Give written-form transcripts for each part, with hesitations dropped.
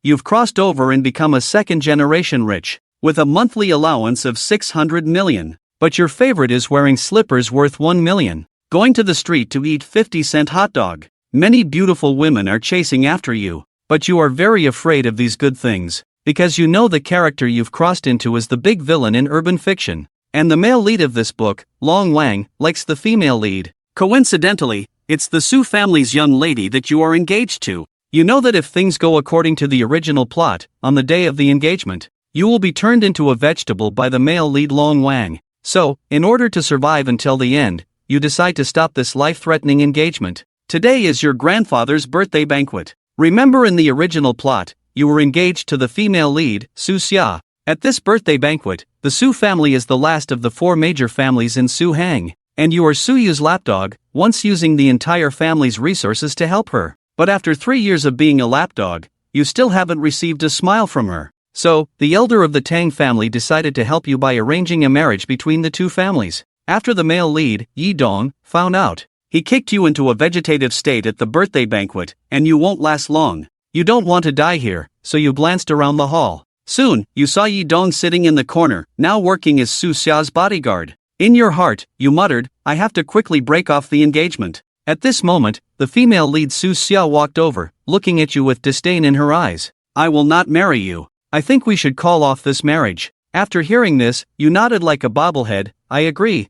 you've crossed over and become a second-generation rich, with a monthly allowance of 600 million. But your favorite is wearing slippers worth 1 million, going to the street to eat 50-cent hot dog. Many beautiful women are chasing after you, but you are very afraid of these good things, because you know the character you've crossed into is the big villain in urban fiction. And the male lead of this book, Long Wang, likes the female lead. Coincidentally, it's the Su family's young lady that you are engaged to. You know that if things go according to the original plot, on the day of the engagement, you will be turned into a vegetable by the male lead Long Wang. So, in order to survive until the end, you decide to stop this life-threatening engagement. Today is your grandfather's birthday banquet. Remember, in the original plot, you were engaged to the female lead, Su Xia. At this birthday banquet, the Su family is the last of the 4 major families in Su Hang, and you are Su Yu's lapdog, once using the entire family's resources to help her. But after 3 years of being a lapdog, you still haven't received a smile from her. So, the elder of the Tang family decided to help you by arranging a marriage between the 2 families. After the male lead, Yi Dong, found out, he kicked you into a vegetative state at the birthday banquet, and you won't last long. You don't want to die here, so you glanced around the hall. Soon, you saw Yi Dong sitting in the corner, now working as Su Xia's bodyguard. In your heart, you muttered, I have to quickly break off the engagement. At this moment, the female lead Su Xia walked over, looking at you with disdain in her eyes. I will not marry you. I think we should call off this marriage. After hearing this, you nodded like a bobblehead. I agree.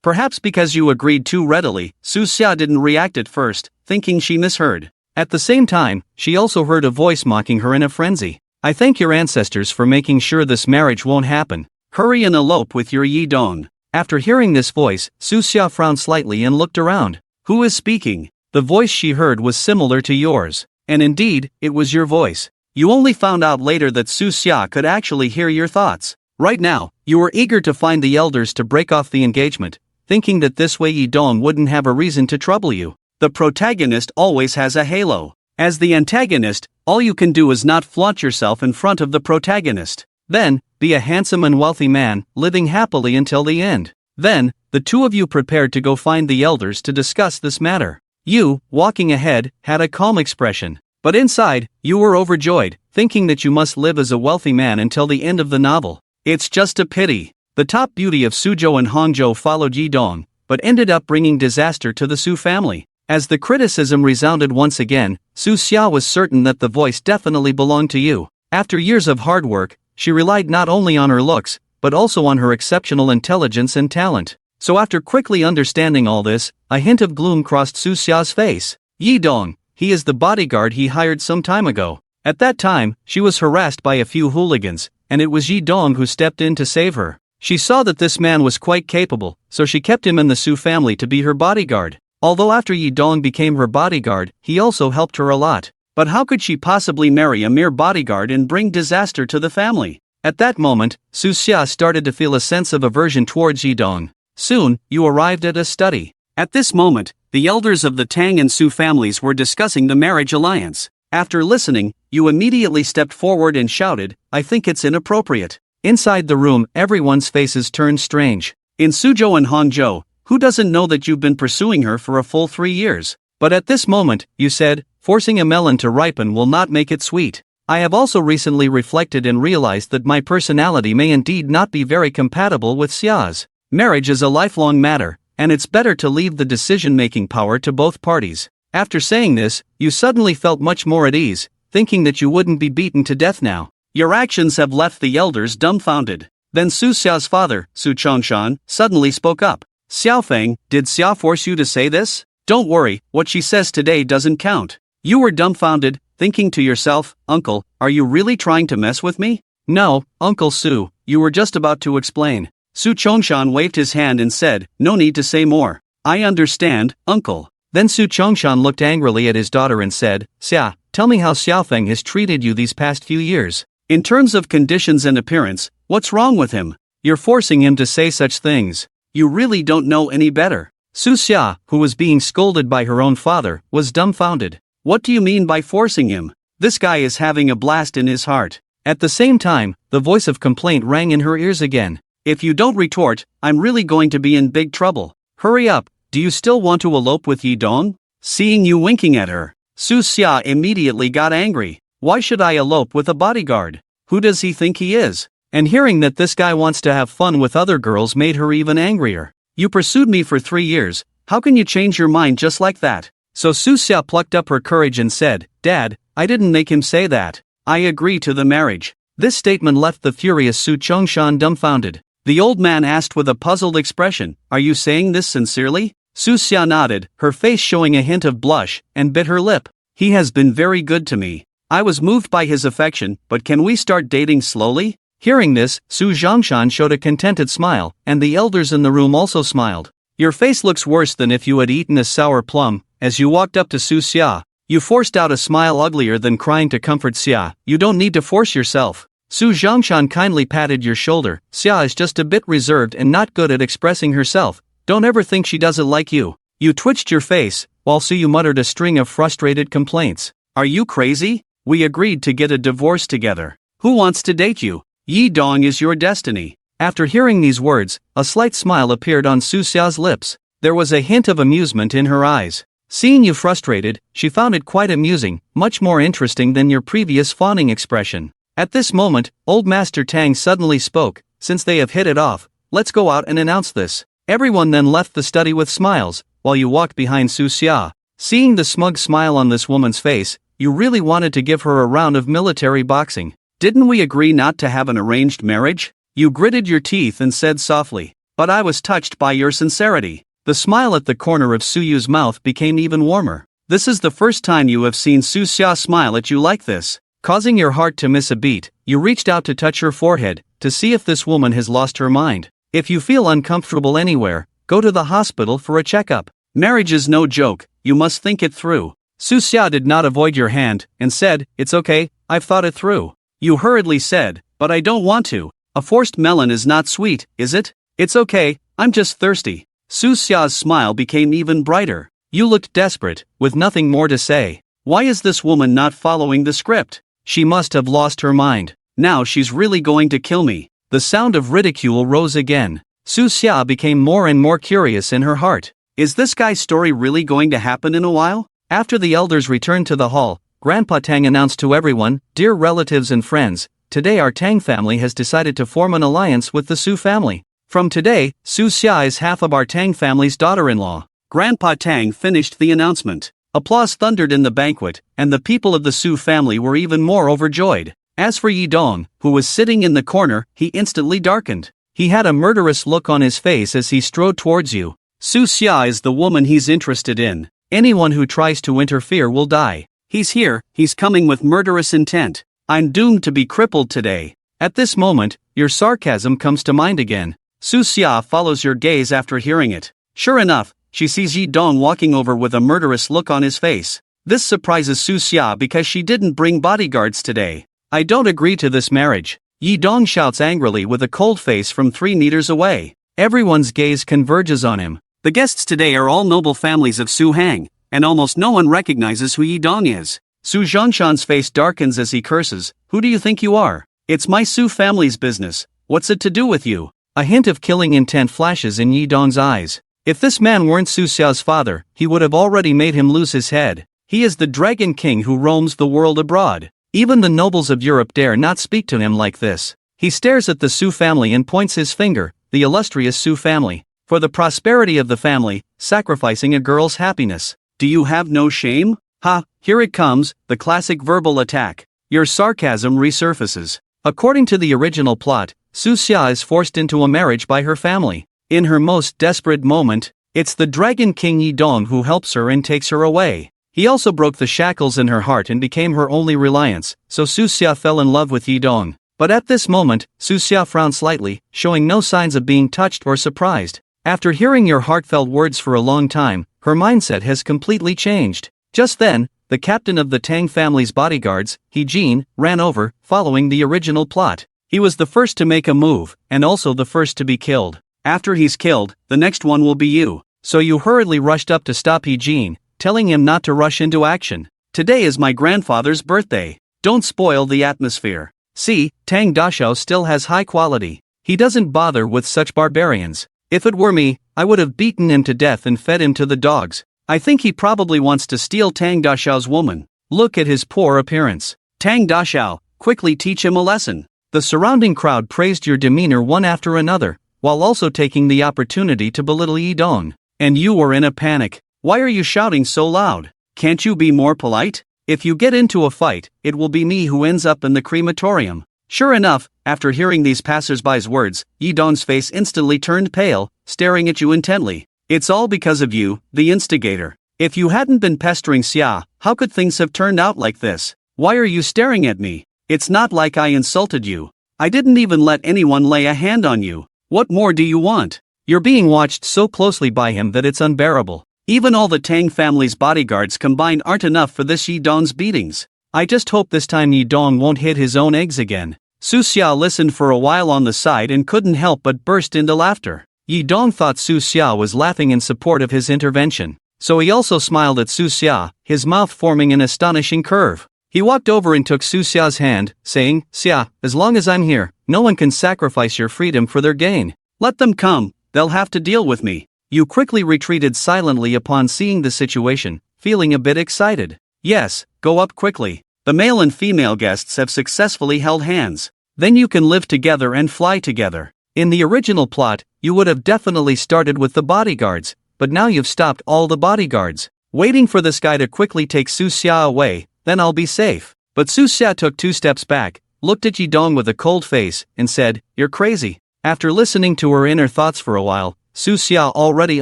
Perhaps because you agreed too readily, Su Xia didn't react at first, thinking she misheard. At the same time, she also heard a voice mocking her in a frenzy. I thank your ancestors for making sure this marriage won't happen. Hurry and elope with your Yi Dong. After hearing this voice, Su Xia frowned slightly and looked around. Who is speaking? The voice she heard was similar to yours. And indeed, it was your voice. You only found out later that Su Xia could actually hear your thoughts. Right now, you were eager to find the elders to break off the engagement, thinking that this way Yi Dong wouldn't have a reason to trouble you. The protagonist always has a halo. As the antagonist, all you can do is not flaunt yourself in front of the protagonist. Then, be a handsome and wealthy man, living happily until the end. Then, the 2 of you prepared to go find the elders to discuss this matter. You, walking ahead, had a calm expression. But inside, you were overjoyed, thinking that you must live as a wealthy man until the end of the novel. It's just a pity. The top beauty of Suzhou and Hangzhou followed Yi Dong, but ended up bringing disaster to the Su family. As the criticism resounded once again, Su Xia was certain that the voice definitely belonged to you. After years of hard work, she relied not only on her looks, but also on her exceptional intelligence and talent. So after quickly understanding all this, a hint of gloom crossed Su Xia's face. Yi Dong, he is the bodyguard he hired some time ago. At that time, she was harassed by a few hooligans, and it was Yi Dong who stepped in to save her. She saw that this man was quite capable, so she kept him in the Su family to be her bodyguard. Although after Yi Dong became her bodyguard, he also helped her a lot. But how could she possibly marry a mere bodyguard and bring disaster to the family? At that moment, Su Xia started to feel a sense of aversion towards Yi Dong. Soon, you arrived at a study. At this moment, the elders of the Tang and Su families were discussing the marriage alliance. After listening, you immediately stepped forward and shouted, I think it's inappropriate. Inside the room, everyone's faces turned strange. In Suzhou and Hangzhou, who doesn't know that you've been pursuing her for a full 3 years? But at this moment, you said, forcing a melon to ripen will not make it sweet. I have also recently reflected and realized that my personality may indeed not be very compatible with Xia's. Marriage is a lifelong matter, and it's better to leave the decision-making power to both parties. After saying this, you suddenly felt much more at ease, thinking that you wouldn't be beaten to death now. Your actions have left the elders dumbfounded. Then Su Xiao's father, Su Chongshan, suddenly spoke up. Xiaofeng, did Xia force you to say this? Don't worry, what she says today doesn't count. You were dumbfounded, thinking to yourself, Uncle, are you really trying to mess with me? No, Uncle Su, you were just about to explain. Su Chongshan waved his hand and said, no need to say more. I understand, Uncle. Then Su Chongshan looked angrily at his daughter and said, Xia, tell me how Xiaofeng has treated you these past few years. In terms of conditions and appearance, what's wrong with him? You're forcing him to say such things. You really don't know any better. Su Xia, who was being scolded by her own father, was dumbfounded. What do you mean by forcing him? This guy is having a blast in his heart. At the same time, the voice of complaint rang in her ears again. If you don't retort, I'm really going to be in big trouble. Hurry up, do you still want to elope with Yi Dong? Seeing you winking at her, Su Xia immediately got angry. Why should I elope with a bodyguard? Who does he think he is? And hearing that this guy wants to have fun with other girls made her even angrier. You pursued me for 3 years, how can you change your mind just like that? So Su Xia plucked up her courage and said, Dad, I didn't make him say that. I agree to the marriage. This statement left the furious Su Chongshan dumbfounded. The old man asked with a puzzled expression, Are you saying this sincerely? Su Xia nodded, her face showing a hint of blush, and bit her lip. He has been very good to me. I was moved by his affection, but can we start dating slowly? Hearing this, Su Zhongshan showed a contented smile, and the elders in the room also smiled. Your face looks worse than if you had eaten a sour plum. As you walked up to Su Xia, you forced out a smile uglier than crying to comfort Xia. You don't need to force yourself. Su Zhongshan kindly patted your shoulder. Xia is just a bit reserved and not good at expressing herself. Don't ever think she doesn't like you. You twitched your face, while Su muttered a string of frustrated complaints. Are you crazy? We agreed to get a divorce together. Who wants to date you? Yi Dong is your destiny. After hearing these words, a slight smile appeared on Su Xia's lips. There was a hint of amusement in her eyes. Seeing you frustrated, she found it quite amusing, much more interesting than your previous fawning expression. At this moment, Old Master Tang suddenly spoke, Since they have hit it off, let's go out and announce this. Everyone then left the study with smiles, while you walked behind Su Xia. Seeing the smug smile on this woman's face, you really wanted to give her a round of military boxing. Didn't we agree not to have an arranged marriage? You gritted your teeth and said softly, But I was touched by your sincerity. The smile at the corner of Su Yu's mouth became even warmer. This is the first time you have seen Su Xia smile at you like this. Causing your heart to miss a beat, you reached out to touch her forehead, to see if this woman has lost her mind. If you feel uncomfortable anywhere, go to the hospital for a checkup. Marriage is no joke, you must think it through. Su Xia did not avoid your hand, and said, It's okay, I've thought it through. You hurriedly said, But I don't want to. A forced melon is not sweet, is it? It's okay, I'm just thirsty. Su Xia's smile became even brighter. You looked desperate, with nothing more to say. Why is this woman not following the script? She must have lost her mind. Now she's really going to kill me. The sound of ridicule rose again. Su Xia became more and more curious in her heart. Is this guy's story really going to happen in a while? After the elders returned to the hall, Grandpa Tang announced to everyone, Dear relatives and friends, today our Tang family has decided to form an alliance with the Su family. From today, Su Xia is half of our Tang family's daughter-in-law. Grandpa Tang finished the announcement. Applause thundered in the banquet, and the people of the Su family were even more overjoyed. As for Yi Dong, who was sitting in the corner, he instantly darkened. He had a murderous look on his face as he strode towards you. Su Xia is the woman he's interested in. Anyone who tries to interfere will die. He's here, he's coming with murderous intent. I'm doomed to be crippled today. At this moment, your sarcasm comes to mind again. Su Xia follows your gaze after hearing it. Sure enough, she sees Yi Dong walking over with a murderous look on his face. This surprises Su Xia because she didn't bring bodyguards today. I don't agree to this marriage. Yi Dong shouts angrily with a cold face from 3 meters away. Everyone's gaze converges on him. The guests today are all noble families of Su Hang, and almost no one recognizes who Yi Dong is. Su Zhongshan's face darkens as he curses, Who do you think you are? It's my Su family's business, what's it to do with you? A hint of killing intent flashes in Yi Dong's eyes. If this man weren't Su Xiao's father, he would have already made him lose his head. He is the Dragon King who roams the world abroad. Even the nobles of Europe dare not speak to him like this. He stares at the Su family and points his finger, the illustrious Su family. For the prosperity of the family, sacrificing a girl's happiness. Do you have no shame? Ha, here it comes, the classic verbal attack. Your sarcasm resurfaces. According to the original plot, Su Xia is forced into a marriage by her family. In her most desperate moment, it's the Dragon King Yi Dong who helps her and takes her away. He also broke the shackles in her heart and became her only reliance, so Su Xia fell in love with Yi Dong. But at this moment, Su Xia frowned slightly, showing no signs of being touched or surprised. After hearing your heartfelt words for a long time, her mindset has completely changed. Just then, the captain of the Tang family's bodyguards, He Jin, ran over, following the original plot. He was the first to make a move, and also the first to be killed. After he's killed, the next one will be you. So you hurriedly rushed up to stop He Jin, telling him not to rush into action. Today is my grandfather's birthday. Don't spoil the atmosphere. See, Tang Dashao still has high quality. He doesn't bother with such barbarians. If it were me, I would have beaten him to death and fed him to the dogs. I think he probably wants to steal Tang Dashao's woman. Look at his poor appearance. Tang Dashao, quickly teach him a lesson. The surrounding crowd praised your demeanor one after another, while also taking the opportunity to belittle Yi Dong. And you were in a panic. Why are you shouting so loud? Can't you be more polite? If you get into a fight, it will be me who ends up in the crematorium. Sure enough, after hearing these passersby's words, Yi Dong's face instantly turned pale, staring at you intently. It's all because of you, the instigator. If you hadn't been pestering Xia, how could things have turned out like this? Why are you staring at me? It's not like I insulted you. I didn't even let anyone lay a hand on you. What more do you want? You're being watched so closely by him that it's unbearable. Even all the Tang family's bodyguards combined aren't enough for this Yi Dong's beatings. I just hope this time Yi Dong won't hit his own eggs again. Su Xia listened for a while on the side and couldn't help but burst into laughter. Yi Dong thought Su Xia was laughing in support of his intervention, so he also smiled at Su Xia, his mouth forming an astonishing curve. He walked over and took Su Xia's hand, saying, "Xia, as long as I'm here, no one can sacrifice your freedom for their gain. Let them come, they'll have to deal with me." You quickly retreated silently upon seeing the situation, feeling a bit excited. Yes, go up quickly. The male and female guests have successfully held hands. Then you can live together and fly together. In the original plot, you would have definitely started with the bodyguards, but now you've stopped all the bodyguards, waiting for this guy to quickly take Su Xia away, then I'll be safe. But Su Xia took 2 steps back, looked at Yi Dong with a cold face, and said, "You're crazy." After listening to her inner thoughts for a while, Su Xia already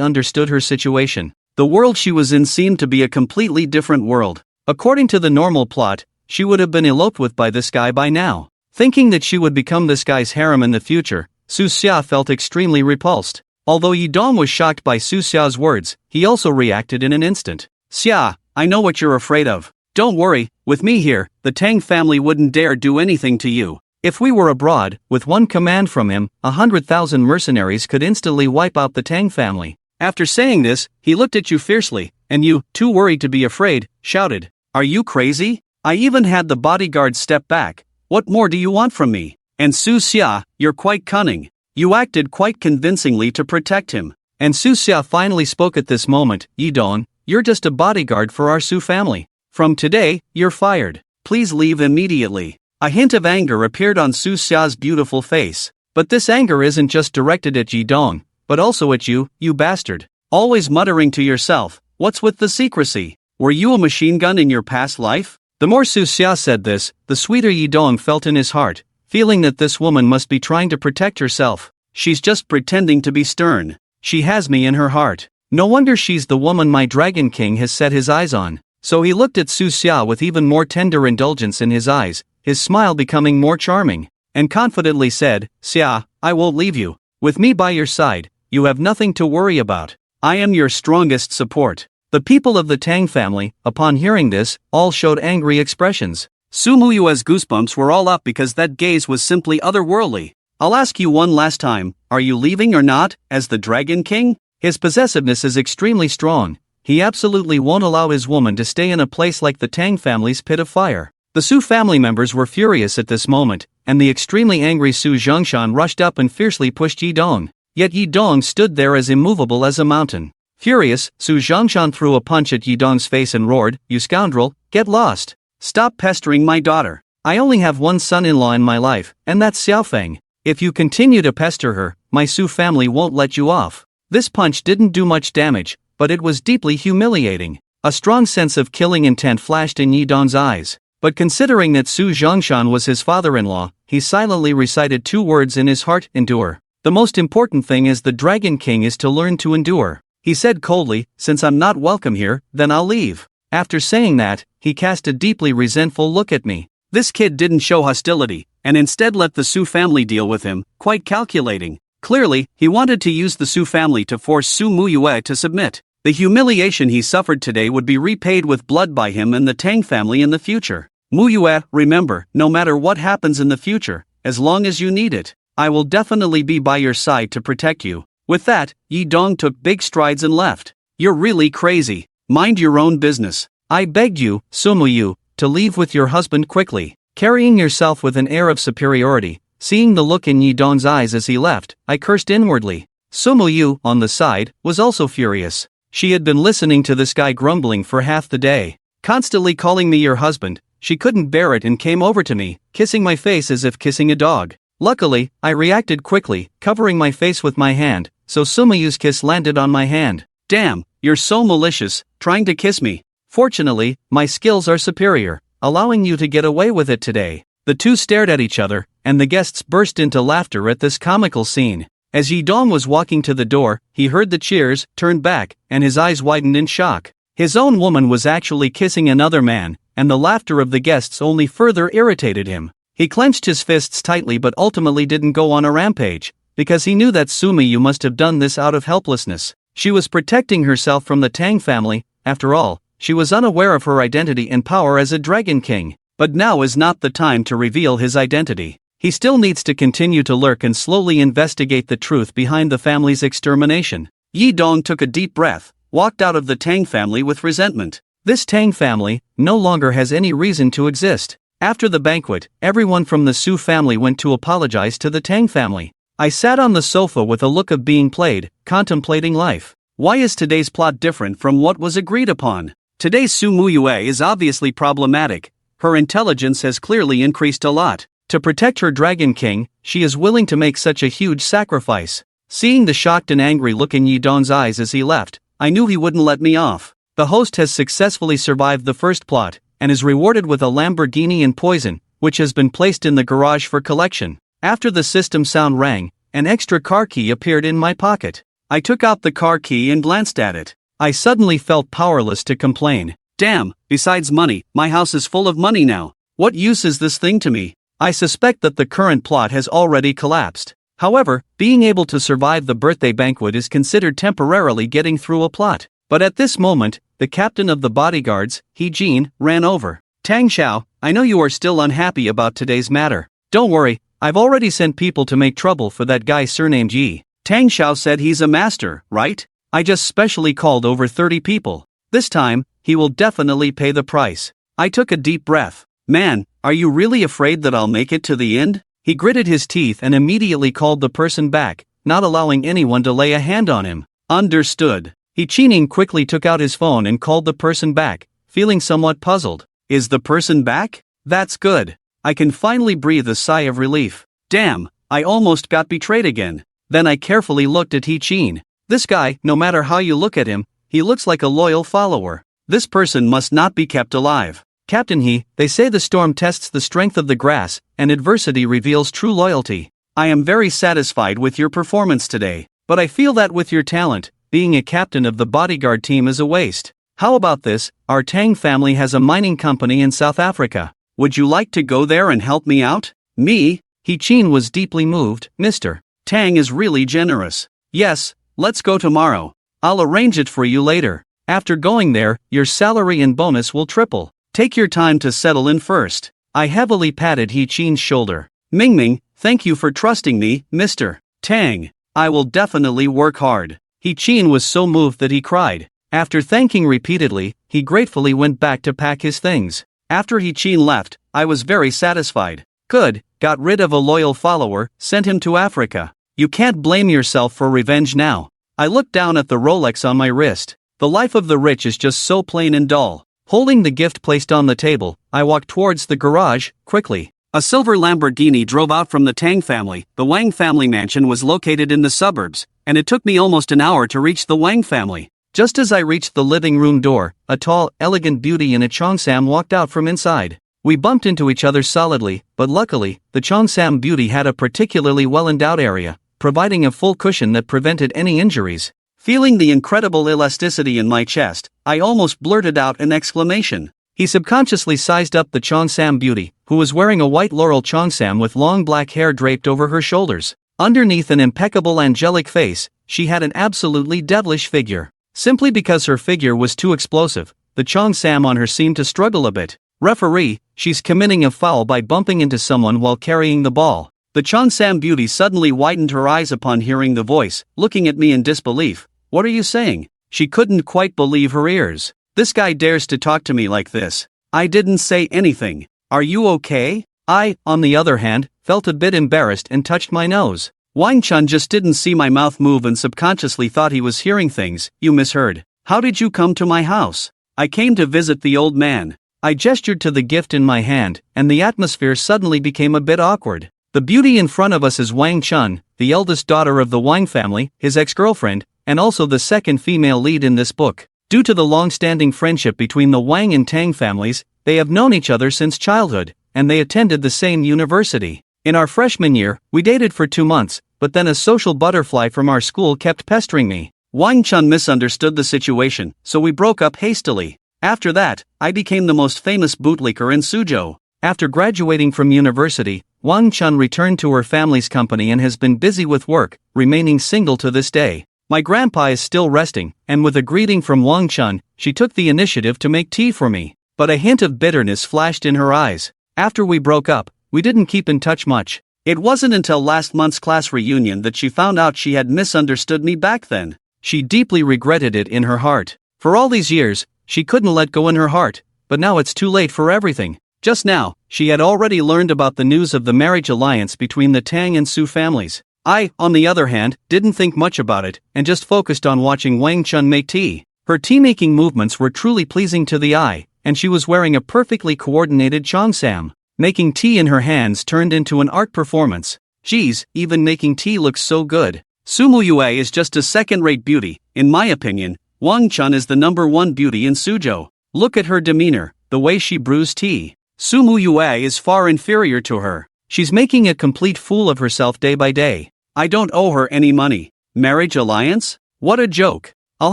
understood her situation. The world she was in seemed to be a completely different world. According to the normal plot, she would have been eloped with by this guy by now. Thinking that she would become this guy's harem in the future, Su Xia felt extremely repulsed. Although Yi Dong was shocked by Su Xia's words, he also reacted in an instant. "Xia, I know what you're afraid of. Don't worry, with me here, the Tang family wouldn't dare do anything to you. If we were abroad, with one command from him, 100,000 mercenaries could instantly wipe out the Tang family." After saying this, he looked at you fiercely, and you, too worried to be afraid, shouted, "Are you crazy? I even had the bodyguards step back. What more do you want from me? And Su Xia, you're quite cunning. You acted quite convincingly to protect him." And Su Xia finally spoke at this moment. "Yi Dong, you're just a bodyguard for our Su family. From today, you're fired. Please leave immediately." A hint of anger appeared on Su Xia's beautiful face. But this anger isn't just directed at Yi Dong, but also at you, you bastard. Always muttering to yourself, "What's with the secrecy? Were you a machine gun in your past life?" The more Su Xia said this, the sweeter Yi Dong felt in his heart, feeling that this woman must be trying to protect herself. She's just pretending to be stern. She has me in her heart. No wonder she's the woman my Dragon King has set his eyes on. So he looked at Su Xia with even more tender indulgence in his eyes, his smile becoming more charming, and confidently said, "Xia, I won't leave you. With me by your side, you have nothing to worry about. I am your strongest support." The people of the Tang family, upon hearing this, all showed angry expressions. Su Muyue's goosebumps were all up because that gaze was simply otherworldly. "I'll ask you one last time, are you leaving or not, as the Dragon King?" His possessiveness is extremely strong. He absolutely won't allow his woman to stay in a place like the Tang family's pit of fire. The Su family members were furious at this moment, and the extremely angry Su Zhongshan rushed up and fiercely pushed Yi Dong. Yet Yi Dong stood there as immovable as a mountain. Furious, Su Zhongshan threw a punch at Yi Dong's face and roared, "You scoundrel, get lost. Stop pestering my daughter. I only have one son-in-law in my life, and that's Xiaofeng. If you continue to pester her, my Su family won't let you off." This punch didn't do much damage, but it was deeply humiliating. A strong sense of killing intent flashed in Yi Dong's eyes. But considering that Su Zhongshan was his father-in-law, he silently recited 2 words in his heart: endure. The most important thing as the Dragon King is to learn to endure. He said coldly, "Since I'm not welcome here, then I'll leave." After saying that, he cast a deeply resentful look at me. This kid didn't show hostility, and instead let the Su family deal with him, quite calculating. Clearly, he wanted to use the Su family to force Su Muyue to submit. The humiliation he suffered today would be repaid with blood by him and the Tang family in the future. "Muyue, remember, no matter what happens in the future, as long as you need it, I will definitely be by your side to protect you." With that, Yi Dong took big strides and left. "You're really crazy. Mind your own business. I begged you, Su Muyu, to leave with your husband quickly." Carrying yourself with an air of superiority, seeing the look in Yi Dong's eyes as he left, I cursed inwardly. Su Muyu, on the side, was also furious. She had been listening to this guy grumbling for half the day. "Constantly calling me your husband, she couldn't bear it and came over to me, kissing my face as if kissing a dog. Luckily, I reacted quickly, covering my face with my hand, so Sumayu's kiss landed on my hand. Damn, you're so malicious, trying to kiss me. Fortunately, my skills are superior, allowing you to get away with it today. The two stared at each other, and the guests burst into laughter at this comical scene. As Yi Dong was walking to the door, he heard the cheers, turned back, and his eyes widened in shock. His own woman was actually kissing another man, and the laughter of the guests only further irritated him. He clenched his fists tightly but ultimately didn't go on a rampage, because he knew that Sumayu must have done this out of helplessness. She was protecting herself from the Tang family. After all, she was unaware of her identity and power as a Dragon King. But now is not the time to reveal his identity. He still needs to continue to lurk and slowly investigate the truth behind the family's extermination. Yi Dong took a deep breath, walked out of the Tang family with resentment. This Tang family no longer has any reason to exist. After the banquet, everyone from the Su family went to apologize to the Tang family. I sat on the sofa with a look of being played, contemplating life. Why is today's plot different from what was agreed upon? Today's Su Muyue is obviously problematic. Her intelligence has clearly increased a lot. To protect her Dragon King, she is willing to make such a huge sacrifice. Seeing the shocked and angry look in Yi Dong's eyes as he left, I knew he wouldn't let me off. The host has successfully survived the first plot, and is rewarded with a Lamborghini and poison, which has been placed in the garage for collection. After the system sound rang, an extra car key appeared in my pocket. I took out the car key and glanced at it. I suddenly felt powerless to complain. Damn, besides money, my house is full of money now. What use is this thing to me? I suspect that the current plot has already collapsed. However, being able to survive the birthday banquet is considered temporarily getting through a plot. But at this moment, the captain of the bodyguards, He Jin, ran over. Tang Xiao, I know you are still unhappy about today's matter. Don't worry, I've already sent people to make trouble for that guy surnamed Yi. Tang Xiao said he's a master, right? I just specially called over 30 people. This time, he will definitely pay the price. I took a deep breath. Man, are you really afraid that I'll make it to the end? He gritted his teeth and immediately called the person back, not allowing anyone to lay a hand on him. Understood. He Chining quickly took out his phone and called the person back, feeling somewhat puzzled. Is the person back? That's good. I can finally breathe a sigh of relief. Damn, I almost got betrayed again. Then I carefully looked at He Chin. This guy, no matter how you look at him, he looks like a loyal follower. This person must not be kept alive. Captain He, they say the storm tests the strength of the grass, and adversity reveals true loyalty. I am very satisfied with your performance today, but I feel that with your talent, being a captain of the bodyguard team is a waste. How about this? Our Tang family has a mining company in South Africa. Would you like to go there and help me out? Me? He Chin was deeply moved. Mr. Tang is really generous. Yes, let's go tomorrow. I'll arrange it for you later. After going there, your salary and bonus will triple. Take your time to settle in first. I heavily patted He Chin's shoulder. Mingming, thank you for trusting me, Mr. Tang. I will definitely work hard. He Chin was so moved that he cried. After thanking repeatedly, he gratefully went back to pack his things. After He Chin left, I was very satisfied. Good, got rid of a loyal follower, sent him to Africa. You can't blame yourself for revenge now. I looked down at the Rolex on my wrist. The life of the rich is just so plain and dull. Holding the gift placed on the table, I walked towards the garage, quickly. A silver Lamborghini drove out from the Tang family. The Wang family mansion was located in the suburbs, and it took me almost an hour to reach the Wang family. Just as I reached the living room door, a tall, elegant beauty in a cheongsam walked out from inside. We bumped into each other solidly, but luckily, the cheongsam beauty had a particularly well-endowed area, providing a full cushion that prevented any injuries. Feeling the incredible elasticity in my chest, I almost blurted out an exclamation. He subconsciously sized up the cheongsam beauty, who was wearing a white laurel cheongsam with long black hair draped over her shoulders. Underneath an impeccable angelic face, she had an absolutely devilish figure. Simply because her figure was too explosive, the cheongsam on her seemed to struggle a bit. Referee, she's committing a foul by bumping into someone while carrying the ball. The cheongsam beauty suddenly widened her eyes upon hearing the voice, looking at me in disbelief. What are you saying? She couldn't quite believe her ears. This guy dares to talk to me like this. I didn't say anything. Are you okay? I, on the other hand, felt a bit embarrassed and touched my nose. Wang Chun just didn't see my mouth move and subconsciously thought he was hearing things. You misheard. How did you come to my house? I came to visit the old man. I gestured to the gift in my hand, and the atmosphere suddenly became a bit awkward. The beauty in front of us is Wang Chun, the eldest daughter of the Wang family, his ex-girlfriend, and also the second female lead in this book. Due to the long-standing friendship between the Wang and Tang families, they have known each other since childhood, and they attended the same university. In our freshman year, we dated for 2 months, but then a social butterfly from our school kept pestering me. Wang Chun misunderstood the situation, so we broke up hastily. After that, I became the most famous bootlicker in Suzhou. After graduating from university, Wang Chun returned to her family's company and has been busy with work, remaining single to this day. My grandpa is still resting, and with a greeting from Wang Chun, she took the initiative to make tea for me. But a hint of bitterness flashed in her eyes. After we broke up, we didn't keep in touch much. It wasn't until last month's class reunion that she found out she had misunderstood me back then. She deeply regretted it in her heart. For all these years, she couldn't let go in her heart, but now it's too late for everything. Just now, she had already learned about the news of the marriage alliance between the Tang and Su families. I, on the other hand, didn't think much about it, and just focused on watching Wang Chun make tea. Her tea-making movements were truly pleasing to the eye, and she was wearing a perfectly coordinated cheongsam. Making tea in her hands turned into an art performance. Geez, even making tea looks so good. Su Muyue is just a second-rate beauty. In my opinion, Wang Chun is the #1 beauty in Suzhou. Look at her demeanor, the way she brews tea. Su Muyue is far inferior to her. She's making a complete fool of herself day by day. I don't owe her any money. Marriage alliance? What a joke. I'll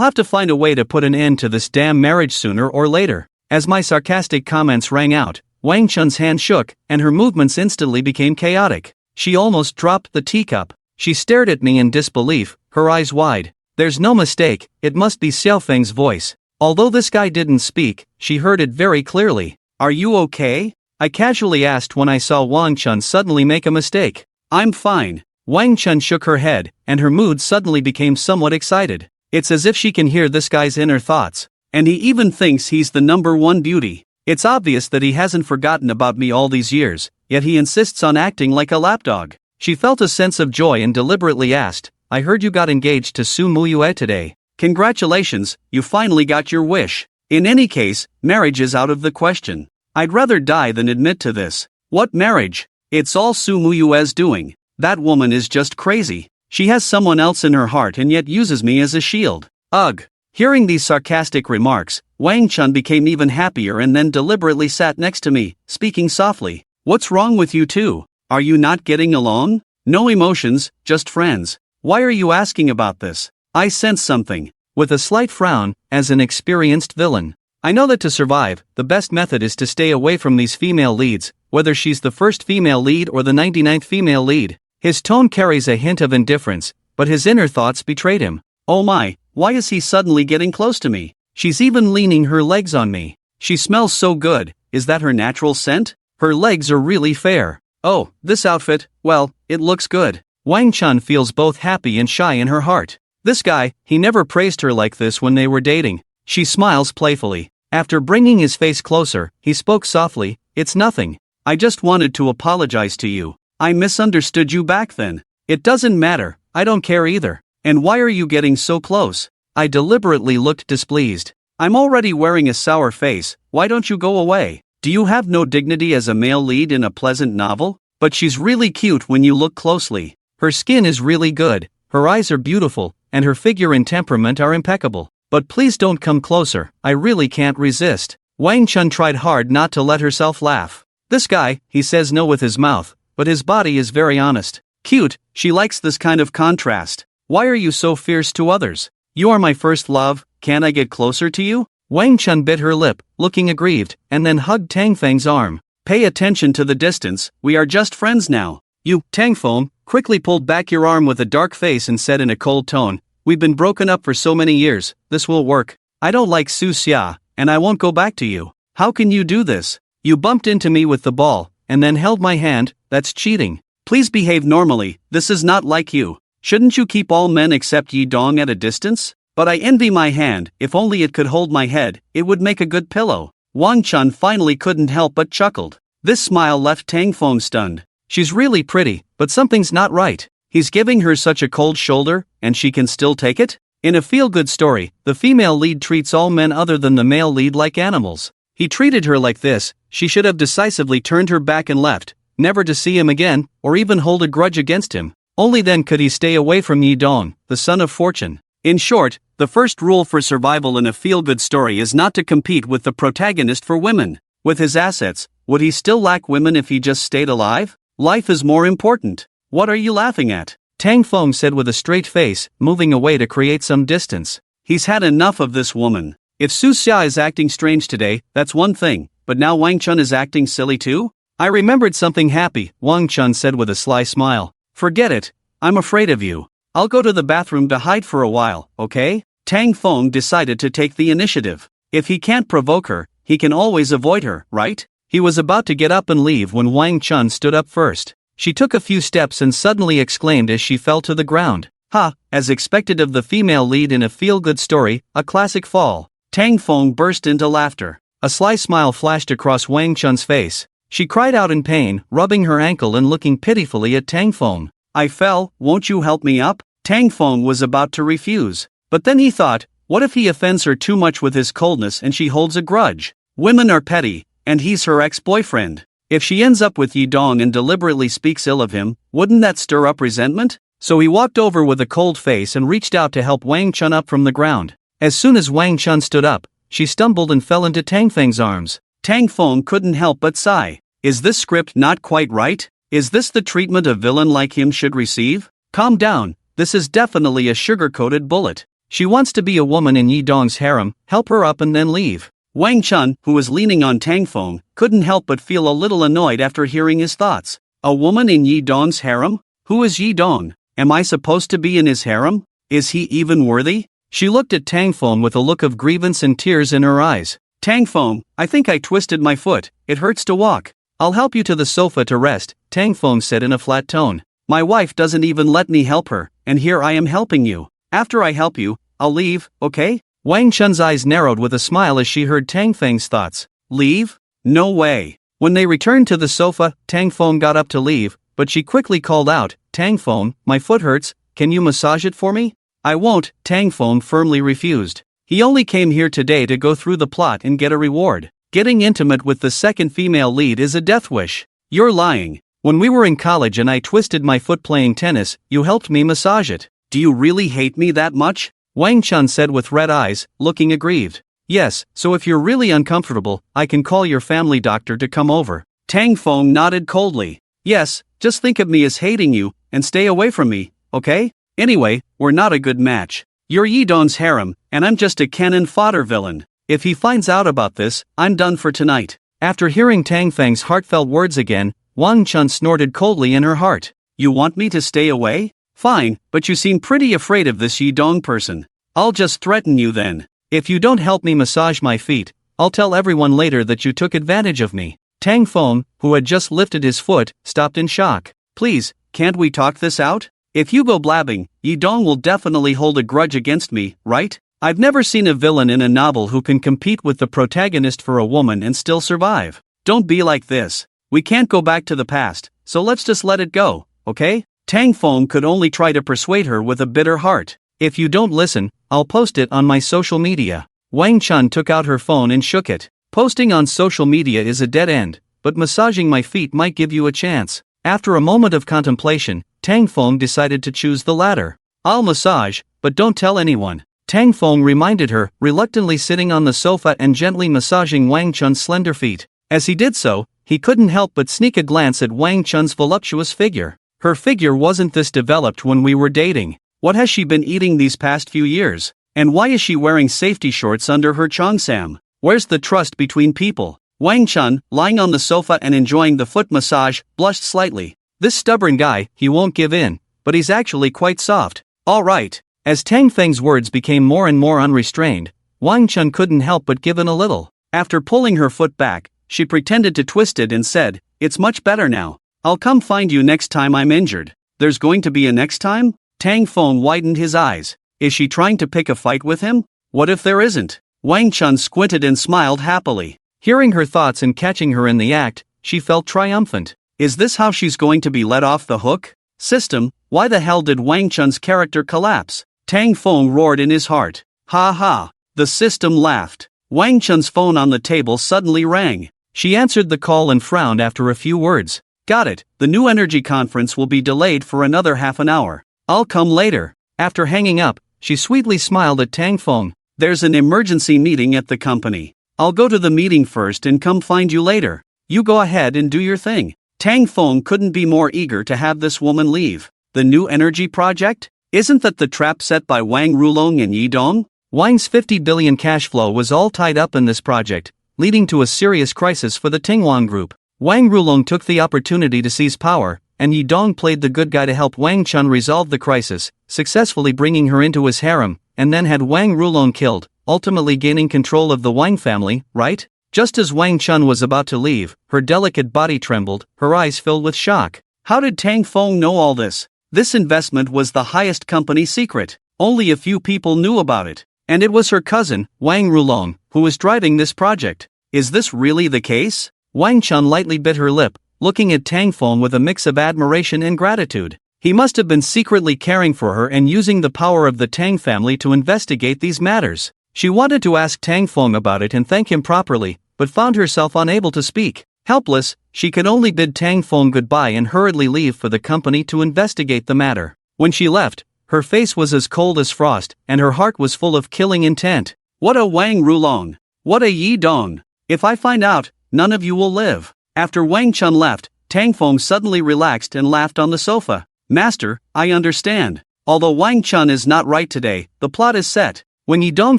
have to find a way to put an end to this damn marriage sooner or later. As my sarcastic comments rang out, Wang Chun's hand shook, and her movements instantly became chaotic. She almost dropped the teacup. She stared at me in disbelief, her eyes wide. There's no mistake, it must be Xiaofeng's voice. Although this guy didn't speak, she heard it very clearly. Are you okay? I casually asked when I saw Wang Chun suddenly make a mistake. I'm fine. Wang Chun shook her head, and her mood suddenly became somewhat excited. It's as if she can hear this guy's inner thoughts. And he even thinks he's the #1 beauty. It's obvious that he hasn't forgotten about me all these years, yet he insists on acting like a lapdog. She felt a sense of joy and deliberately asked, I heard you got engaged to Su Muyue today. Congratulations, you finally got your wish. In any case, marriage is out of the question. I'd rather die than admit to this. What marriage? It's all Su Muyue's doing. That woman is just crazy. She has someone else in her heart and yet uses me as a shield. Ugh. Hearing these sarcastic remarks, Wang Chun became even happier and then deliberately sat next to me, speaking softly. What's wrong with you two? Are you not getting along? No emotions, just friends. Why are you asking about this? I sense something. With a slight frown, as an experienced villain. I know that to survive, the best method is to stay away from these female leads, whether she's the first female lead or the 99th female lead. His tone carries a hint of indifference, but his inner thoughts betrayed him. Oh my, why is he suddenly getting close to me? She's even leaning her legs on me. She smells so good, is that her natural scent? Her legs are really fair. Oh, this outfit, well, it looks good. Wang Chun feels both happy and shy in her heart. This guy, he never praised her like this when they were dating. She smiles playfully. After bringing his face closer, he spoke softly, It's nothing. I just wanted to apologize to you. I misunderstood you back then. It doesn't matter, I don't care either. And why are you getting so close? I deliberately looked displeased. I'm already wearing a sour face, why don't you go away? Do you have no dignity as a male lead in a pleasant novel? But she's really cute when you look closely. Her skin is really good, her eyes are beautiful, and her figure and temperament are impeccable. But please don't come closer, I really can't resist. Wang Chun tried hard not to let herself laugh. This guy, he says no with his mouth, but his body is very honest. Cute, she likes this kind of contrast. Why are you so fierce to others? You are my first love, can I get closer to you? Wang Chun bit her lip, looking aggrieved, and then hugged Tang Feng's arm. Pay attention to the distance, we are just friends now. You, Tang Feng, quickly pulled back your arm with a dark face and said in a cold tone, We've been broken up for so many years, this will work. I don't like Su Xia, and I won't go back to you. How can you do this? You bumped into me with the ball, and then held my hand, that's cheating. Please behave normally, this is not like you. Shouldn't you keep all men except Yi Dong at a distance? But I envy my hand, if only it could hold my head, it would make a good pillow. Wang Chun finally couldn't help but chuckled. This smile left Tang Feng stunned. She's really pretty, but something's not right. He's giving her such a cold shoulder, and she can still take it? In a feel-good story, the female lead treats all men other than the male lead like animals. He treated her like this, she should have decisively turned her back and left, never to see him again, or even hold a grudge against him. Only then could he stay away from Yi Dong, the son of fortune. In short, the first rule for survival in a feel-good story is not to compete with the protagonist for women. With his assets, would he still lack women if he just stayed alive? Life is more important. What are you laughing at? Tang Feng said with a straight face, moving away to create some distance. He's had enough of this woman. If Su Xia is acting strange today, that's one thing, but now Wang Chun is acting silly too? I remembered something happy, Wang Chun said with a sly smile. Forget it, I'm afraid of you. I'll go to the bathroom to hide for a while, okay? Tang Feng decided to take the initiative. If he can't provoke her, he can always avoid her, right? He was about to get up and leave when Wang Chun stood up first. She took a few steps and suddenly exclaimed as she fell to the ground. Ha, as expected of the female lead in a feel-good story, a classic fall. Tang Feng burst into laughter. A sly smile flashed across Wang Chun's face. She cried out in pain, rubbing her ankle and looking pitifully at Tang Feng. I fell, won't you help me up? Tang Feng was about to refuse. But then he thought, what if he offends her too much with his coldness and she holds a grudge? Women are petty, and he's her ex-boyfriend. If she ends up with Yi Dong and deliberately speaks ill of him, wouldn't that stir up resentment? So he walked over with a cold face and reached out to help Wang Chun up from the ground. As soon as Wang Chun stood up, she stumbled and fell into Tang Feng's arms. Tang Feng couldn't help but sigh. Is this script not quite right? Is this the treatment a villain like him should receive? Calm down, this is definitely a sugar-coated bullet. She wants to be a woman in Yi Dong's harem, help her up and then leave. Wang Chun, who was leaning on Tang Feng, couldn't help but feel a little annoyed after hearing his thoughts. A woman in Yi Dong's harem? Who is Yi Dong? Am I supposed to be in his harem? Is he even worthy? She looked at Tang Feng with a look of grievance and tears in her eyes. Tang Feng, I think I twisted my foot, it hurts to walk. I'll help you to the sofa to rest, Tang Feng said in a flat tone. My wife doesn't even let me help her, and here I am helping you. After I help you, I'll leave, okay? Wang Chun's eyes narrowed with a smile as she heard Tang Feng's thoughts. Leave? No way. When they returned to the sofa, Tang Feng got up to leave, but she quickly called out, Tang Feng, my foot hurts, can you massage it for me? I won't, Tang Feng firmly refused. He only came here today to go through the plot and get a reward. Getting intimate with the second female lead is a death wish. You're lying. When we were in college and I twisted my foot playing tennis, you helped me massage it. Do you really hate me that much? Wang Chun said with red eyes, looking aggrieved. Yes, so if you're really uncomfortable, I can call your family doctor to come over. Tang Feng nodded coldly. Yes, just think of me as hating you, and stay away from me, okay? Anyway, we're not a good match. You're Yi Dong's harem, and I'm just a cannon fodder villain. If he finds out about this, I'm done for tonight. After hearing Tang Feng's heartfelt words again, Wang Chun snorted coldly in her heart. You want me to stay away? Fine, but you seem pretty afraid of this Yi Dong person. I'll just threaten you then. If you don't help me massage my feet, I'll tell everyone later that you took advantage of me. Tang Feng, who had just lifted his foot, stopped in shock. Please, can't we talk this out? If you go blabbing, Yi Dong will definitely hold a grudge against me, right? I've never seen a villain in a novel who can compete with the protagonist for a woman and still survive. Don't be like this. We can't go back to the past, so let's just let it go, okay? Tang Feng could only try to persuade her with a bitter heart. If you don't listen, I'll post it on my social media. Wang Chun took out her phone and shook it. Posting on social media is a dead end, but massaging my feet might give you a chance. After a moment of contemplation, Tang Feng decided to choose the latter. I'll massage, but don't tell anyone. Tang Feng reminded her, reluctantly sitting on the sofa and gently massaging Wang Chun's slender feet. As he did so, he couldn't help but sneak a glance at Wang Chun's voluptuous figure. Her figure wasn't this developed when we were dating. What has she been eating these past few years? And why is she wearing safety shorts under her cheongsam? Where's the trust between people? Wang Chun, lying on the sofa and enjoying the foot massage, blushed slightly. This stubborn guy, he won't give in, but he's actually quite soft. All right. As Tang Feng's words became more and more unrestrained, Wang Chun couldn't help but give in a little. After pulling her foot back, she pretended to twist it and said, It's much better now. I'll come find you next time I'm injured. There's going to be a next time? Tang Feng widened his eyes. Is she trying to pick a fight with him? What if there isn't? Wang Chun squinted and smiled happily. Hearing her thoughts and catching her in the act, she felt triumphant. Is this how she's going to be let off the hook? System, why the hell did Wang Chun's character collapse? Tang Feng roared in his heart. Ha ha. The system laughed. Wang Chun's phone on the table suddenly rang. She answered the call and frowned after a few words. Got it, the new energy conference will be delayed for another half an hour. I'll come later. After hanging up, she sweetly smiled at Tang Feng. There's an emergency meeting at the company. I'll go to the meeting first and come find you later. You go ahead and do your thing. Tang Feng couldn't be more eager to have this woman leave. The new energy project? Isn't that the trap set by Wang Rulong and Yi Dong? Wang's 50 billion cash flow was all tied up in this project, leading to a serious crisis for the Tingwang group. Wang Rulong took the opportunity to seize power, and Yi Dong played the good guy to help Wang Chun resolve the crisis, successfully bringing her into his harem, and then had Wang Rulong killed, ultimately gaining control of the Wang family, right? Just as Wang Chun was about to leave, her delicate body trembled, her eyes filled with shock. How did Tang Feng know all this? This investment was the highest company secret. Only a few people knew about it. And it was her cousin, Wang Rulong, who was driving this project. Is this really the case? Wang Chun lightly bit her lip, looking at Tang Feng with a mix of admiration and gratitude. He must have been secretly caring for her and using the power of the Tang family to investigate these matters. She wanted to ask Tang Feng about it and thank him properly, but found herself unable to speak. Helpless, she could only bid Tang Feng goodbye and hurriedly leave for the company to investigate the matter. When she left, her face was as cold as frost, and her heart was full of killing intent. What a Wang Rulong! What a Yi Dong! If I find out, none of you will live. After Wang Chun left, Tang Feng suddenly relaxed and laughed on the sofa. Master, I understand. Although Wang Chun is not right today, the plot is set. When Yi Dong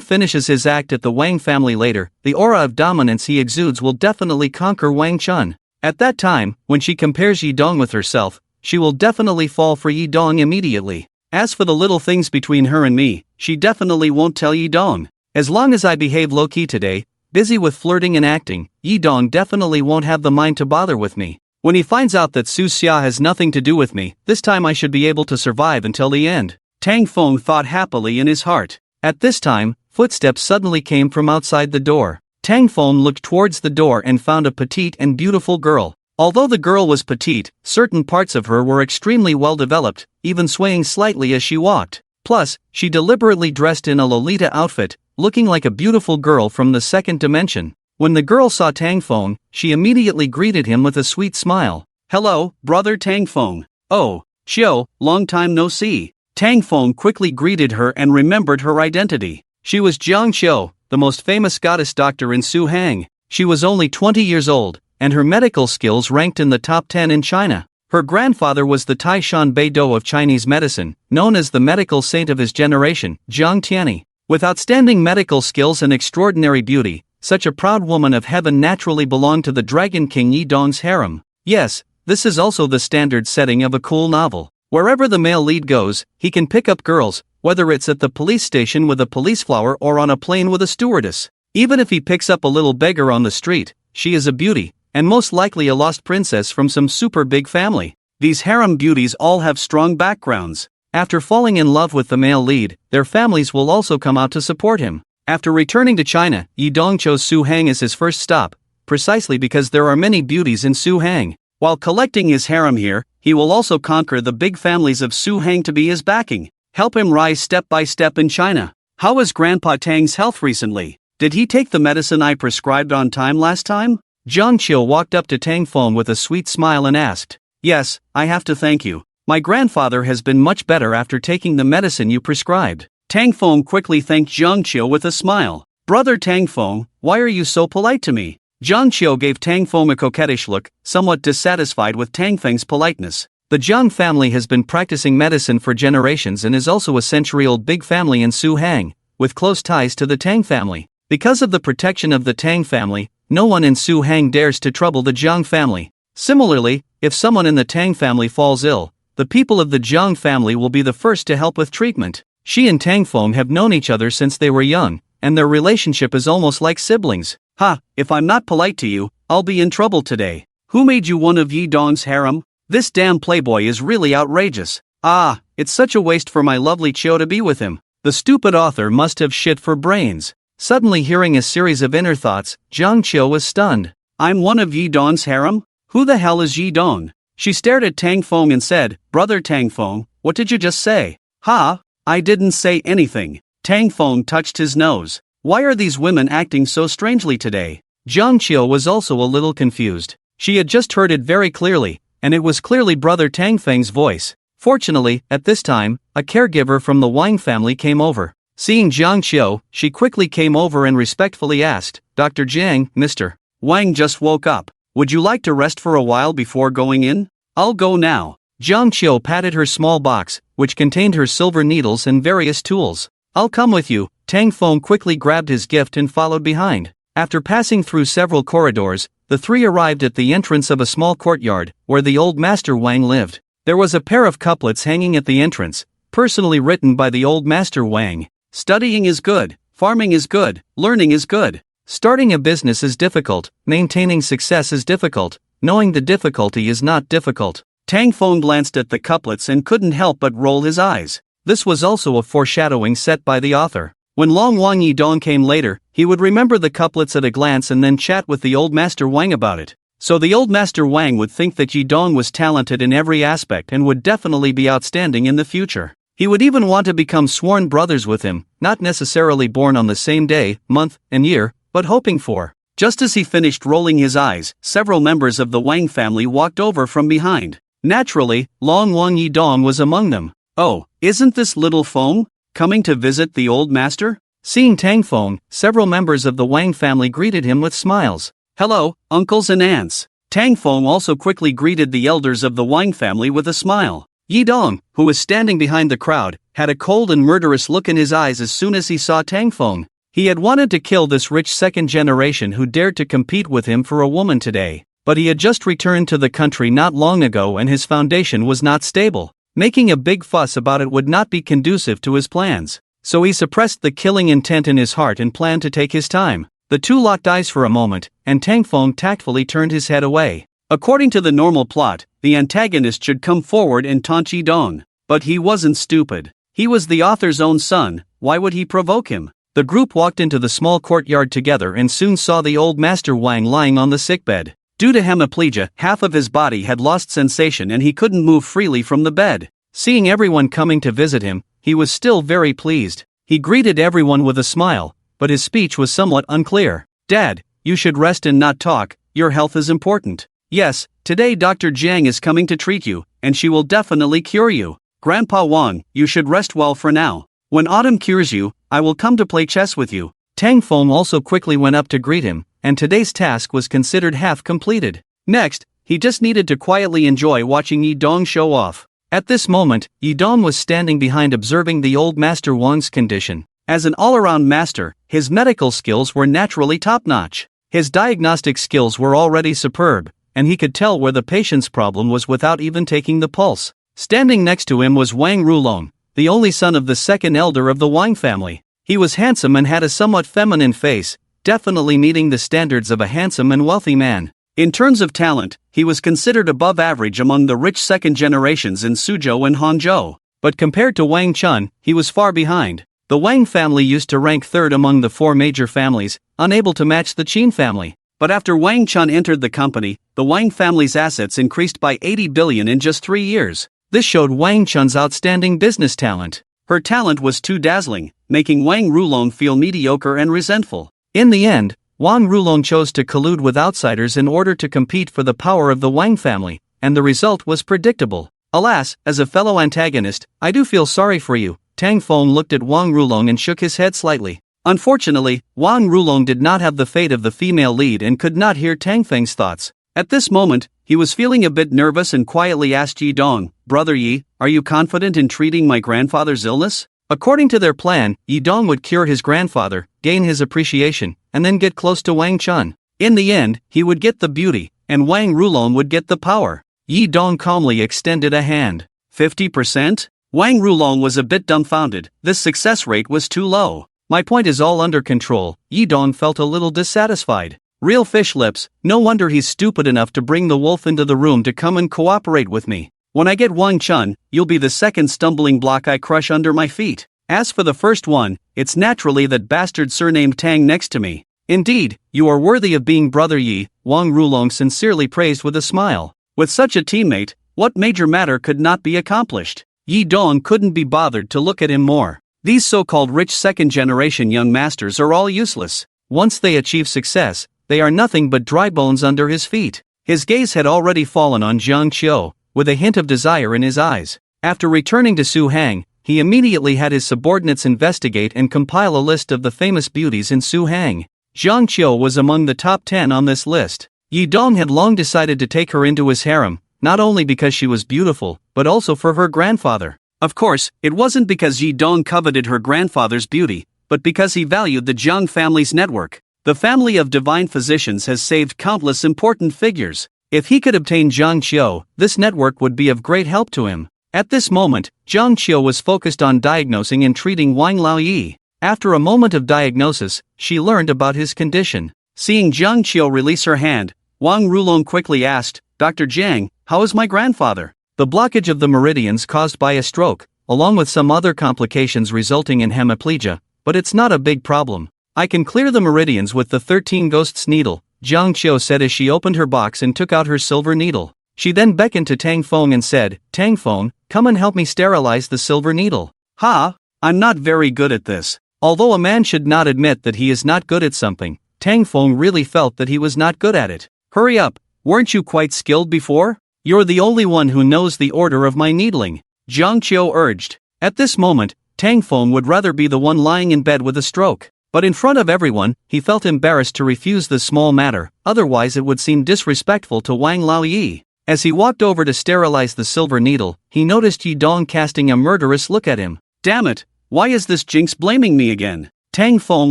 finishes his act at the Wang family later, the aura of dominance he exudes will definitely conquer Wang Chun. At that time, when she compares Yi Dong with herself, she will definitely fall for Yi Dong immediately. As for the little things between her and me, she definitely won't tell Yi Dong. As long as I behave low-key today, busy with flirting and acting, Yi Dong definitely won't have the mind to bother with me. When he finds out that Su Xia has nothing to do with me, this time I should be able to survive until the end. Tang Feng thought happily in his heart. At this time, footsteps suddenly came from outside the door. Tang Feng looked towards the door and found a petite and beautiful girl. Although the girl was petite, certain parts of her were extremely well developed, even swaying slightly as she walked. Plus, she deliberately dressed in a Lolita outfit, looking like a beautiful girl from the second dimension. When the girl saw Tang Feng, she immediately greeted him with a sweet smile. Hello, brother Tang Feng. Oh, Xiao, long time no see. Tang Feng quickly greeted her and remembered her identity. She was Jiang Xiao, the most famous goddess doctor in Su Hang. She was only 20 years old, and her medical skills ranked in the top 10 in China. Her grandfather was the Taishan Beidou of Chinese medicine, known as the medical saint of his generation, Jiang Tianyi. With outstanding medical skills and extraordinary beauty, such a proud woman of heaven naturally belonged to the Dragon King Yi Dong's harem. Yes, this is also the standard setting of a cool novel. Wherever the male lead goes, he can pick up girls, whether it's at the police station with a police flower or on a plane with a stewardess. Even if he picks up a little beggar on the street, she is a beauty, and most likely a lost princess from some super big family. These harem beauties all have strong backgrounds. After falling in love with the male lead, their families will also come out to support him. After returning to China, Yi Dong chose Su Hang as his first stop, precisely because there are many beauties in Su Hang. While collecting his harem here, he will also conquer the big families of Su Hang to be his backing, help him rise step by step in China. How is Grandpa Tang's health recently? Did he take the medicine I prescribed on time last time? Jiang Qiu walked up to Tang Feng with a sweet smile and asked. Yes, I have to thank you. My grandfather has been much better after taking the medicine you prescribed. Tang Feng quickly thanked Jiang Qiu with a smile. Brother Tang Feng, why are you so polite to me? Jiang Qiu gave Tang Feng a coquettish look, somewhat dissatisfied with Tang Feng's politeness. The Jiang family has been practicing medicine for generations and is also a century-old big family in Su Hang, with close ties to the Tang family. Because of the protection of the Tang family, no one in Su Hang dares to trouble the Jiang family. Similarly, if someone in the Tang family falls ill, the people of the Jiang family will be the first to help with treatment. She and Tang Feng have known each other since they were young, and their relationship is almost like siblings. Ha, if I'm not polite to you, I'll be in trouble today. Who made you one of Yi Dong's harem? This damn playboy is really outrageous. Ah, it's such a waste for my lovely Qiu to be with him. The stupid author must have shit for brains. Suddenly hearing a series of inner thoughts, Jiang Qiu was stunned. I'm one of Yi Dong's harem? Who the hell is Yi Dong? She stared at Tang Feng and said, Brother Tang Feng, what did you just say? Ha, I didn't say anything. Tang Feng touched his nose. Why are these women acting so strangely today? Jiang Qiu was also a little confused. She had just heard it very clearly, and it was clearly Brother Tang Feng's voice. Fortunately, at this time, a caregiver from the Wang family came over. Seeing Jiang Qiu, she quickly came over and respectfully asked, "Dr. Jiang, Mr. Wang just woke up. Would you like to rest for a while before going in?" "I'll go now." Jiang Qiu patted her small box, which contained her silver needles and various tools. "I'll come with you." Tang Feng quickly grabbed his gift and followed behind. After passing through several corridors, the three arrived at the entrance of a small courtyard, where the old Master Wang lived. There was a pair of couplets hanging at the entrance, personally written by the old Master Wang. "Studying is good, farming is good, learning is good. Starting a business is difficult, maintaining success is difficult, knowing the difficulty is not difficult." Tang Feng glanced at the couplets and couldn't help but roll his eyes. This was also a foreshadowing set by the author. When Long Wang Yidong came later, he would remember the couplets at a glance and then chat with the old Master Wang about it. So the old Master Wang would think that Yidong was talented in every aspect and would definitely be outstanding in the future. He would even want to become sworn brothers with him, not necessarily born on the same day, month, and year, but hoping for. Just as he finished rolling his eyes, several members of the Wang family walked over from behind. Naturally, Long Wang Yidong was among them. "Oh, isn't this little Feng coming to visit the old master?" Seeing Tang Feng, several members of the Wang family greeted him with smiles. "Hello, uncles and aunts." Tang Feng also quickly greeted the elders of the Wang family with a smile. Yidong, who was standing behind the crowd, had a cold and murderous look in his eyes as soon as he saw Tang Feng. He had wanted to kill this rich second generation who dared to compete with him for a woman today, but he had just returned to the country not long ago and his foundation was not stable. Making a big fuss about it would not be conducive to his plans. So he suppressed the killing intent in his heart and planned to take his time. The two locked eyes for a moment, and Tang Feng tactfully turned his head away. According to the normal plot, the antagonist should come forward and taunt Yidong. But he wasn't stupid. He was the author's own son, why would he provoke him? The group walked into the small courtyard together and soon saw the old Master Wang lying on the sickbed. Due to hemiplegia, half of his body had lost sensation and he couldn't move freely from the bed. Seeing everyone coming to visit him, he was still very pleased. He greeted everyone with a smile, but his speech was somewhat unclear. "Dad, you should rest and not talk, your health is important. Yes, today Dr. Jiang is coming to treat you, and she will definitely cure you. Grandpa Wang, you should rest well for now. When autumn cures you, I will come to play chess with you." Tang Feng also quickly went up to greet him, and today's task was considered half completed. Next, he just needed to quietly enjoy watching Yidong show off. At this moment, Yidong was standing behind observing the old Master Wang's condition. As an all-around master, his medical skills were naturally top-notch. His diagnostic skills were already superb, and he could tell where the patient's problem was without even taking the pulse. Standing next to him was Wang Rulong, the only son of the second elder of the Wang family. He was handsome and had a somewhat feminine face, definitely meeting the standards of a handsome and wealthy man. In terms of talent, he was considered above average among the rich second generations in Suzhou and Hangzhou. But compared to Wang Chun, he was far behind. The Wang family used to rank third among the four major families, unable to match the Qin family. But after Wang Chun entered the company, the Wang family's assets increased by 80 billion in just 3 years. This showed Wang Chun's outstanding business talent. Her talent was too dazzling, making Wang Rulong feel mediocre and resentful. In the end, Wang Rulong chose to collude with outsiders in order to compete for the power of the Wang family, and the result was predictable. Alas, as a fellow antagonist, I do feel sorry for you. Tang Feng looked at Wang Rulong and shook his head slightly. Unfortunately, Wang Rulong did not have the fate of the female lead and could not hear Tang Feng's thoughts. At this moment, he was feeling a bit nervous and quietly asked Yidong, "Brother Yi, are you confident in treating my grandfather's illness?" According to their plan, Yidong would cure his grandfather, gain his appreciation, and then get close to Wang Chun. In the end, he would get the beauty, and Wang Rulong would get the power. Yidong calmly extended a hand. 50%? Wang Rulong was a bit dumbfounded. This success rate was too low. "My point is all under control." Yidong felt a little dissatisfied. Real fish lips, no wonder he's stupid enough to bring the wolf into the room to come and cooperate with me. When I get Wang Chun, you'll be the second stumbling block I crush under my feet. As for the first one, it's naturally that bastard surnamed Tang next to me. Indeed, you are worthy of being Brother Yi, Wang Rulong sincerely praised with a smile. With such a teammate, what major matter could not be accomplished? Yi Dong couldn't be bothered to look at him more. These so-called rich second-generation young masters are all useless. Once they achieve success, they are nothing but dry bones under his feet. His gaze had already fallen on Jiang Qiu, with a hint of desire in his eyes. After returning to Su Hang, he immediately had his subordinates investigate and compile a list of the famous beauties in Su Hang. Jiang Qiu was among the top 10 on this list. Yi Dong had long decided to take her into his harem, not only because she was beautiful, but also for her grandfather. Of course, it wasn't because Yi Dong coveted her grandfather's beauty, but because he valued the Jiang family's network. The family of divine physicians has saved countless important figures. If he could obtain Jiang Qiu, this network would be of great help to him. At this moment, Jiang Qiu was focused on diagnosing and treating Wang Laoyi. After a moment of diagnosis, she learned about his condition. Seeing Jiang Qiu release her hand, Wang Rulong quickly asked, "Dr. Jiang, how is my grandfather?" The blockage of the meridians caused by a stroke, along with some other complications resulting in hemiplegia, but it's not a big problem. I can clear the meridians with the 13 Ghosts needle, Jiang Qiu said as she opened her box and took out her silver needle. She then beckoned to Tang Feng and said, "Tang Feng, come and help me sterilize the silver needle." "Ha, I'm not very good at this." Although a man should not admit that he is not good at something, Tang Feng really felt that he was not good at it. "Hurry up, weren't you quite skilled before? You're the only one who knows the order of my needling," Jiang Qiu urged. At this moment, Tang Feng would rather be the one lying in bed with a stroke. But in front of everyone, he felt embarrassed to refuse this small matter, otherwise it would seem disrespectful to Wang Laoyi. As he walked over to sterilize the silver needle, he noticed Yi Dong casting a murderous look at him. "Damn it, why is this jinx blaming me again?" Tang Feng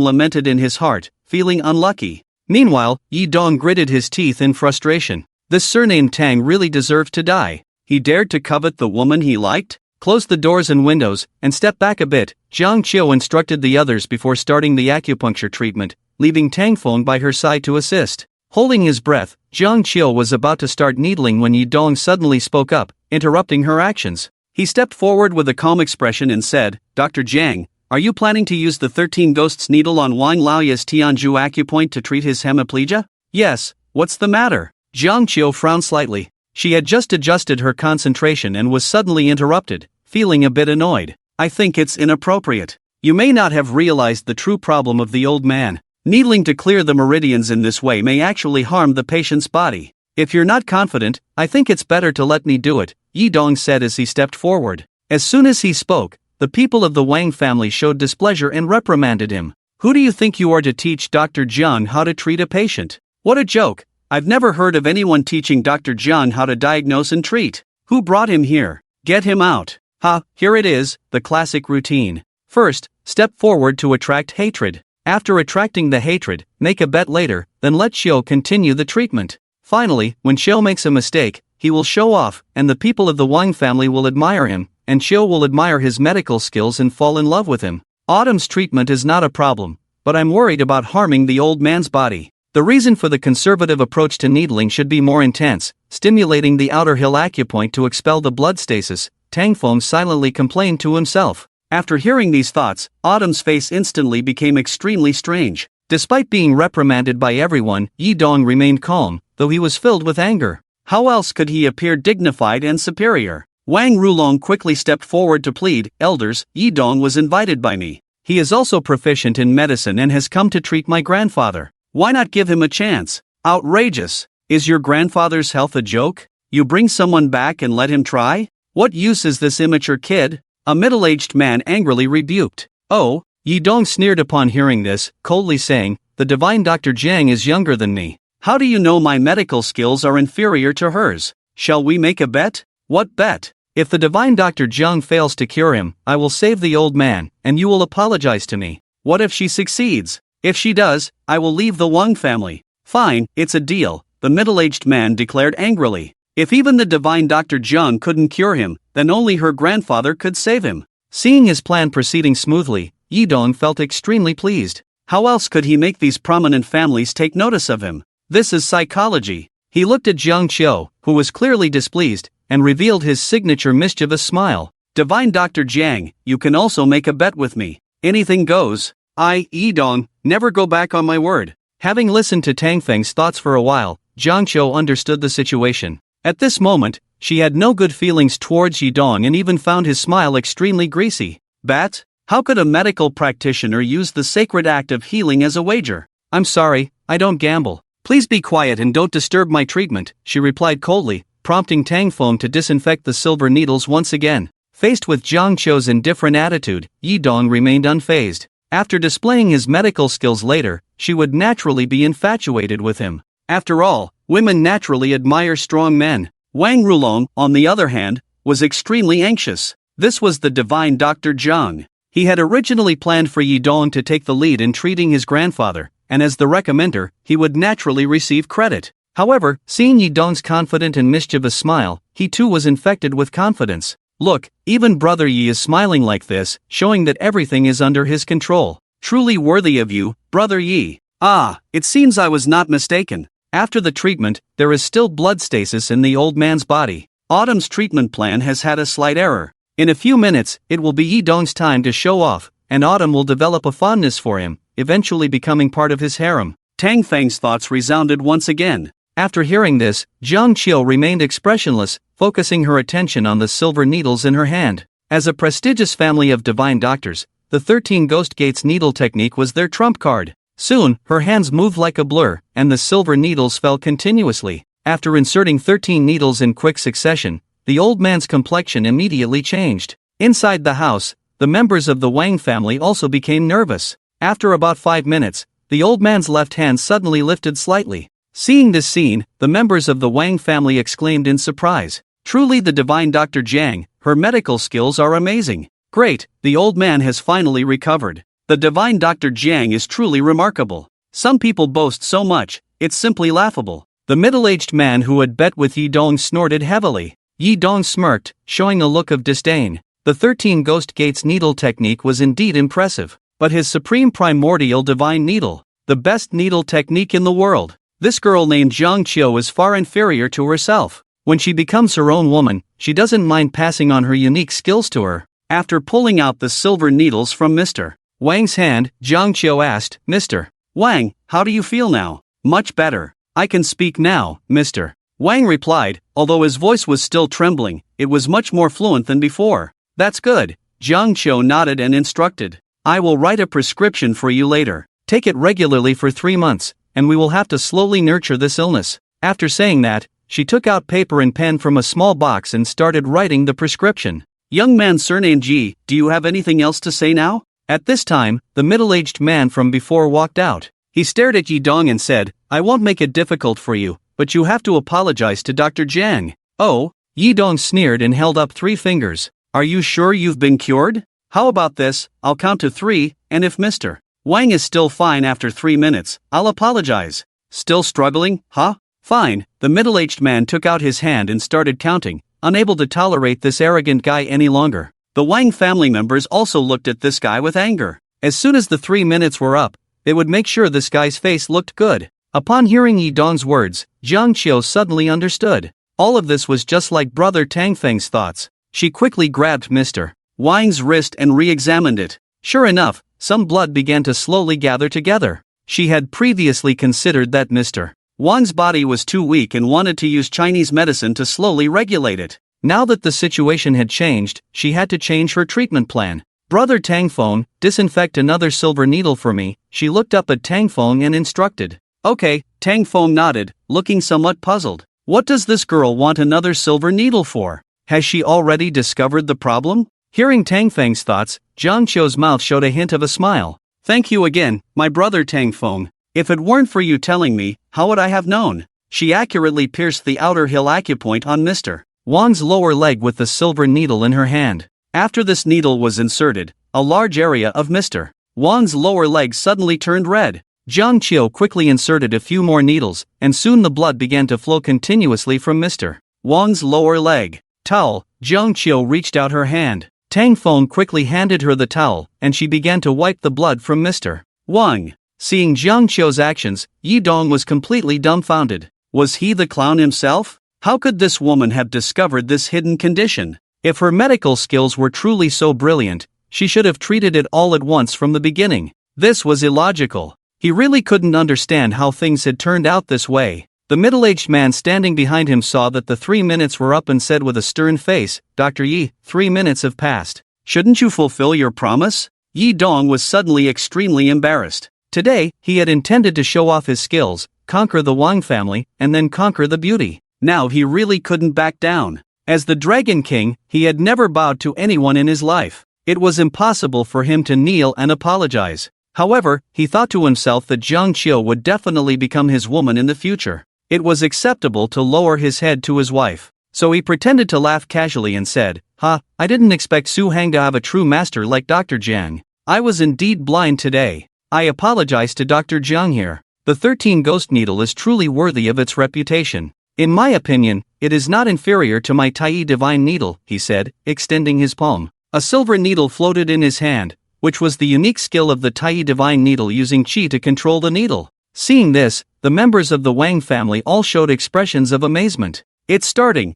lamented in his heart, feeling unlucky. Meanwhile, Yi Dong gritted his teeth in frustration. This surnamed Tang really deserved to die. He dared to covet the woman he liked? Close the doors and windows, and step back a bit, Jiang Qiu instructed the others before starting the acupuncture treatment, leaving Tang Feng by her side to assist. Holding his breath, Jiang Qiu was about to start needling when Yi Dong suddenly spoke up, interrupting her actions. He stepped forward with a calm expression and said, "Dr. Jiang, are you planning to use the 13 Ghosts needle on Wang Laoyi's Tianzhu acupoint to treat his hemiplegia?" "Yes, what's the matter?" Jiang Qiu frowned slightly. She had just adjusted her concentration and was suddenly interrupted, feeling a bit annoyed. "I think it's inappropriate. You may not have realized the true problem of the old man. Needling to clear the meridians in this way may actually harm the patient's body. If you're not confident, I think it's better to let me do it," Yi Dong said as he stepped forward. As soon as he spoke, the people of the Wang family showed displeasure and reprimanded him. "Who do you think you are to teach Dr. Jiang how to treat a patient? What a joke! I've never heard of anyone teaching Dr. Jiang how to diagnose and treat. Who brought him here? Get him out." Ha, here it is, the classic routine. First, step forward to attract hatred. After attracting the hatred, make a bet later, then let Xiu continue the treatment. Finally, when Xiu makes a mistake, he will show off, and the people of the Wang family will admire him, and Xiu will admire his medical skills and fall in love with him. Autumn's treatment is not a problem, but I'm worried about harming the old man's body. The reason for the conservative approach to needling should be more intense, stimulating the outer hill acupoint to expel the blood stasis, Tang Feng silently complained to himself. After hearing these thoughts, Autumn's face instantly became extremely strange. Despite being reprimanded by everyone, Yi Dong remained calm, though he was filled with anger. How else could he appear dignified and superior? Wang Rulong quickly stepped forward to plead, "Elders, Yi Dong was invited by me. He is also proficient in medicine and has come to treat my grandfather. Why not give him a chance?" "Outrageous! Is your grandfather's health a joke? You bring someone back and let him try? What use is this immature kid?" A middle-aged man angrily rebuked. "Oh," Yi Dong sneered upon hearing this, coldly saying, "The divine Dr. Jiang is younger than me. How do you know my medical skills are inferior to hers? Shall we make a bet?" "What bet?" "If the divine Dr. Jiang fails to cure him, I will save the old man, and you will apologize to me." "What if she succeeds?" "If she does, I will leave the Wang family." "Fine, it's a deal," the middle-aged man declared angrily. If even the divine Dr. Jiang couldn't cure him, then only her grandfather could save him. Seeing his plan proceeding smoothly, Yi Dong felt extremely pleased. How else could he make these prominent families take notice of him? This is psychology. He looked at Jiang Qiu, who was clearly displeased, and revealed his signature mischievous smile. "Divine Dr. Jiang, you can also make a bet with me. Anything goes. I, Yi Dong, never go back on my word." Having listened to Tang Feng's thoughts for a while, Jiang Qiu understood the situation. At this moment, she had no good feelings towards Yi Dong and even found his smile extremely greasy. "Bat? How could a medical practitioner use the sacred act of healing as a wager? I'm sorry, I don't gamble. Please be quiet and don't disturb my treatment, she replied coldly, prompting Tang Feng to disinfect the silver needles once again. Faced with Jiang Qiu's indifferent attitude, Yi Dong remained unfazed. After displaying his medical skills later, she would naturally be infatuated with him. After all, women naturally admire strong men. Wang Rulong, on the other hand, was extremely anxious. This was the divine Dr. Zhang. He had originally planned for Yi Dong to take the lead in treating his grandfather, and as the recommender, he would naturally receive credit. However, seeing Yi Dong's confident and mischievous smile, he too was infected with confidence. Look, even Brother Yi is smiling like this, showing that everything is under his control. Truly worthy of you, Brother Yi. Ah, it seems I was not mistaken. After the treatment, there is still blood stasis in the old man's body. Autumn's treatment plan has had a slight error. In a few minutes, it will be Yi Dong's time to show off, and Autumn will develop a fondness for him, eventually becoming part of his harem. Tang Feng's thoughts resounded once again. After hearing this, Jiang Qiu remained expressionless, focusing her attention on the silver needles in her hand. As a prestigious family of divine doctors, the 13 Ghost Gates needle technique was their trump card. Soon, her hands moved like a blur, and the silver needles fell continuously. After inserting 13 needles in quick succession, the old man's complexion immediately changed. Inside the house, the members of the Wang family also became nervous. After about 5 minutes, the old man's left hand suddenly lifted slightly. Seeing this scene, the members of the Wang family exclaimed in surprise. Truly the divine Dr. Jiang, her medical skills are amazing. Great, the old man has finally recovered. The divine Dr. Jiang is truly remarkable. Some people boast so much, it's simply laughable. The middle-aged man who had bet with Yi Dong snorted heavily. Yi Dong smirked, showing a look of disdain. The 13 Ghost Gates needle technique was indeed impressive, but his supreme primordial divine needle, the best needle technique in the world. This girl named Jiang Qiu is far inferior to herself. When she becomes her own woman, she doesn't mind passing on her unique skills to her. After pulling out the silver needles from Mr. Wang's hand, Jiang Qiu asked, Mr. Wang, how do you feel now? Much better. I can speak now, Mr. Wang replied, although his voice was still trembling, it was much more fluent than before. That's good. Jiang Qiu nodded and instructed. I will write a prescription for you later. Take it regularly for 3 months, and we will have to slowly nurture this illness. After saying that, she took out paper and pen from a small box and started writing the prescription. Young man surnamed Ji, do you have anything else to say now? At this time, the middle-aged man from before walked out. He stared at Yi Dong and said, I won't make it difficult for you, but you have to apologize to Dr. Jiang. Oh, Yi Dong sneered and held up 3 fingers. Are you sure you've been cured? How about this, I'll count to 3, and if Mr. Wang is still fine after 3 minutes, I'll apologize. Still struggling, huh? Fine. The middle-aged man took out his hand and started counting, unable to tolerate this arrogant guy any longer. The Wang family members also looked at this guy with anger. As soon as the 3 minutes were up, they would make sure this guy's face looked good. Upon hearing Yi Dong's words, Jiang Qiu suddenly understood. All of this was just like Brother Tang Feng's thoughts. She quickly grabbed Mr. Wang's wrist and re-examined it. Sure enough, some blood began to slowly gather together. She had previously considered that Mr. Wang's body was too weak and wanted to use Chinese medicine to slowly regulate it. Now that the situation had changed, she had to change her treatment plan. Brother Tang Feng, disinfect another silver needle for me. She looked up at Tang Feng and instructed. Okay, Tang Feng nodded, looking somewhat puzzled. What does this girl want another silver needle for? Has she already discovered the problem? Hearing Tang Feng's thoughts, Jiang Qiu's mouth showed a hint of a smile. Thank you again, my brother Tang Feng. If it weren't for you telling me, how would I have known? She accurately pierced the outer heel acupoint on Mr. Wang's lower leg with the silver needle in her hand. After this needle was inserted, a large area of Mr. Wang's lower leg suddenly turned red. Jiang Qiu quickly inserted a few more needles, and soon the blood began to flow continuously from Mr. Wang's lower leg. Towel. Jiang Qiu reached out her hand. Tang Feng quickly handed her the towel, and she began to wipe the blood from Mr. Wang. Seeing Jiang Qiu's actions, Yi Dong was completely dumbfounded. Was he the clown himself? How could this woman have discovered this hidden condition? If her medical skills were truly so brilliant, she should have treated it all at once from the beginning. This was illogical. He really couldn't understand how things had turned out this way. The middle-aged man standing behind him saw that the 3 minutes were up and said with a stern face, Dr. Yi, 3 minutes have passed. Shouldn't you fulfill your promise? Yi Dong was suddenly extremely embarrassed. Today, he had intended to show off his skills, conquer the Wang family, and then conquer the beauty. Now he really couldn't back down. As the Dragon King, he had never bowed to anyone in his life. It was impossible for him to kneel and apologize. However, he thought to himself that Jiang Qiu would definitely become his woman in the future. It was acceptable to lower his head to his wife. So he pretended to laugh casually and said, I didn't expect Su Hang to have a true master like Dr. Jiang. I was indeed blind today. I apologize to Dr. Jiang here. The 13 Ghost Needle is truly worthy of its reputation. In my opinion, it is not inferior to my Tai Divine Needle, he said, extending his palm. A silver needle floated in his hand, which was the unique skill of the Tai Divine Needle using qi to control the needle. Seeing this, the members of the Wang family all showed expressions of amazement. It's starting,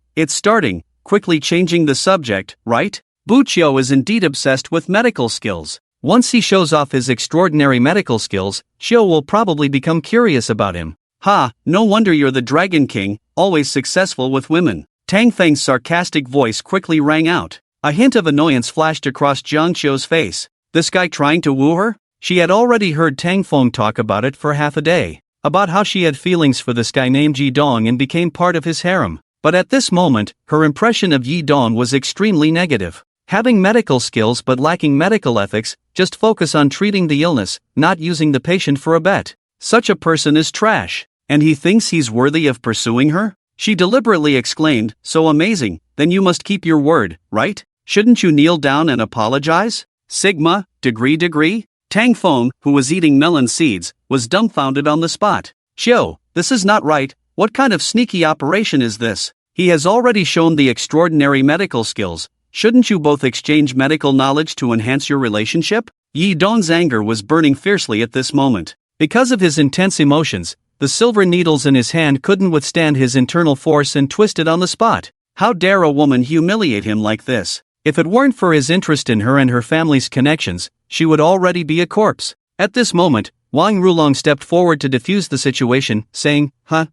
quickly changing the subject, right? Bu Qiu is indeed obsessed with medical skills. Once he shows off his extraordinary medical skills, Qiu will probably become curious about him. No wonder you're the Dragon King, always successful with women. Tang Feng's sarcastic voice quickly rang out. A hint of annoyance flashed across Jiang Qiu's face. This guy trying to woo her? She had already heard Tang Feng talk about it for half a day. About how she had feelings for this guy named Yi Dong and became part of his harem. But at this moment, her impression of Yi Dong was extremely negative. Having medical skills but lacking medical ethics, just focus on treating the illness, not using the patient for a bet. Such a person is trash. And he thinks he's worthy of pursuing her? She deliberately exclaimed, so amazing, then you must keep your word, right? Shouldn't you kneel down and apologize? Sigma, degree? Tang Feng, who was eating melon seeds, was dumbfounded on the spot. Qiu, this is not right, what kind of sneaky operation is this? He has already shown the extraordinary medical skills, shouldn't you both exchange medical knowledge to enhance your relationship? Yi Dong's anger was burning fiercely at this moment. Because of his intense emotions, the silver needles in his hand couldn't withstand his internal force and twisted on the spot. How dare a woman humiliate him like this? If it weren't for his interest in her and her family's connections, she would already be a corpse. At this moment, Wang Rulong stepped forward to defuse the situation, saying,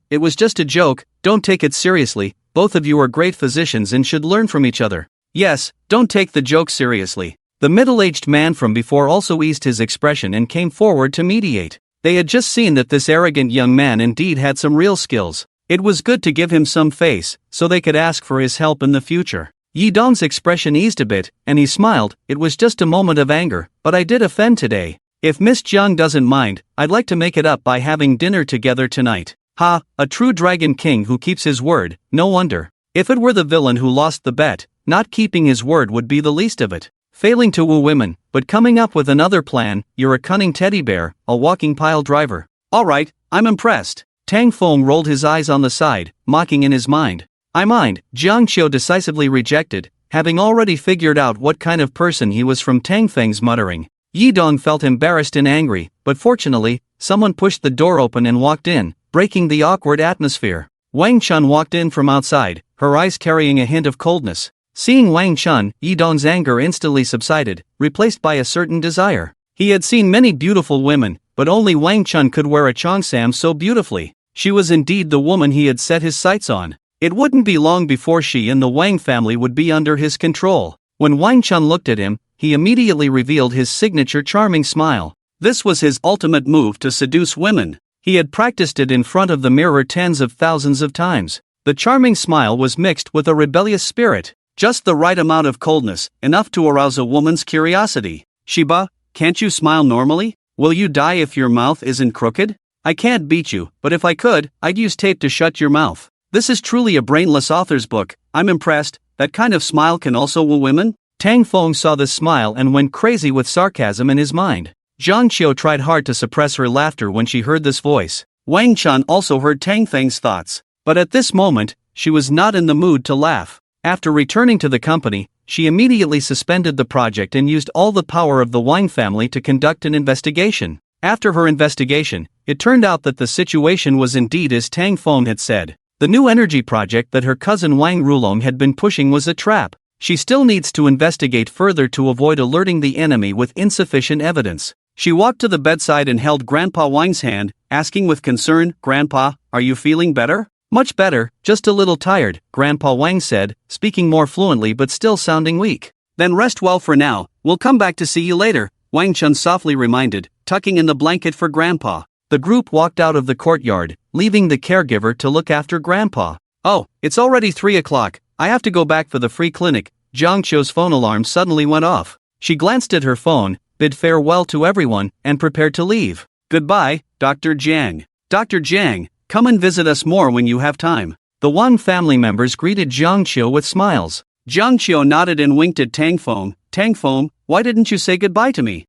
it was just a joke, don't take it seriously, both of you are great physicians and should learn from each other. Yes, don't take the joke seriously. The middle-aged man from before also eased his expression and came forward to mediate. They had just seen that this arrogant young man indeed had some real skills. It was good to give him some face, so they could ask for his help in the future. Yi Dong's expression eased a bit, and he smiled. It was just a moment of anger, but I did offend today. If Miss Jiang doesn't mind, I'd like to make it up by having dinner together tonight. A true Dragon King who keeps his word, no wonder. If it were the villain who lost the bet, not keeping his word would be the least of it. Failing to woo women, but coming up with another plan, you're a cunning teddy bear, a walking pile driver. Alright, I'm impressed. Tang Feng rolled his eyes on the side, mocking in his mind. I mind, Jiang Qiu decisively rejected, having already figured out what kind of person he was from Tang Feng's muttering. Yi Dong felt embarrassed and angry, but fortunately, someone pushed the door open and walked in, breaking the awkward atmosphere. Wang Chun walked in from outside, her eyes carrying a hint of coldness. Seeing Wang Chun, Yi Dong's anger instantly subsided, replaced by a certain desire. He had seen many beautiful women, but only Wang Chun could wear a cheongsam so beautifully. She was indeed the woman he had set his sights on. It wouldn't be long before she and the Wang family would be under his control. When Wang Chun looked at him, he immediately revealed his signature charming smile. This was his ultimate move to seduce women. He had practiced it in front of the mirror tens of thousands of times. The charming smile was mixed with a rebellious spirit. Just the right amount of coldness, enough to arouse a woman's curiosity. Shiba, can't you smile normally? Will you die if your mouth isn't crooked? I can't beat you, but if I could, I'd use tape to shut your mouth. This is truly a brainless author's book. I'm impressed. That kind of smile can also woo women? Tang Feng saw this smile and went crazy with sarcasm in his mind. Jiang Qiu tried hard to suppress her laughter when she heard this voice. Wang Chun also heard Tang Feng's thoughts, but at this moment, she was not in the mood to laugh. After returning to the company, she immediately suspended the project and used all the power of the Wang family to conduct an investigation. After her investigation, it turned out that the situation was indeed as Tang Feng had said. The new energy project that her cousin Wang Rulong had been pushing was a trap. She still needs to investigate further to avoid alerting the enemy with insufficient evidence. She walked to the bedside and held Grandpa Wang's hand, asking with concern, "Grandpa, are you feeling better?" "Much better, just a little tired," Grandpa Wang said, speaking more fluently but still sounding weak. "Then rest well for now, we'll come back to see you later." Wang Chun softly reminded, tucking in the blanket for Grandpa. The group walked out of the courtyard, leaving the caregiver to look after Grandpa. Oh, it's already 3 o'clock, I have to go back for the free clinic. Jiang Qiu's phone alarm suddenly went off. She glanced at her phone, bid farewell to everyone, and prepared to leave. Goodbye, Dr. Jiang. Dr. Jiang, come and visit us more when you have time. The Wang family members greeted Jiang Qiu with smiles. Jiang Qiu nodded and winked at Tang Feng. Tang Feng, why didn't you say goodbye to me?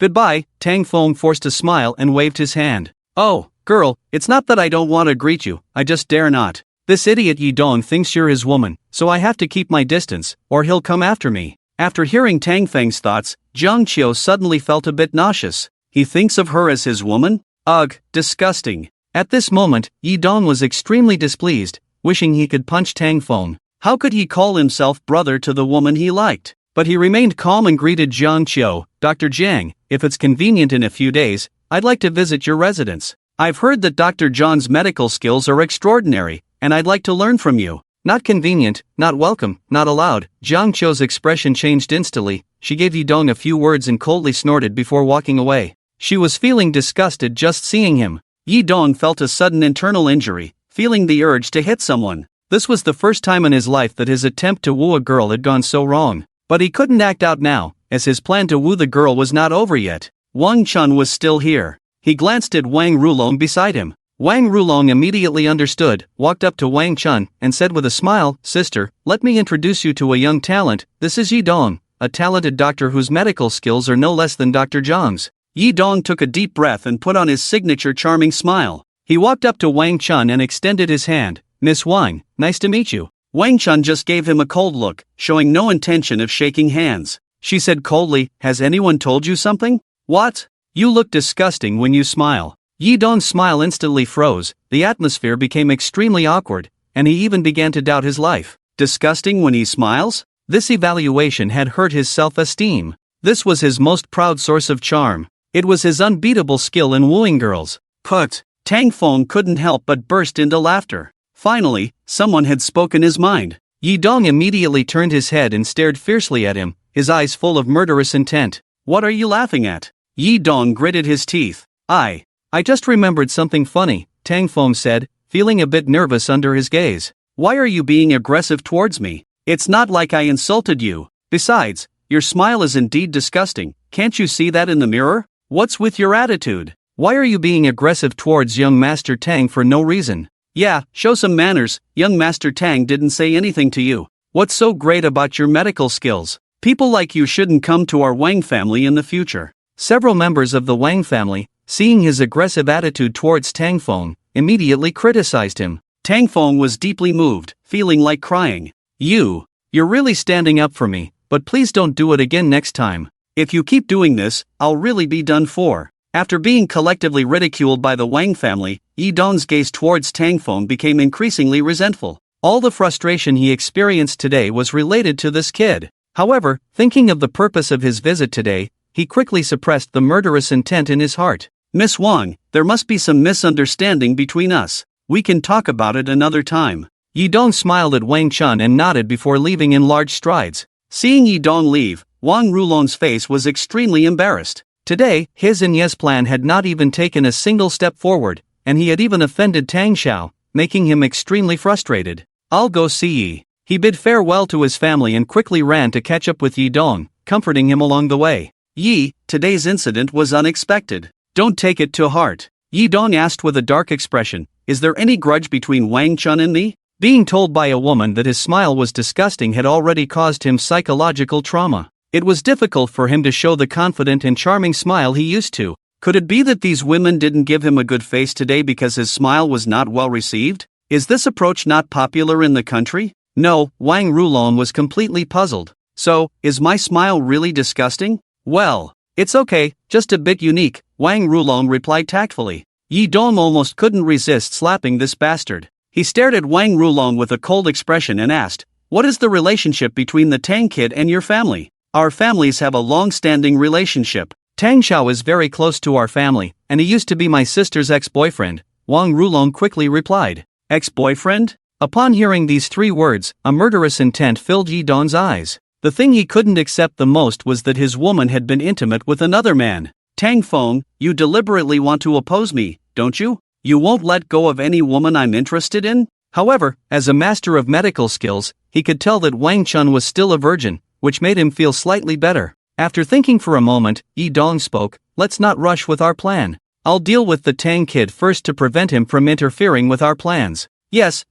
Goodbye. Tang Feng forced a smile and waved his hand. Oh, girl, it's not that I don't want to greet you, I just dare not. This idiot Yi Dong thinks you're his woman, so I have to keep my distance, or he'll come after me. After hearing Tang Feng's thoughts, Jiang Qiu suddenly felt a bit nauseous. He thinks of her as his woman? Ugh, disgusting. At this moment, Yi Dong was extremely displeased, wishing he could punch Tang Feng. How could he call himself brother to the woman he liked? But he remained calm and greeted Jiang Qiu. Dr. Jiang, if it's convenient in a few days, I'd like to visit your residence. I've heard that Dr. John's medical skills are extraordinary, and I'd like to learn from you. Not convenient, not welcome, not allowed. Jiang Qiu's expression changed instantly. She gave Yi Dong a few words and coldly snorted before walking away. She was feeling disgusted just seeing him. Yi Dong felt a sudden internal injury, feeling the urge to hit someone. This was the first time in his life that his attempt to woo a girl had gone so wrong. But he couldn't act out now, as his plan to woo the girl was not over yet. Wang Chun was still here. He glanced at Wang Rulong beside him. Wang Rulong immediately understood, walked up to Wang Chun, and said with a smile, "Sister, let me introduce you to a young talent. This is Yi Dong, a talented doctor whose medical skills are no less than Dr. Zhang's." Yi Dong took a deep breath and put on his signature charming smile. He walked up to Wang Chun and extended his hand. "Miss Wang, nice to meet you." Wang Chun just gave him a cold look, showing no intention of shaking hands. She said coldly, "Has anyone told you something?" "What? You look disgusting when you smile." Yi Dong's smile instantly froze, the atmosphere became extremely awkward, and he even began to doubt his life. Disgusting when he smiles? This evaluation had hurt his self-esteem. This was his most proud source of charm. It was his unbeatable skill in wooing girls. Put. Tang Feng couldn't help but burst into laughter. Finally, someone had spoken his mind. Yi Dong immediately turned his head and stared fiercely at him, his eyes full of murderous intent. "What are you laughing at?" Yi Dong gritted his teeth. I just remembered something funny," Tang Feng said, feeling a bit nervous under his gaze. "Why are you being aggressive towards me? It's not like I insulted you. Besides, your smile is indeed disgusting. Can't you see that in the mirror? What's with your attitude? Why are you being aggressive towards young Master Tang for no reason? Yeah, show some manners. Young Master Tang didn't say anything to you. What's so great about your medical skills? People like you shouldn't come to our Wang family in the future." Several members of the Wang family, seeing his aggressive attitude towards Tang Feng, immediately criticized him. Tang Feng was deeply moved, feeling like crying. You're really standing up for me, but please don't do it again next time. If you keep doing this, I'll really be done for." After being collectively ridiculed by the Wang family, Yi Dong's gaze towards Tang Feng became increasingly resentful. All the frustration he experienced today was related to this kid. However, thinking of the purpose of his visit today, he quickly suppressed the murderous intent in his heart. "Miss Wang, there must be some misunderstanding between us. We can talk about it another time." Yi Dong smiled at Wang Chun and nodded before leaving in large strides. Seeing Yi Dong leave, Wang Rulong's face was extremely embarrassed. Today, his and Ye's plan had not even taken a single step forward, and he had even offended Tang Xiao, making him extremely frustrated. "I'll go see Yi." He bid farewell to his family and quickly ran to catch up with Yi Dong, comforting him along the way. "Yi, today's incident was unexpected. Don't take it to heart." Yi Dong asked with a dark expression, "Is there any grudge between Wang Chun and me?" Being told by a woman that his smile was disgusting had already caused him psychological trauma. It was difficult for him to show the confident and charming smile he used to. Could it be that these women didn't give him a good face today because his smile was not well received? Is this approach not popular in the country? No, Wang Rulong was completely puzzled. So, is my smile really disgusting? Well, it's okay, just a bit unique, Wang Rulong replied tactfully. Yi Dong almost couldn't resist slapping this bastard. He stared at Wang Rulong with a cold expression and asked, "What is the relationship between the Tang kid and your family?" "Our families have a long-standing relationship. Tang Xiao is very close to our family, and he used to be my sister's ex-boyfriend," Wang Rulong quickly replied. "Ex-boyfriend?" Upon hearing these three words, a murderous intent filled Yi Dong's eyes. The thing he couldn't accept the most was that his woman had been intimate with another man. Tang Feng, you deliberately want to oppose me, don't you? You won't let go of any woman I'm interested in? However, as a master of medical skills, he could tell that Wang Chun was still a virgin, which made him feel slightly better. After thinking for a moment, Yi Dong spoke, let's not rush with our plan. I'll deal with the Tang kid first to prevent him from interfering with our plans. Yes,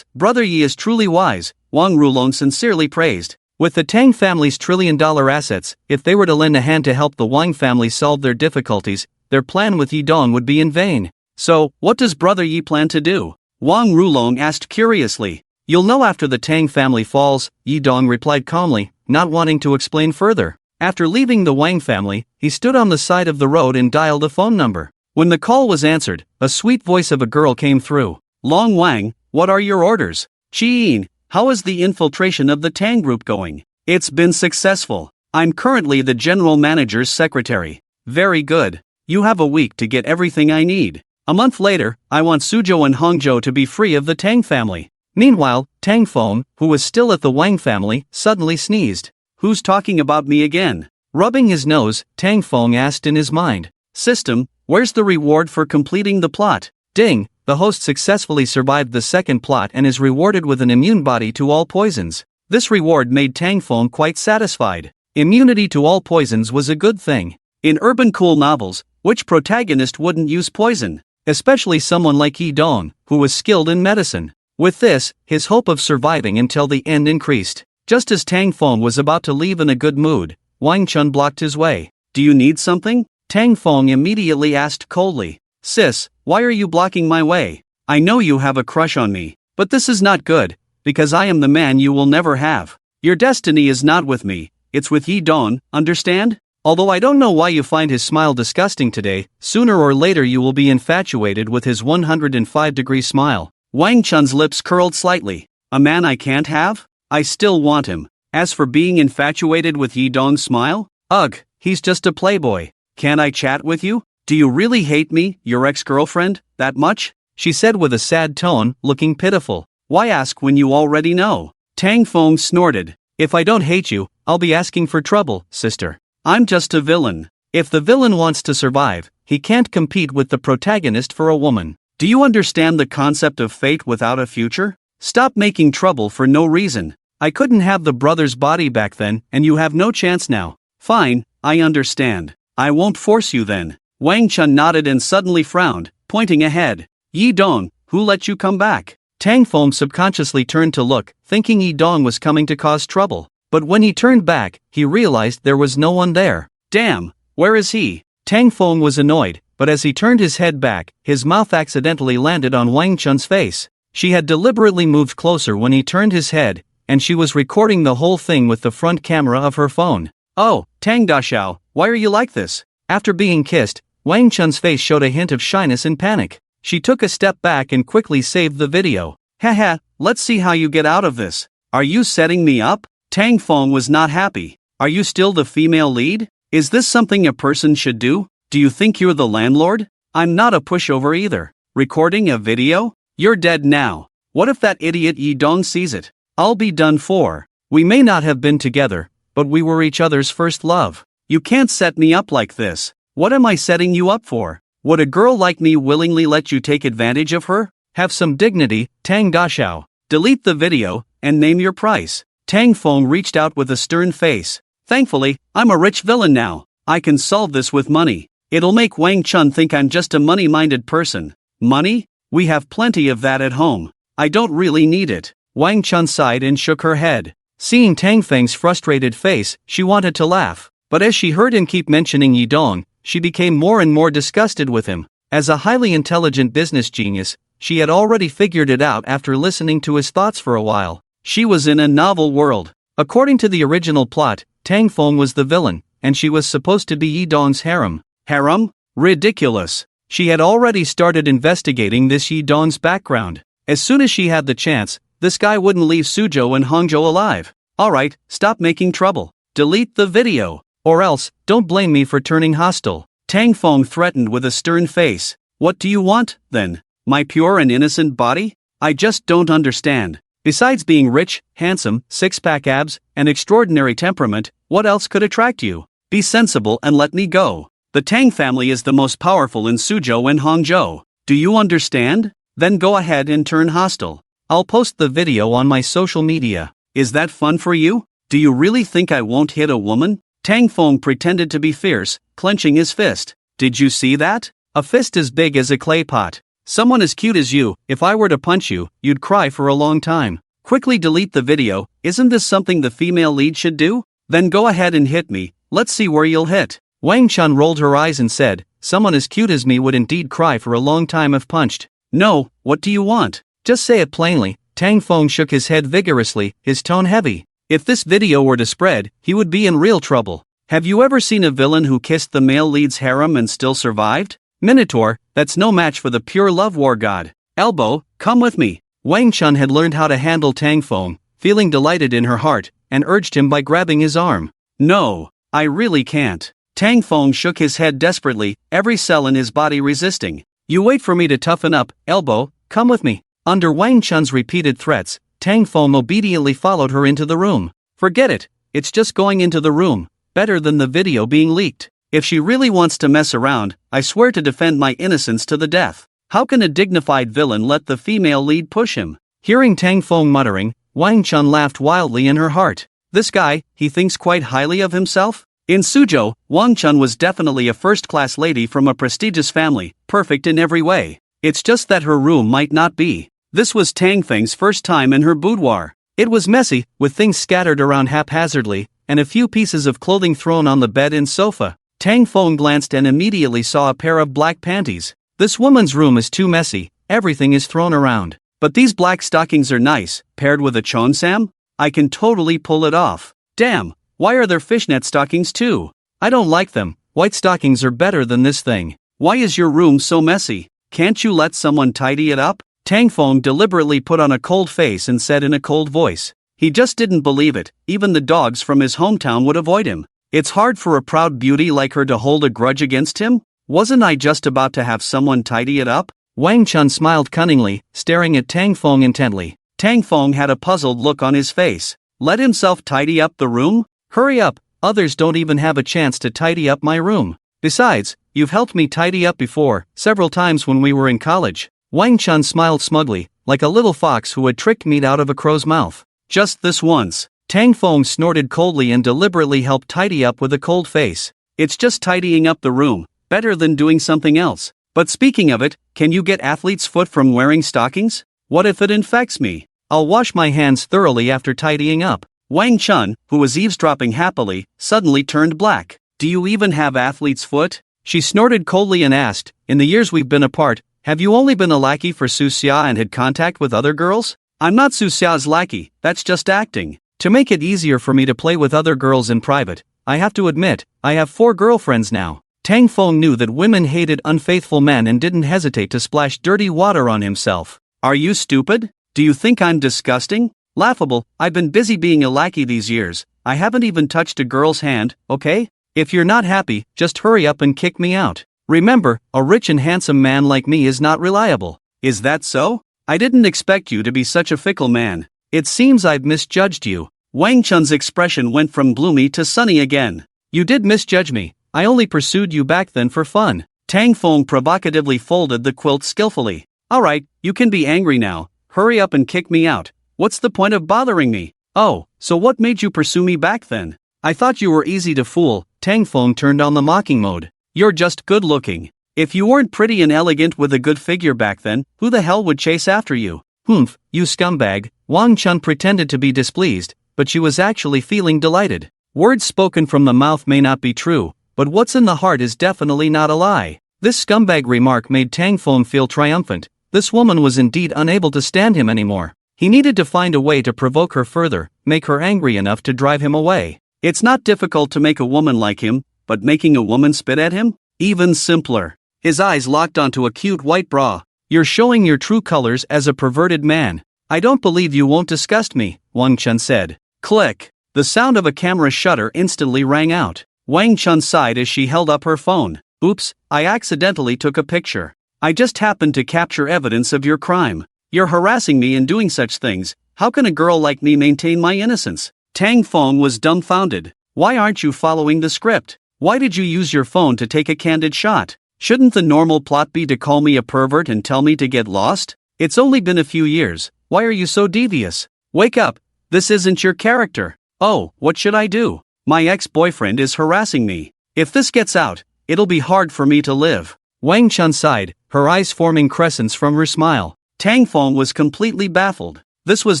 brother Yi is truly wise, Wang Rulong sincerely praised. With the Tang family's trillion-dollar assets, if they were to lend a hand to help the Wang family solve their difficulties, their plan with Yi Dong would be in vain. So, what does brother Yi plan to do? Wang Rulong asked curiously. You'll know after the Tang family falls, Yi Dong replied calmly, not wanting to explain further. After leaving the Wang family, he stood on the side of the road and dialed a phone number. When the call was answered, a sweet voice of a girl came through. Long Wang, what are your orders? Qin, how is the infiltration of the Tang group going? It's been successful. I'm currently the general manager's secretary. Very good. You have a week to get everything I need. A month later, I want Suzhou and Hangzhou to be free of the Tang family. Meanwhile, Tang Feng, who was still at the Wang family, suddenly sneezed. Who's talking about me again? Rubbing his nose, Tang Feng asked in his mind. System, where's the reward for completing the plot? Ding, the host successfully survived the second plot and is rewarded with an immune body to all poisons. This reward made Tang Feng quite satisfied. Immunity to all poisons was a good thing. In urban cool novels, which protagonist wouldn't use poison? Especially someone like Yi Dong, who was skilled in medicine. With this, his hope of surviving until the end increased. Just as Tang Feng was about to leave in a good mood, Wang Chun blocked his way. Do you need something? Tang Feng immediately asked coldly. Sis, why are you blocking my way? I know you have a crush on me, but this is not good, because I am the man you will never have. Your destiny is not with me, it's with Yi Dong, understand? Although I don't know why you find his smile disgusting today, sooner or later you will be infatuated with his 105-degree smile. Wang Chun's lips curled slightly. A man I can't have? I still want him. As for being infatuated with Yi Dong's smile? Ugh, he's just a playboy. Can't I chat with you? Do you really hate me, your ex-girlfriend, that much? She said with a sad tone, looking pitiful. Why ask when you already know? Tang Feng snorted. If I don't hate you, I'll be asking for trouble, sister. I'm just a villain. If the villain wants to survive, he can't compete with the protagonist for a woman. Do you understand the concept of fate without a future? Stop making trouble for no reason. I couldn't have the brother's body back then, and you have no chance now. Fine, I understand. I won't force you then. Wang Chun nodded and suddenly frowned, pointing ahead. Yi Dong, who let you come back? Tang Feng subconsciously turned to look, thinking Yi Dong was coming to cause trouble. But when he turned back, he realized there was no one there. Damn, where is he? Tang Feng was annoyed, but as he turned his head back, his mouth accidentally landed on Wang Chun's face. She had deliberately moved closer when he turned his head, and she was recording the whole thing with the front camera of her phone. Oh, Tang Dashao, why are you like this? After being kissed, Wang Chun's face showed a hint of shyness and panic. She took a step back and quickly saved the video. Haha, let's see how you get out of this. Are you setting me up? Tang Feng was not happy. Are you still the female lead? Is this something a person should do? Do you think you're the landlord? I'm not a pushover either. Recording a video? You're dead now. What if that idiot Yi Dong sees it? I'll be done for. We may not have been together, but we were each other's first love. You can't set me up like this. What am I setting you up for? Would a girl like me willingly let you take advantage of her? Have some dignity, Tang Dashao. Delete the video, and name your price. Tang Feng reached out with a stern face. Thankfully, I'm a rich villain now. I can solve this with money. It'll make Wang Chun think I'm just a money-minded person. Money? We have plenty of that at home. I don't really need it. Wang Chun sighed and shook her head. Seeing Tang Feng's frustrated face, she wanted to laugh. But as she heard him keep mentioning Yi Dong, she became more and more disgusted with him. As a highly intelligent business genius, she had already figured it out after listening to his thoughts for a while. She was in a novel world. According to the original plot, Tang Feng was the villain, and she was supposed to be Yi Dong's harem. Harem? Ridiculous. She had already started investigating this Yi Dong's background. As soon as she had the chance, this guy wouldn't leave Suzhou and Hangzhou alive. Alright, stop making trouble. Delete the video. Or else, don't blame me for turning hostile. Tang Feng threatened with a stern face. What do you want, then? My pure and innocent body? I just don't understand. Besides being rich, handsome, six-pack abs, and extraordinary temperament, what else could attract you? Be sensible and let me go. The Tang family is the most powerful in Suzhou and Hangzhou. Do you understand? Then go ahead and turn hostile. I'll post the video on my social media. Is that fun for you? Do you really think I won't hit a woman? Tang Feng pretended to be fierce, clenching his fist. Did you see that? A fist as big as a clay pot. Someone as cute as you, if I were to punch you, you'd cry for a long time. Quickly delete the video. Isn't this something the female lead should do? Then go ahead and hit me. Let's see where you'll hit. Wang Chun rolled her eyes and said, someone as cute as me would indeed cry for a long time if punched. No, what do you want? Just say it plainly. Tang Feng shook his head vigorously, his tone heavy. If this video were to spread, he would be in real trouble. Have you ever seen a villain who kissed the male lead's harem and still survived? Minotaur, that's no match for the pure love war god. Elbow, come with me. Wang Chun had learned how to handle Tang Feng, feeling delighted in her heart, and urged him by grabbing his arm. No, I really can't. Tang Feng shook his head desperately, every cell in his body resisting. You wait for me to toughen up, elbow, come with me. Under Wang Chun's repeated threats, Tang Feng obediently followed her into the room. Forget it, it's just going into the room, better than the video being leaked. If she really wants to mess around, I swear to defend my innocence to the death. How can a dignified villain let the female lead push him? Hearing Tang Feng muttering, Wang Chun laughed wildly in her heart. This guy, he thinks quite highly of himself? In Suzhou, Wang Chun was definitely a first-class lady from a prestigious family, perfect in every way. It's just that her room might not be. This was Tang Feng's first time in her boudoir. It was messy, with things scattered around haphazardly, and a few pieces of clothing thrown on the bed and sofa. Tang Feng glanced and immediately saw a pair of black panties. This woman's room is too messy, everything is thrown around. But these black stockings are nice, paired with a cheongsam? I can totally pull it off. Damn, why are there fishnet stockings too? I don't like them, white stockings are better than this thing. Why is your room so messy? Can't you let someone tidy it up? Tang Feng deliberately put on a cold face and said in a cold voice. He just didn't believe it, even the dogs from his hometown would avoid him. It's hard for a proud beauty like her to hold a grudge against him? Wasn't I just about to have someone tidy it up? Wang Chun smiled cunningly, staring at Tang Feng intently. Tang Feng had a puzzled look on his face. Let himself tidy up the room? Hurry up, others don't even have a chance to tidy up my room. Besides, you've helped me tidy up before, several times when we were in college. Wang Chun smiled smugly, like a little fox who had tricked meat out of a crow's mouth. Just this once. Tang Feng snorted coldly and deliberately helped tidy up with a cold face. It's just tidying up the room, better than doing something else. But speaking of it, can you get athlete's foot from wearing stockings? What if it infects me? I'll wash my hands thoroughly after tidying up. Wang Chun, who was eavesdropping happily, suddenly turned black. Do you even have athlete's foot? She snorted coldly and asked, in the years we've been apart, have you only been a lackey for Su Xia and had contact with other girls? I'm not Su Xia's lackey, that's just acting. To make it easier for me to play with other girls in private, I have to admit, I have 4 girlfriends now. Tang Feng knew that women hated unfaithful men and didn't hesitate to splash dirty water on himself. Are you stupid? Do you think I'm disgusting? Laughable, I've been busy being a lackey these years, I haven't even touched a girl's hand, okay? If you're not happy, just hurry up and kick me out. Remember, a rich and handsome man like me is not reliable. Is that so? I didn't expect you to be such a fickle man. It seems I've misjudged you. Wang Chun's expression went from gloomy to sunny again. You did misjudge me, I only pursued you back then for fun. Tang Feng provocatively folded the quilt skillfully. Alright, you can be angry now, hurry up and kick me out. What's the point of bothering me? Oh, so what made you pursue me back then? I thought you were easy to fool. Tang Feng turned on the mocking mode. You're just good looking. If you weren't pretty and elegant with a good figure back then, who the hell would chase after you? Humph, you scumbag. Wang Chun pretended to be displeased, but she was actually feeling delighted. Words spoken from the mouth may not be true, but what's in the heart is definitely not a lie. This scumbag remark made Tang Feng feel triumphant. This woman was indeed unable to stand him anymore. He needed to find a way to provoke her further, make her angry enough to drive him away. It's not difficult to make a woman like him, but making a woman spit at him? Even simpler. His eyes locked onto a cute white bra. You're showing your true colors as a perverted man. I don't believe you won't disgust me, Wang Chun said. Click. The sound of a camera shutter instantly rang out. Wang Chun sighed as she held up her phone. Oops, I accidentally took a picture. I just happened to capture evidence of your crime. You're harassing me and doing such things. How can a girl like me maintain my innocence? Tang Feng was dumbfounded. Why aren't you following the script? Why did you use your phone to take a candid shot? Shouldn't the normal plot be to call me a pervert and tell me to get lost? It's only been a few years. Why are you so devious? Wake up. This isn't your character. Oh, what should I do? My ex-boyfriend is harassing me. If this gets out, it'll be hard for me to live. Wang Chun sighed, her eyes forming crescents from her smile. Tang Feng was completely baffled. This was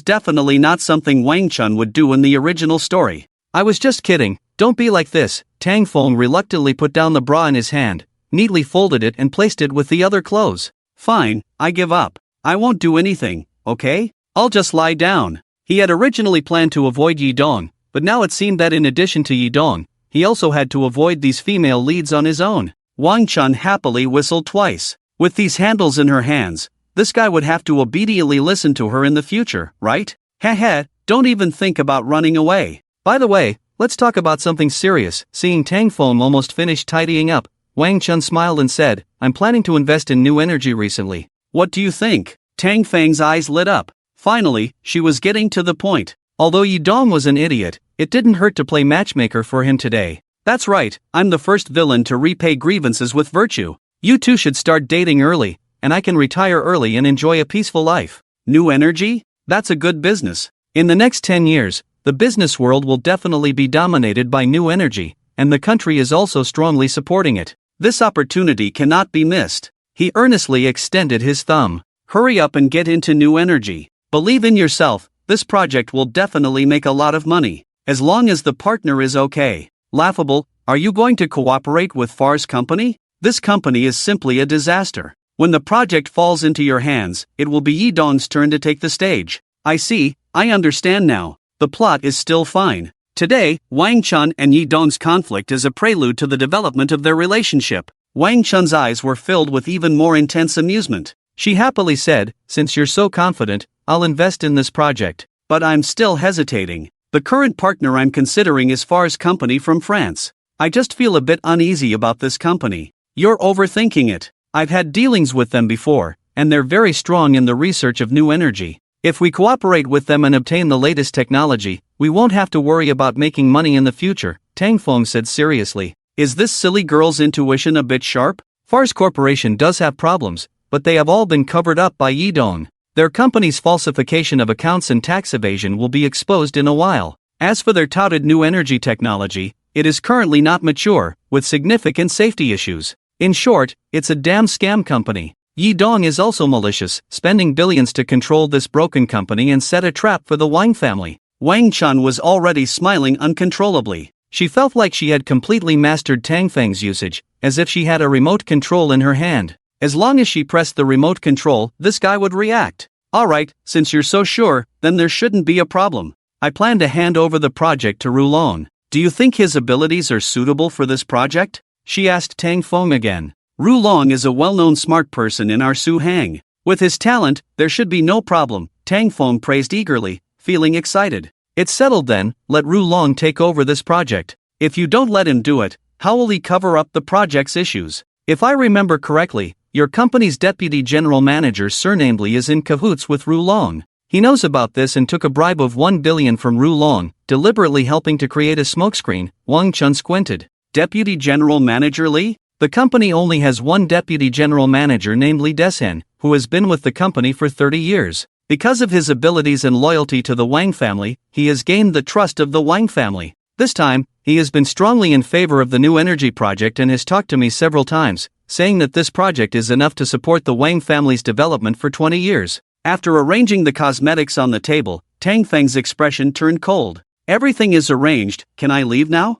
definitely not something Wang Chun would do in the original story. I was just kidding, don't be like this. Tang Feng reluctantly put down the bra in his hand, neatly folded it and placed it with the other clothes. Fine, I give up. I won't do anything, okay? I'll just lie down. He had originally planned to avoid Yi Dong, but now it seemed that in addition to Yi Dong, he also had to avoid these female leads on his own. Wang Chun happily whistled twice. With these handles in her hands, this guy would have to obediently listen to her in the future, right? Heh, don't even think about running away. By the way, let's talk about something serious. Seeing Tang Feng almost finished tidying up, Wang Chun smiled and said, I'm planning to invest in new energy recently. What do you think? Tang Feng's eyes lit up. Finally, she was getting to the point. Although Yi Dong was an idiot, it didn't hurt to play matchmaker for him today. That's right, I'm the first villain to repay grievances with virtue. You two should start dating early, and I can retire early and enjoy a peaceful life. New energy? That's a good business. In the next 10 years, the business world will definitely be dominated by new energy, and the country is also strongly supporting it. This opportunity cannot be missed. He earnestly extended his thumb. Hurry up and get into new energy. Believe in yourself, this project will definitely make a lot of money, as long as the partner is okay. Laughable, are you going to cooperate with Far's company? This company is simply a disaster. When the project falls into your hands, it will be Yi Dong's turn to take the stage. I see, I understand now. The plot is still fine. Today, Wang Chun and Yi Dong's conflict is a prelude to the development of their relationship. Wang Chun's eyes were filled with even more intense amusement. She happily said, since you're so confident, I'll invest in this project. But I'm still hesitating. The current partner I'm considering is Far's company from France. I just feel a bit uneasy about this company. You're overthinking it. I've had dealings with them before, and they're very strong in the research of new energy. If we cooperate with them and obtain the latest technology, we won't have to worry about making money in the future, Tang Feng said seriously. Is this silly girl's intuition a bit sharp? Far's corporation does have problems, but they have all been covered up by Yi Dong. Their company's falsification of accounts and tax evasion will be exposed in a while. As for their touted new energy technology, it is currently not mature, with significant safety issues. In short, it's a damn scam company. Yi Dong is also malicious, spending billions to control this broken company and set a trap for the Wang family. Wang Chun was already smiling uncontrollably. She felt like she had completely mastered Tang Feng's usage, as if she had a remote control in her hand. As long as she pressed the remote control, this guy would react. Alright, since you're so sure, then there shouldn't be a problem. I plan to hand over the project to Rulong. Do you think his abilities are suitable for this project? She asked Tang Feng again. Rulong is a well-known smart person in our Su Hang. With his talent, there should be no problem, Tang Feng praised eagerly, feeling excited. It's settled then, let Rulong take over this project. If you don't let him do it, how will he cover up the project's issues? If I remember correctly, your company's deputy general manager surnamed Li is in cahoots with Rulong. He knows about this and took a bribe of 1 billion from Rulong, deliberately helping to create a smokescreen. Wang Chun squinted. Deputy General Manager Li? The company only has one deputy general manager named Li Desen, who has been with the company for 30 years. Because of his abilities and loyalty to the Wang family, he has gained the trust of the Wang family. This time, he has been strongly in favor of the new energy project and has talked to me several times, saying that this project is enough to support the Wang family's development for 20 years. After arranging the cosmetics on the table, Tang Feng's expression turned cold. Everything is arranged, can I leave now?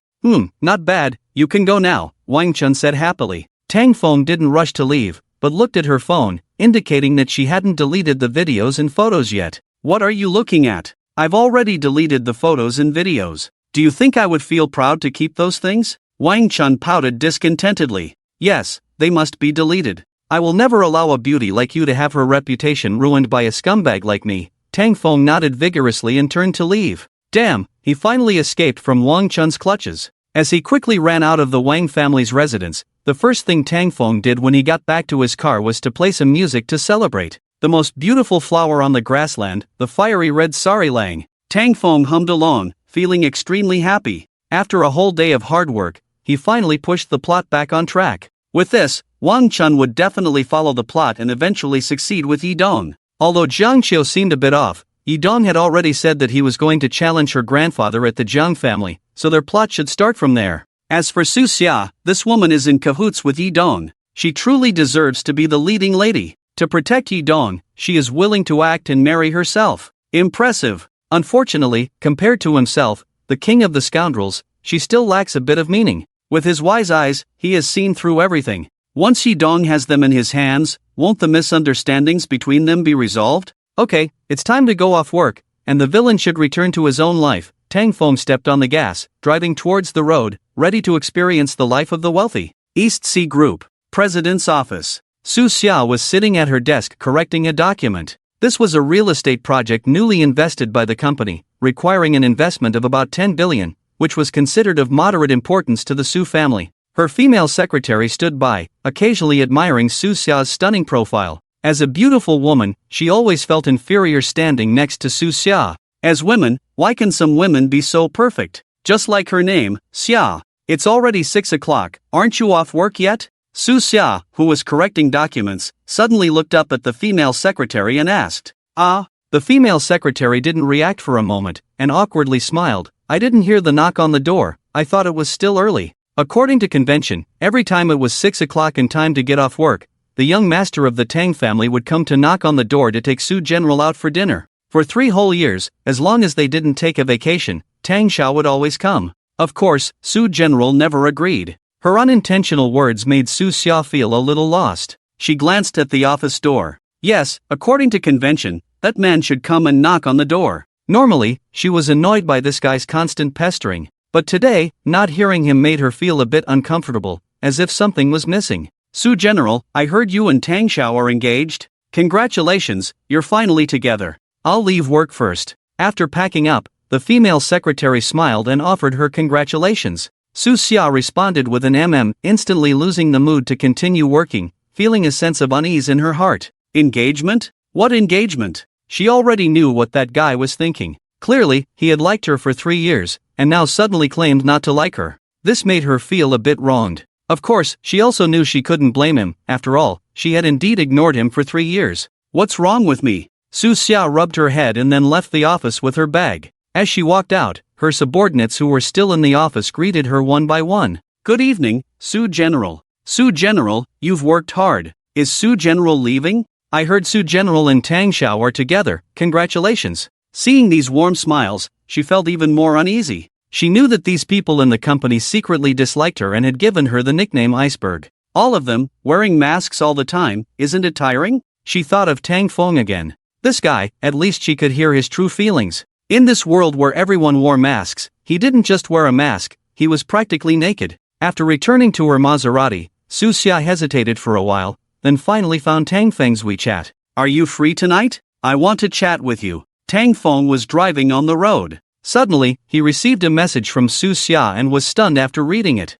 Not bad, you can go now, Wang Chun said happily. Tang Feng didn't rush to leave, but looked at her phone, indicating that she hadn't deleted the videos and photos yet. What are you looking at? I've already deleted the photos and videos. Do you think I would feel proud to keep those things? Wang Chun pouted discontentedly. Yes, they must be deleted. I will never allow a beauty like you to have her reputation ruined by a scumbag like me. Tang Feng nodded vigorously and turned to leave. Damn, he finally escaped from Wang Chun's clutches. As he quickly ran out of the Wang family's residence, the first thing Tang Feng did when he got back to his car was to play some music to celebrate. the most beautiful flower on the grassland, the fiery red sari lang. Tang Feng hummed along, feeling extremely happy. After a whole day of hard work, he finally pushed the plot back on track. With this, Wang Chun would definitely follow the plot and eventually succeed with Yi Dong. Although Jiang Qiu seemed a bit off, Yi Dong had already said that he was going to challenge her grandfather at the Jiang family, so their plot should start from there. As for Su Xia, this woman is in cahoots with Yi Dong. She truly deserves to be the leading lady. To protect Yi Dong, she is willing to act and marry herself. Impressive. Unfortunately, compared to himself, the king of the scoundrels, she still lacks a bit of meaning. With his wise eyes, he has seen through everything. Once Yi Dong has them in his hands, won't the misunderstandings between them be resolved? Okay, it's time to go off work, and the villain should return to his own life. Tang Feng stepped on the gas, driving towards the road, ready to experience the life of the wealthy. East Sea Group, President's Office. Su Xia was sitting at her desk correcting a document. This was a real estate project newly invested by the company, requiring an investment of about 10 billion, which was considered of moderate importance to the Su family. Her female secretary stood by, occasionally admiring Su Xia's stunning profile. As a beautiful woman, she always felt inferior standing next to Su Xia. As women, why can some women be so perfect? Just like her name, Xia. It's already 6 o'clock, aren't you off work yet? Su Xia, who was correcting documents, suddenly looked up at the female secretary and asked. The female secretary didn't react for a moment, and awkwardly smiled. I didn't hear the knock on the door, I thought it was still early. According to convention, every time it was 6 o'clock and time to get off work, the young master of the Tang family would come to knock on the door to take Su General out for dinner. For 3 whole years, as long as they didn't take a vacation, Tang Xiao would always come. Of course, Su General never agreed. Her unintentional words made Su Xia feel a little lost. She glanced at the office door. Yes, according to convention, that man should come and knock on the door. Normally, she was annoyed by this guy's constant pestering, but today, not hearing him made her feel a bit uncomfortable, as if something was missing. Su General, I heard you and Tang Xiao are engaged. Congratulations, you're finally together. I'll leave work first. After packing up, the female secretary smiled and offered her congratulations. Su Xia responded with an instantly losing the mood to continue working, feeling a sense of unease in her heart. Engagement? What engagement? She already knew what that guy was thinking. Clearly, he had liked her for 3 years, and now suddenly claimed not to like her. This made her feel a bit wronged. Of course, she also knew she couldn't blame him. After all, she had indeed ignored him for 3 years. What's wrong with me? Su Xia rubbed her head and then left the office with her bag. As she walked out, her subordinates who were still in the office greeted her one by one. Good evening, Su General. Su General, you've worked hard. Is Su General leaving? I heard Su General and Tang Xiao are together, congratulations. Seeing these warm smiles, she felt even more uneasy. She knew that these people in the company secretly disliked her and had given her the nickname Iceberg. All of them, wearing masks all the time, isn't it tiring? She thought of Tang Feng again. This guy, at least she could hear his true feelings. In this world where everyone wore masks, he didn't just wear a mask, he was practically naked. After returning to her Maserati, Su Xia hesitated for a while, then finally found Tang Feng's WeChat. Are you free tonight? I want to chat with you. Tang Feng was driving on the road. Suddenly, he received a message from Su Xia and was stunned after reading it.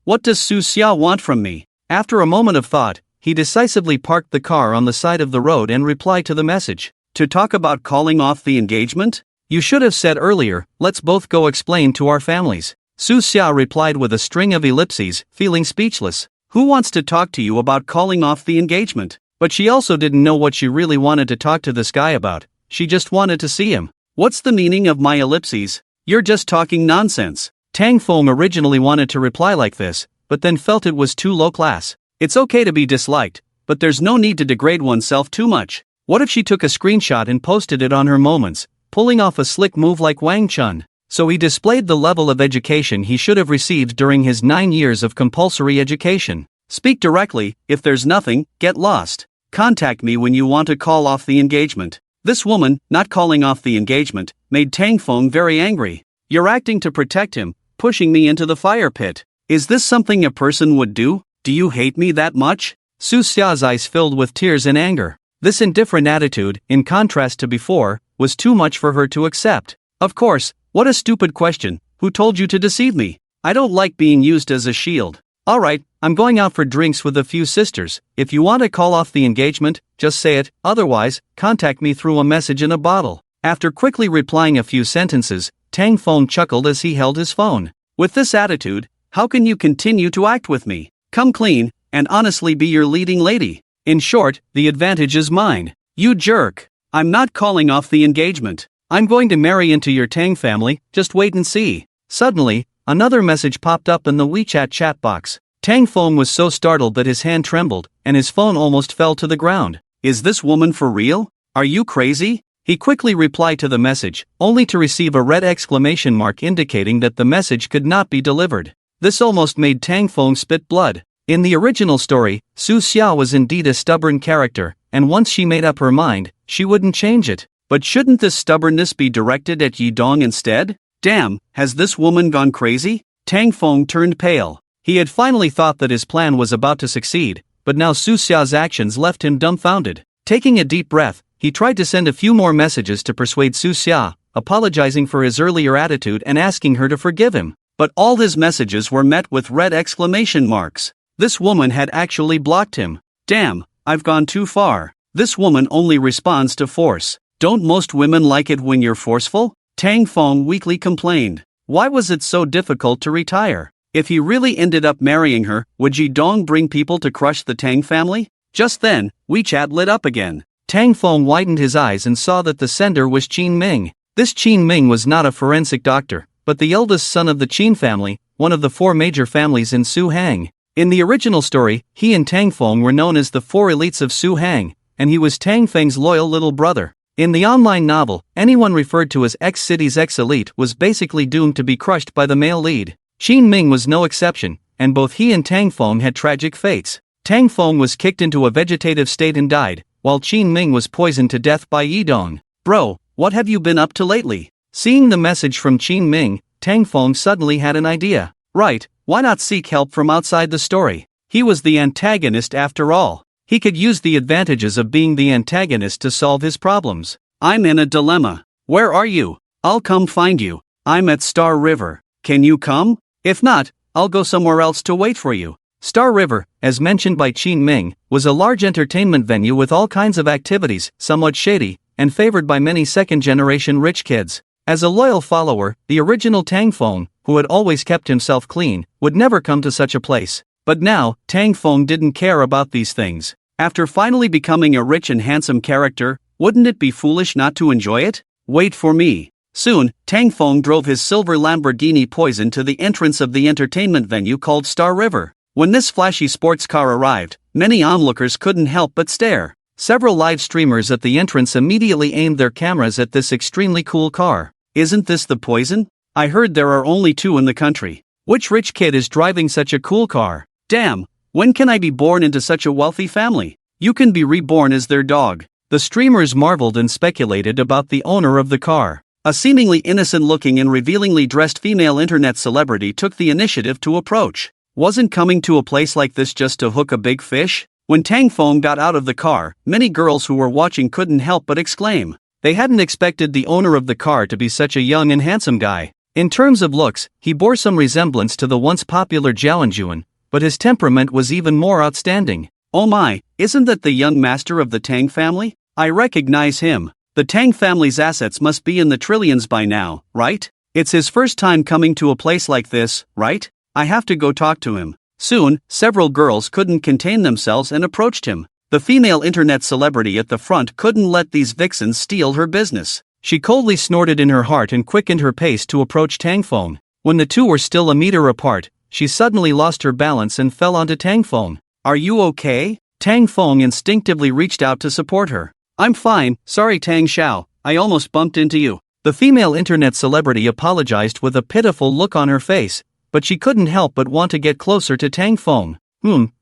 What does Su Xia want from me? After a moment of thought, he decisively parked the car on the side of the road and replied to the message. To talk about calling off the engagement? You should have said earlier, let's both go explain to our families. Su Xia replied with a string of ellipses, feeling speechless. Who wants to talk to you about calling off the engagement? But she also didn't know what she really wanted to talk to this guy about. She just wanted to see him. What's the meaning of my ellipses? You're just talking nonsense. Tang Feng originally wanted to reply like this, but then felt it was too low class. It's okay to be disliked, but there's no need to degrade oneself too much. What if she took a screenshot and posted it on her Moments, pulling off a slick move like Wang Chun? So he displayed the level of education he should have received during his 9 years of compulsory education. Speak directly, if there's nothing, get lost. Contact me when you want to call off the engagement. This woman, not calling off the engagement, made Tang Feng very angry. You're acting to protect him, pushing me into the fire pit. Is this something a person would do? Do you hate me that much? Su Xia's eyes filled with tears and anger. This indifferent attitude, in contrast to before, was too much for her to accept. Of course, what a stupid question. Who told you to deceive me? I don't like being used as a shield. Alright, I'm going out for drinks with a few sisters. If you want to call off the engagement, just say it, otherwise, contact me through a message in a bottle. After quickly replying a few sentences, Tang Feng chuckled as he held his phone. With this attitude, how can you continue to act with me? Come clean, and honestly be your leading lady. In short, the advantage is mine. You jerk. I'm not calling off the engagement. I'm going to marry into your Tang family, just wait and see. Suddenly, another message popped up in the WeChat chat box. Tang Feng was so startled that his hand trembled, and his phone almost fell to the ground. Is this woman for real? Are you crazy? He quickly replied to the message, only to receive a red exclamation mark indicating that the message could not be delivered. This almost made Tang Feng spit blood. In the original story, Su Xiao was indeed a stubborn character, and once she made up her mind, she wouldn't change it. But shouldn't this stubbornness be directed at Yi Dong instead? Damn, has this woman gone crazy? Tang Feng turned pale. He had finally thought that his plan was about to succeed, but now Su Xiao's actions left him dumbfounded. Taking a deep breath, he tried to send a few more messages to persuade Su Xia, apologizing for his earlier attitude and asking her to forgive him. But all his messages were met with red exclamation marks. This woman had actually blocked him. Damn, I've gone too far. This woman only responds to force. Don't most women like it when you're forceful? Tang Feng weakly complained. Why was it so difficult to retire? If he really ended up marrying her, would Ji Dong bring people to crush the Tang family? Just then, WeChat lit up again. Tang Feng widened his eyes and saw that the sender was Qin Ming. This Qin Ming was not a forensic doctor, but the eldest son of the Qin family, one of the four major families in Su Hang. In the original story, he and Tang Feng were known as the four elites of Su Hang, and he was Tang Feng's loyal little brother. In the online novel, anyone referred to as X-City's X-Elite was basically doomed to be crushed by the male lead. Qin Ming was no exception, and both he and Tang Feng had tragic fates. Tang Feng was kicked into a vegetative state and died, while Qin Ming was poisoned to death by Yi Dong. Bro, what have you been up to lately? Seeing the message from Qin Ming, Tang Feng suddenly had an idea. Right, why not seek help from outside the story? He was the antagonist after all. He could use the advantages of being the antagonist to solve his problems. I'm in a dilemma. Where are you? I'll come find you. I'm at Star River. Can you come? If not, I'll go somewhere else to wait for you. Star River, as mentioned by Qin Ming, was a large entertainment venue with all kinds of activities, somewhat shady, and favored by many second-generation rich kids. As a loyal follower, the original Tang Feng, who had always kept himself clean, would never come to such a place. But now, Tang Feng didn't care about these things. After finally becoming a rich and handsome character, wouldn't it be foolish not to enjoy it? Wait for me. Soon, Tang Feng drove his silver Lamborghini Poison to the entrance of the entertainment venue called Star River. When this flashy sports car arrived, many onlookers couldn't help but stare. Several live streamers at the entrance immediately aimed their cameras at this extremely cool car. Isn't this the Poison? I heard there are only two in the country. Which rich kid is driving such a cool car? Damn, when can I be born into such a wealthy family? You can be reborn as their dog. The streamers marveled and speculated about the owner of the car. A seemingly innocent-looking and revealingly dressed female internet celebrity took the initiative to approach. Wasn't coming to a place like this just to hook a big fish? When Tang Feng got out of the car, many girls who were watching couldn't help but exclaim. They hadn't expected the owner of the car to be such a young and handsome guy. In terms of looks, he bore some resemblance to the once popular Jiaoenjuan, but his temperament was even more outstanding. Oh my, isn't that the young master of the Tang family? I recognize him. The Tang family's assets must be in the trillions by now, right? It's his first time coming to a place like this, right? I have to go talk to him. Soon, several girls couldn't contain themselves and approached him. The female internet celebrity at the front couldn't let these vixens steal her business. She coldly snorted in her heart and quickened her pace to approach Tang Feng. When the two were still a meter apart, she suddenly lost her balance and fell onto Tang Feng. Are you okay? Tang Feng instinctively reached out to support her. I'm fine, sorry Tang Xiao, I almost bumped into you. The female internet celebrity apologized with a pitiful look on her face, but she couldn't help but want to get closer to Tang Feng.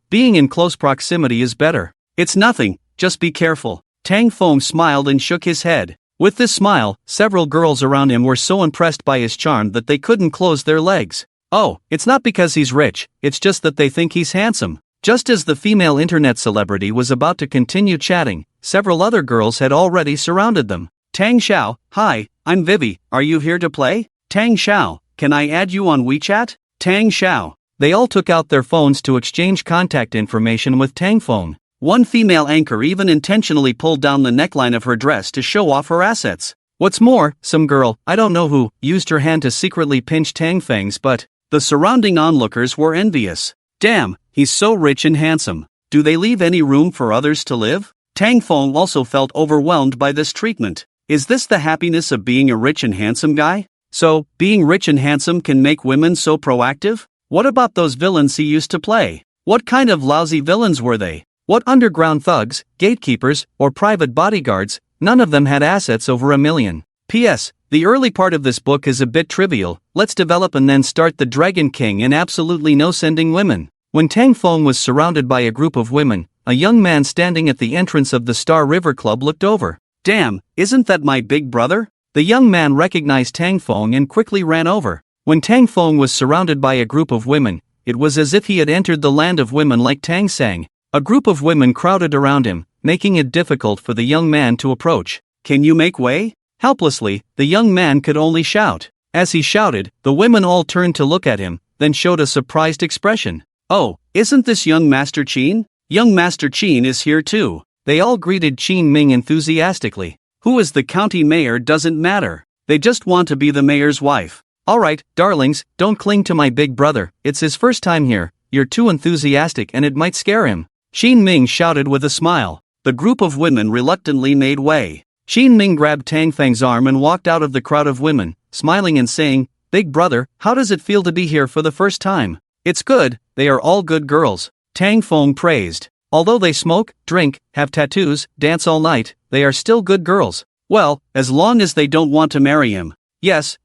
Being in close proximity is better. It's nothing, just be careful. Tang Feng smiled and shook his head. With this smile, several girls around him were so impressed by his charm that they couldn't close their legs. Oh, it's not because he's rich, it's just that they think he's handsome. Just as the female internet celebrity was about to continue chatting, several other girls had already surrounded them. Tang Xiao, hi, I'm Vivi, are you here to play? Tang Xiao, can I add you on WeChat? Tang Xiao, They all took out their phones to exchange contact information with Tang Feng. One female anchor even intentionally pulled down the neckline of her dress to show off her assets. What's more, some girl, I don't know who, used her hand to secretly pinch Tang Feng's butt. The surrounding onlookers were envious. Damn, he's so rich and handsome. Do they leave any room for others to live? Tang Feng also felt overwhelmed by this treatment. Is this the happiness of being a rich and handsome guy? So, being rich and handsome can make women so proactive? What about those villains he used to play? What kind of lousy villains were they? What underground thugs, gatekeepers, or private bodyguards? None of them had assets over $1 million. P.S. The early part of this book is a bit trivial. Let's develop and then start the Dragon King and absolutely no sending women. When Tang Feng was surrounded by a group of women, a young man standing at the entrance of the Star River Club looked over. Damn, isn't that my big brother? The young man recognized Tang Feng and quickly ran over. When Tang Feng was surrounded by a group of women, it was as if he had entered the land of women like Tang Sang. A group of women crowded around him, making it difficult for the young man to approach. Can you make way? Helplessly, the young man could only shout. As he shouted, the women all turned to look at him, then showed a surprised expression. Oh, isn't this young Master Qin? Young Master Qin is here too. They all greeted Qin Ming enthusiastically. Who is the county mayor doesn't matter. They just want to be the mayor's wife. Alright, darlings, don't cling to my big brother. It's his first time here. You're too enthusiastic and it might scare him. Qin Ming shouted with a smile. The group of women reluctantly made way. Qin Ming grabbed Tang Feng's arm and walked out of the crowd of women, smiling and saying, Big brother, how does it feel to be here for the first time? It's good, they are all good girls. Tang Feng praised. Although they smoke, drink, have tattoos, dance all night, they are still good girls. Well, as long as they don't want to marry him. Yes,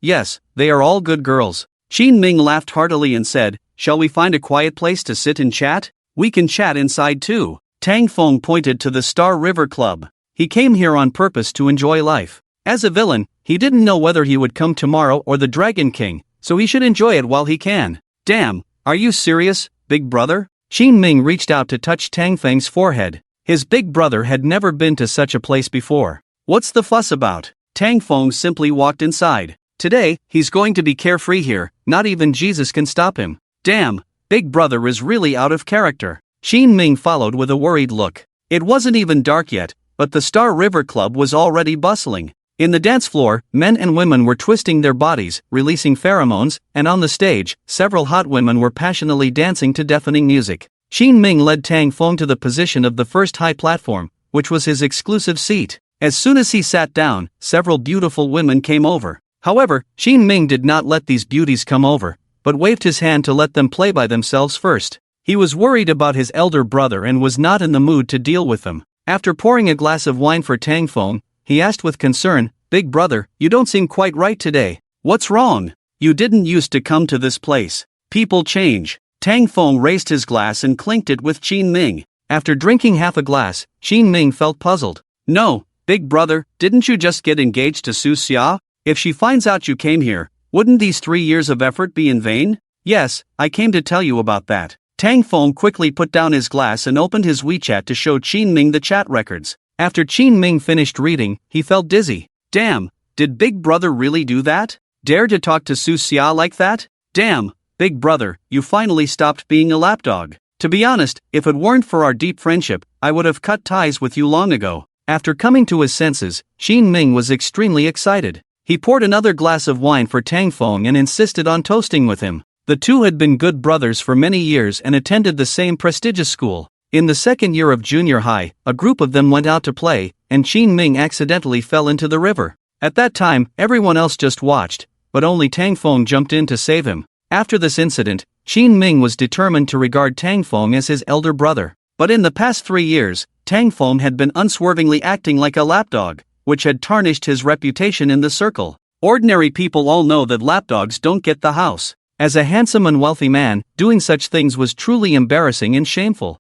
they are all good girls. Qin Ming laughed heartily and said, Shall we find a quiet place to sit and chat? We can chat inside too. Tang Feng pointed to the Star River Club. He came here on purpose to enjoy life. As a villain, he didn't know whether he would come tomorrow or the Dragon King, so he should enjoy it while he can. Damn, are you serious, big brother? Qin Ming reached out to touch Tang Feng's forehead. His big brother had never been to such a place before. What's the fuss about? Tang Feng simply walked inside. Today, he's going to be carefree here, not even Jesus can stop him. Damn, big brother is really out of character. Qin Ming followed with a worried look. It wasn't even dark yet, but the Star River Club was already bustling. In the dance floor, men and women were twisting their bodies, releasing pheromones, and on the stage, several hot women were passionately dancing to deafening music. Qin Ming led Tang Feng to the position of the first high platform, which was his exclusive seat. As soon as he sat down, several beautiful women came over. However, Qin Ming did not let these beauties come over, but waved his hand to let them play by themselves first. He was worried about his elder brother and was not in the mood to deal with them. After pouring a glass of wine for Tang Feng, he asked with concern, Big brother, you don't seem quite right today. What's wrong? You didn't used to come to this place. People change. Tang Feng raised his glass and clinked it with Qin Ming. After drinking half a glass, Qin Ming felt puzzled. No, big brother, didn't you just get engaged to Su Xia? If she finds out you came here, wouldn't these 3 years of effort be in vain? Yes, I came to tell you about that. Tang Feng quickly put down his glass and opened his WeChat to show Qin Ming the chat records. After Qin Ming finished reading, he felt dizzy. Damn, did big brother really do that? Dare to talk to Su Xia like that? Damn, big brother, you finally stopped being a lapdog. To be honest, if it weren't for our deep friendship, I would have cut ties with you long ago. After coming to his senses, Qin Ming was extremely excited. He poured another glass of wine for Tang Feng and insisted on toasting with him. The two had been good brothers for many years and attended the same prestigious school. In the second year of junior high, a group of them went out to play, and Qin Ming accidentally fell into the river. At that time, everyone else just watched, but only Tang Feng jumped in to save him. After this incident, Qin Ming was determined to regard Tang Feng as his elder brother. But in the past 3 years, Tang Feng had been unswervingly acting like a lapdog, which had tarnished his reputation in the circle. Ordinary people all know that lapdogs don't get the house. As a handsome and wealthy man, doing such things was truly embarrassing and shameful.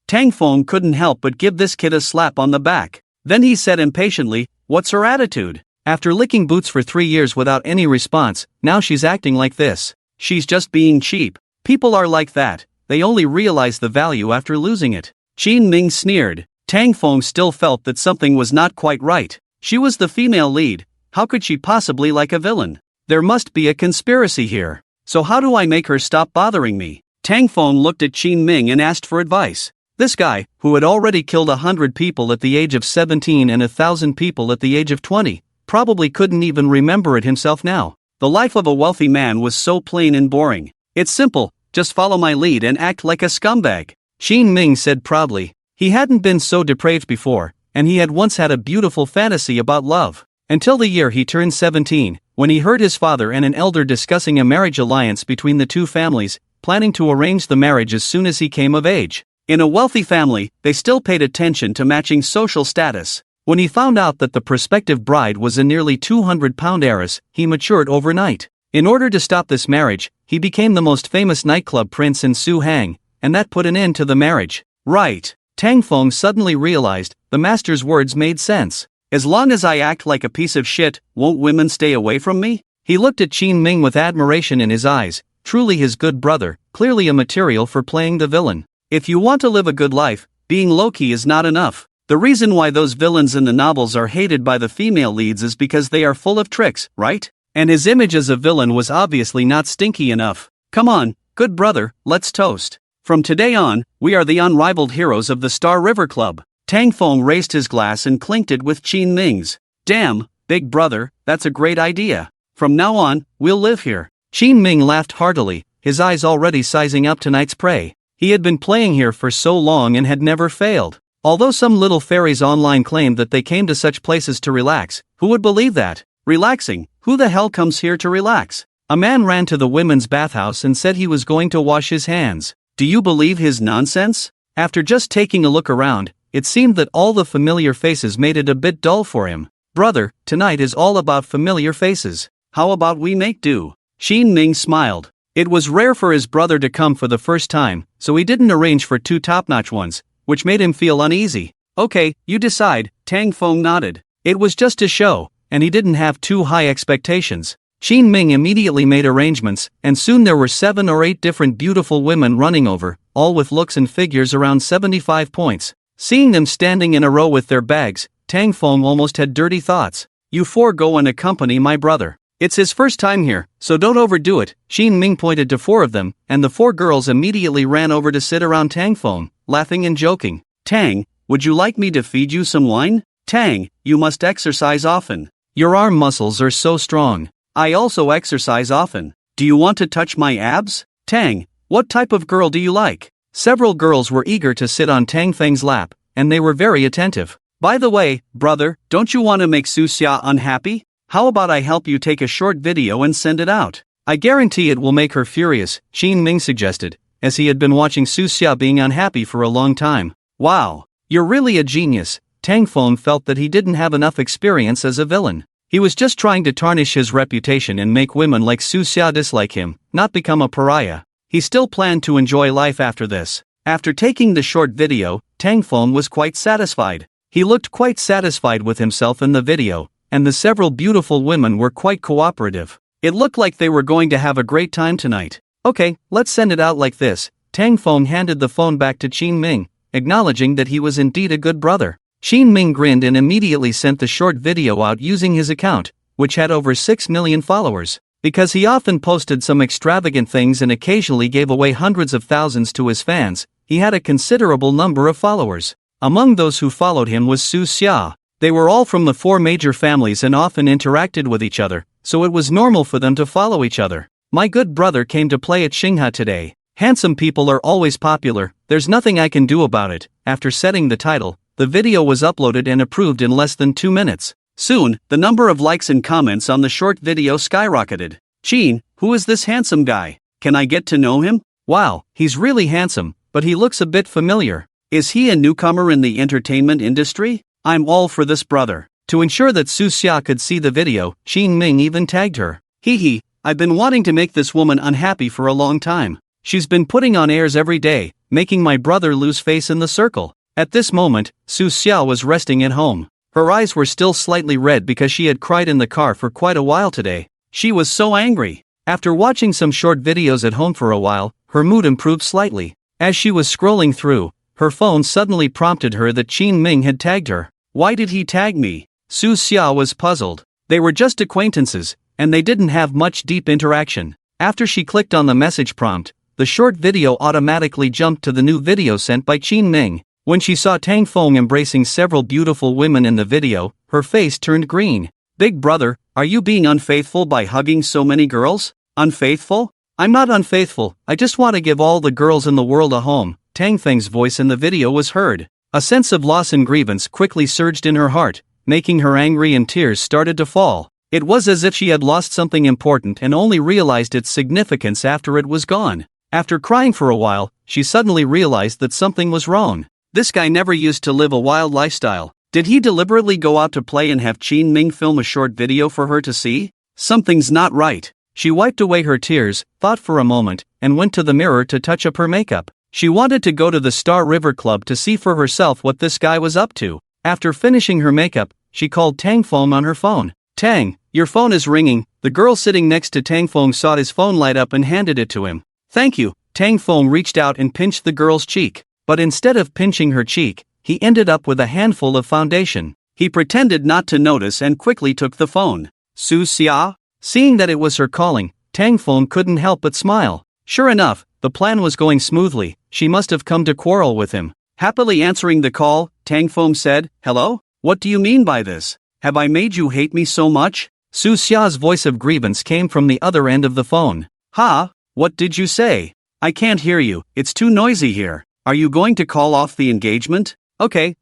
Tang Feng couldn't help but give this kid a slap on the back. Then he said impatiently, what's her attitude? After licking boots for 3 years without any response, now she's acting like this. She's just being cheap. People are like that, they only realize the value after losing it. Qin Ming sneered. Tang Feng still felt that something was not quite right. She was the female lead, how could she possibly like a villain? There must be a conspiracy here. so how do I make her stop bothering me? Tang Feng looked at Qin Ming and asked for advice. This guy, who had already killed 100 people at the age of 17 and 1,000 people at the age of 20, probably couldn't even remember it himself now. The life of a wealthy man was so plain and boring. It's simple, just follow my lead and act like a scumbag. Qin Ming said proudly. He hadn't been so depraved before, and he had once had a beautiful fantasy about love. Until the year he turned 17, when he heard his father and an elder discussing a marriage alliance between the two families, planning to arrange the marriage as soon as he came of age. In a wealthy family, they still paid attention to matching social status. When he found out that the prospective bride was a nearly 200-pound heiress, he matured overnight. In order to stop this marriage, he became the most famous nightclub prince in Suhang, and that put an end to the marriage. Right. Tang Feng suddenly realized, the master's words made sense. As long as I act like a piece of shit, won't women stay away from me? He looked at Qin Ming with admiration in his eyes, truly his good brother, clearly a material for playing the villain. If you want to live a good life, being low-key is not enough. The reason why those villains in the novels are hated by the female leads is because they are full of tricks, right? And his image as a villain was obviously not stinky enough. Come on, good brother, let's toast. From today on, we are the unrivaled heroes of the Star River Club. Tang Feng raised his glass and clinked it with Qin Ming's. Damn, big brother, that's a great idea. From now on, we'll live here. Qin Ming laughed heartily, his eyes already sizing up tonight's prey. He had been playing here for so long and had never failed. Although some little fairies online claimed that they came to such places to relax, who would believe that? Relaxing? Who the hell comes here to relax? A man ran to the women's bathhouse and said he was going to wash his hands. Do you believe his nonsense? After just taking a look around, it seemed that all the familiar faces made it a bit dull for him. Brother, tonight is all about familiar faces. How about we make do? Qin Ming smiled. It was rare for his brother to come for the first time, so he didn't arrange for two top-notch ones, which made him feel uneasy. Okay, you decide, Tang Feng nodded. It was just a show, and he didn't have too high expectations. Qin Ming immediately made arrangements, and soon there were 7 or 8 different beautiful women running over, all with looks and figures around 75 points. Seeing them standing in a row with their bags, Tang Feng almost had dirty thoughts. You 4 go and accompany my brother. It's his first time here, so don't overdo it. Qin Ming pointed to 4 of them, and the 4 girls immediately ran over to sit around Tang Feng, laughing and joking. Tang, would you like me to feed you some wine? Tang, you must exercise often. Your arm muscles are so strong. I also exercise often. Do you want to touch my abs? Tang, what type of girl do you like? Several girls were eager to sit on Tang Feng's lap, and they were very attentive. By the way, brother, don't you want to make Su Xia unhappy? How about I help you take a short video and send it out? I guarantee it will make her furious, Qin Ming suggested, as he had been watching Su Xia being unhappy for a long time. Wow, you're really a genius. Tang Feng felt that he didn't have enough experience as a villain. He was just trying to tarnish his reputation and make women like Su Xia dislike him, not become a pariah. He still planned to enjoy life after this. After taking the short video, Tang Feng was quite satisfied. He looked quite satisfied with himself in the video, and the several beautiful women were quite cooperative. It looked like they were going to have a great time tonight. Okay, let's send it out like this. Tang Feng handed the phone back to Qin Ming, acknowledging that he was indeed a good brother. Qin Ming grinned and immediately sent the short video out using his account, which had over 6 million followers. Because he often posted some extravagant things and occasionally gave away hundreds of thousands to his fans, he had a considerable number of followers. Among those who followed him was Su Xia. They were all from the 4 major families and often interacted with each other, so it was normal for them to follow each other. My good brother came to play at Xingha today. Handsome people are always popular, there's nothing I can do about it. After setting the title, the video was uploaded and approved in less than 2 minutes. Soon, the number of likes and comments on the short video skyrocketed. Qin, who is this handsome guy? Can I get to know him? Wow, he's really handsome, but he looks a bit familiar. Is he a newcomer in the entertainment industry? I'm all for this brother. To ensure that Su Xia could see the video, Qin Ming even tagged her. Hee, I've been wanting to make this woman unhappy for a long time. She's been putting on airs every day, making my brother lose face in the circle. At this moment, Su Xia was resting at home. Her eyes were still slightly red because she had cried in the car for quite a while today. She was so angry. After watching some short videos at home for a while, her mood improved slightly. As she was scrolling through, her phone suddenly prompted her that Qin Ming had tagged her. Why did he tag me? Su Xia was puzzled. They were just acquaintances, and they didn't have much deep interaction. After she clicked on the message prompt, the short video automatically jumped to the new video sent by Qin Ming. When she saw Tang Feng embracing several beautiful women in the video, her face turned green. Big brother, are you being unfaithful by hugging so many girls? Unfaithful? I'm not unfaithful, I just want to give all the girls in the world a home. Tang Feng's voice in the video was heard. A sense of loss and grievance quickly surged in her heart, making her angry and tears started to fall. It was as if she had lost something important and only realized its significance after it was gone. After crying for a while, she suddenly realized that something was wrong. This guy never used to live a wild lifestyle. Did he deliberately go out to play and have Qin Ming film a short video for her to see? Something's not right. She wiped away her tears, thought for a moment, and went to the mirror to touch up her makeup. She wanted to go to the Star River Club to see for herself what this guy was up to. After finishing her makeup, she called Tang Feng on her phone. Tang, your phone is ringing. The girl sitting next to Tang Feng saw his phone light up and handed it to him. Thank you. Tang Feng reached out and pinched the girl's cheek. But instead of pinching her cheek, he ended up with a handful of foundation. He pretended not to notice and quickly took the phone. Su Xia? Seeing that it was her calling, Tang Feng couldn't help but smile. Sure enough, the plan was going smoothly. She must have come to quarrel with him. Happily answering the call, Tang Feng said, "Hello? What do you mean by this? Have I made you hate me so much?" Su Xia's voice of grievance came from the other end of the phone. "Ha? What did you say? I can't hear you, it's too noisy here. Are you going to call off the engagement? Okay,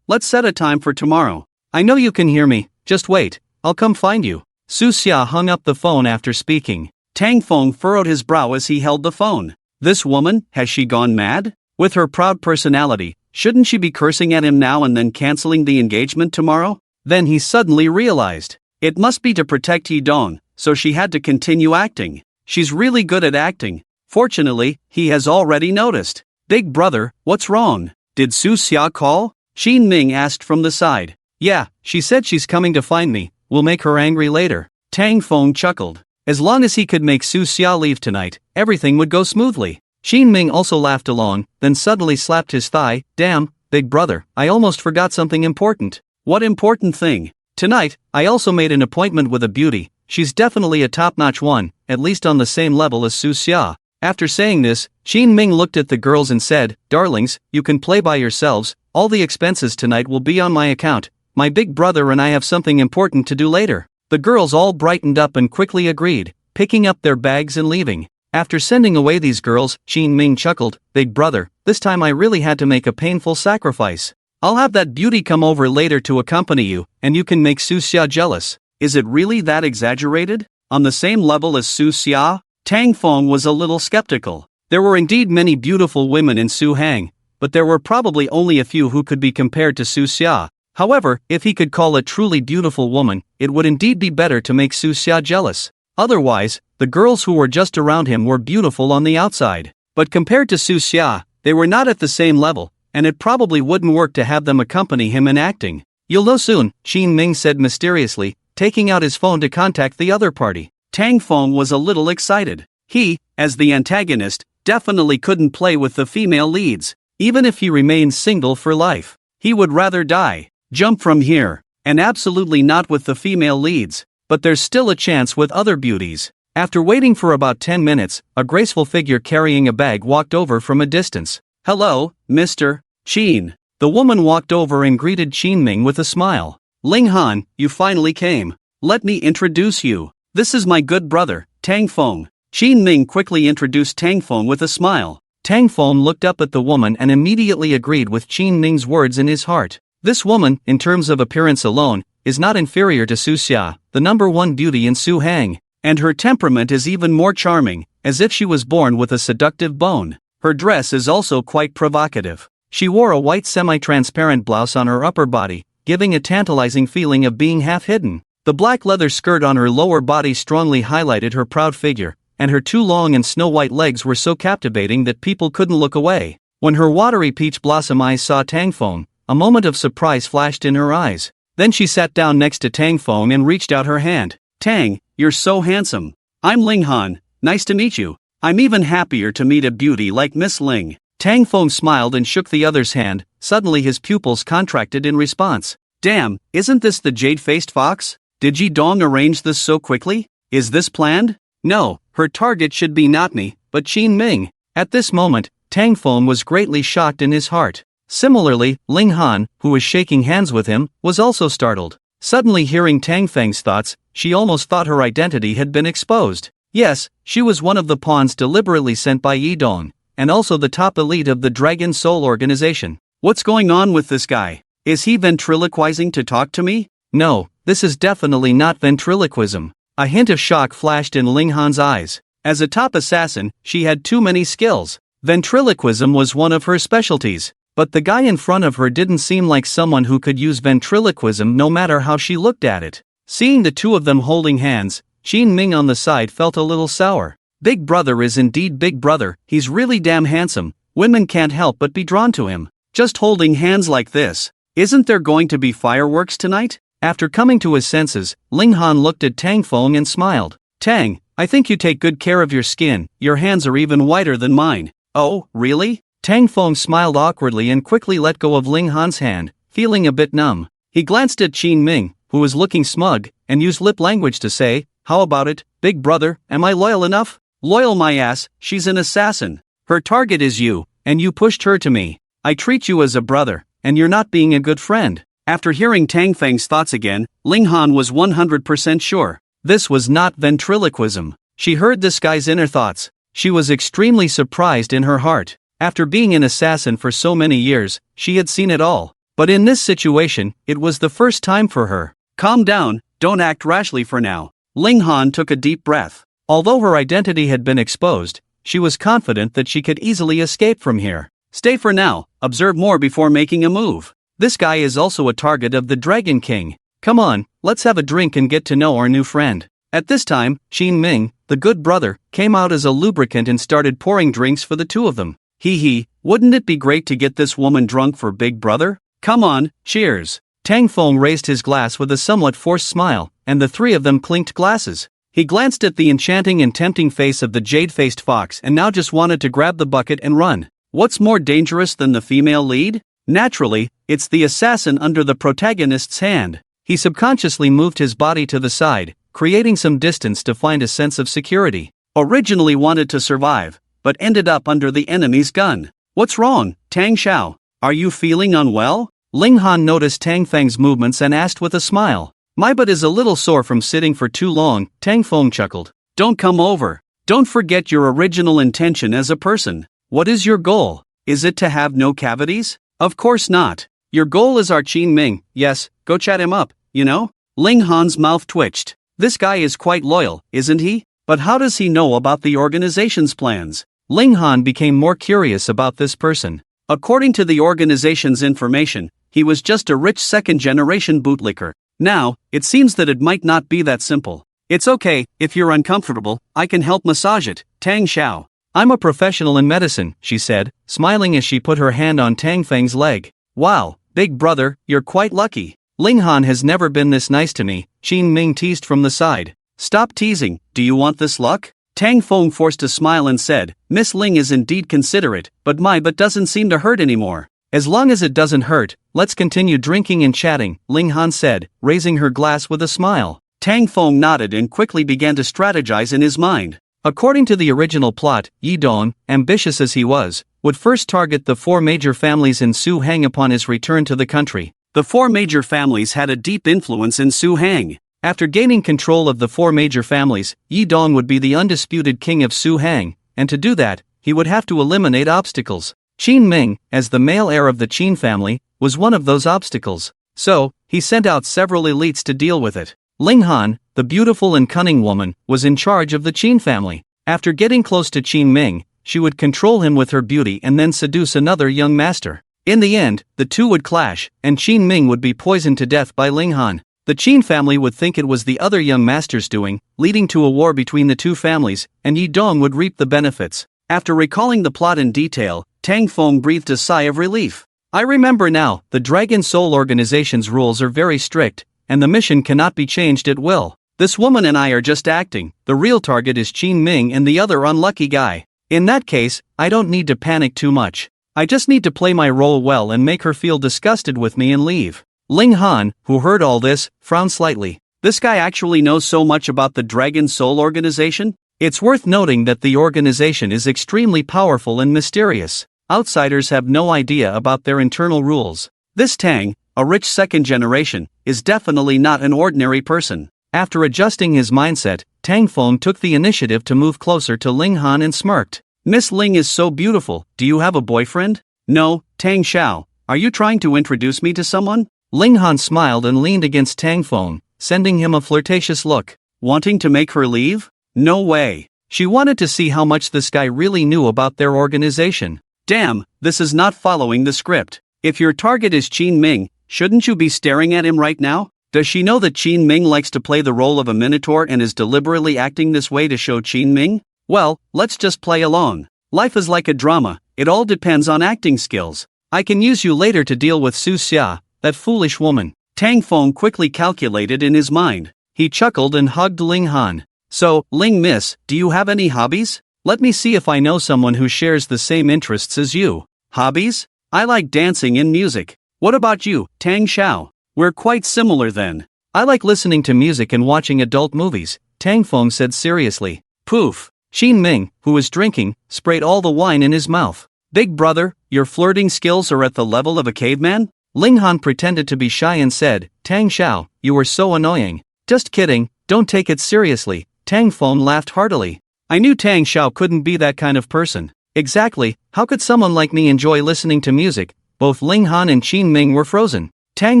let's set a time for tomorrow. I know you can hear me, just wait, I'll come find you." Su Xia hung up the phone after speaking. Tang Feng furrowed his brow as he held the phone. This woman, has she gone mad? With her proud personality, shouldn't she be cursing at him now and then canceling the engagement tomorrow? Then he suddenly realized. It must be to protect Yidong, so she had to continue acting. She's really good at acting. Fortunately, he has already noticed. Big brother, what's wrong? Did Su Xia call? Qin Ming asked from the side. Yeah, she said she's coming to find me, we'll make her angry later. Tang Feng chuckled. As long as he could make Su Xia leave tonight, everything would go smoothly. Qin Ming also laughed along, then suddenly slapped his thigh. Damn, big brother, I almost forgot something important. What important thing? Tonight, I also made an appointment with a beauty. She's definitely a top-notch one, at least on the same level as Su Xia. After saying this, Qin Ming looked at the girls and said, "Darlings, you can play by yourselves, all the expenses tonight will be on my account. My big brother and I have something important to do later." The girls all brightened up and quickly agreed, picking up their bags and leaving. After sending away these girls, Qin Ming chuckled, "Big brother, this time I really had to make a painful sacrifice. I'll have that beauty come over later to accompany you, and you can make Su Xia jealous." Is it really that exaggerated? On the same level as Su Xia? Tang Feng was a little skeptical. There were indeed many beautiful women in Su Hang, but there were probably only a few who could be compared to Su Xia. However, if he could call a truly beautiful woman, it would indeed be better to make Su Xia jealous. Otherwise, the girls who were just around him were beautiful on the outside. But compared to Su Xia, they were not at the same level, and it probably wouldn't work to have them accompany him in acting. "You'll know soon," Qin Ming said mysteriously, taking out his phone to contact the other party. Tang Feng was a little excited. He, as the antagonist, definitely couldn't play with the female leads. Even if he remained single for life, he would rather die. Jump from here. And absolutely not with the female leads. But there's still a chance with other beauties. After waiting for about 10 minutes, a graceful figure carrying a bag walked over from a distance. "Hello, Mr. Qin." The woman walked over and greeted Qin Ming with a smile. "Ling Han, you finally came. Let me introduce you. This is my good brother, Tang Feng." Qin Ming quickly introduced Tang Feng with a smile. Tang Feng looked up at the woman and immediately agreed with Qin Ming's words in his heart. This woman, in terms of appearance alone, is not inferior to Su Xia, the #1 beauty in Su Hang. And her temperament is even more charming, as if she was born with a seductive bone. Her dress is also quite provocative. She wore a white semi-transparent blouse on her upper body, giving a tantalizing feeling of being half hidden. The black leather skirt on her lower body strongly highlighted her proud figure, and her two long and snow-white legs were so captivating that people couldn't look away. When her watery peach blossom eyes saw Tang Feng, a moment of surprise flashed in her eyes. Then she sat down next to Tang Feng and reached out her hand. "Tang, you're so handsome. I'm Ling Han, nice to meet you. I'm even happier to meet a beauty like Miss Ling." Tang Feng smiled and shook the other's hand. Suddenly his pupils contracted in response. "Damn, isn't this the jade-faced fox? Did Ji Dong arrange this so quickly? Is this planned?" "No, Her target should be not me, but Qin Ming. At this moment, Tang Feng was greatly shocked in his heart. Similarly, Ling Han, who was shaking hands with him, was also startled. Suddenly hearing Tang Feng's thoughts, she almost thought her identity had been exposed. Yes, she was one of the pawns deliberately sent by Yi Dong, and also the top elite of the Dragon Soul organization. What's going on with this guy? Is he ventriloquizing to talk to me? No, this is definitely not ventriloquism. A hint of shock flashed in Ling Han's eyes. As a top assassin, she had too many skills. Ventriloquism was one of her specialties. But the guy in front of her didn't seem like someone who could use ventriloquism no matter how she looked at it. Seeing the two of them holding hands, Qin Ming on the side felt a little sour. Big brother is indeed big brother, he's really damn handsome, women can't help but be drawn to him. Just holding hands like this. Isn't there going to be fireworks tonight? After coming to his senses, Ling Han looked at Tang Feng and smiled. Tang, I think you take good care of your skin, your hands are even whiter than mine. Oh, really? Tang Feng smiled awkwardly and quickly let go of Ling Han's hand, feeling a bit numb. He glanced at Qin Ming, who was looking smug, and used lip language to say, "How about it, big brother, am I loyal enough?" "Loyal my ass, she's an assassin. Her target is you, and you pushed her to me. I treat you as a brother, and you're not being a good friend." After hearing Tang Feng's thoughts again, Ling Han was 100% sure. This was not ventriloquism. She heard this guy's inner thoughts. She was extremely surprised in her heart. After being an assassin for so many years, she had seen it all. But in this situation, it was the first time for her. Calm down, don't act rashly for now. Ling Han took a deep breath. Although her identity had been exposed, she was confident that she could easily escape from here. Stay for now, observe more before making a move. This guy is also a target of the Dragon King. Come on, let's have a drink and get to know our new friend. At this time, Qin Ming, the good brother, came out as a lubricant and started pouring drinks for the two of them. Hee, wouldn't it be great to get this woman drunk for big brother? Come on, cheers. Tang Feng raised his glass with a somewhat forced smile, and the three of them clinked glasses. He glanced at the enchanting and tempting face of the jade-faced fox and now just wanted to grab the bucket and run. What's more dangerous than the female lead? Naturally, it's the assassin under the protagonist's hand. He subconsciously moved his body to the side, creating some distance to find a sense of security. Originally wanted to survive, but ended up under the enemy's gun. What's wrong, Tang Xiao? Are you feeling unwell? Ling Han noticed Tang Feng's movements and asked with a smile. My butt is a little sore from sitting for too long, Tang Feng chuckled. Don't come over. Don't forget your original intention as a person. What is your goal? Is it to have no cavities? Of course not. Your goal is our Qin Ming, yes, go chat him up, you know? Ling Han's mouth twitched. This guy is quite loyal, isn't he? But how does he know about the organization's plans? Ling Han became more curious about this person. According to the organization's information, he was just a rich second-generation bootlicker. Now, it seems that it might not be that simple. It's okay, if you're uncomfortable, I can help massage it, Tang Xiao. I'm a professional in medicine, she said, smiling as she put her hand on Tang Feng's leg. Wow, big brother, you're quite lucky. Ling Han has never been this nice to me, Qin Ming teased from the side. Stop teasing, do you want this luck? Tang Feng forced a smile and said, Miss Ling is indeed considerate, but my butt doesn't seem to hurt anymore. As long as it doesn't hurt, let's continue drinking and chatting, Ling Han said, raising her glass with a smile. Tang Feng nodded and quickly began to strategize in his mind. According to the original plot, Yi Dong, ambitious as he was, would first target the four major families in Su Hang upon his return to the country. The four major families had a deep influence in Su Hang. After gaining control of the four major families, Yi Dong would be the undisputed king of Su Hang, and to do that, he would have to eliminate obstacles. Qin Ming, as the male heir of the Qin family, was one of those obstacles. So, he sent out several elites to deal with it. Ling Han, the beautiful and cunning woman, was in charge of the Qin family. After getting close to Qin Ming, she would control him with her beauty and then seduce another young master. In the end, the two would clash, and Qin Ming would be poisoned to death by Ling Han. The Qin family would think it was the other young master's doing, leading to a war between the two families, and Yi Dong would reap the benefits. After recalling the plot in detail, Tang Feng breathed a sigh of relief. I remember now, the Dragon Soul organization's rules are very strict, and the mission cannot be changed at will. This woman and I are just acting, the real target is Qin Ming and the other unlucky guy. In that case, I don't need to panic too much. I just need to play my role well and make her feel disgusted with me and leave. Ling Han, who heard all this, frowned slightly. This guy actually knows so much about the Dragon Soul organization? It's worth noting that the organization is extremely powerful and mysterious. Outsiders have no idea about their internal rules. This Tang, a rich second generation, is definitely not an ordinary person. After adjusting his mindset, Tang Feng took the initiative to move closer to Ling Han and smirked. Miss Ling is so beautiful, do you have a boyfriend? No, Tang Xiao, are you trying to introduce me to someone? Ling Han smiled and leaned against Tang Feng, sending him a flirtatious look. Wanting to make her leave? No way. She wanted to see how much this guy really knew about their organization. Damn, this is not following the script. If your target is Qin Ming, shouldn't you be staring at him right now? Does she know that Qin Ming likes to play the role of a minotaur and is deliberately acting this way to show Qin Ming? Well, let's just play along. Life is like a drama, it all depends on acting skills. I can use you later to deal with Su Xia, that foolish woman. Tang Feng quickly calculated in his mind. He chuckled and hugged Ling Han. So, Ling Miss, do you have any hobbies? Let me see if I know someone who shares the same interests as you. Hobbies? I like dancing and music. What about you, Tang Xiao? We're quite similar then. I like listening to music and watching adult movies, Tang Feng said seriously. Poof. Qin Ming, who was drinking, sprayed all the wine in his mouth. Big brother, your flirting skills are at the level of a caveman? Ling Han pretended to be shy and said, Tang Xiao, you are so annoying. Just kidding, don't take it seriously, Tang Feng laughed heartily. I knew Tang Xiao couldn't be that kind of person. Exactly, how could someone like me enjoy listening to music? Both Ling Han and Qin Ming were frozen. Tang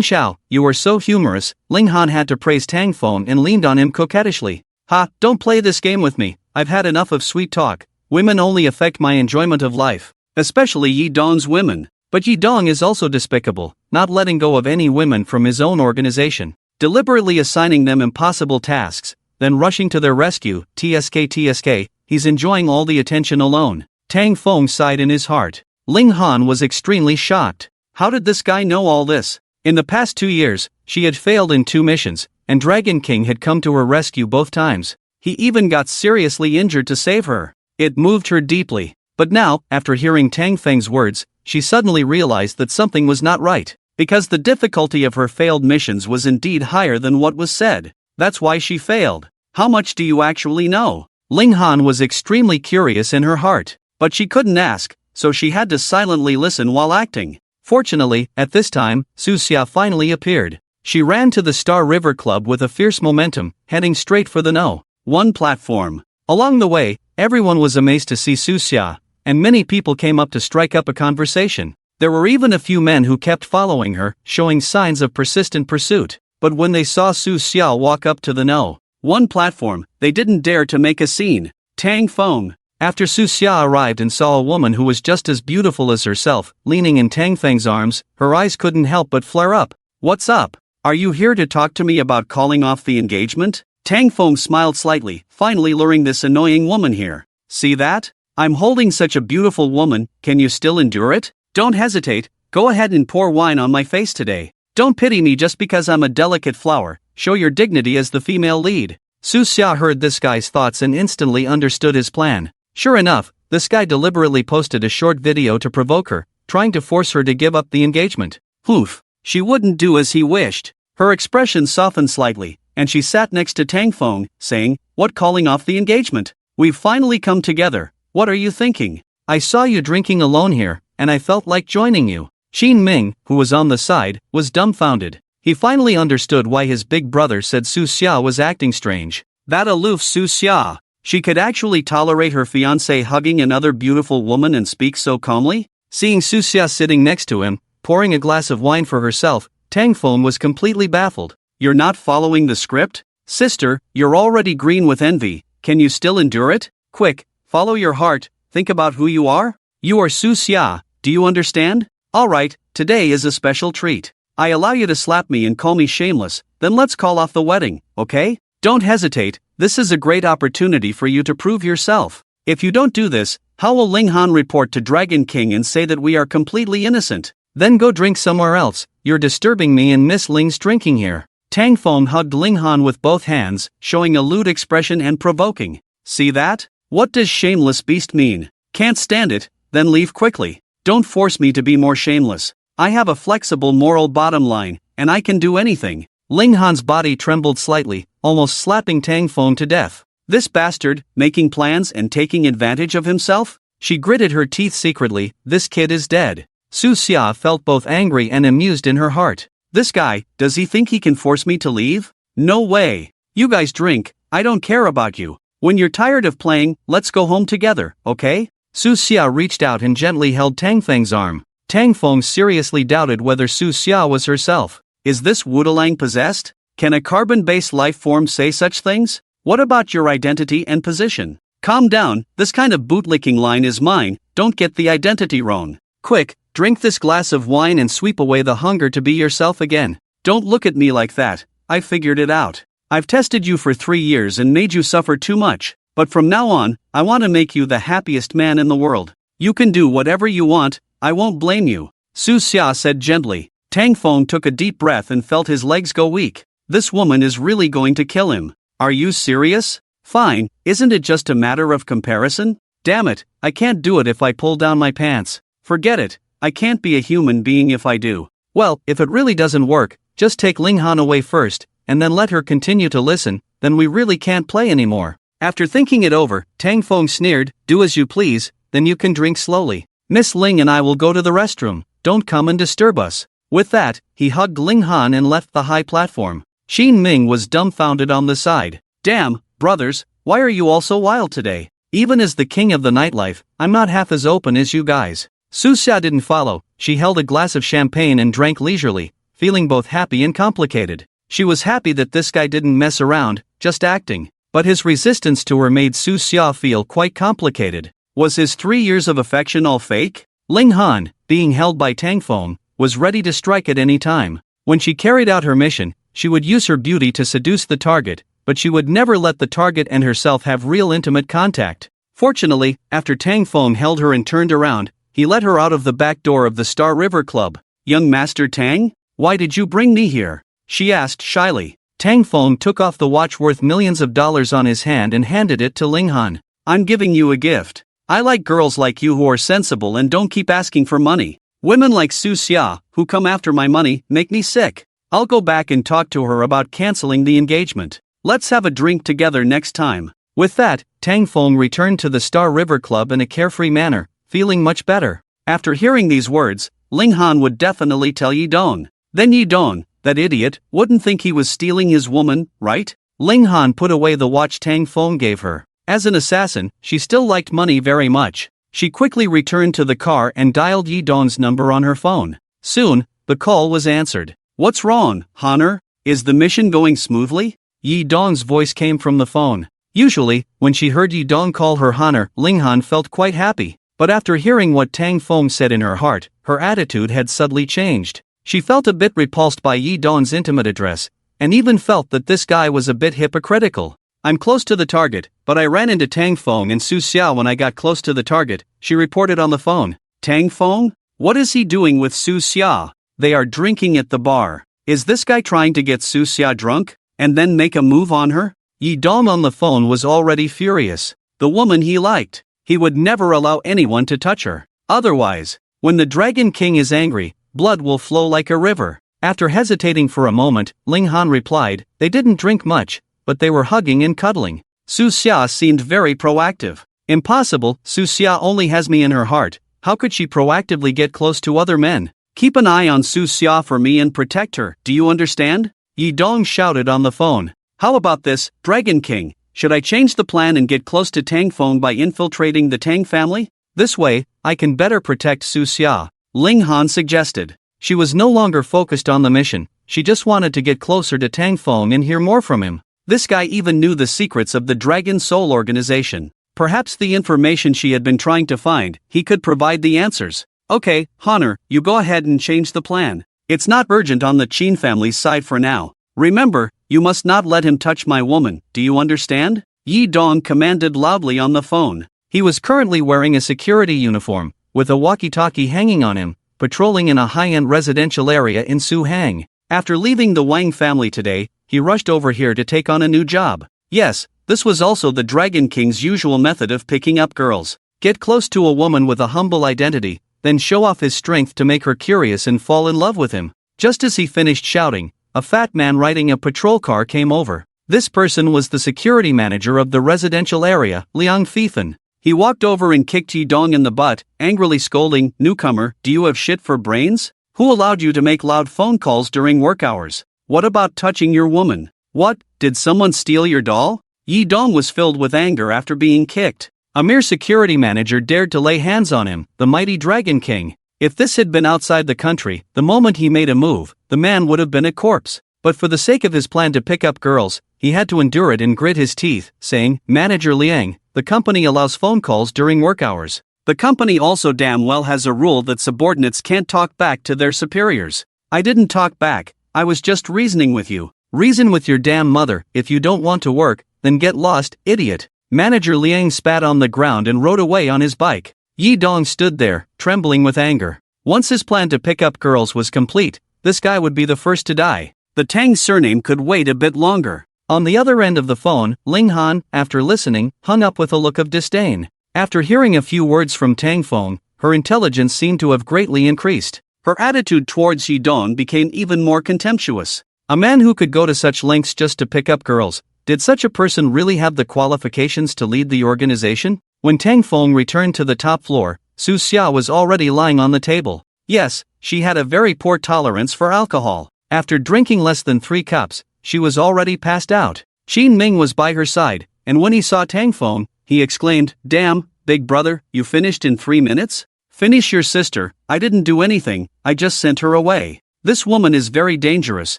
Xiao, you are so humorous. Ling Han had to praise Tang Feng and leaned on him coquettishly. Ha, don't play this game with me, I've had enough of sweet talk. Women only affect my enjoyment of life. Especially Yi Dong's women. But Yi Dong is also despicable, not letting go of any women from his own organization. Deliberately assigning them impossible tasks, then rushing to their rescue. TSK, he's enjoying all the attention alone. Tang Feng sighed in his heart. Ling Han was extremely shocked. How did this guy know all this? In the past 2 years, she had failed in 2 missions, and Dragon King had come to her rescue both times. He even got seriously injured to save her. It moved her deeply. But now, after hearing Tang Feng's words, she suddenly realized that something was not right. Because the difficulty of her failed missions was indeed higher than what was said. That's why she failed. How much do you actually know? Ling Han was extremely curious in her heart. But she couldn't ask, so she had to silently listen while acting. Fortunately, at this time, Su Xia finally appeared. She ran to the Star River Club with a fierce momentum, heading straight for the No. 1 platform. Along the way, everyone was amazed to see Su Xia, and many people came up to strike up a conversation. There were even a few men who kept following her, showing signs of persistent pursuit. But when they saw Su Xia walk up to the No. 1 platform, they didn't dare to make a scene. Tang Feng. After Su Xia arrived and saw a woman who was just as beautiful as herself, leaning in Tang Feng's arms, her eyes couldn't help but flare up. What's up? Are you here to talk to me about calling off the engagement? Tang Feng smiled slightly, finally luring this annoying woman here. See that? I'm holding such a beautiful woman, can you still endure it? Don't hesitate, go ahead and pour wine on my face today. Don't pity me just because I'm a delicate flower, show your dignity as the female lead. Su Xia heard this guy's thoughts and instantly understood his plan. Sure enough, this guy deliberately posted a short video to provoke her, trying to force her to give up the engagement. Oof, she wouldn't do as he wished. Her expression softened slightly, and she sat next to Tang Feng, saying, What, calling off the engagement? We've finally come together, what are you thinking? I saw you drinking alone here, and I felt like joining you. Qin Ming, who was on the side, was dumbfounded. He finally understood why his big brother said Su Xia was acting strange. That aloof Su Xia. She could actually tolerate her fiancé hugging another beautiful woman and speak so calmly? Seeing Su Xia sitting next to him, pouring a glass of wine for herself, Tang Feng was completely baffled. You're not following the script? Sister, you're already green with envy, can you still endure it? Quick, follow your heart, think about who you are? You are Su Xia, do you understand? Alright, today is a special treat. I allow you to slap me and call me shameless, then let's call off the wedding, okay? Don't hesitate, this is a great opportunity for you to prove yourself. If you don't do this, how will Ling Han report to Dragon King and say that we are completely innocent? Then go drink somewhere else, you're disturbing me and Miss Ling's drinking here. Tang Feng hugged Ling Han with both hands, showing a lewd expression and provoking. See that? What does shameless beast mean? Can't stand it? Then leave quickly. Don't force me to be more shameless. I have a flexible moral bottom line, and I can do anything. Ling Han's body trembled slightly, almost slapping Tang Feng to death. This bastard, making plans and taking advantage of himself? She gritted her teeth secretly. This kid is dead. Su Xia felt both angry and amused in her heart. This guy, does he think he can force me to leave? No way. You guys drink, I don't care about you. When you're tired of playing, let's go home together, okay? Su Xia reached out and gently held Tang Feng's arm. Tang Feng seriously doubted whether Su Xia was herself. Is this Wudalang possessed? Can a carbon-based life form say such things? What about your identity and position? Calm down, this kind of bootlicking line is mine, don't get the identity wrong. Quick, drink this glass of wine and sweep away the hunger to be yourself again. Don't look at me like that, I figured it out. I've tested you for 3 years and made you suffer too much, but from now on, I want to make you the happiest man in the world. You can do whatever you want, I won't blame you. Su Xia said gently. Tang Feng took a deep breath and felt his legs go weak. This woman is really going to kill him. Are you serious? Fine, isn't it just a matter of comparison? Damn it, I can't do it if I pull down my pants. Forget it, I can't be a human being if I do. Well, if it really doesn't work, just take Ling Han away first, and then let her continue to listen, then we really can't play anymore. After thinking it over, Tang Feng sneered, do as you please, then you can drink slowly. Miss Ling and I will go to the restroom, don't come and disturb us. With that, he hugged Ling Han and left the high platform. Xin Ming was dumbfounded on the side. Damn, brothers, why are you all so wild today? Even as the king of the nightlife, I'm not half as open as you guys. Su Xia didn't follow, she held a glass of champagne and drank leisurely, feeling both happy and complicated. She was happy that this guy didn't mess around, just acting, but his resistance to her made Su Xia feel quite complicated. Was his 3 years of affection all fake? Ling Han, being held by Tang Feng, was ready to strike at any time. When she carried out her mission, she would use her beauty to seduce the target, but she would never let the target and herself have real intimate contact. Fortunately, after Tang Feng held her and turned around, he let her out of the back door of the Star River Club. Young Master Tang, why did you bring me here? She asked shyly. Tang Feng took off the watch worth millions of dollars on his hand and handed it to Ling Han. I'm giving you a gift. I like girls like you who are sensible and don't keep asking for money. Women like Su Xia, who come after my money, make me sick. I'll go back and talk to her about canceling the engagement. Let's have a drink together next time. With that, Tang Feng returned to the Star River Club in a carefree manner, feeling much better. After hearing these words, Ling Han would definitely tell Yi Dong. Then Yi Dong, that idiot, wouldn't think he was stealing his woman, right? Ling Han put away the watch Tang Feng gave her. As an assassin, she still liked money very much. She quickly returned to the car and dialed Yi Dong's number on her phone. Soon, the call was answered. What's wrong, Honor? Is the mission going smoothly? Yi Dong's voice came from the phone. Usually, when she heard Yi Dong call her Honor, Ling Han felt quite happy. But after hearing what Tang Feng said in her heart, her attitude had suddenly changed. She felt a bit repulsed by Yi Dong's intimate address, and even felt that this guy was a bit hypocritical. I'm close to the target, but I ran into Tang Feng and Su Xia when I got close to the target, she reported on the phone. Tang Feng? What is he doing with Su Xia? They are drinking at the bar. Is this guy trying to get Su Xia drunk, and then make a move on her? Yi Dong on the phone was already furious. The woman he liked. He would never allow anyone to touch her. Otherwise, when the Dragon King is angry, blood will flow like a river. After hesitating for a moment, Ling Han replied, they didn't drink much, but they were hugging and cuddling. Su Xia seemed very proactive. Impossible, Su Xia only has me in her heart. How could she proactively get close to other men? Keep an eye on Su Xia for me and protect her, do you understand? Yi Dong shouted on the phone. How about this, Dragon King? Should I change the plan and get close to Tang Feng by infiltrating the Tang family? This way, I can better protect Su Xia, Ling Han suggested. She was no longer focused on the mission, she just wanted to get closer to Tang Feng and hear more from him. This guy even knew the secrets of the Dragon Soul organization. Perhaps the information she had been trying to find, he could provide the answers. Okay, Honor, you go ahead and change the plan. It's not urgent on the Qin family's side for now. Remember, you must not let him touch my woman, do you understand? Yi Dong commanded loudly on the phone. He was currently wearing a security uniform, with a walkie-talkie hanging on him, patrolling in a high-end residential area in Suhang. After leaving the Wang family today, he rushed over here to take on a new job. Yes, this was also the Dragon King's usual method of picking up girls. Get close to a woman with a humble identity, then show off his strength to make her curious and fall in love with him. Just as he finished shouting, a fat man riding a patrol car came over. This person was the security manager of the residential area, Liang Fifan. He walked over and kicked Yi Dong in the butt, angrily scolding, "Newcomer, do you have shit for brains? Who allowed you to make loud phone calls during work hours? What about touching your woman? What, did someone steal your doll?" Yi Dong was filled with anger after being kicked. A mere security manager dared to lay hands on him, the mighty Dragon King. If this had been outside the country, the moment he made a move, the man would have been a corpse. But for the sake of his plan to pick up girls, he had to endure it and grit his teeth, saying, "Manager Liang, the company allows phone calls during work hours. The company also damn well has a rule that subordinates can't talk back to their superiors. I didn't talk back, I was just reasoning with you. Reason with your damn mother. If you don't want to work, then get lost, idiot." Manager Liang spat on the ground and rode away on his bike. Yi Dong stood there, trembling with anger. Once his plan to pick up girls was complete, this guy would be the first to die. The Tang surname could wait a bit longer. On the other end of the phone, Ling Han, after listening, hung up with a look of disdain. After hearing a few words from Tang Feng, her intelligence seemed to have greatly increased. Her attitude towards Yi Dong became even more contemptuous. A man who could go to such lengths just to pick up girls, did such a person really have the qualifications to lead the organization? When Tang Feng returned to the top floor, Su Xia was already lying on the table. Yes, she had a very poor tolerance for alcohol. After drinking less than 3 cups, she was already passed out. Qin Ming was by her side, and when he saw Tang Feng, he exclaimed, "Damn, big brother, you finished in 3 minutes? Finish your sister. I didn't do anything, I just sent her away. This woman is very dangerous,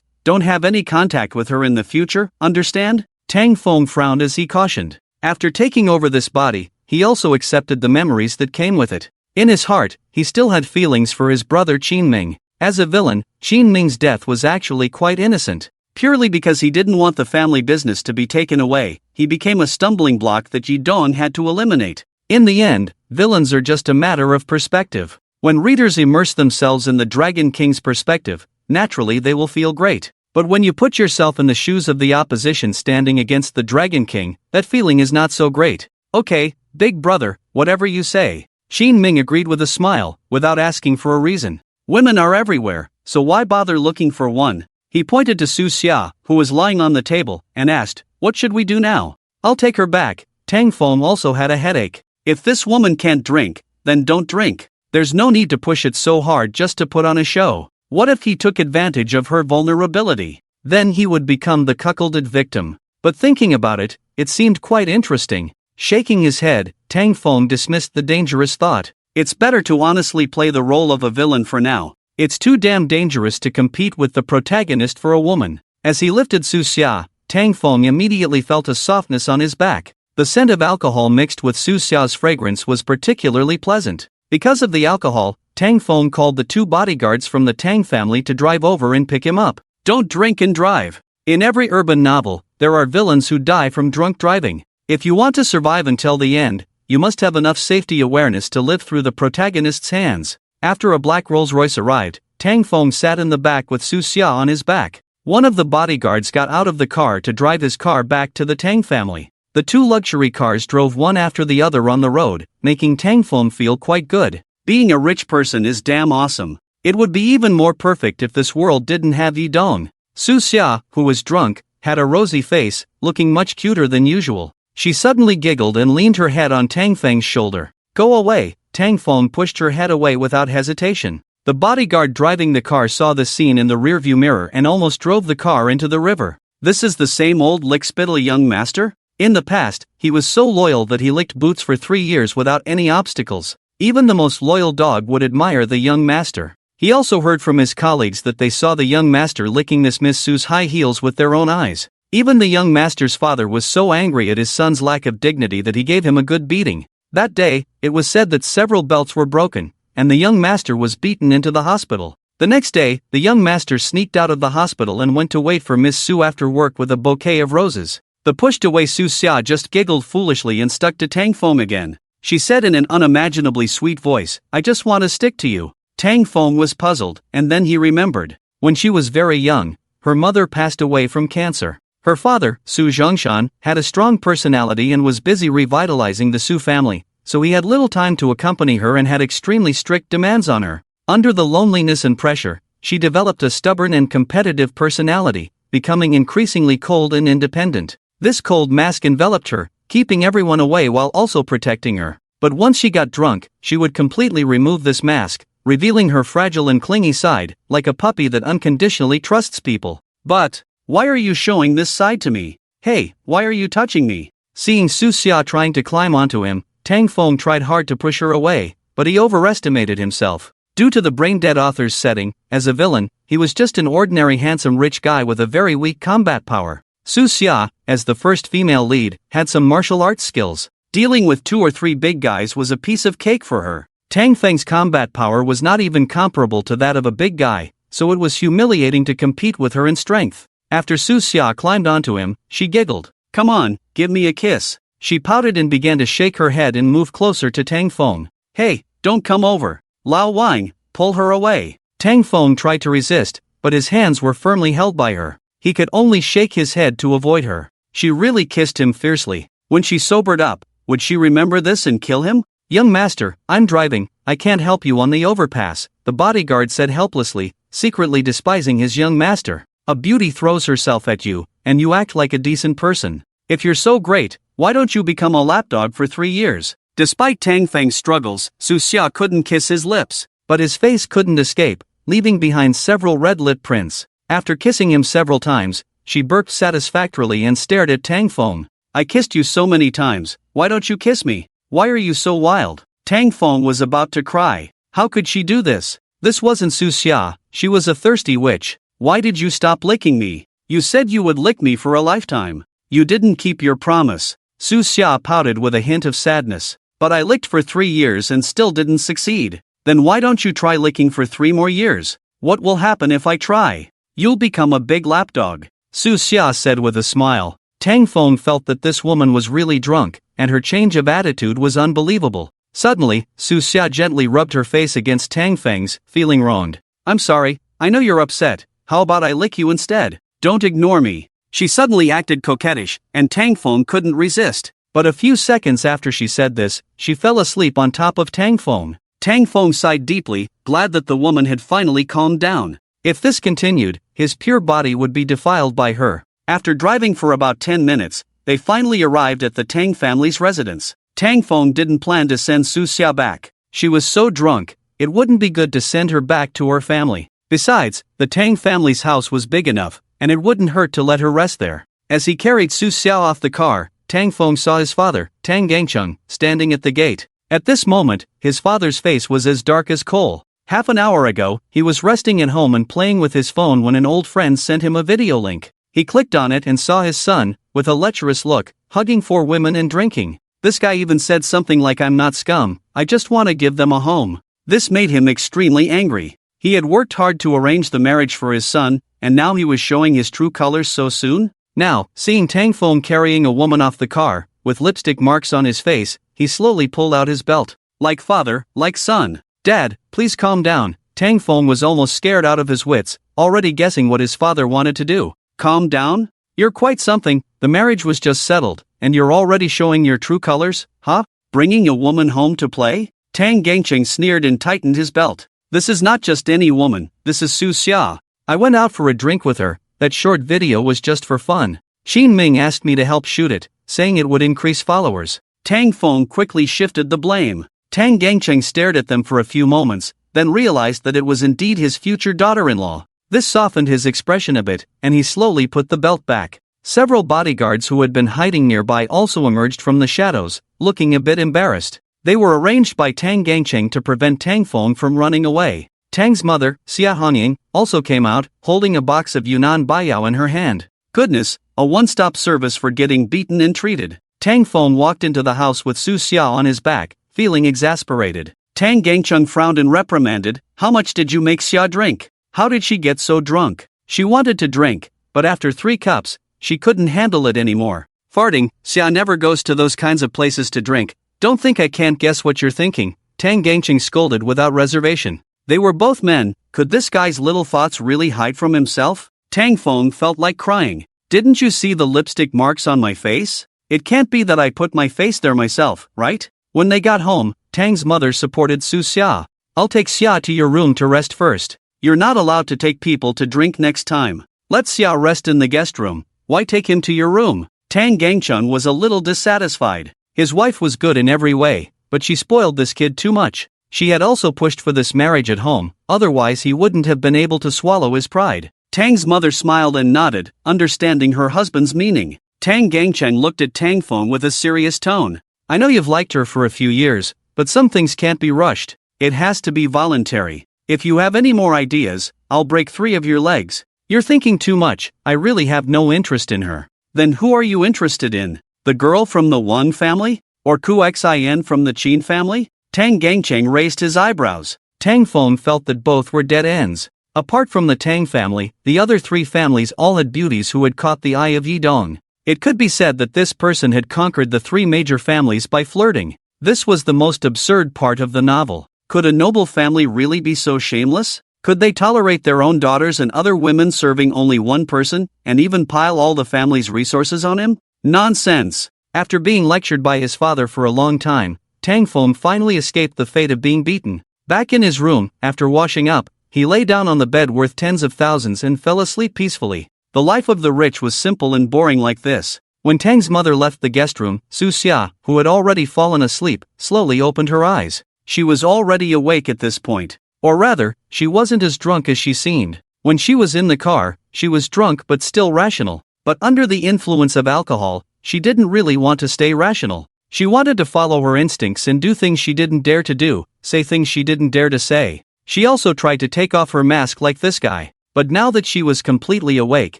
don't have any contact with her in the future, understand?" Tang Feng frowned as he cautioned. After taking over this body, he also accepted the memories that came with it. In his heart, he still had feelings for his brother Qin Ming. As a villain, Qin Ming's death was actually quite innocent. Purely because he didn't want the family business to be taken away, he became a stumbling block that Yi Dong had to eliminate. In the end, villains are just a matter of perspective. When readers immerse themselves in the Dragon King's perspective, naturally they will feel great. But when you put yourself in the shoes of the opposition standing against the Dragon King, that feeling is not so great. "Okay, big brother, whatever you say." Qin Ming agreed with a smile, without asking for a reason. Women are everywhere, so why bother looking for one? He pointed to Su Xia, who was lying on the table, and asked, "What should we do now?" "I'll take her back." Tang Feng also had a headache. If this woman can't drink, then don't drink. There's no need to push it so hard just to put on a show. What if he took advantage of her vulnerability? Then he would become the cuckolded victim. But thinking about it, it seemed quite interesting. Shaking his head, Tang Feng dismissed the dangerous thought. It's better to honestly play the role of a villain for now. It's too damn dangerous to compete with the protagonist for a woman. As he lifted Su Xia, Tang Feng immediately felt a softness on his back. The scent of alcohol mixed with Su Xia's fragrance was particularly pleasant. Because of the alcohol, Tang Feng called the 2 bodyguards from the Tang family to drive over and pick him up. Don't drink and drive. In every urban novel, there are villains who die from drunk driving. If you want to survive until the end, you must have enough safety awareness to live through the protagonist's hands. After a black Rolls-Royce arrived, Tang Feng sat in the back with Su Xia on his back. One of the bodyguards got out of the car to drive his car back to the Tang family. The 2 luxury cars drove one after the other on the road, making Tang Feng feel quite good. Being a rich person is damn awesome. It would be even more perfect if this world didn't have Yi Dong. Su Xia, who was drunk, had a rosy face, looking much cuter than usual. She suddenly giggled and leaned her head on Tang Feng's shoulder. "Go away." Tang Feng pushed her head away without hesitation. The bodyguard driving the car saw the scene in the rearview mirror and almost drove the car into the river. This is the same old lickspittle young master? In the past, he was so loyal that he licked boots for 3 years without any obstacles. Even the most loyal dog would admire the young master. He also heard from his colleagues that they saw the young master licking this Miss Sue's high heels with their own eyes. Even the young master's father was so angry at his son's lack of dignity that he gave him a good beating. That day, it was said that several belts were broken, and the young master was beaten into the hospital. The next day, the young master sneaked out of the hospital and went to wait for Miss Sue after work with a bouquet of roses. The pushed-away Su Xia just giggled foolishly and stuck to Tang Feng again. She said in an unimaginably sweet voice, "I just want to stick to you." Tang Feng was puzzled, and then he remembered. When she was very young, her mother passed away from cancer. Her father, Su Zhongshan, had a strong personality and was busy revitalizing the Su family, so he had little time to accompany her and had extremely strict demands on her. Under the loneliness and pressure, she developed a stubborn and competitive personality, becoming increasingly cold and independent. This cold mask enveloped her, keeping everyone away while also protecting her. But once she got drunk, she would completely remove this mask, revealing her fragile and clingy side, like a puppy that unconditionally trusts people. But why are you showing this side to me? Hey, why are you touching me? Seeing Su Xia trying to climb onto him, Tang Feng tried hard to push her away, but he overestimated himself. Due to the brain-dead author's setting, as a villain, he was just an ordinary handsome rich guy with a very weak combat power. Su Xia, as the first female lead, had some martial arts skills. Dealing with 2 or 3 big guys was a piece of cake for her. Tang Feng's combat power was not even comparable to that of a big guy, so it was humiliating to compete with her in strength. After Su Xia climbed onto him, she giggled. "Come on, give me a kiss." She pouted and began to shake her head and move closer to Tang Feng. "Hey, don't come over. Lao Wang, pull her away." Tang Feng tried to resist, but his hands were firmly held by her. He could only shake his head to avoid her. She really kissed him fiercely. When she sobered up, would she remember this and kill him? "Young master, I'm driving, I can't help you on the overpass," the bodyguard said helplessly, secretly despising his young master. A beauty throws herself at you, and you act like a decent person. If you're so great, why don't you become a lapdog for 3 years? Despite Tang Feng's struggles, Su Xia couldn't kiss his lips, but his face couldn't escape, leaving behind several red lip prints. After kissing him several times, she burped satisfactorily and stared at Tang Feng. "I kissed you so many times, why don't you kiss me? Why are you so wild?" Tang Feng was about to cry. How could she do this? This wasn't Su Xia, she was a thirsty witch. "Why did you stop licking me? You said you would lick me for a lifetime. You didn't keep your promise." Su Xia pouted with a hint of sadness. "But I licked for 3 years and still didn't succeed." "Then why don't you try licking for 3 more years? What will happen if I try? You'll become a big lapdog," Su Xia said with a smile. Tang Feng felt that this woman was really drunk, and her change of attitude was unbelievable. Suddenly, Su Xia gently rubbed her face against Tang Feng's, feeling wronged. "I'm sorry, I know you're upset. How about I lick you instead? Don't ignore me." She suddenly acted coquettish, and Tang Feng couldn't resist. But a few seconds after she said this, she fell asleep on top of Tang Feng. Tang Feng sighed deeply, glad that the woman had finally calmed down. If this continued, his pure body would be defiled by her. After driving for about 10 minutes, they finally arrived at the Tang family's residence. Tang Feng didn't plan to send Su Xia back. She was so drunk, it wouldn't be good to send her back to her family. Besides, the Tang family's house was big enough, and it wouldn't hurt to let her rest there. As he carried Su Xia off the car, Tang Feng saw his father, Tang Gangcheng, standing at the gate. At this moment, his father's face was as dark as coal. Half an hour ago, he was resting at home and playing with his phone when an old friend sent him a video link. He clicked on it and saw his son, with a lecherous look, hugging 4 women and drinking. This guy even said something like, "I'm not scum, I just want to give them a home." This made him extremely angry. He had worked hard to arrange the marriage for his son, and now he was showing his true colors so soon? Now, seeing Tang Feng carrying a woman off the car, with lipstick marks on his face, he slowly pulled out his belt. Like father, like son. "Dad, please calm down." Tang Feng was almost scared out of his wits, already guessing what his father wanted to do. "Calm down? You're quite something, the marriage was just settled, and you're already showing your true colors, huh? Bringing a woman home to play?" Tang Gangcheng sneered and tightened his belt. "This is not just any woman, this is Su Xia. I went out for a drink with her, that short video was just for fun. Xin Ming asked me to help shoot it, saying it would increase followers." Tang Feng quickly shifted the blame. Tang Gangcheng stared at them for a few moments, then realized that it was indeed his future daughter-in-law. This softened his expression a bit, and he slowly put the belt back. Several bodyguards who had been hiding nearby also emerged from the shadows, looking a bit embarrassed. They were arranged by Tang Gangcheng to prevent Tang Feng from running away. Tang's mother, Xia Hanying, also came out, holding a box of Yunnan Baiyao in her hand. Goodness, a one-stop service for getting beaten and treated. Tang Feng walked into the house with Su Xia on his back, feeling exasperated. Tang Gangcheng frowned and reprimanded, "How much did you make Xia drink? How did she get so drunk?" She wanted to drink, but after 3 cups, she couldn't handle it anymore. "Farting, Xia never goes to those kinds of places to drink. Don't think I can't guess what you're thinking," Tang Gangcheng scolded without reservation. They were both men, could this guy's little thoughts really hide from himself? Tang Feng felt like crying. "Didn't you see the lipstick marks on my face? It can't be that I put my face there myself, right?" When they got home, Tang's mother supported Su Xia. "I'll take Xia to your room to rest first. You're not allowed to take people to drink next time." Let Xia rest in the guest room. Why take him to your room? Tang Gangchun was a little dissatisfied. His wife was good in every way, but she spoiled this kid too much. She had also pushed for this marriage at home, otherwise he wouldn't have been able to swallow his pride. Tang's mother smiled and nodded, understanding her husband's meaning. Tang Gangcheng looked at Tang Feng with a serious tone. I know you've liked her for a few years, but some things can't be rushed. It has to be voluntary. If you have any more ideas, I'll break 3 of your legs. You're thinking too much, I really have no interest in her. Then who are you interested in? The girl from the Wang family? Or Ku Xin from the Qin family? Tang Gangcheng raised his eyebrows. Tang Feng felt that both were dead ends. Apart from the Tang family, the other 3 families all had beauties who had caught the eye of Yi Dong. It could be said that this person had conquered the 3 major families by flirting. This was the most absurd part of the novel. Could a noble family really be so shameless? Could they tolerate their own daughters and other women serving only one person, and even pile all the family's resources on him? Nonsense! After being lectured by his father for a long time, Tang Feng finally escaped the fate of being beaten. Back in his room, after washing up, he lay down on the bed worth tens of thousands and fell asleep peacefully. The life of the rich was simple and boring like this. When Tang's mother left the guest room, Su Xia, who had already fallen asleep, slowly opened her eyes. She was already awake at this point. Or rather, she wasn't as drunk as she seemed. When she was in the car, she was drunk but still rational. But under the influence of alcohol, she didn't really want to stay rational. She wanted to follow her instincts and do things she didn't dare to do, say things she didn't dare to say. She also tried to take off her mask like this guy. But now that she was completely awake,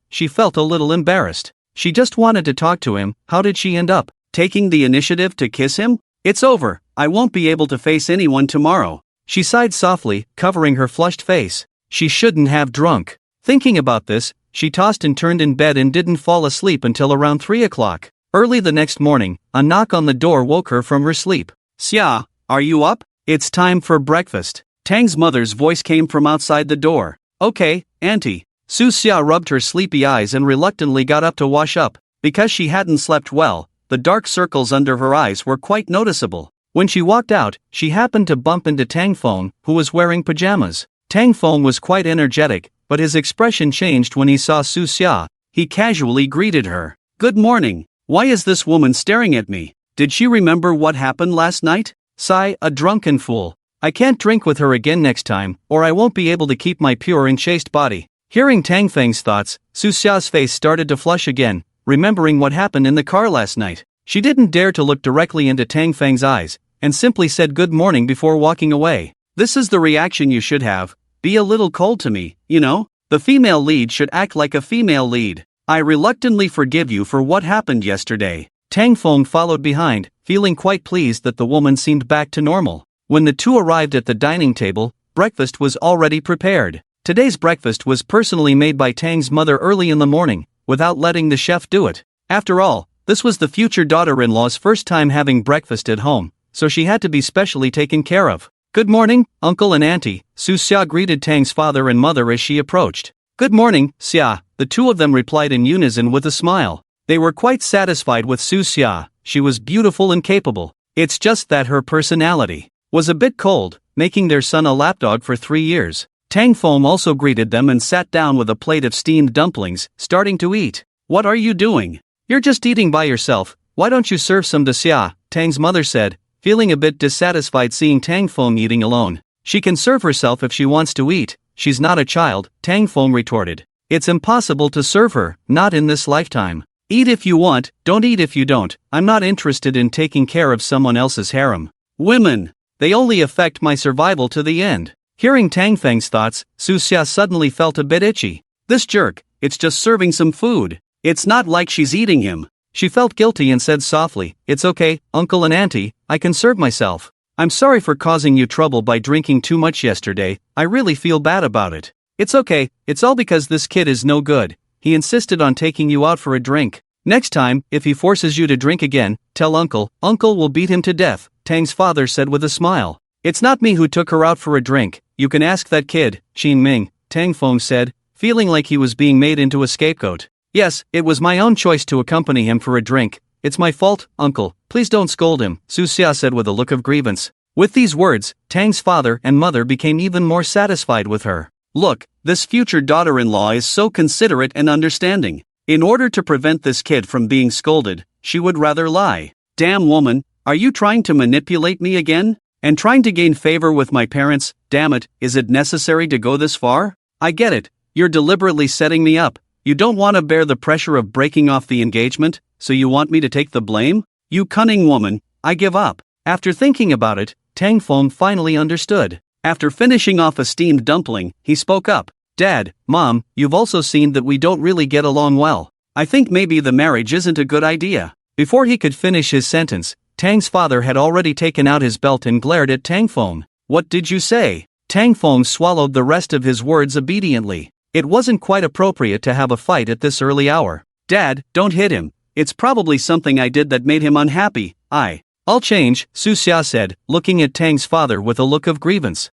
she felt a little embarrassed. She just wanted to talk to him. How did she end up taking the initiative to kiss him? It's over, I won't be able to face anyone tomorrow. She sighed softly, covering her flushed face. She shouldn't have drunk. Thinking about this, she tossed and turned in bed and didn't fall asleep until around 3 o'clock. Early the next morning, a knock on the door woke her from her sleep. Xia, are you up? It's time for breakfast. Tang's mother's voice came from outside the door. Okay, auntie. Su Xia rubbed her sleepy eyes and reluctantly got up to wash up. Because she hadn't slept well, the dark circles under her eyes were quite noticeable. When she walked out, she happened to bump into Tang Feng, who was wearing pajamas. Tang Feng was quite energetic, but his expression changed when he saw Su Xia. He casually greeted her. Good morning. Why is this woman staring at me? Did she remember what happened last night? Sigh, a drunken fool. I can't drink with her again next time, or I won't be able to keep my pure and chaste body. Hearing Tang Feng's thoughts, Su Xia's face started to flush again, remembering what happened in the car last night. She didn't dare to look directly into Tang Feng's eyes, and simply said good morning before walking away. This is the reaction you should have. Be a little cold to me, you know? The female lead should act like a female lead. I reluctantly forgive you for what happened yesterday. Tang Feng followed behind, feeling quite pleased that the woman seemed back to normal. When the two arrived at the dining table, breakfast was already prepared. Today's breakfast was personally made by Tang's mother early in the morning, without letting the chef do it. After all, this was the future daughter-in-law's first time having breakfast at home, so she had to be specially taken care of. Good morning, uncle and auntie, Su Xia greeted Tang's father and mother as she approached. Good morning, Xia, the two of them replied in unison with a smile. They were quite satisfied with Su Xia. She was beautiful and capable. It's just that her personality was a bit cold, making their son a lapdog for 3 years. Tang Feng also greeted them and sat down with a plate of steamed dumplings, starting to eat. What are you doing? You're just eating by yourself. Why don't you serve some to Xia? Tang's mother said, feeling a bit dissatisfied seeing Tang Feng eating alone. She can serve herself if she wants to eat. She's not a child, Tang Feng retorted. It's impossible to serve her, not in this lifetime. Eat if you want, don't eat if you don't. I'm not interested in taking care of someone else's harem. Women, they only affect my survival to the end. Hearing Tang Feng's thoughts, Su Xia suddenly felt a bit itchy. This jerk, it's just serving some food. It's not like she's eating him. She felt guilty and said softly, it's okay, uncle and auntie, I can serve myself. I'm sorry for causing you trouble by drinking too much yesterday. I really feel bad about it. It's okay, it's all because this kid is no good. He insisted on taking you out for a drink. Next time, if he forces you to drink again, tell uncle. Uncle will beat him to death, Tang's father said with a smile. It's not me who took her out for a drink. You can ask that kid, Qin Ming, Tang Feng said, feeling like he was being made into a scapegoat. Yes, it was my own choice to accompany him for a drink. It's my fault, uncle. Please don't scold him, Su Xia said with a look of grievance. With these words, Tang's father and mother became even more satisfied with her. Look, this future daughter-in-law is so considerate and understanding. In order to prevent this kid from being scolded, she would rather lie. Damn woman, are you trying to manipulate me again? And trying to gain favor with my parents? Damn it, is it necessary to go this far? I get it, you're deliberately setting me up. You don't want to bear the pressure of breaking off the engagement, so you want me to take the blame? You cunning woman, I give up. After thinking about it, Tang Feng finally understood. After finishing off a steamed dumpling, he spoke up. Dad, Mom, you've also seen that we don't really get along well. I think maybe the marriage isn't a good idea. Before he could finish his sentence, Tang's father had already taken out his belt and glared at Tang Feng. What did you say? Tang Feng swallowed the rest of his words obediently. It wasn't quite appropriate to have a fight at this early hour. Dad, don't hit him. It's probably something I did that made him unhappy. I'll change, Su Xia said, looking at Tang's father with a look of grievance.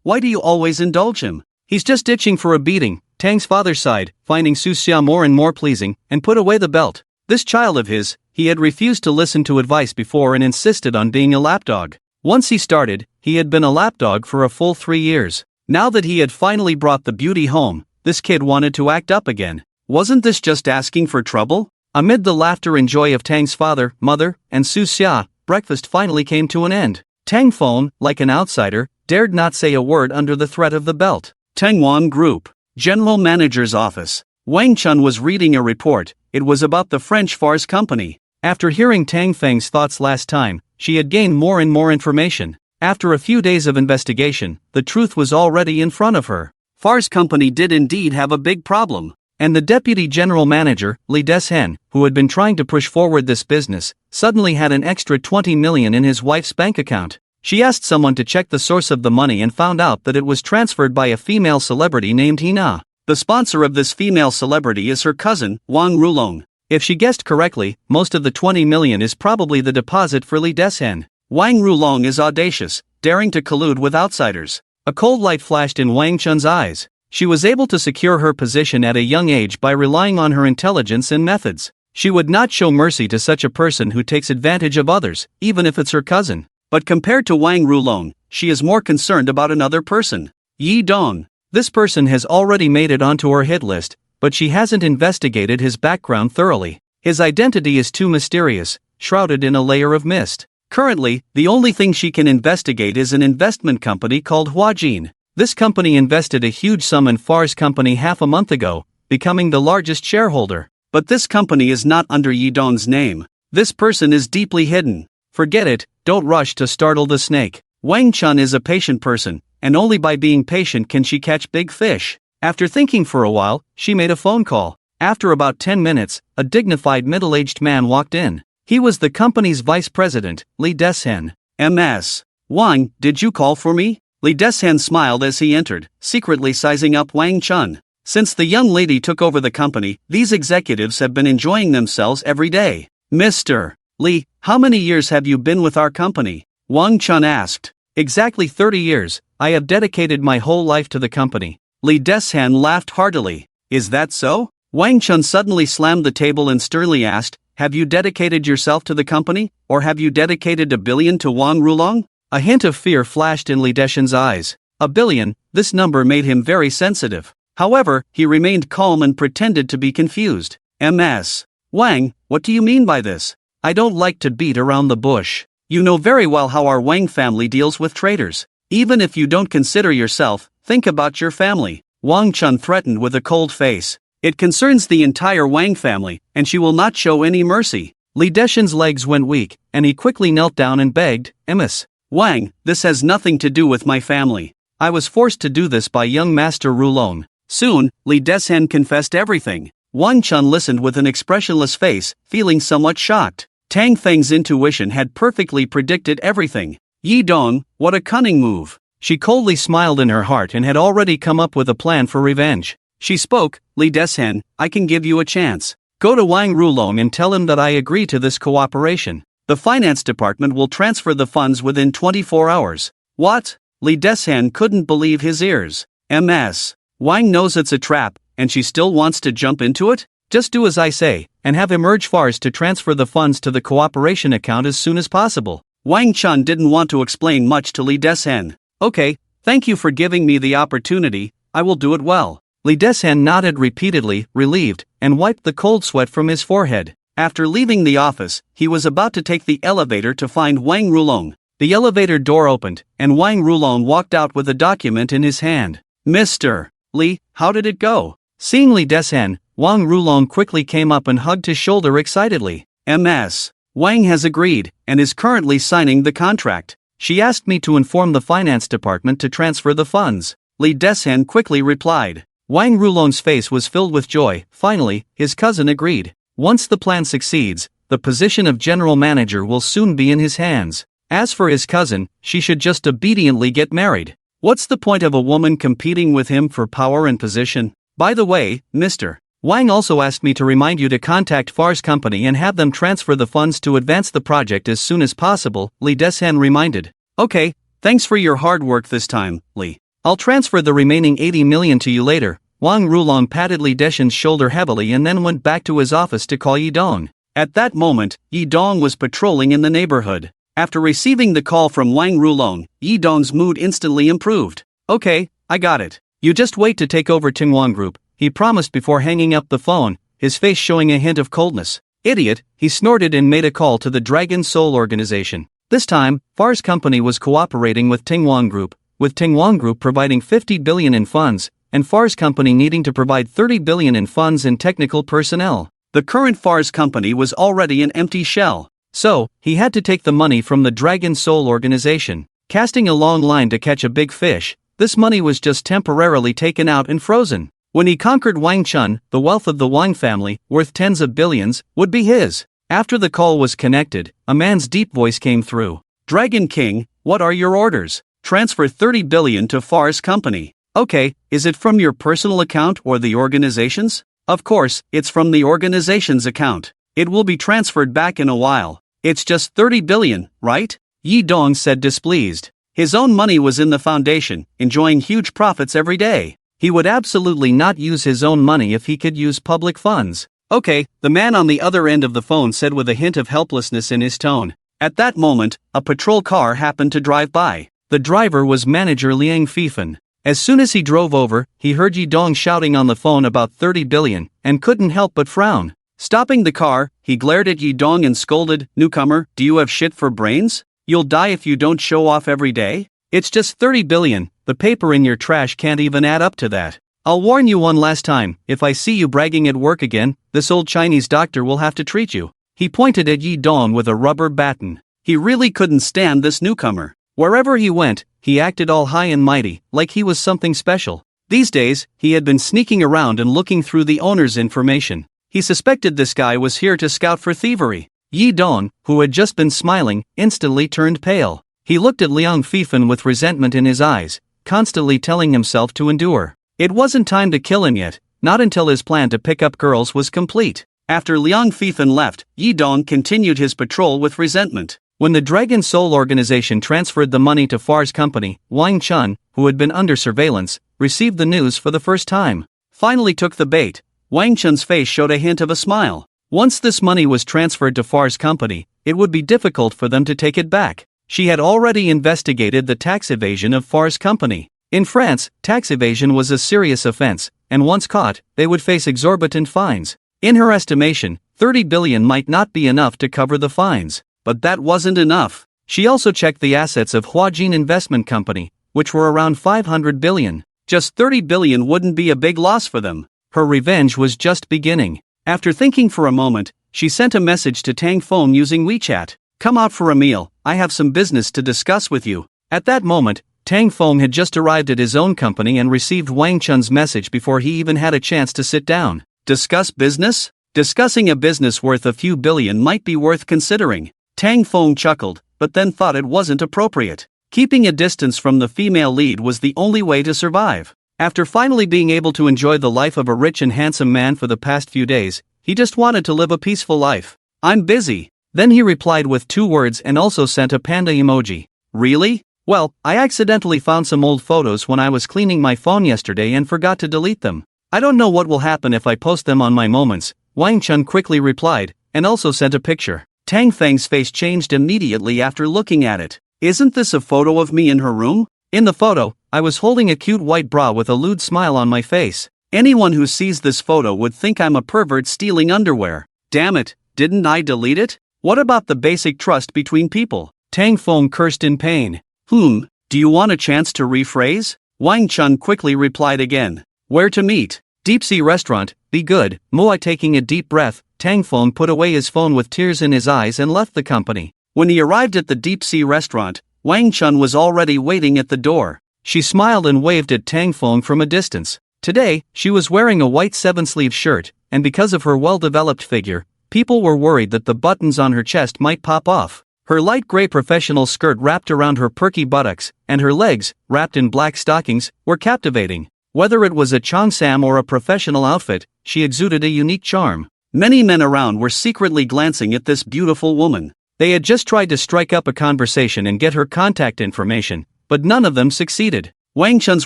Why do you always indulge him? He's just itching for a beating. Tang's father sighed, finding Su Xia more and more pleasing, and put away the belt. This child of his, he had refused to listen to advice before and insisted on being a lapdog. Once he started, he had been a lapdog for a full 3 years. Now that he had finally brought the beauty home, this kid wanted to act up again. Wasn't this just asking for trouble? Amid the laughter and joy of Tang's father, mother, and Su Xia, breakfast finally came to an end. Tang Feng, like an outsider, dared not say a word under the threat of the belt. Tengwan Group. General Manager's Office. Wang Chun was reading a report. It was about the French Fars Company. After hearing Tang Feng's thoughts last time, she had gained more and more information. After a few days of investigation, the truth was already in front of her. Fars Company did indeed have a big problem. And the deputy general manager, Li Deshen, who had been trying to push forward this business, suddenly had an extra 20 million in his wife's bank account. She asked someone to check the source of the money and found out that it was transferred by a female celebrity named Hina. The sponsor of this female celebrity is her cousin, Wang Rulong. If she guessed correctly, most of the 20 million is probably the deposit for Li Deshen. Wang Rulong is audacious, daring to collude with outsiders. A cold light flashed in Wang Chun's eyes. She was able to secure her position at a young age by relying on her intelligence and methods. She would not show mercy to such a person who takes advantage of others, even if it's her cousin. But compared to Wang Rulong, she is more concerned about another person. Yi Dong. This person has already made it onto her hit list, but she hasn't investigated his background thoroughly. His identity is too mysterious, shrouded in a layer of mist. Currently, the only thing she can investigate is an investment company called Huajin. This company invested a huge sum in Fars Company half a month ago, becoming the largest shareholder. But this company is not under Yi Dong's name. This person is deeply hidden. Forget it, don't rush to startle the snake. Wang Chun is a patient person, and only by being patient can she catch big fish. After thinking for a while, she made a phone call. After about 10 minutes, a dignified middle-aged man walked in. He was the company's vice president, Li Deshen. MS. Wang, did you call for me? Li Deshen smiled as he entered, secretly sizing up Wang Chun. Since the young lady took over the company, these executives have been enjoying themselves every day. Mr. Li, how many years have you been with our company? Wang Chun asked. Exactly 30 years, I have dedicated my whole life to the company. Li Deshen laughed heartily. Is that so? Wang Chun suddenly slammed the table and sternly asked, have you dedicated yourself to the company, or have you dedicated $1 billion to Wang Rulong? A hint of fear flashed in Li Deshen's eyes. $1 billion, this number made him very sensitive. However, he remained calm and pretended to be confused. MS. Wang, what do you mean by this? I don't like to beat around the bush. You know very well how our Wang family deals with traitors. Even if you don't consider yourself, think about your family. Wang Chun threatened with a cold face. It concerns the entire Wang family, and she will not show any mercy. Li Deshen's legs went weak, and he quickly knelt down and begged, Ms. Wang, this has nothing to do with my family. I was forced to do this by young Master Rulong. Soon, Li Deshen confessed everything. Wang Chun listened with an expressionless face, feeling somewhat shocked. Tang Feng's intuition had perfectly predicted everything. Yi Dong, what a cunning move. She coldly smiled in her heart and had already come up with a plan for revenge. She spoke, Li Deshen, I can give you a chance. Go to Wang Rulong and tell him that I agree to this cooperation. The finance department will transfer the funds within 24 hours. What? Li Deshen couldn't believe his ears. MS. Wang knows it's a trap, and she still wants to jump into it? Just do as I say, and have him urge Fars to transfer the funds to the cooperation account as soon as possible. Wang Chun didn't want to explain much to Li Deshen. Okay, thank you for giving me the opportunity, I will do it well. Lee Deshan nodded repeatedly, relieved, and wiped the cold sweat from his forehead. After leaving the office, he was about to take the elevator to find Wang Rulong. The elevator door opened, and Wang Rulong walked out with a document in his hand. Mr. Lee, how did it go? Seeing Lee Deshan, Wang Rulong quickly came up and hugged his shoulder excitedly. MS. Wang has agreed, and is currently signing the contract. She asked me to inform the finance department to transfer the funds. Lee Deshan quickly replied. Wang Rulong's face was filled with joy. Finally, his cousin agreed. Once the plan succeeds, the position of general manager will soon be in his hands. As for his cousin, she should just obediently get married. What's the point of a woman competing with him for power and position? By the way, Mr. Wang also asked me to remind you to contact Far's company and have them transfer the funds to advance the project as soon as possible, Lee Deshan reminded. Okay, thanks for your hard work this time, Lee. I'll transfer the remaining 80 million to you later. Wang Rulong patted Lee Deshan's shoulder heavily and then went back to his office to call Yi Dong. At that moment, Yi Dong was patrolling in the neighborhood. After receiving the call from Wang Rulong, Yi Dong's mood instantly improved. Okay, I got it. You just wait to take over Tingwang Group, he promised before hanging up the phone, his face showing a hint of coldness. Idiot, he snorted and made a call to the Dragon Soul organization. This time, Far's company was cooperating with Tingwang Group, with Tingwang Group providing 50 billion in funds, and Far's company needing to provide 30 billion in funds and technical personnel. The current Far's company was already an empty shell. So, he had to take the money from the Dragon Soul organization. Casting a long line to catch a big fish, this money was just temporarily taken out and frozen. When he conquered Wang Chun, the wealth of the Wang family, worth tens of billions, would be his. After the call was connected, a man's deep voice came through. Dragon King, what are your orders? Transfer 30 billion to Far's company. Okay, is it from your personal account or the organization's? Of course, it's from the organization's account. It will be transferred back in a while. It's just 30 billion, right? Yi Dong said displeased. His own money was in the foundation, enjoying huge profits every day. He would absolutely not use his own money if he could use public funds. Okay, the man on the other end of the phone said with a hint of helplessness in his tone. At that moment, a patrol car happened to drive by. The driver was manager Liang Fifan. As soon as he drove over, he heard Yi Dong shouting on the phone about 30 billion, and couldn't help but frown. Stopping the car, he glared at Yi Dong and scolded, "Newcomer, do you have shit for brains? You'll die if you don't show off every day? It's just 30 billion, the paper in your trash can't even add up to that. I'll warn you one last time, if I see you bragging at work again, this old Chinese doctor will have to treat you." He pointed at Yi Dong with a rubber baton. He really couldn't stand this newcomer. Wherever he went, he acted all high and mighty, like he was something special. These days, he had been sneaking around and looking through the owner's information. He suspected this guy was here to scout for thievery. Yi Dong, who had just been smiling, instantly turned pale. He looked at Liang Fifan with resentment in his eyes, constantly telling himself to endure. It wasn't time to kill him yet, not until his plan to pick up girls was complete. After Liang Fifan left, Yi Dong continued his patrol with resentment. When the Dragon Soul organization transferred the money to Far's company, Wang Chun, who had been under surveillance, received the news for the first time. Finally took the bait. Wang Chun's face showed a hint of a smile. Once this money was transferred to Far's company, it would be difficult for them to take it back. She had already investigated the tax evasion of Far's company. In France, tax evasion was a serious offense, and once caught, they would face exorbitant fines. In her estimation, 30 billion might not be enough to cover the fines. But that wasn't enough. She also checked the assets of Huajin Investment Company, which were around 500 billion. Just 30 billion wouldn't be a big loss for them. Her revenge was just beginning. After thinking for a moment, she sent a message to Tang Feng using WeChat. "Come out for a meal, I have some business to discuss with you." At that moment, Tang Feng had just arrived at his own company and received Wang Chun's message before he even had a chance to sit down. Discuss business? Discussing a business worth a few billion might be worth considering. Tang Feng chuckled, but then thought it wasn't appropriate. Keeping a distance from the female lead was the only way to survive. After finally being able to enjoy the life of a rich and handsome man for the past few days, he just wanted to live a peaceful life. "I'm busy." Then he replied with 2 words and also sent a panda emoji. "Really? Well, I accidentally found some old photos when I was cleaning my phone yesterday and forgot to delete them. I don't know what will happen if I post them on my moments," Wang Chun quickly replied, and also sent a picture. Tang Feng's face changed immediately after looking at it. "Isn't this a photo of me in her room?" In the photo, I was holding a cute white bra with a lewd smile on my face. Anyone who sees this photo would think I'm a pervert stealing underwear. Damn it, didn't I delete it? What about the basic trust between people? Tang Feng cursed in pain. Do you want a chance to rephrase? Wang Chun quickly replied again. Where to meet? Deep Sea Restaurant, be good. Moai taking a deep breath, Tang Feng put away his phone with tears in his eyes and left the company. When he arrived at the Deep Sea Restaurant, Wang Chun was already waiting at the door. She smiled and waved at Tang Feng from a distance. Today, she was wearing a white 7-sleeve shirt, and because of her well-developed figure, people were worried that the buttons on her chest might pop off. Her light gray professional skirt wrapped around her perky buttocks, and her legs, wrapped in black stockings, were captivating. Whether it was a cheongsam or a professional outfit, she exuded a unique charm. Many men around were secretly glancing at this beautiful woman. They had just tried to strike up a conversation and get her contact information, but none of them succeeded. Wang Chun's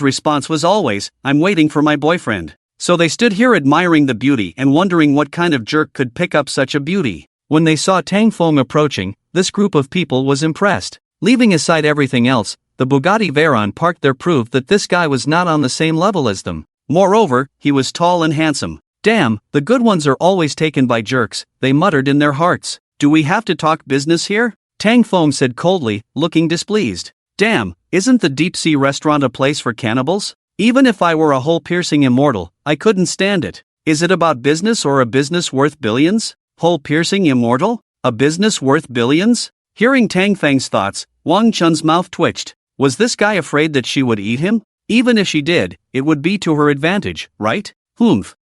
response was always, I'm waiting for my boyfriend. So they stood here admiring the beauty and wondering what kind of jerk could pick up such a beauty. When they saw Tang Feng approaching, this group of people was impressed. Leaving aside everything else, the Bugatti Veyron parked there proved that this guy was not on the same level as them. Moreover, he was tall and handsome. Damn, the good ones are always taken by jerks, they muttered in their hearts. Do we have to talk business here? Tang Feng said coldly, looking displeased. Damn, isn't the Deep Sea Restaurant a place for cannibals? Even if I were a hole-piercing immortal, I couldn't stand it. Is it about business or a business worth billions? Hole-piercing immortal? A business worth billions? Hearing Tang Feng's thoughts, Wang Chun's mouth twitched. Was this guy afraid that she would eat him? Even if she did, it would be to her advantage, right?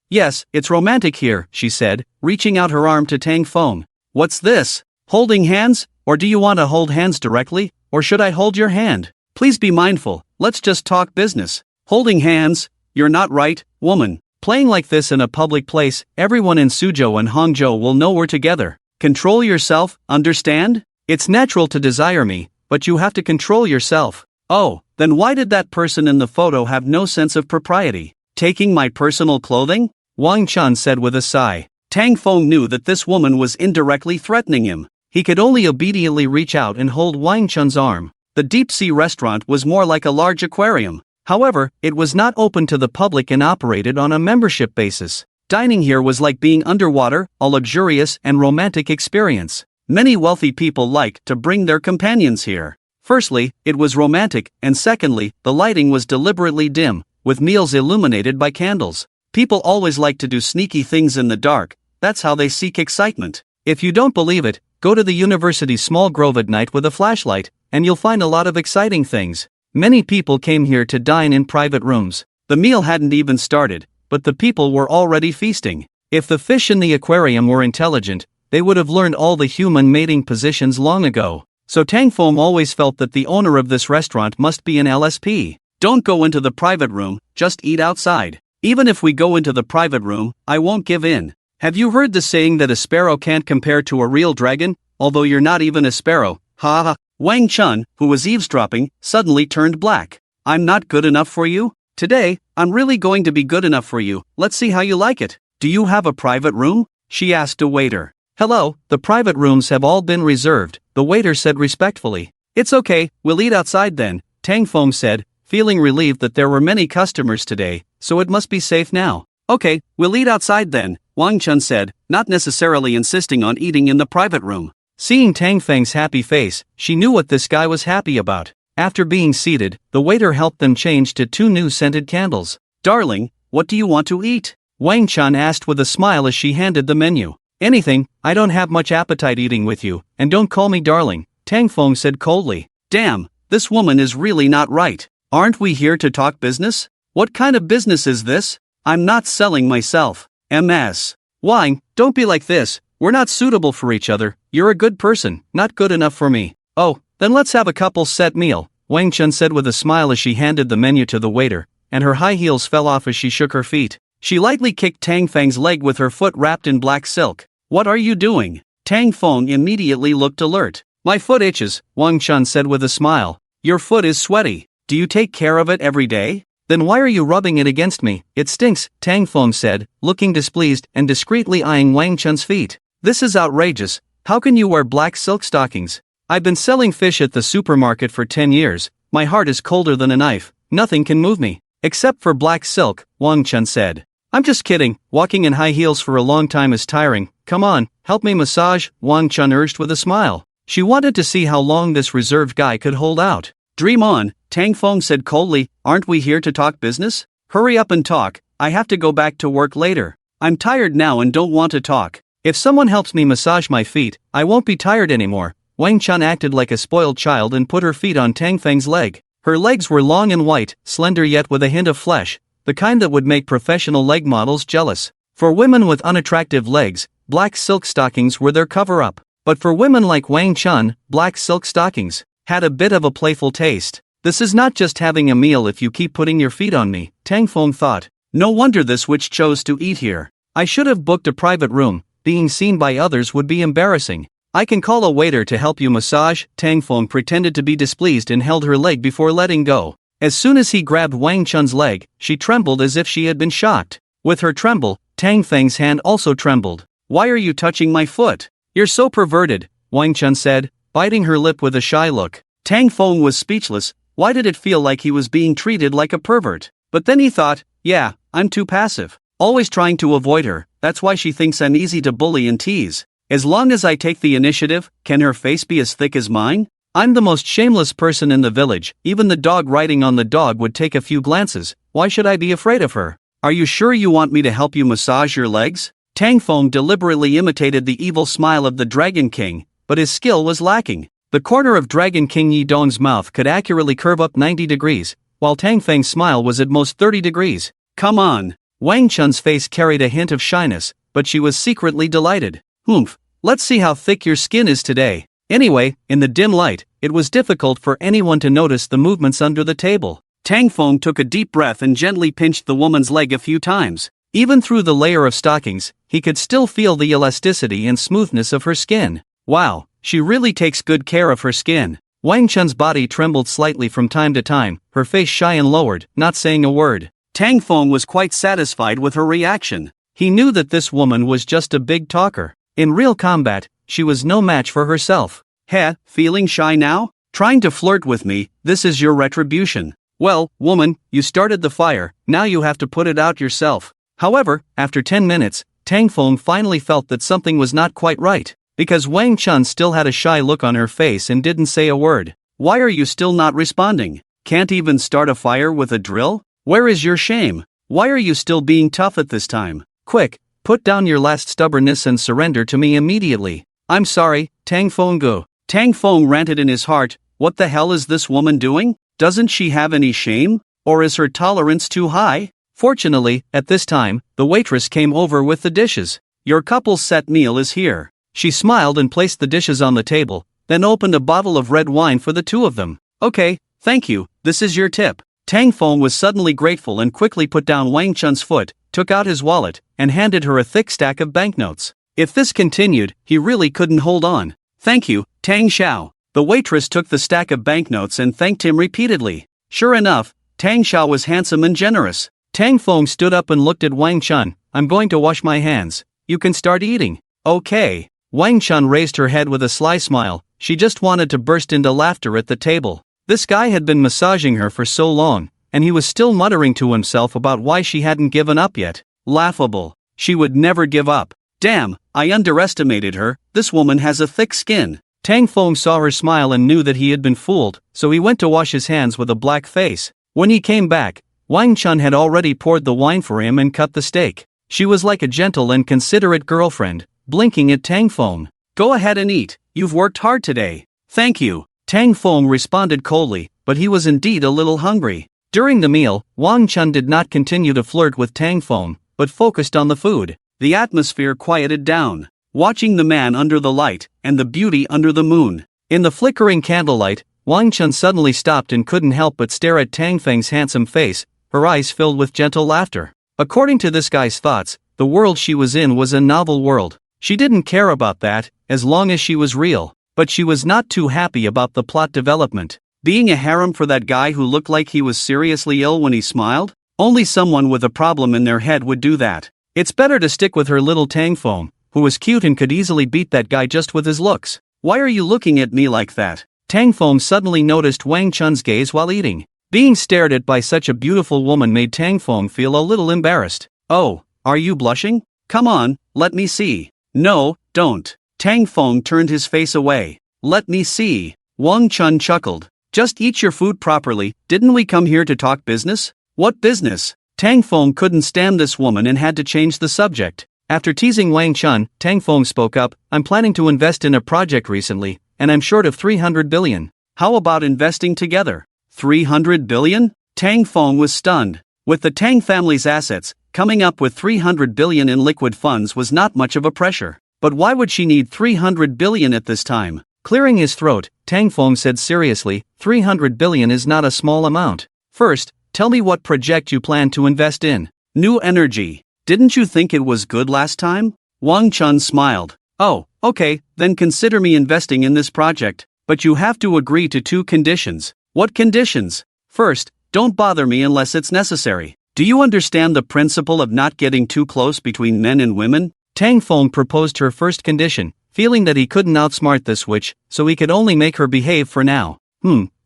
Yes, it's romantic here, she said, reaching out her arm to Tang Feng. What's this? Holding hands? Or do you want to hold hands directly? Or should I hold your hand? Please be mindful, let's just talk business. Holding hands? You're not right, woman. Playing like this in a public place, everyone in Suzhou and Hangzhou will know we're together. Control yourself, understand? It's natural to desire me, but you have to control yourself. Oh, then why did that person in the photo have no sense of propriety? Taking my personal clothing? Wang Chun said with a sigh. Tang Feng knew that this woman was indirectly threatening him. He could only obediently reach out and hold Wang Chun's arm. The Deep Sea Restaurant was more like a large aquarium. However, it was not open to the public and operated on a membership basis. Dining here was like being underwater, a luxurious and romantic experience. Many wealthy people liked to bring their companions here. Firstly, it was romantic, and secondly, the lighting was deliberately dim, with meals illuminated by candles. People always like to do sneaky things in the dark, that's how they seek excitement. If you don't believe it, go to the university's small grove at night with a flashlight, and you'll find a lot of exciting things. Many people came here to dine in private rooms. The meal hadn't even started, but the people were already feasting. If the fish in the aquarium were intelligent, they would have learned all the human mating positions long ago. So Tang Feng always felt that the owner of this restaurant must be an LSP. Don't go into the private room, just eat outside. Even if we go into the private room, I won't give in. Have you heard the saying that a sparrow can't compare to a real dragon, although you're not even a sparrow? Ha ha. Wang Chun, who was eavesdropping, suddenly turned black. I'm not good enough for you? Today, I'm really going to be good enough for you. Let's see how you like it. Do you have a private room? She asked a waiter. Hello, the private rooms have all been reserved, the waiter said respectfully. It's okay, we'll eat outside then, Tang Feng said, feeling relieved that there were many customers today, so it must be safe now. Okay, we'll eat outside then, Wang Chun said, not necessarily insisting on eating in the private room. Seeing Tang Feng's happy face, she knew what this guy was happy about. After being seated, the waiter helped them change to 2 new scented candles. Darling, what do you want to eat? Wang Chun asked with a smile as she handed the menu. Anything, I don't have much appetite eating with you, and don't call me darling, Tang Feng said coldly. Damn, this woman is really not right. Aren't we here to talk business? What kind of business is this? I'm not selling myself. MS. Wang, don't be like this, we're not suitable for each other, you're a good person, not good enough for me. Oh, then let's have a couple's set meal, Wang Chun said with a smile as she handed the menu to the waiter, and her high heels fell off as she shook her feet. She lightly kicked Tang Feng's leg with her foot wrapped in black silk. What are you doing? Tang Feng immediately looked alert. My foot itches, Wang Chun said with a smile. Your foot is sweaty. Do you take care of it every day? Then why are you rubbing it against me? It stinks, Tang Feng said, looking displeased and discreetly eyeing Wang Chun's feet. This is outrageous. How can you wear black silk stockings? I've been selling fish at the supermarket for 10 years. My heart is colder than a knife, nothing can move me. Except for black silk, Wang Chun said. I'm just kidding, walking in high heels for a long time is tiring. Come on, help me massage, Wang Chun urged with a smile. She wanted to see how long this reserved guy could hold out. Dream on, Tang Feng said coldly, aren't we here to talk business? Hurry up and talk, I have to go back to work later. I'm tired now and don't want to talk. If someone helps me massage my feet, I won't be tired anymore. Wang Chun acted like a spoiled child and put her feet on Tang Feng's leg. Her legs were long and white, slender yet with a hint of flesh, the kind that would make professional leg models jealous. For women with unattractive legs, black silk stockings were their cover-up. But for women like Wang Chun, black silk stockings had a bit of a playful taste. This is not just having a meal if you keep putting your feet on me, Tang Feng thought. No wonder this witch chose to eat here. I should have booked a private room, being seen by others would be embarrassing. I can call a waiter to help you massage, Tang Feng pretended to be displeased and held her leg before letting go. As soon as he grabbed Wang Chun's leg, she trembled as if she had been shocked. With her tremble, Tang Feng's hand also trembled. Why are you touching my foot? You're so perverted, Wang Chun said, biting her lip with a shy look. Tang Feng was speechless. Why did it feel like he was being treated like a pervert? But then he thought, yeah, I'm too passive. Always trying to avoid her, that's why she thinks I'm easy to bully and tease. As long as I take the initiative, can her face be as thick as mine? I'm the most shameless person in the village, even the dog riding on the dog would take a few glances. Why should I be afraid of her? Are you sure you want me to help you massage your legs? Tang Feng deliberately imitated the evil smile of the Dragon King, but his skill was lacking. The corner of Dragon King Yi Dong's mouth could accurately curve up 90 degrees, while Tang Feng's smile was at most 30 degrees. Come on! Wang Chun's face carried a hint of shyness, but she was secretly delighted. Oomph! Let's see how thick your skin is today. Anyway, in the dim light, it was difficult for anyone to notice the movements under the table. Tang Feng took a deep breath and gently pinched the woman's leg a few times. Even through the layer of stockings, he could still feel the elasticity and smoothness of her skin. Wow, she really takes good care of her skin. Wang Chun's body trembled slightly from time to time, her face shy and lowered, not saying a word. Tang Feng was quite satisfied with her reaction. He knew that this woman was just a big talker. In real combat, she was no match for herself. Heh, feeling shy now? Trying to flirt with me, this is your retribution. Well, woman, you started the fire, now you have to put it out yourself. However, after 10 minutes, Tang Feng finally felt that something was not quite right, because Wang Chun still had a shy look on her face and didn't say a word. Why are you still not responding? Can't even start a fire with a drill? Where is your shame? Why are you still being tough at this time? Quick, put down your last stubbornness and surrender to me immediately. I'm sorry, Tang Feng go. Tang Feng ranted in his heart, what the hell is this woman doing? Doesn't she have any shame? Or is her tolerance too high? Fortunately, at this time, the waitress came over with the dishes. Your couple's set meal is here. She smiled and placed the dishes on the table, then opened a bottle of red wine for the two of them. Okay, thank you, this is your tip. Tang Feng was suddenly grateful and quickly put down Wang Chun's foot, took out his wallet, and handed her a thick stack of banknotes. If this continued, he really couldn't hold on. Thank you, Tang Xiao. The waitress took the stack of banknotes and thanked him repeatedly. Sure enough, Tang Xiao was handsome and generous. Tang Feng stood up and looked at Wang Chun. I'm going to wash my hands. You can start eating. Okay. Wang Chun raised her head with a sly smile. She just wanted to burst into laughter at the table. This guy had been massaging her for so long, and he was still muttering to himself about why she hadn't given up yet. Laughable. She would never give up. Damn, I underestimated her. This woman has a thick skin. Tang Feng saw her smile and knew that he had been fooled, so he went to wash his hands with a black face. When he came back, Wang Chun had already poured the wine for him and cut the steak. She was like a gentle and considerate girlfriend, blinking at Tang Feng. Go ahead and eat, you've worked hard today. Thank you. Tang Feng responded coldly, but he was indeed a little hungry. During the meal, Wang Chun did not continue to flirt with Tang Feng, but focused on the food. The atmosphere quieted down, watching the man under the light, and the beauty under the moon. In the flickering candlelight, Wang Chun suddenly stopped and couldn't help but stare at Tang Feng's handsome face, her eyes filled with gentle laughter. According to this guy's thoughts, the world she was in was a novel world. She didn't care about that, as long as she was real. But she was not too happy about the plot development. Being a harem for that guy who looked like he was seriously ill when he smiled? Only someone with a problem in their head would do that. It's better to stick with her little Tang Feng, who was cute and could easily beat that guy just with his looks. Why are you looking at me like that? Tang Feng suddenly noticed Wang Chun's gaze while eating. Being stared at by such a beautiful woman made Tang Feng feel a little embarrassed. Oh, are you blushing? Come on, let me see. No, don't. Tang Feng turned his face away. Let me see. Wang Chun chuckled. Just eat your food properly, didn't we come here to talk business? What business? Tang Feng couldn't stand this woman and had to change the subject. After teasing Wang Chun, Tang Feng spoke up. I'm planning to invest in a project recently, and I'm short of 300 billion. How about investing together? 300 billion? Tang Feng was stunned. With the Tang family's assets, coming up with 300 billion in liquid funds was not much of a pressure. But why would she need 300 billion at this time? Clearing his throat, Tang Feng said seriously, 300 billion is not a small amount. First, tell me what project you plan to invest in. New energy. Didn't you think it was good last time? Wang Chun smiled. Oh, okay, then consider me investing in this project. But you have to agree to 2 conditions. What conditions? First, don't bother me unless it's necessary. Do you understand the principle of not getting too close between men and women? Tang Feng proposed her first condition, feeling that he couldn't outsmart this witch, so he could only make her behave for now.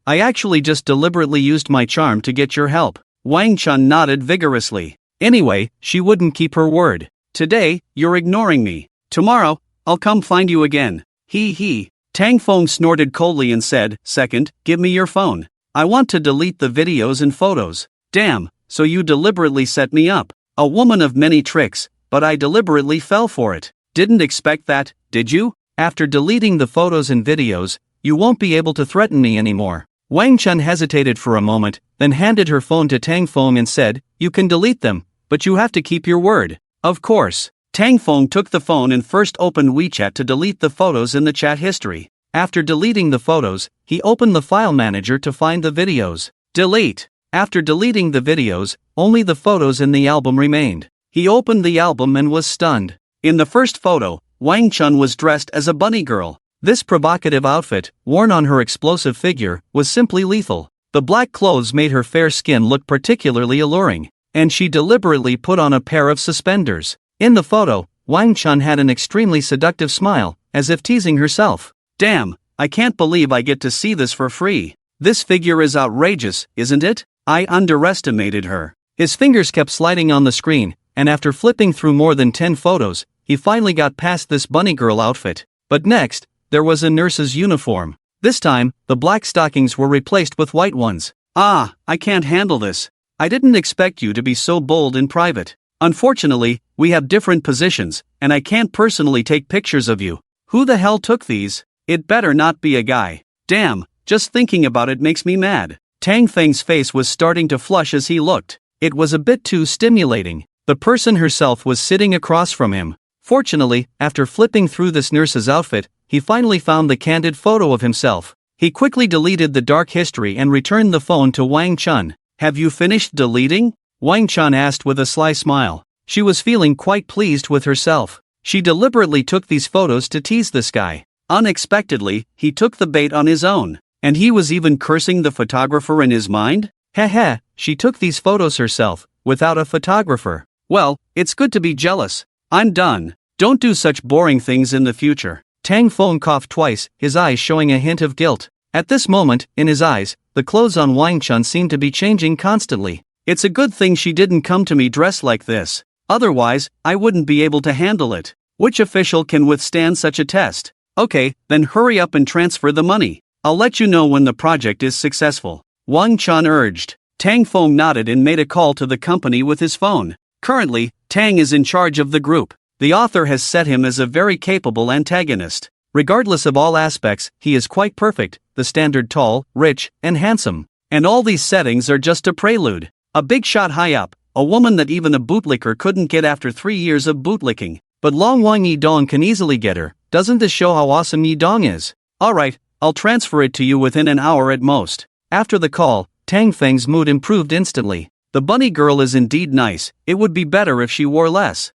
I actually just deliberately used my charm to get your help. Wang Chun nodded vigorously. Anyway, she wouldn't keep her word. Today, you're ignoring me. Tomorrow, I'll come find you again. He. Tang Feng snorted coldly and said, Second, give me your phone. I want to delete the videos and photos. Damn, so you deliberately set me up. A woman of many tricks, but I deliberately fell for it. Didn't expect that, did you? After deleting the photos and videos, you won't be able to threaten me anymore. Wang Chun hesitated for a moment, then handed her phone to Tang Feng and said, You can delete them, but you have to keep your word. Of course. Tang Feng took the phone and first opened WeChat to delete the photos in the chat history. After deleting the photos, he opened the file manager to find the videos. Delete. After deleting the videos, only the photos in the album remained. He opened the album and was stunned. In the first photo, Wang Chun was dressed as a bunny girl. This provocative outfit, worn on her explosive figure, was simply lethal. The black clothes made her fair skin look particularly alluring, and she deliberately put on a pair of suspenders. In the photo, Wang Chun had an extremely seductive smile, as if teasing herself. Damn, I can't believe I get to see this for free. This figure is outrageous, isn't it? I underestimated her. His fingers kept sliding on the screen, and after flipping through more than 10 photos, he finally got past this bunny girl outfit. But next, there was a nurse's uniform. This time, the black stockings were replaced with white ones. I can't handle this. I didn't expect you to be so bold in private. Unfortunately, we have different positions, and I can't personally take pictures of you. Who the hell took these? It better not be a guy. Damn, just thinking about it makes me mad. Tang Feng's face was starting to flush as he looked. It was a bit too stimulating. The person herself was sitting across from him. Fortunately, after flipping through this nurse's outfit, he finally found the candid photo of himself. He quickly deleted the dark history and returned the phone to Wang Chun. Have you finished deleting? Wang Chun asked with a sly smile. She was feeling quite pleased with herself. She deliberately took these photos to tease this guy. Unexpectedly, he took the bait on his own. And he was even cursing the photographer in his mind? Heh, she took these photos herself, without a photographer. Well, it's good to be jealous. I'm done. Don't do such boring things in the future. Tang Feng coughed twice, his eyes showing a hint of guilt. At this moment, in his eyes, the clothes on Wang Chun seemed to be changing constantly. It's a good thing she didn't come to me dressed like this. Otherwise, I wouldn't be able to handle it. Which official can withstand such a test? Okay, then hurry up and transfer the money. I'll let you know when the project is successful. Wang Chun urged. Tang Feng nodded and made a call to the company with his phone. Currently, Tang is in charge of the group. The author has set him as a very capable antagonist. Regardless of all aspects, he is quite perfect, the standard tall, rich, and handsome. And all these settings are just a prelude. A big shot high up, a woman that even a bootlicker couldn't get after 3 years of bootlicking. But Long Wang Yidong can easily get her. Doesn't this show how awesome Yidong is? Alright, I'll transfer it to you within an hour at most. After the call, Tang Feng's mood improved instantly. The bunny girl is indeed nice, it would be better if she wore less.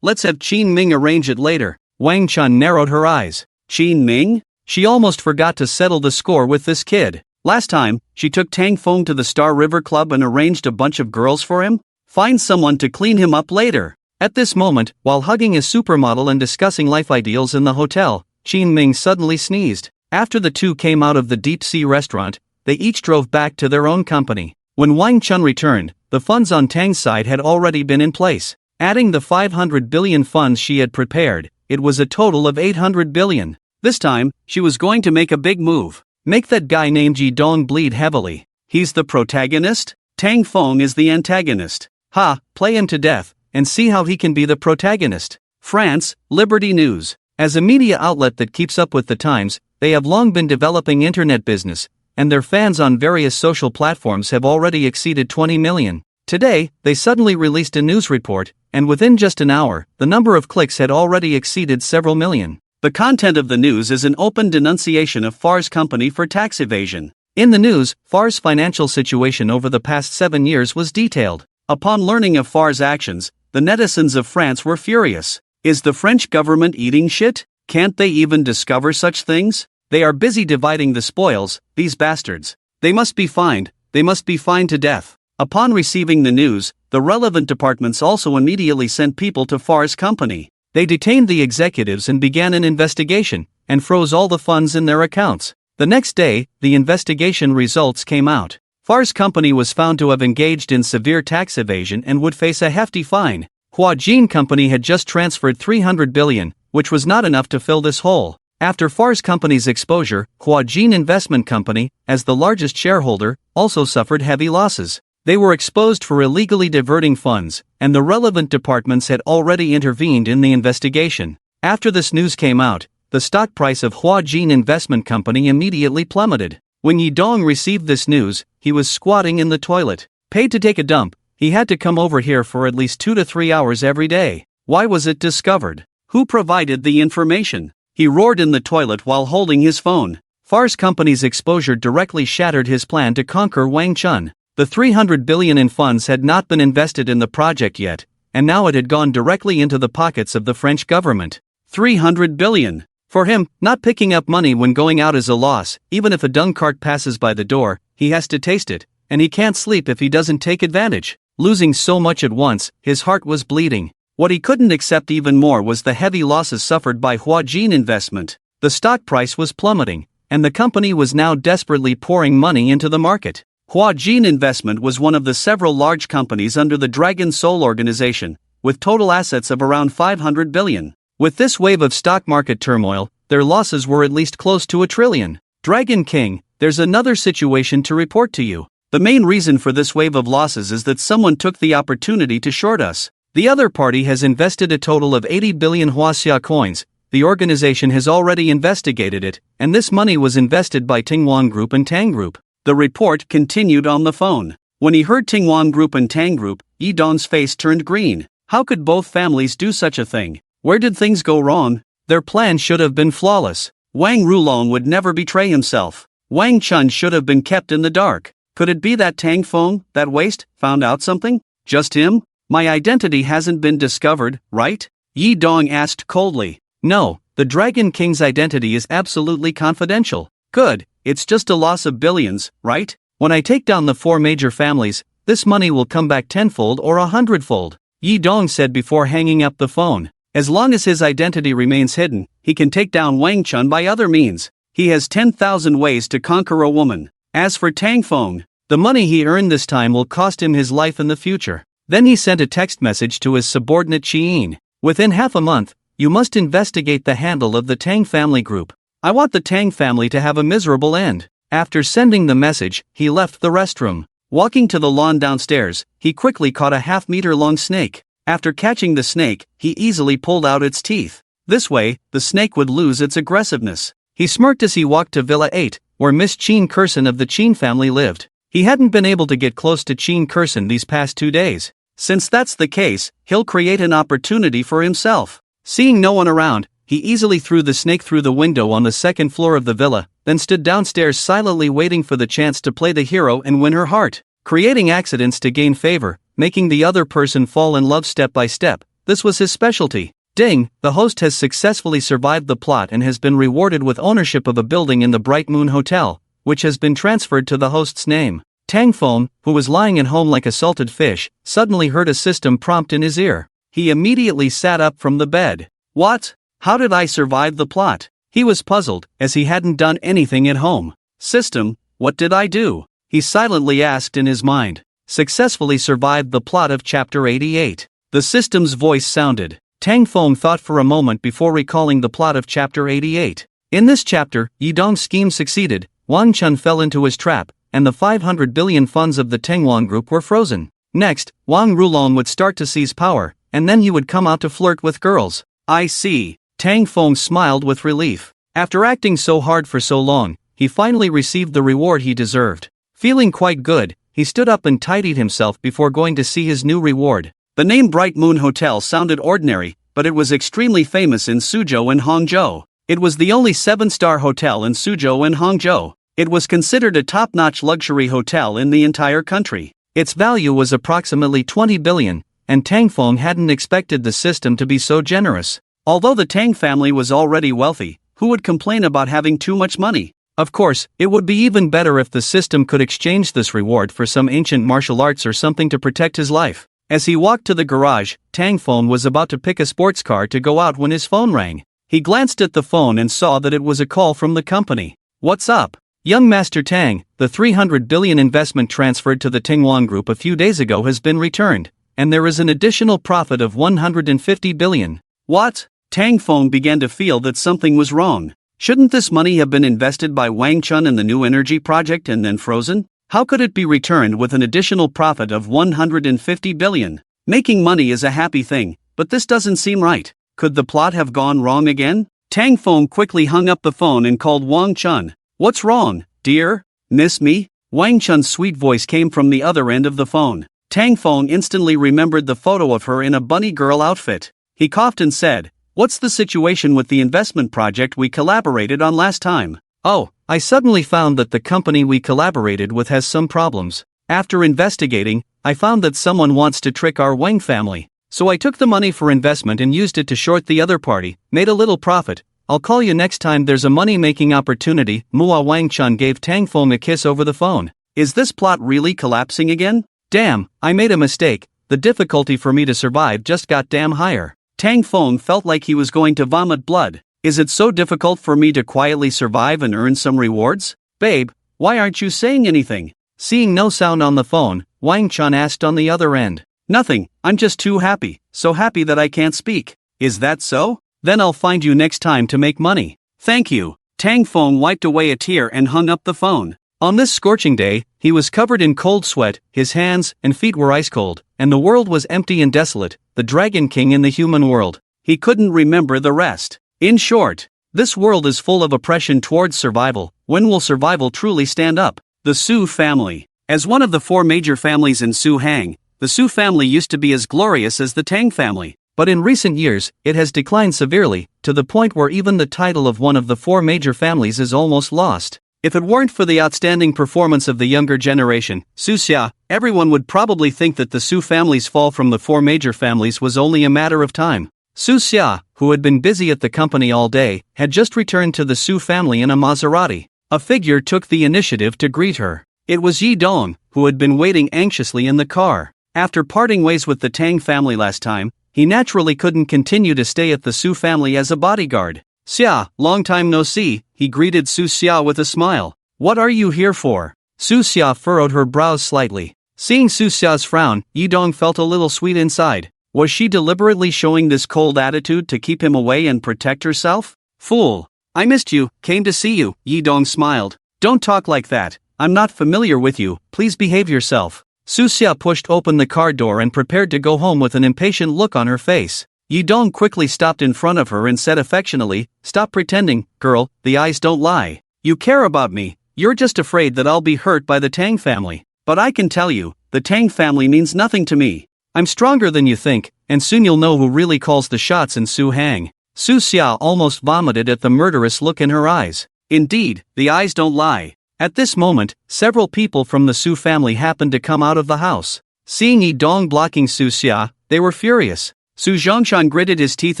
Let's have Qin Ming arrange it later. Wang Chun narrowed her eyes. Qin Ming? She almost forgot to settle the score with this kid. Last time, she took Tang Feng to the Star River Club and arranged a bunch of girls for him? Find someone to clean him up later. At this moment, while hugging a supermodel and discussing life ideals in the hotel, Qin Ming suddenly sneezed. After the two came out of the deep-sea restaurant, they each drove back to their own company. When Wang Chun returned, the funds on Tang's side had already been in place. Adding the 500 billion funds she had prepared, it was a total of 800 billion. This time, she was going to make a big move. Make that guy named Yi Dong bleed heavily. He's the protagonist? Tang Feng is the antagonist. Ha, play him to death, and see how he can be the protagonist. France, Liberty News. As a media outlet that keeps up with the times, they have long been developing internet business, and their fans on various social platforms have already exceeded 20 million. Today, they suddenly released a news report, and within just an hour, the number of clicks had already exceeded several million. The content of the news is an open denunciation of Far's company for tax evasion. In the news, Far's financial situation over the past 7 years was detailed. Upon learning of Far's actions, the netizens of France were furious. Is the French government eating shit? Can't they even discover such things? They are busy dividing the spoils, these bastards. They must be fined to death. Upon receiving the news, the relevant departments also immediately sent people to Far's company. They detained the executives and began an investigation, and froze all the funds in their accounts. The next day, the investigation results came out. Far's company was found to have engaged in severe tax evasion and would face a hefty fine. Huajin Company had just transferred 300 billion, which was not enough to fill this hole. After Far's company's exposure, Huajin Investment Company, as the largest shareholder, also suffered heavy losses. They were exposed for illegally diverting funds, and the relevant departments had already intervened in the investigation. After this news came out, the stock price of Huajin Investment Company immediately plummeted. When Yi Dong received this news, he was squatting in the toilet. Paid to take a dump, he had to come over here for at least 2 to 3 hours every day. Why was it discovered? Who provided the information? He roared in the toilet while holding his phone. Far's company's exposure directly shattered his plan to conquer Wang Chun. The 300 billion in funds had not been invested in the project yet, and now it had gone directly into the pockets of the French government. 300 billion. For him, not picking up money when going out is a loss. Even if a dung cart passes by the door, he has to taste it, and he can't sleep if he doesn't take advantage. Losing so much at once, his heart was bleeding. What he couldn't accept even more was the heavy losses suffered by Huajin Investment. The stock price was plummeting, and the company was now desperately pouring money into the market. Huajin Investment was one of the several large companies under the Dragon Soul organization, with total assets of around 500 billion. With this wave of stock market turmoil, their losses were at least close to 1 trillion. Dragon King, there's another situation to report to you. The main reason for this wave of losses is that someone took the opportunity to short us. The other party has invested a total of 80 billion Huaxia coins. The organization has already investigated it, and this money was invested by Tingwan Group and Tang Group. The report continued on the phone. When he heard Tingwan Group and Tang Group, Yi Dong's face turned green. How could both families do such a thing? Where did things go wrong? Their plan should have been flawless. Wang Rulong would never betray himself. Wang Chun should have been kept in the dark. Could it be that Tang Feng, that waste, found out something? Just him? My identity hasn't been discovered, right? Yi Dong asked coldly. No, the Dragon King's identity is absolutely confidential. Good, it's just a loss of billions, right? When I take down the 4 major families, this money will come back tenfold or 100-fold. Yi Dong said before hanging up the phone. As long as his identity remains hidden, he can take down Wang Chun by other means. He has 10,000 ways to conquer a woman. As for Tang Feng, the money he earned this time will cost him his life in the future. Then he sent a text message to his subordinate Qiyin. Within half a month, you must investigate the handle of the Tang family group. I want the Tang family to have a miserable end. After sending the message, he left the restroom. Walking to the lawn downstairs, he quickly caught a half-meter-long snake. After catching the snake, he easily pulled out its teeth. This way, the snake would lose its aggressiveness. He smirked as he walked to Villa 8, where Miss Qin Kurson of the Qin family lived. He hadn't been able to get close to Qin Kurson these past 2 days. Since that's the case, he'll create an opportunity for himself. Seeing no one around, he easily threw the snake through the window on the 2nd floor of the villa, then stood downstairs silently waiting for the chance to play the hero and win her heart. Creating accidents to gain favor, making the other person fall in love step by step, this was his specialty. Ding, the host has successfully survived the plot and has been rewarded with ownership of a building in the Bright Moon Hotel, which has been transferred to the host's name. Tang Feng, who was lying at home like a salted fish, suddenly heard a system prompt in his ear. He immediately sat up from the bed. What? How did I survive the plot? He was puzzled, as he hadn't done anything at home. System, What did I do? He silently asked in his mind. Successfully survived the plot of Chapter 88. The system's voice sounded. Tang Feng thought for a moment before recalling the plot of Chapter 88. In this chapter, Yi Dong's scheme succeeded, Wang Chun fell into his trap, and the 500 billion funds of the Tengwang Group were frozen. Next, Wang Rulong would start to seize power, and then he would come out to flirt with girls. I see. Tang Feng smiled with relief. After acting so hard for so long, he finally received the reward he deserved. Feeling quite good, he stood up and tidied himself before going to see his new reward. The name Bright Moon Hotel sounded ordinary, but it was extremely famous in Suzhou and Hangzhou. It was the only 7-star hotel in Suzhou and Hangzhou. It was considered a top-notch luxury hotel in the entire country. Its value was approximately 20 billion, and Tang Feng hadn't expected the system to be so generous. Although the Tang family was already wealthy, who would complain about having too much money? Of course, it would be even better if the system could exchange this reward for some ancient martial arts or something to protect his life. As he walked to the garage, Tang Feng was about to pick a sports car to go out when his phone rang. He glanced at the phone and saw that it was a call from the company. What's up? Young Master Tang, the 300 billion investment transferred to the Tengwang Group a few days ago has been returned, and there is an additional profit of 150 billion. What? Tang Feng began to feel that something was wrong. Shouldn't this money have been invested by Wang Chun in the new energy project and then frozen? How could it be returned with an additional profit of 150 billion? Making money is a happy thing, but this doesn't seem right. Could the plot have gone wrong again? Tang Feng quickly hung up the phone and called Wang Chun. What's wrong, dear? Miss me? Wang Chun's sweet voice came from the other end of the phone. Tang Feng instantly remembered the photo of her in a bunny girl outfit. He coughed and said, "What's the situation with the investment project we collaborated on last time?" "Oh, I suddenly found that the company we collaborated with has some problems. After investigating, I found that someone wants to trick our Wang family. So I took the money for investment and used it to short the other party, made a little profit. I'll call you next time there's a money-making opportunity." Mua Wang Chun gave Tang Feng a kiss over the phone. Is this plot really collapsing again? Damn, I made a mistake. The difficulty for me to survive just got damn higher. Tang Feng felt like he was going to vomit blood. Is it so difficult for me to quietly survive and earn some rewards? Babe, why aren't you saying anything? Seeing no sound on the phone, Wang Chun asked on the other end. Nothing, I'm just too happy, so happy that I can't speak. Is that so? Then I'll find you next time to make money. Thank you. Tang Feng wiped away a tear and hung up the phone. On this scorching day, he was covered in cold sweat, his hands and feet were ice cold, and the world was empty and desolate, the Dragon King in the human world. He couldn't remember the rest. In short, this world is full of oppression towards survival. When will survival truly stand up? The Su family. As one of the 4 major families in Su Hang, the Su family used to be as glorious as the Tang family. But in recent years, it has declined severely, to the point where even the title of one of the 4 major families is almost lost. If it weren't for the outstanding performance of the younger generation, Su Xia, everyone would probably think that the Su family's fall from the 4 major families was only a matter of time. Su Xia, who had been busy at the company all day, had just returned to the Su family in a Maserati. A figure took the initiative to greet her. It was Yi Dong, who had been waiting anxiously in the car. After parting ways with the Tang family last time, he naturally couldn't continue to stay at the Su family as a bodyguard. "Xia, long time no see," he greeted Su Xia with a smile. "What are you here for?" Su Xia furrowed her brows slightly. Seeing Su Xia's frown, Yi Dong felt a little sweet inside. Was she deliberately showing this cold attitude to keep him away and protect herself? Fool. "I missed you, came to see you," Yi Dong smiled. "Don't talk like that, I'm not familiar with you, please behave yourself." Su Xia pushed open the car door and prepared to go home with an impatient look on her face. Yi Dong quickly stopped in front of her and said affectionately, "Stop pretending, girl, the eyes don't lie. You care about me, you're just afraid that I'll be hurt by the Tang family. But I can tell you, the Tang family means nothing to me. I'm stronger than you think, and soon you'll know who really calls the shots in Su Hang." Su Xia almost vomited at the murderous look in her eyes. Indeed, the eyes don't lie. At this moment, several people from the Su family happened to come out of the house. Seeing Yi Dong blocking Su Xia, they were furious. Su Zhongshan gritted his teeth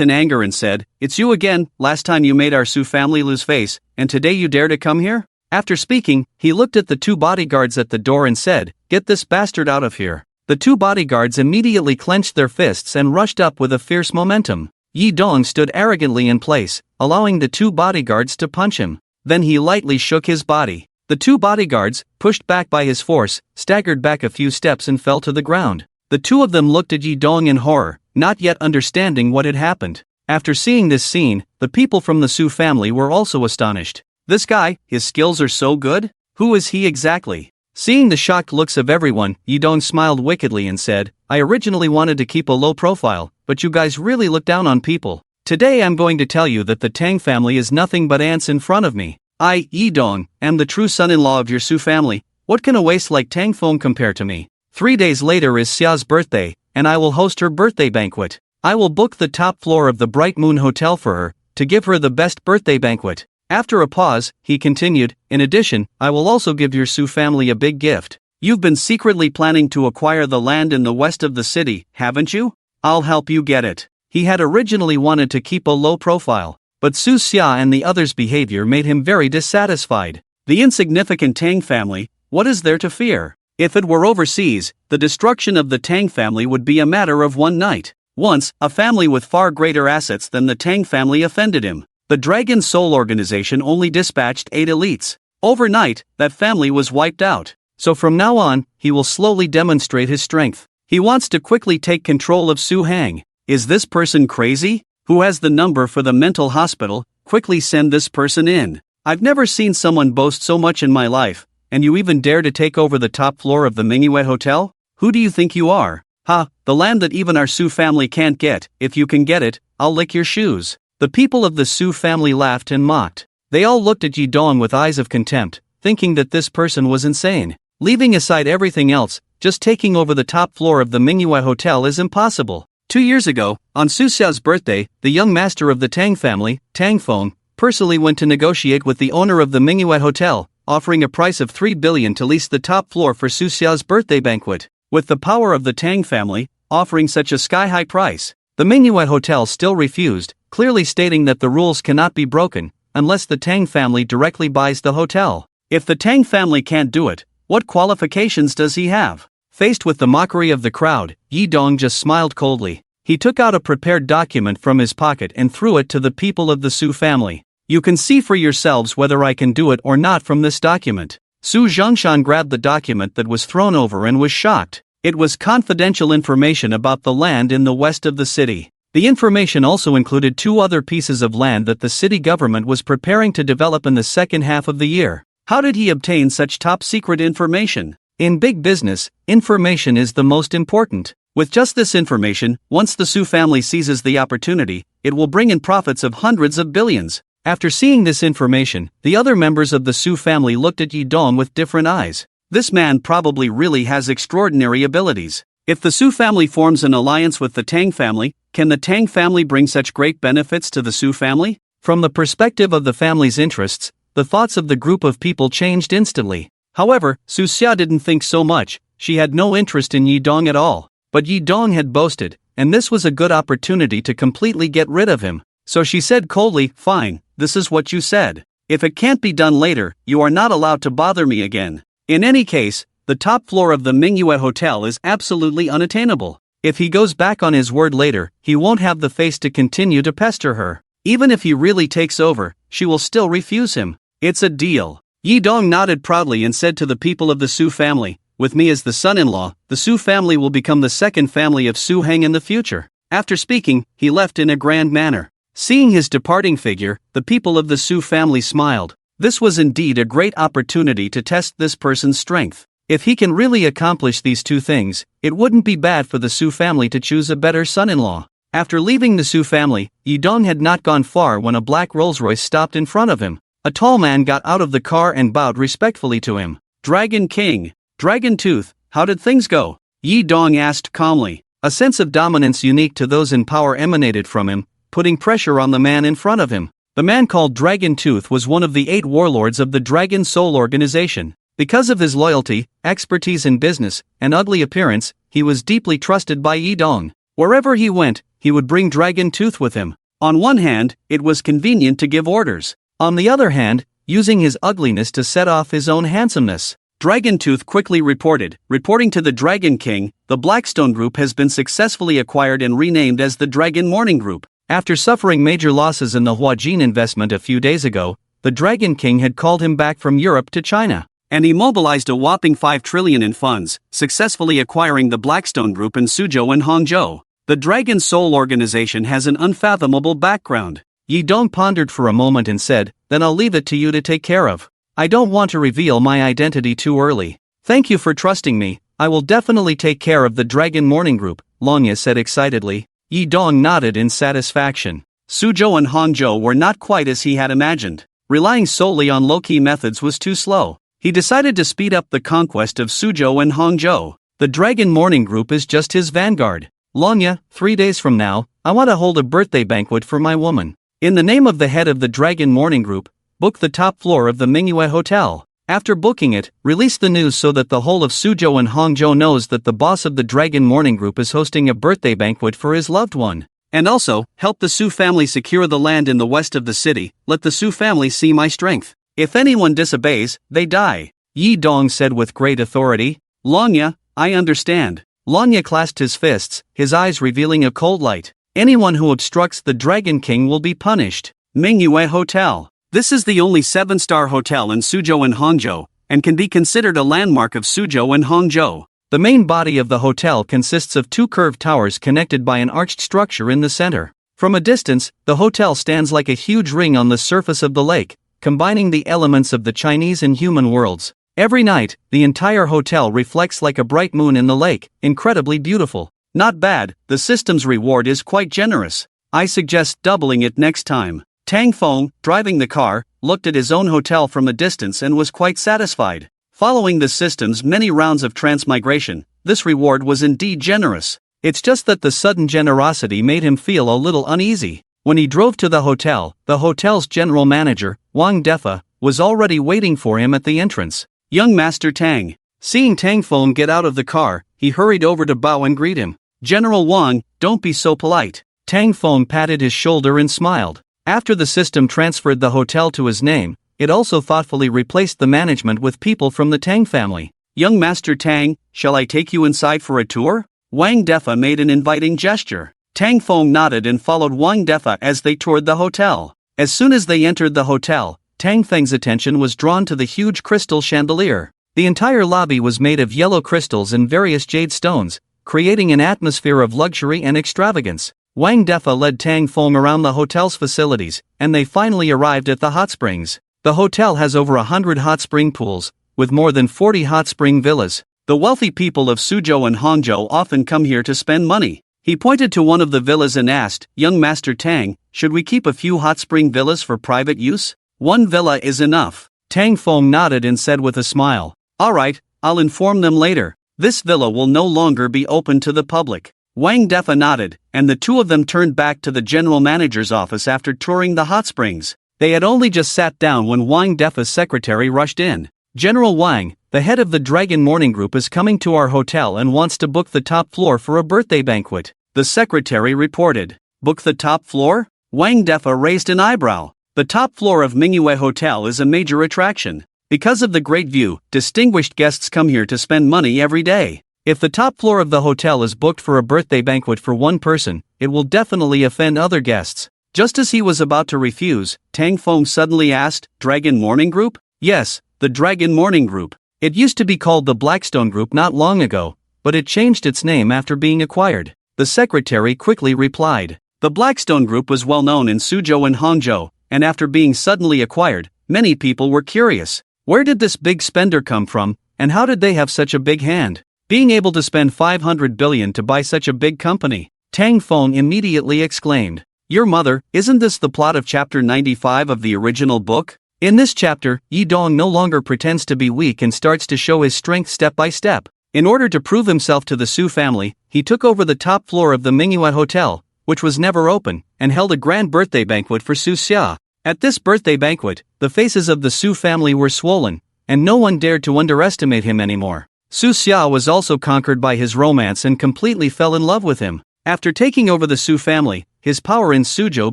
in anger and said, "It's you again, last time you made our Su family lose face, and today you dare to come here?" After speaking, he looked at the 2 bodyguards at the door and said, "Get this bastard out of here." The 2 bodyguards immediately clenched their fists and rushed up with a fierce momentum. Yi Dong stood arrogantly in place, allowing the 2 bodyguards to punch him. Then he lightly shook his body. The two bodyguards, pushed back by his force, staggered back a few steps and fell to the ground. The two of them looked at Yi Dong in horror, not yet understanding what had happened. After seeing this scene, the people from the Su family were also astonished. This guy, his skills are so good? Who is he exactly? Seeing the shocked looks of everyone, Yi Dong smiled wickedly and said, I originally wanted to keep a low profile, but you guys really look down on people. Today I'm going to tell you that the Tang family is nothing but ants in front of me. I, Yi Dong, am the true son-in-law of your Su family. What can a waste like Tang Feng compare to me? 3 days later is Xia's birthday, and I will host her birthday banquet. I will book the top floor of the Bright Moon Hotel for her, to give her the best birthday banquet. After a pause, he continued, in addition, I will also give your Su family a big gift. You've been secretly planning to acquire the land in the west of the city, haven't you? I'll help you get it. He had originally wanted to keep a low profile, but Su Xia and the others' behavior made him very dissatisfied. The insignificant Tang family, what is there to fear? If it were overseas, the destruction of the Tang family would be a matter of one night. Once, a family with far greater assets than the Tang family offended him. The Dragon Soul organization only dispatched 8 elites. Overnight, that family was wiped out. So from now on, he will slowly demonstrate his strength. He wants to quickly take control of Su Hang. Is this person crazy? Who has the number for the mental hospital? Quickly send this person in. I've never seen someone boast so much in my life, and you even dare to take over the top floor of the Manhwa Hotel? Who do you think you are? Ha, the land that even our Su family can't get. If you can get it, I'll lick your shoes. The people of the Su family laughed and mocked. They all looked at Yi Dong with eyes of contempt, thinking that this person was insane. Leaving aside everything else, just taking over the top floor of the Manhwa Hotel is impossible. 2 years ago, on Su Xiao's birthday, the young master of the Tang family, Tang Feng, personally went to negotiate with the owner of the Manhwa Hotel, offering a price of 3 billion to lease the top floor for Su Xiao's birthday banquet. With the power of the Tang family, offering such a sky-high price, the Manhwa Hotel still refused, clearly stating that the rules cannot be broken, unless the Tang family directly buys the hotel. If the Tang family can't do it, what qualifications does he have? Faced with the mockery of the crowd, Yi Dong just smiled coldly. He took out a prepared document from his pocket and threw it to the people of the Su family. You can see for yourselves whether I can do it or not from this document. Su Zhongshan grabbed the document that was thrown over and was shocked. It was confidential information about the land in the west of the city. The information also included 2 other pieces of land that the city government was preparing to develop in the second half of the year. How did he obtain such top-secret information? In big business, information is the most important. With just this information, once the Su family seizes the opportunity, it will bring in profits of hundreds of billions. After seeing this information, the other members of the Su family looked at Yi Dong with different eyes. This man probably really has extraordinary abilities. If the Su family forms an alliance with the Tang family, can the Tang family bring such great benefits to the Su family? From the perspective of the family's interests, the thoughts of the group of people changed instantly. However, Su Xia didn't think so much. She had no interest in Yi Dong at all. But Yi Dong had boasted, and this was a good opportunity to completely get rid of him. So she said coldly, fine, this is what you said. If it can't be done later, you are not allowed to bother me again. In any case, the top floor of the Manhwa Hotel is absolutely unattainable. If he goes back on his word later, he won't have the face to continue to pester her. Even if he really takes over, she will still refuse him. It's a deal. Yi Dong nodded proudly and said to the people of the Su family, with me as the son-in-law, the Su family will become the second family of Su Heng in the future. After speaking, he left in a grand manner. Seeing his departing figure, the people of the Su family smiled. This was indeed a great opportunity to test this person's strength. If he can really accomplish these 2 things, it wouldn't be bad for the Su family to choose a better son-in-law. After leaving the Su family, Yi Dong had not gone far when a black Rolls-Royce stopped in front of him. A tall man got out of the car and bowed respectfully to him. Dragon King, Dragon Tooth, how did things go? Yi Dong asked calmly. A sense of dominance unique to those in power emanated from him, putting pressure on the man in front of him. The man called Dragon Tooth was one of the 8 warlords of the Dragon Soul organization. Because of his loyalty, expertise in business, and ugly appearance, he was deeply trusted by Yi Dong. Wherever he went, he would bring Dragon Tooth with him. On one hand, it was convenient to give orders. On the other hand, using his ugliness to set off his own handsomeness. Dragon Tooth quickly reporting to the Dragon King, the Blackstone Group has been successfully acquired and renamed as the Dragon Morning Group. After suffering major losses in the Huajin investment a few days ago, the Dragon King had called him back from Europe to China. And he mobilized a whopping 5 trillion in funds, successfully acquiring the Blackstone Group in Suzhou and Hangzhou. The Dragon Soul organization has an unfathomable background. Yi Dong pondered for a moment and said, then I'll leave it to you to take care of. I don't want to reveal my identity too early. Thank you for trusting me. I will definitely take care of the Dragon Morning Group, Longya said excitedly. Yi Dong nodded in satisfaction. Suzhou and Hangzhou were not quite as he had imagined. Relying solely on low-key methods was too slow. He decided to speed up the conquest of Suzhou and Hangzhou. The Dragon Morning Group is just his vanguard. Longya, 3 days from now, I want to hold a birthday banquet for my woman. In the name of the head of the Dragon Morning Group, book the top floor of the Manhwa Hotel. After booking it, release the news so that the whole of Suzhou and Hangzhou knows that the boss of the Dragon Morning Group is hosting a birthday banquet for his loved one. And also, help the Su family secure the land in the west of the city. Let the Su family see my strength. If anyone disobeys, they die, Yi Dong said with great authority. Longya, I understand. Longya clasped his fists, his eyes revealing a cold light. Anyone who obstructs the Dragon King will be punished. Manhwa Hotel. This is the only 7-star hotel in Suzhou and Hangzhou, and can be considered a landmark of Suzhou and Hangzhou. The main body of the hotel consists of 2 curved towers connected by an arched structure in the center. From a distance, the hotel stands like a huge ring on the surface of the lake, combining the elements of the Chinese and human worlds. Every night, the entire hotel reflects like a bright moon in the lake, incredibly beautiful. Not bad, the system's reward is quite generous. I suggest doubling it next time. Tang Feng, driving the car, looked at his own hotel from a distance and was quite satisfied. Following the system's many rounds of transmigration, this reward was indeed generous. It's just that the sudden generosity made him feel a little uneasy. When he drove to the hotel's general manager, Wang Defa, was already waiting for him at the entrance. Young Master Tang. Seeing Tang Feng get out of the car, he hurried over to bow and greet him. General Wang, don't be so polite. Tang Feng patted his shoulder and smiled. After the system transferred the hotel to his name, it also thoughtfully replaced the management with people from the Tang family. Young Master Tang, shall I take you inside for a tour? Wang Defa made an inviting gesture. Tang Feng nodded and followed Wang Defa as they toured the hotel. As soon as they entered the hotel, Tang Feng's attention was drawn to the huge crystal chandelier. The entire lobby was made of yellow crystals and various jade stones, creating an atmosphere of luxury and extravagance. Wang Defa led Tang Feng around the hotel's facilities, and they finally arrived at the hot springs. The hotel has over 100 hot spring pools, with more than 40 hot spring villas. The wealthy people of Suzhou and Hangzhou often come here to spend money. He pointed to one of the villas and asked, Young Master Tang, should we keep a few hot spring villas for private use? One villa is enough. Tang Feng nodded and said with a smile, Alright, I'll inform them later. This villa will no longer be open to the public. Wang Defa nodded, and the two of them turned back to the general manager's office after touring the hot springs. They had only just sat down when Wang Defa's secretary rushed in. General Wang, the head of the Dragon Morning Group is coming to our hotel and wants to book the top floor for a birthday banquet. The secretary reported. Book the top floor? Wang Defa raised an eyebrow. The top floor of Manhwa Hotel is a major attraction. Because of the great view, distinguished guests come here to spend money every day. If the top floor of the hotel is booked for a birthday banquet for one person, it will definitely offend other guests. Just as he was about to refuse, Tang Feng suddenly asked, Dragon Morning Group? Yes, the Dragon Morning Group. It used to be called the Blackstone Group not long ago, but it changed its name after being acquired. The secretary quickly replied. The Blackstone Group was well known in Suzhou and Hangzhou, and after being suddenly acquired, many people were curious. Where did this big spender come from, and how did they have such a big hand? Being able to spend 500 billion to buy such a big company? Tang Feng immediately exclaimed. Your mother, isn't this the plot of chapter 95 of the original book? In this chapter, Yi Dong no longer pretends to be weak and starts to show his strength step by step. In order to prove himself to the Su family, he took over the top floor of the Manhwa Hotel, which was never open, and held a grand birthday banquet for Su Xia. At this birthday banquet, the faces of the Su family were swollen, and no one dared to underestimate him anymore. Su Xia was also conquered by his romance and completely fell in love with him. After taking over the Su family, his power in Suzhou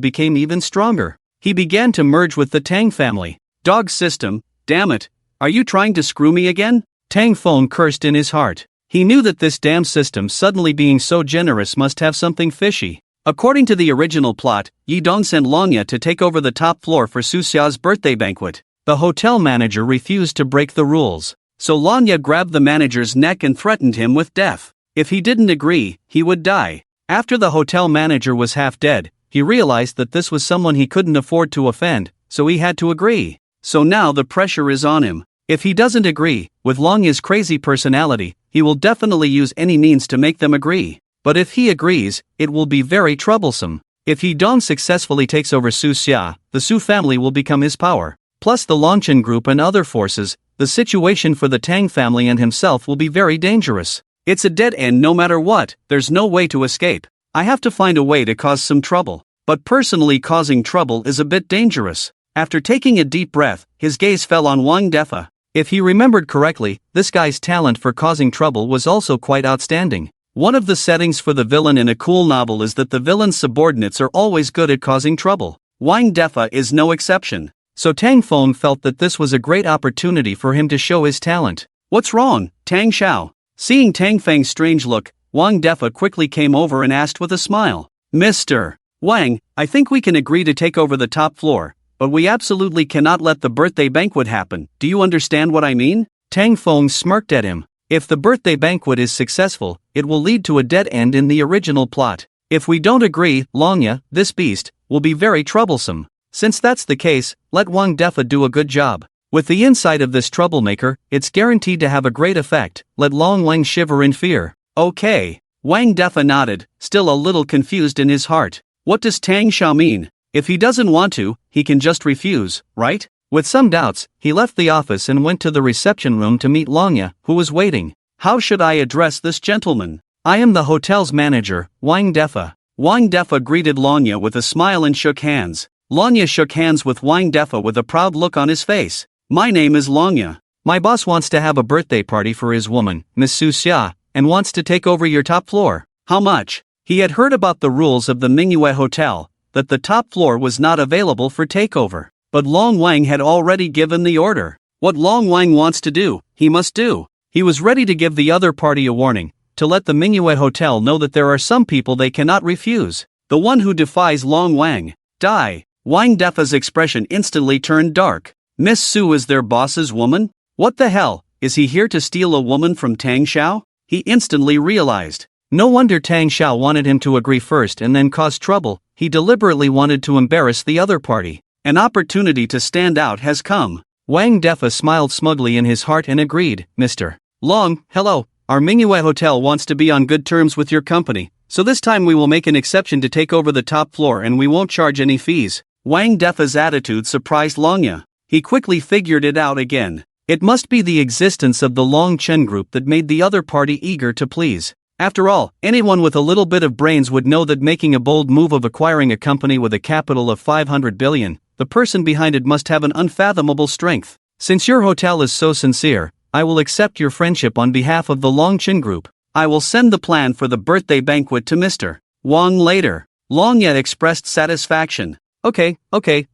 became even stronger. He began to merge with the Tang family. Dog system, damn it, are you trying to screw me again? Tang Feng cursed in his heart. He knew that this damn system suddenly being so generous must have something fishy. According to the original plot, Yi Dong sent Longya to take over the top floor for Su Xia's birthday banquet. The hotel manager refused to break the rules, so Longya grabbed the manager's neck and threatened him with death. If he didn't agree, he would die. After the hotel manager was half dead, he realized that this was someone he couldn't afford to offend, so he had to agree. So now the pressure is on him. If he doesn't agree, with Longya's crazy personality, he will definitely use any means to make them agree. But if he agrees, it will be very troublesome. If Yi Dong successfully takes over Su Xia, the Su family will become his power. Plus the Longchen group and other forces, the situation for the Tang family and himself will be very dangerous. It's a dead end no matter what, there's no way to escape. I have to find a way to cause some trouble. But personally causing trouble is a bit dangerous. After taking a deep breath, his gaze fell on Wang Defa. If he remembered correctly, this guy's talent for causing trouble was also quite outstanding. One of the settings for the villain in a cool novel is that the villain's subordinates are always good at causing trouble. Wang Defa is no exception. So Tang Feng felt that this was a great opportunity for him to show his talent. What's wrong, Tang Xiao? Seeing Tang Feng's strange look, Wang Defa quickly came over and asked with a smile. Mr. Wang, I think we can agree to take over the top floor, but we absolutely cannot let the birthday banquet happen. Do you understand what I mean? Tang Feng smirked at him. If the birthday banquet is successful, it will lead to a dead end in the original plot. If we don't agree, Longya, this beast, will be very troublesome. Since that's the case, let Wang Defa do a good job. With the insight of this troublemaker, it's guaranteed to have a great effect. Let Long Wang shiver in fear. Okay. Wang Defa nodded, still a little confused in his heart. What does Tang Xiao mean? If he doesn't want to, he can just refuse, right? With some doubts, he left the office and went to the reception room to meet Longya, who was waiting. How should I address this gentleman? I am the hotel's manager, Wang Defa. Wang Defa greeted Longya with a smile and shook hands. Longya shook hands with Wang Defa with a proud look on his face. My name is Longya. My boss wants to have a birthday party for his woman, Miss Su Xia, and wants to take over your top floor. How much? He had heard about the rules of the Manhwa Hotel, that the top floor was not available for takeover. But Long Wang had already given the order. What Long Wang wants to do, he must do. He was ready to give the other party a warning, to let the Manhwa Hotel know that there are some people they cannot refuse. The one who defies Long Wang, die. Wang Defa's expression instantly turned dark. Miss Su is their boss's woman? What the hell, is he here to steal a woman from Tang Xiao? He instantly realized. No wonder Tang Xiao wanted him to agree first and then cause trouble. He deliberately wanted to embarrass the other party. An opportunity to stand out has come. Wang Defa smiled smugly in his heart and agreed. Mr. Long, hello, our Manhwa Hotel wants to be on good terms with your company, so this time we will make an exception to take over the top floor and we won't charge any fees. Wang Defa's attitude surprised Longya. He quickly figured it out again. It must be the existence of the Long Chen group that made the other party eager to please. After all, anyone with a little bit of brains would know that making a bold move of acquiring a company with a capital of 500 billion, the person behind it must have an unfathomable strength. Since your hotel is so sincere, I will accept your friendship on behalf of the Long Chen group. I will send the plan for the birthday banquet to Mr. Wang later. Longya expressed satisfaction. Okay,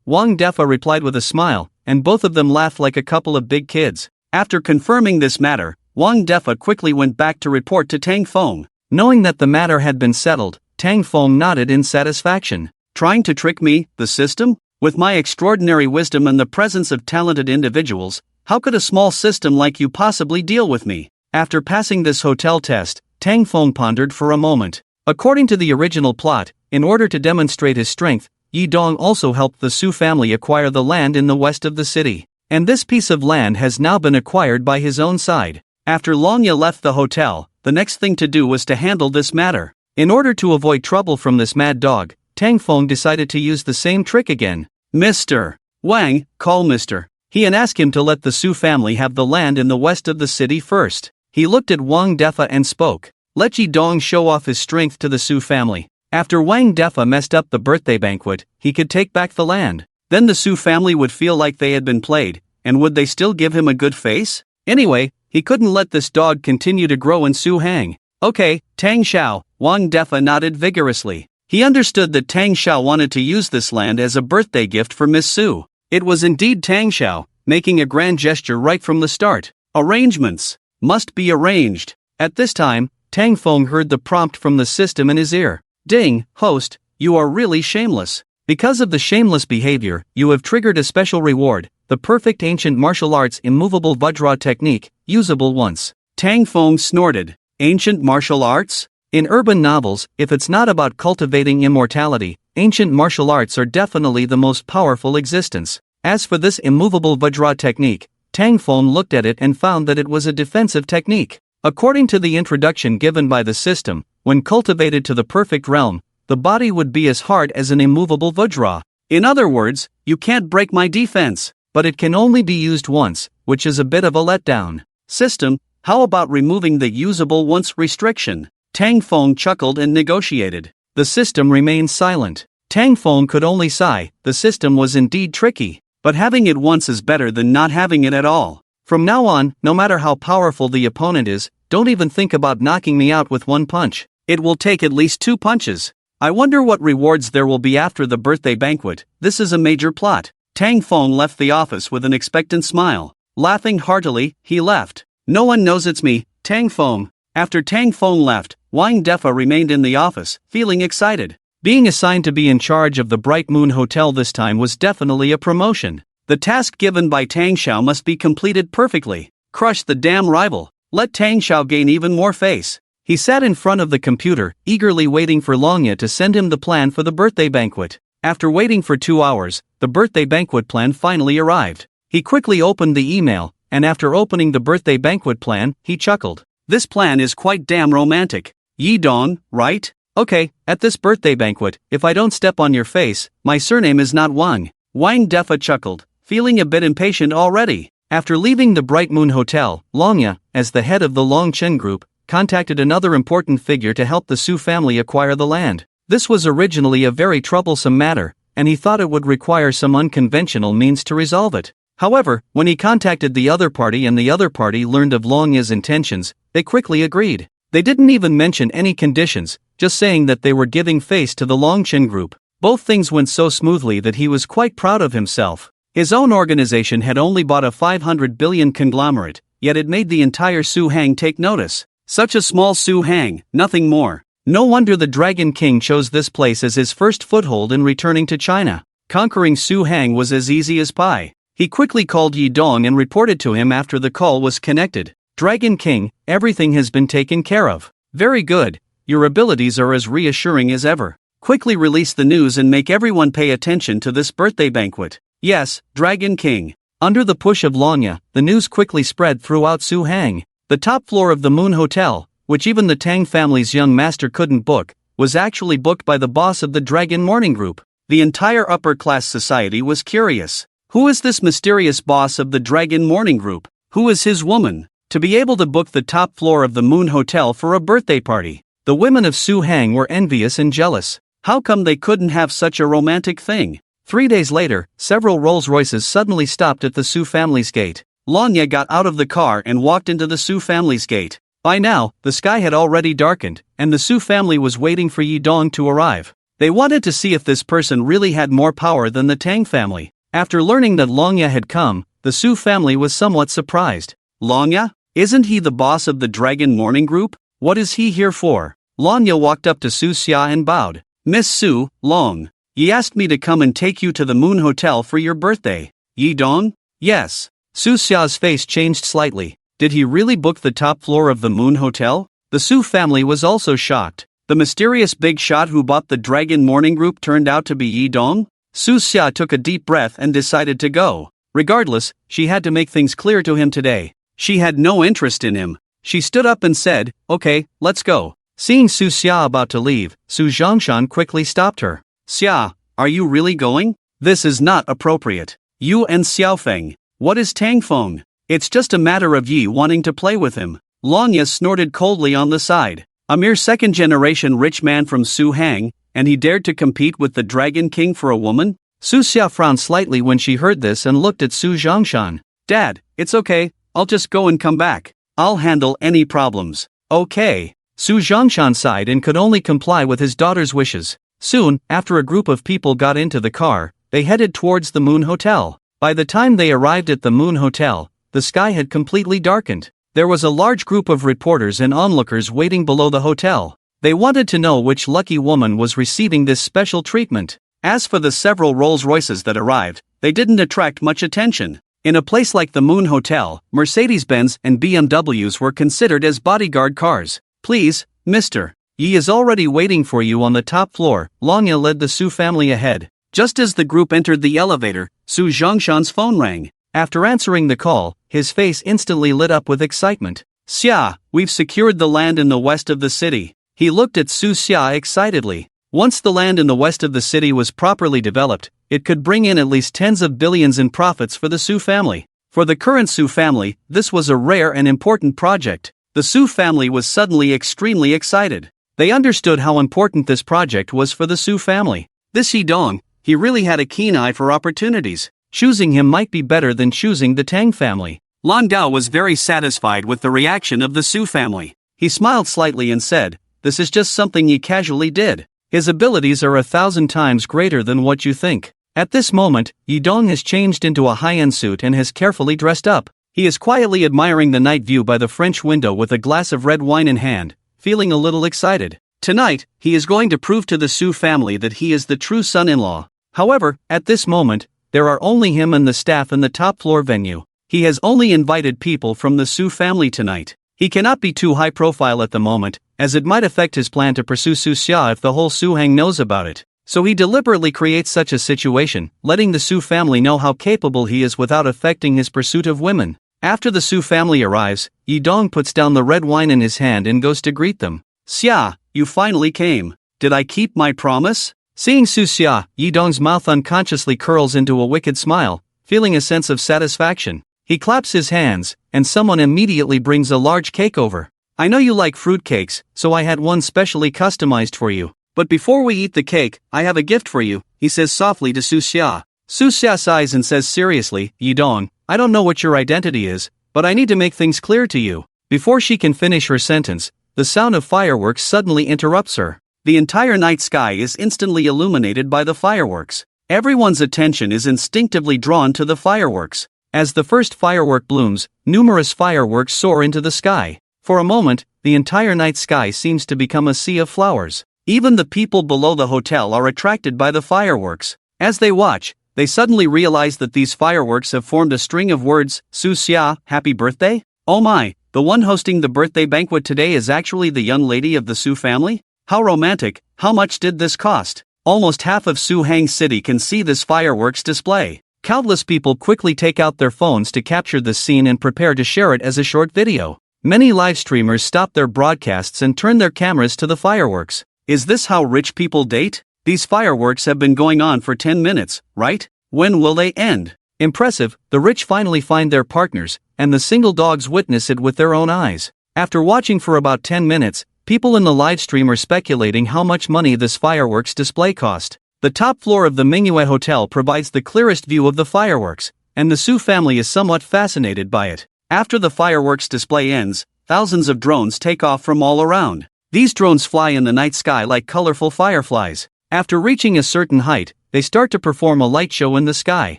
Wang Defa replied with a smile, and both of them laughed like a couple of big kids. After confirming this matter, Wang Defa quickly went back to report to Tang Feng. Knowing that the matter had been settled, Tang Feng nodded in satisfaction. Trying to trick me, the system? With my extraordinary wisdom and the presence of talented individuals, how could a small system like you possibly deal with me? After passing this hotel test, Tang Feng pondered for a moment. According to the original plot, in order to demonstrate his strength, Yi Dong also helped the Su family acquire the land in the west of the city. And this piece of land has now been acquired by his own side. After Longya left the hotel, the next thing to do was to handle this matter. In order to avoid trouble from this mad dog, Tang Feng decided to use the same trick again. Mr. Wang, call Mr. He and ask him to let the Su family have the land in the west of the city first. He looked at Wang Defa and spoke. Let Yi Dong show off his strength to the Su family. After Wang Defa messed up the birthday banquet, he could take back the land. Then the Su family would feel like they had been played, and would they still give him a good face? Anyway, he couldn't let this dog continue to grow in Su Hang. Okay, Tang Xiao, Wang Defa nodded vigorously. He understood that Tang Xiao wanted to use this land as a birthday gift for Miss Su. It was indeed Tang Xiao, making a grand gesture right from the start. Arrangements must be arranged. At this time, Tang Feng heard the prompt from the system in his ear. Ding, host, You are really shameless. Because of the shameless behavior, you have triggered a special reward, the perfect ancient martial arts immovable Vajra technique, usable once. Tang Feng snorted. Ancient martial arts? In urban novels, if it's not about cultivating immortality, ancient martial arts are definitely the most powerful existence. As for this immovable Vajra technique, Tang Feng looked at it and found that it was a defensive technique. According to the introduction given by the system, when cultivated to the perfect realm, the body would be as hard as an immovable Vajra. In other words, you can't break my defense, but it can only be used once, which is a bit of a letdown. System, how about removing the usable once restriction? Tang Feng chuckled and negotiated. The system remained silent. Tang Feng could only sigh. The system was indeed tricky, but having it once is better than not having it at all. From now on, no matter how powerful the opponent is, don't even think about knocking me out with one punch. It will take at least 2 punches. I wonder what rewards there will be after the birthday banquet. This is a major plot. Tang Feng left the office with an expectant smile. Laughing heartily, he left. No one knows it's me, Tang Feng. After Tang Feng left, Wang Defa remained in the office, feeling excited. Being assigned to be in charge of the Bright Moon Hotel this time was definitely a promotion. The task given by Tang Xiao must be completed perfectly. Crush the damn rival. Let Tang Xiao gain even more face. He sat in front of the computer, eagerly waiting for Longya to send him the plan for the birthday banquet. After waiting for 2 hours, the birthday banquet plan finally arrived. He quickly opened the email, and after opening the birthday banquet plan, he chuckled. This plan is quite damn romantic. Yi Dong, right? Okay, at this birthday banquet, if I don't step on your face, my surname is not Wang. Wang Defa chuckled, feeling a bit impatient already. After leaving the Bright Moon Hotel, Longya, as the head of the Long Chen Group, contacted another important figure to help the Su family acquire the land. This was originally a very troublesome matter, and he thought it would require some unconventional means to resolve it. However, when he contacted the other party and the other party learned of Longya's intentions, they quickly agreed. They didn't even mention any conditions, just saying that they were giving face to the Longchen Group. Both things went so smoothly that he was quite proud of himself. His own organization had only bought a 500 billion conglomerate, yet it made the entire Su Hang take notice. Such a small Su Hang, nothing more. No wonder the Dragon King chose this place as his first foothold in returning to China. Conquering Su Hang was as easy as pie. He quickly called Yi Dong and reported to him after the call was connected. Dragon King, everything has been taken care of. Very good. Your abilities are as reassuring as ever. Quickly release the news and make everyone pay attention to this birthday banquet. Yes, Dragon King. Under the push of Longya, the news quickly spread throughout Su Hang. The top floor of the Moon Hotel, which even the Tang family's young master couldn't book, was actually booked by the boss of the Dragon Morning Group. The entire upper-class society was curious. Who is this mysterious boss of the Dragon Morning Group? Who is his woman? To be able to book the top floor of the Moon Hotel for a birthday party. The women of Su Hang were envious and jealous. How come they couldn't have such a romantic thing? 3 days later, several Rolls-Royces suddenly stopped at the Su family's gate. Longya got out of the car and walked into the Su family's gate. By now, the sky had already darkened, and the Su family was waiting for Yi Dong to arrive. They wanted to see if this person really had more power than the Tang family. After learning that Longya had come, the Su family was somewhat surprised. Longya? Isn't he the boss of the Dragon Morning Group? What is he here for? Longya walked up to Su Xia and bowed. Miss Su, Long. Yi asked me to come and take you to the Moon Hotel for your birthday. Yi Dong? Yes. Su Xia's face changed slightly. Did he really book the top floor of the Moon Hotel? The Su family was also shocked. The mysterious big shot who bought the Dragon Morning Group turned out to be Yi Dong? Su Xia took a deep breath and decided to go. Regardless, she had to make things clear to him today. She had no interest in him. She stood up and said, "Okay, let's go." Seeing Su Xia about to leave, Su Zhongshan quickly stopped her. "Xia, are you really going? This is not appropriate. You and Xiaofeng. What is Tang Feng? It's just a matter of Yi wanting to play with him." Longya snorted coldly on the side. A mere second-generation rich man from Su Hang, and he dared to compete with the Dragon King for a woman? Su Xia frowned slightly when she heard this and looked at Su Zhongshan. "Dad, it's okay, I'll just go and come back. I'll handle any problems." "Okay." Su Zhongshan sighed and could only comply with his daughter's wishes. Soon, after a group of people got into the car, they headed towards the Moon Hotel. By the time they arrived at the Moon Hotel, the sky had completely darkened. There was a large group of reporters and onlookers waiting below the hotel. They wanted to know which lucky woman was receiving this special treatment. As for the several Rolls-Royces that arrived, they didn't attract much attention. In a place like the Moon Hotel, Mercedes-Benz and BMWs were considered as bodyguard cars. "Please, Mr. Yi is already waiting for you on the top floor." Longya led the Su family ahead. Just as the group entered the elevator, Su Zhongshan's phone rang. After answering the call, his face instantly lit up with excitement. "Xia, we've secured the land in the west of the city." He looked at Su Xia excitedly. Once the land in the west of the city was properly developed, it could bring in at least tens of billions in profits for the Su family. For the current Su family, this was a rare and important project. The Su family was suddenly extremely excited. They understood how important this project was for the Su family. This Yidong, he really had a keen eye for opportunities. Choosing him might be better than choosing the Tang family. Lan Gao was very satisfied with the reaction of the Su family. He smiled slightly and said, "This is just something he casually did. His abilities are 1,000 times greater than what you think." At this moment, Yidong has changed into a high-end suit and has carefully dressed up. He is quietly admiring the night view by the French window with a glass of red wine in hand, feeling a little excited. Tonight, he is going to prove to the Su family that he is the true son-in-law. However, at this moment, there are only him and the staff in the top-floor venue. He has only invited people from the Su family tonight. He cannot be too high profile at the moment, as it might affect his plan to pursue Su Xia if the whole Su Hang knows about it. So he deliberately creates such a situation, letting the Su family know how capable he is without affecting his pursuit of women. After the Su family arrives, Yidong puts down the red wine in his hand and goes to greet them. "Xia, you finally came. Did I keep my promise?" Seeing Su Xia, Yidong's mouth unconsciously curls into a wicked smile, feeling a sense of satisfaction. He claps his hands, and someone immediately brings a large cake over. "I know you like fruitcakes, so I had one specially customized for you. But before we eat the cake, I have a gift for you," he says softly to Su Xia. Su Xia sighs and says seriously, "Yidong, I don't know what your identity is, but I need to make things clear to you." Before she can finish her sentence, the sound of fireworks suddenly interrupts her. The entire night sky is instantly illuminated by the fireworks. Everyone's attention is instinctively drawn to the fireworks. As the first firework blooms, numerous fireworks soar into the sky. For a moment, the entire night sky seems to become a sea of flowers. Even the people below the hotel are attracted by the fireworks. As they watch, they suddenly realize that these fireworks have formed a string of words. "Su Xia, happy birthday? Oh my, the one hosting the birthday banquet today is actually the young lady of the Su family? How romantic, how much did this cost?" Almost half of Su Hang City can see this fireworks display. Countless people quickly take out their phones to capture this scene and prepare to share it as a short video. Many live streamers stop their broadcasts and turn their cameras to the fireworks. Is this how rich people date? These fireworks have been going on for 10 minutes, right? When will they end? Impressive, the rich finally find their partners, and the single dogs witness it with their own eyes. After watching for about 10 minutes, people in the live stream are speculating how much money this fireworks display cost. The top floor of the Manhwa Hotel provides the clearest view of the fireworks, and the Su family is somewhat fascinated by it. After the fireworks display ends, thousands of drones take off from all around. These drones fly in the night sky like colorful fireflies. After reaching a certain height, they start to perform a light show in the sky.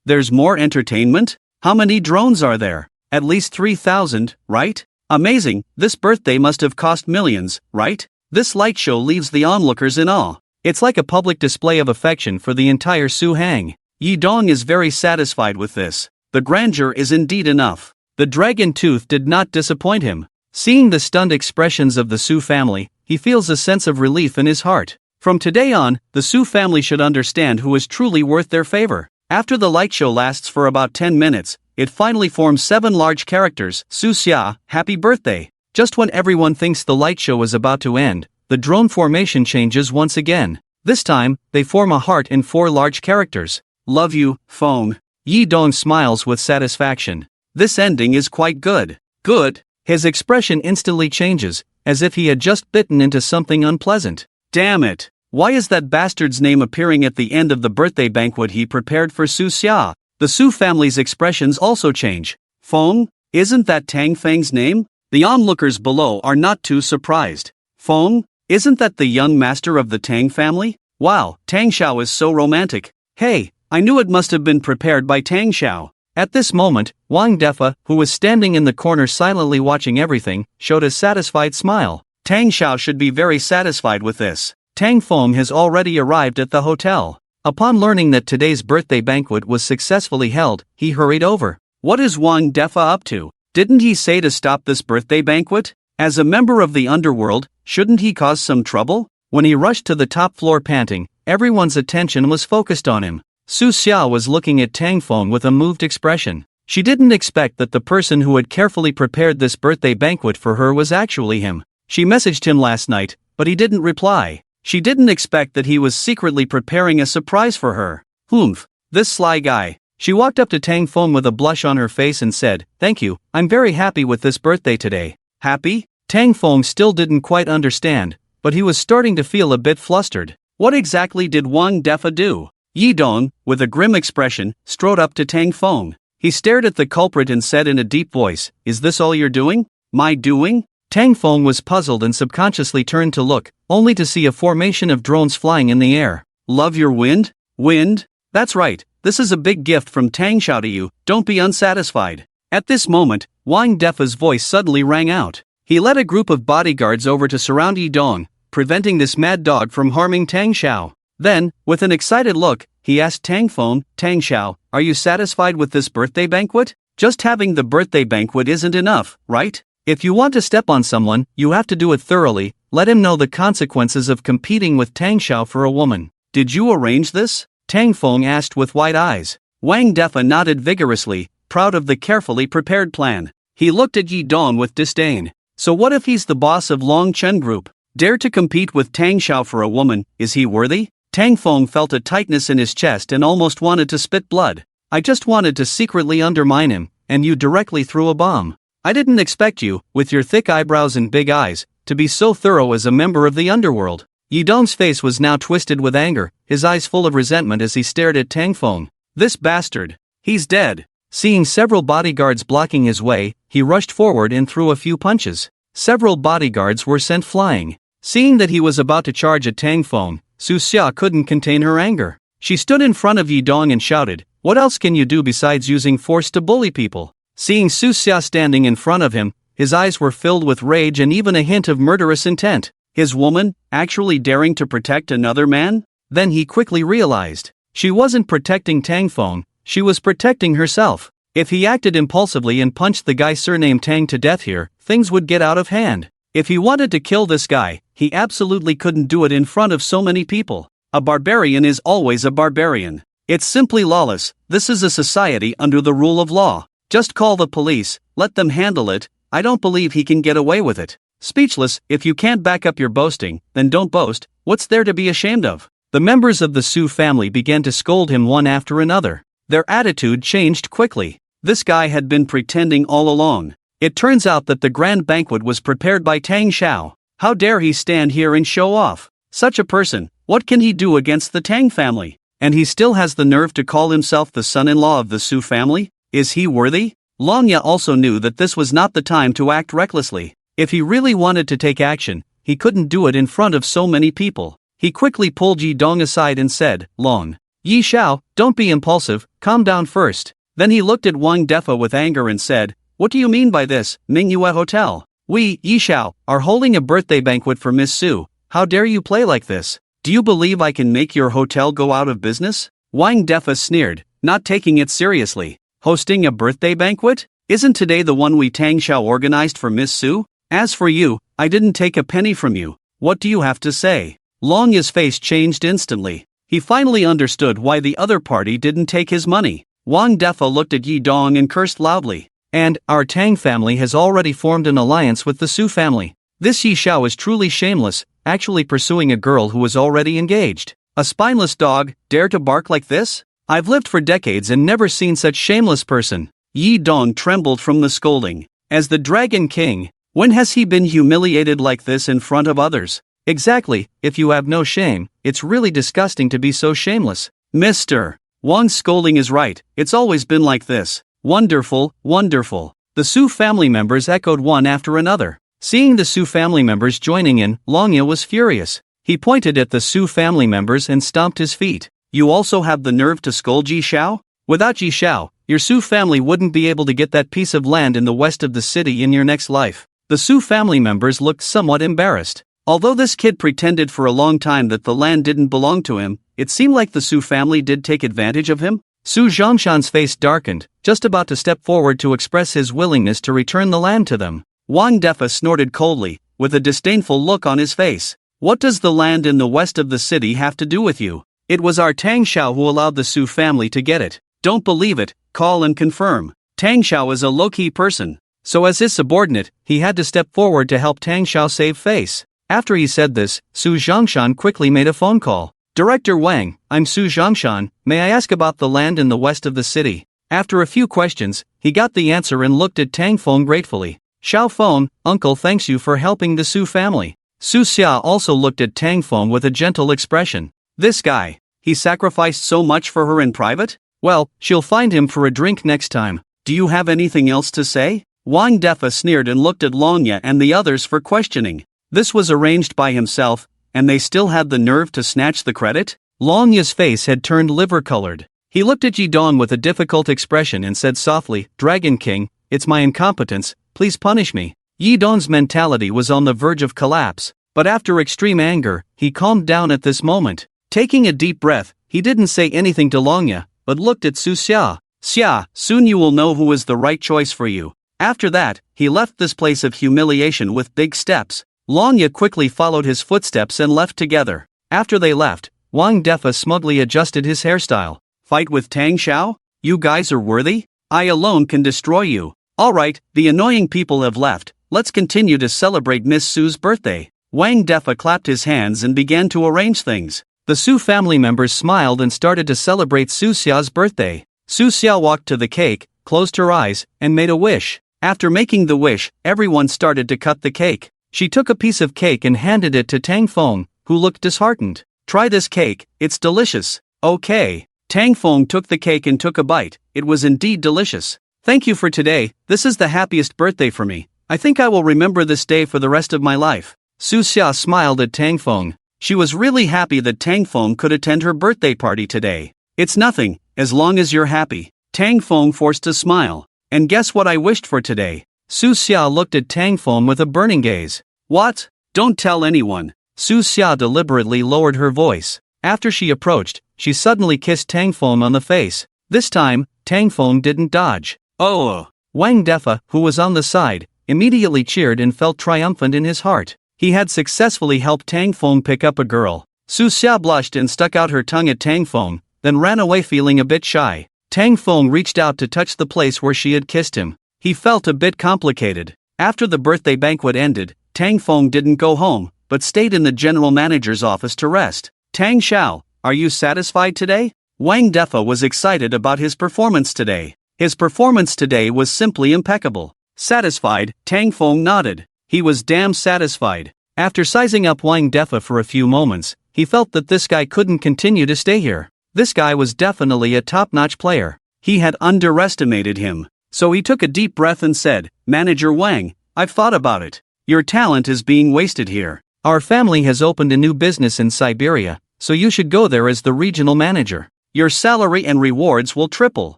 There's more entertainment? How many drones are there? At least 3,000, right? Amazing, this birthday must have cost millions, right? This light show leaves the onlookers in awe. It's like a public display of affection for the entire Su Hang. Yidong is very satisfied with this. The grandeur is indeed enough. The dragon tooth did not disappoint him. Seeing the stunned expressions of the Su family, he feels a sense of relief in his heart. From today on, the Su family should understand who is truly worth their favor. After the light show lasts for about 10 minutes, it finally forms 7 large characters. "Su Xia, happy birthday." Just when everyone thinks the light show is about to end, the drone formation changes once again. This time, they form a heart in 4 large characters. "Love you, phone." Yidong smiles with satisfaction. This ending is quite good. Good. His expression instantly changes, as if he had just bitten into something unpleasant. Damn it. Why is that bastard's name appearing at the end of the birthday banquet he prepared for Su Xia? The Su family's expressions also change. Feng? Isn't that Tang Feng's name? The onlookers below are not too surprised. Feng? Isn't that the young master of the Tang family? Wow, Tang Xiao is so romantic. Hey, I knew it must have been prepared by Tang Xiao. At this moment, Wang Defa, who was standing in the corner silently watching everything, showed a satisfied smile. Tang Xiao should be very satisfied with this. Tang Feng has already arrived at the hotel. Upon learning that today's birthday banquet was successfully held, he hurried over. What is Wang Defa up to? Didn't he say to stop this birthday banquet? As a member of the underworld, shouldn't he cause some trouble? When he rushed to the top floor panting, everyone's attention was focused on him. Su Xiao was looking at Tang Feng with a moved expression. She didn't expect that the person who had carefully prepared this birthday banquet for her was actually him. She messaged him last night, but he didn't reply. She didn't expect that he was secretly preparing a surprise for her. Humph, this sly guy. She walked up to Tang Feng with a blush on her face and said, "Thank you, I'm very happy with this birthday today." Happy? Tang Feng still didn't quite understand, but he was starting to feel a bit flustered. What exactly did Wang Defa do? Yi Dong, with a grim expression, strode up to Tang Feng. He stared at the culprit and said in a deep voice, "Is this all you're doing? My doing?" Tang Feng was puzzled and subconsciously turned to look, only to see a formation of drones flying in the air. Love your wind? Wind? That's right, this is a big gift from Tang Xiao to you, don't be unsatisfied. At this moment, Wang Defa's voice suddenly rang out. He led a group of bodyguards over to surround Yi Dong, preventing this mad dog from harming Tang Xiao. Then, with an excited look, he asked Tang Feng, "Tang Xiao, are you satisfied with this birthday banquet? Just having the birthday banquet isn't enough, right? If you want to step on someone, you have to do it thoroughly. Let him know the consequences of competing with Tang Xiao for a woman." "Did you arrange this?" Tang Feng asked with wide eyes. Wang Defa nodded vigorously, proud of the carefully prepared plan. He looked at Yi Dong with disdain. So what if he's the boss of Long Chen Group? Dare to compete with Tang Xiao for a woman, is he worthy? Tang Feng felt a tightness in his chest and almost wanted to spit blood. I just wanted to secretly undermine him, and you directly threw a bomb. I didn't expect you, with your thick eyebrows and big eyes, to be so thorough as a member of the underworld. Yi Dong's face was now twisted with anger, his eyes full of resentment as he stared at Tang Feng. This bastard. He's dead. Seeing several bodyguards blocking his way, he rushed forward and threw a few punches. Several bodyguards were sent flying. Seeing that he was about to charge at Tang Feng, Su Xia couldn't contain her anger. She stood in front of Yi Dong and shouted, "What else can you do besides using force to bully people?" Seeing Su Xia standing in front of him, his eyes were filled with rage and even a hint of murderous intent. His woman, actually daring to protect another man? Then he quickly realized. She wasn't protecting Tang Feng, she was protecting herself. If he acted impulsively and punched the guy surnamed Tang to death here, things would get out of hand. If he wanted to kill this guy, he absolutely couldn't do it in front of so many people. A barbarian is always a barbarian. It's simply lawless. This is a society under the rule of law. Just call the police, let them handle it. I don't believe he can get away with it. Speechless, if you can't back up your boasting, then don't boast. What's there to be ashamed of? The members of the Su family began to scold him one after another. Their attitude changed quickly. This guy had been pretending all along. It turns out that the grand banquet was prepared by Tang Xiao. How dare he stand here and show off? Such a person, what can he do against the Tang family? And he still has the nerve to call himself the son-in-law of the Su family? Is he worthy? Longya also knew that this was not the time to act recklessly. If he really wanted to take action, he couldn't do it in front of so many people. He quickly pulled Yi Dong aside and said, "Long Yi Xiao, don't be impulsive, calm down first." Then he looked at Wang Defa with anger and said, "What do you mean by this, Mingyue Hotel? We, Yi Xiao, are holding a birthday banquet for Miss Su. How dare you play like this? Do you believe I can make your hotel go out of business?" Wang Defa sneered, not taking it seriously. Hosting a birthday banquet? Isn't today the one we Tang Xiao organized for Miss Su? As for you, I didn't take a penny from you. What do you have to say? Longya's face changed instantly. He finally understood why the other party didn't take his money. Wang Defa looked at Yi Dong and cursed loudly. "And, our Tang family has already formed an alliance with the Su family. This Yi Xiao is truly shameless, actually pursuing a girl who was already engaged. A spineless dog, dare to bark like this? I've lived for decades and never seen such shameless person." Yi Dong trembled from the scolding. As the Dragon King, when has he been humiliated like this in front of others? Exactly, if you have no shame, it's really disgusting to be so shameless. Mr. Wang's scolding is right, it's always been like this. Wonderful, wonderful. The Su family members echoed one after another. Seeing the Su family members joining in, Longya was furious. He pointed at the Su family members and stomped his feet. "You also have the nerve to scold Ji Xiao? Without Ji Xiao, your Su family wouldn't be able to get that piece of land in the west of the city in your next life." The Su family members looked somewhat embarrassed. Although this kid pretended for a long time that the land didn't belong to him, it seemed like the Su family did take advantage of him. Su Zhongshan's face darkened, just about to step forward to express his willingness to return the land to them. Wang Defa snorted coldly, with a disdainful look on his face. What does the land in the west of the city have to do with you? It was our Tang Xiao who allowed the Su family to get it. Don't believe it, call and confirm. Tang Xiao is a low-key person. So as his subordinate, he had to step forward to help Tang Xiao save face. After he said this, Su Zhongshan quickly made a phone call. Director Wang, I'm Su Zhongshan, may I ask about the land in the west of the city? After a few questions, he got the answer and looked at Tang Feng gratefully. Xiao Feng, uncle thanks you for helping the Su family. Su Xia also looked at Tang Feng with a gentle expression. This guy, he sacrificed so much for her in private? Well, she'll find him for a drink next time. Do you have anything else to say? Wang Defa sneered and looked at Longya and the others for questioning. This was arranged by himself, and they still had the nerve to snatch the credit? Longya's face had turned liver-colored. He looked at Yi Dong with a difficult expression and said softly, Dragon King, it's my incompetence, please punish me. Yi Dong's mentality was on the verge of collapse, but after extreme anger, he calmed down at this moment. Taking a deep breath, he didn't say anything to Longya, but looked at Su Xia. Xia, soon you will know who is the right choice for you. After that, he left this place of humiliation with big steps. Longya quickly followed his footsteps and left together. After they left, Wang Defa smugly adjusted his hairstyle. Fight with Tang Xiao? You guys are worthy? I alone can destroy you. Alright, the annoying people have left, let's continue to celebrate Miss Su's birthday. Wang Defa clapped his hands and began to arrange things. The Su family members smiled and started to celebrate Su Xia's birthday. Su Xia walked to the cake, closed her eyes, and made a wish. After making the wish, everyone started to cut the cake. She took a piece of cake and handed it to Tang Feng, who looked disheartened. Try this cake, it's delicious. Okay. Tang Feng took the cake and took a bite. It was indeed delicious. Thank you for today, this is the happiest birthday for me. I think I will remember this day for the rest of my life. Su Xia smiled at Tang Feng. She was really happy that Tang Feng could attend her birthday party today. It's nothing, as long as you're happy. Tang Feng forced a smile. And guess what I wished for today? Su Xia looked at Tang Feng with a burning gaze. What? Don't tell anyone. Su Xia deliberately lowered her voice. After she approached, she suddenly kissed Tang Feng on the face. This time, Tang Feng didn't dodge. Oh! Wang Defa, who was on the side, immediately cheered and felt triumphant in his heart. He had successfully helped Tang Feng pick up a girl. Su Xia blushed and stuck out her tongue at Tang Feng, then ran away feeling a bit shy. Tang Feng reached out to touch the place where she had kissed him. He felt a bit complicated. After the birthday banquet ended, Tang Feng didn't go home, but stayed in the general manager's office to rest. Tang Xiao, are you satisfied today? Wang Defa was excited about his performance today. His performance today was simply impeccable. Satisfied, Tang Feng nodded. He was damn satisfied. After sizing up Wang Defa for a few moments, he felt that this guy couldn't continue to stay here. This guy was definitely a top-notch player. He had underestimated him. So he took a deep breath and said, Manager Wang, I've thought about it. Your talent is being wasted here. Our family has opened a new business in Siberia, so you should go there as the regional manager. Your salary and rewards will triple.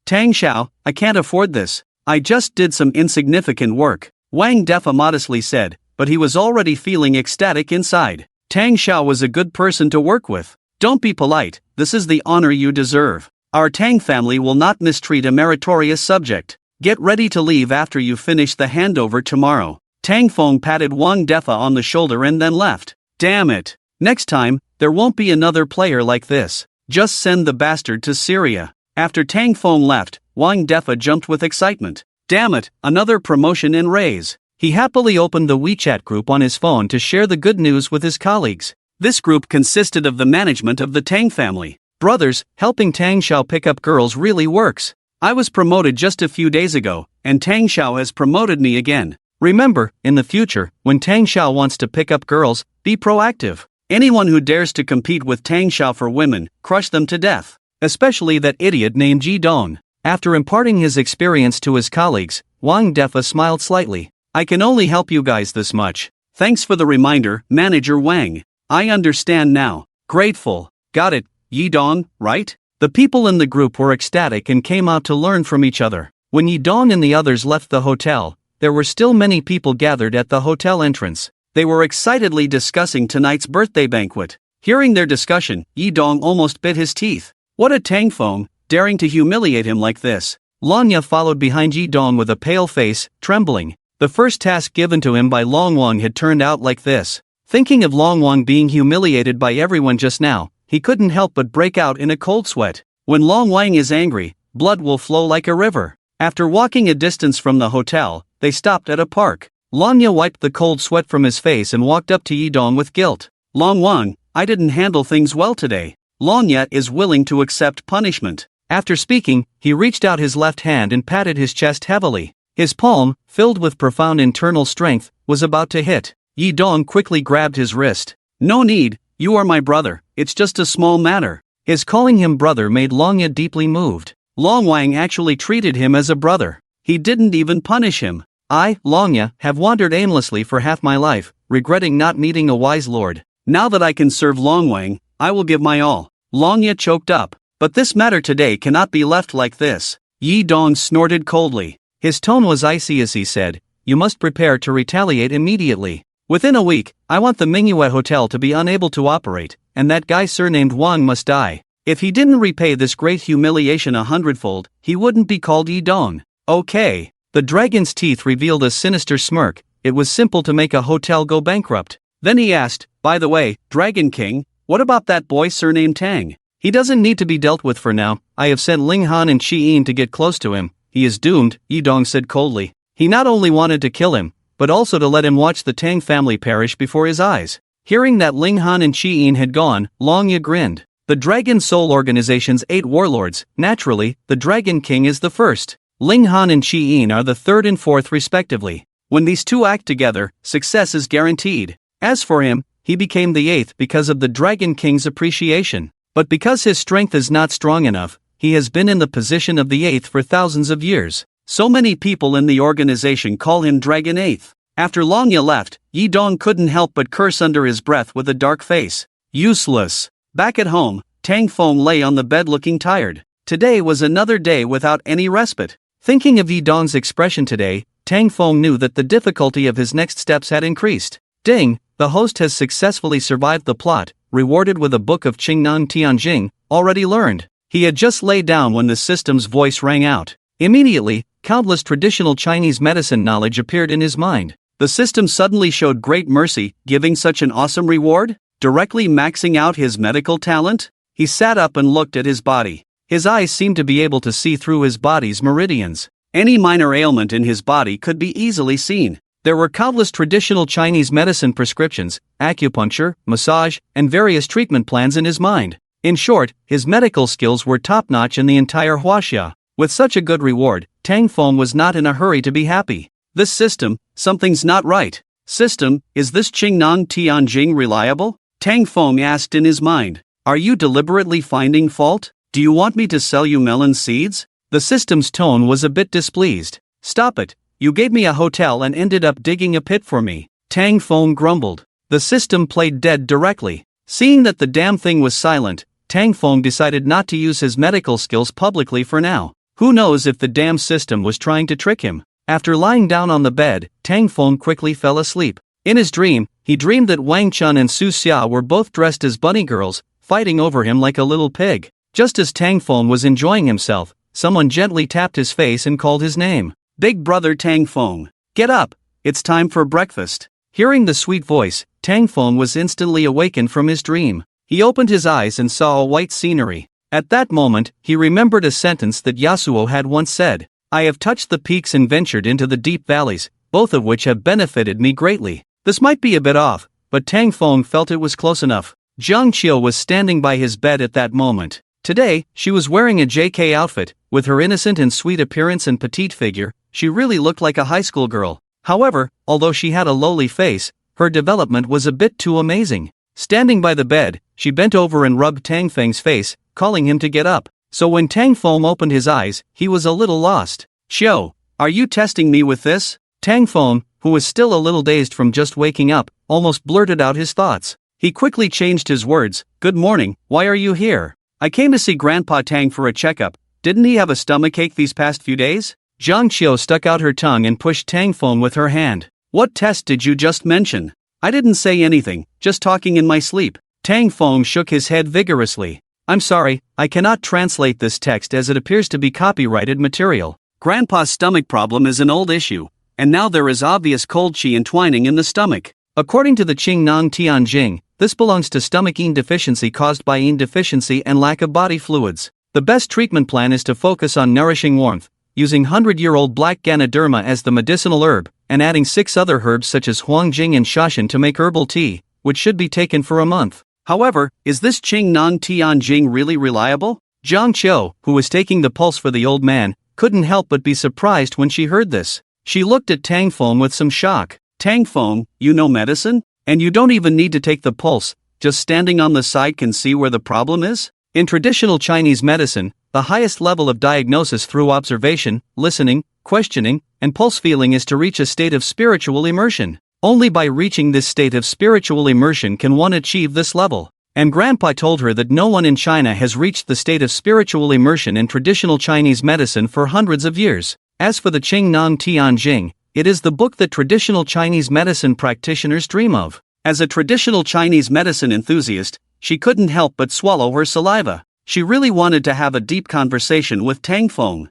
Tang Xiao, I can't afford this. I just did some insignificant work. Wang Defa modestly said, but he was already feeling ecstatic inside. Tang Xiao was a good person to work with. Don't be polite, this is the honor you deserve. Our Tang family will not mistreat a meritorious subject. Get ready to leave after you finish the handover tomorrow. Tang Feng patted Wang Defa on the shoulder and then left. Damn it. Next time, there won't be another player like this. Just send the bastard to Syria. After Tang Feng left, Wang Defa jumped with excitement. Damn it, another promotion and raise. He happily opened the WeChat group on his phone to share the good news with his colleagues. This group consisted of the management of the Tang family. Brothers, helping Tang Xiao pick up girls really works. I was promoted just a few days ago, and Tang Xiao has promoted me again. Remember, in the future, when Tang Xiao wants to pick up girls, be proactive. Anyone who dares to compete with Tang Xiao for women, crush them to death. Especially that idiot named Yi Dong. After imparting his experience to his colleagues, Wang Defa smiled slightly. I can only help you guys this much. Thanks for the reminder, Manager Wang. I understand now. Grateful. Got it, Yi Dong, right? The people in the group were ecstatic and came out to learn from each other. When Yi Dong and the others left the hotel, there were still many people gathered at the hotel entrance. They were excitedly discussing tonight's birthday banquet. Hearing their discussion, Yi Dong almost bit his teeth. What a Tang Feng, daring to humiliate him like this. Lanya followed behind Yi Dong with a pale face, trembling. The first task given to him by Long Wang had turned out like this. Thinking of Long Wang being humiliated by everyone just now, he couldn't help but break out in a cold sweat. When Long Wang is angry, blood will flow like a river. After walking a distance from the hotel, they stopped at a park. Lanya wiped the cold sweat from his face and walked up to Yi Dong with guilt. Long Wang, I didn't handle things well today. Lanya is willing to accept punishment. After speaking, he reached out his left hand and patted his chest heavily. His palm, filled with profound internal strength, was about to hit. Yi Dong quickly grabbed his wrist. No need, you are my brother, it's just a small matter. His calling him brother made Lanya deeply moved. Long Wang actually treated him as a brother. He didn't even punish him. I, Lanya, have wandered aimlessly for half my life, regretting not meeting a wise lord. Now that I can serve Long Wang, I will give my all. Lanya choked up. But this matter today cannot be left like this. Yi Dong snorted coldly. His tone was icy as he said, you must prepare to retaliate immediately. Within a week, I want the Manhwa Hotel to be unable to operate, and that guy surnamed Wang must die. If he didn't repay this great humiliation 100-fold, he wouldn't be called Yi Dong. Okay. The dragon's teeth revealed a sinister smirk. It was simple to make a hotel go bankrupt. Then he asked, by the way, Dragon King, what about that boy surnamed Tang? He doesn't need to be dealt with for now. I have sent Ling Han and Shi Yin to get close to him. He is doomed, Yi Dong said coldly. He not only wanted to kill him, but also to let him watch the Tang family perish before his eyes. Hearing that Ling Han and Shi Yin had gone, Longya grinned. The Dragon Soul Organization's 8 warlords, naturally, the Dragon King is the first. Ling Han and Shi Yin are the 3rd and 4th respectively. When these two act together, success is guaranteed. As for him, he became the 8th because of the Dragon King's appreciation. But because his strength is not strong enough, he has been in the position of the 8th for thousands of years. So many people in the organization call him Dragon 8th. After Longya left, Yi Dong couldn't help but curse under his breath with a dark face. Useless. Back at home, Tang Feng lay on the bed looking tired. Today was another day without any respite. Thinking of Yi Dong's expression today, Tang Feng knew that the difficulty of his next steps had increased. Ding, the host has successfully survived the plot, rewarded with a book of Qingnan Tianjing, already learned. He had just laid down when the system's voice rang out. Immediately, countless traditional Chinese medicine knowledge appeared in his mind. The system suddenly showed great mercy, giving such an awesome reward, directly maxing out his medical talent. He sat up and looked at his body. His eyes seemed to be able to see through his body's meridians. Any minor ailment in his body could be easily seen. There were countless traditional Chinese medicine prescriptions, acupuncture, massage, and various treatment plans in his mind. In short, his medical skills were top-notch in the entire Huaxia. With such a good reward, Tang Feng was not in a hurry to be happy. This system, something's not right. System, is this Qingnan Tianjing reliable? Tang Feng asked in his mind. Are you deliberately finding fault? Do you want me to sell you melon seeds? The system's tone was a bit displeased. Stop it. You gave me a hotel and ended up digging a pit for me. Tang Feng grumbled. The system played dead directly. Seeing that the damn thing was silent, Tang Feng decided not to use his medical skills publicly for now. Who knows if the damn system was trying to trick him? After lying down on the bed, Tang Feng quickly fell asleep. In his dream, he dreamed that Wang Chun and Su Xia were both dressed as bunny girls, fighting over him like a little pig. Just as Tang Feng was enjoying himself, someone gently tapped his face and called his name. Big brother Tang Feng. Get up, it's time for breakfast. Hearing the sweet voice, Tang Feng was instantly awakened from his dream. He opened his eyes and saw a white scenery. At that moment, he remembered a sentence that Yasuo had once said. I have touched the peaks and ventured into the deep valleys, both of which have benefited me greatly. This might be a bit off, but Tang Feng felt it was close enough. Jiang Qiu was standing by his bed at that moment. Today, she was wearing a JK outfit. With her innocent and sweet appearance and petite figure, she really looked like a high school girl. However, although she had a lowly face, her development was a bit too amazing. Standing by the bed, she bent over and rubbed Tang Feng's face, calling him to get up. So when Tang Feng opened his eyes, he was a little lost. Qiu, are you testing me with this? Tang Feng, who was still a little dazed from just waking up, almost blurted out his thoughts. He quickly changed his words. Good morning, why are you here? I came to see Grandpa Tang for a checkup. Didn't he have a stomachache these past few days? Zhang Qiu stuck out her tongue and pushed Tang Feng with her hand. What test did you just mention? I didn't say anything, just talking in my sleep. Tang Feng shook his head vigorously. I'm sorry, I cannot translate this text as it appears to be copyrighted material. Grandpa's stomach problem is an old issue, and now there is obvious cold qi entwining in the stomach. According to the Qing Nong Tianjing, this belongs to stomach yin deficiency caused by yin deficiency and lack of body fluids. The best treatment plan is to focus on nourishing warmth, using 100-year-old black Ganoderma as the medicinal herb, and adding 6 other herbs such as Huangjing and Shashan to make herbal tea, which should be taken for a month. However, is this Qing Nong Tianjing really reliable? Zhang Qiu, who was taking the pulse for the old man, couldn't help but be surprised when she heard this. She looked at Tang Feng with some shock. Tang Feng, you know medicine? And you don't even need to take the pulse, just standing on the side can see where the problem is? In traditional Chinese medicine, the highest level of diagnosis through observation, listening, questioning, and pulse feeling is to reach a state of spiritual immersion. Only by reaching this state of spiritual immersion can one achieve this level. And Grandpa told her that no one in China has reached the state of spiritual immersion in traditional Chinese medicine for hundreds of years. As for the Qing Nong Tianjing, it is the book that traditional Chinese medicine practitioners dream of. As a traditional Chinese medicine enthusiast, she couldn't help but swallow her saliva. She really wanted to have a deep conversation with Tang Feng.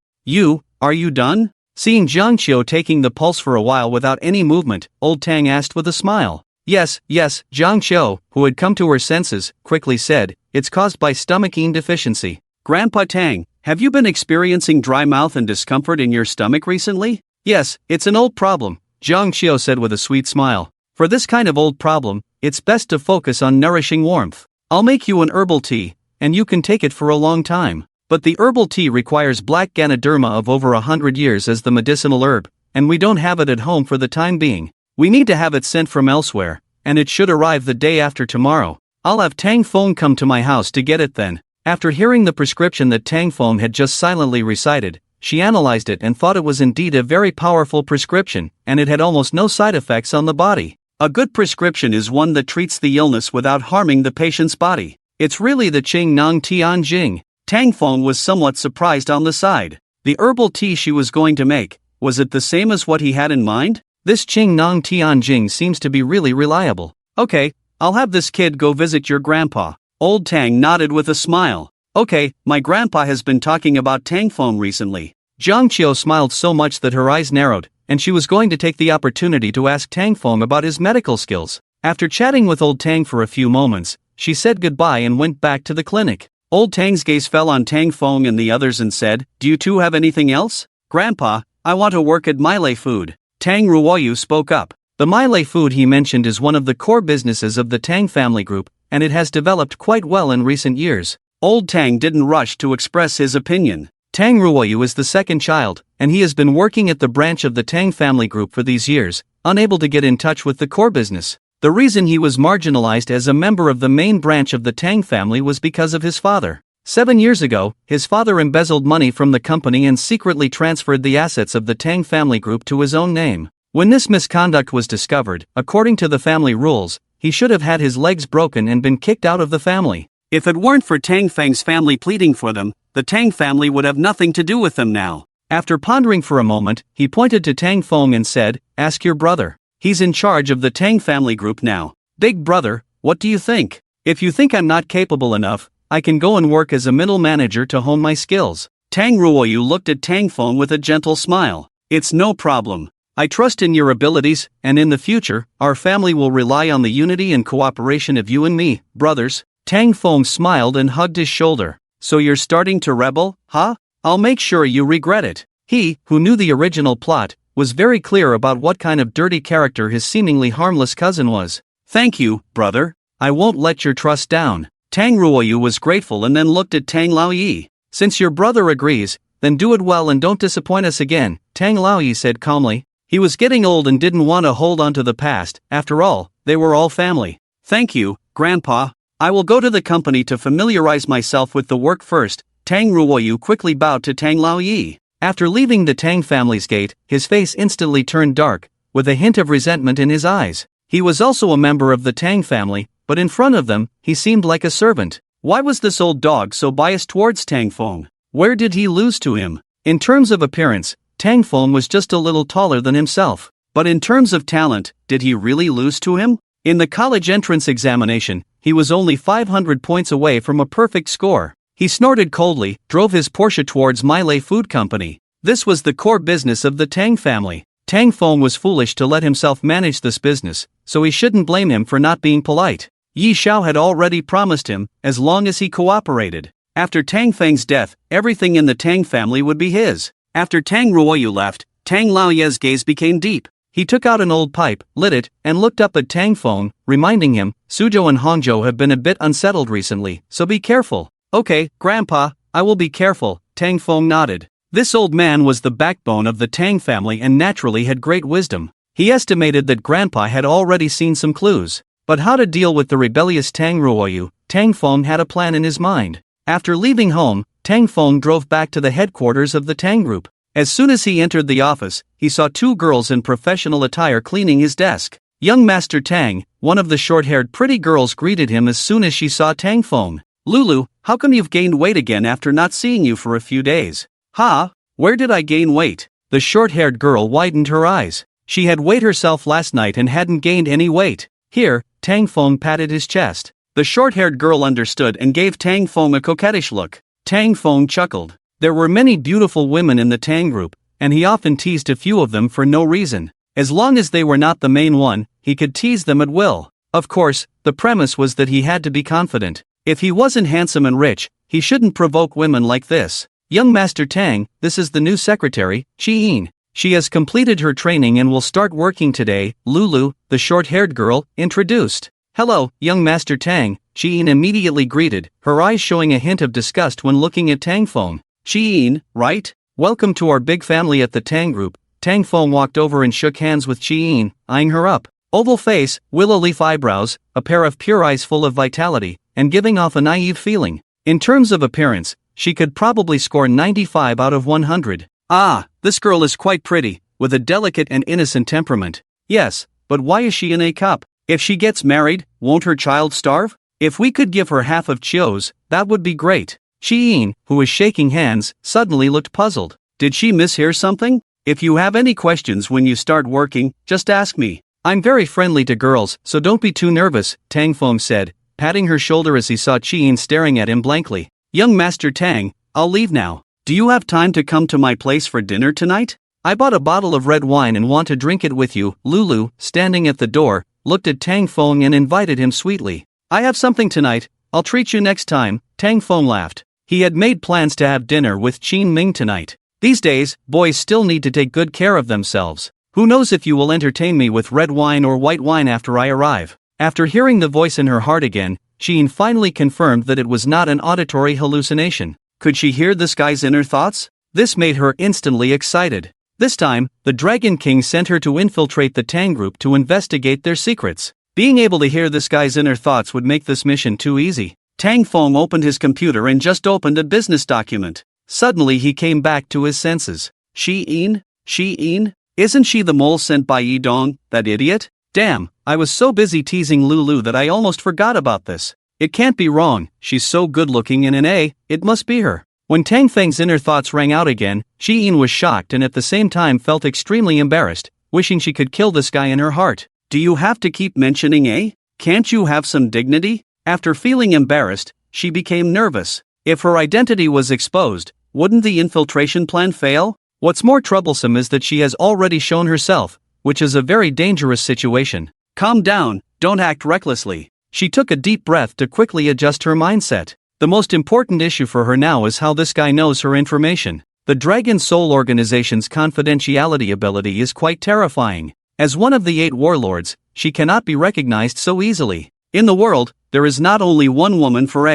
Are you done? Seeing Zhang Qiu taking the pulse for a while without any movement, old Tang asked with a smile. Yes, Zhang Qiu, who had come to her senses, quickly said, it's caused by stomach yin deficiency. Grandpa Tang, have you been experiencing dry mouth and discomfort in your stomach recently? Yes, it's an old problem, Zhang Qiu said with a sweet smile. For this kind of old problem, it's best to focus on nourishing warmth. I'll make you an herbal tea, and you can take it for a long time. But the herbal tea requires black Ganoderma of over 100 years as the medicinal herb, and we don't have it at home for the time being. We need to have it sent from elsewhere, and it should arrive the day after tomorrow. I'll have Tang Feng come to my house to get it then. After hearing the prescription that Tang Feng had just silently recited, she analyzed it and thought it was indeed a very powerful prescription, and it had almost no side effects on the body. A good prescription is one that treats the illness without harming the patient's body. It's really the Qing Nong Tianjing. Tang Feng was somewhat surprised on the side. The herbal tea she was going to make, was it the same as what he had in mind? This Qing Nong Tianjing seems to be really reliable. Okay, I'll have this kid go visit your grandpa. Old Tang nodded with a smile. Okay, my grandpa has been talking about Tang Feng recently. Zhang Qiu smiled so much that her eyes narrowed, and she was going to take the opportunity to ask Tang Feng about his medical skills. After chatting with old Tang for a few moments, she said goodbye and went back to the clinic. Old Tang's gaze fell on Tang Feng and the others and said, do you two have anything else? Grandpa, I want to work at Milei Food. Tang Ruoyu spoke up. The Milei Food he mentioned is one of the core businesses of the Tang family group, and it has developed quite well in recent years. Old Tang didn't rush to express his opinion. Tang Ruoyu is the second child, and he has been working at the branch of the Tang family group for these years, unable to get in touch with the core business. The reason he was marginalized as a member of the main branch of the Tang family was because of his father. 7 years ago, his father embezzled money from the company and secretly transferred the assets of the Tang family group to his own name. When this misconduct was discovered, according to the family rules, he should have had his legs broken and been kicked out of the family. If it weren't for Tang Feng's family pleading for them, the Tang family would have nothing to do with them now. After pondering for a moment, he pointed to Tang Feng and said, ask your brother. He's in charge of the Tang family group now. Big brother, what do you think? If you think I'm not capable enough, I can go and work as a middle manager to hone my skills. Tang Ruoyu looked at Tang Feng with a gentle smile. It's no problem. I trust in your abilities, and in the future, our family will rely on the unity and cooperation of you and me, brothers. Tang Feng smiled and hugged his shoulder. So you're starting to rebel, huh? I'll make sure you regret it. He, who knew the original plot, was very clear about what kind of dirty character his seemingly harmless cousin was. Thank you, brother. I won't let your trust down. Tang Ruoyu was grateful and then looked at Tang Laoyi. Since your brother agrees, then do it well and don't disappoint us again, Tang Laoyi said calmly. He was getting old and didn't want to hold on to the past. After all, they were all family. Thank you, Grandpa. I will go to the company to familiarize myself with the work first. Tang Ruoyu quickly bowed to Tang Laoyi. After leaving the Tang family's gate, his face instantly turned dark, with a hint of resentment in his eyes. He was also a member of the Tang family, but in front of them, he seemed like a servant. Why was this old dog so biased towards Tang Feng? Where did he lose to him? In terms of appearance, Tang Feng was just a little taller than himself. But in terms of talent, did he really lose to him? In the college entrance examination, he was only 500 points away from a perfect score. He snorted coldly, drove his Porsche towards Miley Food Company. This was the core business of the Tang family. Tang Feng was foolish to let himself manage this business, so he shouldn't blame him for not being polite. Yi Xiao had already promised him, as long as he cooperated. After Tang Feng's death, everything in the Tang family would be his. After Tang Ruoyu left, Tang Laoye's gaze became deep. He took out an old pipe, lit it, and looked up at Tang Feng, reminding him, Suzhou and Hangzhou have been a bit unsettled recently, so be careful. Okay, Grandpa, I will be careful, Tang Feng nodded. This old man was the backbone of the Tang family and naturally had great wisdom. He estimated that Grandpa had already seen some clues. But how to deal with the rebellious Tang Ruoyu, Tang Feng had a plan in his mind. After leaving home, Tang Feng drove back to the headquarters of the Tang Group. As soon as he entered the office, he saw two girls in professional attire cleaning his desk. Young Master Tang, one of the short-haired pretty girls, greeted him as soon as she saw Tang Feng. Lulu, how come you've gained weight again after not seeing you for a few days? Ha? Where did I gain weight? The short-haired girl widened her eyes. She had weighed herself last night and hadn't gained any weight. Here, Tang Feng patted his chest. The short-haired girl understood and gave Tang Feng a coquettish look. Tang Feng chuckled. There were many beautiful women in the Tang Group, and he often teased a few of them for no reason. As long as they were not the main one, he could tease them at will. Of course, the premise was that he had to be confident. If he wasn't handsome and rich, he shouldn't provoke women like this. Young Master Tang, this is the new secretary, Chi-Yin. She has completed her training and will start working today, Lulu, the short-haired girl, introduced. Hello, young Master Tang, Chi-Yin immediately greeted, her eyes showing a hint of disgust when looking at Tang Feng. Chi-Yin, right? Welcome to our big family at the Tang Group. Tang Feng walked over and shook hands with Chi-Yin, eyeing her up. Oval face, willow leaf eyebrows, a pair of pure eyes full of vitality, and giving off a naive feeling. In terms of appearance, she could probably score 95 out of 100. Ah, this girl is quite pretty, with a delicate and innocent temperament. Yes, but why is she in a cup? If she gets married, won't her child starve? If we could give her half of Chio's, that would be great. Chi-Yin, who was shaking hands, suddenly looked puzzled. Did she mishear something? If you have any questions when you start working, just ask me. I'm very friendly to girls, so don't be too nervous, Tang Feng said, patting her shoulder as he saw Chi-Yin staring at him blankly. Young Master Tang, I'll leave now. Do you have time to come to my place for dinner tonight? I bought a bottle of red wine and want to drink it with you. Lulu, standing at the door, looked at Tang Feng and invited him sweetly. I have something tonight, I'll treat you next time, Tang Feng laughed. He had made plans to have dinner with Qin Ming tonight. These days, boys still need to take good care of themselves. Who knows if you will entertain me with red wine or white wine after I arrive? After hearing the voice in her heart again, Qin finally confirmed that it was not an auditory hallucination. Could she hear this guy's inner thoughts? This made her instantly excited. This time, the Dragon King sent her to infiltrate the Tang Group to investigate their secrets. Being able to hear this guy's inner thoughts would make this mission too easy. Tang Feng opened his computer and just opened a business document. Suddenly he came back to his senses. Shi-Yin? Shi-Yin? Isn't she the mole sent by Yi Dong, that idiot? Damn, I was so busy teasing Lulu that I almost forgot about this. It can't be wrong, she's so good looking and it must be her. When Tang Feng's inner thoughts rang out again, Shi-Yin was shocked and at the same time felt extremely embarrassed, wishing she could kill this guy in her heart. Do you have to keep mentioning Can't you have some dignity? After feeling embarrassed, she became nervous. If her identity was exposed, wouldn't the infiltration plan fail? What's more troublesome is that she has already shown herself, which is a very dangerous situation. Calm down, don't act recklessly. She took a deep breath to quickly adjust her mindset. The most important issue for her now is how this guy knows her information. The Dragon Soul Organization's confidentiality ability is quite terrifying. As one of the 8 warlords, she cannot be recognized so easily. In the world, there is not only one woman for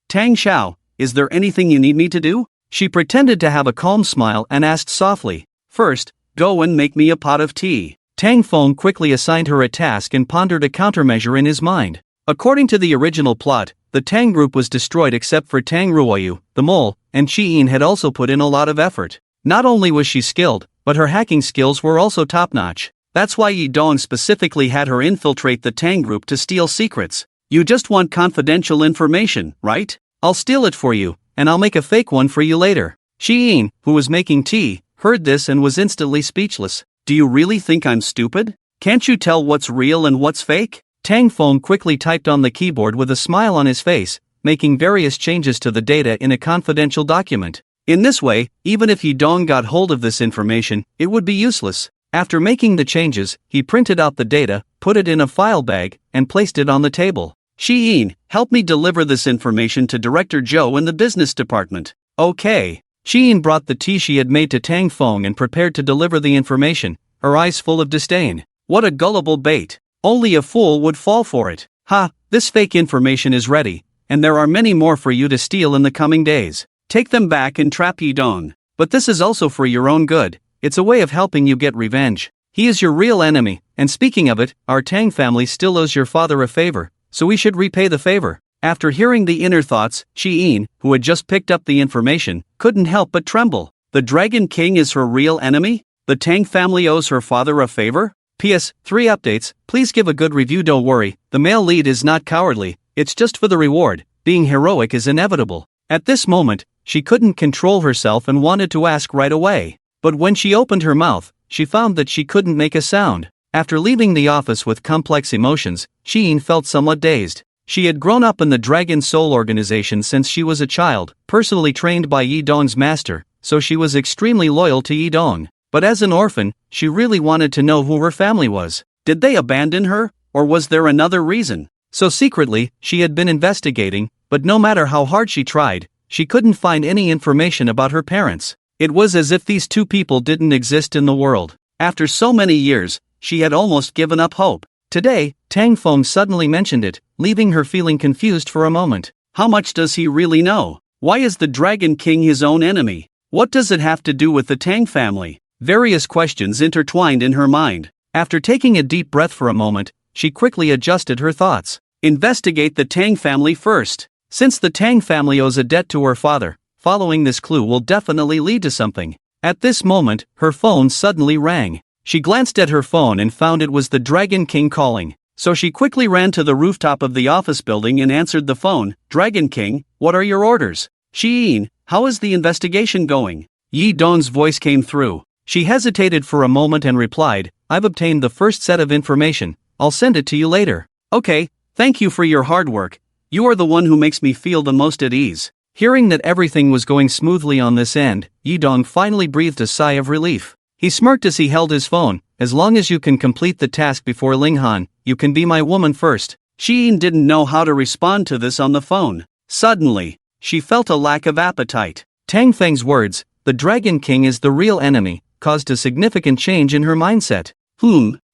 Tang Xiao, is there anything you need me to do? She pretended to have a calm smile and asked softly. First, go and make me a pot of tea. Tang Feng quickly assigned her a task and pondered a countermeasure in his mind. According to the original plot, the Tang Group was destroyed except for Tang Ruoyu, the mole, and Chi-Yin had also put in a lot of effort. Not only was she skilled, but her hacking skills were also top-notch. That's why Yi Dong specifically had her infiltrate the Tang Group to steal secrets. You just want confidential information, right? I'll steal it for you, and I'll make a fake one for you later. Shi-Yin, who was making tea, heard this and was instantly speechless. Do you really think I'm stupid? Can't you tell what's real and what's fake? Tang Feng quickly typed on the keyboard with a smile on his face, making various changes to the data in a confidential document. In this way, even if Yi Dong got hold of this information, it would be useless. After making the changes, he printed out the data, put it in a file bag, and placed it on the table. Shi-yin, help me deliver this information to Director Zhou in the business department. Okay. Shi-yin brought the tea she had made to Tang Feng and prepared to deliver the information, her eyes full of disdain. What a gullible bait. Only a fool would fall for it. Ha, this fake information is ready, and there are many more for you to steal in the coming days. Take them back and trap Yi Dong. But this is also for your own good. It's a way of helping you get revenge. He is your real enemy, and speaking of it, our Tang family still owes your father a favor, so we should repay the favor. After hearing the inner thoughts, Shi-yin, who had just picked up the information, couldn't help but tremble. The Dragon King is her real enemy? The Tang family owes her father a favor? P.S. 3 updates, please give a good review. Don't worry, the male lead is not cowardly, it's just for the reward. Being heroic is inevitable. At this moment, she couldn't control herself and wanted to ask right away. But when she opened her mouth, she found that she couldn't make a sound. After leaving the office with complex emotions, Shi-yin felt somewhat dazed. She had grown up in the Dragon Soul organization since she was a child, personally trained by Yi Dong's master, so she was extremely loyal to Yi Dong. But as an orphan, she really wanted to know who her family was. Did they abandon her, or was there another reason? So secretly, she had been investigating, but no matter how hard she tried, she couldn't find any information about her parents. It was as if these two people didn't exist in the world. After so many years, she had almost given up hope. Today, Tang Feng suddenly mentioned it, leaving her feeling confused for a moment. How much does he really know? Why is the Dragon King his own enemy? What does it have to do with the Tang family? Various questions intertwined in her mind. After taking a deep breath for a moment, she quickly adjusted her thoughts. Investigate the Tang family first. Since the Tang family owes a debt to her father, following this clue will definitely lead to something. At this moment, her phone suddenly rang. She glanced at her phone and found it was the Dragon King calling. So she quickly ran to the rooftop of the office building and answered the phone. Dragon King, what are your orders? Shi-yin, how is the investigation going? Yi Dong's voice came through. She hesitated for a moment and replied, I've obtained the first set of information, I'll send it to you later. Okay, thank you for your hard work. You are the one who makes me feel the most at ease. Hearing that everything was going smoothly on this end, Yi Dong finally breathed a sigh of relief. He smirked as he held his phone. As long as you can complete the task before Linghan, you can be my woman first. Shi-yin didn't know how to respond to this on the phone. Suddenly, she felt a lack of appetite. Tang Feng's words, the Dragon King is the real enemy, caused a significant change in her mindset.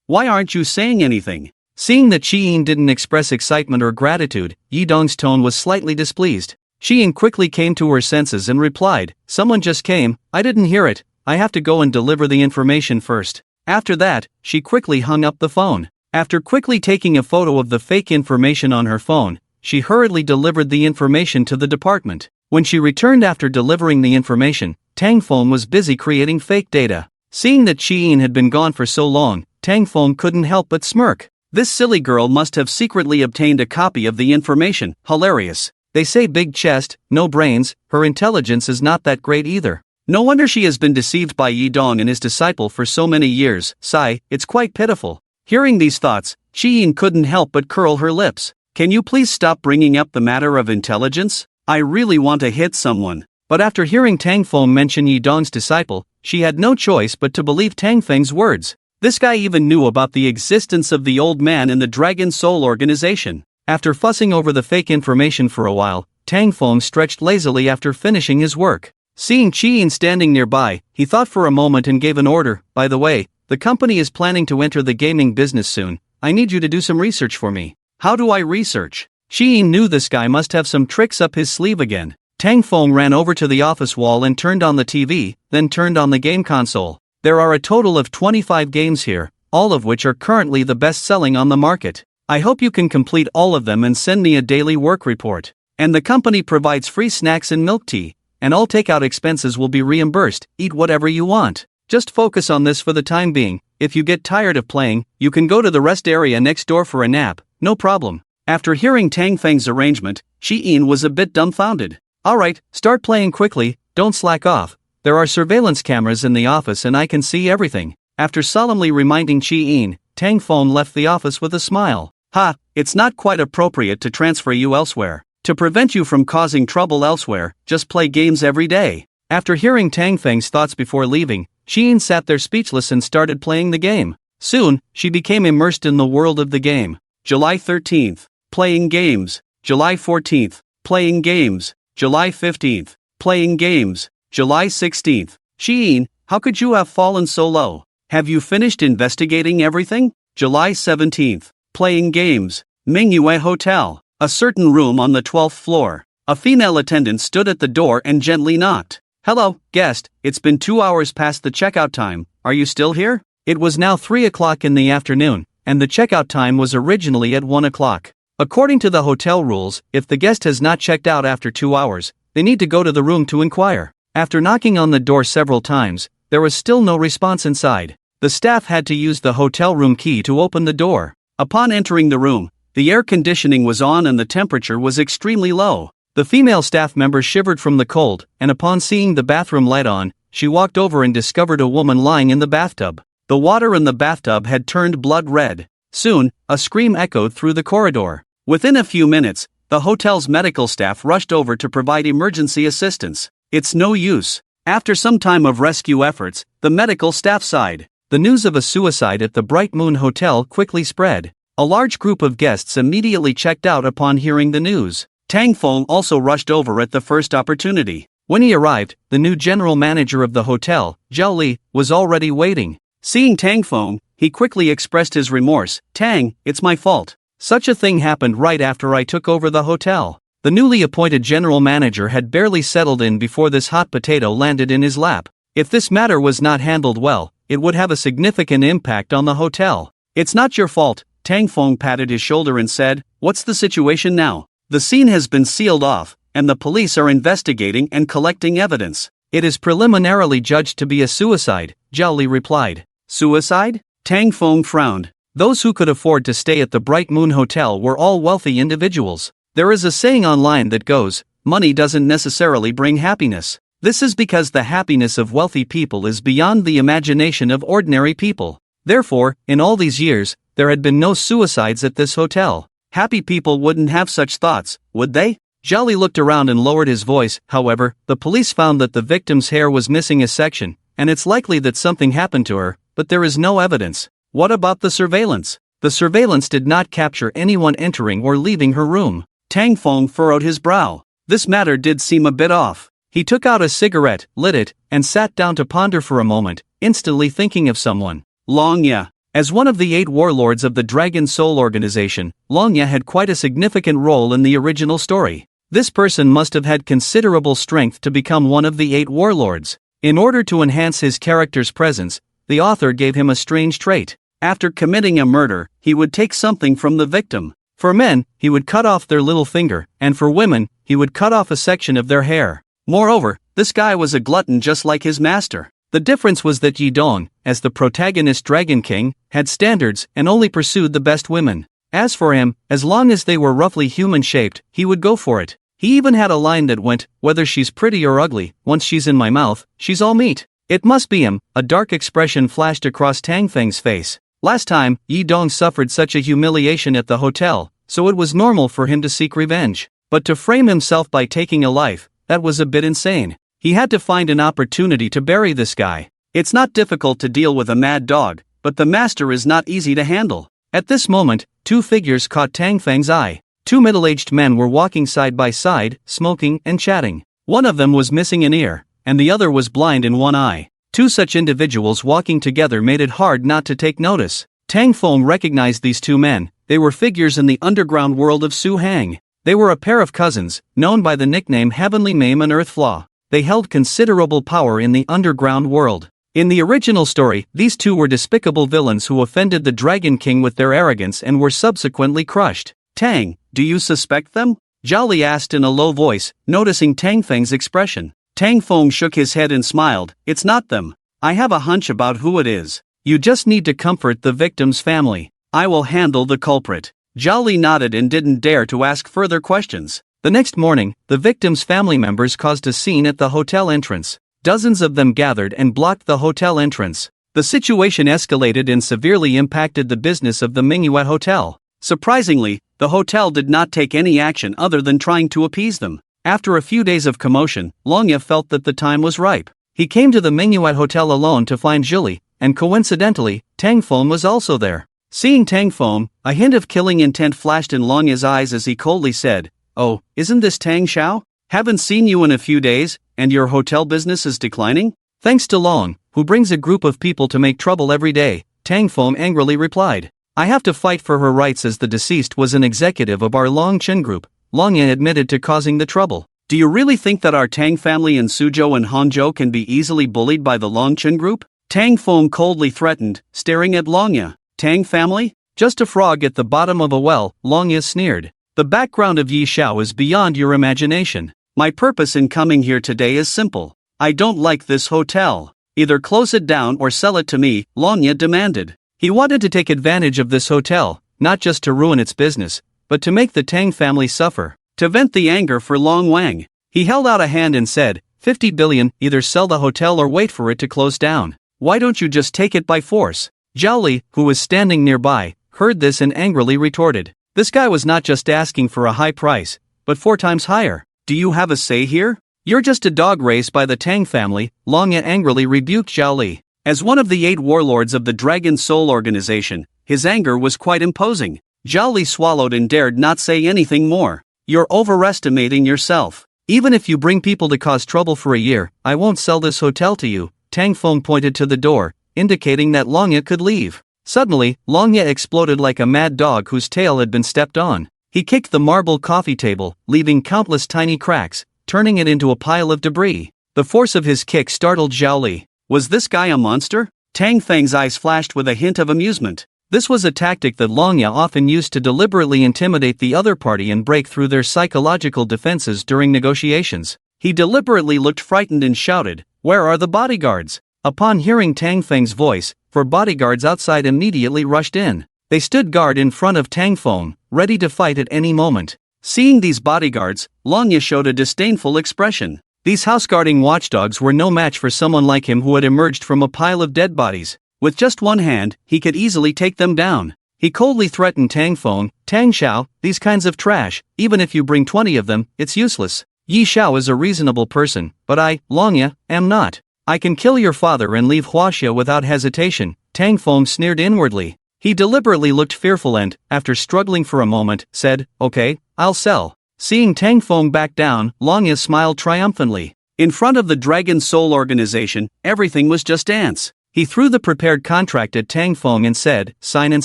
Why aren't you saying anything? Seeing that Shi-yin didn't express excitement or gratitude, Yi Dong's tone was slightly displeased. Shi-yin quickly came to her senses and replied, someone just came, I didn't hear it, I have to go and deliver the information first. After that, she quickly hung up the phone. After quickly taking a photo of the fake information on her phone, she hurriedly delivered the information to the department. When she returned after delivering the information, Tang Feng was busy creating fake data. Seeing that Shi-yin had been gone for so long, Tang Feng couldn't help but smirk. This silly girl must have secretly obtained a copy of the information. Hilarious. They say big chest, no brains, her intelligence is not that great either. No wonder she has been deceived by Yi Dong and his disciple for so many years. Sigh, it's quite pitiful. Hearing these thoughts, Shi-yin couldn't help but curl her lips. Can you please stop bringing up the matter of intelligence? I really want to hit someone. But after hearing Tang Feng mention Yi Dong's disciple, she had no choice but to believe Tang Feng's words. This guy even knew about the existence of the old man in the Dragon Soul organization. After fussing over the fake information for a while, Tang Feng stretched lazily after finishing his work. Seeing Shi-yin standing nearby, he thought for a moment and gave an order. By the way, the company is planning to enter the gaming business soon. I need you to do some research for me. How do I research? Shi-yin knew this guy must have some tricks up his sleeve again. Tang Feng ran over to the office wall and turned on the TV, then turned on the game console. There are a total of 25 games here, all of which are currently the best-selling on the market. I hope you can complete all of them and send me a daily work report. And the company provides free snacks and milk tea, and all takeout expenses will be reimbursed. Eat whatever you want. Just focus on this for the time being. If you get tired of playing, you can go to the rest area next door for a nap, no problem. After hearing Tang Feng's arrangement, Shi-yin was a bit dumbfounded. Alright, start playing quickly, don't slack off. There are surveillance cameras in the office and I can see everything." After solemnly reminding Chi-in, Tang Feng left the office with a smile. "Ha, it's not quite appropriate to transfer you elsewhere. To prevent you from causing trouble elsewhere, just play games every day." After hearing Tang Feng's thoughts before leaving, Chi-in sat there speechless and started playing the game. Soon, she became immersed in the world of the game. July 13th. Playing games. July 14th. Playing games. July 15th. Playing games. July 16th. Chi-in, how could you have fallen so low? Have you finished investigating everything? July 17th. Playing games. Mingyue Hotel. A certain room on the 12th floor. A female attendant stood at the door and gently knocked. "Hello, guest, it's been 2 hours past the checkout time, are you still here?" It was now 3 o'clock in the afternoon, and the checkout time was originally at 1 o'clock. According to the hotel rules, if the guest has not checked out after 2 hours, they need to go to the room to inquire. After knocking on the door several times, there was still no response inside. The staff had to use the hotel room key to open the door. Upon entering the room, the air conditioning was on and the temperature was extremely low. The female staff member shivered from the cold, and upon seeing the bathroom light on, she walked over and discovered a woman lying in the bathtub. The water in the bathtub had turned blood red. Soon, a scream echoed through the corridor. Within a few minutes, the hotel's medical staff rushed over to provide emergency assistance. "It's no use." After some time of rescue efforts, the medical staff sighed. The news of a suicide at the Bright Moon Hotel quickly spread. A large group of guests immediately checked out upon hearing the news. Tang Feng also rushed over at the first opportunity. When he arrived, the new general manager of the hotel, Zhao Li, was already waiting. Seeing Tang Feng, he quickly expressed his remorse. "Tang, it's my fault. Such a thing happened right after I took over the hotel." The newly appointed general manager had barely settled in before this hot potato landed in his lap. If this matter was not handled well, it would have a significant impact on the hotel. "It's not your fault," Tang Feng patted his shoulder and said. "What's the situation now?" "The scene has been sealed off, and the police are investigating and collecting evidence. It is preliminarily judged to be a suicide," Zhao Li replied. "Suicide?" Tang Feng frowned. Those who could afford to stay at the Bright Moon Hotel were all wealthy individuals. There is a saying online that goes, "Money doesn't necessarily bring happiness." This is because the happiness of wealthy people is beyond the imagination of ordinary people. Therefore, in all these years, there had been no suicides at this hotel. Happy people wouldn't have such thoughts, would they? Zhao Li looked around and lowered his voice. However, the police found that the victim's hair was missing a section, and it's likely that something happened to her, but there is no evidence. What about the surveillance? The surveillance did not capture anyone entering or leaving her room. Tang Feng furrowed his brow. This matter did seem a bit off. He took out a cigarette, lit it, and sat down to ponder for a moment, instantly thinking of someone. Long Ye. As one of the 8 warlords of the Dragon Soul organization, Long Ye had quite a significant role in the original story. This person must have had considerable strength to become one of the 8 warlords. In order to enhance his character's presence, the author gave him a strange trait. After committing a murder, he would take something from the victim. For men, he would cut off their little finger, and for women, he would cut off a section of their hair. Moreover, this guy was a glutton just like his master. The difference was that Yi Dong, as the protagonist Dragon King, had standards and only pursued the best women. As for him, as long as they were roughly human-shaped, he would go for it. He even had a line that went, "Whether she's pretty or ugly, once she's in my mouth, she's all meat." It must be him. A dark expression flashed across Tang Feng's face. Last time, Yi Dong suffered such a humiliation at the hotel, so it was normal for him to seek revenge. But to frame himself by taking a life, that was a bit insane. He had to find an opportunity to bury this guy. It's not difficult to deal with a mad dog, but the master is not easy to handle. At this moment, 2 figures caught Tang Feng's eye. 2 middle-aged men were walking side by side, smoking and chatting. One of them was missing an ear, and the other was blind in one eye. 2 such individuals walking together made it hard not to take notice. Tang Feng recognized these 2 men. They were figures in the underground world of Su Hang. They were a pair of cousins, known by the nickname Heavenly Mame and Earthflaw. They held considerable power in the underground world. In the original story, these 2 were despicable villains who offended the Dragon King with their arrogance and were subsequently crushed. "Tang, do you suspect them?" Zhao Li asked in a low voice, noticing Tang Feng's expression. Tang Feng shook his head and smiled. "It's not them. I have a hunch about who it is. You just need to comfort the victim's family. I will handle the culprit." Zhao Li nodded and didn't dare to ask further questions. The next morning, the victim's family members caused a scene at the hotel entrance. Dozens of them gathered and blocked the hotel entrance. The situation escalated and severely impacted the business of the Manhwa hotel. Surprisingly, the hotel did not take any action other than trying to appease them. After a few days of commotion, Longya felt that the time was ripe. He came to the Manhwa hotel alone to find Julie, and coincidentally, Tang Feng was also there. Seeing Tang Feng, a hint of killing intent flashed in Longya's eyes as he coldly said, "Oh, isn't this Tang Xiao? Haven't seen you in a few days, and your hotel business is declining?" "Thanks to Long, who brings a group of people to make trouble every day," Tang Feng angrily replied. "I have to fight for her rights as the deceased was an executive of our Long Chen group." Longya admitted to causing the trouble. "Do you really think that our Tang family in Suzhou and Hangzhou can be easily bullied by the Long Chen group?" Tang Feng coldly threatened, staring at Longya. "Tang family? Just a frog at the bottom of a well," Longya sneered. "The background of Yi Xiao is beyond your imagination. My purpose in coming here today is simple. I don't like this hotel. Either close it down or sell it to me," Longya demanded. He wanted to take advantage of this hotel, not just to ruin its business, but to make the Tang family suffer. To vent the anger for Long Wang, he held out a hand and said, 50 billion, either sell the hotel or wait for it to close down. Why don't you just take it by force? Zhao Li, who was standing nearby, heard this and angrily retorted. This guy was not just asking for a high price, but 4 times higher. "Do you have a say here? You're just a dog raised by the Tang family," Longya angrily rebuked Zhao Li. As one of the 8 warlords of the Dragon Soul organization, his anger was quite imposing. Zhao Li swallowed and dared not say anything more. "You're overestimating yourself. Even if you bring people to cause trouble for a year, I won't sell this hotel to you." Tang Feng pointed to the door, indicating that Longya could leave. Suddenly, Longya exploded like a mad dog whose tail had been stepped on. He kicked the marble coffee table, leaving countless tiny cracks, turning it into a pile of debris. The force of his kick startled Zhao Li. Was this guy a monster? Tang Feng's eyes flashed with a hint of amusement. This was a tactic that Longya often used to deliberately intimidate the other party and break through their psychological defenses during negotiations. He deliberately looked frightened and shouted, "Where are the bodyguards?" Upon hearing Tang Feng's voice, 4 bodyguards outside immediately rushed in. They stood guard in front of Tang Feng, ready to fight at any moment. Seeing these bodyguards, Longya showed a disdainful expression. These houseguarding watchdogs were no match for someone like him who had emerged from a pile of dead bodies. With just one hand, he could easily take them down. He coldly threatened Tang Feng, "Tang Xiao, these kinds of trash, even if you bring 20 of them, it's useless. Yi Xiao is a reasonable person, but I, Longya, am not. I can kill your father and leave Huaxia without hesitation." Tang Feng sneered inwardly. He deliberately looked fearful and, after struggling for a moment, said, "Okay, I'll sell." Seeing Tang Feng back down, Longya smiled triumphantly. In front of the Dragon Soul organization, everything was just ants. He threw the prepared contract at Tang Feng and said, "Sign and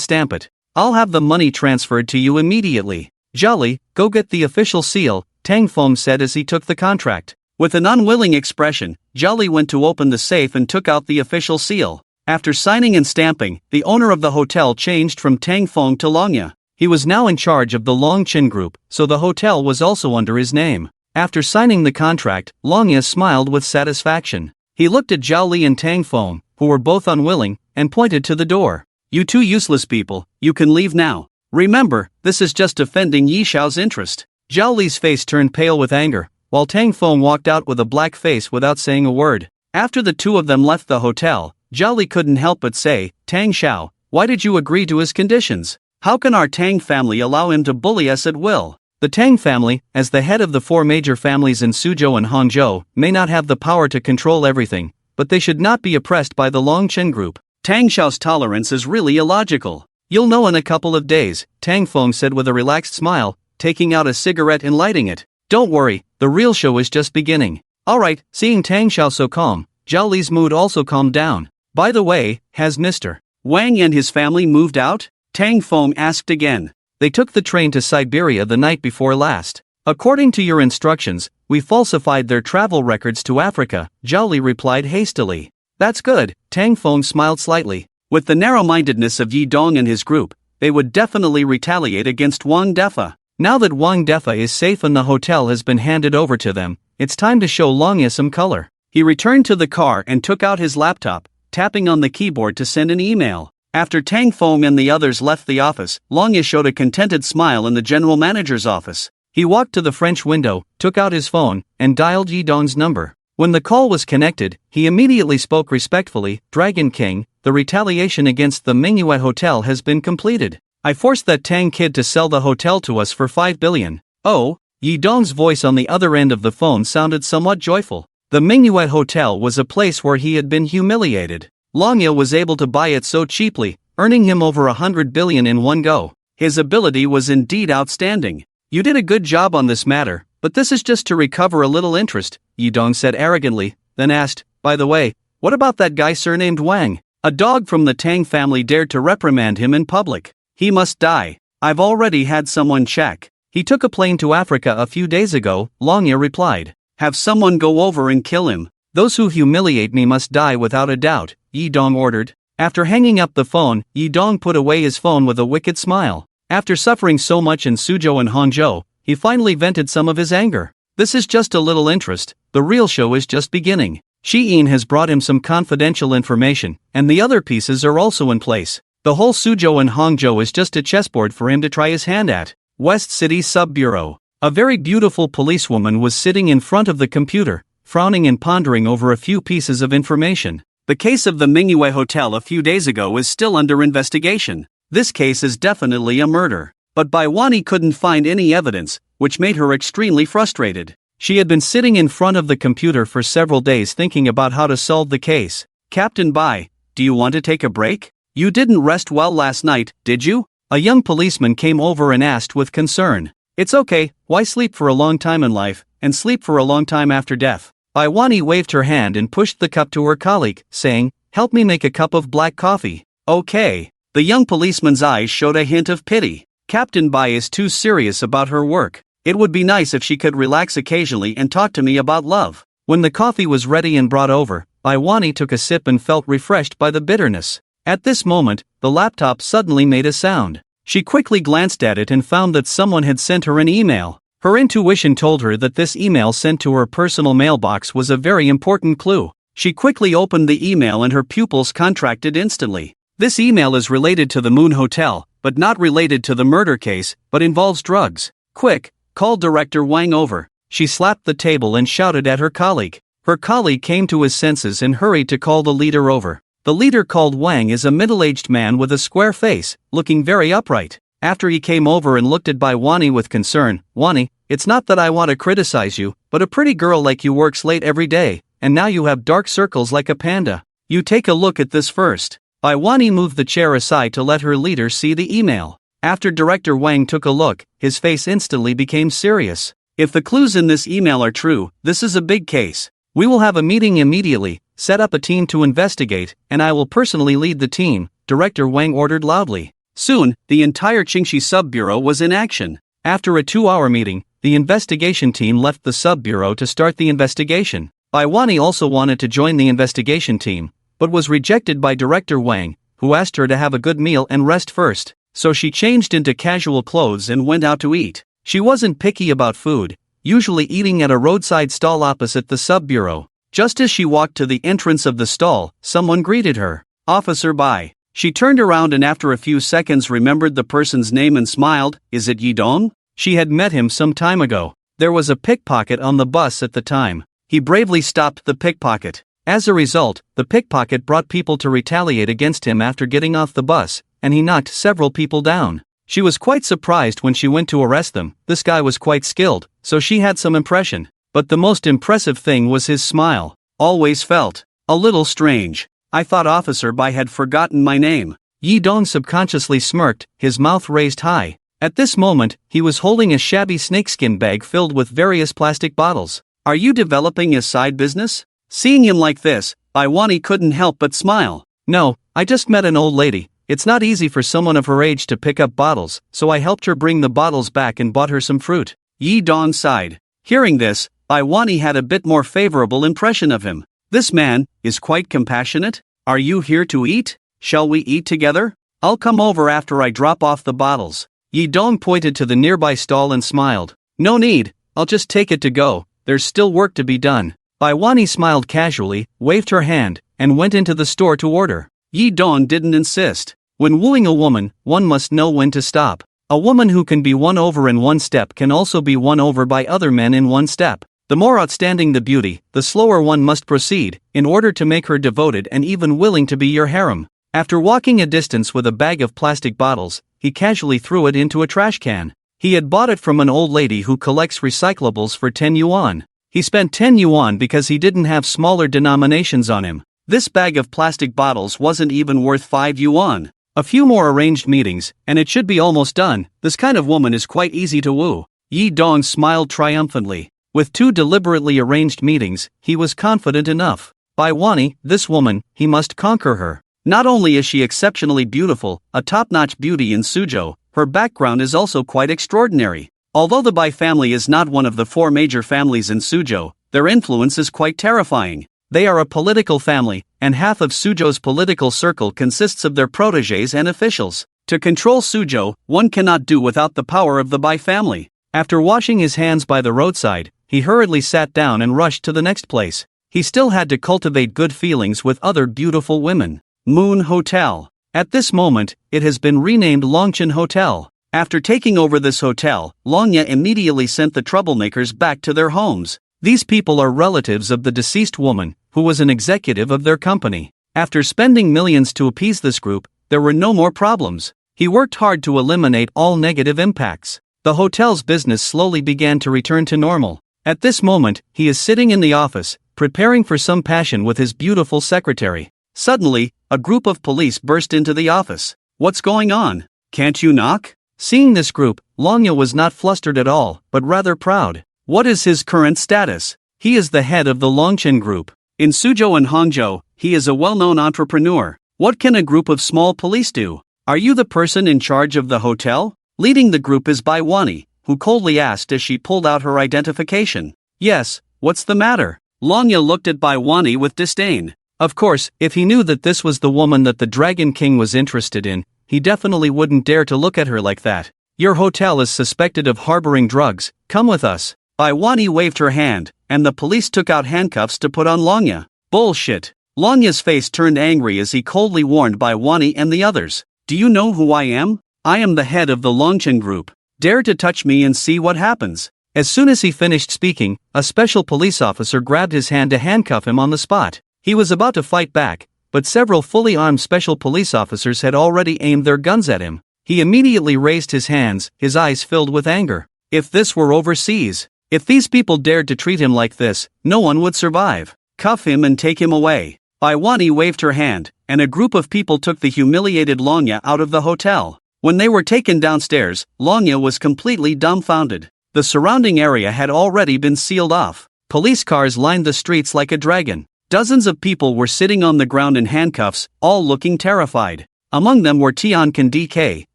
stamp it. I'll have the money transferred to you immediately." "Zhao Li, go get the official seal," Tang Feng said as he took the contract. With an unwilling expression, Zhao Li went to open the safe and took out the official seal. After signing and stamping, the owner of the hotel changed from Tang Feng to Longya. He was now in charge of the Long Chen group, so the hotel was also under his name. After signing the contract, Longya smiled with satisfaction. He looked at Zhao Li and Tang Feng, who were both unwilling, and pointed to the door. "You 2 useless people, you can leave now. Remember, this is just defending Yi Xiao's interest." Zhao Li's face turned pale with anger, while Tang Feng walked out with a black face without saying a word. After the 2 of them left the hotel, Zhao Li couldn't help but say, "Tang Xiao, why did you agree to his conditions? How can our Tang family allow him to bully us at will?" The Tang family, as the head of the 4 major families in Suzhou and Hangzhou, may not have the power to control everything, but they should not be oppressed by the Long Chen group. Tang Xiao's tolerance is really illogical. "You'll know in a couple of days," Tang Feng said with a relaxed smile, taking out a cigarette and lighting it. "Don't worry, the real show is just beginning." Alright, seeing Tang Xiao so calm, Zhao Li's mood also calmed down. "By the way, has Mr. Wang and his family moved out?" Tang Feng asked again. "They took the train to Siberia the night before last. According to your instructions, we falsified their travel records to Africa," Zhao Li replied hastily. "That's good," Tang Feng smiled slightly. With the narrow-mindedness of Yi Dong and his group, they would definitely retaliate against Wang Defa. Now that Wang Defa is safe and the hotel has been handed over to them, it's time to show Longya some color. He returned to the car and took out his laptop, tapping on the keyboard to send an email. After Tang Feng and the others left the office, Longya showed a contented smile in the general manager's office. He walked to the French window, took out his phone, and dialed Yi Dong's number. When the call was connected, he immediately spoke respectfully. Dragon King, the retaliation against the Manhwa hotel has been completed. I forced that Tang kid to sell the hotel to us for 5 billion. Oh, Yi Dong's voice on the other end of the phone sounded somewhat joyful. The Manhwa hotel was a place where he had been humiliated. Longya was able to buy it so cheaply, earning him over 100 billion in one go. His ability was indeed outstanding. You did a good job on this matter, but this is just to recover a little interest, Yi Dong said arrogantly, then asked, by the way, what about that guy surnamed Wang? A dog from the Tang family dared to reprimand him in public. He must die. I've already had someone check. He took a plane to Africa a few days ago, Longya replied. Have someone go over and kill him. Those who humiliate me must die without a doubt, Yi Dong ordered. After hanging up the phone, Yi Dong put away his phone with a wicked smile. After suffering so much in Suzhou and Hangzhou, he finally vented some of his anger. This is just a little interest, the real show is just beginning. Shi-in has brought him some confidential information, and the other pieces are also in place. The whole Suzhou and Hangzhou is just a chessboard for him to try his hand at. West City Sub-Bureau. A very beautiful policewoman was sitting in front of the computer, frowning and pondering over a few pieces of information. The case of the Manhwa Hotel a few days ago is still under investigation. This case is definitely a murder. But Baiwani couldn't find any evidence, which made her extremely frustrated. She had been sitting in front of the computer for several days thinking about how to solve the case. Captain Bai, do you want to take a break? You didn't rest well last night, did you? A young policeman came over and asked with concern. It's okay, why sleep for a long time in life, and sleep for a long time after death? Baiwani waved her hand and pushed the cup to her colleague, saying, help me make a cup of black coffee. Okay. The young policeman's eyes showed a hint of pity. Captain Bai is too serious about her work. It would be nice if she could relax occasionally and talk to me about love. When the coffee was ready and brought over, Baiwani took a sip and felt refreshed by the bitterness. At this moment, the laptop suddenly made a sound. She quickly glanced at it and found that someone had sent her an email. Her intuition told her that this email sent to her personal mailbox was a very important clue. She quickly opened the email and her pupils contracted instantly. This email is related to the Moon Hotel, but not related to the murder case, but involves drugs. Quick, call Director Wang over. She slapped the table and shouted at her colleague. Her colleague came to his senses and hurried to call the leader over. The leader called Wang is a middle-aged man with a square face, looking very upright. After he came over and looked at Baiwani with concern, Wani, it's not that I want to criticize you, but a pretty girl like you works late every day, and now you have dark circles like a panda. You take a look at this first. Baiwani moved the chair aside to let her leader see the email. After Director Wang took a look, his face instantly became serious. If the clues in this email are true, this is a big case. We will have a meeting immediately, set up a team to investigate, and I will personally lead the team, Director Wang ordered loudly. Soon, the entire Qingxi Sub-Bureau was in action. After a 2-hour meeting, the investigation team left the Sub-Bureau to start the investigation. Baiwani also wanted to join the investigation team, but was rejected by Director Wang, who asked her to have a good meal and rest first, so she changed into casual clothes and went out to eat. She wasn't picky about food, usually eating at a roadside stall opposite the Sub-Bureau. Just as she walked to the entrance of the stall, someone greeted her. Officer Bai. She turned around and after a few seconds remembered the person's name and smiled. Is it Yi Dong? She had met him some time ago. There was a pickpocket on the bus at the time. He bravely stopped the pickpocket. As a result, the pickpocket brought people to retaliate against him after getting off the bus, and he knocked several people down. She was quite surprised when she went to arrest them. This guy was quite skilled, so she had some impression. But the most impressive thing was his smile. Always felt a little strange. I thought Officer Bai had forgotten my name. Yi Dong subconsciously smirked, his mouth raised high. At this moment, he was holding a shabby snakeskin bag filled with various plastic bottles. Are you developing a side business? Seeing him like this, Baiwani couldn't help but smile. No, I just met an old lady. It's not easy for someone of her age to pick up bottles, so I helped her bring the bottles back and bought her some fruit. Yi Dong sighed. Hearing this, Baiwani had a bit more favorable impression of him. This man is quite compassionate. Are you here to eat? Shall we eat together? I'll come over after I drop off the bottles. Yi Dong pointed to the nearby stall and smiled. No need, I'll just take it to go. There's still work to be done. Baiwani smiled casually, waved her hand, and went into the store to order. Yi Dong didn't insist. When wooing a woman, one must know when to stop. A woman who can be won over in one step can also be won over by other men in one step. The more outstanding the beauty, the slower one must proceed, in order to make her devoted and even willing to be your harem. After walking a distance with a bag of plastic bottles, he casually threw it into a trash can. He had bought it from an old lady who collects recyclables for 10 yuan. He spent 10 yuan because he didn't have smaller denominations on him. This bag of plastic bottles wasn't even worth 5 yuan. A few more arranged meetings, and it should be almost done. This kind of woman is quite easy to woo. Yi Dong smiled triumphantly. With 2 deliberately arranged meetings, he was confident enough. By Wani, this woman, he must conquer her. Not only is she exceptionally beautiful, a top-notch beauty in Suzhou, her background is also quite extraordinary. Although the Bai family is not one of the 4 major families in Suzhou, their influence is quite terrifying. They are a political family, and half of Suzhou's political circle consists of their protégés and officials. To control Suzhou, one cannot do without the power of the Bai family. After washing his hands by the roadside, he hurriedly sat down and rushed to the next place. He still had to cultivate good feelings with other beautiful women. Moon Hotel. At this moment, it has been renamed Longchen Hotel. After taking over this hotel, Longya immediately sent the troublemakers back to their homes. These people are relatives of the deceased woman, who was an executive of their company. After spending millions to appease this group, there were no more problems. He worked hard to eliminate all negative impacts. The hotel's business slowly began to return to normal. At this moment, he is sitting in the office, preparing for some passion with his beautiful secretary. Suddenly, a group of police burst into the office. What's going on? Can't you knock? Seeing this group, Longya was not flustered at all, but rather proud. What is his current status? He is the head of the Longchen Group. In Suzhou and Hangzhou, he is a well-known entrepreneur. What can a group of small police do? Are you the person in charge of the hotel? Leading the group is Bai Wani, who coldly asked as she pulled out her identification. Yes, what's the matter? Longya looked at Bai Wani with disdain. Of course, if he knew that this was the woman that the Dragon King was interested in, he definitely wouldn't dare to look at her like that. Your hotel is suspected of harboring drugs, come with us. Bai Wani waved her hand, and the police took out handcuffs to put on Longya. Bullshit. Longya's face turned angry as he coldly warned Bai Wani and the others. Do you know who I am? I am the head of the Longchen Group. Dare to touch me and see what happens. As soon as he finished speaking, a special police officer grabbed his hand to handcuff him on the spot. He was about to fight back, but several fully armed special police officers had already aimed their guns at him. He immediately raised his hands, his eyes filled with anger. If this were overseas, if these people dared to treat him like this, no one would survive. Cuff him and take him away. Bai Wani waved her hand, and a group of people took the humiliated Longya out of the hotel. When they were taken downstairs, Longya was completely dumbfounded. The surrounding area had already been sealed off. Police cars lined the streets like a dragon. Dozens of people were sitting on the ground in handcuffs, all looking terrified. Among them were Tian and DK,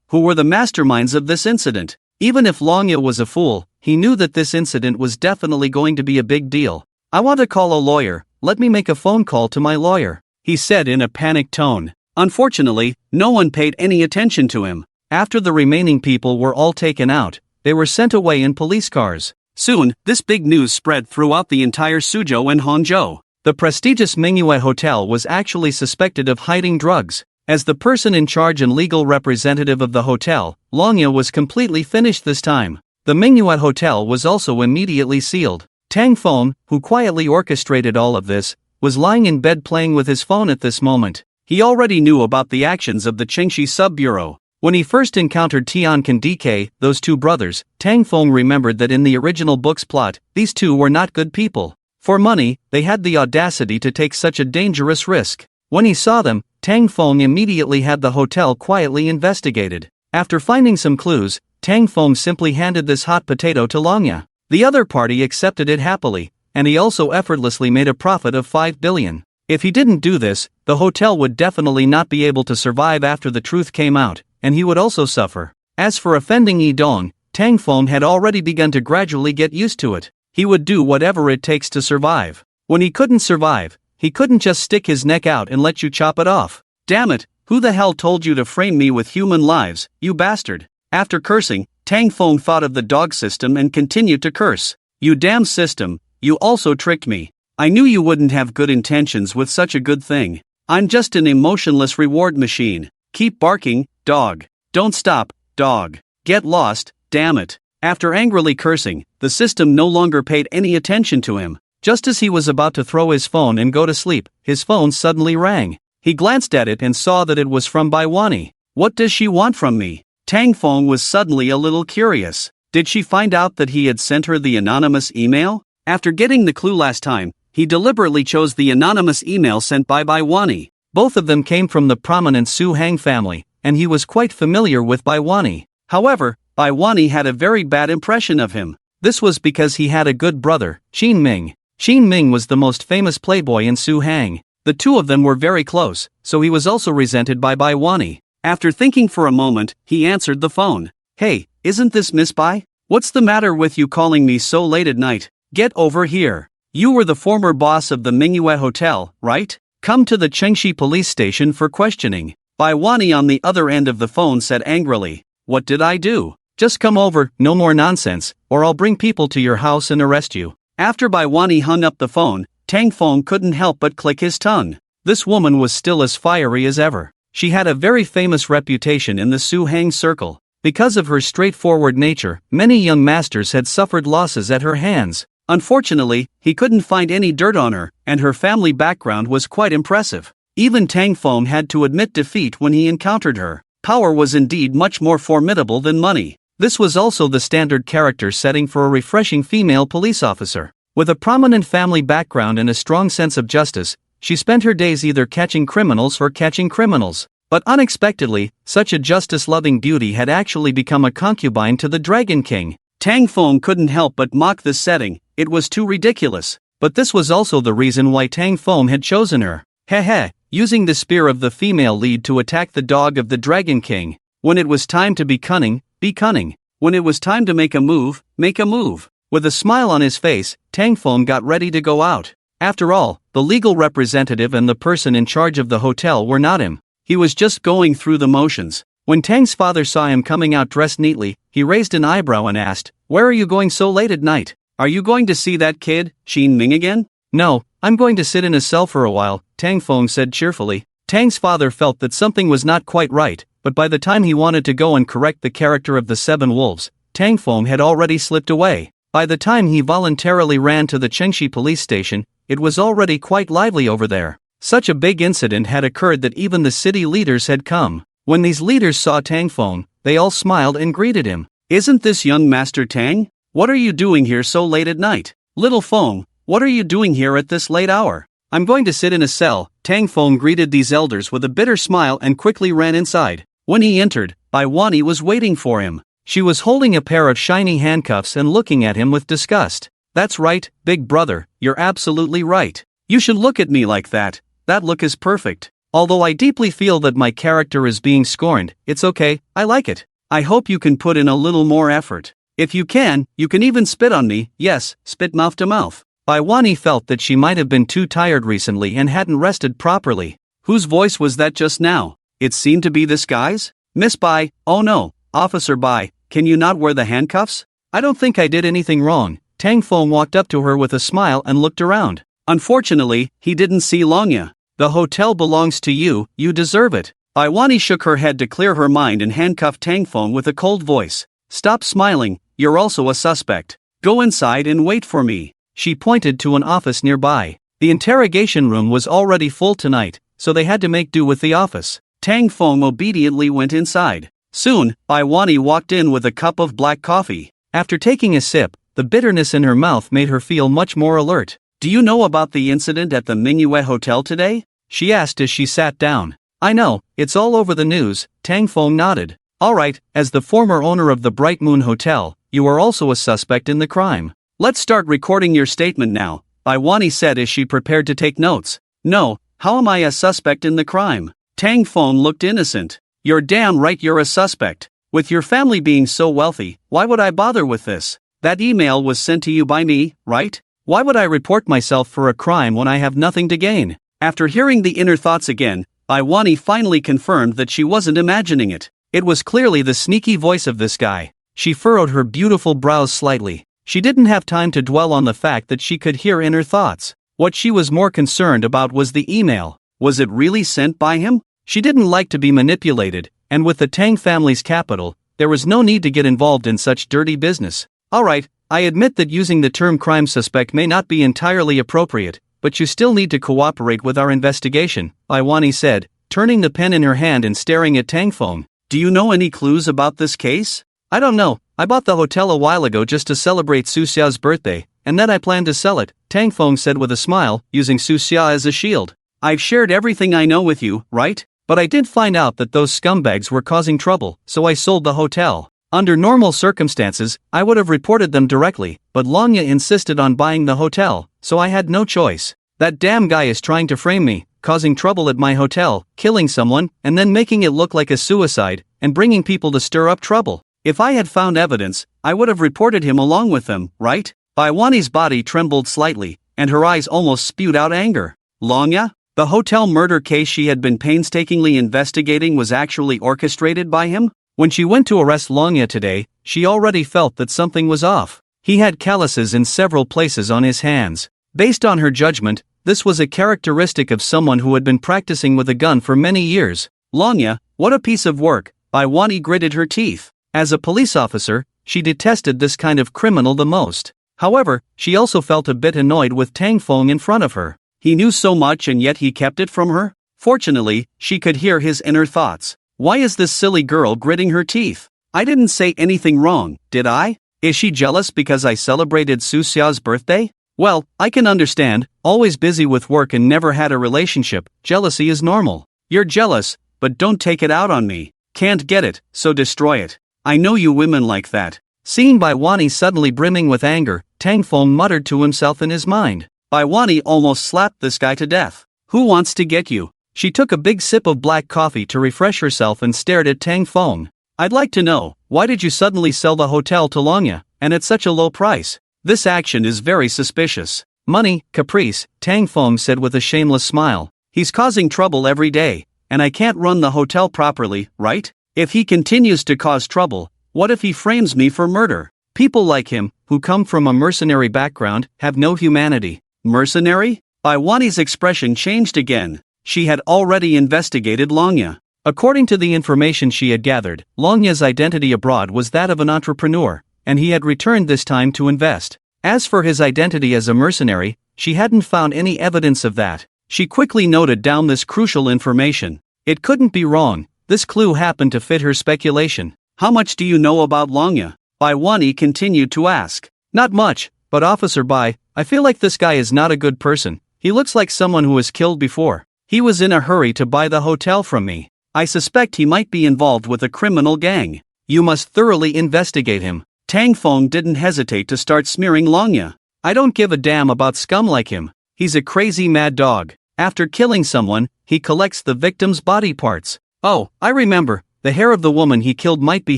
who were the masterminds of this incident. Even if Longya was a fool, he knew that this incident was definitely going to be a big deal. I want to call a lawyer, let me make a phone call to my lawyer, he said in a panicked tone. Unfortunately, no one paid any attention to him. After the remaining people were all taken out, they were sent away in police cars. Soon, this big news spread throughout the entire Suzhou and Hangzhou. The prestigious Manhwa Hotel was actually suspected of hiding drugs. As the person in charge and legal representative of the hotel, Longya was completely finished this time. The Manhwa Hotel was also immediately sealed. Tang Feng, who quietly orchestrated all of this, was lying in bed playing with his phone at this moment. He already knew about the actions of the Qingxi Sub-Bureau. When he first encountered Tian and DK, those two brothers, Tang Feng remembered that in the original book's plot, these two were not good people. For money, they had the audacity to take such a dangerous risk. When he saw them, Tang Feng immediately had the hotel quietly investigated. After finding some clues, Tang Feng simply handed this hot potato to Longya. The other party accepted it happily, and he also effortlessly made a profit of 5 billion. If he didn't do this, the hotel would definitely not be able to survive after the truth came out, and he would also suffer. As for offending Yi Dong, Tang Feng had already begun to gradually get used to it. He would do whatever it takes to survive. When he couldn't survive, he couldn't just stick his neck out and let you chop it off. Damn it, who the hell told you to frame me with human lives, you bastard? After cursing, Tang Feng thought of the dog system and continued to curse. You damn system, you also tricked me. I knew you wouldn't have good intentions with such a good thing. I'm just an emotionless reward machine. Keep barking, dog. Don't stop, dog. Get lost, damn it. After angrily cursing, the system no longer paid any attention to him. Just as he was about to throw his phone and go to sleep, his phone suddenly rang. He glanced at it and saw that it was from Baiwani. What does she want from me? Tang Feng was suddenly a little curious. Did she find out that he had sent her the anonymous email? After getting the clue last time, he deliberately chose the anonymous email sent by Baiwani. Both of them came from the prominent Su Hang family, and he was quite familiar with Baiwani. However, Baiwani had a very bad impression of him. This was because he had a good brother, Qin Ming. Qin Ming was the most famous playboy in Su Hang. The two of them were very close, so he was also resented by Baiwani. After thinking for a moment, he answered the phone. Hey, isn't this Miss Bai? What's the matter with you calling me so late at night? Get over here. You were the former boss of the Manhwa Hotel, right? Come to the Chengxi police station for questioning. Baiwani on the other end of the phone said angrily. What did I do? Just come over, no more nonsense, or I'll bring people to your house and arrest you. After Baiwani hung up the phone, Tang Feng couldn't help but click his tongue. This woman was still as fiery as ever. She had a very famous reputation in the Su Hang circle. Because of her straightforward nature, many young masters had suffered losses at her hands. Unfortunately, he couldn't find any dirt on her, and her family background was quite impressive. Even Tang Feng had to admit defeat when he encountered her. Power was indeed much more formidable than money. This was also the standard character setting for a refreshing female police officer. With a prominent family background and a strong sense of justice, she spent her days either catching criminals or catching criminals. But unexpectedly, such a justice-loving beauty had actually become a concubine to the Dragon King. Tang Feng couldn't help but mock this setting. It was too ridiculous. But this was also the reason why Tang Feng had chosen her. Heh, using the spear of the female lead to attack the dog of the Dragon King. When it was time to be cunning, be cunning. When it was time to make a move, make a move. With a smile on his face, Tang Feng got ready to go out. After all, the legal representative and the person in charge of the hotel were not him. He was just going through the motions. When Tang's father saw him coming out dressed neatly, he raised an eyebrow and asked, "Where are you going so late at night? Are you going to see that kid, Qin Ming again?" "No, I'm going to sit in a cell for a while," Tang Feng said cheerfully. Tang's father felt that something was not quite right, but by the time he wanted to go and correct the character of the seven wolves, Tang Feng had already slipped away. By the time he voluntarily ran to the Chengxi police station, it was already quite lively over there. Such a big incident had occurred that even the city leaders had come. When these leaders saw Tang Feng, they all smiled and greeted him. "Isn't this young Master Tang? What are you doing here so late at night? Little Feng, what are you doing here at this late hour?" "I'm going to sit in a cell." Tang Feng greeted these elders with a bitter smile and quickly ran inside. When he entered, Baiwani was waiting for him. She was holding a pair of shiny handcuffs and looking at him with disgust. "That's right, big brother, you're absolutely right. You should look at me like that. That look is perfect. Although I deeply feel that my character is being scorned, it's okay, I like it. I hope you can put in a little more effort. If you can even spit on me, yes, spit mouth to mouth." Baiwani felt that she might have been too tired recently and hadn't rested properly. Whose voice was that just now? It seemed to be this guy's? "Miss Bai, oh no, Officer Bai, can you not wear the handcuffs? I don't think I did anything wrong." Tang Feng walked up to her with a smile and looked around. Unfortunately, he didn't see Longya. "The hotel belongs to you, you deserve it." Baiwani shook her head to clear her mind and handcuffed Tang Feng with a cold voice. "Stop smiling, you're also a suspect. Go inside and wait for me." She pointed to an office nearby. The interrogation room was already full tonight, so they had to make do with the office. Tang Feng obediently went inside. Soon, Baiwani walked in with a cup of black coffee. After taking a sip, the bitterness in her mouth made her feel much more alert. "Do you know about the incident at the Manhwa Hotel today?" she asked as she sat down. "I know, it's all over the news," Tang Feng nodded. "Alright, as the former owner of the Bright Moon Hotel, you are also a suspect in the crime. Let's start recording your statement now," Baiwani said as she prepared to take notes. "No, how am I a suspect in the crime?" Tang Feng looked innocent. "You're damn right you're a suspect. With your family being so wealthy, why would I bother with this? That email was sent to you by me, right? Why would I report myself for a crime when I have nothing to gain?" After hearing the inner thoughts again, Baiwani finally confirmed that she wasn't imagining it. It was clearly the sneaky voice of this guy. She furrowed her beautiful brows slightly. She didn't have time to dwell on the fact that she could hear inner thoughts. What she was more concerned about was the email. Was it really sent by him? She didn't like to be manipulated, and with the Tang family's capital, there was no need to get involved in such dirty business. Alright, I admit that using the term crime suspect may not be entirely appropriate, but you still need to cooperate with our investigation, Iwani said, turning the pen in her hand and staring at Tangfeng. Do you know any clues about this case? I don't know, I bought the hotel a while ago just to celebrate Su Xia's birthday, and then I planned to sell it, Tangfeng said with a smile, using Su Xia as a shield. I've shared everything I know with you, right? But I did find out that those scumbags were causing trouble, so I sold the hotel. Under normal circumstances, I would have reported them directly, but Longya insisted on buying the hotel, so I had no choice. That damn guy is trying to frame me, causing trouble at my hotel, killing someone, and then making it look like a suicide, and bringing people to stir up trouble. If I had found evidence, I would have reported him along with them, right? Baiwani's body trembled slightly, and her eyes almost spewed out anger. Longya? The hotel murder case she had been painstakingly investigating was actually orchestrated by him? When she went to arrest Longya today, she already felt that something was off. He had calluses in several places on his hands. Based on her judgment, this was a characteristic of someone who had been practicing with a gun for many years. Longya, what a piece of work, Baiwani gritted her teeth. As a police officer, she detested this kind of criminal the most. However, she also felt a bit annoyed with Tangfeng in front of her. He knew so much and yet he kept it from her? Fortunately, she could hear his inner thoughts. Why is this silly girl gritting her teeth? I didn't say anything wrong, did I? Is she jealous because I celebrated Su Xia's birthday? Well, I can understand, always busy with work and never had a relationship, jealousy is normal. You're jealous, but don't take it out on me. Can't get it, so destroy it. I know you women like that. Seeing Baiwani suddenly brimming with anger, Tangfeng muttered to himself in his mind. Baiwani almost slapped this guy to death. Who wants to get you? She took a big sip of black coffee to refresh herself and stared at Tangfeng. I'd like to know, why did you suddenly sell the hotel to Longya, and at such a low price? This action is very suspicious. Money, caprice, Tangfeng said with a shameless smile. He's causing trouble every day, and I can't run the hotel properly, right? If he continues to cause trouble, what if he frames me for murder? People like him, who come from a mercenary background, have no humanity. Mercenary? Baiwani's expression changed again. She had already investigated Longya. According to the information she had gathered, Longya's identity abroad was that of an entrepreneur, and he had returned this time to invest. As for his identity as a mercenary, she hadn't found any evidence of that. She quickly noted down this crucial information. It couldn't be wrong. This clue happened to fit her speculation. How much do you know about Longya? Baiwani continued to ask. Not much, but Officer Bai, I feel like this guy is not a good person. He looks like someone who was killed before. He was in a hurry to buy the hotel from me. I suspect he might be involved with a criminal gang. You must thoroughly investigate him. Tangfeng didn't hesitate to start smearing Longya. I don't give a damn about scum like him. He's a crazy mad dog. After killing someone, he collects the victim's body parts. Oh, I remember, the hair of the woman he killed might be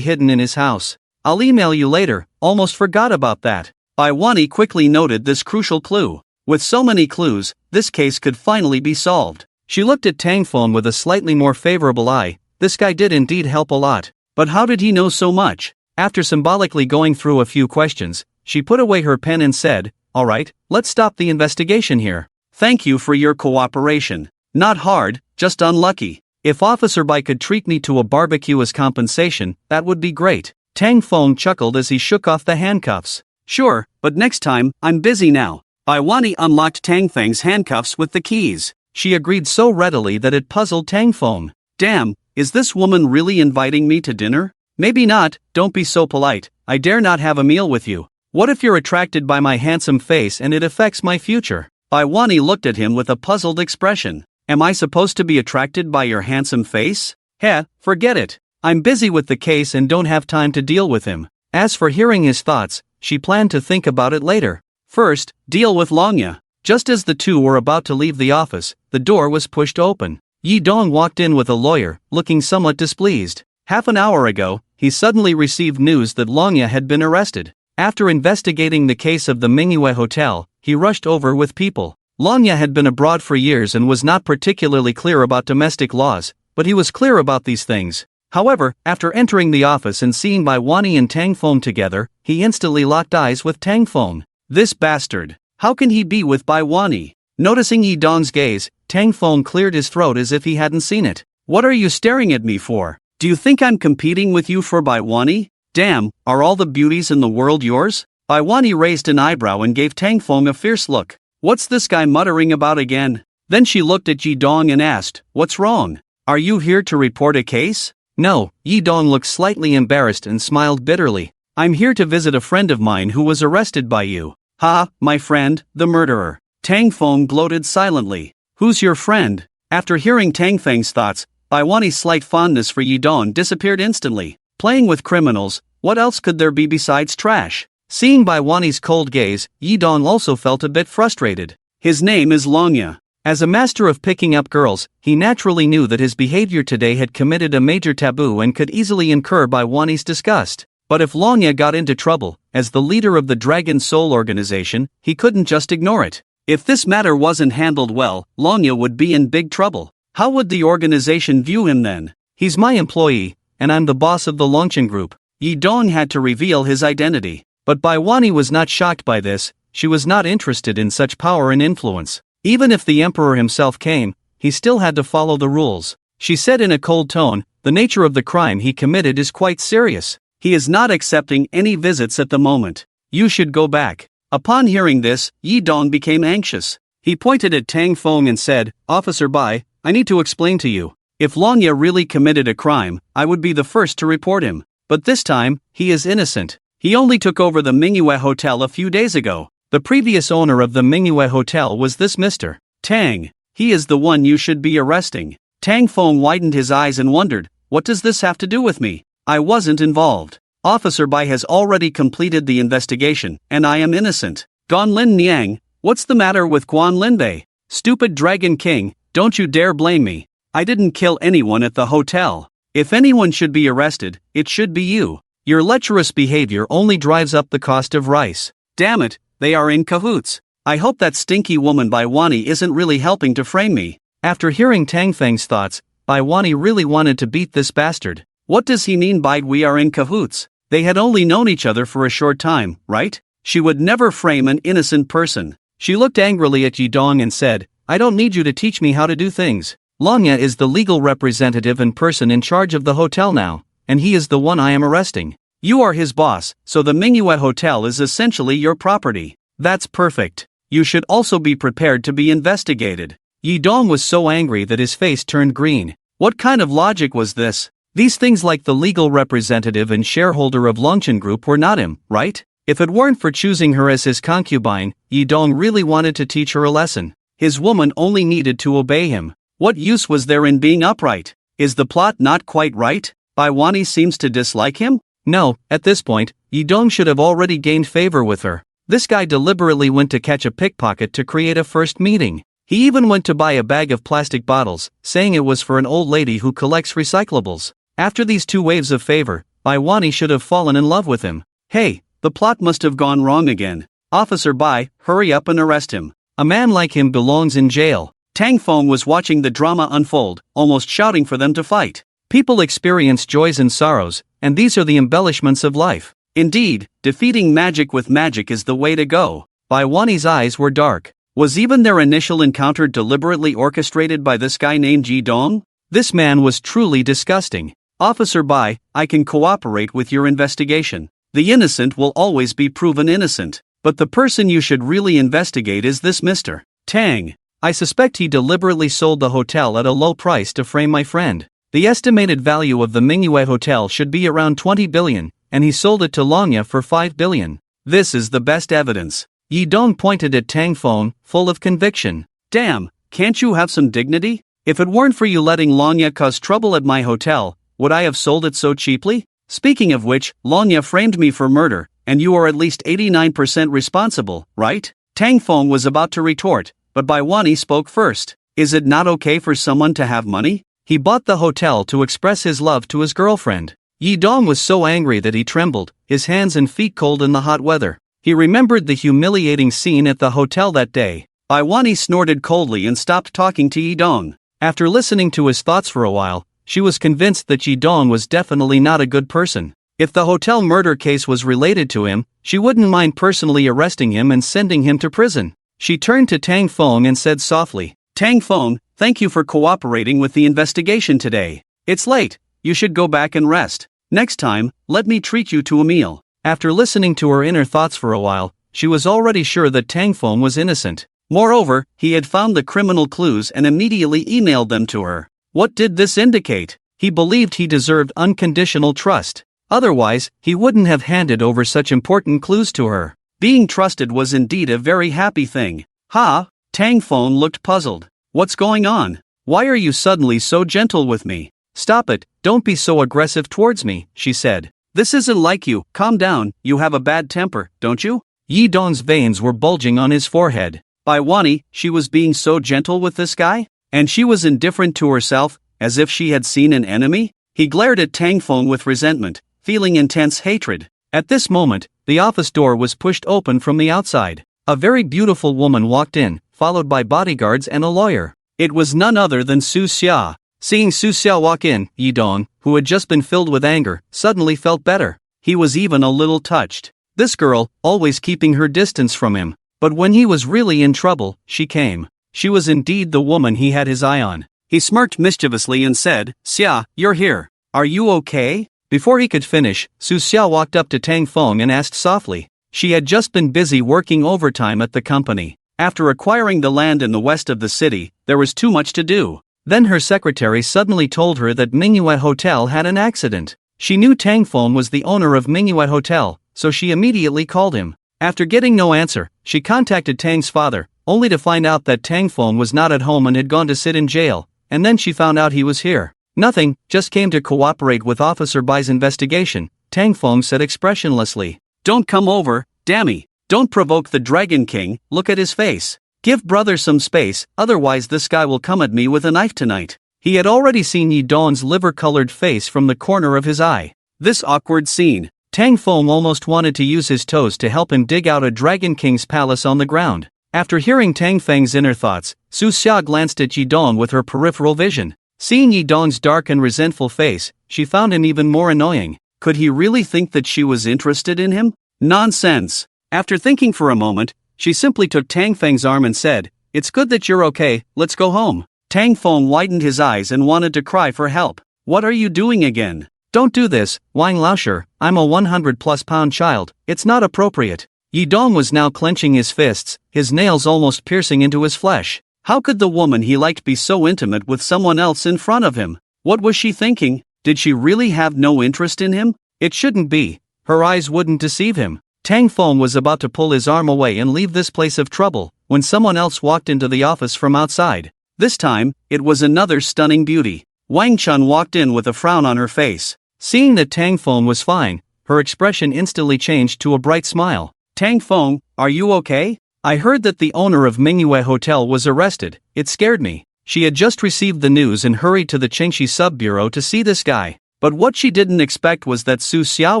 hidden in his house. I'll email you later, almost forgot about that. Baiwani quickly noted this crucial clue. With so many clues, this case could finally be solved. She looked at Tangfeng with a slightly more favorable eye. This guy did indeed help a lot. But how did he know so much? After symbolically going through a few questions, she put away her pen and said, Alright, let's stop the investigation here. Thank you for your cooperation. Not hard, just unlucky. If Officer Bai could treat me to a barbecue as compensation, that would be great. Tangfeng chuckled as he shook off the handcuffs. Sure, but next time, I'm busy now. Baiwani unlocked Tangfeng's handcuffs with the keys. She agreed so readily that it puzzled Tangfeng. Damn, is this woman really inviting me to dinner? Maybe not, don't be so polite. I dare not have a meal with you. What if you're attracted by my handsome face and it affects my future? Baiwani looked at him with a puzzled expression. Am I supposed to be attracted by your handsome face? Heh, forget it. I'm busy with the case and don't have time to deal with him. As for hearing his thoughts, she planned to think about it later. First, deal with Longya. Just as the two were about to leave the office, the door was pushed open. Yi Dong walked in with a lawyer, looking somewhat displeased. Half an hour ago, he suddenly received news that Longya had been arrested. After investigating the case of the Manhwa Hotel, he rushed over with people. Longya had been abroad for years and was not particularly clear about domestic laws, but he was clear about these things. However, after entering the office and seeing Baiwani and Tangfeng together, he instantly locked eyes with Tangfeng. This bastard! How can he be with Baiwani? Noticing Yi Dong's gaze, Tangfeng cleared his throat as if he hadn't seen it. What are you staring at me for? Do you think I'm competing with you for Baiwani? Damn, are all the beauties in the world yours? Baiwani raised an eyebrow and gave Tang Feng a fierce look. What's this guy muttering about again? Then she looked at Yi Dong and asked, what's wrong? Are you here to report a case? No, Yi Dong looked slightly embarrassed and smiled bitterly. I'm here to visit a friend of mine who was arrested by you. Ha, my friend, the murderer. Tang Feng gloated silently. Who's your friend? After hearing Tang Feng's thoughts, Baiwani's slight fondness for Yi Dong disappeared instantly. Playing with criminals, what else could there be besides trash? Seeing Baiwani's cold gaze, Yi Dong also felt a bit frustrated. His name is Longya. As a master of picking up girls, he naturally knew that his behavior today had committed a major taboo and could easily incur Baiwani's disgust. But if Longya got into trouble, as the leader of the Dragon Soul organization, he couldn't just ignore it. If this matter wasn't handled well, Longya would be in big trouble. How would the organization view him then? He's my employee, and I'm the boss of the Longchen Group. Yi Dong had to reveal his identity. But Baiwani was not shocked by this. She was not interested in such power and influence. Even if the emperor himself came, he still had to follow the rules. She said in a cold tone, the nature of the crime he committed is quite serious. He is not accepting any visits at the moment. You should go back. Upon hearing this, Yi Dong became anxious. He pointed at Tang Feng and said, Officer Bai, I need to explain to you. If Longya really committed a crime, I would be the first to report him. But this time, he is innocent. He only took over the Manhwa Hotel a few days ago. The previous owner of the Manhwa Hotel was this Mr. Tang. He is the one you should be arresting. Tang Feng widened his eyes and wondered, what does this have to do with me? I wasn't involved. Officer Bai has already completed the investigation, and I am innocent. Guanlin Niang, what's the matter with Guanlin Bei? Stupid Dragon King, don't you dare blame me. I didn't kill anyone at the hotel. If anyone should be arrested, it should be you. Your lecherous behavior only drives up the cost of rice. Damn it, they are in cahoots. I hope that stinky woman Baiwani isn't really helping to frame me. After hearing Tang Feng's thoughts, Baiwani really wanted to beat this bastard. What does he mean by we are in cahoots? They had only known each other for a short time, right? She would never frame an innocent person. She looked angrily at Yi Dong and said, I don't need you to teach me how to do things. Longya is the legal representative and person in charge of the hotel now, and he is the one I am arresting. You are his boss, so the Manhwa Hotel is essentially your property. That's perfect. You should also be prepared to be investigated. Yi Dong was so angry that his face turned green. What kind of logic was this? These things like the legal representative and shareholder of Longchen Group were not him, right? If it weren't for choosing her as his concubine, Yi Dong really wanted to teach her a lesson. His woman only needed to obey him. What use was there in being upright? Is the plot not quite right? Baiwani seems to dislike him? No, at this point, Yi Dong should have already gained favor with her. This guy deliberately went to catch a pickpocket to create a first meeting. He even went to buy a bag of plastic bottles, saying it was for an old lady who collects recyclables. After these two waves of favor, Baiwani should have fallen in love with him. Hey, the plot must have gone wrong again. Officer Bai, hurry up and arrest him. A man like him belongs in jail. Tang Feng was watching the drama unfold, almost shouting for them to fight. People experience joys and sorrows, and these are the embellishments of life. Indeed, defeating magic with magic is the way to go. Baiwani's eyes were dark. Was even their initial encounter deliberately orchestrated by this guy named Yi Dong? This man was truly disgusting. Officer Bai, I can cooperate with your investigation. The innocent will always be proven innocent. But the person you should really investigate is this Mr. Tang. I suspect he deliberately sold the hotel at a low price to frame my friend. The estimated value of the Manhwa Hotel should be around 20 billion, and he sold it to Longya for 5 billion. This is the best evidence. Yi Dong pointed at Tang Feng, full of conviction. Damn, can't you have some dignity? If it weren't for you letting Longya cause trouble at my hotel, would I have sold it so cheaply? Speaking of which, Longya framed me for murder, and you are at least 89% responsible, right? Tang Feng was about to retort, but Baiwani spoke first. Is it not okay for someone to have money? He bought the hotel to express his love to his girlfriend. Yi Dong was so angry that he trembled, his hands and feet cold in the hot weather. He remembered the humiliating scene at the hotel that day. Baiwani snorted coldly and stopped talking to Yi Dong. After listening to his thoughts for a while, she was convinced that Yi Dong was definitely not a good person. If the hotel murder case was related to him, she wouldn't mind personally arresting him and sending him to prison. She turned to Tang Feng and said softly, Tang Feng, thank you for cooperating with the investigation today. It's late, you should go back and rest. Next time, let me treat you to a meal. After listening to her inner thoughts for a while, she was already sure that Tang Feng was innocent. Moreover, he had found the criminal clues and immediately emailed them to her. What did this indicate? He believed he deserved unconditional trust. Otherwise, he wouldn't have handed over such important clues to her. Being trusted was indeed a very happy thing. Ha! Tang Feng looked puzzled. What's going on? Why are you suddenly so gentle with me? Stop it, don't be so aggressive towards me, she said. This isn't like you, calm down, you have a bad temper, don't you? Yi Dong's veins were bulging on his forehead. By Wani, she was being so gentle with this guy? And she was indifferent to herself, as if she had seen an enemy? He glared at Tang Feng with resentment, feeling intense hatred. At this moment, the office door was pushed open from the outside. A very beautiful woman walked in, followed by bodyguards and a lawyer. It was none other than Su Xia. Seeing Su Xia walk in, Yi Dong, who had just been filled with anger, suddenly felt better. He was even a little touched. This girl, always keeping her distance from him. But when he was really in trouble, she came. She was indeed the woman he had his eye on. He smirked mischievously and said, Xia, you're here. Are you okay? Before he could finish, Su Xia walked up to Tang Feng and asked softly. She had just been busy working overtime at the company. After acquiring the land in the west of the city, there was too much to do. Then her secretary suddenly told her that Manhwa Hotel had an accident. She knew Tang Feng was the owner of Manhwa Hotel, so she immediately called him. After getting no answer, she contacted Tang's father, only to find out that Tang Feng was not at home and had gone to sit in jail, and then she found out he was here. Nothing, just came to cooperate with Officer Bai's investigation, Tang Feng said expressionlessly. Don't come over, dammy. Don't provoke the Dragon King, look at his face. Give brother some space, otherwise this guy will come at me with a knife tonight. He had already seen Yi Dong's liver-colored face from the corner of his eye. This awkward scene. Tang Feng almost wanted to use his toes to help him dig out a Dragon King's palace on the ground. After hearing Tang Feng's inner thoughts, Su Xia glanced at Yi Dong with her peripheral vision. Seeing Yi Dong's dark and resentful face, she found him even more annoying. Could he really think that she was interested in him? Nonsense. After thinking for a moment, she simply took Tang Feng's arm and said, It's good that you're okay, let's go home. Tang Feng widened his eyes and wanted to cry for help. What are you doing again? Don't do this, Wang Laosher, I'm a 100+ pound child, it's not appropriate. Yi Dong was now clenching his fists, his nails almost piercing into his flesh. How could the woman he liked be so intimate with someone else in front of him? What was she thinking? Did she really have no interest in him? It shouldn't be. Her eyes wouldn't deceive him. Tang Feng was about to pull his arm away and leave this place of trouble, when someone else walked into the office from outside. This time, it was another stunning beauty. Wang Chun walked in with a frown on her face. Seeing that Tang Feng was fine, her expression instantly changed to a bright smile. Tang Feng, are you okay? I heard that the owner of Manhwa Hotel was arrested. It scared me. She had just received the news and hurried to the Qingxi sub-bureau to see this guy. But what she didn't expect was that Su Xia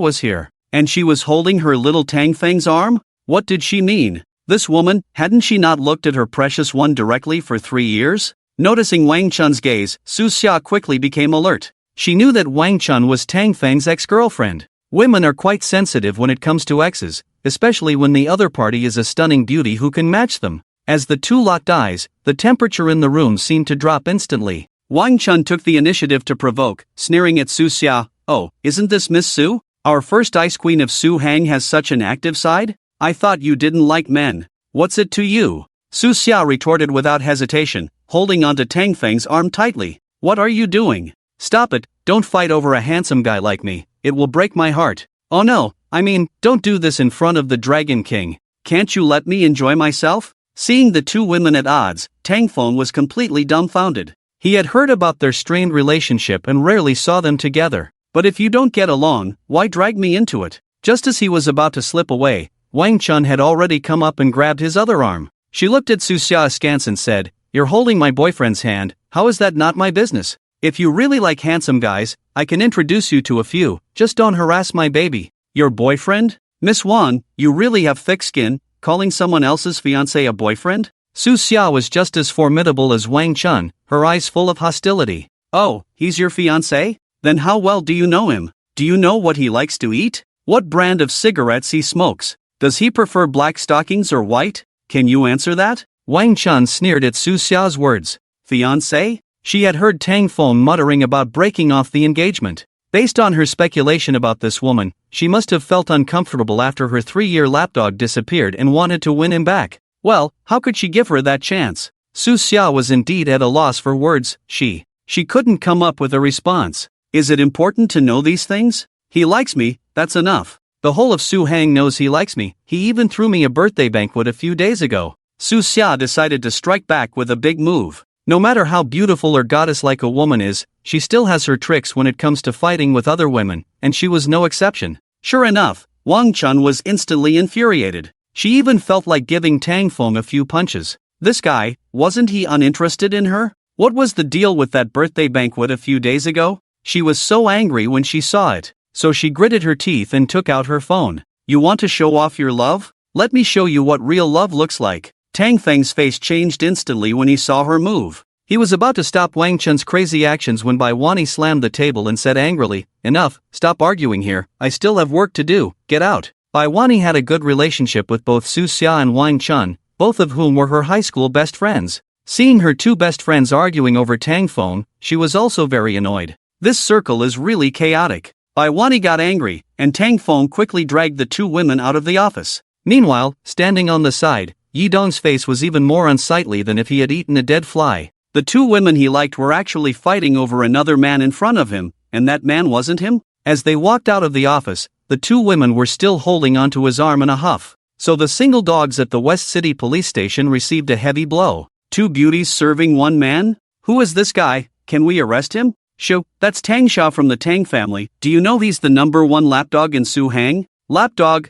was here. And she was holding her little Tang Feng's arm? What did she mean? This woman, hadn't she not looked at her precious one directly for 3 years? Noticing Wang Chun's gaze, Su Xia quickly became alert. She knew that Wang Chun was Tang Feng's ex-girlfriend. Women are quite sensitive when it comes to exes, especially when the other party is a stunning beauty who can match them. As the two locked eyes, the temperature in the room seemed to drop instantly. Wang Chun took the initiative to provoke, sneering at Su Xia. Oh, isn't this Miss Su? Our first ice queen of Su Hang has such an active side? I thought you didn't like men. What's it to you? Su Xia retorted without hesitation, holding onto Tang Feng's arm tightly. What are you doing? Stop it, don't fight over a handsome guy like me, it will break my heart. Oh no, I mean, don't do this in front of the Dragon King. Can't you let me enjoy myself? Seeing the two women at odds, Tang Feng was completely dumbfounded. He had heard about their strained relationship and rarely saw them together. But if you don't get along, why drag me into it? Just as he was about to slip away, Wang Chun had already come up and grabbed his other arm. She looked at Su Xia askance and said, You're holding my boyfriend's hand, how is that not my business? If you really like handsome guys, I can introduce you to a few, just don't harass my baby. Your boyfriend? Miss Wan, you really have thick skin, calling someone else's fiancé a boyfriend? Su Xia was just as formidable as Wang Chun, her eyes full of hostility. Oh, he's your fiancé? Then how well do you know him? Do you know what he likes to eat? What brand of cigarettes he smokes? Does he prefer black stockings or white? Can you answer that? Wang Chun sneered at Su Xia's words. Fiancé? She had heard Tang Feng muttering about breaking off the engagement. Based on her speculation about this woman, she must have felt uncomfortable after her 3-year lapdog disappeared and wanted to win him back. Well, how could she give her that chance? Su Xia was indeed at a loss for words. She couldn't come up with a response. Is it important to know these things? He likes me, that's enough. The whole of Su Hang knows he likes me. He even threw me a birthday banquet a few days ago. Su Xia decided to strike back with a big move. No matter how beautiful or goddess-like a woman is, she still has her tricks when it comes to fighting with other women, and she was no exception. Sure enough, Wang Chun was instantly infuriated. She even felt like giving Tang Feng a few punches. This guy, wasn't he uninterested in her? What was the deal with that birthday banquet a few days ago? She was so angry when she saw it, so she gritted her teeth and took out her phone. You want to show off your love? Let me show you what real love looks like. Tang Feng's face changed instantly when he saw her move. He was about to stop Wang Chun's crazy actions when Bai Wani slammed the table and said angrily, "Enough, stop arguing here, I still have work to do, get out." Bai Wani had a good relationship with both Su Xia and Wang Chun, both of whom were her high school best friends. Seeing her two best friends arguing over Tang Feng, she was also very annoyed. This circle is really chaotic. Bai Wani got angry, and Tang Feng quickly dragged the two women out of the office. Meanwhile, standing on the side, Yi Dong's face was even more unsightly than if he had eaten a dead fly. The two women he liked were actually fighting over another man in front of him, and that man wasn't him? As they walked out of the office, the two women were still holding onto his arm in a huff. So the single dogs at the West City police station received a heavy blow. Two beauties serving one man? Who is this guy? Can we arrest him? Shoo, that's Tang Xia from the Tang family. Do you know he's the #1 lapdog in Su Hang? Lapdog,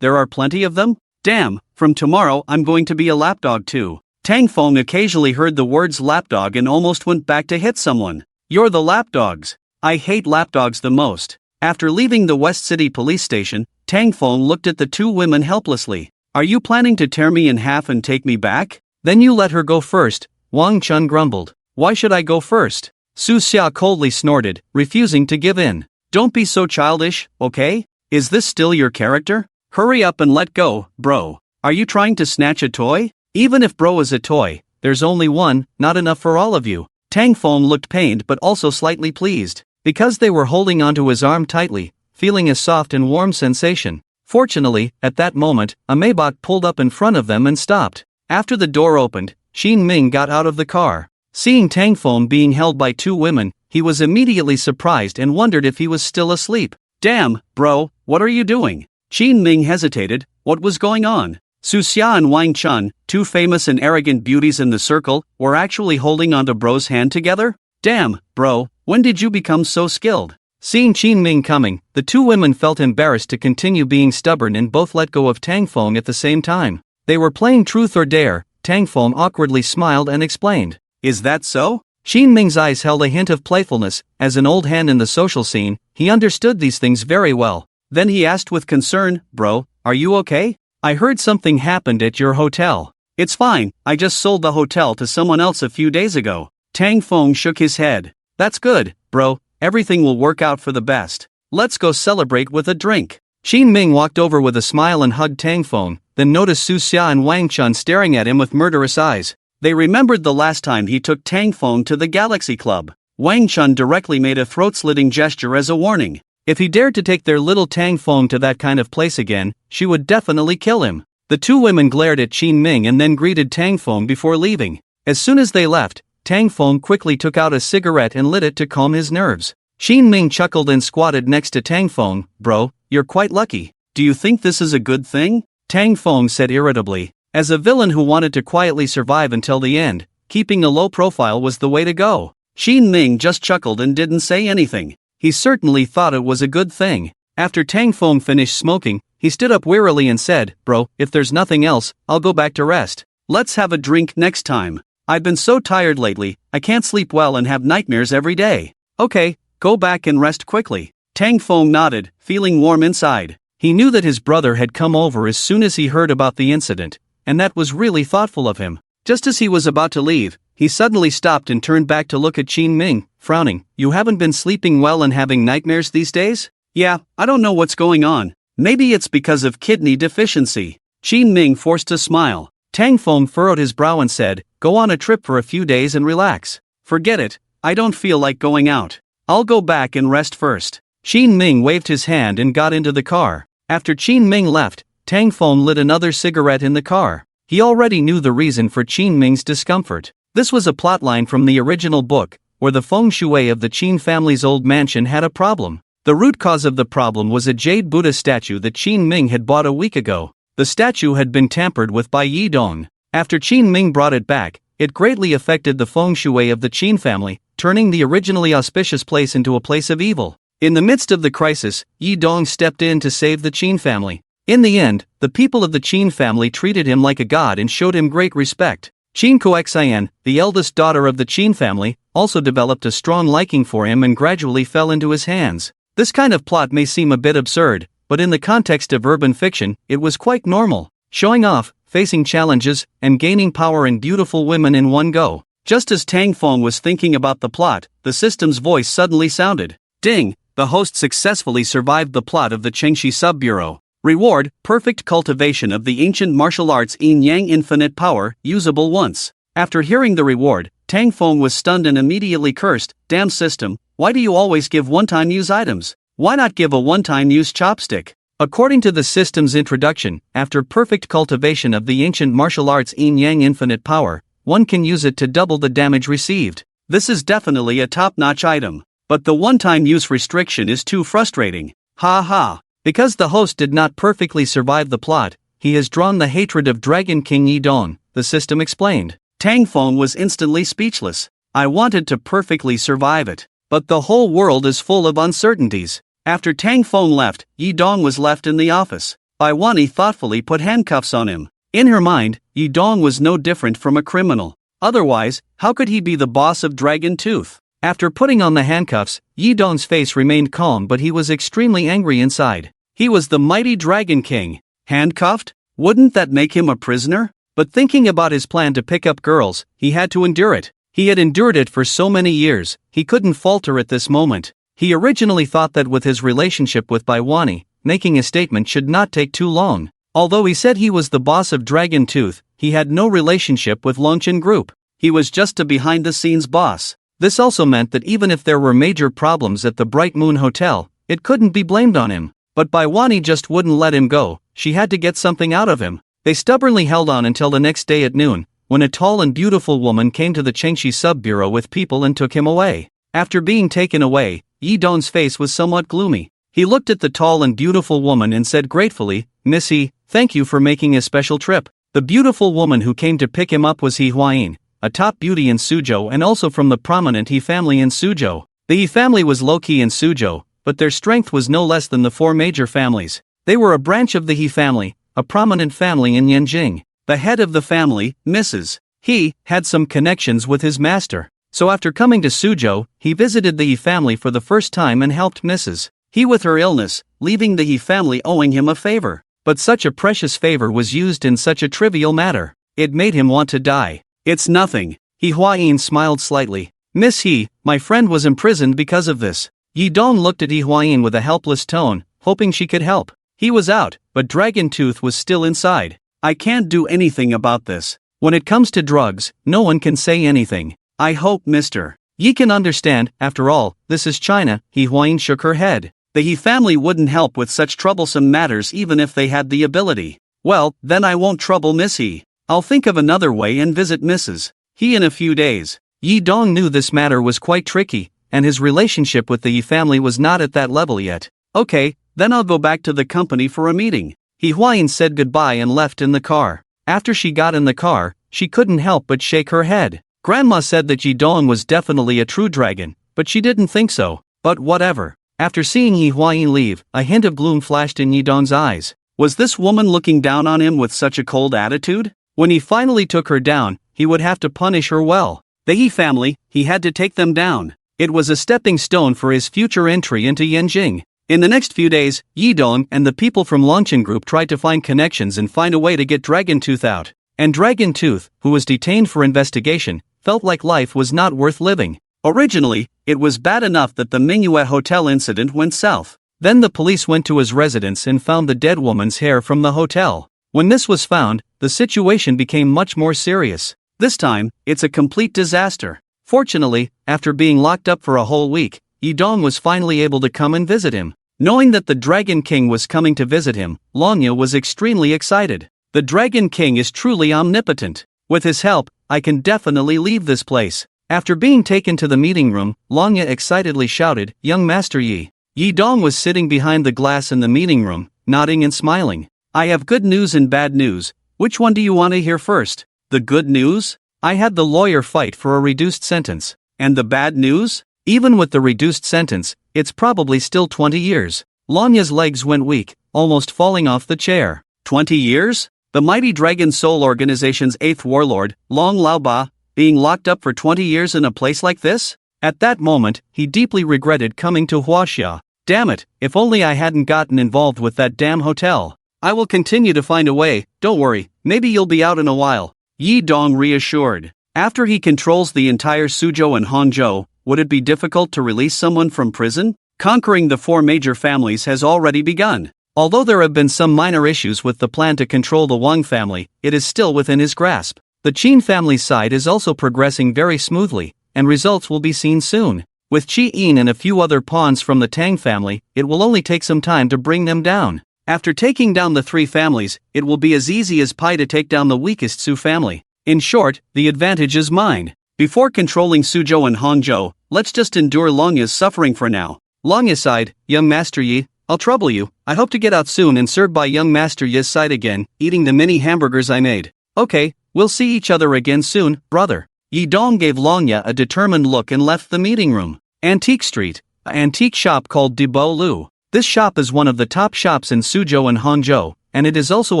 there are plenty of them? Damn, from tomorrow I'm going to be a lapdog too. Tang Feng occasionally heard the words lapdog and almost went back to hit someone. You're the lapdogs. I hate lapdogs the most. After leaving the West City police station, Tang Feng looked at the two women helplessly. Are you planning to tear me in half and take me back? Then you let her go first, Wang Chun grumbled. Why should I go first? Su Xia coldly snorted, refusing to give in. Don't be so childish, okay? Is this still your character? Hurry up and let go, bro. Are you trying to snatch a toy? Even if bro is a toy, there's only one, not enough for all of you. Tang Feng looked pained but also slightly pleased, because they were holding onto his arm tightly, feeling a soft and warm sensation. Fortunately, at that moment, a Maybach pulled up in front of them and stopped. After the door opened, Xin Ming got out of the car. Seeing Tang Feng being held by two women, he was immediately surprised and wondered if he was still asleep. Damn, bro, what are you doing? Xin Ming hesitated. What was going on? Su Xia and Wang Chun, two famous and arrogant beauties in the circle, were actually holding onto bro's hand together? Damn, bro, when did you become so skilled? Seeing Xin Ming coming, the two women felt embarrassed to continue being stubborn and both let go of Tang Feng at the same time. They were playing truth or dare. Tang Feng awkwardly smiled and explained. Is that so? Xin Ming's eyes held a hint of playfulness. As an old hand in the social scene, he understood these things very well. Then he asked with concern, Bro, are you okay? I heard something happened at your hotel. It's fine, I just sold the hotel to someone else a few days ago. Tang Feng shook his head. That's good, bro, everything will work out for the best. Let's go celebrate with a drink. Xin Ming walked over with a smile and hugged Tang Feng, then noticed Su Xia and Wang Chun staring at him with murderous eyes. They remembered the last time he took Tang Feng to the Galaxy Club. Wang Chun directly made a throat-slitting gesture as a warning. If he dared to take their little Tang Feng to that kind of place again, she would definitely kill him. The two women glared at Xin Ming and then greeted Tang Feng before leaving. As soon as they left, Tang Feng quickly took out a cigarette and lit it to calm his nerves. Xin Ming chuckled and squatted next to Tang Feng. Bro, you're quite lucky. Do you think this is a good thing? Tang Feng said irritably. As a villain who wanted to quietly survive until the end, keeping a low profile was the way to go. Xin Ming just chuckled and didn't say anything. He certainly thought it was a good thing. After Tang Feng finished smoking, he stood up wearily and said, Bro, if there's nothing else, I'll go back to rest. Let's have a drink next time. I've been so tired lately, I can't sleep well and have nightmares every day. Okay, go back and rest quickly. Tang Feng nodded, feeling warm inside. He knew that his brother had come over as soon as he heard about the incident, and that was really thoughtful of him. Just as he was about to leave, he suddenly stopped and turned back to look at Xin Ming, frowning. You haven't been sleeping well and having nightmares these days? Yeah, I don't know what's going on. Maybe it's because of kidney deficiency. Xin Ming forced a smile. Tang Feng furrowed his brow and said, Go on a trip for a few days and relax. Forget it, I don't feel like going out. I'll go back and rest first. Qin Ming waved his hand and got into the car. After Qin Ming left, Tang Feng lit another cigarette in the car. He already knew the reason for Qin Ming's discomfort. This was a plotline from the original book, where the feng shui of the Qin family's old mansion had a problem. The root cause of the problem was a jade Buddha statue that Qin Ming had bought a week ago. The statue had been tampered with by Yi Dong. After Qin Ming brought it back, it greatly affected the feng shui of the Qin family, turning the originally auspicious place into a place of evil. In the midst of the crisis, Yi Dong stepped in to save the Qin family. In the end, the people of the Qin family treated him like a god and showed him great respect. Qin Koxian, the eldest daughter of the Qin family, also developed a strong liking for him and gradually fell into his hands. This kind of plot may seem a bit absurd, but in the context of urban fiction, it was quite normal. Showing off, facing challenges, and gaining power and beautiful women in one go. Just as Tang Feng was thinking about the plot, the system's voice suddenly sounded. Ding! The host successfully survived the plot of the Chengxi Sub-Bureau. Reward, perfect cultivation of the ancient martial arts Yin-Yang infinite power, usable once. After hearing the reward, Tang Feng was stunned and immediately cursed, damn system, why do you always give one-time use items? Why not give a one-time use chopstick? According to the system's introduction, after perfect cultivation of the ancient martial arts Yin-Yang infinite power, one can use it to double the damage received. This is definitely a top-notch item. But the one-time use restriction is too frustrating. Ha ha. Because the host did not perfectly survive the plot, he has drawn the hatred of Dragon King Yi Dong, the system explained. Tang Feng was instantly speechless. I wanted to perfectly survive it. But the whole world is full of uncertainties. After Tang Feng left, Yi Dong was left in the office. Bai Wani thoughtfully put handcuffs on him. In her mind, Yi Dong was no different from a criminal. Otherwise, how could he be the boss of Dragon Tooth? After putting on the handcuffs, Yi Dong's face remained calm, but he was extremely angry inside. He was the mighty Dragon King. Handcuffed? Wouldn't that make him a prisoner? But thinking about his plan to pick up girls, he had to endure it. He had endured it for so many years, he couldn't falter at this moment. He originally thought that with his relationship with Bai Wani, making a statement should not take too long. Although he said he was the boss of Dragon Tooth, he had no relationship with Longchen Group. He was just a behind-the-scenes boss. This also meant that even if there were major problems at the Bright Moon Hotel, it couldn't be blamed on him. But Bai Wani just wouldn't let him go. She had to get something out of him. They stubbornly held on until the next day at noon, when a tall and beautiful woman came to the Chengxi Sub-Bureau with people and took him away. After being taken away, Yi Dong's face was somewhat gloomy. He looked at the tall and beautiful woman and said gratefully, Miss He, thank you for making a special trip. The beautiful woman who came to pick him up was He Huayin, a top beauty in Suzhou and also from the prominent He family in Suzhou. The He family was low-key in Suzhou, but their strength was no less than the four major families. They were a branch of the He family, a prominent family in Yanjing. The head of the family, Mrs. He, had some connections with his master. So after coming to Suzhou, he visited the He family for the first time and helped Mrs. He with her illness, leaving the He family owing him a favor. But such a precious favor was used in such a trivial matter. It made him want to die. It's nothing. He Huayin smiled slightly. Miss He, my friend was imprisoned because of this. Yi Dong looked at He Huayin with a helpless tone, hoping she could help. He was out, but Dragon Tooth was still inside. I can't do anything about this. When it comes to drugs, no one can say anything. I hope Mr. Yi can understand, after all, this is China. He Huayin shook her head. The He family wouldn't help with such troublesome matters even if they had the ability. Well, then I won't trouble Miss He. I'll think of another way and visit Mrs. He in a few days. Yi Dong knew this matter was quite tricky, and his relationship with the He family was not at that level yet. Okay, then I'll go back to the company for a meeting. He Huayin said goodbye and left in the car. After she got in the car, she couldn't help but shake her head. Grandma said that Yi Dong was definitely a true dragon, but she didn't think so. But whatever. After seeing He Huayin leave, a hint of gloom flashed in Yi Dong's eyes. Was this woman looking down on him with such a cold attitude? When he finally took her down, he would have to punish her well. The He family, he had to take them down. It was a stepping stone for his future entry into Yanjing. In the next few days, Yi Dong and the people from Longchen Group tried to find connections and find a way to get Dragon Tooth out. And Dragon Tooth, who was detained for investigation, felt like life was not worth living. Originally, it was bad enough that the Manhwa hotel incident went south. Then the police went to his residence and found the dead woman's hair from the hotel. When this was found, the situation became much more serious. This time, it's a complete disaster. Fortunately, after being locked up for a whole week, Yidong was finally able to come and visit him. Knowing that the Dragon King was coming to visit him, Longya was extremely excited. The Dragon King is truly omnipotent. With his help, I can definitely leave this place. After being taken to the meeting room, Longya excitedly shouted, "Young Master Yi." Yidong was sitting behind the glass in the meeting room, nodding and smiling. "I have good news and bad news. Which one do you want to hear first?" "The good news? I had the lawyer fight for a reduced sentence. And the bad news? Even with the reduced sentence, it's probably still 20 years. Longya's legs went weak, almost falling off the chair. 20 years? The mighty Dragon Soul Organization's 8th warlord, Long Laoba, being locked up for 20 years in a place like this? At that moment, he deeply regretted coming to Huaxia. Damn it, if only I hadn't gotten involved with that damn hotel. I will continue to find a way, don't worry, maybe you'll be out in a while. Yi Dong reassured. After he controls the entire Suzhou and Hangzhou, would it be difficult to release someone from prison? Conquering the 4 major families has already begun. Although there have been some minor issues with the plan to control the Wang family, it is still within his grasp. The Qin family's side is also progressing very smoothly, and results will be seen soon. With Qi Yin and a few other pawns from the Tang family, it will only take some time to bring them down. After taking down the 3 families, it will be as easy as pie to take down the weakest Su family. In short, the advantage is mine. Before controlling Suzhou and Hangzhou, let's just endure Longya's suffering for now. Longya sighed, "Young Master Yi, I'll trouble you. I hope to get out soon and served by young Master Yi's side again, eating the mini hamburgers I made." "Okay, we'll see each other again soon, brother." Yi Dong gave Longya a determined look and left the meeting room. Antique Street, an antique shop called Debo Lu. This shop is one of the top shops in Suzhou and Hangzhou, and it is also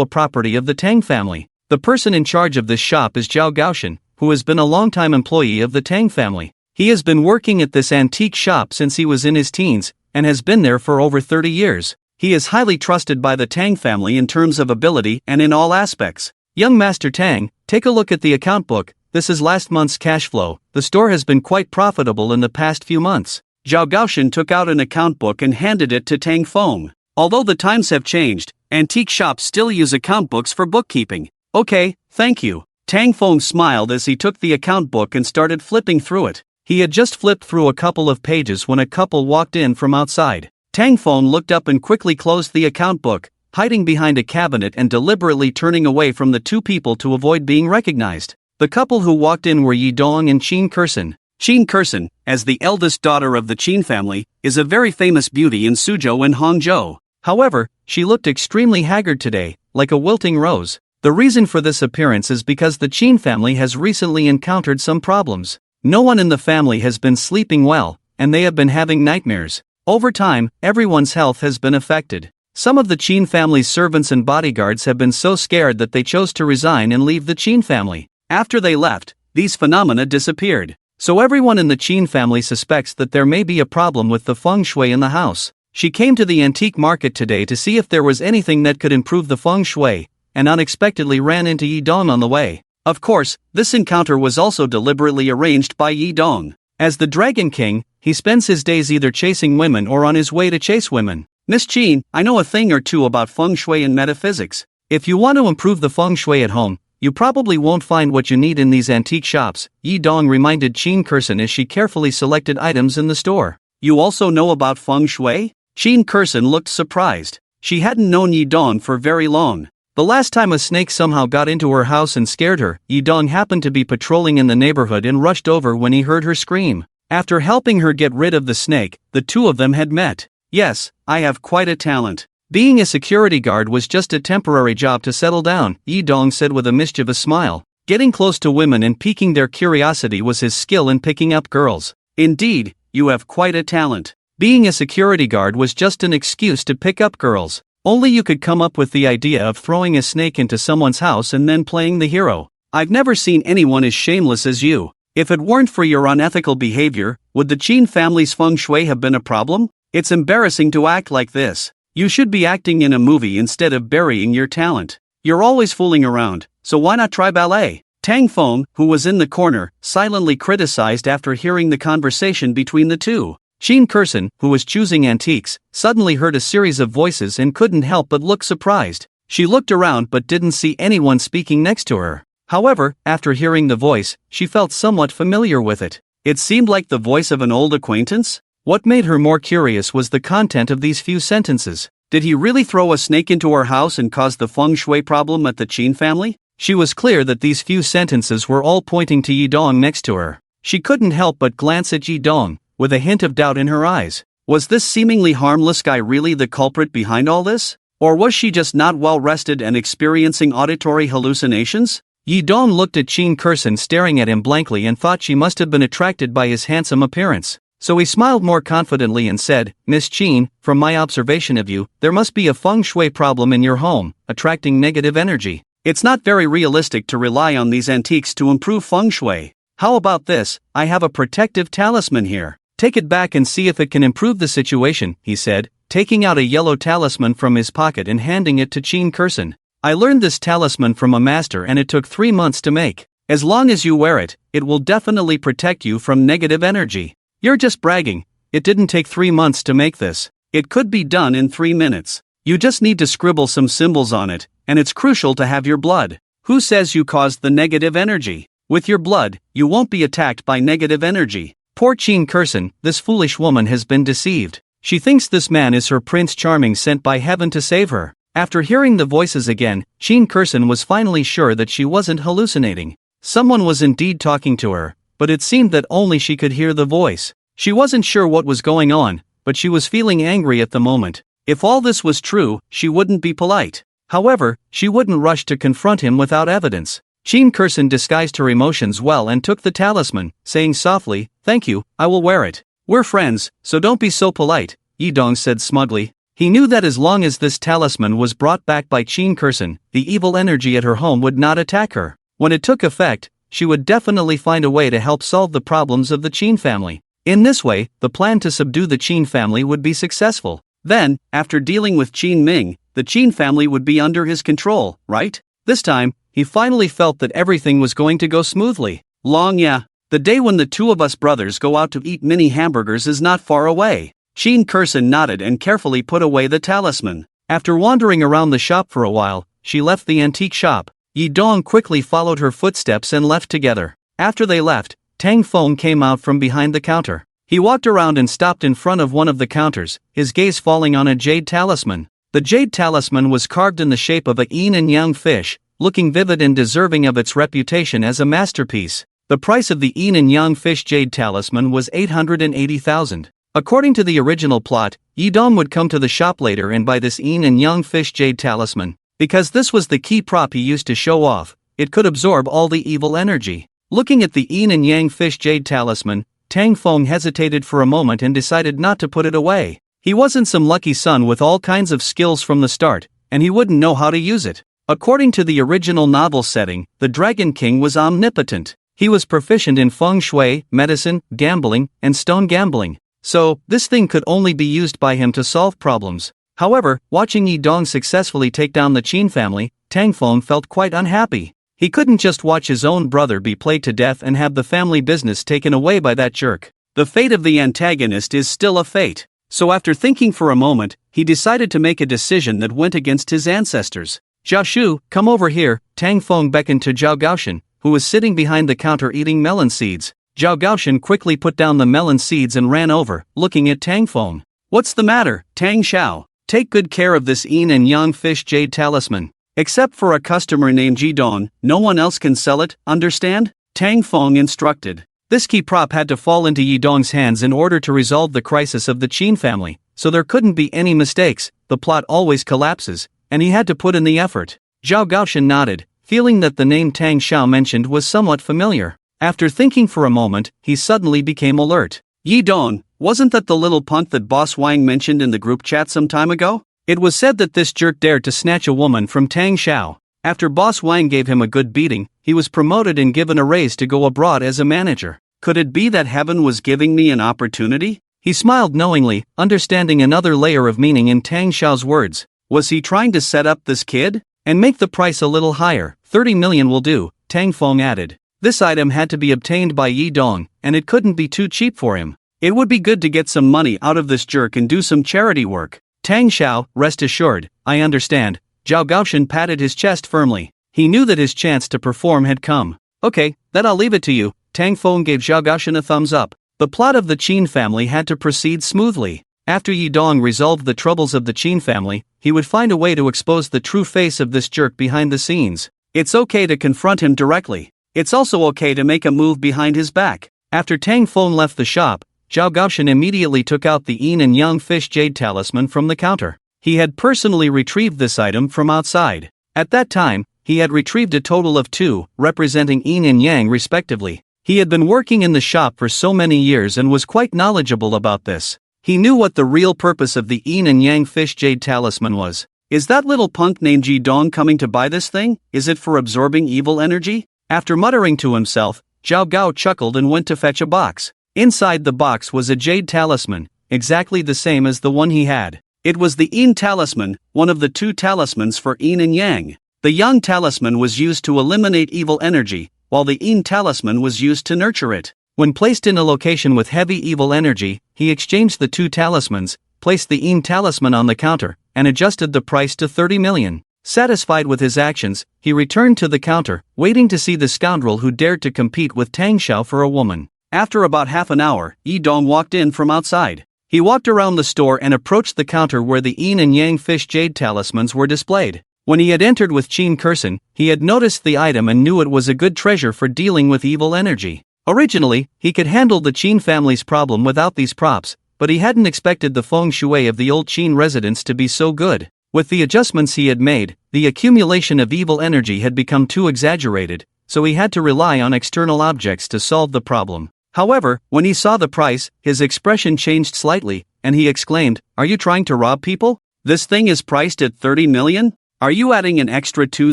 a property of the Tang family. The person in charge of this shop is Zhao Gaoshan, who has been a long-time employee of the Tang family. He has been working at this antique shop since he was in his teens, and has been there for over 30 years. He is highly trusted by the Tang family in terms of ability and in all aspects. "Young Master Tang, take a look at the account book. This is last month's cash flow. The store has been quite profitable in the past few months." Zhao Gaoshan took out an account book and handed it to Tang Feng. Although the times have changed, antique shops still use account books for bookkeeping. "Okay, thank you." Tang Feng smiled as he took the account book and started flipping through it. He had just flipped through a couple of pages when a couple walked in from outside. Tang Feng looked up and quickly closed the account book, hiding behind a cabinet and deliberately turning away from the 2 people to avoid being recognized. The couple who walked in were Yi Dong and Qin Kursen. Qin Kursen, as the eldest daughter of the Qin family, is a very famous beauty in Suzhou and Hangzhou. However, she looked extremely haggard today, like a wilting rose. The reason for this appearance is because the Qin family has recently encountered some problems. No one in the family has been sleeping well, and they have been having nightmares. Over time, everyone's health has been affected. Some of the Qin family's servants and bodyguards have been so scared that they chose to resign and leave the Qin family. After they left, these phenomena disappeared. So everyone in the Qin family suspects that there may be a problem with the feng shui in the house. She came to the antique market today to see if there was anything that could improve the feng shui, and unexpectedly ran into Yi Dong on the way. Of course, this encounter was also deliberately arranged by Yi Dong. As the Dragon King, he spends his days either chasing women or on his way to chase women. "Miss Qin, I know a thing or two about feng shui and metaphysics. If you want to improve the feng shui at home, you probably won't find what you need in these antique shops," Yi Dong reminded Qin Kursen as she carefully selected items in the store. "You also know about feng shui?" Qin Kursen looked surprised. She hadn't known Yi Dong for very long. The last time a snake somehow got into her house and scared her, Yi Dong happened to be patrolling in the neighborhood and rushed over when he heard her scream. After helping her get rid of the snake, the 2 of them had met. "Yes, I have quite a talent. Being a security guard was just a temporary job to settle down," Yi Dong said with a mischievous smile. Getting close to women and piquing their curiosity was his skill in picking up girls. "Indeed, you have quite a talent. Being a security guard was just an excuse to pick up girls. Only you could come up with the idea of throwing a snake into someone's house and then playing the hero. I've never seen anyone as shameless as you. If it weren't for your unethical behavior, would the Qin family's feng shui have been a problem? It's embarrassing to act like this. You should be acting in a movie instead of burying your talent. You're always fooling around, so why not try ballet?" Tang Feng, who was in the corner, silently criticized after hearing the conversation between the 2. Qin Kursen, who was choosing antiques, suddenly heard a series of voices and couldn't help but look surprised. She looked around but didn't see anyone speaking next to her. However, after hearing the voice, she felt somewhat familiar with it. It seemed like the voice of an old acquaintance. What made her more curious was the content of these few sentences. Did he really throw a snake into her house and cause the feng shui problem at the Qin family? She was clear that these few sentences were all pointing to Yi Dong next to her. She couldn't help but glance at Yi Dong, with a hint of doubt in her eyes. Was this seemingly harmless guy really the culprit behind all this? Or was she just not well rested and experiencing auditory hallucinations? Yi Dong looked at Qin Kurson staring at him blankly and thought she must have been attracted by his handsome appearance. So he smiled more confidently and said, "Miss Qin, from my observation of you, there must be a feng shui problem in your home, attracting negative energy. It's not very realistic to rely on these antiques to improve feng shui. How about this? I have a protective talisman here. Take it back and see if it can improve the situation," he said, taking out a yellow talisman from his pocket and handing it to Qin Kurson. "I learned this talisman from a master and it took 3 months to make. As long as you wear it, it will definitely protect you from negative energy." "You're just bragging. It didn't take 3 months to make this. It could be done in 3 minutes. You just need to scribble some symbols on it, and it's crucial to have your blood. Who says you caused the negative energy? With your blood, you won't be attacked by negative energy." Poor Qin Kurson, this foolish woman has been deceived. She thinks this man is her Prince Charming sent by heaven to save her. After hearing the voices again, Qin Kurson was finally sure that she wasn't hallucinating. Someone was indeed talking to her, but it seemed that only she could hear the voice. She wasn't sure what was going on, but she was feeling angry at the moment. If all this was true, she wouldn't be polite. However, she wouldn't rush to confront him without evidence. Qin Kurson disguised her emotions well and took the talisman, saying softly, "Thank you, I will wear it. We're friends, so don't be so polite," Yi Dong said smugly. He knew that as long as this talisman was brought back by Qin Kurson, the evil energy at her home would not attack her. When it took effect, she would definitely find a way to help solve the problems of the Qin family. In this way, the plan to subdue the Qin family would be successful. Then, after dealing with Qin Ming, the Qin family would be under his control, right? This time, he finally felt that everything was going to go smoothly. The day when the two of us brothers go out to eat mini hamburgers is not far away. Qin Kurson nodded and carefully put away the talisman. After wandering around the shop for a while, she left the antique shop. Yi Dong quickly followed her footsteps and left together. After they left, Tang Feng came out from behind the counter. He walked around and stopped in front of one of the counters, his gaze falling on a jade talisman. The jade talisman was carved in the shape of a yin and yang fish, looking vivid and deserving of its reputation as a masterpiece. The price of the yin and yang fish jade talisman was 880,000. According to the original plot, Yi Dong would come to the shop later and buy this yin and yang fish jade talisman. Because this was the key prop he used to show off, it could absorb all the evil energy. Looking at the yin and yang fish jade talisman, Tang Feng hesitated for a moment and decided not to put it away. He wasn't some lucky son with all kinds of skills from the start, and he wouldn't know how to use it. According to the original novel setting, the Dragon King was omnipotent. He was proficient in feng shui, medicine, gambling, and stone gambling. So, this thing could only be used by him to solve problems. However, watching Yi Dong successfully take down the Qin family, Tang Feng felt quite unhappy. He couldn't just watch his own brother be played to death and have the family business taken away by that jerk. The fate of the antagonist is still a fate. So after thinking for a moment, he decided to make a decision that went against his ancestors. "Zhao Shu, come over here," Tang Feng beckoned to Zhao Gaoshan, who was sitting behind the counter eating melon seeds. Zhao Gaoshan quickly put down the melon seeds and ran over, looking at Tang Feng. "What's the matter, Tang Xiao? Take good care of this yin and yang fish jade talisman. Except for a customer named Ji Dong, no one else can sell it, understand?" Tang Feng instructed. This key prop had to fall into Yi Dong's hands in order to resolve the crisis of the Qin family, so there couldn't be any mistakes. The plot always collapses, and he had to put in the effort. Zhao Gaoshan nodded, feeling that the name Tang Xiao mentioned was somewhat familiar. After thinking for a moment, he suddenly became alert. "Yi Dong, wasn't that the little punk that Boss Wang mentioned in the group chat some time ago? It was said that this jerk dared to snatch a woman from Tang Xiao. After Boss Wang gave him a good beating, he was promoted and given a raise to go abroad as a manager. Could it be that heaven was giving me an opportunity?" He smiled knowingly, understanding another layer of meaning in Tang Xiao's words. Was he trying to set up this kid? "And make the price a little higher, 30 million will do," Tang Feng added. This item had to be obtained by Yi Dong, and it couldn't be too cheap for him. It would be good to get some money out of this jerk and do some charity work. "Tang Xiao, rest assured, I understand." Zhao Gaoshan patted his chest firmly. He knew that his chance to perform had come. "Okay, that I'll leave it to you," Tang Feng gave Zhao Gaoshan a thumbs up. The plot of the Qin family had to proceed smoothly. After Yi Dong resolved the troubles of the Qin family, he would find a way to expose the true face of this jerk behind the scenes. It's okay to confront him directly. It's also okay to make a move behind his back. After Tang Feng left the shop, Zhao Gaoshan immediately took out the yin and yang fish jade talisman from the counter. He had personally retrieved this item from outside. At that time, he had retrieved a total of 2, representing yin and yang respectively. He had been working in the shop for so many years and was quite knowledgeable about this. He knew what the real purpose of the yin and yang fish jade talisman was. Is that little punk named Yi Dong coming to buy this thing? Is it for absorbing evil energy? After muttering to himself, Zhao Gao chuckled and went to fetch a box. Inside the box was a jade talisman, exactly the same as the one he had. It was the yin talisman, one of the 2 talismans for yin and yang. The yang talisman was used to eliminate evil energy, while the yin talisman was used to nurture it. When placed in a location with heavy evil energy, he exchanged the 2 talismans, placed the yin talisman on the counter, and adjusted the price to 30 million. Satisfied with his actions, he returned to the counter, waiting to see the scoundrel who dared to compete with Tang Xiao for a woman. After about half an hour, Yi Dong walked in from outside. He walked around the store and approached the counter where the yin and yang fish jade talismans were displayed. When he had entered with Qin Kursen, he had noticed the item and knew it was a good treasure for dealing with evil energy. Originally, he could handle the Qin family's problem without these props, but he hadn't expected the feng shui of the old Qin residence to be so good. With the adjustments he had made, the accumulation of evil energy had become too exaggerated, so he had to rely on external objects to solve the problem. However, when he saw the price, his expression changed slightly, and he exclaimed, "Are you trying to rob people? This thing is priced at 30 million? Are you adding an extra 2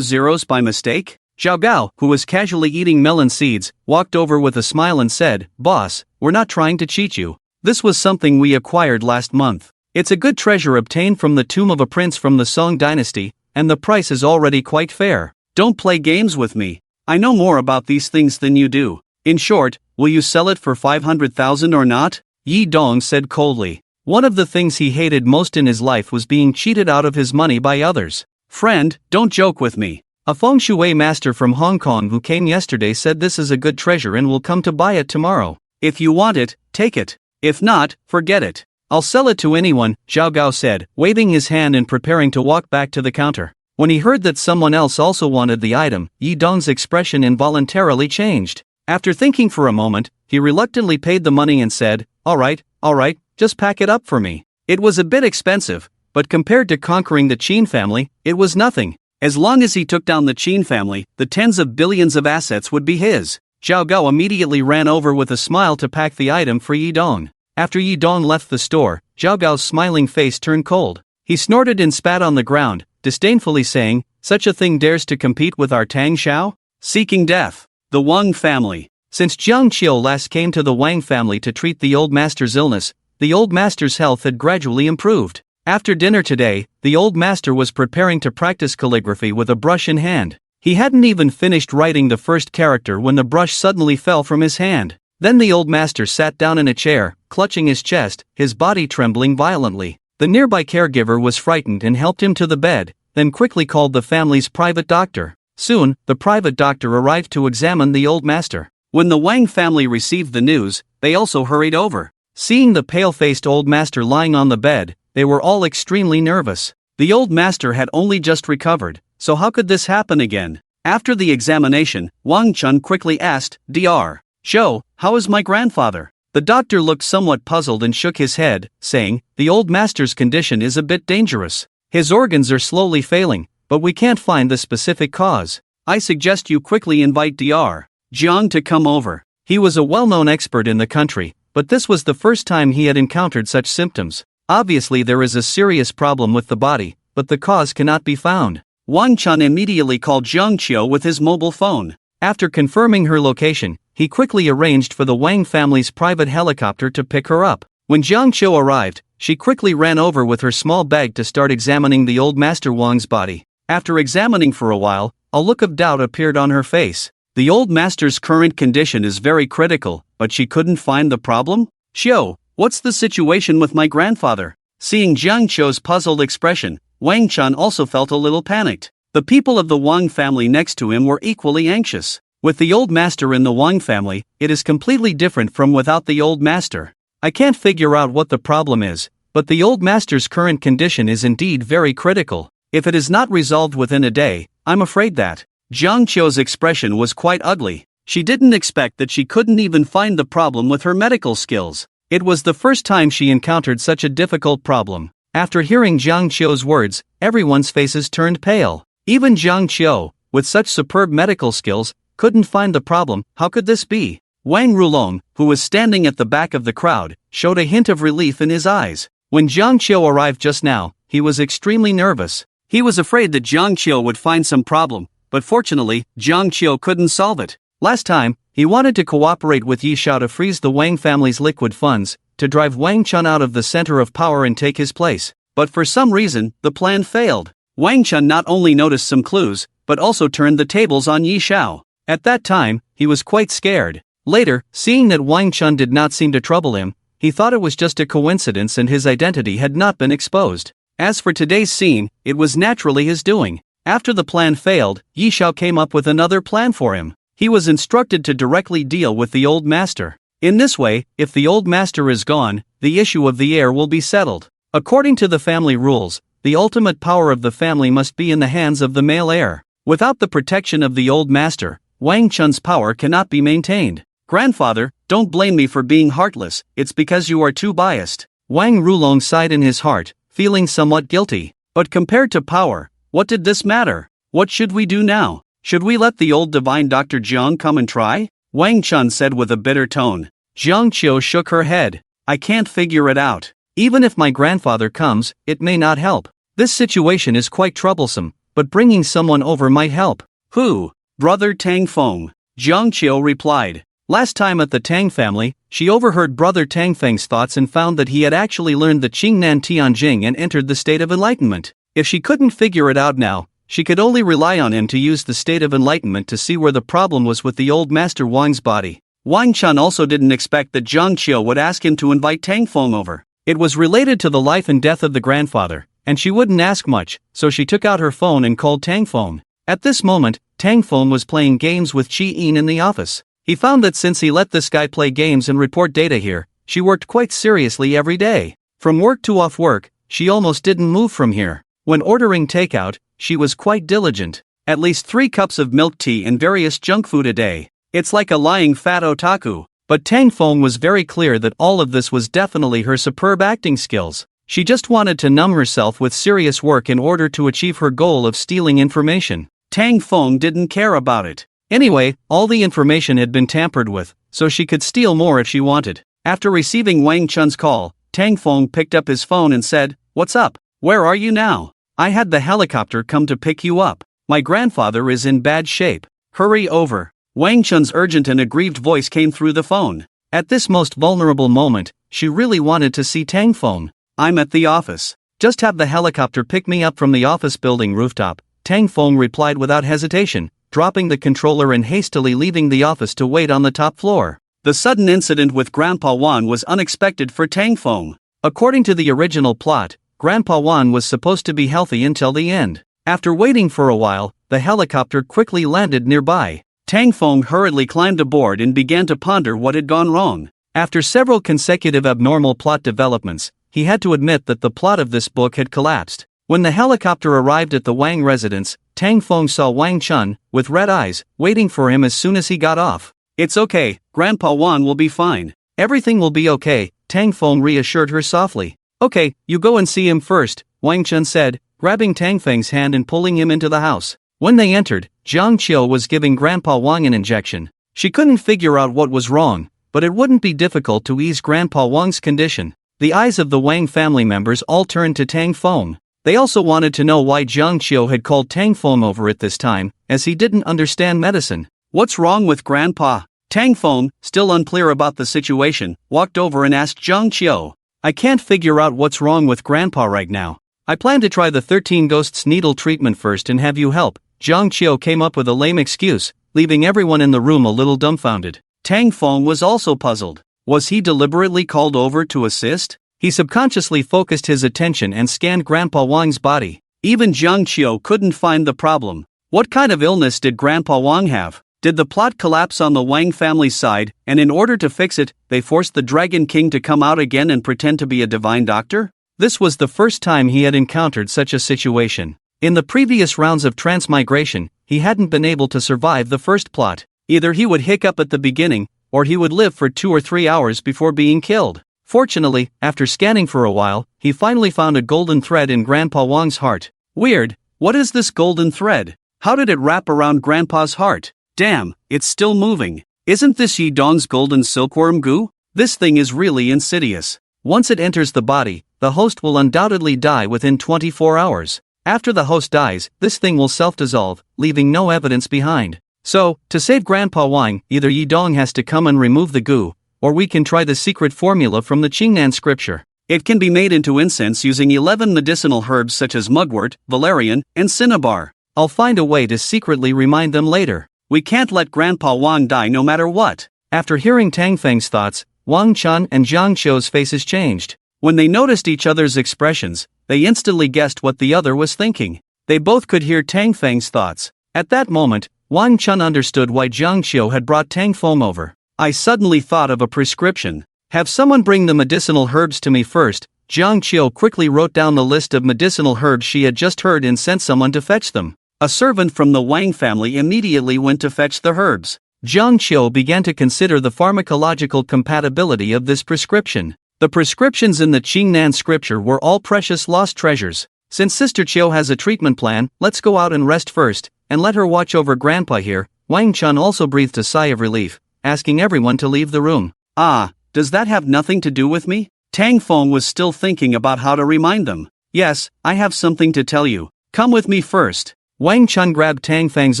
zeros by mistake?" Zhao Gao, who was casually eating melon seeds, walked over with a smile and said, "Boss, we're not trying to cheat you. This was something we acquired last month. It's a good treasure obtained from the tomb of a prince from the Song dynasty, and the price is already quite fair. Don't play games with me. I know more about these things than you do. In short, will you sell it for 500,000 or not?" Yi Dong said coldly. One of the things he hated most in his life was being cheated out of his money by others. "Friend, don't joke with me. A feng shui master from Hong Kong who came yesterday said this is a good treasure and will come to buy it tomorrow. If you want it, take it. If not, forget it. I'll sell it to anyone," Zhao Gao said, waving his hand and preparing to walk back to the counter. When he heard that someone else also wanted the item, Yi Dong's expression involuntarily changed. After thinking for a moment, he reluctantly paid the money and said, all right, just pack it up for me." It was a bit expensive, but compared to conquering the Qin family, it was nothing. As long as he took down the Qin family, the tens of billions of assets would be his. Zhao Gao immediately ran over with a smile to pack the item for Yi Dong. After Yi Dong left the store, Zhao Gao's smiling face turned cold. He snorted and spat on the ground, disdainfully saying, "Such a thing dares to compete with our Tang Xiao? Seeking death." The Wang family. Since Jiang Qiu last came to the Wang family to treat the old master's illness, the old master's health had gradually improved. After dinner today, the old master was preparing to practice calligraphy with a brush in hand. He hadn't even finished writing the first character when the brush suddenly fell from his hand. Then the old master sat down in a chair, clutching his chest, his body trembling violently. The nearby caregiver was frightened and helped him to the bed, then quickly called the family's private doctor. Soon, the private doctor arrived to examine the old master. When the Wang family received the news, they also hurried over. Seeing the pale-faced old master lying on the bed, they were all extremely nervous. The old master had only just recovered, so how could this happen again? After the examination, Wang Chun quickly asked, "Dr. Zhou, how is my grandfather?" The doctor looked somewhat puzzled and shook his head, saying, "The old master's condition is a bit dangerous. His organs are slowly failing, but we can't find the specific cause. I suggest you quickly invite Dr. Jiang to come over." He was a well-known expert in the country, but this was the first time he had encountered such symptoms. Obviously there is a serious problem with the body, but the cause cannot be found. Wang Chun immediately called Jiang Qiu with his mobile phone. After confirming her location, he quickly arranged for the Wang family's private helicopter to pick her up. When Jiang Qiu arrived, she quickly ran over with her small bag to start examining the old master Wang's body. After examining for a while, a look of doubt appeared on her face. The old master's current condition is very critical, but she couldn't find the problem? "Qiu, what's the situation with my grandfather?" Seeing Jiang Qiu's puzzled expression, Wang Chun also felt a little panicked. The people of the Wang family next to him were equally anxious. With the old master in the Wang family, it is completely different from without the old master. I can't figure out what the problem is, but the old master's current condition is indeed very critical. If it is not resolved within a day, I'm afraid that. Jiang Qiu's expression was quite ugly. She didn't expect that she couldn't even find the problem with her medical skills. It was the first time she encountered such a difficult problem. After hearing Jiang Qiu's words, everyone's faces turned pale. Even Jiang Qiu, with such superb medical skills, couldn't find the problem. How could this be? Wang Rulong, who was standing at the back of the crowd, showed a hint of relief in his eyes. When Jiang Qiu arrived just now, he was extremely nervous. He was afraid that Jiang Qiu would find some problem, but fortunately, Jiang Qiu couldn't solve it. Last time, he wanted to cooperate with Yi Xiao to freeze the Wang family's liquid funds, to drive Wang Chun out of the center of power and take his place. But for some reason, the plan failed. Wang Chun not only noticed some clues, but also turned the tables on Yi Xiao. At that time, he was quite scared. Later, seeing that Wang Chun did not seem to trouble him, he thought it was just a coincidence and his identity had not been exposed. As for today's scene, it was naturally his doing. After the plan failed, Yi Xiao came up with another plan for him. He was instructed to directly deal with the old master. In this way, if the old master is gone, the issue of the heir will be settled. According to the family rules, the ultimate power of the family must be in the hands of the male heir. Without the protection of the old master, Wang Chun's power cannot be maintained. Grandfather, don't blame me for being heartless, it's because you are too biased. Wang Rulong sighed in his heart, feeling somewhat guilty. But compared to power, what did this matter? What should we do now? Should we let the old divine Dr. Jiang come and try? Wang Chun said with a bitter tone. Jiang Qiu shook her head. I can't figure it out. Even if my grandfather comes, it may not help. This situation is quite troublesome, but bringing someone over might help. Who? Brother Tang Feng. Jiang Qiu replied. Last time at the Tang family, she overheard Brother Tang Feng's thoughts and found that he had actually learned the Qingnan Tianjing and entered the state of enlightenment. If she couldn't figure it out now, she could only rely on him to use the state of enlightenment to see where the problem was with the old master Wang's body. Wang Chun also didn't expect that Jiang Qiu would ask him to invite Tang Feng over. It was related to the life and death of the grandfather, and she wouldn't ask much, so she took out her phone and called Tang Feng. At this moment, Tang Feng was playing games with Qi Yin in the office. He found that since he let this guy play games and report data here, she worked quite seriously every day. From work to off work, she almost didn't move from here. When ordering takeout, she was quite diligent. At least 3 cups of milk tea and various junk food a day. It's like a lying fat otaku. But Tang Feng was very clear that all of this was definitely her superb acting skills. She just wanted to numb herself with serious work in order to achieve her goal of stealing information. Tang Feng didn't care about it. Anyway, all the information had been tampered with, so she could steal more if she wanted. After receiving Wang Chun's call, Tang Feng picked up his phone and said, "What's up? Where are you now? I had the helicopter come to pick you up. My grandfather is in bad shape. Hurry over." Wang Chun's urgent and aggrieved voice came through the phone. At this most vulnerable moment, she really wanted to see Tang Feng. "I'm at the office. Just have the helicopter pick me up from the office building rooftop," Tang Feng replied without hesitation, dropping the controller and hastily leaving the office to wait on the top floor. The sudden incident with Grandpa Wan was unexpected for Tang Feng. According to the original plot, Grandpa Wan was supposed to be healthy until the end. After waiting for a while, the helicopter quickly landed nearby. Tang Feng hurriedly climbed aboard and began to ponder what had gone wrong. After several consecutive abnormal plot developments, he had to admit that the plot of this book had collapsed. When the helicopter arrived at the Wang residence, Tang Feng saw Wang Chun, with red eyes, waiting for him as soon as he got off. "It's okay, Grandpa Wan will be fine. Everything will be okay," Tang Feng reassured her softly. "Okay, you go and see him first," Wang Chun said, grabbing Tang Feng's hand and pulling him into the house. When they entered, Jiang Qiu was giving Grandpa Wang an injection. She couldn't figure out what was wrong, but it wouldn't be difficult to ease Grandpa Wang's condition. The eyes of the Wang family members all turned to Tang Feng. They also wanted to know why Jiang Qiu had called Tang Feng over at this time, as he didn't understand medicine. "What's wrong with Grandpa?" Tang Feng, still unclear about the situation, walked over and asked Jiang Qiu. "I can't figure out what's wrong with Grandpa right now. I plan to try the 13 Ghosts needle treatment first and have you help." Jiang Qiu came up with a lame excuse, leaving everyone in the room a little dumbfounded. Tang Feng was also puzzled. Was he deliberately called over to assist? He subconsciously focused his attention and scanned Grandpa Wang's body. Even Jiang Qiu couldn't find the problem. What kind of illness did Grandpa Wang have? Did the plot collapse on the Wang family's side, and in order to fix it, they forced the Dragon King to come out again and pretend to be a divine doctor? This was the first time he had encountered such a situation. In the previous rounds of transmigration, he hadn't been able to survive the first plot. Either he would hiccup at the beginning, or he would live for 2 or 3 hours before being killed. Fortunately, after scanning for a while, he finally found a golden thread in Grandpa Wang's heart. Weird, what is this golden thread? How did it wrap around Grandpa's heart? Damn, it's still moving. Isn't this Yi Dong's golden silkworm goo? This thing is really insidious. Once it enters the body, the host will undoubtedly die within 24 hours. After the host dies, this thing will self-dissolve, leaving no evidence behind. So, to save Grandpa Wang, either Yi Dong has to come and remove the goo, or we can try the secret formula from the Qingnan scripture. It can be made into incense using 11 medicinal herbs such as mugwort, valerian, and cinnabar. I'll find a way to secretly remind them later. We can't let Grandpa Wang die no matter what. After hearing Tang Feng's thoughts, Wang Chun and Zhang Qiu's faces changed. When they noticed each other's expressions, they instantly guessed what the other was thinking. They both could hear Tang Feng's thoughts. At that moment, Wang Chun understood why Zhang Qiu had brought Tang Feng over. I suddenly thought of a prescription. Have someone bring the medicinal herbs to me first. Zhang Qiu quickly wrote down the list of medicinal herbs she had just heard and sent someone to fetch them. A servant from the Wang family immediately went to fetch the herbs. Zhang Qiu began to consider the pharmacological compatibility of this prescription. The prescriptions in the Qingnan scripture were all precious lost treasures. Since Sister Qiu has a treatment plan, let's go out and rest first, and let her watch over Grandpa here. Wang Chun also breathed a sigh of relief, asking everyone to leave the room. Ah, does that have nothing to do with me? Tang Feng was still thinking about how to remind them. Yes, I have something to tell you. Come with me first. Wang Chun grabbed Tang Feng's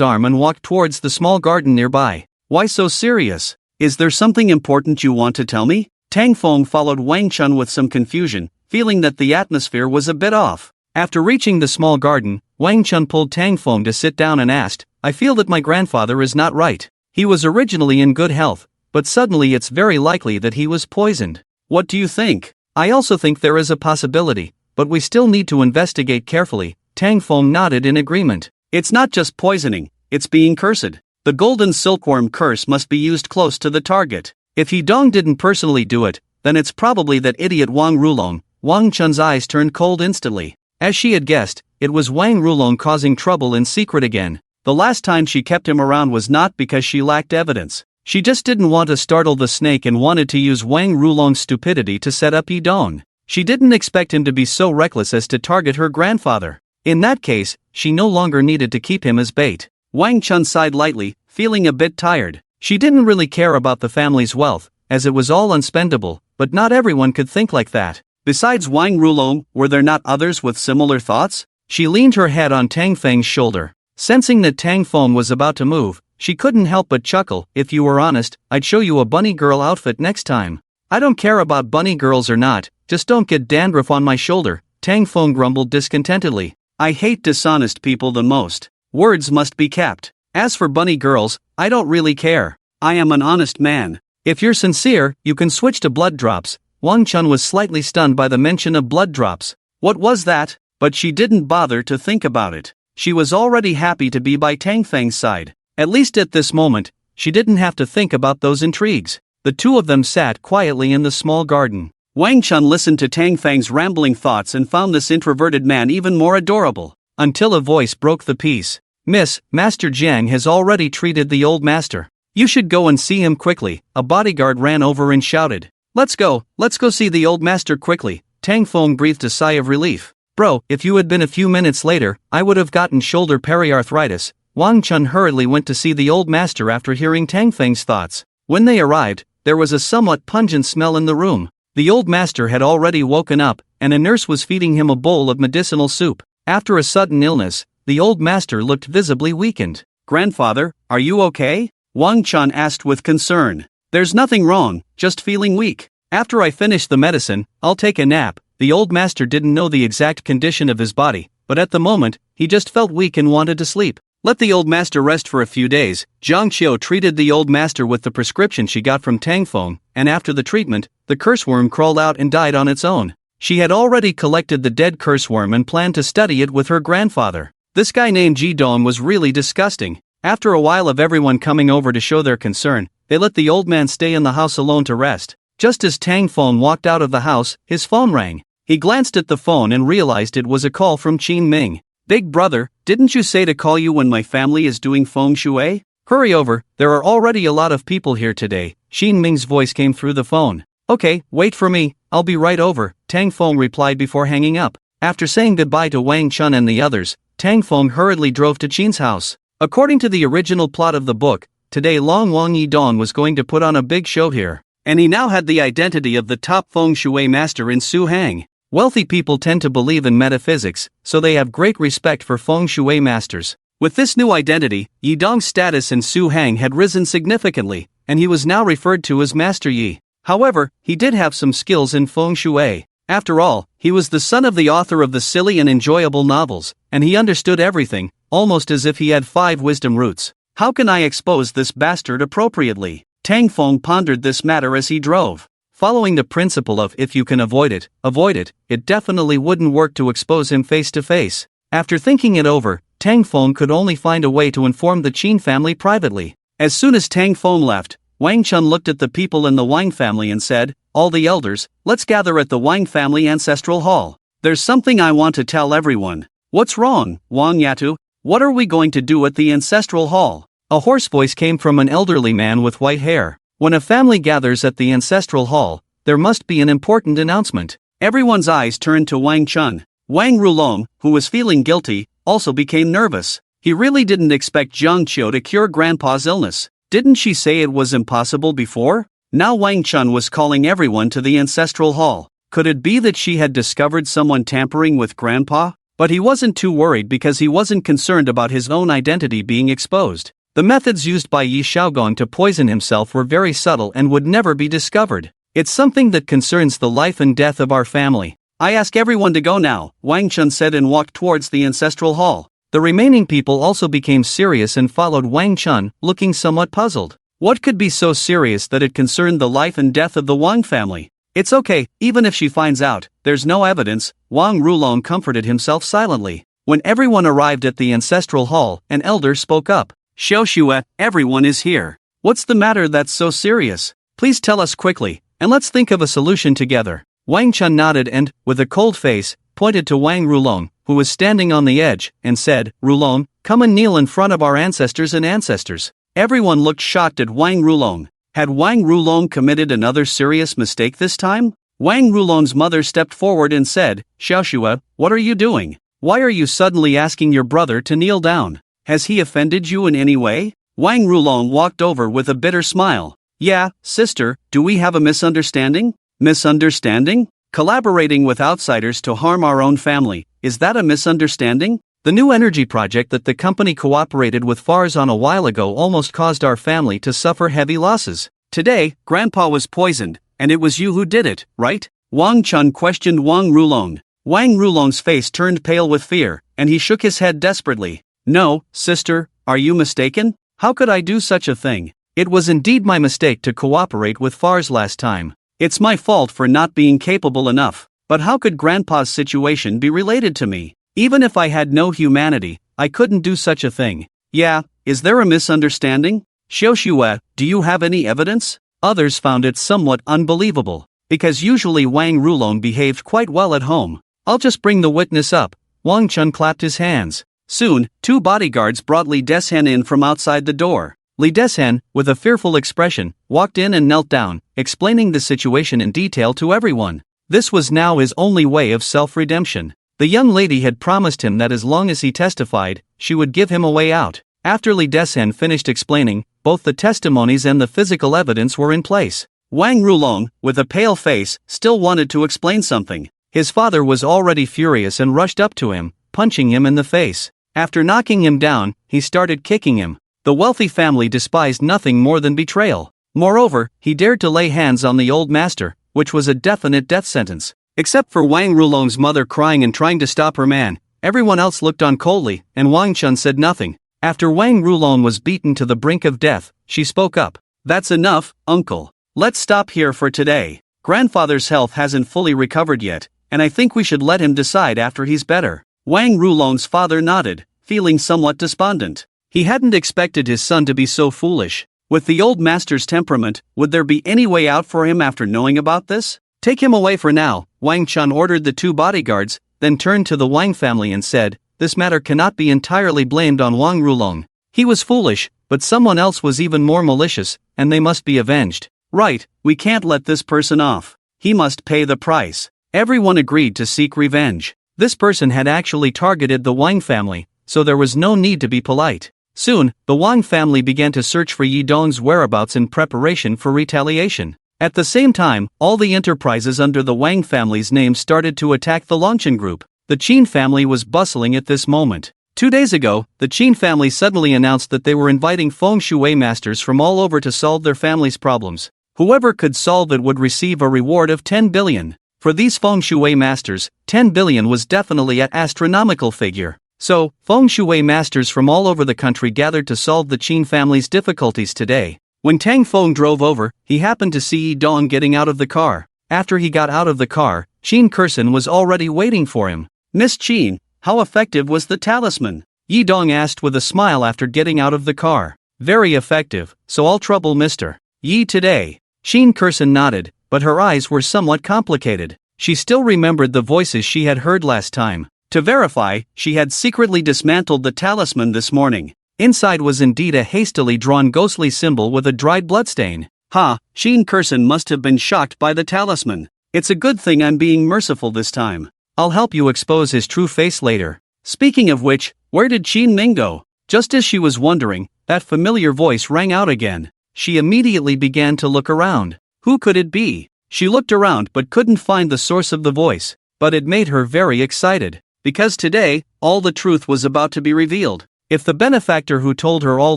arm and walked towards the small garden nearby. Why so serious? Is there something important you want to tell me? Tang Feng followed Wang Chun with some confusion, feeling that the atmosphere was a bit off. After reaching the small garden, Wang Chun pulled Tang Feng to sit down and asked, I feel that my grandfather is not right. He was originally in good health, but suddenly it's very likely that he was poisoned. What do you think? I also think there is a possibility, but we still need to investigate carefully. Tang Feng nodded in agreement. It's not just poisoning, it's being cursed. The golden silkworm curse must be used close to the target. If He Dong didn't personally do it, then it's probably that idiot Wang Rulong. Wang Chun's eyes turned cold instantly. As she had guessed, it was Wang Rulong causing trouble in secret again. The last time she kept him around was not because she lacked evidence. She just didn't want to startle the snake and wanted to use Wang Rulong's stupidity to set up Yi Dong. She didn't expect him to be so reckless as to target her grandfather. In that case, she no longer needed to keep him as bait. Wang Chun sighed lightly, feeling a bit tired. She didn't really care about the family's wealth, as it was all unspendable, but not everyone could think like that. Besides Wang Rulong, were there not others with similar thoughts? She leaned her head on Tang Feng's shoulder. Sensing that Tang Feng was about to move, she couldn't help but chuckle. If you were honest, I'd show you a bunny girl outfit next time. I don't care about bunny girls or not, just don't get dandruff on my shoulder, Tang Feng grumbled discontentedly. I hate dishonest people the most. Words must be kept. As for bunny girls, I don't really care. I am an honest man. If you're sincere, you can switch to blood drops. Wang Chun was slightly stunned by the mention of blood drops. What was that? But she didn't bother to think about it. She was already happy to be by Tang Feng's side. At least at this moment, she didn't have to think about those intrigues. The two of them sat quietly in the small garden. Wang Chun listened to Tang Feng's rambling thoughts and found this introverted man even more adorable. Until a voice broke the peace. Miss, Master Jiang has already treated the old master. You should go and see him quickly. A bodyguard ran over and shouted. Let's go see the old master quickly. Tang Feng breathed a sigh of relief. Bro, if you had been a few minutes later, I would have gotten shoulder periarthritis. Wang Chun hurriedly went to see the old master after hearing Tang Feng's thoughts. When they arrived, there was a somewhat pungent smell in the room. The old master had already woken up, and a nurse was feeding him a bowl of medicinal soup. After a sudden illness, the old master looked visibly weakened. Grandfather, are you okay? Wang Chun asked with concern. There's nothing wrong, just feeling weak. After I finish the medicine, I'll take a nap. The old master didn't know the exact condition of his body, but at the moment, he just felt weak and wanted to sleep. Let the old master rest for a few days. Zhang Qiu treated the old master with the prescription she got from Tang Feng, and after the treatment, the curse worm crawled out and died on its own. She had already collected the dead curse worm and planned to study it with her grandfather. This guy named Ji Dong was really disgusting. After a while of everyone coming over to show their concern, they let the old man stay in the house alone to rest. Just as Tang Feng walked out of the house, his phone rang. He glanced at the phone and realized it was a call from Qin Ming. "Big brother, didn't you say to call you when my family is doing feng shui? Hurry over, there are already a lot of people here today." Qin Ming's voice came through the phone. "Okay, wait for me, I'll be right over," Tang Feng replied before hanging up. After saying goodbye to Wang Chun and the others, Tang Feng hurriedly drove to Qin's house. According to the original plot of the book, today Long Wang Yidong was going to put on a big show here, and he now had the identity of the top feng shui master in Suhang. Wealthy people tend to believe in metaphysics, so they have great respect for feng shui masters. With this new identity, Yidong's status in Suhang had risen significantly, and he was now referred to as Master Yi. However, he did have some skills in feng shui. After all, he was the son of the author of the silly and enjoyable novels, and he understood everything, almost as if he had 5 wisdom roots. How can I expose this bastard appropriately? Tang Feng pondered this matter as he drove. Following the principle of if you can avoid it, it definitely wouldn't work to expose him face to face. After thinking it over, Tang Feng could only find a way to inform the Qin family privately. As soon as Tang Feng left, Wang Chun looked at the people in the Wang family and said, "All the elders, let's gather at the Wang family ancestral hall. There's something I want to tell everyone." "What's wrong, Wang Yatu? What are we going to do at the ancestral hall?" A hoarse voice came from an elderly man with white hair. When a family gathers at the ancestral hall, there must be an important announcement. Everyone's eyes turned to Wang Chun. Wang Rulong, who was feeling guilty, also became nervous. He really didn't expect Jiang Qiu to cure Grandpa's illness. Didn't she say it was impossible before? Now Wang Chun was calling everyone to the ancestral hall. Could it be that she had discovered someone tampering with Grandpa? But he wasn't too worried because he wasn't concerned about his own identity being exposed. The methods used by Yi Xiaogong to poison himself were very subtle and would never be discovered. "It's something that concerns the life and death of our family. I ask everyone to go now," Wang Chun said and walked towards the ancestral hall. The remaining people also became serious and followed Wang Chun, looking somewhat puzzled. What could be so serious that it concerned the life and death of the Wang family? "It's okay, even if she finds out, there's no evidence," Wang Rulong comforted himself silently. When everyone arrived at the ancestral hall, an elder spoke up. "Xiao Xue, everyone is here. What's the matter that's so serious? Please tell us quickly, and let's think of a solution together." Wang Chun nodded and, with a cold face, pointed to Wang Rulong, who was standing on the edge, and said, "Rulong, come and kneel in front of our ancestors and ancestors." Everyone looked shocked at Wang Rulong. Had Wang Rulong committed another serious mistake this time? Wang Rulong's mother stepped forward and said, "Xiao Xue, what are you doing? Why are you suddenly asking your brother to kneel down? Has he offended you in any way?" Wang Rulong walked over with a bitter smile. "Yeah, sister, do we have a misunderstanding?" "Misunderstanding? Collaborating with outsiders to harm our own family, is that a misunderstanding? The new energy project that the company cooperated with FARS on a while ago almost caused our family to suffer heavy losses. Today, Grandpa was poisoned, and it was you who did it, right?" Wang Chun questioned Wang Rulong. Wang Rulong's face turned pale with fear, and he shook his head desperately. "No, sister, are you mistaken? How could I do such a thing? It was indeed my mistake to cooperate with FARS last time. It's my fault for not being capable enough. But how could Grandpa's situation be related to me? Even if I had no humanity, I couldn't do such a thing." "Yeah, is there a misunderstanding? Xiao Xue, do you have any evidence?" Others found it somewhat unbelievable, because usually Wang Rulong behaved quite well at home. "I'll just bring the witness up." Wang Chun clapped his hands. Soon, 2 bodyguards brought Li Deshan in from outside the door. Li Deshan, with a fearful expression, walked in and knelt down, explaining the situation in detail to everyone. This was now his only way of self-redemption. The young lady had promised him that as long as he testified, she would give him a way out. After Li Deshan finished explaining, both the testimonies and the physical evidence were in place. Wang Rulong, with a pale face, still wanted to explain something. His father was already furious and rushed up to him, punching him in the face. After knocking him down, he started kicking him. The wealthy family despised nothing more than betrayal. Moreover, he dared to lay hands on the old master, which was a definite death sentence. Except for Wang Rulong's mother crying and trying to stop her man, everyone else looked on coldly, and Wang Chun said nothing. After Wang Rulong was beaten to the brink of death, she spoke up. "That's enough, uncle. Let's stop here for today. Grandfather's health hasn't fully recovered yet, and I think we should let him decide after he's better." Wang Rulong's father nodded, feeling somewhat despondent. He hadn't expected his son to be so foolish. With the old master's temperament, would there be any way out for him after knowing about this? Take him away for now, Wang Chun ordered the two bodyguards, then turned to the Wang family and said, this matter cannot be entirely blamed on Wang Rulong. He was foolish, but someone else was even more malicious, and they must be avenged. Right, we can't let this person off. He must pay the price. Everyone agreed to seek revenge. This person had actually targeted the Wang family, so there was no need to be polite. Soon, the Wang family began to search for Yi Dong's whereabouts in preparation for retaliation. At the same time, all the enterprises under the Wang family's name started to attack the Longchen group. The Qin family was bustling at this moment. 2 days ago, the Qin family suddenly announced that they were inviting feng shui masters from all over to solve their family's problems. Whoever could solve it would receive a reward of 10 billion. For these feng shui masters, 10 billion was definitely an astronomical figure. So, feng shui masters from all over the country gathered to solve the Qin family's difficulties today. When Tang Feng drove over, he happened to see Yi Dong getting out of the car. After he got out of the car, Qin Kurson was already waiting for him. Miss Qin, how effective was the talisman? Yi Dong asked with a smile after getting out of the car. Very effective, so all trouble Mr. Yi today. Qin Kurson nodded, but her eyes were somewhat complicated. She still remembered the voices she had heard last time. To verify, she had secretly dismantled the talisman this morning. Inside was indeed a hastily drawn ghostly symbol with a dried bloodstain. Qin Kurson must have been shocked by the talisman. It's a good thing I'm being merciful this time. I'll help you expose his true face later. Speaking of which, where did Qin Ming go? Just as she was wondering, that familiar voice rang out again. She immediately began to look around. Who could it be? She looked around but couldn't find the source of the voice, but it made her very excited. Because today, all the truth was about to be revealed. If the benefactor who told her all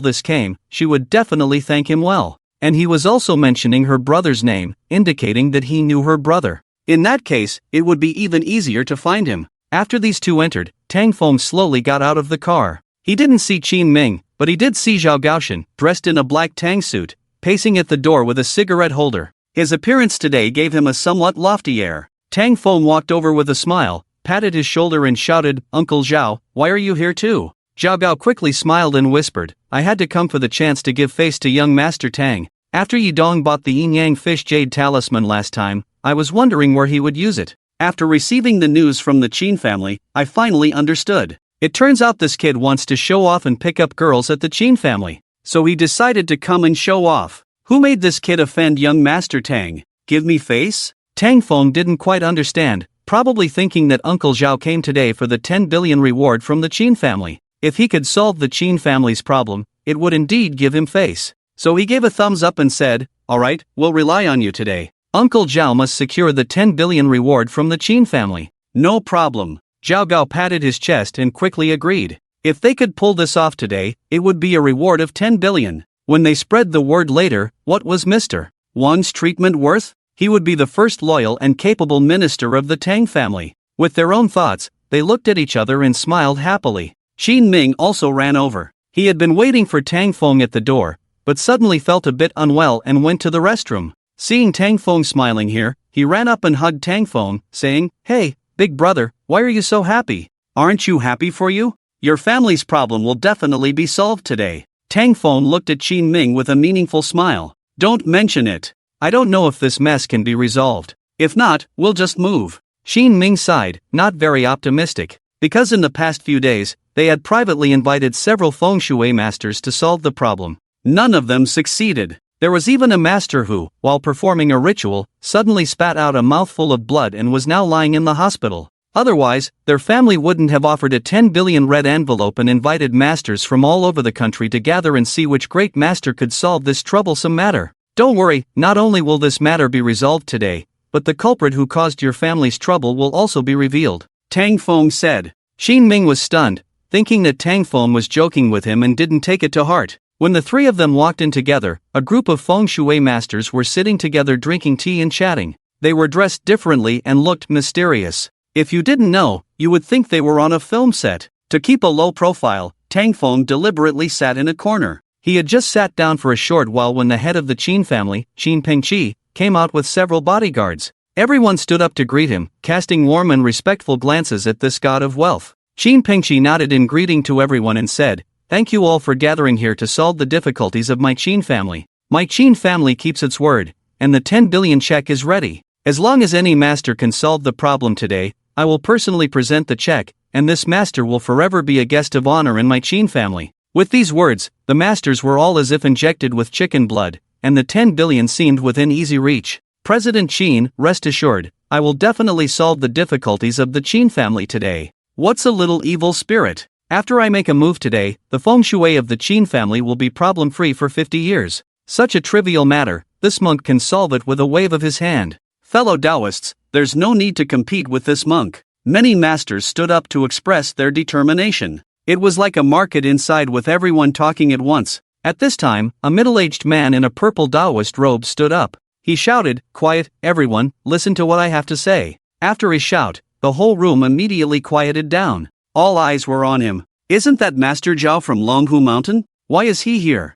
this came, she would definitely thank him well. And he was also mentioning her brother's name, indicating that he knew her brother. In that case, it would be even easier to find him. After these two entered, Tang Feng slowly got out of the car. He didn't see Qin Ming, but he did see Zhao Gaoshan, dressed in a black tang suit, pacing at the door with a cigarette holder. His appearance today gave him a somewhat lofty air. Tang Feng walked over with a smile, patted his shoulder and shouted, Uncle Zhao, why are you here too? Zhao Gao quickly smiled and whispered, I had to come for the chance to give face to young Master Tang. After Yi Dong bought the Yin Yang Fish Jade Talisman last time, I was wondering where he would use it. After receiving the news from the Qin family, I finally understood. It turns out this kid wants to show off and pick up girls at the Qin family. So he decided to come and show off. Who made this kid offend young Master Tang? Give me face? Tang Feng didn't quite understand, probably thinking that Uncle Zhao came today for the 10 billion reward from the Qin family. If he could solve the Qin family's problem, it would indeed give him face. So he gave a thumbs up and said, alright, we'll rely on you today. Uncle Zhao must secure the 10 billion reward from the Qin family. No problem. Zhao Gao patted his chest and quickly agreed. If they could pull this off today, it would be a reward of 10 billion. When they spread the word later, what was Mr. Wang's treatment worth? He would be the first loyal and capable minister of the Tang family. With their own thoughts, they looked at each other and smiled happily. Qin Ming also ran over. He had been waiting for Tang Feng at the door, but suddenly felt a bit unwell and went to the restroom. Seeing Tang Feng smiling here, he ran up and hugged Tang Feng, saying, Hey, big brother, why are you so happy? Aren't you happy for you? Your family's problem will definitely be solved today. Tang Feng looked at Qin Ming with a meaningful smile. Don't mention it. I don't know if this mess can be resolved. If not, we'll just move. Qin Ming sighed, not very optimistic. Because in the past few days, they had privately invited several feng shui masters to solve the problem. None of them succeeded. There was even a master who, while performing a ritual, suddenly spat out a mouthful of blood and was now lying in the hospital. Otherwise, their family wouldn't have offered a 10 billion red envelope and invited masters from all over the country to gather and see which great master could solve this troublesome matter. Don't worry, not only will this matter be resolved today, but the culprit who caused your family's trouble will also be revealed, Tang Feng said. Qin Ming was stunned, thinking that Tang Feng was joking with him and didn't take it to heart. When the three of them walked in together, a group of feng shui masters were sitting together drinking tea and chatting. They were dressed differently and looked mysterious. If you didn't know, you would think they were on a film set. To keep a low profile, Tang Feng deliberately sat in a corner. He had just sat down for a short while when the head of the Qin family, Qin Pengqi, came out with several bodyguards. Everyone stood up to greet him, casting warm and respectful glances at this god of wealth. Qin Pengqi nodded in greeting to everyone and said, Thank you all for gathering here to solve the difficulties of my Qin family. My Qin family keeps its word, and the 10 billion check is ready. As long as any master can solve the problem today, I will personally present the check, and this master will forever be a guest of honor in my Qin family. With these words, the masters were all as if injected with chicken blood, and the 10 billion seemed within easy reach. President Qin, rest assured, I will definitely solve the difficulties of the Qin family today. What's a little evil spirit? After I make a move today, the feng shui of the Qin family will be problem-free for 50 years. Such a trivial matter, this monk can solve it with a wave of his hand. Fellow Taoists, there's no need to compete with this monk. Many masters stood up to express their determination. It was like a market inside with everyone talking at once. At this time, a middle-aged man in a purple Taoist robe stood up. He shouted, "Quiet, everyone, listen to what I have to say." After his shout, the whole room immediately quieted down. All eyes were on him. Isn't that Master Zhao from Longhu Mountain? Why is he here?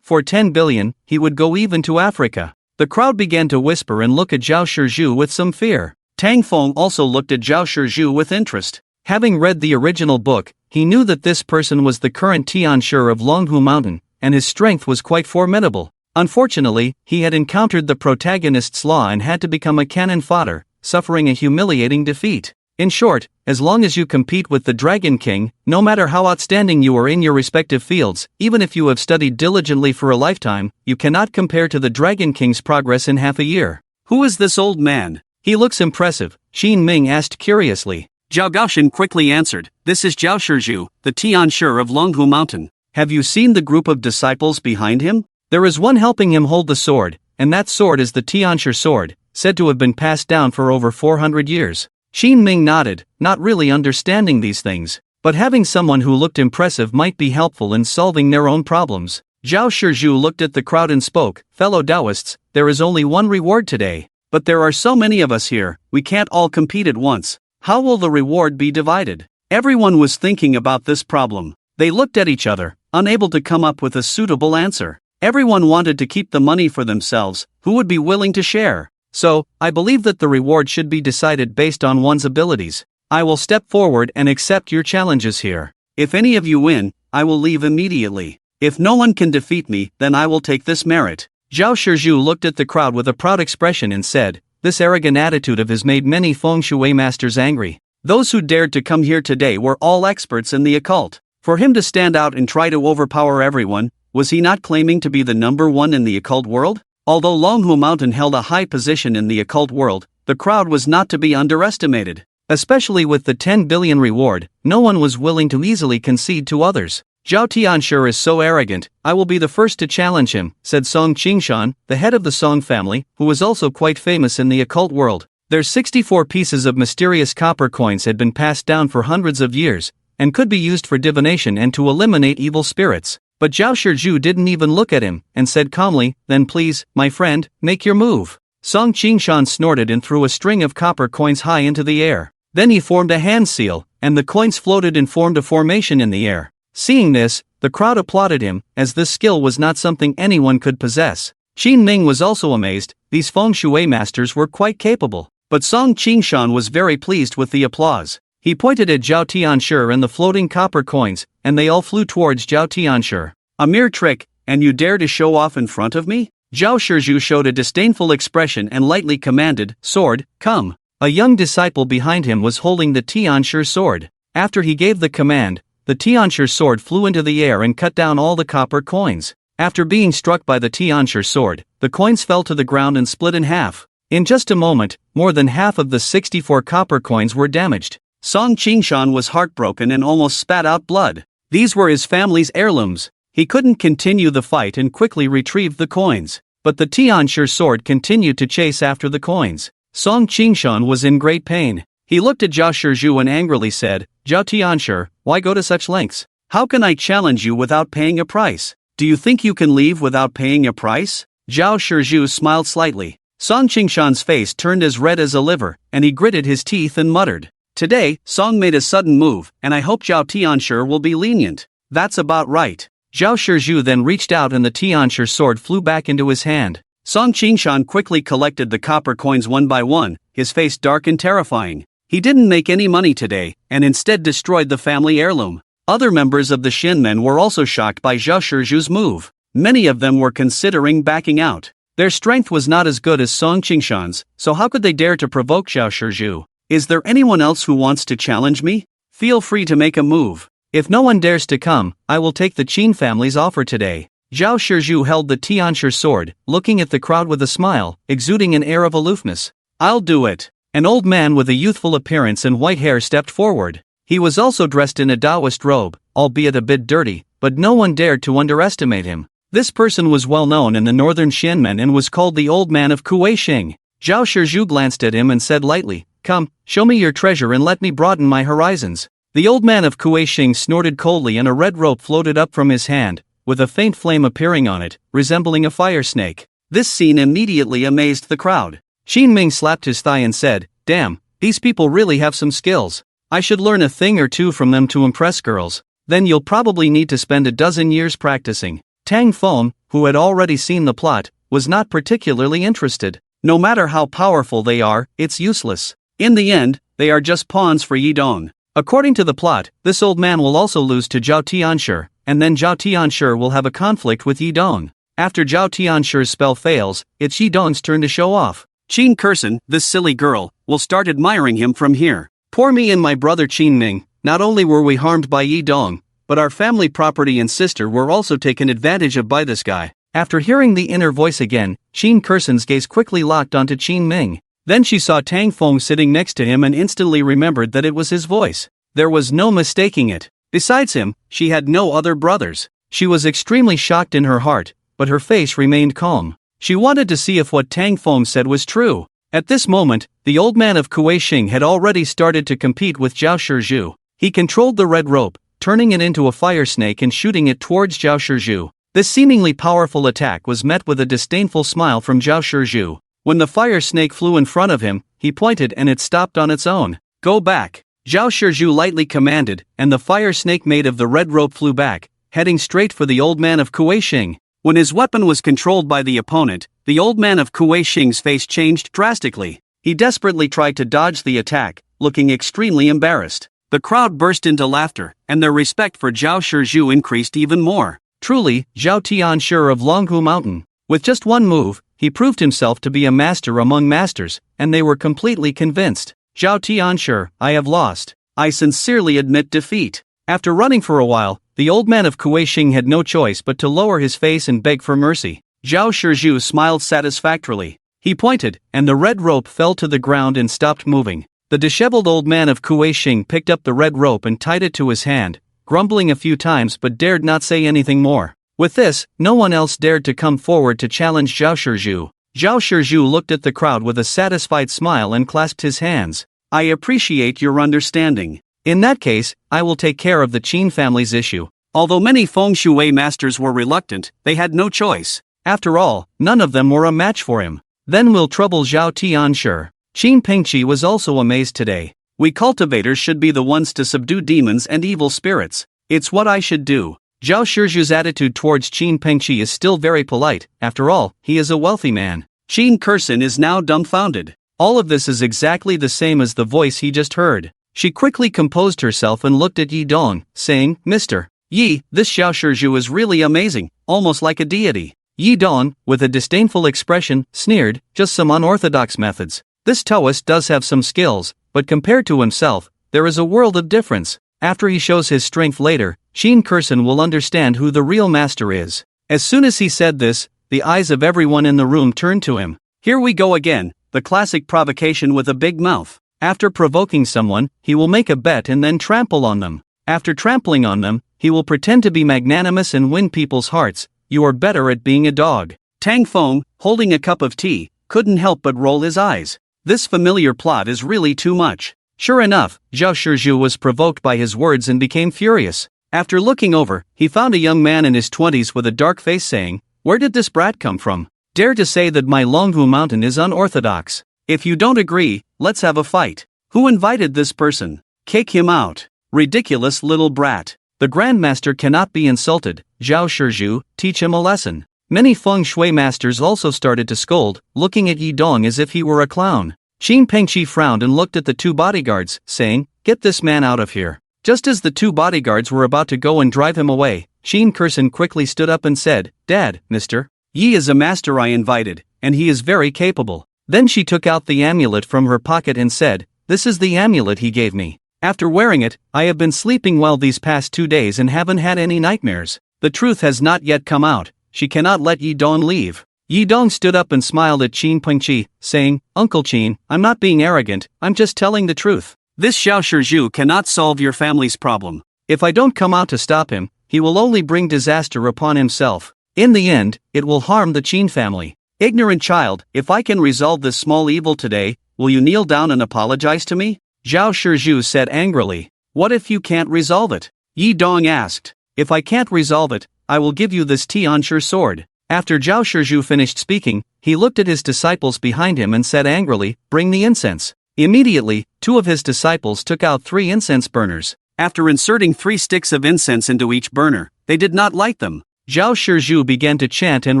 For 10 billion, he would go even to Africa. The crowd began to whisper and look at Zhao Shizhu with some fear. Tang Feng also looked at Zhao Shizhu with interest. Having read the original book, he knew that this person was the current Tianshi of Longhu Mountain, and his strength was quite formidable. Unfortunately, he had encountered the protagonist's law and had to become a cannon fodder, suffering a humiliating defeat. In short, as long as you compete with the Dragon King, no matter how outstanding you are in your respective fields, even if you have studied diligently for a lifetime, you cannot compare to the Dragon King's progress in half a year. Who is this old man? He looks impressive, Xin Ming asked curiously. Zhao Gaoshan quickly answered, "This is Zhao Shizhu, the Tianshi of Longhu Mountain. Have you seen the group of disciples behind him? There is one helping him hold the sword, and that sword is the Tianshi sword, said to have been passed down for over 400 years. Xin Ming nodded, not really understanding these things, but having someone who looked impressive might be helpful in solving their own problems. Zhao Shizhu looked at the crowd and spoke, "Fellow Taoists, there is only one reward today. But there are so many of us here, we can't all compete at once. How will the reward be divided?" Everyone was thinking about this problem. They looked at each other, unable to come up with a suitable answer. Everyone wanted to keep the money for themselves. Who would be willing to share? So, I believe that the reward should be decided based on one's abilities. I will step forward and accept your challenges here. If any of you win, I will leave immediately. If no one can defeat me, then I will take this merit. Zhao Shizhu looked at the crowd with a proud expression and said, "This arrogant attitude of his made many feng shui masters angry. Those who dared to come here today were all experts in the occult. For him to stand out and try to overpower everyone, was he not claiming to be the number one in the occult world?" Although Longhu Mountain held a high position in the occult world, the crowd was not to be underestimated. Especially with the 10 billion reward, no one was willing to easily concede to others. "Zhao Tianshi is so arrogant, I will be the first to challenge him," said Song Qingshan, the head of the Song family, who was also quite famous in the occult world. Their 64 pieces of mysterious copper coins had been passed down for hundreds of years, and could be used for divination and to eliminate evil spirits. But Zhao Shizhu didn't even look at him, and said calmly, "Then please, my friend, make your move." Song Qingshan snorted and threw a string of copper coins high into the air. Then he formed a hand seal, and the coins floated and formed a formation in the air. Seeing this, the crowd applauded him, as this skill was not something anyone could possess. Xin Ming was also amazed. These feng shui masters were quite capable. But Song Qingshan was very pleased with the applause. He pointed at Zhao Tianshi and the floating copper coins, and they all flew towards Zhao Tianshi. "A mere trick, and you dare to show off in front of me?" Zhao Shizhu showed a disdainful expression and lightly commanded, "Sword, come." A young disciple behind him was holding the Tianshi sword. After he gave the command, the Tianshi sword flew into the air and cut down all the copper coins. After being struck by the Tianshi sword, the coins fell to the ground and split in half. In just a moment, more than half of the 64 copper coins were damaged. Song Qingshan was heartbroken and almost spat out blood. These were his family's heirlooms. He couldn't continue the fight and quickly retrieved the coins. But the Tianshi sword continued to chase after the coins. Song Qingshan was in great pain. He looked at Zhao Shizhu and angrily said, "Zhao Tianshi, why go to such lengths? How can I challenge you without paying a price? Do you think you can leave without paying a price?" Zhao Shizhu smiled slightly. Song Qingshan's face turned as red as a liver, and he gritted his teeth and muttered, "Today, Song made a sudden move, and I hope Zhao Tianshi will be lenient." "That's about right." Zhao Shizhu then reached out and the Tianshi sword flew back into his hand. Song Qingshan quickly collected the copper coins one by one, his face dark and terrifying. He didn't make any money today, and instead destroyed the family heirloom. Other members of the Shinmen were also shocked by Zhao Shizhu's move. Many of them were considering backing out. Their strength was not as good as Song Qingshan's, so how could they dare to provoke Zhao Shizhu? Is there anyone else who wants to challenge me? Feel free to make a move. If no one dares to come, I will take the Qin family's offer today. Zhao Shizhu held the Tianshi sword, looking at the crowd with a smile, exuding an air of aloofness. I'll do it. An old man with a youthful appearance and white hair stepped forward. He was also dressed in a Taoist robe, albeit a bit dirty, but no one dared to underestimate him. This person was well known in the northern Xianmen and was called the Old Man of Kuei-shing. Zhao Shizhu glanced at him and said lightly, "Come, show me your treasure and let me broaden my horizons." The Old Man of Kuei-shing snorted coldly and a red rope floated up from his hand, with a faint flame appearing on it, resembling a fire snake. This scene immediately amazed the crowd. Qin Ming slapped his thigh and said, "Damn, these people really have some skills. I should learn a thing or two from them to impress girls. Then you'll probably need to spend a dozen years practicing." Tang Feng, who had already seen the plot, was not particularly interested. No matter how powerful they are, it's useless. In the end, they are just pawns for Yi Dong. According to the plot, this old man will also lose to Zhao Tianshi, and then Zhao Tianshi will have a conflict with Yi Dong. After Zhao Tianshi's spell fails, it's Yi Dong's turn to show off. Qin Kurson, this silly girl, will start admiring him from here. Poor me and my brother Qin Ming, not only were we harmed by Yi Dong, but our family property and sister were also taken advantage of by this guy. After hearing the inner voice again, Qin Kurson's gaze quickly locked onto Qin Ming. Then she saw Tang Feng sitting next to him and instantly remembered that it was his voice. There was no mistaking it. Besides him, she had no other brothers. She was extremely shocked in her heart, but her face remained calm. She wanted to see if what Tang Feng said was true. At this moment, the Old Man of Kuei-shing had already started to compete with Zhao Shizhu. He controlled the red rope, turning it into a fire snake and shooting it towards Zhao Shizhu. This seemingly powerful attack was met with a disdainful smile from Zhao Shizhu. When the fire snake flew in front of him, he pointed and it stopped on its own. "Go back," Zhao Shizhu lightly commanded, and the fire snake made of the red rope flew back, heading straight for the Old Man of Kuei-shing. When his weapon was controlled by the opponent, the Old Man of Kuei-shing's face changed drastically. He desperately tried to dodge the attack, looking extremely embarrassed. The crowd burst into laughter, and their respect for Zhao Shizhu increased even more. Truly, Zhao Tianshi of Longhu Mountain. With just one move, he proved himself to be a master among masters, and they were completely convinced. "Zhao Tianshi, I have lost. I sincerely admit defeat." After running for a while, the Old Man of Kuei-shing had no choice but to lower his face and beg for mercy. Zhao Shizhu smiled satisfactorily. He pointed, and the red rope fell to the ground and stopped moving. The disheveled Old Man of Kuei-shing picked up the red rope and tied it to his hand, grumbling a few times but dared not say anything more. With this, no one else dared to come forward to challenge Zhao Shizhu. Zhao Shizhu looked at the crowd with a satisfied smile and clasped his hands. "I appreciate your understanding. In that case, I will take care of the Qin family's issue." Although many feng shui masters were reluctant, they had no choice. After all, none of them were a match for him. Then we'll trouble Zhao Tianshi. Qin Pengqi was also amazed today. "We cultivators should be the ones to subdue demons and evil spirits. It's what I should do." Zhao Shizhu's attitude towards Qin Pengqi is still very polite. After all, he is a wealthy man. Qin Kurson is now dumbfounded. All of this is exactly the same as the voice he just heard. She quickly composed herself and looked at Yi Dong, saying, "Mr. Yi, this Zhao Shizhu is really amazing, almost like a deity." Yi Dong, with a disdainful expression, sneered, "Just some unorthodox methods. This Taoist does have some skills, but compared to himself, there is a world of difference. After he shows his strength later, Qin Kurson will understand who the real master is." As soon as he said this, the eyes of everyone in the room turned to him. Here we go again, the classic provocation with a big mouth. After provoking someone, he will make a bet and then trample on them. After trampling on them, he will pretend to be magnanimous and win people's hearts. "You are better at being a dog." Tang Feng, holding a cup of tea, couldn't help but roll his eyes. This familiar plot is really too much. Sure enough, Zhao Shizhu was provoked by his words and became furious. After looking over, he found a young man in his 20s with a dark face saying, "Where did this brat come from? Dare to say that my Longhu Mountain is unorthodox. If you don't agree, let's have a fight. Who invited this person? Kick him out. Ridiculous little brat. The Grandmaster cannot be insulted. Zhao Shizhu, teach him a lesson." Many feng shui masters also started to scold, looking at Yi Dong as if he were a clown. Qin Pengqi frowned and looked at the two bodyguards, saying, "Get this man out of here." Just as the two bodyguards were about to go and drive him away, Shin Kursen quickly stood up and said, "Dad, Mr. Yi is a master I invited, and he is very capable." Then she took out the amulet from her pocket and said, "This is the amulet he gave me. After wearing it, I have been sleeping well these past 2 days and haven't had any nightmares. The truth has not yet come out. She cannot let Yi Dong leave." Yi Dong stood up and smiled at Qin Pengqi, saying, "Uncle Qin, I'm not being arrogant, I'm just telling the truth. This Xiao Shizhu cannot solve your family's problem. If I don't come out to stop him, he will only bring disaster upon himself. In the end, it will harm the Qin family. Ignorant child, if I can resolve this small evil today, will you kneel down and apologize to me?" Zhao Shizhu said angrily. "What if you can't resolve it?" Yi Dong asked. "If I can't resolve it, I will give you this Tianshi sword." After Zhao Shizhu finished speaking, he looked at his disciples behind him and said angrily, "Bring the incense." Immediately, 2 of his disciples took out 3 incense burners. After inserting 3 sticks of incense into each burner, they did not light them. Zhao Shizhu began to chant and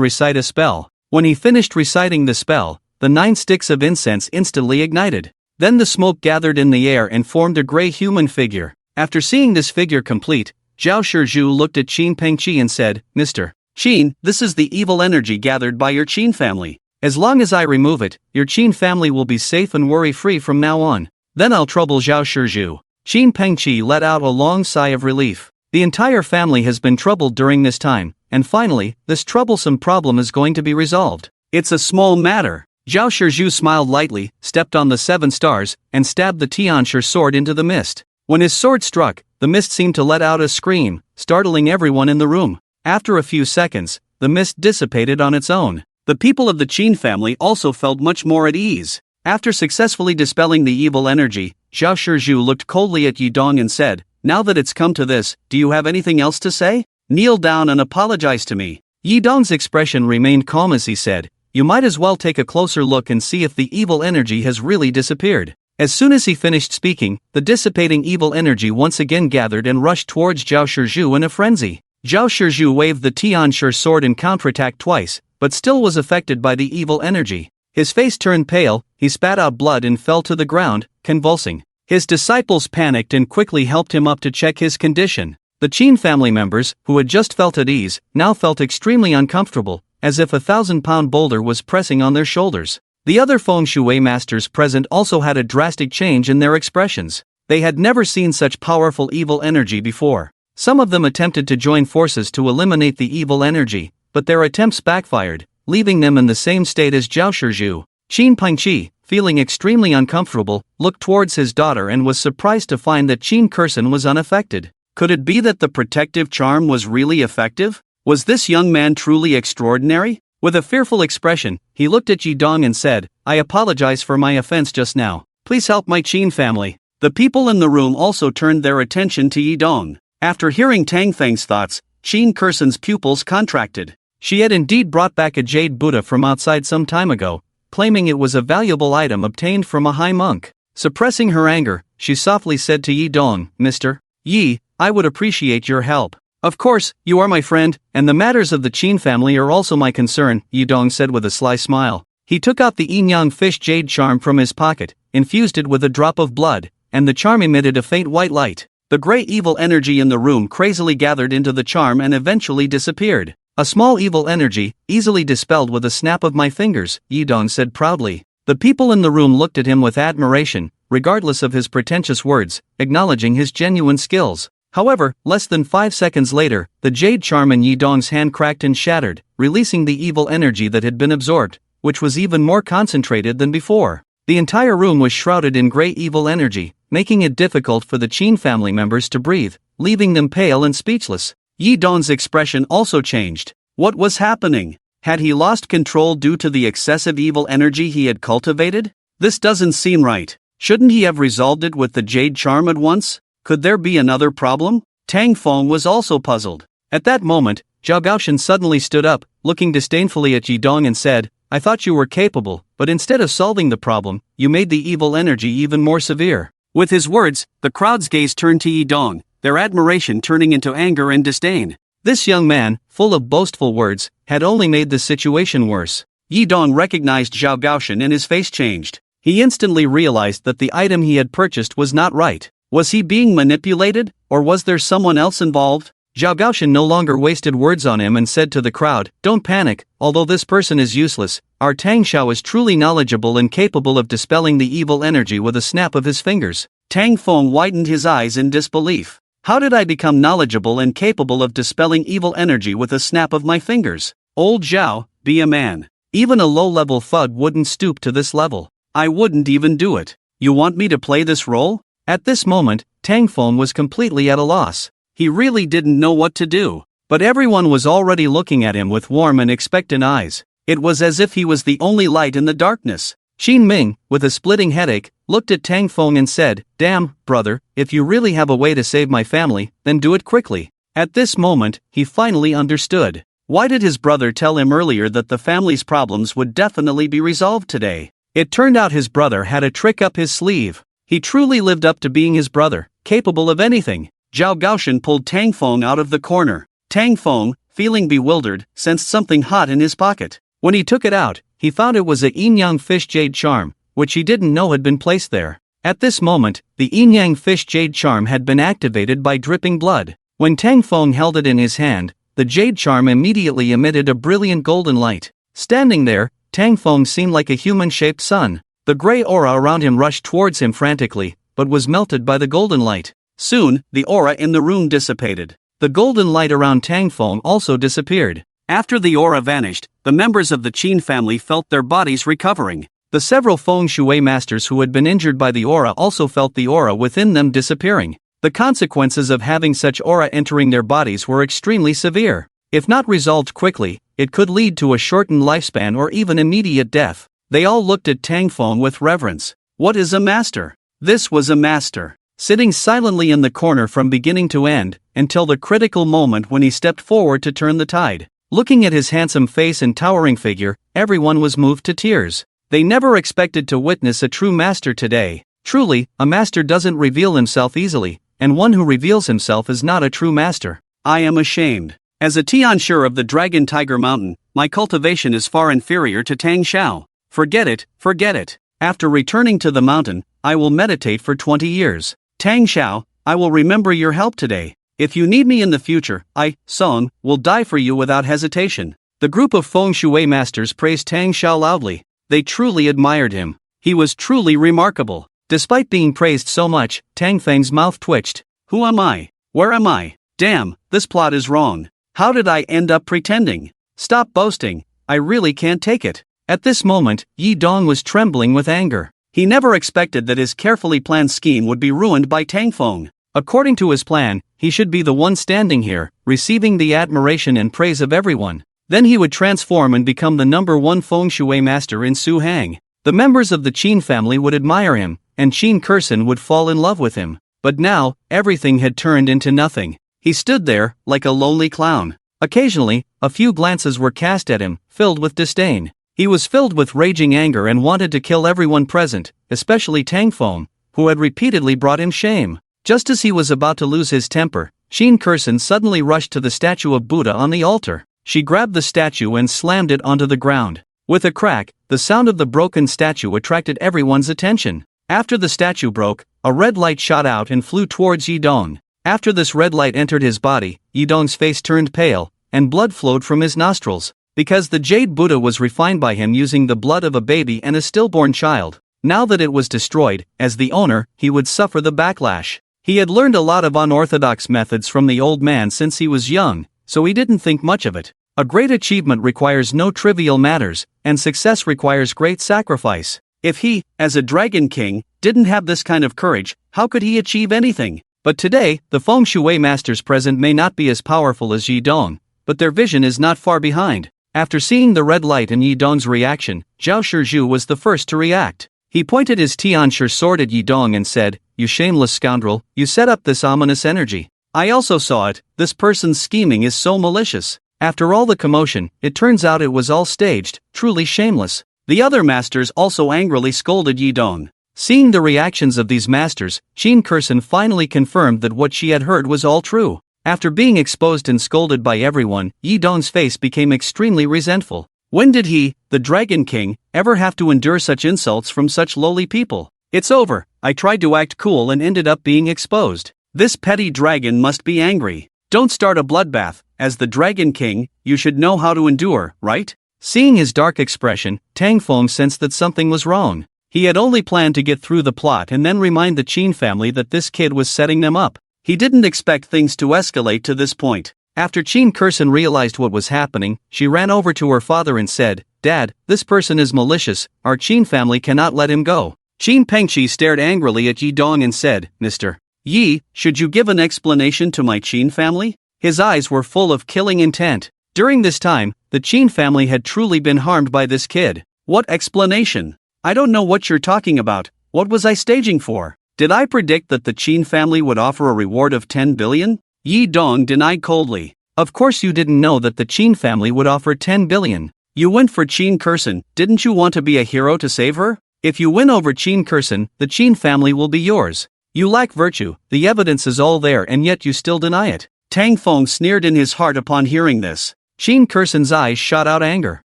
recite a spell. When he finished reciting the spell, the 9 sticks of incense instantly ignited. Then the smoke gathered in the air and formed a gray human figure. After seeing this figure complete, Zhao Shizhu looked at Qin Pengqi and said, "Mr. Qin, this is the evil energy gathered by your Qin family. As long as I remove it, your Qin family will be safe and worry-free from now on. Then I'll trouble Zhao Shizhu." Qin Pengqi let out a long sigh of relief. The entire family has been troubled during this time, and finally, this troublesome problem is going to be resolved. It's a small matter. Zhao Shizhu smiled lightly, stepped on the 7 stars, and stabbed the Tianshi sword into the mist. When his sword struck, the mist seemed to let out a scream, startling everyone in the room. After a few seconds, the mist dissipated on its own. The people of the Qin family also felt much more at ease. After successfully dispelling the evil energy, Zhao Shizhu looked coldly at Yi Dong and said, "Now that it's come to this, do you have anything else to say? Kneel down and apologize to me." Yi Dong's expression remained calm as he said, "You might as well take a closer look and see if the evil energy has really disappeared." As soon as he finished speaking, the dissipating evil energy once again gathered and rushed towards Zhao Shizhu in a frenzy. Zhao Shizhu waved the Tianshi sword and counterattacked twice, but still was affected by the evil energy. His face turned pale, he spat out blood and fell to the ground, convulsing. His disciples panicked and quickly helped him up to check his condition. The Qin family members, who had just felt at ease, now felt extremely uncomfortable, as if a 1,000-pound boulder was pressing on their shoulders. The other feng shui masters present also had a drastic change in their expressions. They had never seen such powerful evil energy before. Some of them attempted to join forces to eliminate the evil energy, but their attempts backfired, leaving them in the same state as Zhao Shizhu. Qin Pengqi, feeling extremely uncomfortable, looked towards his daughter and was surprised to find that Qin Kursen was unaffected. Could it be that the protective charm was really effective? Was this young man truly extraordinary? With a fearful expression, he looked at Yi Dong and said, "I apologize for my offense just now. Please help my Qin family." The people in the room also turned their attention to Yi Dong. After hearing Tang Feng's thoughts, Qin Kursen's pupils contracted. She had indeed brought back a jade Buddha from outside some time ago, claiming it was a valuable item obtained from a high monk. Suppressing her anger, she softly said to Yi Dong, "Mr. Yi, I would appreciate your help. Of course, you are my friend, and the matters of the Qin family are also my concern," Yi Dong said with a sly smile. He took out the yin-yang fish jade charm from his pocket, infused it with a drop of blood, and the charm emitted a faint white light. The gray evil energy in the room crazily gathered into the charm and eventually disappeared. "A small evil energy, easily dispelled with a snap of my fingers," Yi Dong said proudly. The people in the room looked at him with admiration, regardless of his pretentious words, acknowledging his genuine skills. However, less than 5 seconds later, the jade charm in Yi Dong's hand cracked and shattered, releasing the evil energy that had been absorbed, which was even more concentrated than before. The entire room was shrouded in gray evil energy, making it difficult for the Qin family members to breathe, leaving them pale and speechless. Yi Dong's expression also changed. What was happening? Had he lost control due to the excessive evil energy he had cultivated? This doesn't seem right. Shouldn't he have resolved it with the jade charm at once? Could there be another problem? Tang Feng was also puzzled. At that moment, Zhao Gaoshan suddenly stood up, looking disdainfully at Yi Dong and said, "I thought you were capable, but instead of solving the problem, you made the evil energy even more severe." With his words, the crowd's gaze turned to Yi Dong, their admiration turning into anger and disdain. This young man, full of boastful words, had only made the situation worse. Yi Dong recognized Zhao Gaoshan and his face changed. He instantly realized that the item he had purchased was not right. Was he being manipulated, or was there someone else involved? Zhao Gaoshan no longer wasted words on him and said to the crowd, "Don't panic, although this person is useless, our Tang Xiao is truly knowledgeable and capable of dispelling the evil energy with a snap of his fingers." Tang Feng widened his eyes in disbelief. How did I become knowledgeable and capable of dispelling evil energy with a snap of my fingers? Old Zhao, be a man. Even a low-level thug wouldn't stoop to this level. I wouldn't even do it. You want me to play this role? At this moment, Tang Feng was completely at a loss. He really didn't know what to do. But everyone was already looking at him with warm and expectant eyes. It was as if he was the only light in the darkness. Xin Ming, with a splitting headache, looked at Tang Feng and said, "Damn, brother, if you really have a way to save my family, then do it quickly." At this moment, he finally understood. Why did his brother tell him earlier that the family's problems would definitely be resolved today? It turned out his brother had a trick up his sleeve. He truly lived up to being his brother, capable of anything. Zhao Gaoshan pulled Tang Feng out of the corner. Tang Feng, feeling bewildered, sensed something hot in his pocket. When he took it out, he found it was a yin-yang fish jade charm, which he didn't know had been placed there. At this moment, the yin-yang fish jade charm had been activated by dripping blood. When Tang Feng held it in his hand, the jade charm immediately emitted a brilliant golden light. Standing there, Tang Feng seemed like a human-shaped sun. The gray aura around him rushed towards him frantically, but was melted by the golden light. Soon, the aura in the room dissipated. The golden light around Tang Feng also disappeared. After the aura vanished, the members of the Qin family felt their bodies recovering. The several feng shui masters who had been injured by the aura also felt the aura within them disappearing. The consequences of having such aura entering their bodies were extremely severe. If not resolved quickly, it could lead to a shortened lifespan or even immediate death. They all looked at Tang Feng with reverence. What is a master? This was a master, sitting silently in the corner from beginning to end, until the critical moment when he stepped forward to turn the tide. Looking at his handsome face and towering figure, everyone was moved to tears. They never expected to witness a true master today. Truly, a master doesn't reveal himself easily, and one who reveals himself is not a true master. I am ashamed. As a Tianshi of the Dragon Tiger Mountain, my cultivation is far inferior to Tang Xiao. Forget it, forget it. After returning to the mountain, I will meditate for 20 years. Tang Xiao, I will remember your help today. If you need me in the future, I, Song, will die for you without hesitation. The group of feng shui masters praised Tang Xiao loudly. They truly admired him. He was truly remarkable. Despite being praised so much, Tang Feng's mouth twitched. Who am I? Where am I? Damn, this plot is wrong. How did I end up pretending? Stop boasting. I really can't take it. At this moment, Yi Dong was trembling with anger. He never expected that his carefully planned scheme would be ruined by Tang Feng. According to his plan, he should be the one standing here, receiving the admiration and praise of everyone. Then he would transform and become the #1 feng shui master in Su Hang. The members of the Qin family would admire him, and Qin Kursen would fall in love with him. But now, everything had turned into nothing. He stood there, like a lonely clown. Occasionally, a few glances were cast at him, filled with disdain. He was filled with raging anger and wanted to kill everyone present, especially Tang Feng, who had repeatedly brought him shame. Just as he was about to lose his temper, Qin Kursen suddenly rushed to the statue of Buddha on the altar. She grabbed the statue and slammed it onto the ground. With a crack, the sound of the broken statue attracted everyone's attention. After the statue broke, a red light shot out and flew towards Yi Dong. After this red light entered his body, Yi Dong's face turned pale, and blood flowed from his nostrils. Because the Jade Buddha was refined by him using the blood of a baby and a stillborn child, now that it was destroyed, as the owner, he would suffer the backlash. He had learned a lot of unorthodox methods from the old man since he was young, so he didn't think much of it. A great achievement requires no trivial matters, and success requires great sacrifice. If he, as a Dragon King, didn't have this kind of courage, how could he achieve anything? But today, the feng shui masters present may not be as powerful as Yi Dong, but their vision is not far behind. After seeing the red light and Yi Dong's reaction, Zhao Shizhu was the first to react. He pointed his Tianshi sword at Yi Dong and said, "You shameless scoundrel, you set up this ominous energy. I also saw it, this person's scheming is so malicious. After all the commotion, it turns out it was all staged, truly shameless." The other masters also angrily scolded Yi Dong. Seeing the reactions of these masters, Qin Kursen finally confirmed that what she had heard was all true. After being exposed and scolded by everyone, Yi Dong's face became extremely resentful. When did he, the Dragon King, ever have to endure such insults from such lowly people? It's over. I tried to act cool and ended up being exposed. This petty dragon must be angry. Don't start a bloodbath. As the Dragon King, you should know how to endure, right? Seeing his dark expression, Tang Feng sensed that something was wrong. He had only planned to get through the plot and then remind the Qin family that this kid was setting them up. He didn't expect things to escalate to this point. After Qin Kursen realized what was happening, she ran over to her father and said, "Dad, this person is malicious, our Qin family cannot let him go." Qin Pengqi stared angrily at Yi Dong and said, "Mr. Yi, should you give an explanation to my Qin family?" His eyes were full of killing intent. During this time, the Qin family had truly been harmed by this kid. What explanation? I don't know what you're talking about. What was I staging for? Did I predict that the Qin family would offer a reward of 10 billion? Yi Dong denied coldly. Of course you didn't know that the Qin family would offer 10 billion. You went for Qin Kursen, didn't you want to be a hero to save her? If you win over Qin Kursen, the Qin family will be yours. You lack virtue, the evidence is all there and yet you still deny it. Tang Feng sneered in his heart upon hearing this. Qin Kursen's eyes shot out anger.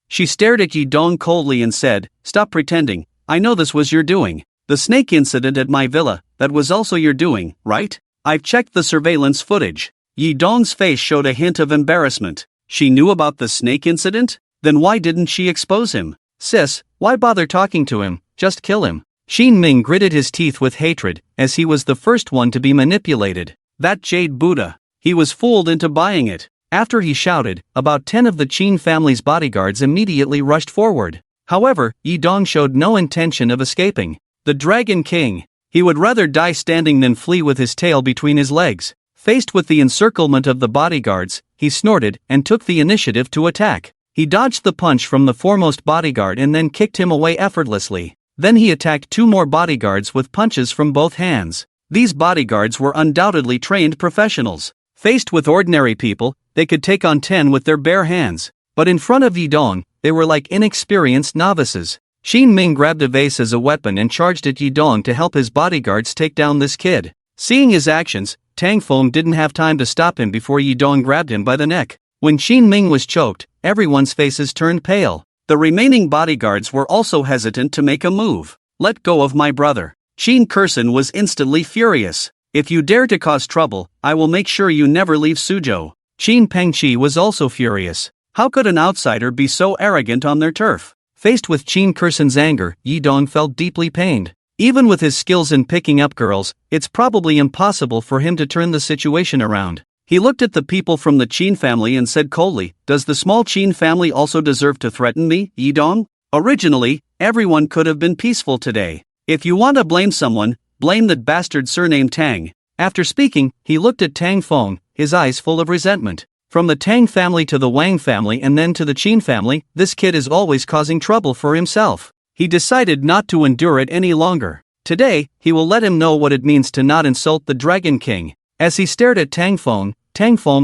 She stared at Yi Dong coldly and said, "Stop pretending, I know this was your doing. The snake incident at my villa, that was also your doing, right? I've checked the surveillance footage." Yi Dong's face showed a hint of embarrassment. She knew about the snake incident? Then why didn't she expose him? Sis, why bother talking to him, just kill him. Xin Ming gritted his teeth with hatred, as he was the first one to be manipulated. That jade Buddha. He was fooled into buying it. After he shouted, about 10 of the Qin family's bodyguards immediately rushed forward. However, Yi Dong showed no intention of escaping. The Dragon King. He would rather die standing than flee with his tail between his legs. Faced with the encirclement of the bodyguards, he snorted and took the initiative to attack. He dodged the punch from the foremost bodyguard and then kicked him away effortlessly. Then he attacked 2 more bodyguards with punches from both hands. These bodyguards were undoubtedly trained professionals. Faced with ordinary people, they could take on 10 with their bare hands. But in front of Yi Dong, they were like inexperienced novices. Xin Ming grabbed a vase as a weapon and charged at Yi Dong to help his bodyguards take down this kid. Seeing his actions, Tang Feng didn't have time to stop him before Yi Dong grabbed him by the neck. When Xin Ming was choked, everyone's faces turned pale. The remaining bodyguards were also hesitant to make a move. "Let go of my brother." Qin Kursen was instantly furious. "If you dare to cause trouble, I will make sure you never leave Suzhou." Qin Pengqi was also furious. How could an outsider be so arrogant on their turf? Faced with Qin Kursen's anger, Yi Dong felt deeply pained. Even with his skills in picking up girls, it's probably impossible for him to turn the situation around. He looked at the people from the Qin family and said coldly, "Does the small Qin family also deserve to threaten me, Yi Dong? Originally, everyone could have been peaceful today. If you want to blame someone, blame that bastard surnamed Tang." After speaking, he looked at Tang Feng, his eyes full of resentment. From the Tang family to the Wang family and then to the Qin family, this kid is always causing trouble for himself. He decided not to endure it any longer. Today, he will let him know what it means to not insult the Dragon King. As he stared at Tang Feng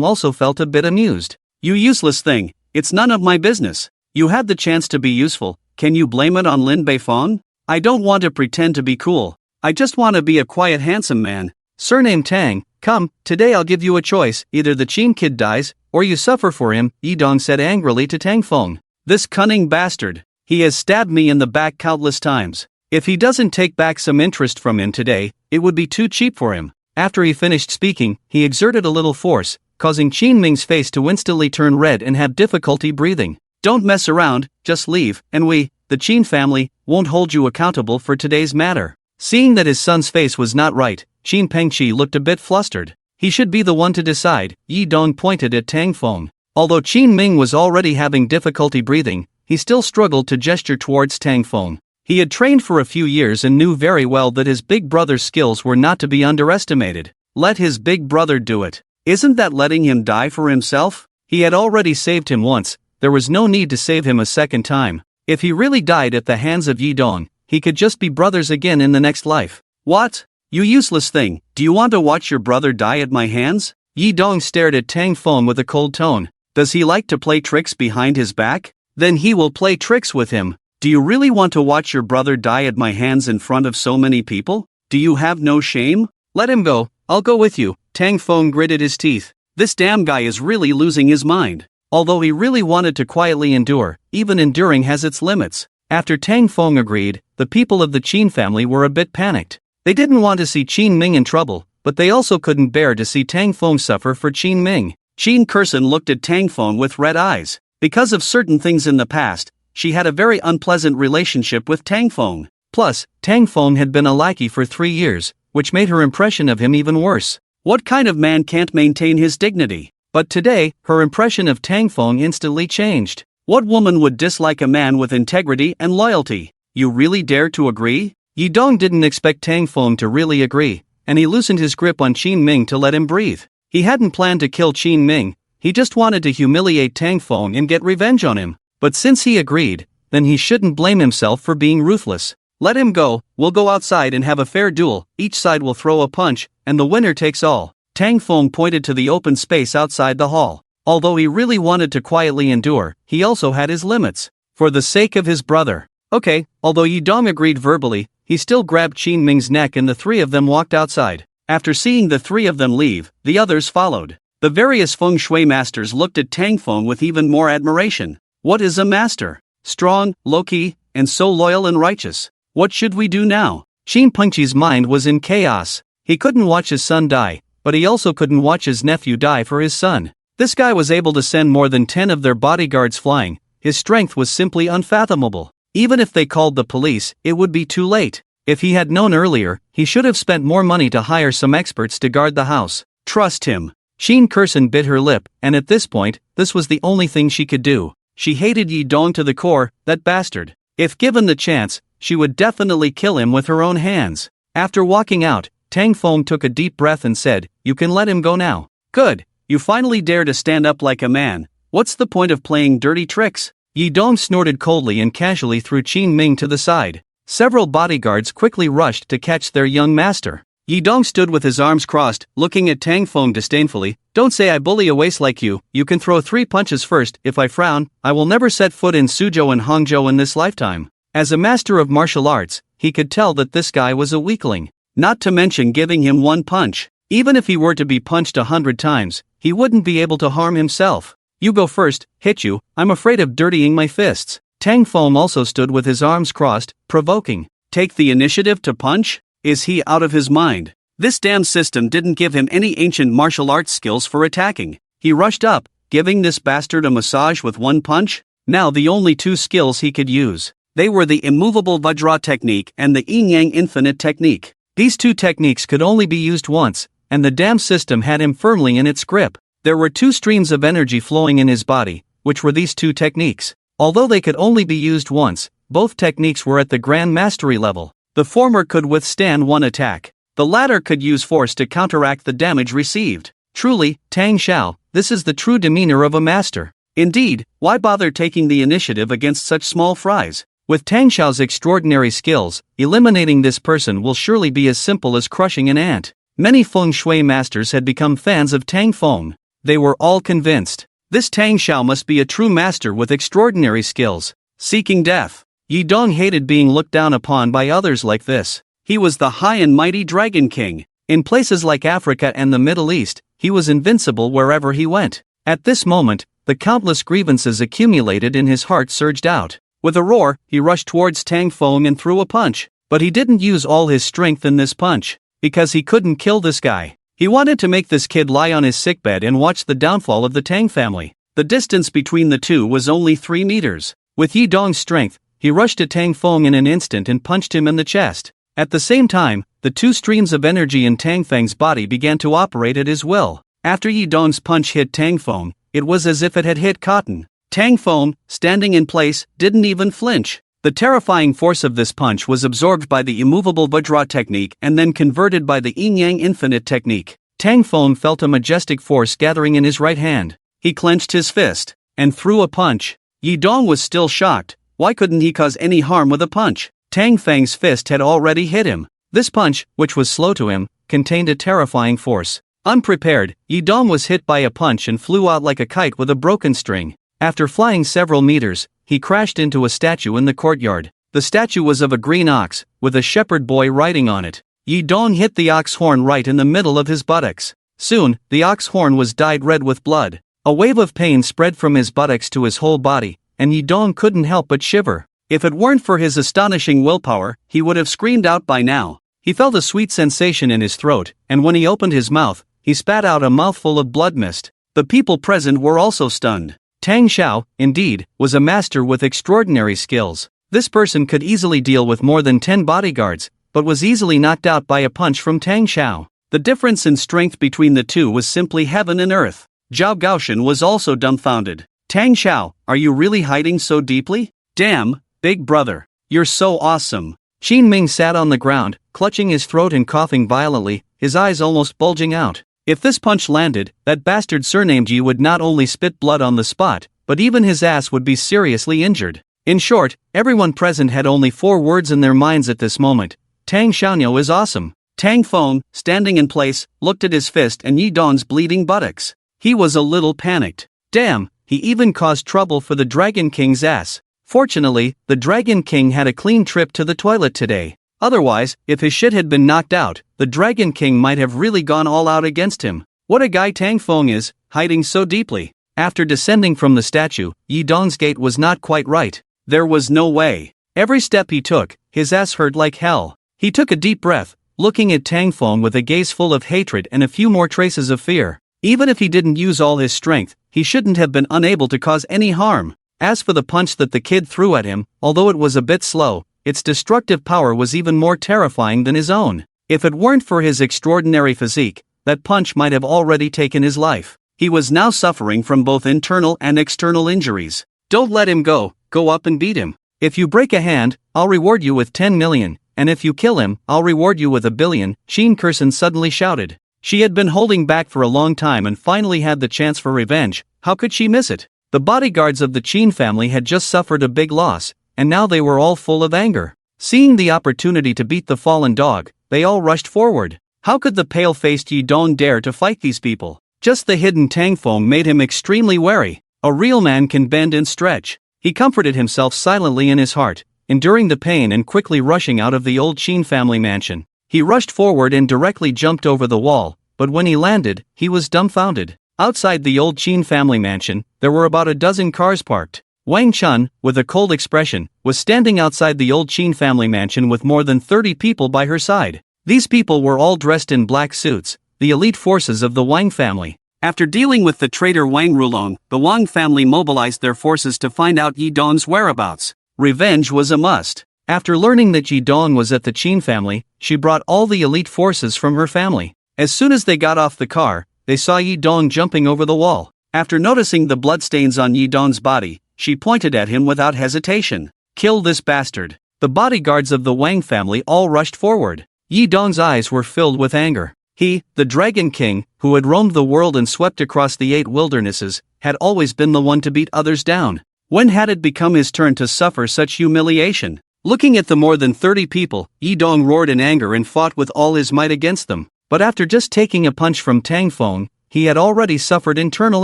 also felt a bit amused. "You useless thing, it's none of my business. You had the chance to be useful, can you blame it on Lin Beifong? I don't want to pretend to be cool. I just want to be a quiet handsome man. Surname Tang, come, today I'll give you a choice, either the Qin kid dies, or you suffer for him," Yi Dong said angrily to Tang Feng. "This cunning bastard. He has stabbed me in the back countless times. If he doesn't take back some interest from him today, it would be too cheap for him." After he finished speaking, he exerted a little force, causing Qin Ming's face to instantly turn red and have difficulty breathing. "Don't mess around, just leave, and we, the Qin family, won't hold you accountable for today's matter." Seeing that his son's face was not right, Qin Pengqi looked a bit flustered. He should be the one to decide. Yi Dong pointed at Tang Feng. Although Qin Ming was already having difficulty breathing, he still struggled to gesture towards Tang Feng. He had trained for a few years and knew very well that his big brother's skills were not to be underestimated. Let his big brother do it. Isn't that letting him die for himself? He had already saved him once, there was no need to save him a second time. If he really died at the hands of Yi Dong, he could just be brothers again in the next life. "What? You useless thing, do you want to watch your brother die at my hands?" Yi Dong stared at Tang Feng with a cold tone. "Does he like to play tricks behind his back? Then he will play tricks with him. Do you really want to watch your brother die at my hands in front of so many people? Do you have no shame? Let him go, I'll go with you." Tang Feng gritted his teeth. This damn guy is really losing his mind. Although he really wanted to quietly endure, even enduring has its limits. After Tang Feng agreed, the people of the Qin family were a bit panicked. They didn't want to see Qin Ming in trouble, but they also couldn't bear to see Tang Feng suffer for Qin Ming. Qin Kurson looked at Tang Feng with red eyes. Because of certain things in the past, she had a very unpleasant relationship with Tang Feng. Plus, Tang Feng had been a lackey for 3 years, which made her impression of him even worse. What kind of man can't maintain his dignity? But today, her impression of Tang Feng instantly changed. What woman would dislike a man with integrity and loyalty? You really dare to agree? Yi Dong didn't expect Tang Feng to really agree, and he loosened his grip on Qin Ming to let him breathe. He hadn't planned to kill Qin Ming, he just wanted to humiliate Tang Feng and get revenge on him. But since he agreed, then he shouldn't blame himself for being ruthless. Let him go, we'll go outside and have a fair duel, each side will throw a punch, and the winner takes all. Tang Feng pointed to the open space outside the hall. Although he really wanted to quietly endure, he also had his limits. For the sake of his brother. Okay, although Yi Dong agreed verbally, he still grabbed Qin Ming's neck and the three of them walked outside. After seeing the three of them leave, the others followed. The various feng shui masters looked at Tang Feng with even more admiration. What is a master? Strong, low-key, and so loyal and righteous. What should we do now? Qin Pengqi's mind was in chaos. He couldn't watch his son die, but he also couldn't watch his nephew die for his son. This guy was able to send more than 10 of their bodyguards flying. His strength was simply unfathomable. Even if they called the police, it would be too late. If he had known earlier, he should have spent more money to hire some experts to guard the house. Trust him. Qin Kurson bit her lip, and at this point, this was the only thing she could do. She hated Yi Dong to the core, that bastard. If given the chance, she would definitely kill him with her own hands. After walking out, Tang Feng took a deep breath and said, "You can let him go now." Good. You finally dare to stand up like a man. What's the point of playing dirty tricks? Yi Dong snorted coldly and casually threw Qin Ming to the side. Several bodyguards quickly rushed to catch their young master. Yi Dong stood with his arms crossed, looking at Tang Feng disdainfully. Don't say I bully a waste like you. You can throw 3 punches first. If I frown, I will never set foot in Suzhou and Hangzhou in this lifetime. As a master of martial arts, he could tell that this guy was a weakling. Not to mention giving him 1 punch. Even if he were to be punched 100 times, he wouldn't be able to harm himself. You go first, hit you, I'm afraid of dirtying my fists. Tang Feng also stood with his arms crossed, provoking. Take the initiative to punch? Is he out of his mind? This damn system didn't give him any ancient martial arts skills for attacking. He rushed up, giving this bastard a massage with 1 punch? Now the only 2 skills he could use. They were the immovable Vajra technique and the yin-yang infinite technique. These 2 techniques could only be used once, and the damn system had him firmly in its grip. There were 2 streams of energy flowing in his body, which were these 2 techniques. Although they could only be used once, both techniques were at the grand mastery level. The former could withstand 1 attack. The latter could use force to counteract the damage received. Truly, Tang Xiao, this is the true demeanor of a master. Indeed, why bother taking the initiative against such small fries? With Tang Xiao's extraordinary skills, eliminating this person will surely be as simple as crushing an ant. Many feng shui masters had become fans of Tang Feng. They were all convinced. This Tang Xiao must be a true master with extraordinary skills. Seeking death. Yi Dong hated being looked down upon by others like this. He was the high and mighty Dragon King. In places like Africa and the Middle East, he was invincible wherever he went. At this moment, the countless grievances accumulated in his heart surged out. With a roar, he rushed towards Tang Feng and threw a punch. But he didn't use all his strength in this punch. Because he couldn't kill this guy. He wanted to make this kid lie on his sickbed and watch the downfall of the Tang family. The distance between the two was only 3 meters. With Yi Dong's strength, he rushed at Tang Feng in an instant and punched him in the chest. At the same time, the 2 streams of energy in Tang Feng's body began to operate at his will. After Yi Dong's punch hit Tang Feng, it was as if it had hit cotton. Tang Feng, standing in place, didn't even flinch. The terrifying force of this punch was absorbed by the immovable Vajra technique and then converted by the yin-yang infinite technique. Tang Feng felt a majestic force gathering in his right hand. He clenched his fist and threw a punch. Yi Dong was still shocked. Why couldn't he cause any harm with a punch? Tang Feng's fist had already hit him. This punch, which was slow to him, contained a terrifying force. Unprepared, Yi Dong was hit by a punch and flew out like a kite with a broken string. After flying several meters, he crashed into a statue in the courtyard. The statue was of a green ox, with a shepherd boy riding on it. Yi Dong hit the ox horn right in the middle of his buttocks. Soon, the ox horn was dyed red with blood. A wave of pain spread from his buttocks to his whole body, and Yi Dong couldn't help but shiver. If it weren't for his astonishing willpower, he would have screamed out by now. He felt a sweet sensation in his throat, and when he opened his mouth, he spat out a mouthful of blood mist. The people present were also stunned. Tang Xiao, indeed, was a master with extraordinary skills. This person could easily deal with more than 10 bodyguards, but was easily knocked out by a punch from Tang Xiao. The difference in strength between the two was simply heaven and earth. Zhao Gaoshan was also dumbfounded. Tang Xiao, are you really hiding so deeply? Damn, big brother, you're so awesome. Qin Ming sat on the ground, clutching his throat and coughing violently, his eyes almost bulging out. If this punch landed, that bastard surnamed Yi would not only spit blood on the spot, but even his ass would be seriously injured. In short, everyone present had only 4 words in their minds at this moment. Tang Xiaoniao is awesome. Tang Feng, standing in place, looked at his fist and Yi Dong's bleeding buttocks. He was a little panicked. Damn, he even caused trouble for the Dragon King's ass. Fortunately, the Dragon King had a clean trip to the toilet today. Otherwise, if his shit had been knocked out, the Dragon King might have really gone all out against him. What a guy Tang Feng is, hiding so deeply. After descending from the statue, Yi Dong's gait was not quite right. There was no way. Every step he took, his ass hurt like hell. He took a deep breath, looking at Tang Feng with a gaze full of hatred and a few more traces of fear. Even if he didn't use all his strength, he shouldn't have been unable to cause any harm. As for the punch that the kid threw at him, although it was a bit slow, its destructive power was even more terrifying than his own. If it weren't for his extraordinary physique, that punch might have already taken his life. He was now suffering from both internal and external injuries. Don't let him go up and beat him. If you break a hand, I'll reward you with 10 million, and if you kill him, I'll reward you with 1 billion, Qin Kursen suddenly shouted. She had been holding back for a long time and finally had the chance for revenge. How could she miss it? The bodyguards of the Qin family had just suffered a big loss, and now they were all full of anger. Seeing the opportunity to beat the fallen dog, they all rushed forward. How could the pale-faced Yi Dong dare to fight these people? Just the hidden Tang Feng made him extremely wary. A real man can bend and stretch. He comforted himself silently in his heart, enduring the pain and quickly rushing out of the old Qin family mansion. He rushed forward and directly jumped over the wall, but when he landed, he was dumbfounded. Outside the old Qin family mansion, there were about a dozen cars parked. Wang Chun, with a cold expression, was standing outside the old Qin family mansion with more than 30 people by her side. These people were all dressed in black suits, the elite forces of the Wang family. After dealing with the traitor Wang Rulong, the Wang family mobilized their forces to find out Yi Dong's whereabouts. Revenge was a must. After learning that Yi Dong was at the Qin family, she brought all the elite forces from her family. As soon as they got off the car, they saw Yi Dong jumping over the wall. After noticing the bloodstains on Yi Dong's body, she pointed at him without hesitation. Kill this bastard. The bodyguards of the Wang family all rushed forward. Yi Dong's eyes were filled with anger. He, the Dragon King, who had roamed the world and swept across the 8 wildernesses, had always been the one to beat others down. When had it become his turn to suffer such humiliation? Looking at the more than 30 people, Yi Dong roared in anger and fought with all his might against them. But after just taking a punch from Tang Feng, he had already suffered internal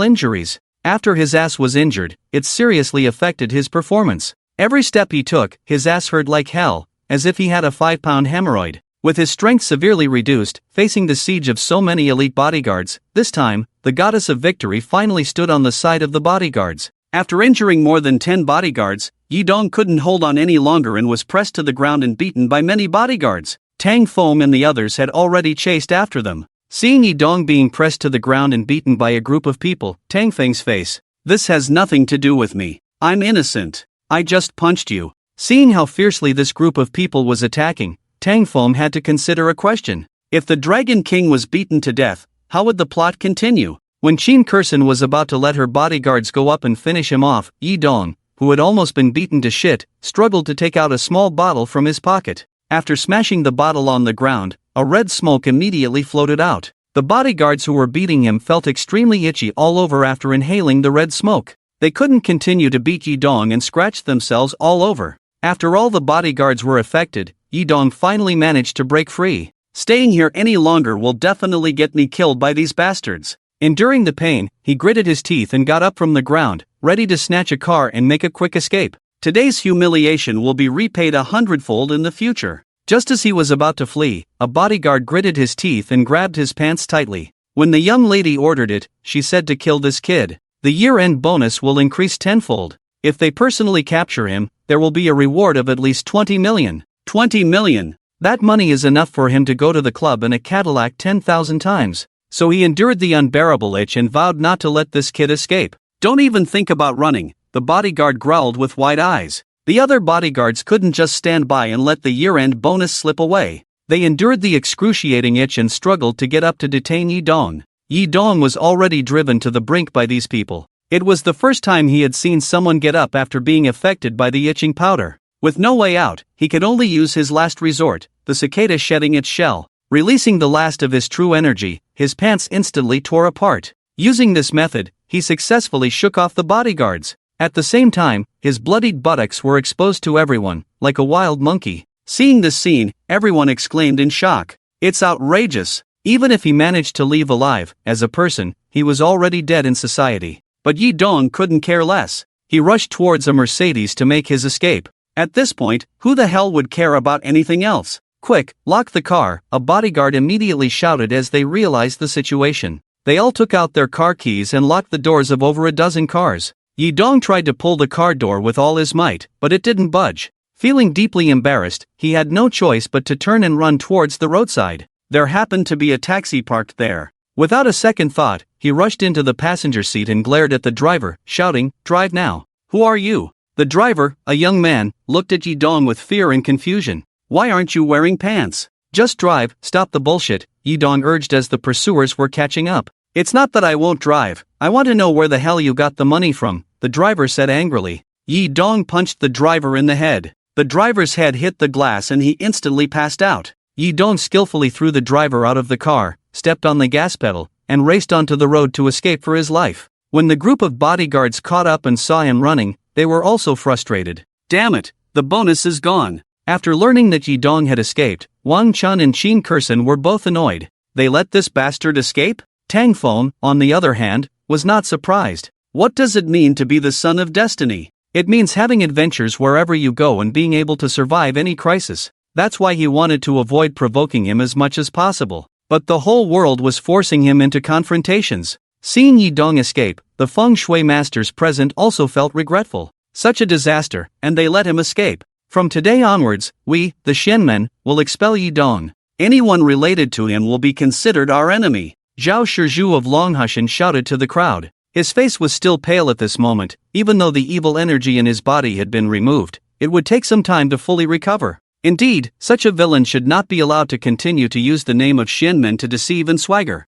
injuries. After his ass was injured, it seriously affected his performance. Every step he took, his ass hurt like hell, as if he had a 5-pound hemorrhoid. With his strength severely reduced, facing the siege of so many elite bodyguards, this time, the goddess of victory finally stood on the side of the bodyguards. After injuring more than 10 bodyguards, Yi Dong couldn't hold on any longer and was pressed to the ground and beaten by many bodyguards. Tang Feng and the others had already chased after them. Seeing Yi Dong being pressed to the ground and beaten by a group of people, Tang Feng's face. This has nothing to do with me. I'm innocent. I just punched you. Seeing how fiercely this group of people was attacking, Tang Feng had to consider a question. If the Dragon King was beaten to death, how would the plot continue? When Qin Kursen was about to let her bodyguards go up and finish him off, Yi Dong, who had almost been beaten to shit, struggled to take out a small bottle from his pocket. After smashing the bottle on the ground, a red smoke immediately floated out. The bodyguards who were beating him felt extremely itchy all over after inhaling the red smoke. They couldn't continue to beat Yi Dong and scratched themselves all over. After all the bodyguards were affected, Yi Dong finally managed to break free. Staying here any longer will definitely get me killed by these bastards. Enduring the pain, he gritted his teeth and got up from the ground, ready to snatch a car and make a quick escape. Today's humiliation will be repaid 100-fold in the future. Just as he was about to flee, a bodyguard gritted his teeth and grabbed his pants tightly. When the young lady ordered it, she said to kill this kid. The year-end bonus will increase tenfold. If they personally capture him, there will be a reward of at least 20 million. 20 million. That money is enough for him to go to the club in a Cadillac 10,000 times. So he endured the unbearable itch and vowed not to let this kid escape. Don't even think about running, the bodyguard growled with wide eyes. The other bodyguards couldn't just stand by and let the year-end bonus slip away. They endured the excruciating itch and struggled to get up to detain Yi Dong. Yi Dong was already driven to the brink by these people. It was the first time he had seen someone get up after being affected by the itching powder. With no way out, he could only use his last resort, the cicada shedding its shell. Releasing the last of his true energy, his pants instantly tore apart. Using this method, he successfully shook off the bodyguards. At the same time, his bloodied buttocks were exposed to everyone, like a wild monkey. Seeing this scene, everyone exclaimed in shock. It's outrageous. Even if he managed to leave alive, as a person, he was already dead in society. But Yi Dong couldn't care less. He rushed towards a Mercedes to make his escape. At this point, who the hell would care about anything else? Quick, lock the car, a bodyguard immediately shouted as they realized the situation. They all took out their car keys and locked the doors of over a dozen cars. Yi Dong tried to pull the car door with all his might, but it didn't budge. Feeling deeply embarrassed, he had no choice but to turn and run towards the roadside. There happened to be a taxi parked there. Without a second thought, he rushed into the passenger seat and glared at the driver, shouting, "Drive now." "Who are you?" The driver, a young man, looked at Yi Dong with fear and confusion. "Why aren't you wearing pants?" "Just drive, stop the bullshit," Yi Dong urged as the pursuers were catching up. "It's not that I won't drive, I want to know where the hell you got the money from," the driver said angrily. Yi Dong punched the driver in the head. The driver's head hit the glass and he instantly passed out. Yi Dong skillfully threw the driver out of the car, stepped on the gas pedal, and raced onto the road to escape for his life. When the group of bodyguards caught up and saw him running, they were also frustrated. Damn it, the bonus is gone. After learning that Yi Dong had escaped, Wang Chun and Qin Kerson were both annoyed. They let this bastard escape? Tang Feng, on the other hand, was not surprised. What does it mean to be the son of destiny? It means having adventures wherever you go and being able to survive any crisis. That's why he wanted to avoid provoking him as much as possible. But the whole world was forcing him into confrontations. Seeing Yi Dong escape, the feng shui masters present also felt regretful. Such a disaster, and they let him escape. From today onwards, we, the Shenmen, will expel Yi Dong. Anyone related to him will be considered our enemy. Zhao Shizhu of Longhushan shouted to the crowd. His face was still pale at this moment, even though the evil energy in his body had been removed. It would take some time to fully recover. Indeed, such a villain should not be allowed to continue to use the name of Shenmen to deceive and swagger.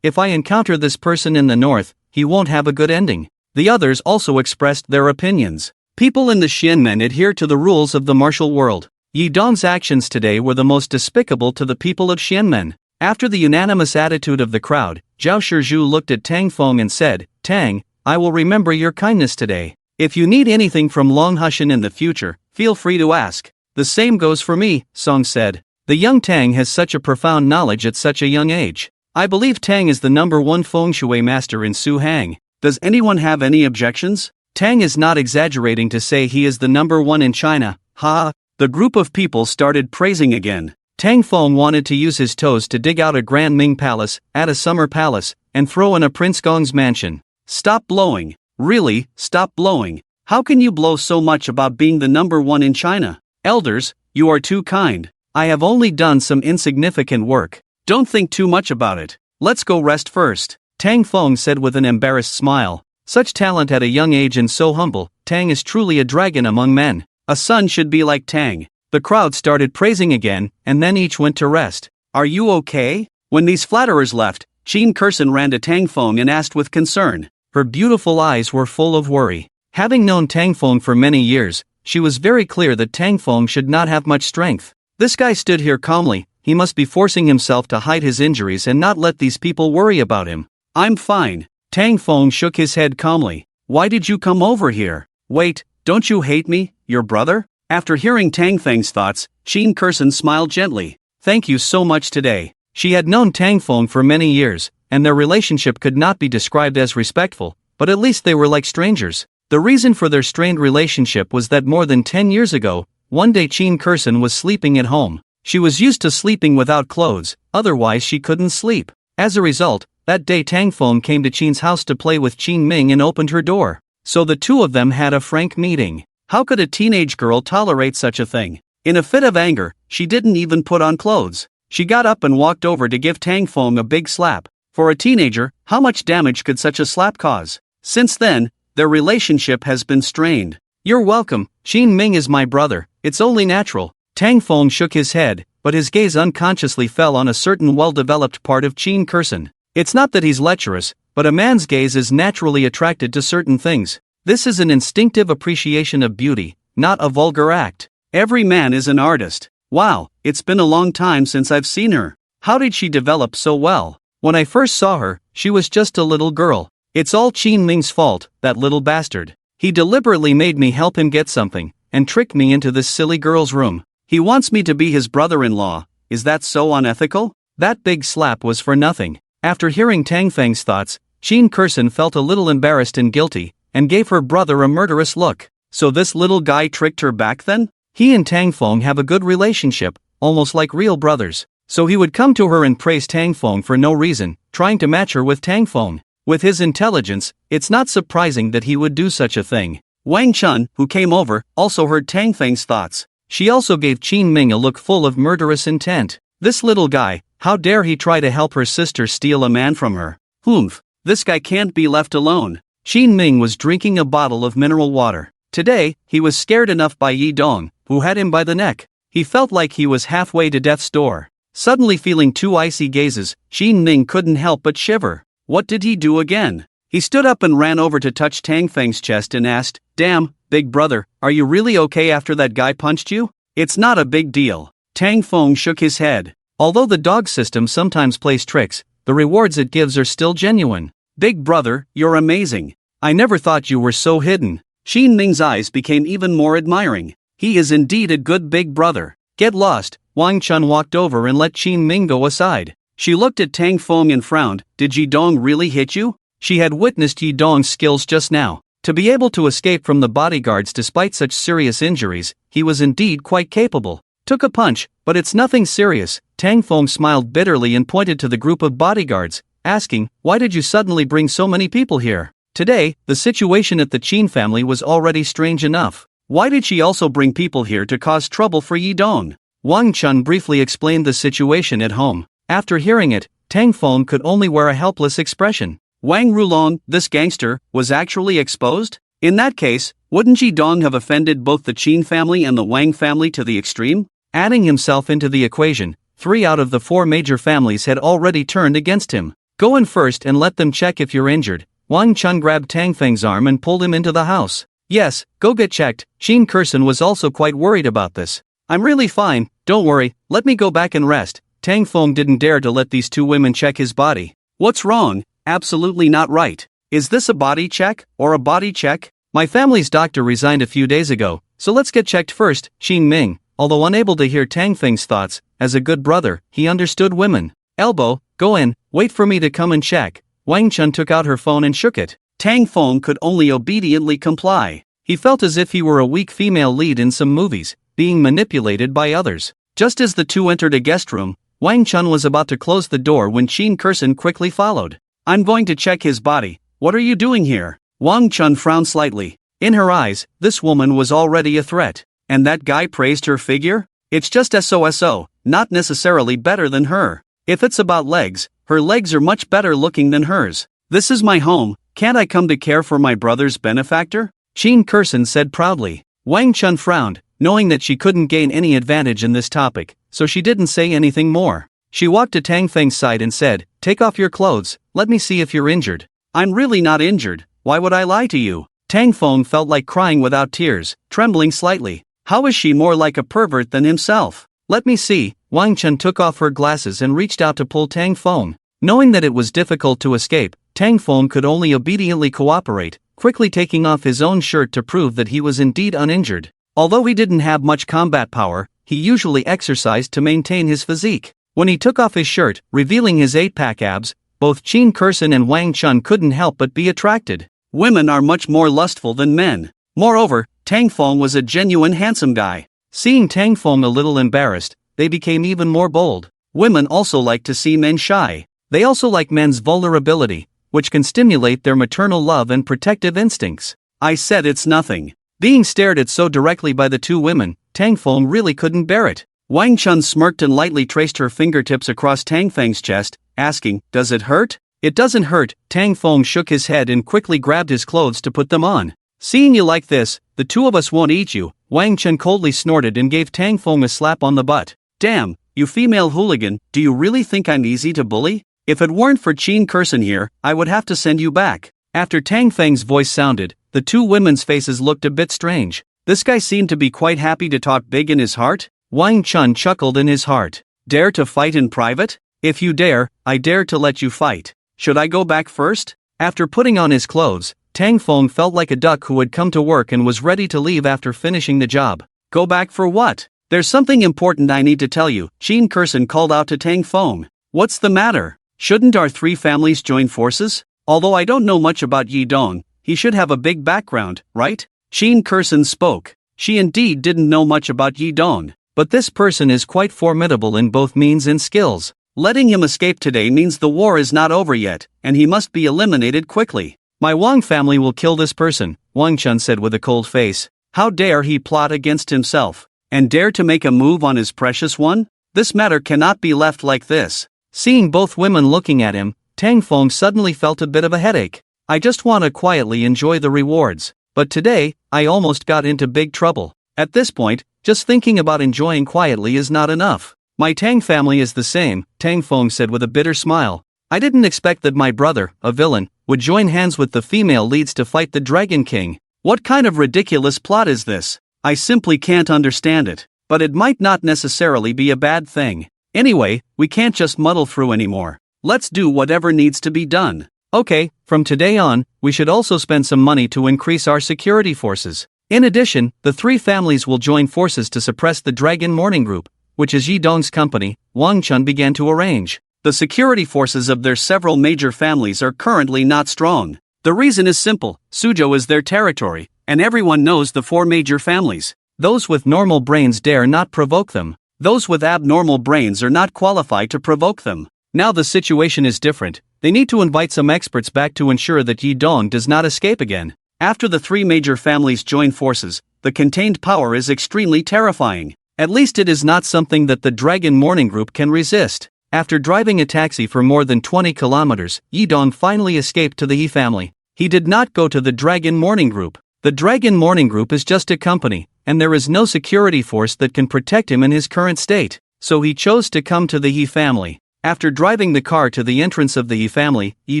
If I encounter this person in the north, he won't have a good ending. The others also expressed their opinions. People in the Shenmen adhere to the rules of the martial world. Yi Dong's actions today were the most despicable to the people of Shenmen. After the unanimous attitude of the crowd, Zhao Shizhu looked at Tang Feng and said, "Tang, I will remember your kindness today. If you need anything from Longhushan in the future, feel free to ask." "The same goes for me," Song said. The young Tang has such a profound knowledge at such a young age. I believe Tang is the #1 feng shui master in Suhang. Does anyone have any objections? Tang is not exaggerating to say he is the #1 in China. Ha! The group of people started praising again. Tang Feng wanted to use his toes to dig out a Grand Ming palace, add a summer palace, and throw in a Prince Gong's mansion. Stop blowing. Really, stop blowing. How can you blow so much about being the #1 in China? Elders, you are too kind. I have only done some insignificant work. Don't think too much about it. Let's go rest first. Tang Feng said with an embarrassed smile. Such talent at a young age and so humble, Tang is truly a dragon among men. A son should be like Tang. The crowd started praising again, and then each went to rest. Are you okay? When these flatterers left, Qin Kerson ran to Tang Feng and asked with concern. Her beautiful eyes were full of worry. Having known Tang Feng for many years, she was very clear that Tang Feng should not have much strength. This guy stood here calmly, he must be forcing himself to hide his injuries and not let these people worry about him. I'm fine. Tang Feng shook his head calmly. Why did you come over here? Wait, don't you hate me, your brother? After hearing Tang Feng's thoughts, Qin Kerson smiled gently. Thank you so much today. She had known Tang Feng for many years, and their relationship could not be described as respectful, but at least they were like strangers. The reason for their strained relationship was that more than 10 years ago, one day Qin Kerson was sleeping at home. She was used to sleeping without clothes, otherwise she couldn't sleep. As a result, that day Tang Feng came to Qin's house to play with Qin Ming and opened her door. So the two of them had a frank meeting. How could a teenage girl tolerate such a thing? In a fit of anger, she didn't even put on clothes. She got up and walked over to give Tang Feng a big slap. For a teenager, how much damage could such a slap cause? Since then, their relationship has been strained. You're welcome, Xin Ming is my brother, it's only natural. Tang Feng shook his head, but his gaze unconsciously fell on a certain well-developed part of Qin Kurson. It's not that he's lecherous, but a man's gaze is naturally attracted to certain things. This is an instinctive appreciation of beauty, not a vulgar act. Every man is an artist. Wow, it's been a long time since I've seen her. How did she develop so well? When I first saw her, she was just a little girl. It's all Qin Ming's fault, that little bastard. He deliberately made me help him get something, and tricked me into this silly girl's room. He wants me to be his brother-in-law. Is that so unethical? That big slap was for nothing. After hearing Tang Feng's thoughts, Qin Kurson felt a little embarrassed and guilty, and gave her brother a murderous look. So this little guy tricked her back then? He and Tang Feng have a good relationship, almost like real brothers. So he would come to her and praise Tang Feng for no reason, trying to match her with Tang Feng. With his intelligence, it's not surprising that he would do such a thing. Wang Chun, who came over, also heard Tang Feng's thoughts. She also gave Qin Ming a look full of murderous intent. This little guy, how dare he try to help her sister steal a man from her? Humph, this guy can't be left alone. Qin Ming was drinking a bottle of mineral water. Today, he was scared enough by Yi Dong, who had him by the neck. He felt like he was halfway to death's door. Suddenly feeling two icy gazes, Qin Ming couldn't help but shiver. What did he do again? He stood up and ran over to touch Tang Feng's chest and asked, "Damn, big brother, are you really okay after that guy punched you?" "It's not a big deal." Tang Feng shook his head. Although the dog system sometimes plays tricks, the rewards it gives are still genuine. "Big brother, you're amazing. I never thought you were so hidden." Qin Ming's eyes became even more admiring. He is indeed a good big brother. Get lost. Wang Chun walked over and let Qin Ming go aside. She looked at Tang Feng and frowned. Did Yi Dong really hit you? She had witnessed Yi Dong's skills just now. To be able to escape from the bodyguards despite such serious injuries, he was indeed quite capable. Took a punch, but it's nothing serious. Tang Feng smiled bitterly and pointed to the group of bodyguards, asking, "Why did you suddenly bring so many people here?" Today, the situation at the Qin family was already strange enough. Why did she also bring people here to cause trouble for Yi Dong? Wang Chun briefly explained the situation at home. After hearing it, Tang Feng could only wear a helpless expression. Wang Rulong, this gangster, was actually exposed? In that case, wouldn't Yi Dong have offended both the Qin family and the Wang family to the extreme? Adding himself into the equation, 3 out of the 4 major families had already turned against him. Go in first and let them check if you're injured. Wang Chun grabbed Tang Feng's arm and pulled him into the house. Yes, go get checked. Qin Kurson was also quite worried about this. I'm really fine, don't worry, let me go back and rest. Tang Feng didn't dare to let these 2 women check his body. What's wrong? Absolutely not right. Is this a body check, or a body check? My family's doctor resigned a few days ago, so let's get checked first. Qin Ming, although unable to hear Tang Feng's thoughts, as a good brother, he understood women. Elbow, go in, wait for me to come and check. Wang Chun took out her phone and shook it. Tang Feng could only obediently comply. He felt as if he were a weak female lead in some movies, being manipulated by others. Just as the 2 entered a guest room, Wang Chun was about to close the door when Qin Kurson quickly followed. I'm going to check his body. What are you doing here? Wang Chun frowned slightly. In her eyes, this woman was already a threat. And that guy praised her figure? It's just SOSO, not necessarily better than her. If it's about legs, her legs are much better looking than hers. This is my home, can't I come to care for my brother's benefactor? Qin Kurson said proudly. Wang Chun frowned, knowing that she couldn't gain any advantage in this topic, so she didn't say anything more. She walked to Tang Feng's side and said, "Take off your clothes, let me see if you're injured." I'm really not injured, why would I lie to you? Tang Feng felt like crying without tears, trembling slightly. How is she more like a pervert than himself? Let me see. Wang Chun took off her glasses and reached out to pull Tang Feng. Knowing that it was difficult to escape, Tang Feng could only obediently cooperate, quickly taking off his own shirt to prove that he was indeed uninjured. Although he didn't have much combat power, he usually exercised to maintain his physique. When he took off his shirt, revealing his 8-pack abs, both Qin Kurson and Wang Chun couldn't help but be attracted. Women are much more lustful than men. Moreover, Tang Feng was a genuine handsome guy. Seeing Tang Feng a little embarrassed, they became even more bold. Women also like to see men shy. They also like men's vulnerability, which can stimulate their maternal love and protective instincts. I said it's nothing. Being stared at so directly by the two women, Tang Feng really couldn't bear it. Wang Chun smirked and lightly traced her fingertips across Tang Feng's chest, asking, "Does it hurt?" "It doesn't hurt." Tang Feng shook his head and quickly grabbed his clothes to put them on. "Seeing you like this, the two of us won't eat you," Wang Chun coldly snorted and gave Tang Feng a slap on the butt. "Damn, you female hooligan, do you really think I'm easy to bully? If it weren't for Qin Kurson here, I would have to send you back." After Tang Feng's voice sounded, the two women's faces looked a bit strange. This guy seemed to be quite happy to talk big in his heart. Wang Chun chuckled in his heart. "Dare to fight in private? If you dare, I dare to let you fight. Should I go back first?" After putting on his clothes, Tang Feng felt like a duck who had come to work and was ready to leave after finishing the job. "Go back for what? There's something important I need to tell you," Qin Kurson called out to Tang Feng. "What's the matter? Shouldn't our three families join forces? Although I don't know much about Yi Dong, he should have a big background, right?" Qin Kurson spoke. She indeed didn't know much about Yi Dong, but this person is quite formidable in both means and skills. Letting him escape today means the war is not over yet, and he must be eliminated quickly. "My Wang family will kill this person," Wang Chun said with a cold face. How dare he plot against himself, and dare to make a move on his precious one? This matter cannot be left like this. Seeing both women looking at him, Tang Feng suddenly felt a bit of a headache. "I just want to quietly enjoy the rewards, but today, I almost got into big trouble. At this point, just thinking about enjoying quietly is not enough. My Tang family is the same," Tang Feng said with a bitter smile. "I didn't expect that my brother, a villain, would join hands with the female leads to fight the Dragon King. What kind of ridiculous plot is this? I simply can't understand it, but it might not necessarily be a bad thing. Anyway, we can't just muddle through anymore. Let's do whatever needs to be done. Okay, from today on, we should also spend some money to increase our security forces. In addition, the three families will join forces to suppress the Dragon Morning Group, which is Yi Dong's company," Wang Chun began to arrange. "The security forces of their several major families are currently not strong. The reason is simple: Suzhou is their territory, and everyone knows the four major families. Those with normal brains dare not provoke them. Those with abnormal brains are not qualified to provoke them. Now the situation is different. They need to invite some experts back to ensure that Yi Dong does not escape again. After the three major families join forces, the contained power is extremely terrifying. At least it is not something that the Dragon Morning Group can resist." After driving a taxi for more than 20 kilometers, Yi Dong finally escaped to the He family. He did not go to the Dragon Morning Group. The Dragon Morning Group is just a company, and there is no security force that can protect him in his current state, so he chose to come to the He family. After driving the car to the entrance of the He family, Yi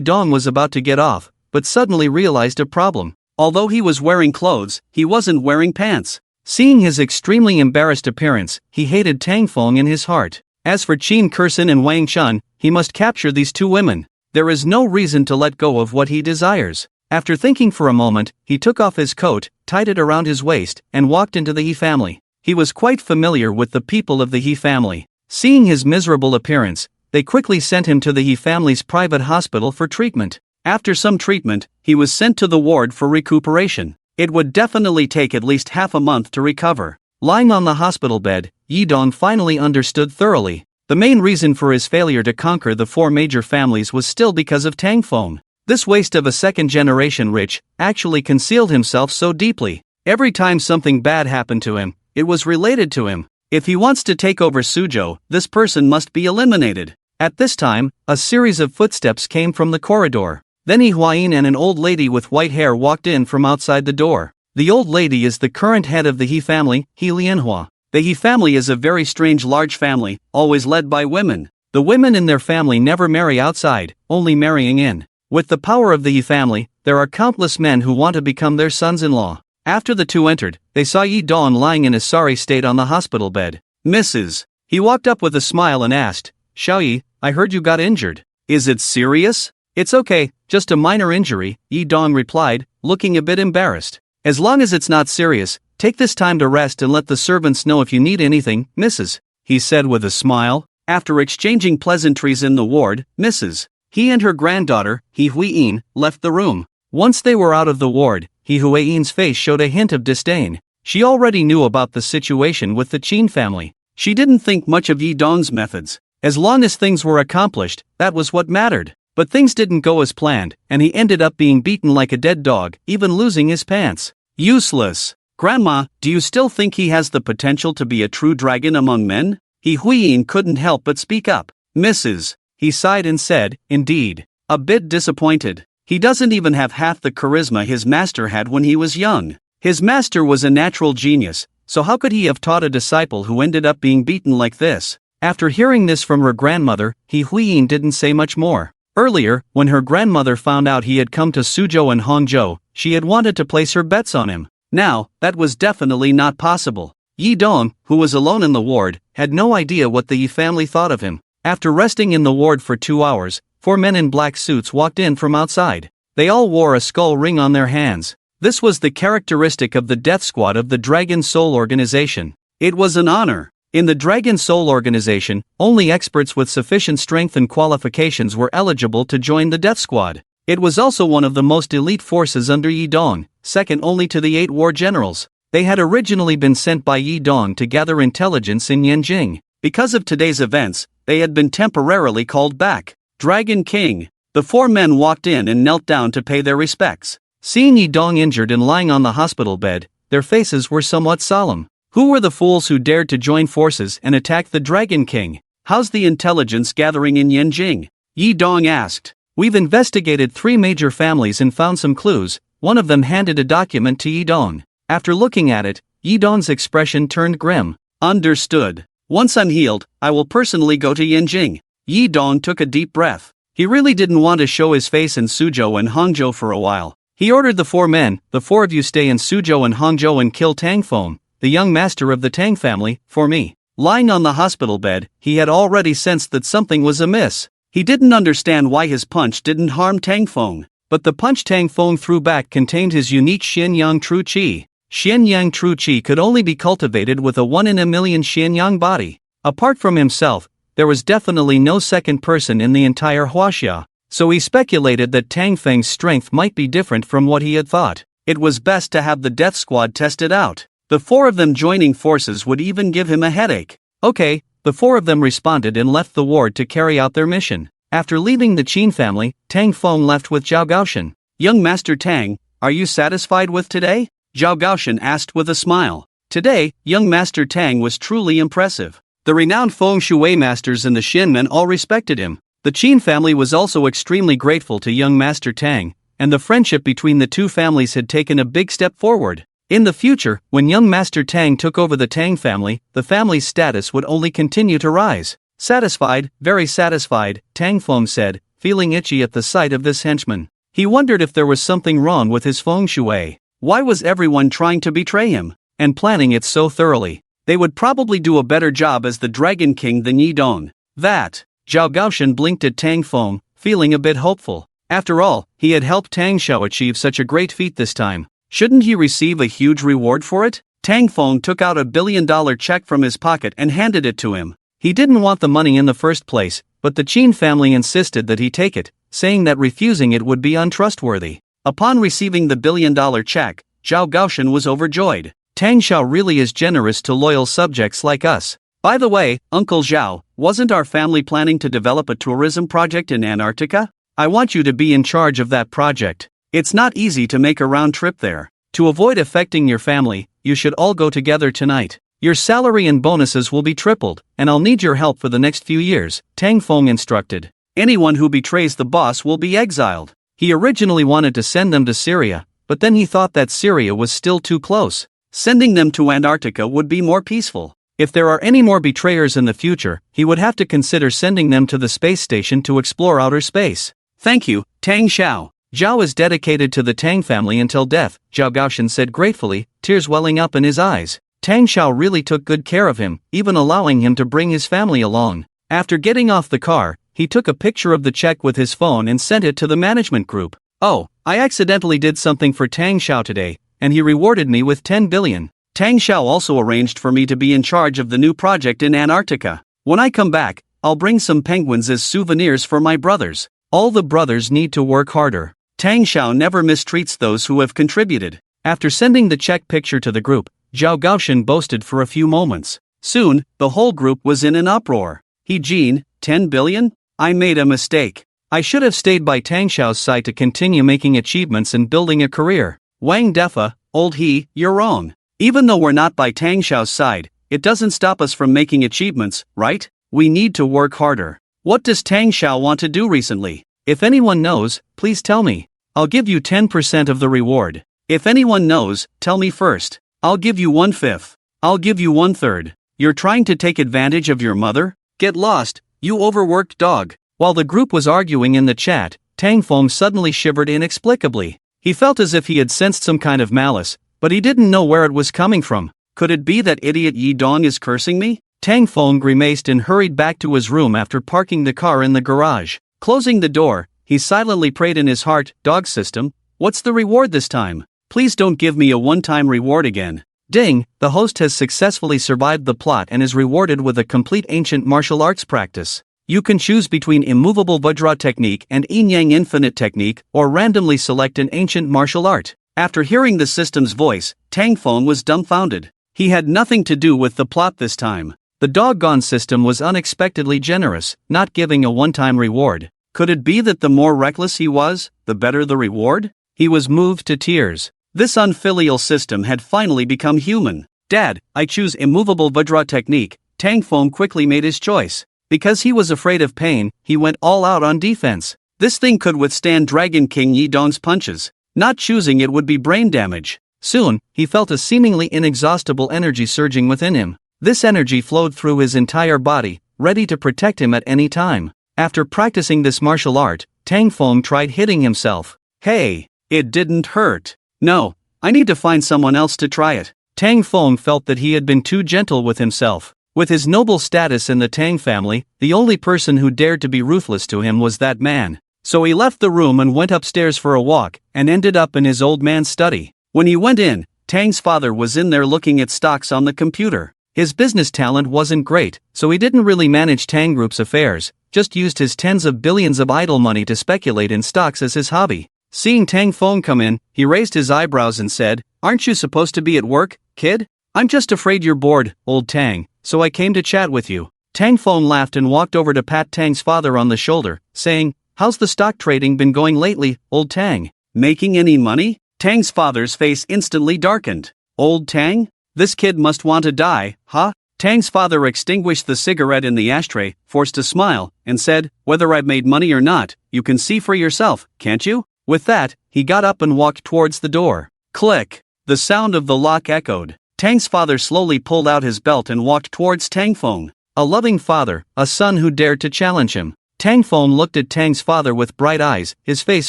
Dong was about to get off, but suddenly realized a problem. Although he was wearing clothes, he wasn't wearing pants. Seeing his extremely embarrassed appearance, he hated Tang Feng in his heart. As for Qin Kurson and Wang Chun, he must capture these two women. There is no reason to let go of what he desires. After thinking for a moment, he took off his coat, tied it around his waist, and walked into the He family. He was quite familiar with the people of the He family. Seeing his miserable appearance, they quickly sent him to the He family's private hospital for treatment. After some treatment, he was sent to the ward for recuperation. It would definitely take at least half a month to recover. Lying on the hospital bed, Yi Dong finally understood thoroughly. The main reason for his failure to conquer the four major families was still because of Tang Feng. This waste of a second-generation rich actually concealed himself so deeply. Every time something bad happened to him, it was related to him. If he wants to take over Suzhou, this person must be eliminated. At this time, a series of footsteps came from the corridor. Then Yi Huayin and an old lady with white hair walked in from outside the door. The old lady is the current head of the He family, He Lianhua. The He family is a very strange large family, always led by women. The women in their family never marry outside, only marrying in. With the power of the He family, there are countless men who want to become their sons-in-law. After the two entered, they saw Yi Dong lying in a sorry state on the hospital bed. "Mrs." He walked up with a smile and asked, "Xiaoyi, I heard you got injured. Is it serious?" "It's okay, just a minor injury," Yi Dong replied, looking a bit embarrassed. "As long as it's not serious, take this time to rest and let the servants know if you need anything, Mrs." he said with a smile. After exchanging pleasantries in the ward, Mrs. He and her granddaughter, He Huiyin, left the room. Once they were out of the ward, He Huiyin's face showed a hint of disdain. She already knew about the situation with the Qin family. She didn't think much of Yi Dong's methods. As long as things were accomplished, that was what mattered. But things didn't go as planned, and he ended up being beaten like a dead dog, even losing his pants. "Useless!" Grandma, do you still think he has the potential to be a true dragon among men? He Huiyin couldn't help but speak up. Mrs. He sighed and said, indeed. A bit disappointed. He doesn't even have half the charisma his master had when he was young. His master was a natural genius, so how could he have taught a disciple who ended up being beaten like this? After hearing this from her grandmother, He Huiyin didn't say much more. Earlier, when her grandmother found out he had come to Suzhou and Hangzhou, she had wanted to place her bets on him. Now, that was definitely not possible. Yi Dong, who was alone in the ward, had no idea what the Yi family thought of him. After resting in the ward for 2 hours, 4 men in black suits walked in from outside. They all wore a skull ring on their hands. This was the characteristic of the death squad of the Dragon Soul organization. It was an honor. In the Dragon Soul organization, only experts with sufficient strength and qualifications were eligible to join the death squad. It was also one of the most elite forces under Yi Dong, second only to the 8 war generals. They had originally been sent by Yi Dong to gather intelligence in Yanjing. Because of today's events, they had been temporarily called back. Dragon King. The 4 men walked in and knelt down to pay their respects. Seeing Yi Dong injured and lying on the hospital bed, their faces were somewhat solemn. Who were the fools who dared to join forces and attack the Dragon King? How's the intelligence gathering in Yanjing? Yi Dong asked. We've investigated 3 major families and found some clues. One of them handed a document to Yi Dong. After looking at it, Yi Dong's expression turned grim. Understood. Once I'm healed, I will personally go to Yanjing. Yi Dong took a deep breath. He really didn't want to show his face in Suzhou and Hangzhou for a while. He ordered the 4 men, the 4 of you stay in Suzhou and Hangzhou and kill Tang Feng, the young master of the Tang family, for me. Lying on the hospital bed, he had already sensed that something was amiss. He didn't understand why his punch didn't harm Tang Feng, but the punch Tang Feng threw back contained his unique Xianyang True Qi. Xianyang True Qi could only be cultivated with a 1 in a million Xianyang body. Apart from himself, there was definitely no second person in the entire Huaxia, so he speculated that Tang Feng's strength might be different from what he had thought. It was best to have the death squad test it out. The 4 of them joining forces would even give him a headache. Okay, the 4 of them responded and left the ward to carry out their mission. After leaving the Qin family, Tang Feng left with Zhao Gaoshan. Young Master Tang, are you satisfied with today? Zhao Gaoshan asked with a smile. Today, young Master Tang was truly impressive. The renowned Feng Shui masters and the Shinmen all respected him. The Qin family was also extremely grateful to young Master Tang, and the friendship between the 2 families had taken a big step forward. In the future, when young Master Tang took over the Tang family, the family's status would only continue to rise. Satisfied, very satisfied, Tang Feng said, feeling itchy at the sight of this henchman. He wondered if there was something wrong with his Feng Shui. Why was everyone trying to betray him, and planning it so thoroughly? They would probably do a better job as the Dragon King than Yi Dong. That. Zhao Gaoshan blinked at Tang Feng, feeling a bit hopeful. After all, he had helped Tang Xiao achieve such a great feat this time. Shouldn't he receive a huge reward for it? Tang Feng took out a $1 billion check from his pocket and handed it to him. He didn't want the money in the first place, but the Qin family insisted that he take it, saying that refusing it would be untrustworthy. Upon receiving the $1 billion check, Zhao Gaoshan was overjoyed. Tang Xiao really is generous to loyal subjects like us. By the way, Uncle Zhao, wasn't our family planning to develop a tourism project in Antarctica? I want you to be in charge of that project. It's not easy to make a round trip there. To avoid affecting your family, you should all go together tonight. Your salary and bonuses will be tripled, and I'll need your help for the next few years, Tang Feng instructed. Anyone who betrays the boss will be exiled. He originally wanted to send them to Syria, but then he thought that Syria was still too close. Sending them to Antarctica would be more peaceful. If there are any more betrayers in the future, he would have to consider sending them to the space station to explore outer space. Thank you, Tang Xiao. Zhao is dedicated to the Tang family until death, Zhao Gaoshan said gratefully, tears welling up in his eyes. Tang Xiao really took good care of him, even allowing him to bring his family along. After getting off the car, he took a picture of the check with his phone and sent it to the management group. Oh, I accidentally did something for Tang Xiao today, and he rewarded me with 10 billion. Tang Xiao also arranged for me to be in charge of the new project in Antarctica. When I come back, I'll bring some penguins as souvenirs for my brothers. All the brothers need to work harder. Tang Xiao never mistreats those who have contributed. After sending the check picture to the group, Zhao Gaoshan boasted for a few moments. Soon, the whole group was in an uproar. He Jean, 10 billion? I made a mistake. I should have stayed by Tang Xiao's side to continue making achievements and building a career. Wang Defa, old he, you're wrong. Even though we're not by Tang Xiao's side, it doesn't stop us from making achievements, right? We need to work harder. What does Tang Xiao want to do recently? If anyone knows, please tell me. I'll give you 10% of the reward. If anyone knows, tell me first. I'll give you 1/5. I'll give you 1/3. You're trying to take advantage of your mother? Get lost, you overworked dog. While the group was arguing in the chat, Tang Feng suddenly shivered inexplicably. He felt as if he had sensed some kind of malice, but he didn't know where it was coming from. Could it be that idiot Yi Dong is cursing me? Tang Feng grimaced and hurried back to his room after parking the car in the garage. Closing the door, he silently prayed in his heart, "Dog system, what's the reward this time? Please don't give me a one-time reward again." Ding, the host has successfully survived the plot and is rewarded with a complete ancient martial arts practice. You can choose between immovable Vajra technique and Yin-Yang infinite technique, or randomly select an ancient martial art. After hearing the system's voice, Tang Feng was dumbfounded. He had nothing to do with the plot this time. The doggone system was unexpectedly generous, not giving a one-time reward. Could it be that the more reckless he was, the better the reward? He was moved to tears. This unfilial system had finally become human. "Dad, I choose immovable Vajra technique." Tang Feng quickly made his choice. Because he was afraid of pain, he went all out on defense. This thing could withstand Dragon King Yi Dong's punches. Not choosing it would be brain damage. Soon, he felt a seemingly inexhaustible energy surging within him. This energy flowed through his entire body, ready to protect him at any time. After practicing this martial art, Tang Feng tried hitting himself. Hey, it didn't hurt. No, I need to find someone else to try it. Tang Feng felt that he had been too gentle with himself. With his noble status in the Tang family, the only person who dared to be ruthless to him was that man. So he left the room and went upstairs for a walk, and ended up in his old man's study. When he went in, Tang's father was in there looking at stocks on the computer. His business talent wasn't great, so he didn't really manage Tang Group's affairs, just used his tens of billions of idle money to speculate in stocks as his hobby. Seeing Tang Feng come in, he raised his eyebrows and said, "Aren't you supposed to be at work, kid? I'm just afraid you're bored, old Tang, so I came to chat with you." Tang Feng laughed and walked over to pat Tang's father on the shoulder, saying, "How's the stock trading been going lately, old Tang? Making any money?" Tang's father's face instantly darkened. "Old Tang? This kid must want to die, huh?" Tang's father extinguished the cigarette in the ashtray, forced a smile, and said, "Whether I've made money or not, you can see for yourself, can't you?" With that, he got up and walked towards the door. Click! The sound of the lock echoed. Tang's father slowly pulled out his belt and walked towards Tang Feng. A loving father, a son who dared to challenge him. Tang Feng looked at Tang's father with bright eyes, his face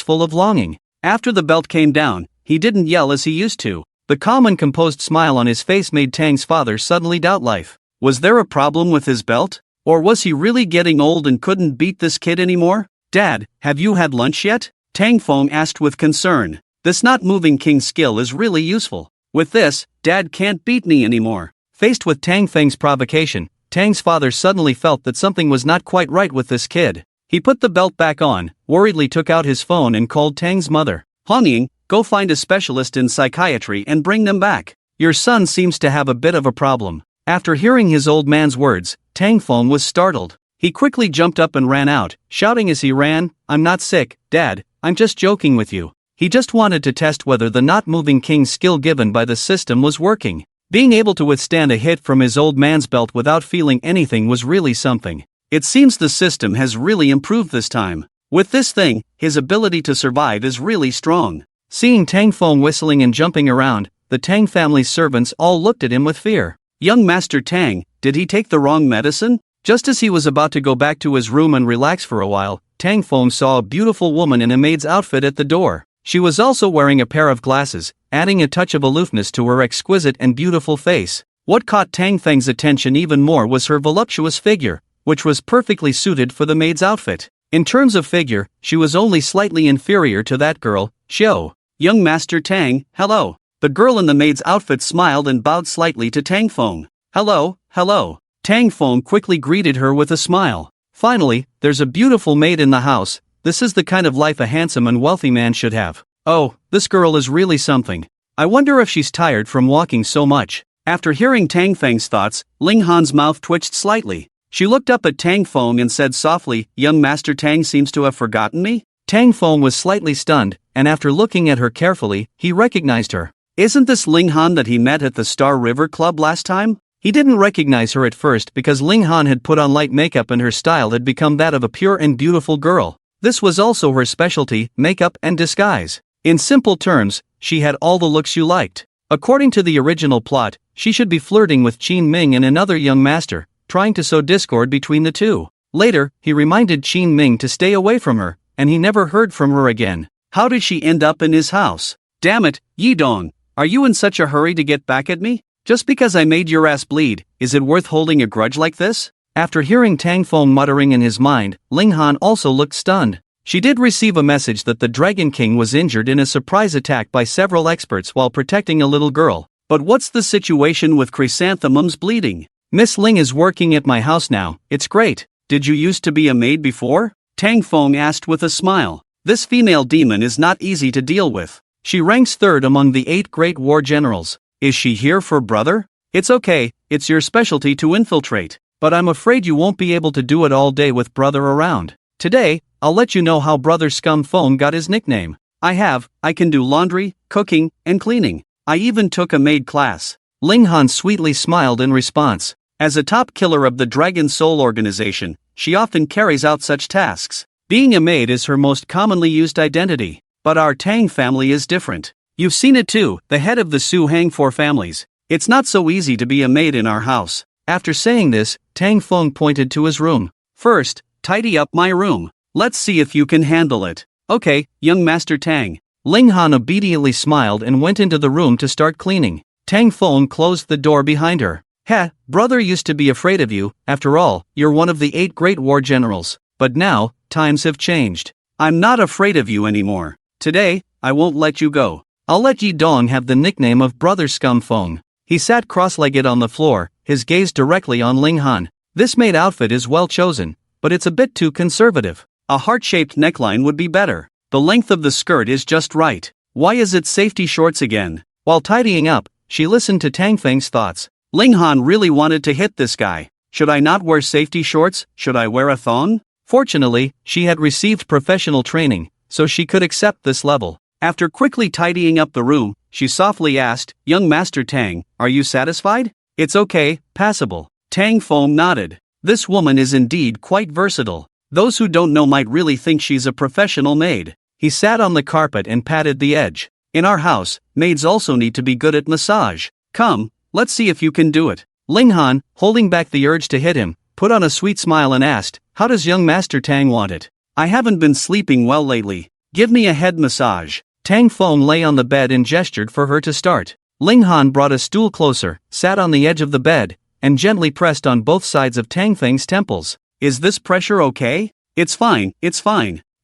full of longing. After the belt came down, he didn't yell as he used to. The calm and composed smile on his face made Tang's father suddenly doubt life. Was there a problem with his belt? Or was he really getting old and couldn't beat this kid anymore? "Dad, have you had lunch yet?" Tang Feng asked with concern. This not-moving king skill is really useful. With this, Dad can't beat me anymore. Faced with Tang Feng's provocation, Tang's father suddenly felt that something was not quite right with this kid. He put the belt back on, worriedly took out his phone and called Tang's mother. "Hong, go find a specialist in psychiatry and bring them back. Your son seems to have a bit of a problem." After hearing his old man's words, Tang Feng was startled. He quickly jumped up and ran out, shouting as he ran, "I'm not sick, Dad, I'm just joking with you." He just wanted to test whether the not-moving king's skill given by the system was working. Being able to withstand a hit from his old man's belt without feeling anything was really something. It seems the system has really improved this time. With this thing, his ability to survive is really strong. Seeing Tang Feng whistling and jumping around, the Tang family's servants all looked at him with fear. Young Master Tang, did he take the wrong medicine? Just as he was about to go back to his room and relax for a while, Tang Feng saw a beautiful woman in a maid's outfit at the door. She was also wearing a pair of glasses, adding a touch of aloofness to her exquisite and beautiful face. What caught Tang Feng's attention even more was her voluptuous figure, which was perfectly suited for the maid's outfit. In terms of figure, she was only slightly inferior to that girl, Xiao. "Young Master Tang, hello." The girl in the maid's outfit smiled and bowed slightly to Tang Feng. "Hello, hello." Tang Feng quickly greeted her with a smile. "Finally, there's a beautiful maid in the house. This is the kind of life a handsome and wealthy man should have. Oh, this girl is really something. I wonder if she's tired from walking so much." After hearing Tang Feng's thoughts, Ling Han's mouth twitched slightly. She looked up at Tang Feng and said softly, "Young Master Tang seems to have forgotten me?" Tang Feng was slightly stunned, and after looking at her carefully, he recognized her. Isn't this Ling Han that he met at the Star River Club last time? He didn't recognize her at first because Ling Han had put on light makeup and her style had become that of a pure and beautiful girl. This was also her specialty, makeup and disguise. In simple terms, she had all the looks you liked. According to the original plot, she should be flirting with Qin Ming and another young master, trying to sow discord between the two. Later, he reminded Qin Ming to stay away from her, and he never heard from her again. How did she end up in his house? Damn it, Yi Dong, are you in such a hurry to get back at me? Just because I made your ass bleed, is it worth holding a grudge like this? After hearing Tang Feng muttering in his mind, Ling Han also looked stunned. She did receive a message that the Dragon King was injured in a surprise attack by several experts while protecting a little girl. But what's the situation with Chrysanthemum's bleeding? Miss Ling is working at my house now, it's great. Did you used to be a maid before? Tang Feng asked with a smile. This female demon is not easy to deal with. She ranks third among the 8 great war generals. Is she here for brother? It's okay, it's your specialty to infiltrate. But I'm afraid you won't be able to do it all day with brother around. Today, I'll let you know how brother Scum Phone got his nickname. I can do laundry, cooking, and cleaning. I even took a maid class. Ling Han sweetly smiled in response. As a top killer of the Dragon Soul organization, she often carries out such tasks. Being a maid is her most commonly used identity. But our Tang family is different. You've seen it too, the head of the Su Hang 4 families. It's not so easy to be a maid in our house. After saying this, Tang Feng pointed to his room. First, tidy up my room. Let's see if you can handle it. Okay, young Master Tang. Ling Han obediently smiled and went into the room to start cleaning. Tang Feng closed the door behind her. Heh, brother used to be afraid of you, after all, you're one of the 8 great war generals. But now, times have changed. I'm not afraid of you anymore. Today, I won't let you go. I'll let Yi Dong have the nickname of Brother Scum Feng. He sat cross-legged on the floor, his gaze directly on Ling Han. This maid outfit is well chosen, but it's a bit too conservative. A heart-shaped neckline would be better. The length of the skirt is just right. Why is it safety shorts again? While tidying up, she listened to Tang Feng's thoughts. Ling Han really wanted to hit this guy. Should I not wear safety shorts? Should I wear a thong? Fortunately, she had received professional training, so she could accept this level. After quickly tidying up the room, she softly asked, Young Master Tang, are you satisfied? It's okay, passable. Tang Feng nodded. This woman is indeed quite versatile. Those who don't know might really think she's a professional maid. He sat on the carpet and patted the edge. In our house, maids also need to be good at massage. Come, let's see if you can do it. Ling Han, holding back the urge to hit him, put on a sweet smile and asked, how does young Master Tang want it? I haven't been sleeping well lately. Give me a head massage. Tang Feng lay on the bed and gestured for her to start. Ling Han brought a stool closer, sat on the edge of the bed, and gently pressed on both sides of Tang Feng's temples. Is this pressure okay? It's fine,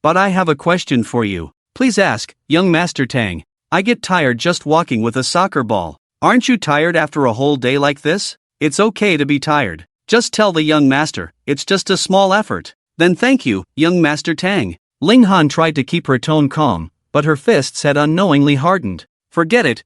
but I have a question for you. Please ask, young Master Tang. I get tired just walking with a soccer ball. Aren't you tired after a whole day like this? It's okay to be tired. Just tell the young master, it's just a small effort. Then thank you, young Master Tang. Ling Han tried to keep her tone calm, but her fists had unknowingly hardened. Forget it,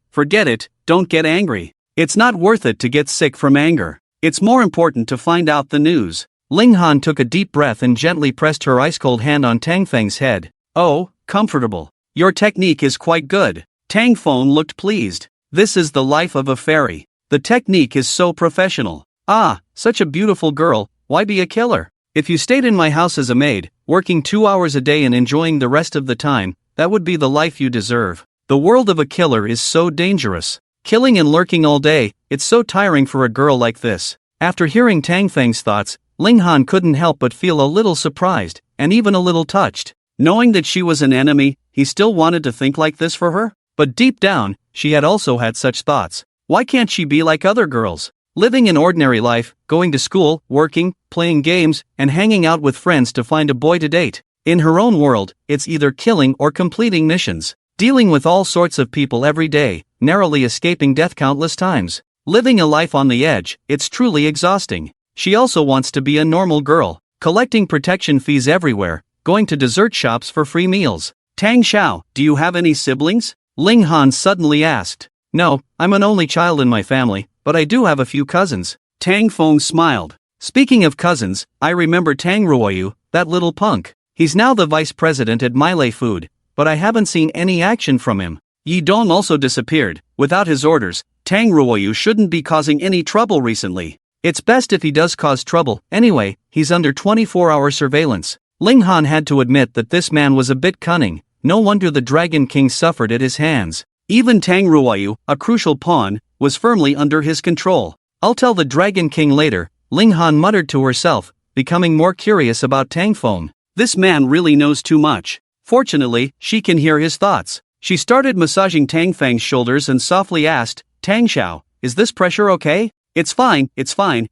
don't get angry. It's not worth it to get sick from anger. It's more important to find out the news. Ling Han took a deep breath and gently pressed her ice-cold hand on Tang Feng's head. Oh, comfortable. Your technique is quite good. Tang Feng looked pleased. This is the life of a fairy. The technique is so professional. Ah, such a beautiful girl, why be a killer? If you stayed in my house as a maid, working 2 hours a day and enjoying the rest of the time, that would be the life you deserve. The world of a killer is so dangerous. Killing and lurking all day, it's so tiring for a girl like this. After hearing Tang Feng's thoughts, Ling Han couldn't help but feel a little surprised, and even a little touched. Knowing that she was an enemy, he still wanted to think like this for her? But deep down, she had also had such thoughts. Why can't she be like other girls? Living an ordinary life, going to school, working, playing games, and hanging out with friends to find a boy to date. In her own world, it's either killing or completing missions. Dealing with all sorts of people every day, narrowly escaping death countless times. Living a life on the edge, it's truly exhausting. She also wants to be a normal girl, collecting protection fees everywhere, going to dessert shops for free meals. Tang Xiao, do you have any siblings? Ling Han suddenly asked. No, I'm an only child in my family, but I do have a few cousins. Tang Feng smiled. Speaking of cousins, I remember Tang Ruoyu, that little punk. He's now the vice president at Miley Food, but I haven't seen any action from him. Yi Dong also disappeared. Without his orders, Tang Ruoyu shouldn't be causing any trouble recently. It's best if he does cause trouble. Anyway, he's under 24-hour surveillance. Ling Han had to admit that this man was a bit cunning. No wonder the Dragon King suffered at his hands. Even Tang Ruoyu, a crucial pawn, was firmly under his control. I'll tell the Dragon King later, Ling Han muttered to herself, becoming more curious about Tang Feng. This man really knows too much. Fortunately, she can hear his thoughts. She started massaging Tang Feng's shoulders and softly asked, Tang Xiao, is this pressure okay? It's fine,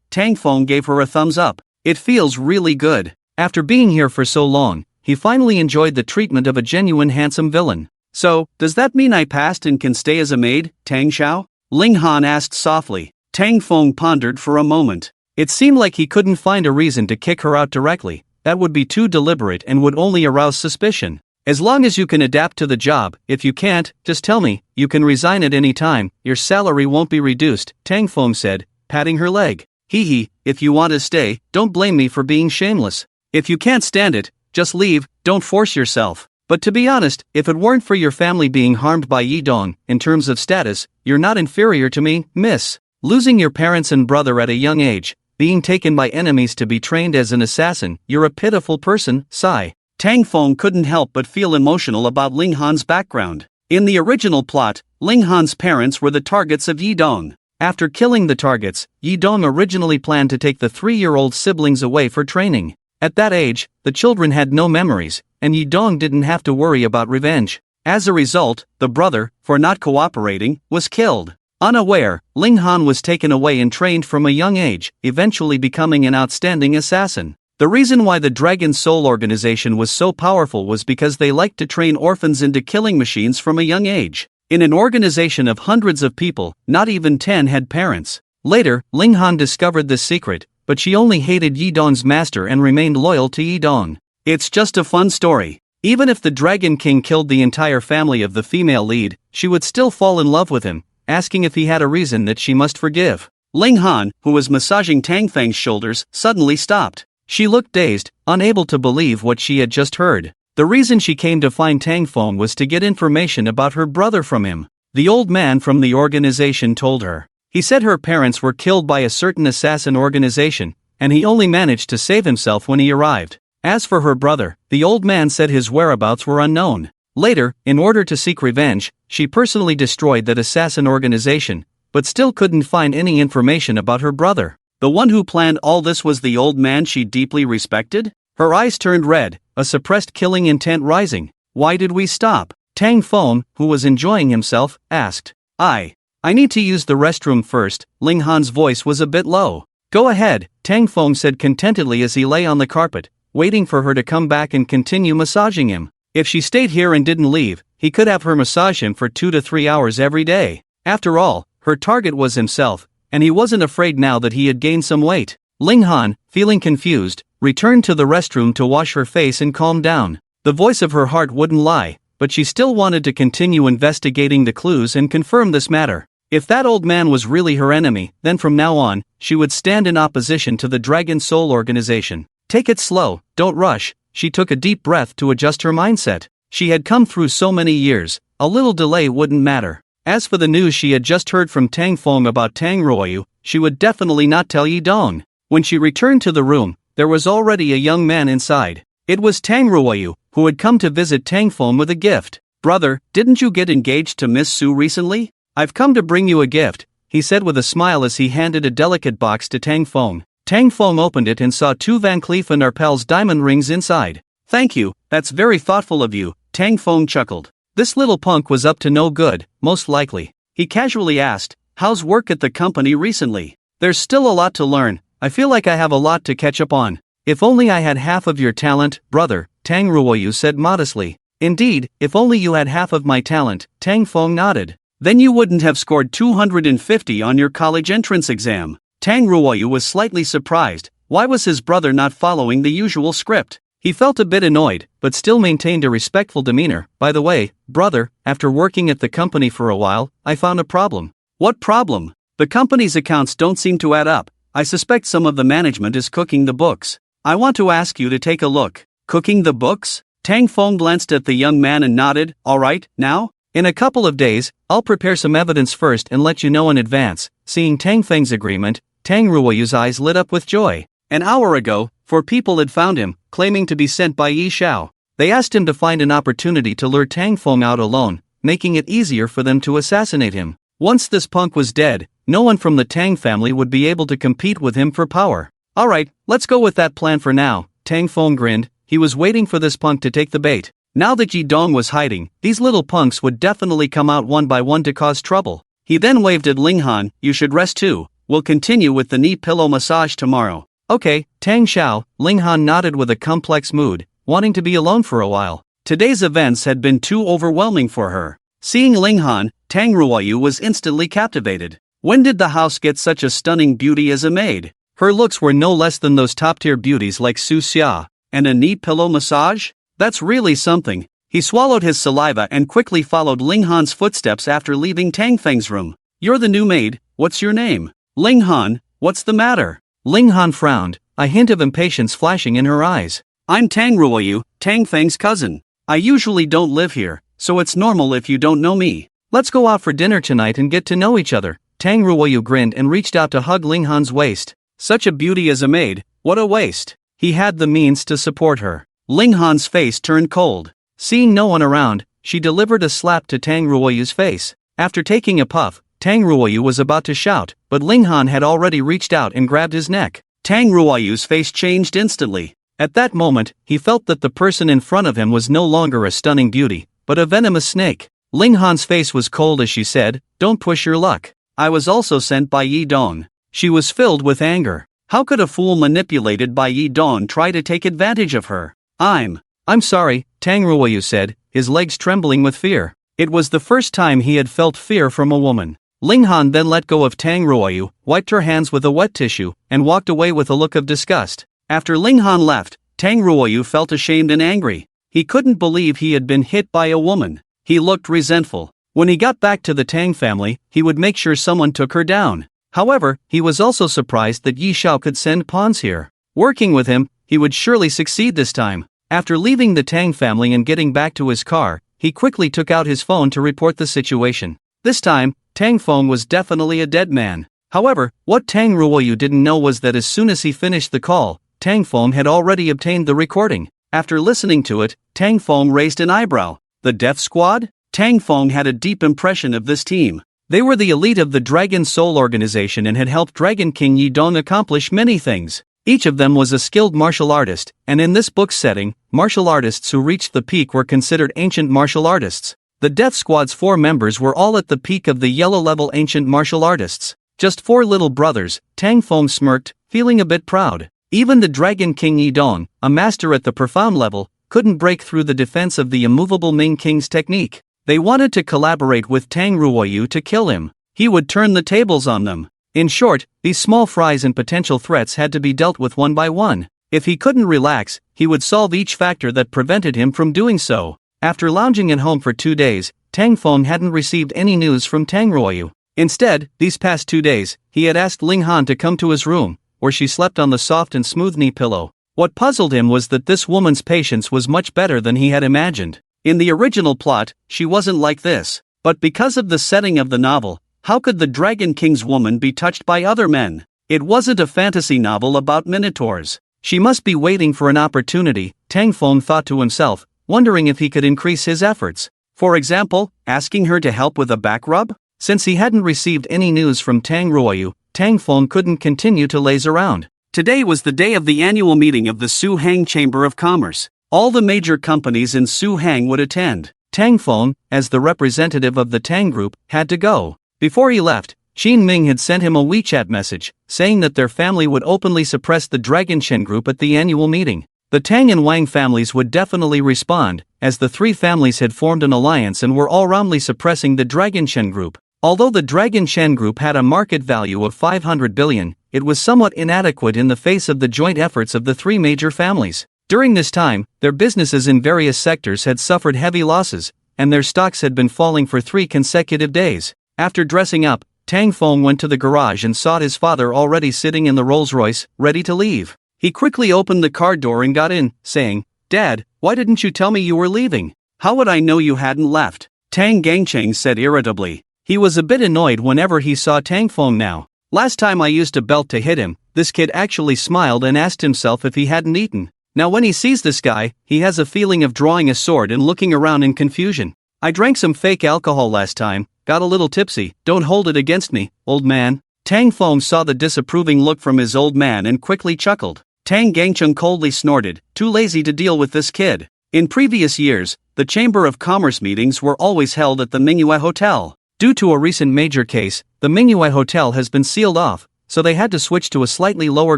Tang Feng gave her a thumbs up. It feels really good. After being here for so long, he finally enjoyed the treatment of a genuine handsome villain. So, does that mean I passed and can stay as a maid, Tang Xiao? Ling Han asked softly. Tang Feng pondered for a moment. It seemed like he couldn't find a reason to kick her out directly. That would be too deliberate and would only arouse suspicion. As long as you can adapt to the job, if you can't, just tell me, you can resign at any time, your salary won't be reduced, Tang Feng said, patting her leg. Hee, if you want to stay, don't blame me for being shameless. If you can't stand it, just leave, don't force yourself. But to be honest, if it weren't for your family being harmed by Yi Dong, in terms of status, you're not inferior to me, miss. Losing your parents and brother at a young age, being taken by enemies to be trained as an assassin, you're a pitiful person, sigh. Tang Feng couldn't help but feel emotional about Ling Han's background. In the original plot, Ling Han's parents were the targets of Yi Dong. After killing the targets, Yi Dong originally planned to take the 3-year-old siblings away for training. At that age, the children had no memories, and Yi Dong didn't have to worry about revenge. As a result, the brother, for not cooperating, was killed. Unaware, Ling Han was taken away and trained from a young age, eventually becoming an outstanding assassin. The reason why the Dragon Soul organization was so powerful was because they liked to train orphans into killing machines from a young age. In an organization of hundreds of people, not even 10 had parents. Later, Ling Han discovered this secret, but she only hated Yi Dong's master and remained loyal to Yi Dong. It's just a fun story. Even if the Dragon King killed the entire family of the female lead, she would still fall in love with him, asking if he had a reason that she must forgive. Ling Han, who was massaging Tang Feng's shoulders, suddenly stopped. She looked dazed, unable to believe what she had just heard. The reason she came to find Tang Feng was to get information about her brother from him. The old man from the organization told her. He said her parents were killed by a certain assassin organization, and he only managed to save himself when he arrived. As for her brother, the old man said his whereabouts were unknown. Later, in order to seek revenge, she personally destroyed that assassin organization, but still couldn't find any information about her brother. The one who planned all this was the old man she deeply respected? Her eyes turned red, a suppressed killing intent rising. Why did we stop? Tang Feng, who was enjoying himself, asked. I need to use the restroom first. Ling Han's voice was a bit low. Go ahead, Tang Feng said contentedly as he lay on the carpet, waiting for her to come back and continue massaging him. If she stayed here and didn't leave, he could have her massage him for 2 to 3 hours every day. After all, her target was himself, and he wasn't afraid now that he had gained some weight. Ling Han, feeling confused, returned to the restroom to wash her face and calm down. The voice of her heart wouldn't lie, but she still wanted to continue investigating the clues and confirm this matter. If that old man was really her enemy, then from now on, she would stand in opposition to the Dragon Soul organization. Take it slow, don't rush. She took a deep breath to adjust her mindset. She had come through so many years, a little delay wouldn't matter. As for the news she had just heard from Tang Feng about Tang Ruoyu, she would definitely not tell Yi Dong. When she returned to the room, there was already a young man inside. It was Tang Ruoyu, who had come to visit Tang Feng with a gift. Brother, didn't you get engaged to Miss Su recently? I've come to bring you a gift, he said with a smile as he handed a delicate box to Tang Feng. Tang Feng opened it and saw 2 Van Cleef & Arpels diamond rings inside. Thank you, that's very thoughtful of you, Tang Feng chuckled. This little punk was up to no good, most likely. He casually asked, how's work at the company recently? There's still a lot to learn, I feel like I have a lot to catch up on. If only I had half of your talent, brother, Tang Ruoyu said modestly. Indeed, if only you had half of my talent, Tang Feng nodded. Then you wouldn't have scored 250 on your college entrance exam. Tang Ruoyu was slightly surprised. Why was his brother not following the usual script? He felt a bit annoyed, but still maintained a respectful demeanor. By the way, brother, after working at the company for a while, I found a problem. What problem? The company's accounts don't seem to add up. I suspect some of the management is cooking the books. I want to ask you to take a look. Cooking the books? Tang Feng glanced at the young man and nodded. All right, now? In a couple of days, I'll prepare some evidence first and let you know in advance. Seeing Tang Feng's agreement, Tang Ruoyu's eyes lit up with joy. An hour ago, 4 people had found him, claiming to be sent by Yi Xiao. They asked him to find an opportunity to lure Tang Feng out alone, making it easier for them to assassinate him. Once this punk was dead, no one from the Tang family would be able to compete with him for power. Alright, let's go with that plan for now, Tang Feng grinned. He was waiting for this punk to take the bait. Now that Yi Dong was hiding, these little punks would definitely come out one by one to cause trouble. He then waved at Ling Han. You should rest too. We'll continue with the knee pillow massage tomorrow. Okay, Tang Xiao. Ling Han nodded with a complex mood, wanting to be alone for a while. Today's events had been too overwhelming for her. Seeing Ling Han, Tang Ruoyu was instantly captivated. When did the house get such a stunning beauty as a maid? Her looks were no less than those top-tier beauties like Su Xia. And a knee pillow massage? That's really something. He swallowed his saliva and quickly followed Ling Han's footsteps after leaving Tang Feng's room. You're the new maid, what's your name? Ling Han, what's the matter? Ling Han frowned, a hint of impatience flashing in her eyes. I'm Tang Ruoyu, Tang Feng's cousin. I usually don't live here, so it's normal if you don't know me. Let's go out for dinner tonight and get to know each other. Tang Ruoyu grinned and reached out to hug Ling Han's waist. Such a beauty as a maid, what a waste. He had the means to support her. Ling Han's face turned cold. Seeing no one around, she delivered a slap to Tang Ruoyu's face. After taking a puff, Tang Ruoyu was about to shout, but Ling Han had already reached out and grabbed his neck. Tang Ruoyu's face changed instantly. At that moment, he felt that the person in front of him was no longer a stunning beauty, but a venomous snake. Ling Han's face was cold as she said, "Don't push your luck. I was also sent by Yi Dong." She was filled with anger. How could a fool manipulated by Yi Dong try to take advantage of her? I'm sorry, Tang Ruoyu said, his legs trembling with fear. It was the first time he had felt fear from a woman. Ling Han then let go of Tang Ruoyu, wiped her hands with a wet tissue, and walked away with a look of disgust. After Ling Han left, Tang Ruoyu felt ashamed and angry. He couldn't believe he had been hit by a woman. He looked resentful. When he got back to the Tang family, he would make sure someone took her down. However, he was also surprised that Yi Xiao could send pawns here. Working with him, he would surely succeed this time. After leaving the Tang family and getting back to his car, he quickly took out his phone to report the situation. This time, Tang Feng was definitely a dead man. However, what Tang Ruoyu didn't know was that as soon as he finished the call, Tang Feng had already obtained the recording. After listening to it, Tang Feng raised an eyebrow. The Death Squad? Tang Feng had a deep impression of this team. They were the elite of the Dragon Soul organization and had helped Dragon King Yi Dong accomplish many things. Each of them was a skilled martial artist, and in this book's setting, martial artists who reached the peak were considered ancient martial artists. The Death Squad's 4 members were all at the peak of the yellow-level ancient martial artists. Just 4 little brothers. Tang Feng smirked, feeling a bit proud. Even the Dragon King Yi Dong, a master at the profound level, couldn't break through the defense of the immovable Ming King's technique. They wanted to collaborate with Tang Ruoyu to kill him. He would turn the tables on them. In short, these small fries and potential threats had to be dealt with one by one. If he couldn't relax, he would solve each factor that prevented him from doing so. After lounging at home for 2 days, Tang Feng hadn't received any news from Tang Ruoyu. Instead, these past 2 days, he had asked Ling Han to come to his room, where she slept on the soft and smooth knee pillow. What puzzled him was that this woman's patience was much better than he had imagined. In the original plot, she wasn't like this. But because of the setting of the novel, how could the Dragon King's woman be touched by other men? It wasn't a fantasy novel about minotaurs. She must be waiting for an opportunity, Tang Feng thought to himself, wondering if he could increase his efforts. For example, asking her to help with a back rub? Since he hadn't received any news from Tang Ruoyu, Tang Feng couldn't continue to laze around. Today was the day of the annual meeting of the Su-Hang Chamber of Commerce. All the major companies in Su-Hang would attend. Tang Feng, as the representative of the Tang Group, had to go. Before he left, Qin Ming had sent him a WeChat message, saying that their family would openly suppress the Dragon Shen Group at the annual meeting. The Tang and Wang families would definitely respond, as the 3 families had formed an alliance and were all roundly suppressing the Dragon Shen Group. Although the Dragon Shen Group had a market value of 500 billion, it was somewhat inadequate in the face of the joint efforts of the 3 major families. During this time, their businesses in various sectors had suffered heavy losses, and their stocks had been falling for 3 consecutive days. After dressing up, Tang Feng went to the garage and saw his father already sitting in the Rolls-Royce, ready to leave. He quickly opened the car door and got in, saying, "Dad, why didn't you tell me you were leaving? How would I know you hadn't left?" Tang Gangcheng said irritably. He was a bit annoyed whenever he saw Tang Feng now. Last time I used a belt to hit him, this kid actually smiled and asked himself if he hadn't eaten. Now when he sees this guy, he has a feeling of drawing a sword and looking around in confusion. I drank some fake alcohol last time, got a little tipsy, don't hold it against me, old man. Tang Feng saw the disapproving look from his old man and quickly chuckled. Tang Gangcheng coldly snorted, too lazy to deal with this kid. In previous years, the Chamber of Commerce meetings were always held at the Manhwa Hotel. Due to a recent major case, the Manhwa Hotel has been sealed off, so they had to switch to a slightly lower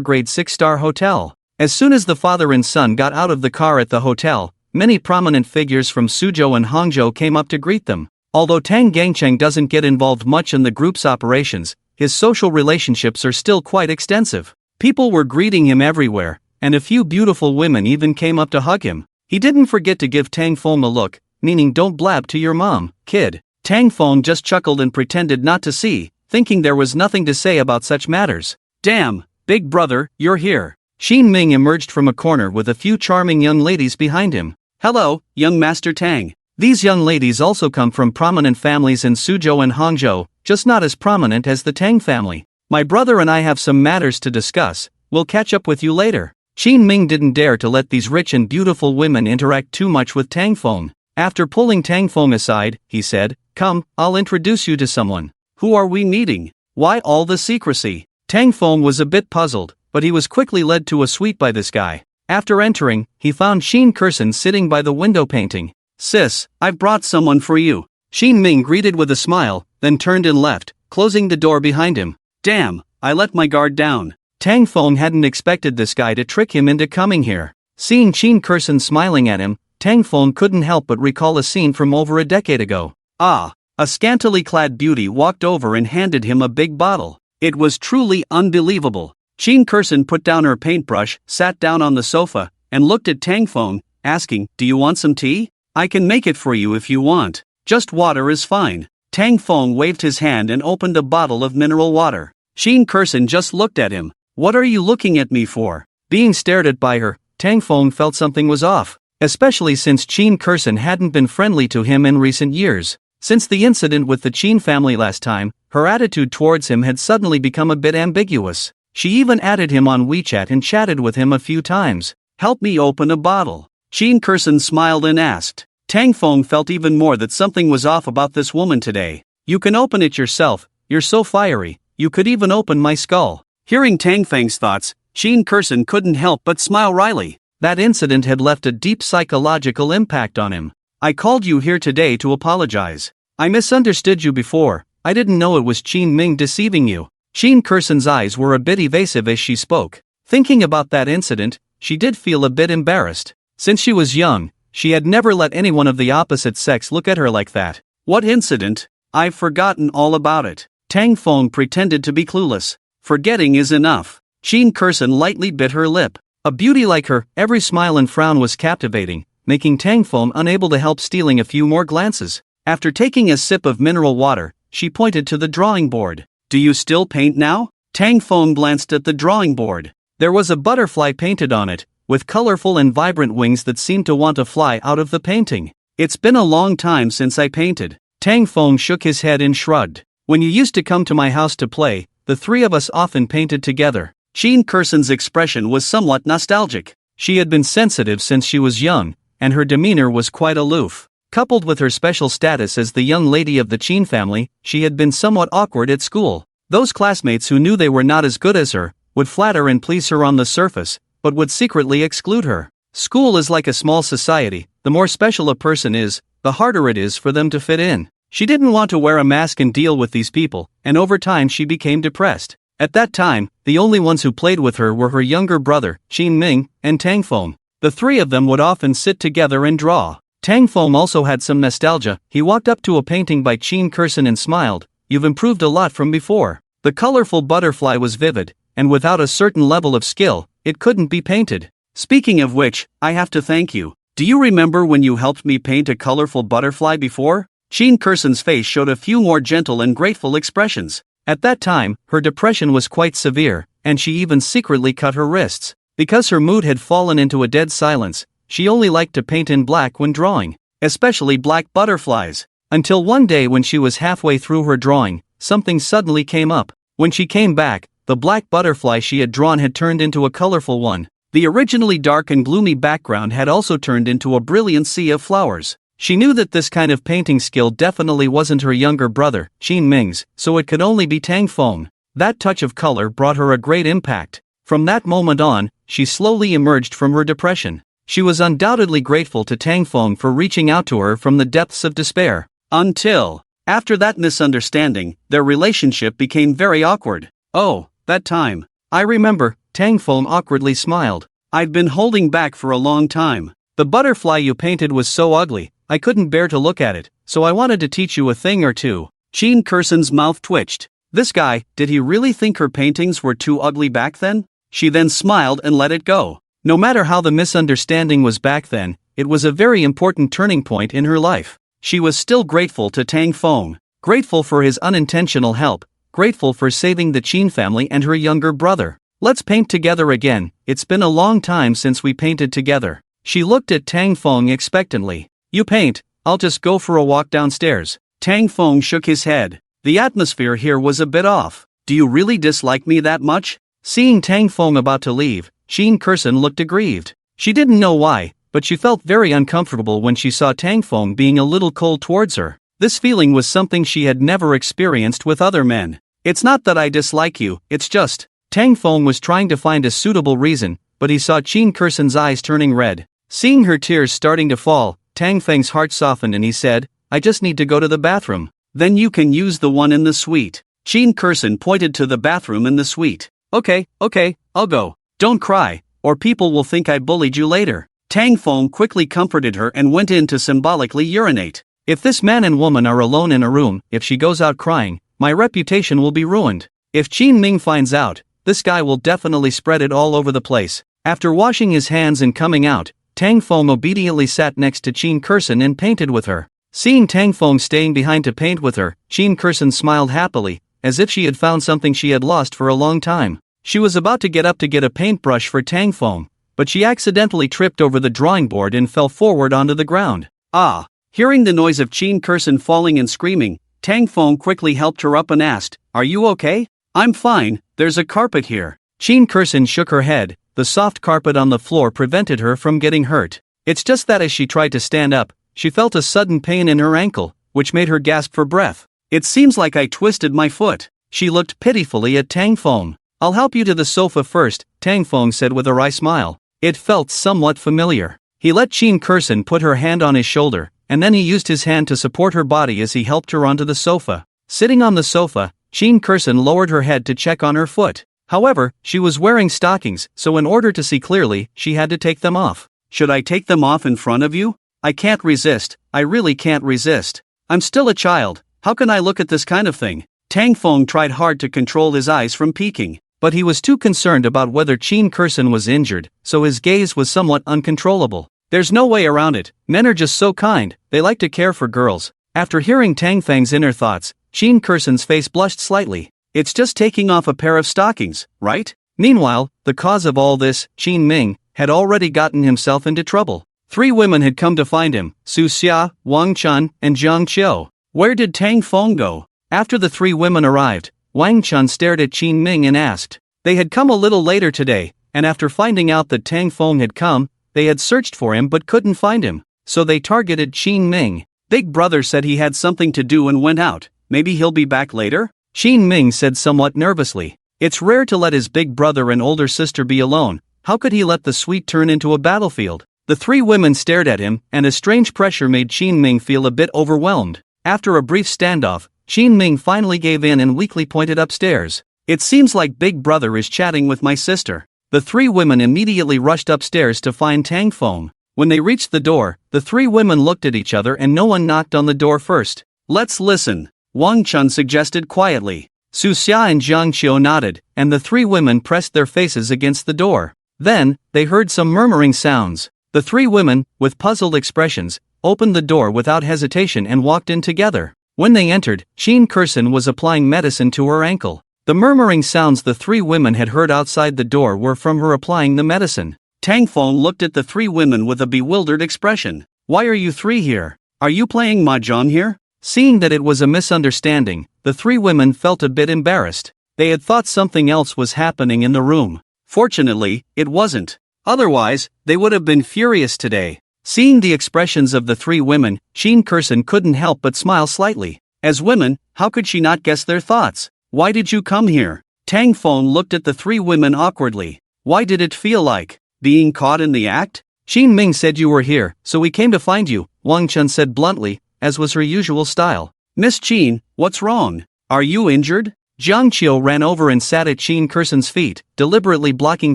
grade 6-star hotel. As soon as the father and son got out of the car at the hotel, many prominent figures from Suzhou and Hangzhou came up to greet them. Although Tang Gangcheng doesn't get involved much in the group's operations, his social relationships are still quite extensive. People were greeting him everywhere, and a few beautiful women even came up to hug him. He didn't forget to give Tang Feng a look, meaning don't blab to your mom, kid. Tang Feng just chuckled and pretended not to see, thinking there was nothing to say about such matters. Damn, big brother, you're here. Xin Ming emerged from a corner with a few charming young ladies behind him. Hello, young Master Tang. These young ladies also come from prominent families in Suzhou and Hangzhou, just not as prominent as the Tang family. My brother and I have some matters to discuss, we'll catch up with you later. Xin Ming didn't dare to let these rich and beautiful women interact too much with Tang Feng. After pulling Tang Feng aside, he said, come, I'll introduce you to someone. Who are we meeting? Why all the secrecy? Tang Feng was a bit puzzled, but he was quickly led to a suite by this guy. After entering, he found Xin Kursen sitting by the window painting. Sis, I've brought someone for you. Xin Ming greeted with a smile, then turned and left, closing the door behind him. Damn, I let my guard down. Tang Feng hadn't expected this guy to trick him into coming here. Seeing Xin Kursen smiling at him, Tang Feng couldn't help but recall a scene from over a decade ago. Ah, a scantily clad beauty walked over and handed him a big bottle. It was truly unbelievable. Xin Kursen put down her paintbrush, sat down on the sofa, and looked at Tang Feng, asking, do you want some tea? I can make it for you if you want. Just water is fine. Tang Feng waved his hand and opened a bottle of mineral water. Xin Kursen just looked at him. What are you looking at me for? Being stared at by her, Tang Feng felt something was off, especially since Xin Kursen hadn't been friendly to him in recent years. Since the incident with the Qin family last time, her attitude towards him had suddenly become a bit ambiguous. She even added him on WeChat and chatted with him a few times. Help me open a bottle. Xin Kursen smiled and asked. Tang Feng felt even more that something was off about this woman today. You can open it yourself, you're so fiery, you could even open my skull. Hearing Tang Feng's thoughts, Xin Kursen couldn't help but smile wryly. That incident had left a deep psychological impact on him. I called you here today to apologize. I misunderstood you before, I didn't know it was Xin Ming deceiving you. Xin Kursen's eyes were a bit evasive as she spoke. Thinking about that incident, she did feel a bit embarrassed. Since she was young, she had never let anyone of the opposite sex look at her like that. What incident? I've forgotten all about it. Tang Feng pretended to be clueless. Forgetting is enough. Xin Kursen lightly bit her lip. A beauty like her, every smile and frown was captivating, making Tang Feng unable to help stealing a few more glances. After taking a sip of mineral water, she pointed to the drawing board. Do you still paint now? Tang Feng glanced at the drawing board. There was a butterfly painted on it, with colorful and vibrant wings that seemed to want to fly out of the painting. It's been a long time since I painted. Tang Feng shook his head and shrugged. When you used to come to my house to play, the three of us often painted together. Xin Kursen's expression was somewhat nostalgic. She had been sensitive since she was young, and her demeanor was quite aloof. Coupled with her special status as the young lady of the Qin family, she had been somewhat awkward at school. Those classmates who knew they were not as good as her, would flatter and please her on the surface, but would secretly exclude her. School is like a small society, the more special a person is, the harder it is for them to fit in. She didn't want to wear a mask and deal with these people, and over time she became depressed. At that time, the only ones who played with her were her younger brother, Xin Ming, and Tang Feng. The three of them would often sit together and draw. Tang Feng also had some nostalgia. He walked up to a painting by Xin Kursen and smiled. You've improved a lot from before. The colorful butterfly was vivid, and without a certain level of skill, it couldn't be painted. Speaking of which, I have to thank you. Do you remember when you helped me paint a colorful butterfly before? Xin Kursen's face showed a few more gentle and grateful expressions. At that time, her depression was quite severe, and she even secretly cut her wrists. Because her mood had fallen into a dead silence, she only liked to paint in black when drawing, especially black butterflies. Until one day when she was halfway through her drawing, something suddenly came up. When she came back, the black butterfly she had drawn had turned into a colorful one. The originally dark and gloomy background had also turned into a brilliant sea of flowers. She knew that this kind of painting skill definitely wasn't her younger brother, Qin Ming's, so it could only be Tang Feng. That touch of color brought her a great impact. From that moment on, she slowly emerged from her depression. She was undoubtedly grateful to Tang Feng for reaching out to her from the depths of despair. Until, after that misunderstanding, their relationship became very awkward. Oh, that time. I remember, Tang Feng awkwardly smiled. I'd been holding back for a long time. The butterfly you painted was so ugly, I couldn't bear to look at it, so I wanted to teach you a thing or two. Qin Kursen's mouth twitched. This guy, did he really think her paintings were too ugly back then? She then smiled and let it go. No matter how the misunderstanding was back then, it was a very important turning point in her life. She was still grateful to Tang Feng, grateful for his unintentional help, grateful for saving the Qin family and her younger brother. Let's paint together again, it's been a long time since we painted together. She looked at Tang Feng expectantly. You paint, I'll just go for a walk downstairs. Tang Feng shook his head. The atmosphere here was a bit off. Do you really dislike me that much? Seeing Tang Feng about to leave, Qin Kursen looked aggrieved. She didn't know why, but she felt very uncomfortable when she saw Tang Feng being a little cold towards her. This feeling was something she had never experienced with other men. It's not that I dislike you, it's just. Tang Feng was trying to find a suitable reason, but he saw Qin Kursen's eyes turning red. Seeing her tears starting to fall, Tang Feng's heart softened and he said, I just need to go to the bathroom. Then you can use the one in the suite. Qin Kursen pointed to the bathroom in the suite. Okay, I'll go. Don't cry, or people will think I bullied you later. Tang Feng quickly comforted her and went in to symbolically urinate. If this man and woman are alone in a room, if she goes out crying, my reputation will be ruined. If Qin Ming finds out, this guy will definitely spread it all over the place. After washing his hands and coming out, Tang Feng obediently sat next to Qin Kursen and painted with her. Seeing Tang Feng staying behind to paint with her, Qin Kursen smiled happily, as if she had found something she had lost for a long time. She was about to get up to get a paintbrush for Tang Feng, but she accidentally tripped over the drawing board and fell forward onto the ground. Ah! Hearing the noise of Qin Kursen falling and screaming, Tang Feng quickly helped her up and asked, Are you okay? I'm fine, there's a carpet here. Qin Kursen shook her head. The soft carpet on the floor prevented her from getting hurt. It's just that as she tried to stand up, she felt a sudden pain in her ankle, which made her gasp for breath. It seems like I twisted my foot. She looked pitifully at Tang Feng. I'll help you to the sofa first, Tang Feng said with a wry smile. It felt somewhat familiar. He let Qin Kursen put her hand on his shoulder, and then he used his hand to support her body as he helped her onto the sofa. Sitting on the sofa, Qin Kursen lowered her head to check on her foot. However, she was wearing stockings, so in order to see clearly, she had to take them off. Should I take them off in front of you? I can't resist, I really can't resist. I'm still a child, how can I look at this kind of thing? Tang Feng tried hard to control his eyes from peeking, but he was too concerned about whether Qin Kursen was injured, so his gaze was somewhat uncontrollable. There's no way around it, men are just so kind, they like to care for girls. After hearing Tang Feng's inner thoughts, Qin Kursen's face blushed slightly. It's just taking off a pair of stockings, right? Meanwhile, the cause of all this, Qin Ming, had already gotten himself into trouble. 3 women had come to find him, Su Xia, Wang Chun, and Zhang Qiu. Where did Tang Feng go? After the 3 women arrived, Wang Chun stared at Qin Ming and asked. They had come a little later today, and after finding out that Tang Feng had come, they had searched for him but couldn't find him, so they targeted Qin Ming. Big brother said he had something to do and went out, maybe he'll be back later? Qin Ming said somewhat nervously. It's rare to let his big brother and older sister be alone, how could he let the suite turn into a battlefield? The 3 women stared at him, and a strange pressure made Qin Ming feel a bit overwhelmed. After a brief standoff, Qin Ming finally gave in and weakly pointed upstairs. It seems like big brother is chatting with my sister. The 3 women immediately rushed upstairs to find Tang Feng. When they reached the door, the 3 women looked at each other and no one knocked on the door first. Let's listen, Wang Chun suggested quietly. Su Xia and Zhang Qiu nodded, and the 3 women pressed their faces against the door. Then, they heard some murmuring sounds. The 3 women, with puzzled expressions, opened the door without hesitation and walked in together. When they entered, Qin Kursen was applying medicine to her ankle. The murmuring sounds the 3 women had heard outside the door were from her applying the medicine. Tang Feng looked at the 3 women with a bewildered expression. Why are you 3 here? Are you playing mahjong here? Seeing that it was a misunderstanding, the three women felt a bit embarrassed. They had thought something else was happening in the room. Fortunately, it wasn't. Otherwise, they would have been furious today. Seeing the expressions of the three women, Sheen Kurson couldn't help but smile slightly. As women, how could she not guess their thoughts? Why did you come here? Tang Feng looked at the three women awkwardly. Why did it feel like being caught in the act? Qin Ming said you were here, so we came to find you, Wang Chun said bluntly, as was her usual style. Miss Qin, what's wrong? Are you injured? Jiang Qiu ran over and sat at Sheen Kurson's feet, deliberately blocking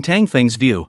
Tang Feng's view.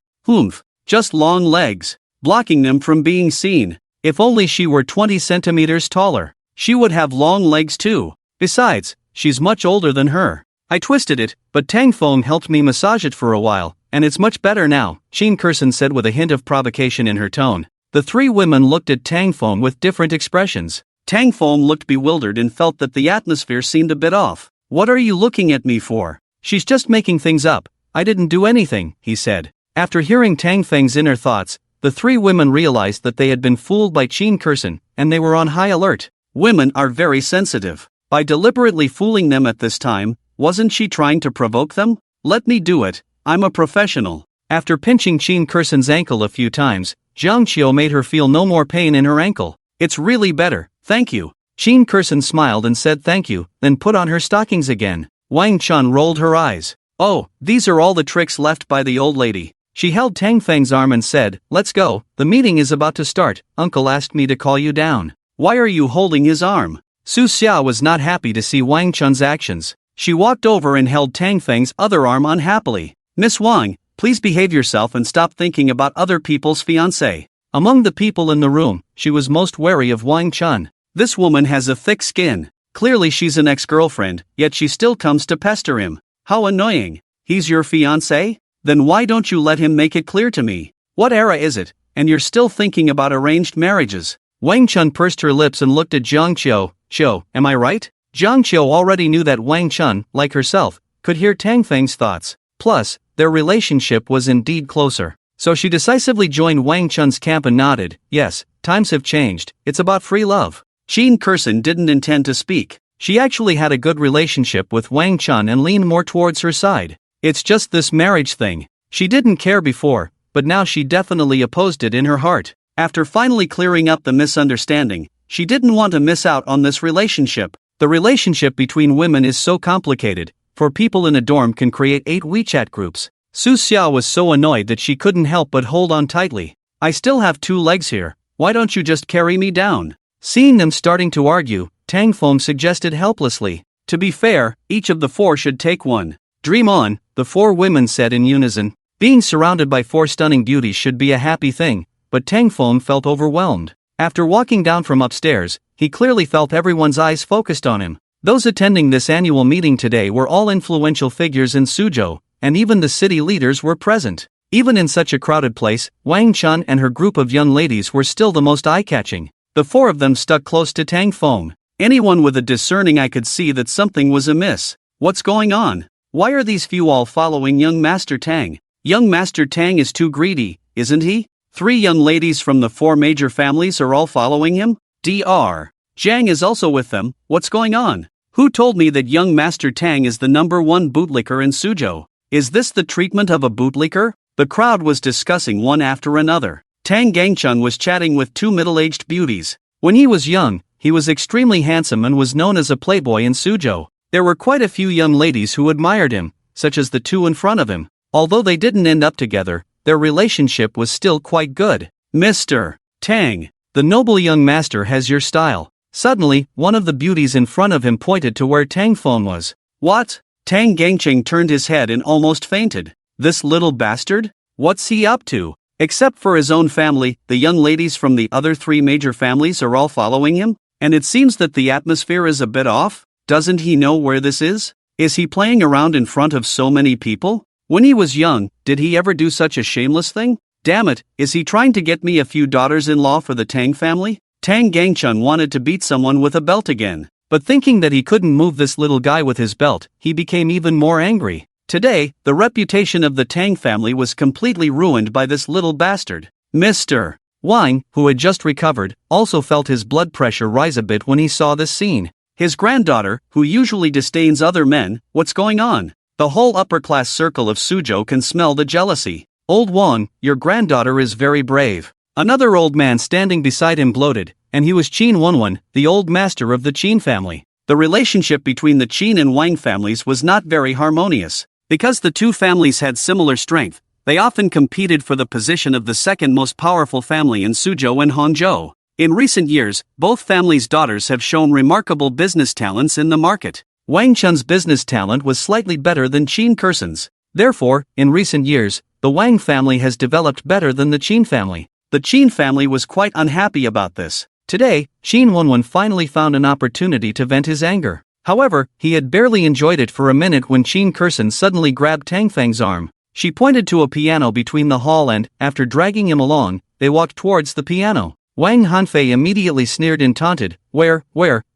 Just long legs, blocking them from being seen. If only she were 20 centimeters taller, she would have long legs too. Besides, she's much older than her. I twisted it, but Tang Feng helped me massage it for a while, and it's much better now, Sheen Kurson said with a hint of provocation in her tone. The three women looked at Tang Feng with different expressions. Tang Feng looked bewildered and felt that the atmosphere seemed a bit off. What are you looking at me for? She's just making things up. I didn't do anything, he said. After hearing Tang Feng's inner thoughts, the three women realized that they had been fooled by Sheen Kurson, and they were on high alert. Women are very sensitive. By deliberately fooling them at this time, wasn't she trying to provoke them? Let me do it, I'm a professional. After pinching Sheen Kurson's ankle a few times, Jiang Qiu made her feel no more pain in her ankle. It's really better, thank you. Sheen Kurson smiled and said thank you, then put on her stockings again. Wang Chun rolled her eyes. Oh, these are all the tricks left by the old lady. She held Tang Feng's arm and said, let's go, the meeting is about to start. Uncle asked me to call you down. Why are you holding his arm? Su Xia was not happy to see Wang Chun's actions. She walked over and held Tang Feng's other arm unhappily. Miss Wang, please behave yourself and stop thinking about other people's fiancé. Among the people in the room, she was most wary of Wang Chun. This woman has a thick skin. Clearly she's an ex-girlfriend, yet she still comes to pester him. How annoying. He's your fiancé? Then why don't you let him make it clear to me? What era is it, and you're still thinking about arranged marriages? Wang Chun pursed her lips and looked at Jiang Qiu. Qiu, am I right? Jiang Qiu already knew that Wang Chun, like herself, could hear Tang Feng's thoughts. Plus, their relationship was indeed closer. So she decisively joined Wang Chun's camp and nodded. Yes, times have changed, it's about free love. Sheen Kurson didn't intend to speak. She actually had a good relationship with Wang Chun and leaned more towards her side. It's just this marriage thing. She didn't care before, but now she definitely opposed it in her heart. After finally clearing up the misunderstanding, she didn't want to miss out on this relationship. The relationship between women is so complicated. 4 people in a dorm can create 8 WeChat groups. Su Xia was so annoyed that she couldn't help but hold on tightly. I still have 2 legs here, why don't you just carry me down? Seeing them starting to argue, Tang Feng suggested helplessly. To be fair, each of the 4 should take one. Dream on, the 4 women said in unison. Being surrounded by 4 stunning beauties should be a happy thing, but Tang Feng felt overwhelmed. After walking down from upstairs, he clearly felt everyone's eyes focused on him. Those attending this annual meeting today were all influential figures in Suzhou, and even the city leaders were present. Even in such a crowded place, Wang Chun and her group of young ladies were still the most eye-catching. The 4 of them stuck close to Tang Feng. Anyone with a discerning eye could see that something was amiss. What's going on? Why are these few all following young Master Tang? Young Master Tang is too greedy, isn't he? 3 young ladies from the 4 major families are all following him? Dr. Zhang is also with them. What's going on? Who told me that young Master Tang is the #1 bootlicker in Suzhou? Is this the treatment of a bootlicker? The crowd was discussing one after another. Tang Gangchun was chatting with 2 middle-aged beauties. When he was young, he was extremely handsome and was known as a playboy in Suzhou. There were quite a few young ladies who admired him, such as the 2 in front of him. Although they didn't end up together, their relationship was still quite good. Mr. Tang, the noble young master has your style. Suddenly, one of the beauties in front of him pointed to where Tang Feng was. What? Tang Gangcheng turned his head and almost fainted. This little bastard? What's he up to? Except for his own family, the young ladies from the other 3 major families are all following him? And it seems that the atmosphere is a bit off? Doesn't he know where this is? Is he playing around in front of so many people? When he was young, did he ever do such a shameless thing? Damn it, is he trying to get me a few daughters-in-law for the Tang family? Tang Gangchun wanted to beat someone with a belt again. But thinking that he couldn't move this little guy with his belt, he became even more angry. Today, the reputation of the Tang family was completely ruined by this little bastard. Mr. Wang, who had just recovered, also felt his blood pressure rise a bit when he saw this scene. His granddaughter, who usually disdains other men, what's going on? The whole upper-class circle of Suzhou can smell the jealousy. Old Wang, your granddaughter is very brave. Another old man standing beside him gloated, and he was Qin Wenwen, the old master of the Qin family. The relationship between the Qin and Wang families was not very harmonious. Because the two families had similar strength, they often competed for the position of the second most powerful family in Suzhou and Hangzhou. In recent years, both families' daughters have shown remarkable business talents in the market. Wang Chun's business talent was slightly better than Qin Kursan's. Therefore, in recent years, the Wang family has developed better than the Qin family. The Qin family was quite unhappy about this. Today, Qin Wenwen finally found an opportunity to vent his anger. However, he had barely enjoyed it for a minute when Qin Kursan suddenly grabbed Tang Feng's arm. She pointed to a piano between the hall and, after dragging him along, they walked towards the piano. Wang Hanfei immediately sneered and taunted, Where,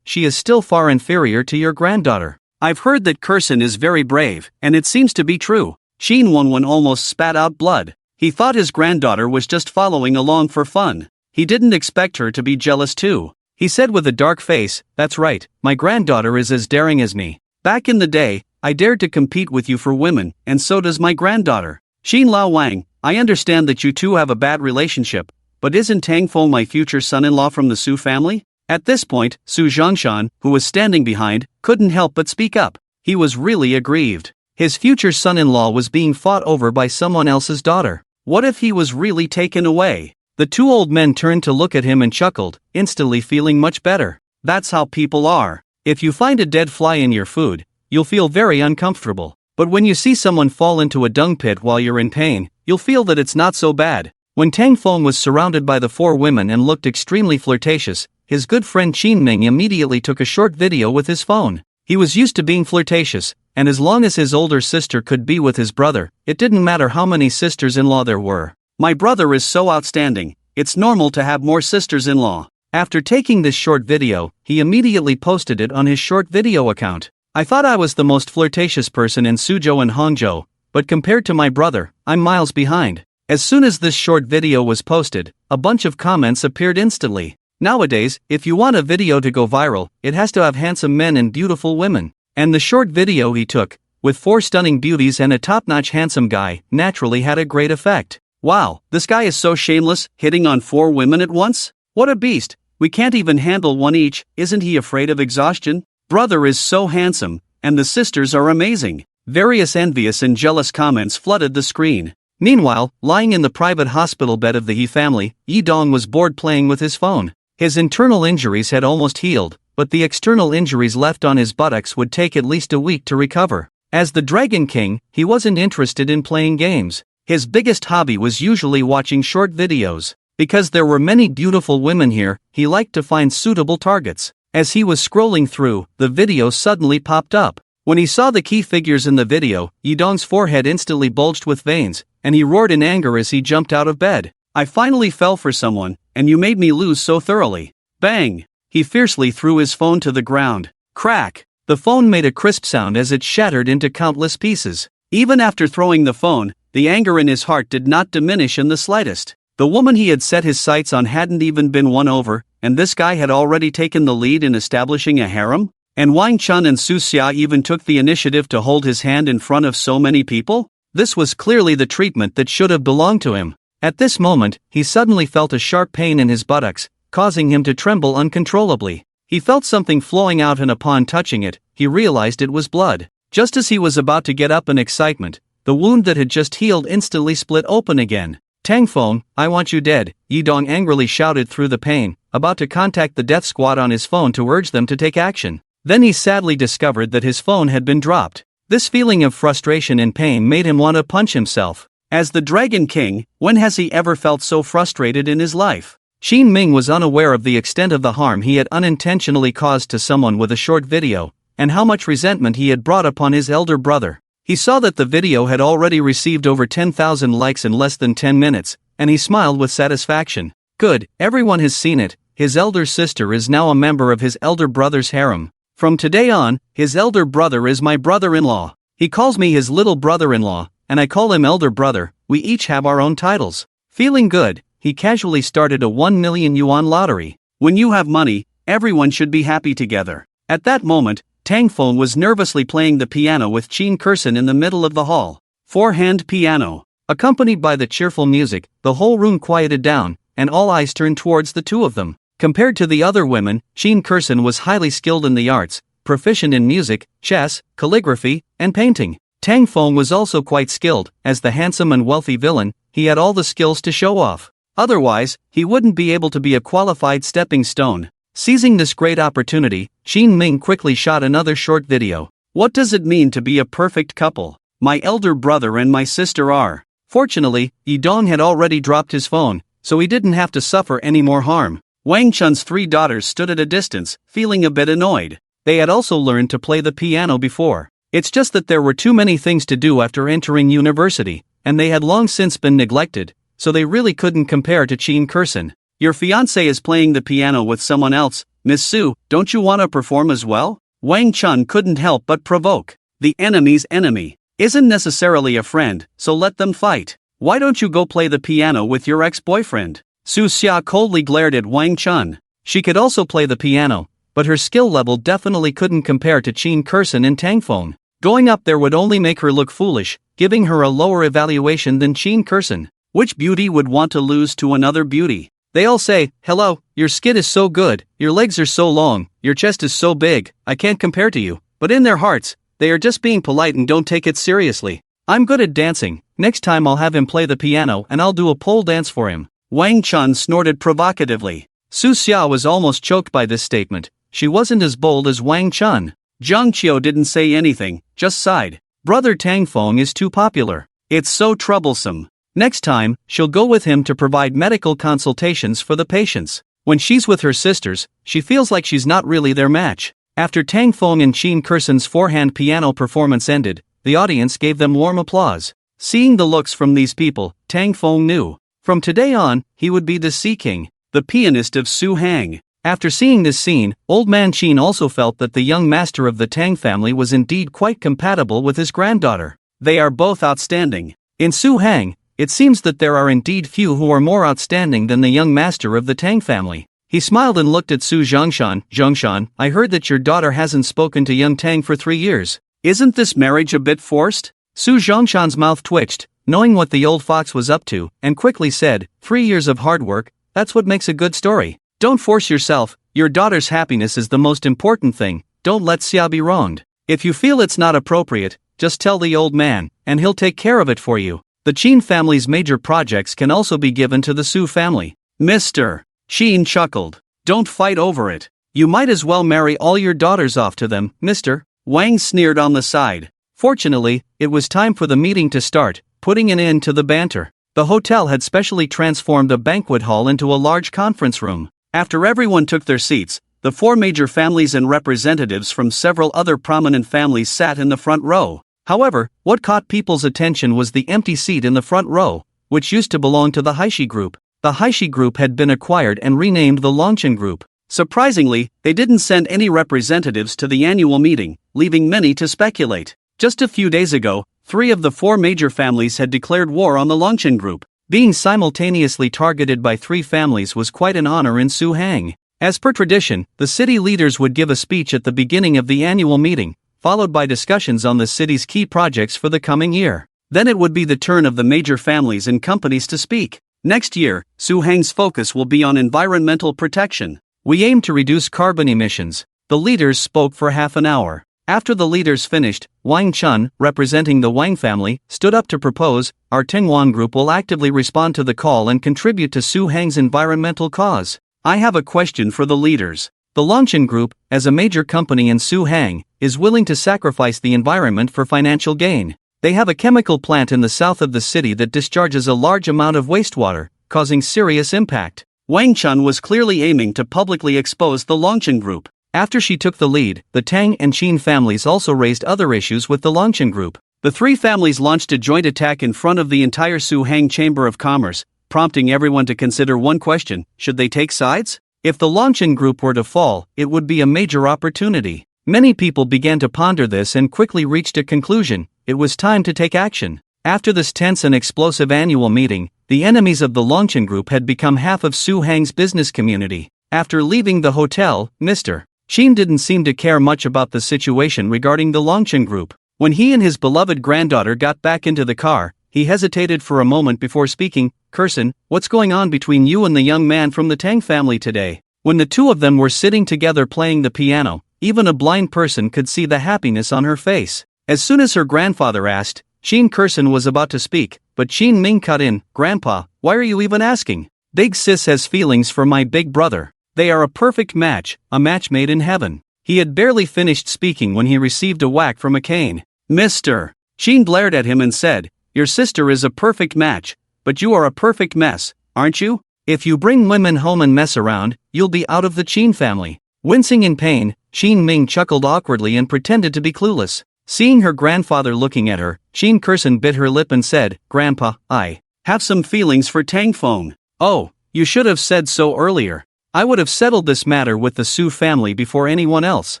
she is still far inferior to your granddaughter. I've heard that Kursan is very brave, and it seems to be true. Qin Wenwen almost spat out blood. He thought his granddaughter was just following along for fun. He didn't expect her to be jealous too. He said with a dark face, That's right, my granddaughter is as daring as me. Back in the day, I dared to compete with you for women, and so does my granddaughter. Qin Lao Wang, I understand that you two have a bad relationship, but isn't Tang Feng my future son-in-law from the Su family? At this point, Su Zhongshan, who was standing behind, couldn't help but speak up. He was really aggrieved. His future son-in-law was being fought over by someone else's daughter. What if he was really taken away? The two old men turned to look at him and chuckled, instantly feeling much better. That's how people are. If you find a dead fly in your food, you'll feel very uncomfortable. But when you see someone fall into a dung pit while you're in pain, you'll feel that it's not so bad. When Tang Feng was surrounded by the four women and looked extremely flirtatious, his good friend Qin Ming immediately took a short video with his phone. He was used to being flirtatious, and as long as his older sister could be with his brother, it didn't matter how many sisters-in-law there were. My brother is so outstanding, it's normal to have more sisters-in-law. After taking this short video, he immediately posted it on his short video account. I thought I was the most flirtatious person in Suzhou and Hangzhou, but compared to my brother, I'm miles behind. As soon as this short video was posted, a bunch of comments appeared instantly. Nowadays, if you want a video to go viral, it has to have handsome men and beautiful women. And the short video he took, with 4 stunning beauties and a top-notch handsome guy, naturally had a great effect. Wow, this guy is so shameless, hitting on 4 women at once? What a beast, we can't even handle one each, isn't he afraid of exhaustion? Brother is so handsome, and the sisters are amazing. Various envious and jealous comments flooded the screen. Meanwhile, lying in the private hospital bed of the He family, Yi Dong was bored playing with his phone. His internal injuries had almost healed, but the external injuries left on his buttocks would take at least a week to recover. As the Dragon King, he wasn't interested in playing games. His biggest hobby was usually watching short videos. Because there were many beautiful women here, he liked to find suitable targets. As he was scrolling through, the video suddenly popped up. When he saw the key figures in the video, Yidong's forehead instantly bulged with veins, and he roared in anger as he jumped out of bed. I finally fell for someone, and you made me lose so thoroughly. Bang! He fiercely threw his phone to the ground. Crack! The phone made a crisp sound as it shattered into countless pieces. Even after throwing the phone, the anger in his heart did not diminish in the slightest. The woman he had set his sights on hadn't even been won over, and this guy had already taken the lead in establishing a harem? And Wang Chun and Su Xia even took the initiative to hold his hand in front of so many people? This was clearly the treatment that should have belonged to him. At this moment, he suddenly felt a sharp pain in his buttocks, causing him to tremble uncontrollably. He felt something flowing out, and upon touching it, he realized it was blood. Just as he was about to get up in excitement, the wound that had just healed instantly split open again. Tang Feng, I want you dead, Yidong angrily shouted through the pain, about to contact the death squad on his phone to urge them to take action. Then he sadly discovered that his phone had been dropped. This feeling of frustration and pain made him want to punch himself. As the Dragon King, when has he ever felt so frustrated in his life? Qin Ming was unaware of the extent of the harm he had unintentionally caused to someone with a short video, and how much resentment he had brought upon his elder brother. He saw that the video had already received over 10,000 likes in less than 10 minutes, and he smiled with satisfaction. Good, everyone has seen it. His elder sister is now a member of his elder brother's harem. From today on, his elder brother is my brother-in-law. He calls me his little brother-in-law, and I call him elder brother. We each have our own titles. Feeling good, he casually started a 1 million yuan lottery. When you have money, everyone should be happy together. At that moment, Tang Feng was nervously playing the piano with Qin Kursen in the middle of the hall. Four-hand piano. Accompanied by the cheerful music, the whole room quieted down, and all eyes turned towards the two of them. Compared to the other women, Qin Kursen was highly skilled in the arts, proficient in music, chess, calligraphy, and painting. Tang Feng was also quite skilled. As the handsome and wealthy villain, he had all the skills to show off. Otherwise, he wouldn't be able to be a qualified stepping stone. Seizing this great opportunity, Qin Ming quickly shot another short video. What does it mean to be a perfect couple? My elder brother and my sister are. Fortunately, Yi Dong had already dropped his phone, so he didn't have to suffer any more harm. Wang Chun's three daughters stood at a distance, feeling a bit annoyed. They had also learned to play the piano before. It's just that there were too many things to do after entering university, and they had long since been neglected, so they really couldn't compare to Qin Kursen. Your fiancé is playing the piano with someone else, Miss Su, don't you want to perform as well? Wang Chun couldn't help but provoke. The enemy's enemy isn't necessarily a friend, so let them fight. Why don't you go play the piano with your ex-boyfriend? Su Xia coldly glared at Wang Chun. She could also play the piano, but her skill level definitely couldn't compare to Qin Kursen and Tang Feng. Going up there would only make her look foolish, giving her a lower evaluation than Qin Kursen. Which beauty would want to lose to another beauty? They all say, hello, your skin is so good, your legs are so long, your chest is so big, I can't compare to you. But in their hearts, they are just being polite and don't take it seriously. I'm good at dancing, next time I'll have him play the piano and I'll do a pole dance for him. Wang Chun snorted provocatively. Su Xia was almost choked by this statement. She wasn't as bold as Wang Chun. Zhang Qiu didn't say anything, just sighed. Brother Tang Feng is too popular. It's so troublesome. Next time, she'll go with him to provide medical consultations for the patients. When she's with her sisters, she feels like she's not really their match. After Tang Feng and Qin Kursen's four-hand piano performance ended, the audience gave them warm applause. Seeing the looks from these people, Tang Feng knew. From today on, he would be the Sea King, the pianist of Su Hang. After seeing this scene, Old Man Qin also felt that the young master of the Tang family was indeed quite compatible with his granddaughter. They are both outstanding. In Su Hang, it seems that there are indeed few who are more outstanding than the young master of the Tang family. He smiled and looked at Su Zhongshan. Zhongshan, I heard that your daughter hasn't spoken to young Tang for 3 years. Isn't this marriage a bit forced? Su Zhongshan's mouth twitched, knowing what the old fox was up to, and quickly said, 3 years of hard work, that's what makes a good story. Don't force yourself, your daughter's happiness is the most important thing, don't let Xia be wronged. If you feel it's not appropriate, just tell the old man, and he'll take care of it for you. The Qin family's major projects can also be given to the Su family. Mr. Qin chuckled. Don't fight over it. You might as well marry all your daughters off to them, Mr. Wang sneered on the side. Fortunately, it was time for the meeting to start, putting an end to the banter. The hotel had specially transformed a banquet hall into a large conference room. After everyone took their seats, the 4 major families and representatives from several other prominent families sat in the front row. However, what caught people's attention was the empty seat in the front row, which used to belong to the Haishi Group. The Haishi Group had been acquired and renamed the Longchen Group. Surprisingly, they didn't send any representatives to the annual meeting, leaving many to speculate. Just a few days ago, 3 of the 4 major families had declared war on the Longchen Group. Being simultaneously targeted by 3 families was quite an honor in Su Hang. As per tradition, the city leaders would give a speech at the beginning of the annual meeting, followed by discussions on the city's key projects for the coming year. Then it would be the turn of the major families and companies to speak. Next year, Su Hang's focus will be on environmental protection. We aim to reduce carbon emissions. The leaders spoke for half an hour. After the leaders finished, Wang Chun, representing the Wang family, stood up to propose, our Tengwan group will actively respond to the call and contribute to Su Hang's environmental cause. I have a question for the leaders. The Longchen Group, as a major company in Su Hang, is willing to sacrifice the environment for financial gain. They have a chemical plant in the south of the city that discharges a large amount of wastewater, causing serious impact. Wang Chun was clearly aiming to publicly expose the Longchen Group. After she took the lead, the Tang and Qin families also raised other issues with the Longchen Group. The 3 families launched a joint attack in front of the entire Su Hang Chamber of Commerce, prompting everyone to consider one question: should they take sides? If the Longchen Group were to fall, it would be a major opportunity. Many people began to ponder this and quickly reached a conclusion: it was time to take action. After this tense and explosive annual meeting, the enemies of the Longchen Group had become half of Su Hang's business community. After leaving the hotel, Mr. Shin didn't seem to care much about the situation regarding the Longchen Group. When he and his beloved granddaughter got back into the car, he hesitated for a moment before speaking. "Kursin, what's going on between you and the young man from the Tang family today?" When the two of them were sitting together playing the piano, even a blind person could see the happiness on her face. As soon as her grandfather asked, Shin Kursin was about to speak, but Shin Ming cut in. "Grandpa, why are you even asking? Big sis has feelings for my big brother. They are a perfect match, a match made in heaven." He had barely finished speaking when he received a whack from a cane. "Mr. Shin glared at him and said, "Your sister is a perfect match, but you are a perfect mess, aren't you? If you bring women home and mess around, you'll be out of the Chin family." Wincing in pain, Shin Ming chuckled awkwardly and pretended to be clueless. Seeing her grandfather looking at her, Shin Kursin bit her lip and said, "Grandpa, I have some feelings for Tang Feng." "Oh, you should have said so earlier. I would have settled this matter with the Su family before anyone else."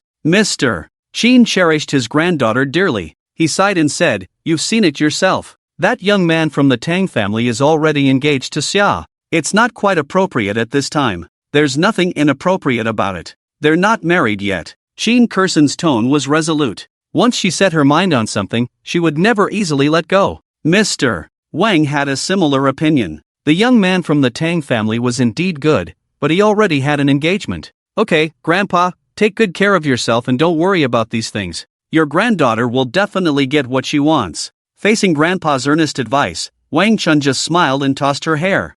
Mr. Shin cherished his granddaughter dearly. He sighed and said, "You've seen it yourself. That young man from the Tang family is already engaged to Xia. It's not quite appropriate at this time." "There's nothing inappropriate about it. They're not married yet." Shin Kursin's tone was resolute. Once she set her mind on something, she would never easily let go. Mr. Wang had a similar opinion. The young man from the Tang family was indeed good, but he already had an engagement. "Okay, Grandpa, take good care of yourself and don't worry about these things. Your granddaughter will definitely get what she wants." Facing Grandpa's earnest advice, Wang Chun just smiled and tossed her hair.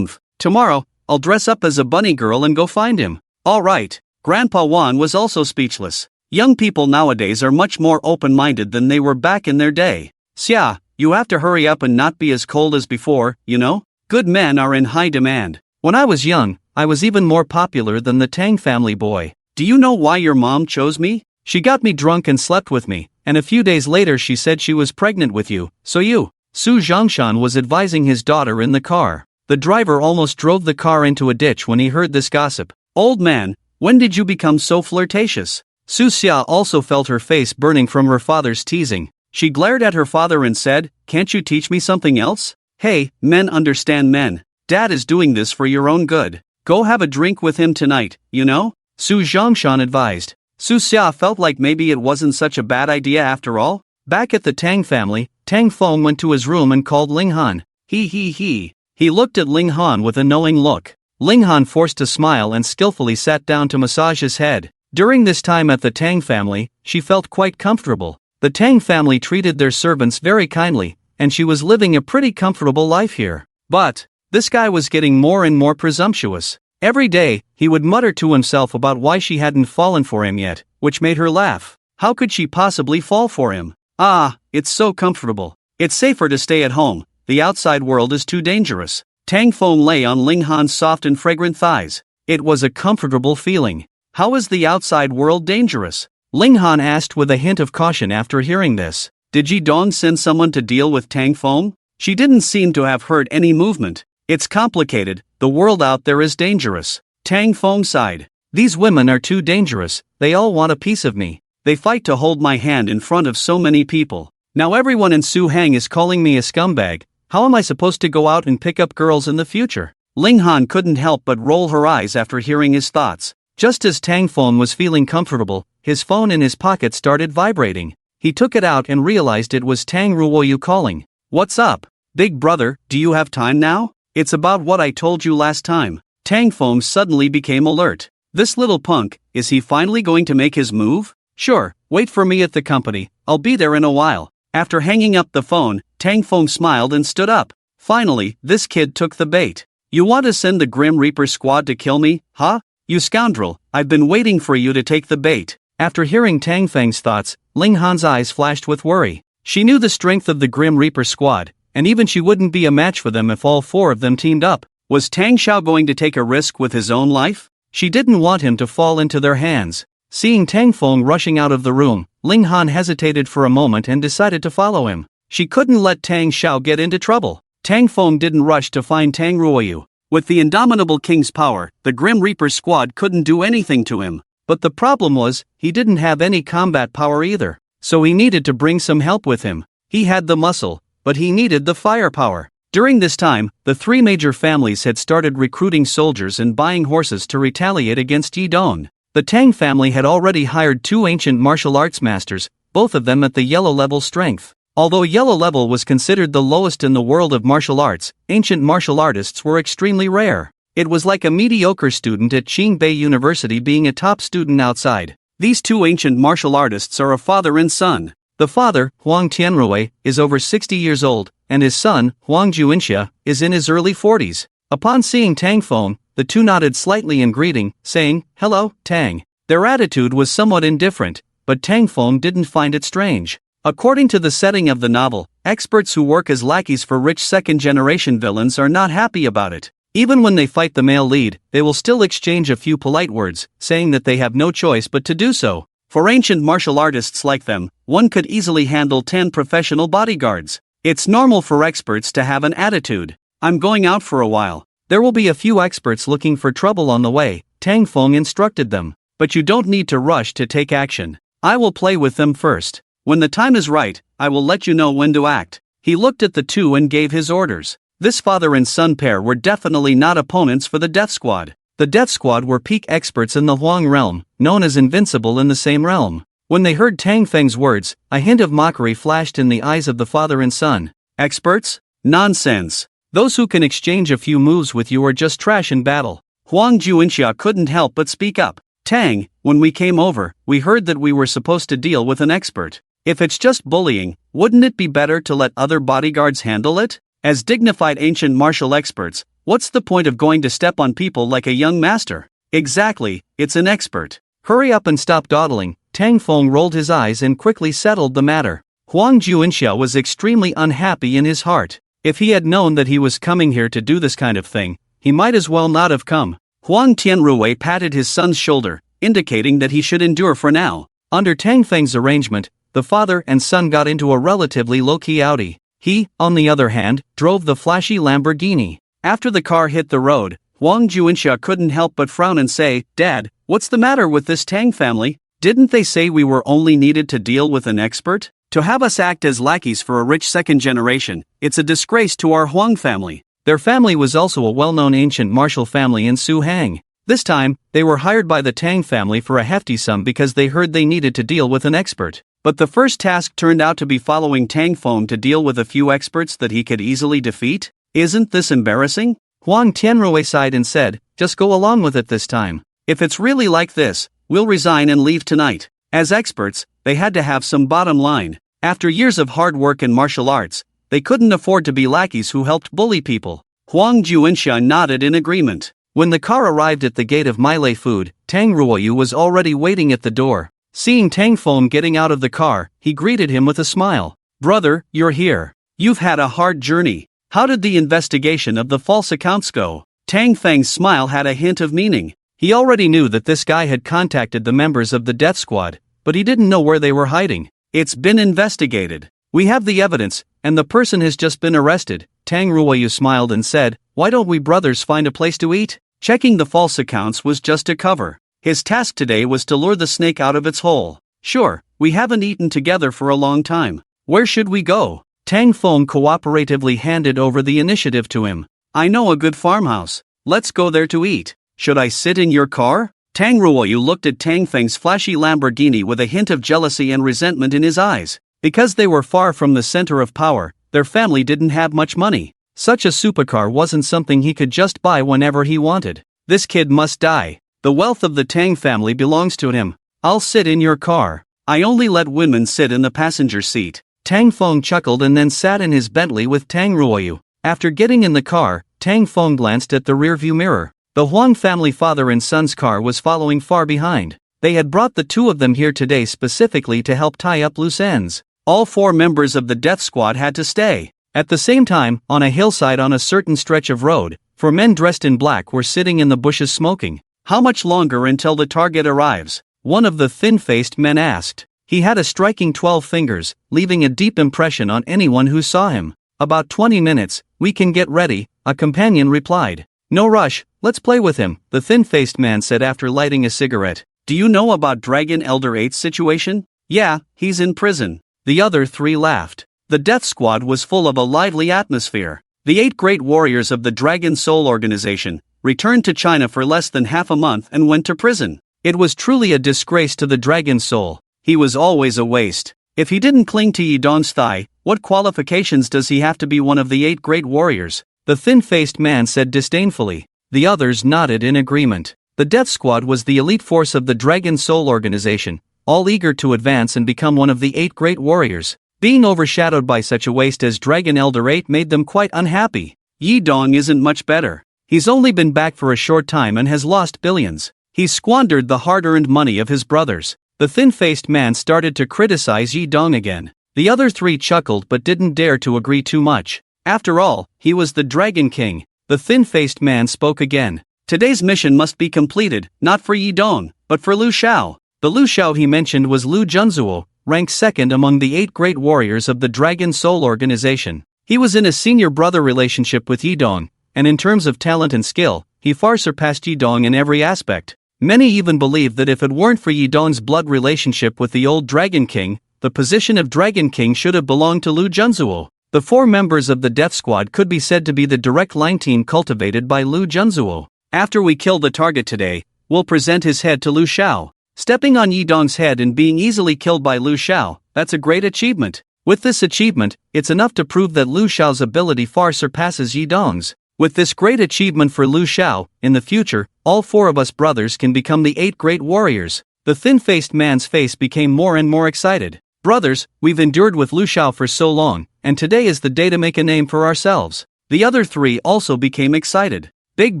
Tomorrow, I'll dress up as a bunny girl and go find him." "All right." Grandpa Wan was also speechless. Young people nowadays are much more open-minded than they were back in their day. "Xia, you have to hurry up and not be as cold as before, you know? Good men are in high demand. When I was young, I was even more popular than the Tang family boy. Do you know why your mom chose me? She got me drunk and slept with me, and a few days later she said she was pregnant with you, so you." Su Zhongshan was advising his daughter in the car. The driver almost drove the car into a ditch when he heard this gossip. "Old man, when did you become so flirtatious?" Su Xia also felt her face burning from her father's teasing. She glared at her father and said, "Can't you teach me something else? Hey, men understand men. Dad is doing this for your own good. Go have a drink with him tonight, you know?" Su Zhongshan advised. Su Xia felt like maybe it wasn't such a bad idea after all. Back at the Tang family, Tang Feng went to his room and called Ling Han. He looked at Ling Han with a knowing look. Ling Han forced a smile and skillfully sat down to massage his head. During this time at the Tang family, she felt quite comfortable. The Tang family treated their servants very kindly, and she was living a pretty comfortable life here. But this guy was getting more and more presumptuous. Every day, he would mutter to himself about why she hadn't fallen for him yet, which made her laugh. How could she possibly fall for him? "Ah, it's so comfortable. It's safer to stay at home. The outside world is too dangerous." Tang Feng lay on Ling Han's soft and fragrant thighs. It was a comfortable feeling. "How is the outside world dangerous?" Ling Han asked with a hint of caution after hearing this. Did Ji Dong send someone to deal with Tang Feng? She didn't seem to have heard any movement. "It's complicated, the world out there is dangerous." Tang Feng sighed. "These women are too dangerous, they all want a piece of me. They fight to hold my hand in front of so many people. Now everyone in Su Hang is calling me a scumbag. How am I supposed to go out and pick up girls in the future?" Ling Han couldn't help but roll her eyes after hearing his thoughts. Just as Tang Feng was feeling comfortable, his phone in his pocket started vibrating. He took it out and realized it was Tang Ruoyu calling. "What's up, big brother, do you have time now? It's about what I told you last time." Tang Feng suddenly became alert. This little punk, is he finally going to make his move? "Sure, wait for me at the company, I'll be there in a while." After hanging up the phone, Tang Feng smiled and stood up. Finally, this kid took the bait. "You want to send the Grim Reaper squad to kill me, huh? You scoundrel, I've been waiting for you to take the bait." After hearing Tang Feng's thoughts, Ling Han's eyes flashed with worry. She knew the strength of the Grim Reaper squad, and even she wouldn't be a match for them if all four of them teamed up. Was Tang Xiao going to take a risk with his own life? She didn't want him to fall into their hands. Seeing Tang Feng rushing out of the room, Ling Han hesitated for a moment and decided to follow him. She couldn't let Tang Xiao get into trouble. Tang Feng didn't rush to find Tang Ruoyu. With the indomitable king's power, the Grim Reaper squad couldn't do anything to him. But the problem was, he didn't have any combat power either. So he needed to bring some help with him. He had the muscle, but he needed the firepower. During this time, the three major families had started recruiting soldiers and buying horses to retaliate against Yi Dong. The Tang family had already hired 2 ancient martial arts masters, both of them at the yellow level strength. Although yellow level was considered the lowest in the world of martial arts, ancient martial artists were extremely rare. It was like a mediocre student at Qingbei University being a top student outside. These 2 ancient martial artists are a father and son. The father, Huang Tianrui, is over 60 years old, and his son, Huang Juinxia, is in his early 40s. Upon seeing Tang Feng, the two nodded slightly in greeting, saying, "Hello, Tang." Their attitude was somewhat indifferent, but Tang Feng didn't find it strange. According to the setting of the novel, experts who work as lackeys for rich second-generation villains are not happy about it. Even when they fight the male lead, they will still exchange a few polite words, saying that they have no choice but to do so. For ancient martial artists like them, one could easily handle 10 professional bodyguards. It's normal for experts to have an attitude. "I'm going out for a while. There will be a few experts looking for trouble on the way," Tang Feng instructed them. "But you don't need to rush to take action. I will play with them first. When the time is right, I will let you know when to act." He looked at the two and gave his orders. This father and son pair were definitely not opponents for the Death Squad. The Death Squad were peak experts in the Huang realm, known as invincible in the same realm. When they heard Tang Feng's words, a hint of mockery flashed in the eyes of the father and son. "Experts? Nonsense. Those who can exchange a few moves with you are just trash in battle." Huang Juinxia couldn't help but speak up. "Tang, when we came over, we heard that we were supposed to deal with an expert. If it's just bullying, wouldn't it be better to let other bodyguards handle it? As dignified ancient martial experts, what's the point of going to step on people like a young master?" "Exactly, it's an expert. Hurry up and stop dawdling." Tang Feng rolled his eyes and quickly settled the matter. Huang Juinxia was extremely unhappy in his heart. If he had known that he was coming here to do this kind of thing, he might as well not have come. Huang Tianrui patted his son's shoulder, indicating that he should endure for now. Under Tang Feng's arrangement, the father and son got into a relatively low-key Audi. He, on the other hand, drove the flashy Lamborghini. After the car hit the road, Huang Juinxia couldn't help but frown and say, "Dad, what's the matter with this Tang family? Didn't they say we were only needed to deal with an expert? To have us act as lackeys for a rich second generation, it's a disgrace to our Huang family." Their family was also a well-known ancient martial family in Suhang. This time, they were hired by the Tang family for a hefty sum because they heard they needed to deal with an expert. But the first task turned out to be following Tang Feng to deal with a few experts that he could easily defeat. "Isn't this embarrassing?" Huang Tianrui sighed and said, "Just go along with it this time. If it's really like this, we'll resign and leave tonight." As experts, they had to have some bottom line. After years of hard work in martial arts, they couldn't afford to be lackeys who helped bully people. Huang Juinxia nodded in agreement. When the car arrived at the gate of Milei Food, Tang Ruoyu was already waiting at the door. Seeing Tang Feng getting out of the car, he greeted him with a smile. "Brother, you're here. You've had a hard journey. How did the investigation of the false accounts go?" Tang Feng's smile had a hint of meaning. He already knew that this guy had contacted the members of the Death Squad, but he didn't know where they were hiding. "It's been investigated. We have the evidence, and the person has just been arrested." Tang Ruoyu smiled and said, "Why don't we brothers find a place to eat?" Checking the false accounts was just a cover. His task today was to lure the snake out of its hole. "Sure, we haven't eaten together for a long time. Where should we go?" Tang Feng cooperatively handed over the initiative to him. "I know a good farmhouse. Let's go there to eat. Should I sit in your car?" Tang Ruoyu looked at Tang Feng's flashy Lamborghini with a hint of jealousy and resentment in his eyes. Because they were far from the center of power, their family didn't have much money. Such a supercar wasn't something he could just buy whenever he wanted. This kid must die. The wealth of the Tang family belongs to him. "I'll sit in your car. I only let women sit in the passenger seat." Tang Feng chuckled and then sat in his Bentley with Tang Ruoyu. After getting in the car, Tang Feng glanced at the rearview mirror. The Huang family father and son's car was following far behind. They had brought the two of them here today specifically to help tie up loose ends. All 4 members of the Death Squad had to stay. At the same time, on a hillside on a certain stretch of road, 4 men dressed in black were sitting in the bushes smoking. "How much longer until the target arrives?" one of the thin-faced men asked. He had a striking 12 fingers, leaving a deep impression on anyone who saw him. "About 20 minutes, we can get ready," a companion replied. "No rush, let's play with him," the thin-faced man said after lighting a cigarette. "Do you know about Dragon Elder 8's situation?" "Yeah, he's in prison." The other 3 laughed. The death squad was full of a lively atmosphere. The 8 great warriors of the Dragon Soul organization returned to China for less than half a month and went to prison. It was truly a disgrace to the Dragon Soul. He was always a waste. If he didn't cling to Yi Dong's thigh, what qualifications does he have to be one of the 8 great warriors? The thin-faced man said disdainfully. The others nodded in agreement. The death squad was the elite force of the Dragon Soul organization, all eager to advance and become one of the 8 great warriors. Being overshadowed by such a waste as Dragon Elder 8 made them quite unhappy. Yi Dong isn't much better. He's only been back for a short time and has lost billions. He's squandered the hard-earned money of his brothers. The thin-faced man started to criticize Yi Dong again. The other 3 chuckled but didn't dare to agree too much. After all, he was the Dragon King. The thin-faced man spoke again. Today's mission must be completed, not for Yi Dong, but for Lu Xiao. The Lu Xiao he mentioned was Lu Junzuo, ranked 2nd among the 8 great warriors of the Dragon Soul organization. He was in a senior brother relationship with Yi Dong, and in terms of talent and skill, he far surpassed Yi Dong in every aspect. Many even believe that if it weren't for Yi Dong's blood relationship with the old Dragon King, the position of Dragon King should have belonged to Lu Junzuo. The 4 members of the Death Squad could be said to be the direct line team cultivated by Lu Junzuo. After we kill the target today, we'll present his head to Lu Xiao. Stepping on Yi Dong's head and being easily killed by Lu Xiao, that's a great achievement. With this achievement, it's enough to prove that Lu Xiao's ability far surpasses Yi Dong's. With this great achievement for Lu Xiao, in the future, all 4 of us brothers can become the 8 great warriors. The thin-faced man's face became more and more excited. Brothers, we've endured with Lu Xiao for so long, and today is the day to make a name for ourselves. The other 3 also became excited. Big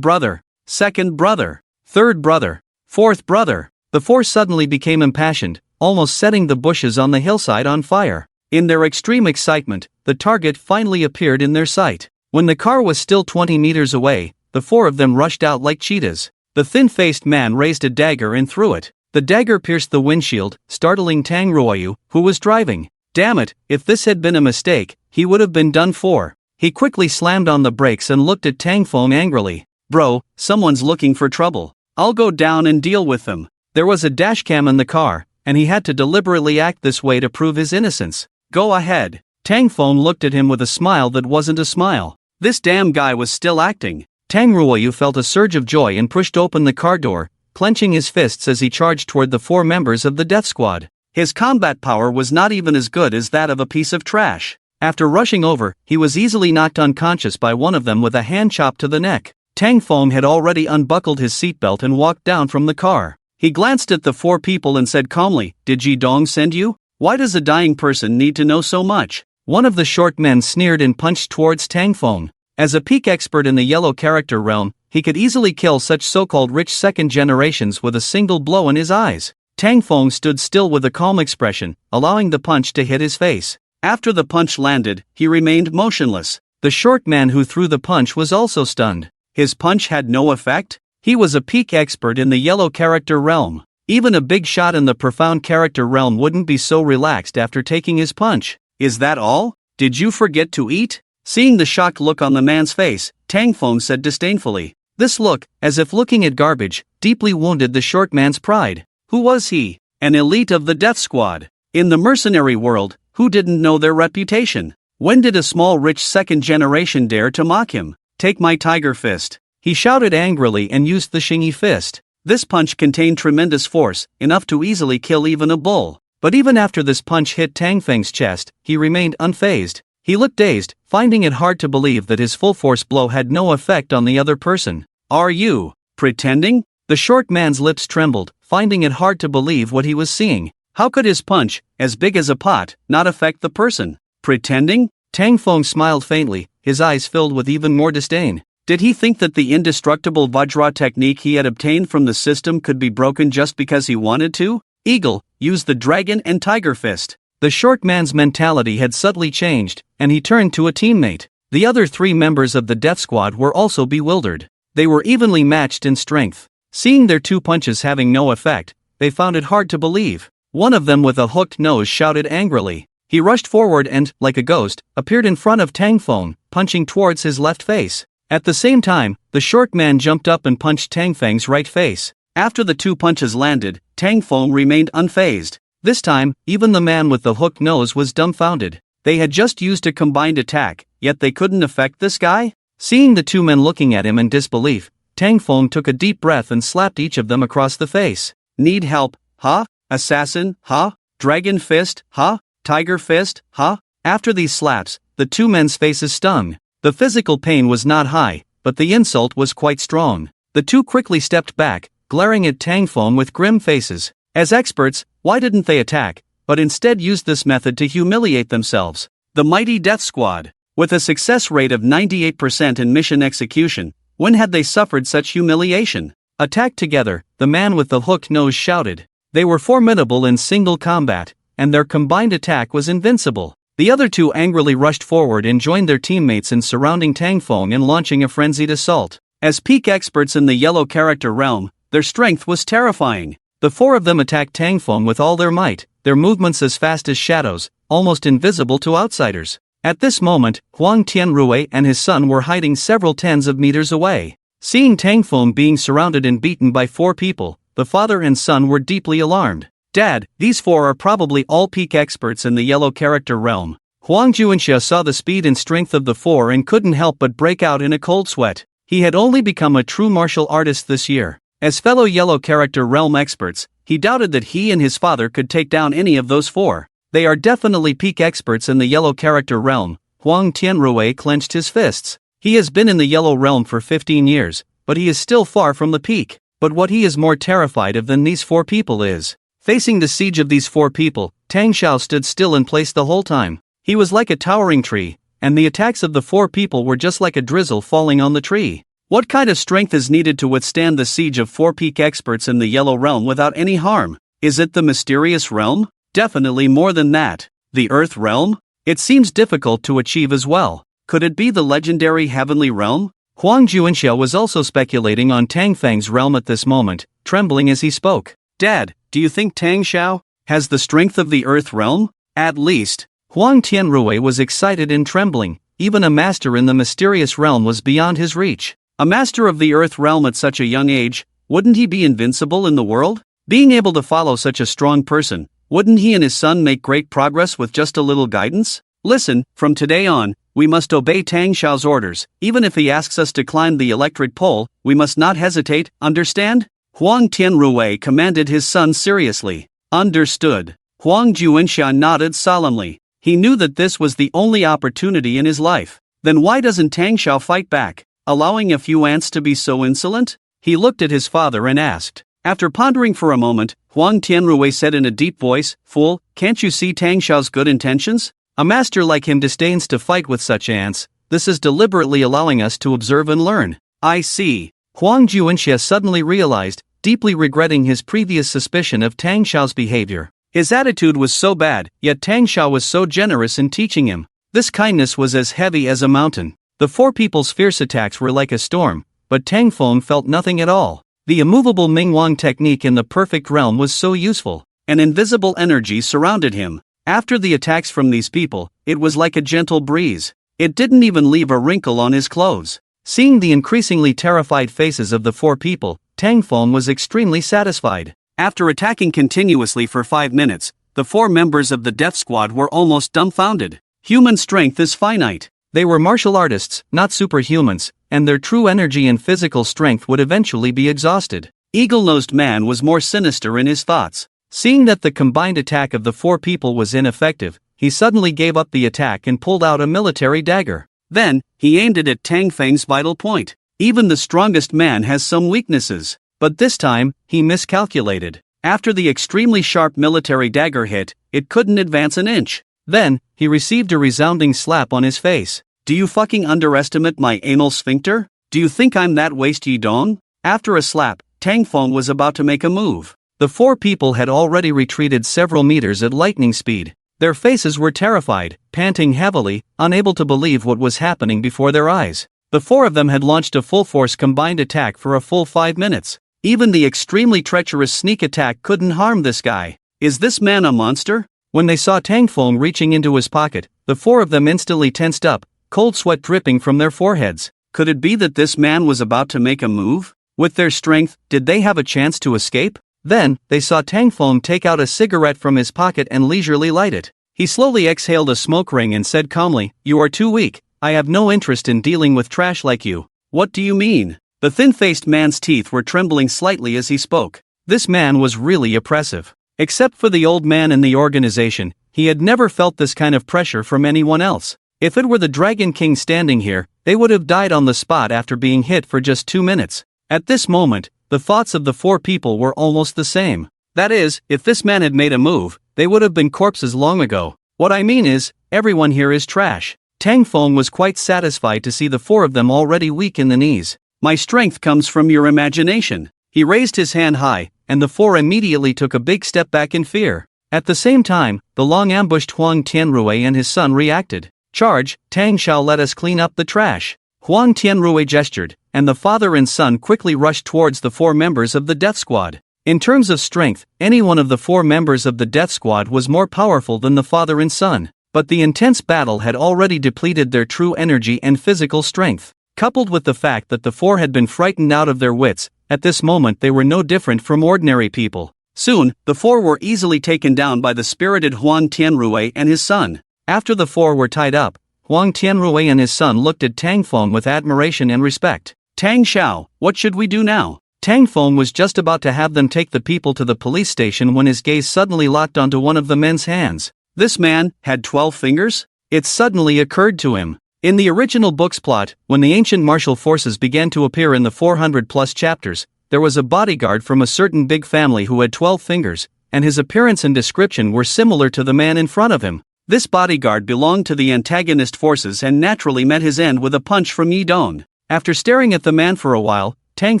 brother, second brother, third brother, fourth brother. The 4 suddenly became impassioned, almost setting the bushes on the hillside on fire. In their extreme excitement, the target finally appeared in their sight. When the car was still 20 meters away, the 4 of them rushed out like cheetahs. The thin-faced man raised a dagger and threw it. The dagger pierced the windshield, startling Tang Ruoyu, who was driving. Damn it, if this had been a mistake, he would have been done for. He quickly slammed on the brakes and looked at Tang Feng angrily. Bro, someone's looking for trouble. I'll go down and deal with them. There was a dashcam in the car, and he had to deliberately act this way to prove his innocence. Go ahead. Tang Feng looked at him with a smile that wasn't a smile. This damn guy was still acting. Tang Ruoyu felt a surge of joy and pushed open the car door, clenching his fists as he charged toward the 4 members of the death squad. His combat power was not even as good as that of a piece of trash. After rushing over, he was easily knocked unconscious by one of them with a hand chop to the neck. Tang Feng had already unbuckled his seatbelt and walked down from the car. He glanced at the 4 people and said calmly, "Did Yi Dong send you? Why does a dying person need to know so much?" One of the short men sneered and punched towards Tang Feng. As a peak expert in the yellow character realm, he could easily kill such so-called rich second generations with a single blow in his eyes. Tang Feng stood still with a calm expression, allowing the punch to hit his face. After the punch landed, he remained motionless. The short man who threw the punch was also stunned. His punch had no effect? He was a peak expert in the yellow character realm. Even a big shot in the profound character realm wouldn't be so relaxed after taking his punch. Is that all? Did you forget to eat? Seeing the shocked look on the man's face, Tang Feng said disdainfully. This look, as if looking at garbage, deeply wounded the short man's pride. Who was he? An elite of the death squad. In the mercenary world, who didn't know their reputation? When did a small rich second generation dare to mock him? Take my tiger fist. He shouted angrily and used the Xingyi fist. This punch contained tremendous force, enough to easily kill even a bull. But even after this punch hit Tang Feng's chest, he remained unfazed. He looked dazed, finding it hard to believe that his full-force blow had no effect on the other person. Are you pretending? The short man's lips trembled, finding it hard to believe what he was seeing. How could his punch, as big as a pot, not affect the person? Pretending? Tang Feng smiled faintly, his eyes filled with even more disdain. Did he think that the indestructible Vajra technique he had obtained from the system could be broken just because he wanted to? Eagle, use the dragon and tiger fist. The short man's mentality had subtly changed, and he turned to a teammate. The other 3 members of the death squad were also bewildered. They were evenly matched in strength. Seeing their 2 punches having no effect, they found it hard to believe. One of them with a hooked nose shouted angrily. He rushed forward and, like a ghost, appeared in front of Tang Feng, punching towards his left face. At the same time, the short man jumped up and punched Tang Feng's right face. After the 2 punches landed, Tang Feng remained unfazed. This time, even the man with the hooked nose was dumbfounded. They had just used a combined attack, yet they couldn't affect this guy? Seeing the two men looking at him in disbelief, Tang Feng took a deep breath and slapped each of them across the face. Need help, huh? Assassin, huh? Dragon fist, huh? Tiger fist, huh? After these slaps, the two men's faces stung. The physical pain was not high, but the insult was quite strong. The two quickly stepped back, glaring at Tang Feng with grim faces. As experts, why didn't they attack, but instead used this method to humiliate themselves? The mighty Death Squad. With a success rate of 98% in mission execution, when had they suffered such humiliation? Attack together, the man with the hooked nose shouted. They were formidable in single combat, and their combined attack was invincible. The other two angrily rushed forward and joined their teammates in surrounding Tang Feng and launching a frenzied assault. As peak experts in the yellow character realm, their strength was terrifying. The four of them attacked Tang Feng with all their might, their movements as fast as shadows, almost invisible to outsiders. At this moment, Huang Tianrui and his son were hiding several tens of meters away. Seeing Tang Feng being surrounded and beaten by four people, the father and son were deeply alarmed. Dad, these four are probably all peak experts in the yellow character realm. Huang Juanxia saw the speed and strength of the four and couldn't help but break out in a cold sweat. He had only become a true martial artist this year. As fellow yellow character realm experts, he doubted that he and his father could take down any of those four. They are definitely peak experts in the yellow character realm. Huang Tianrui clenched his fists. He has been in the yellow realm for 15 years, but he is still far from the peak. But what he is more terrified of than these four people is. Facing the siege of these four people, Tang Xiao stood still in place the whole time. He was like a towering tree, and the attacks of the four people were just like a drizzle falling on the tree. What kind of strength is needed to withstand the siege of four peak experts in the yellow realm without any harm? Is it the mysterious realm? Definitely more than that. The Earth realm? It seems difficult to achieve as well. Could it be the legendary heavenly realm? Huang Juanxia was also speculating on Tang Feng's realm at this moment, trembling as he spoke. Dad, do you think Tang Xiao has the strength of the Earth realm? At least. Huang Tianrui was excited and trembling. Even a master in the mysterious realm was beyond his reach. A master of the Earth realm at such a young age, wouldn't he be invincible in the world? Being able to follow such a strong person, wouldn't he and his son make great progress with just a little guidance? Listen, from today on, we must obey Tang Xiao's orders. Even if he asks us to climb the electric pole, we must not hesitate, understand? Huang Tianrui commanded his son seriously. Understood. Huang Juanxia nodded solemnly. He knew that this was the only opportunity in his life. Then why doesn't Tang Xiao fight back, allowing a few ants to be so insolent? He looked at his father and asked. After pondering for a moment, Huang Tianrui said in a deep voice, Fool, can't you see Tang Xiao's good intentions? A master like him disdains to fight with such ants. This is deliberately allowing us to observe and learn. I see. Huang Juanxia suddenly realized, deeply regretting his previous suspicion of Tang Xiao's behavior. His attitude was so bad, yet Tang Xiao was so generous in teaching him. This kindness was as heavy as a mountain. The four people's fierce attacks were like a storm, but Tang Feng felt nothing at all. The immovable Mingwang technique in the perfect realm was so useful. An invisible energy surrounded him. After the attacks from these people, it was like a gentle breeze. It didn't even leave a wrinkle on his clothes. Seeing the increasingly terrified faces of the four people, Tang Feng was extremely satisfied. After attacking continuously for 5 minutes, the four members of the Death Squad were almost dumbfounded. Human strength is finite. They were martial artists, not superhumans, and their true energy and physical strength would eventually be exhausted. Eagle-nosed man was more sinister in his thoughts. Seeing that the combined attack of the four people was ineffective, he suddenly gave up the attack and pulled out a military dagger. Then, he aimed it at Tang Feng's vital point. Even the strongest man has some weaknesses. But this time, he miscalculated. After the extremely sharp military dagger hit, it couldn't advance an inch. Then, he received a resounding slap on his face. Do you fucking underestimate my anal sphincter? Do you think I'm that waste ye dong? After a slap, Tang Feng was about to make a move. The four people had already retreated several meters at lightning speed. Their faces were terrified, panting heavily, unable to believe what was happening before their eyes. The four of them had launched a full-force combined attack for a full 5 minutes. Even the extremely treacherous sneak attack couldn't harm this guy. Is this man a monster? When they saw Tang Feng reaching into his pocket, the four of them instantly tensed up, cold sweat dripping from their foreheads. Could it be that this man was about to make a move? With their strength, did they have a chance to escape? Then, they saw Tang Feng take out a cigarette from his pocket and leisurely light it. He slowly exhaled a smoke ring and said calmly, "You are too weak. I have no interest in dealing with trash like you." "What do you mean?" The thin-faced man's teeth were trembling slightly as he spoke. This man was really oppressive. Except for the old man in the organization, he had never felt this kind of pressure from anyone else. If it were the Dragon King standing here, they would have died on the spot after being hit for just 2 minutes. At this moment, the thoughts of the 4 people were almost the same. That is, if this man had made a move, they would have been corpses long ago. What I mean is, everyone here is trash. Tang Feng was quite satisfied to see the 4 of them already weak in the knees. "My strength comes from your imagination." He raised his hand high, and the 4 immediately took a big step back in fear. At the same time, the long-ambushed Huang Tianrui and his son reacted. "Charge, Tang shall let us clean up the trash." Huang Tianrui gestured, and the father and son quickly rushed towards the 4 members of the death squad. In terms of strength, any one of the 4 members of the death squad was more powerful than the father and son, but the intense battle had already depleted their true energy and physical strength. Coupled with the fact that the 4 had been frightened out of their wits, at this moment they were no different from ordinary people. Soon, the 4 were easily taken down by the spirited Huang Tianrui and his son. After the 4 were tied up, Huang Tianrui and his son looked at Tang Feng with admiration and respect. "Tang Xiao, what should we do now?" Tang Feng was just about to have them take the people to the police station when his gaze suddenly locked onto one of the men's hands. This man had 12 fingers? It suddenly occurred to him. In the original book's plot, when the ancient martial forces began to appear in the 400-plus chapters, there was a bodyguard from a certain big family who had 12 fingers, and his appearance and description were similar to the man in front of him. This bodyguard belonged to the antagonist forces and naturally met his end with a punch from Yi Dong. After staring at the man for a while, Tang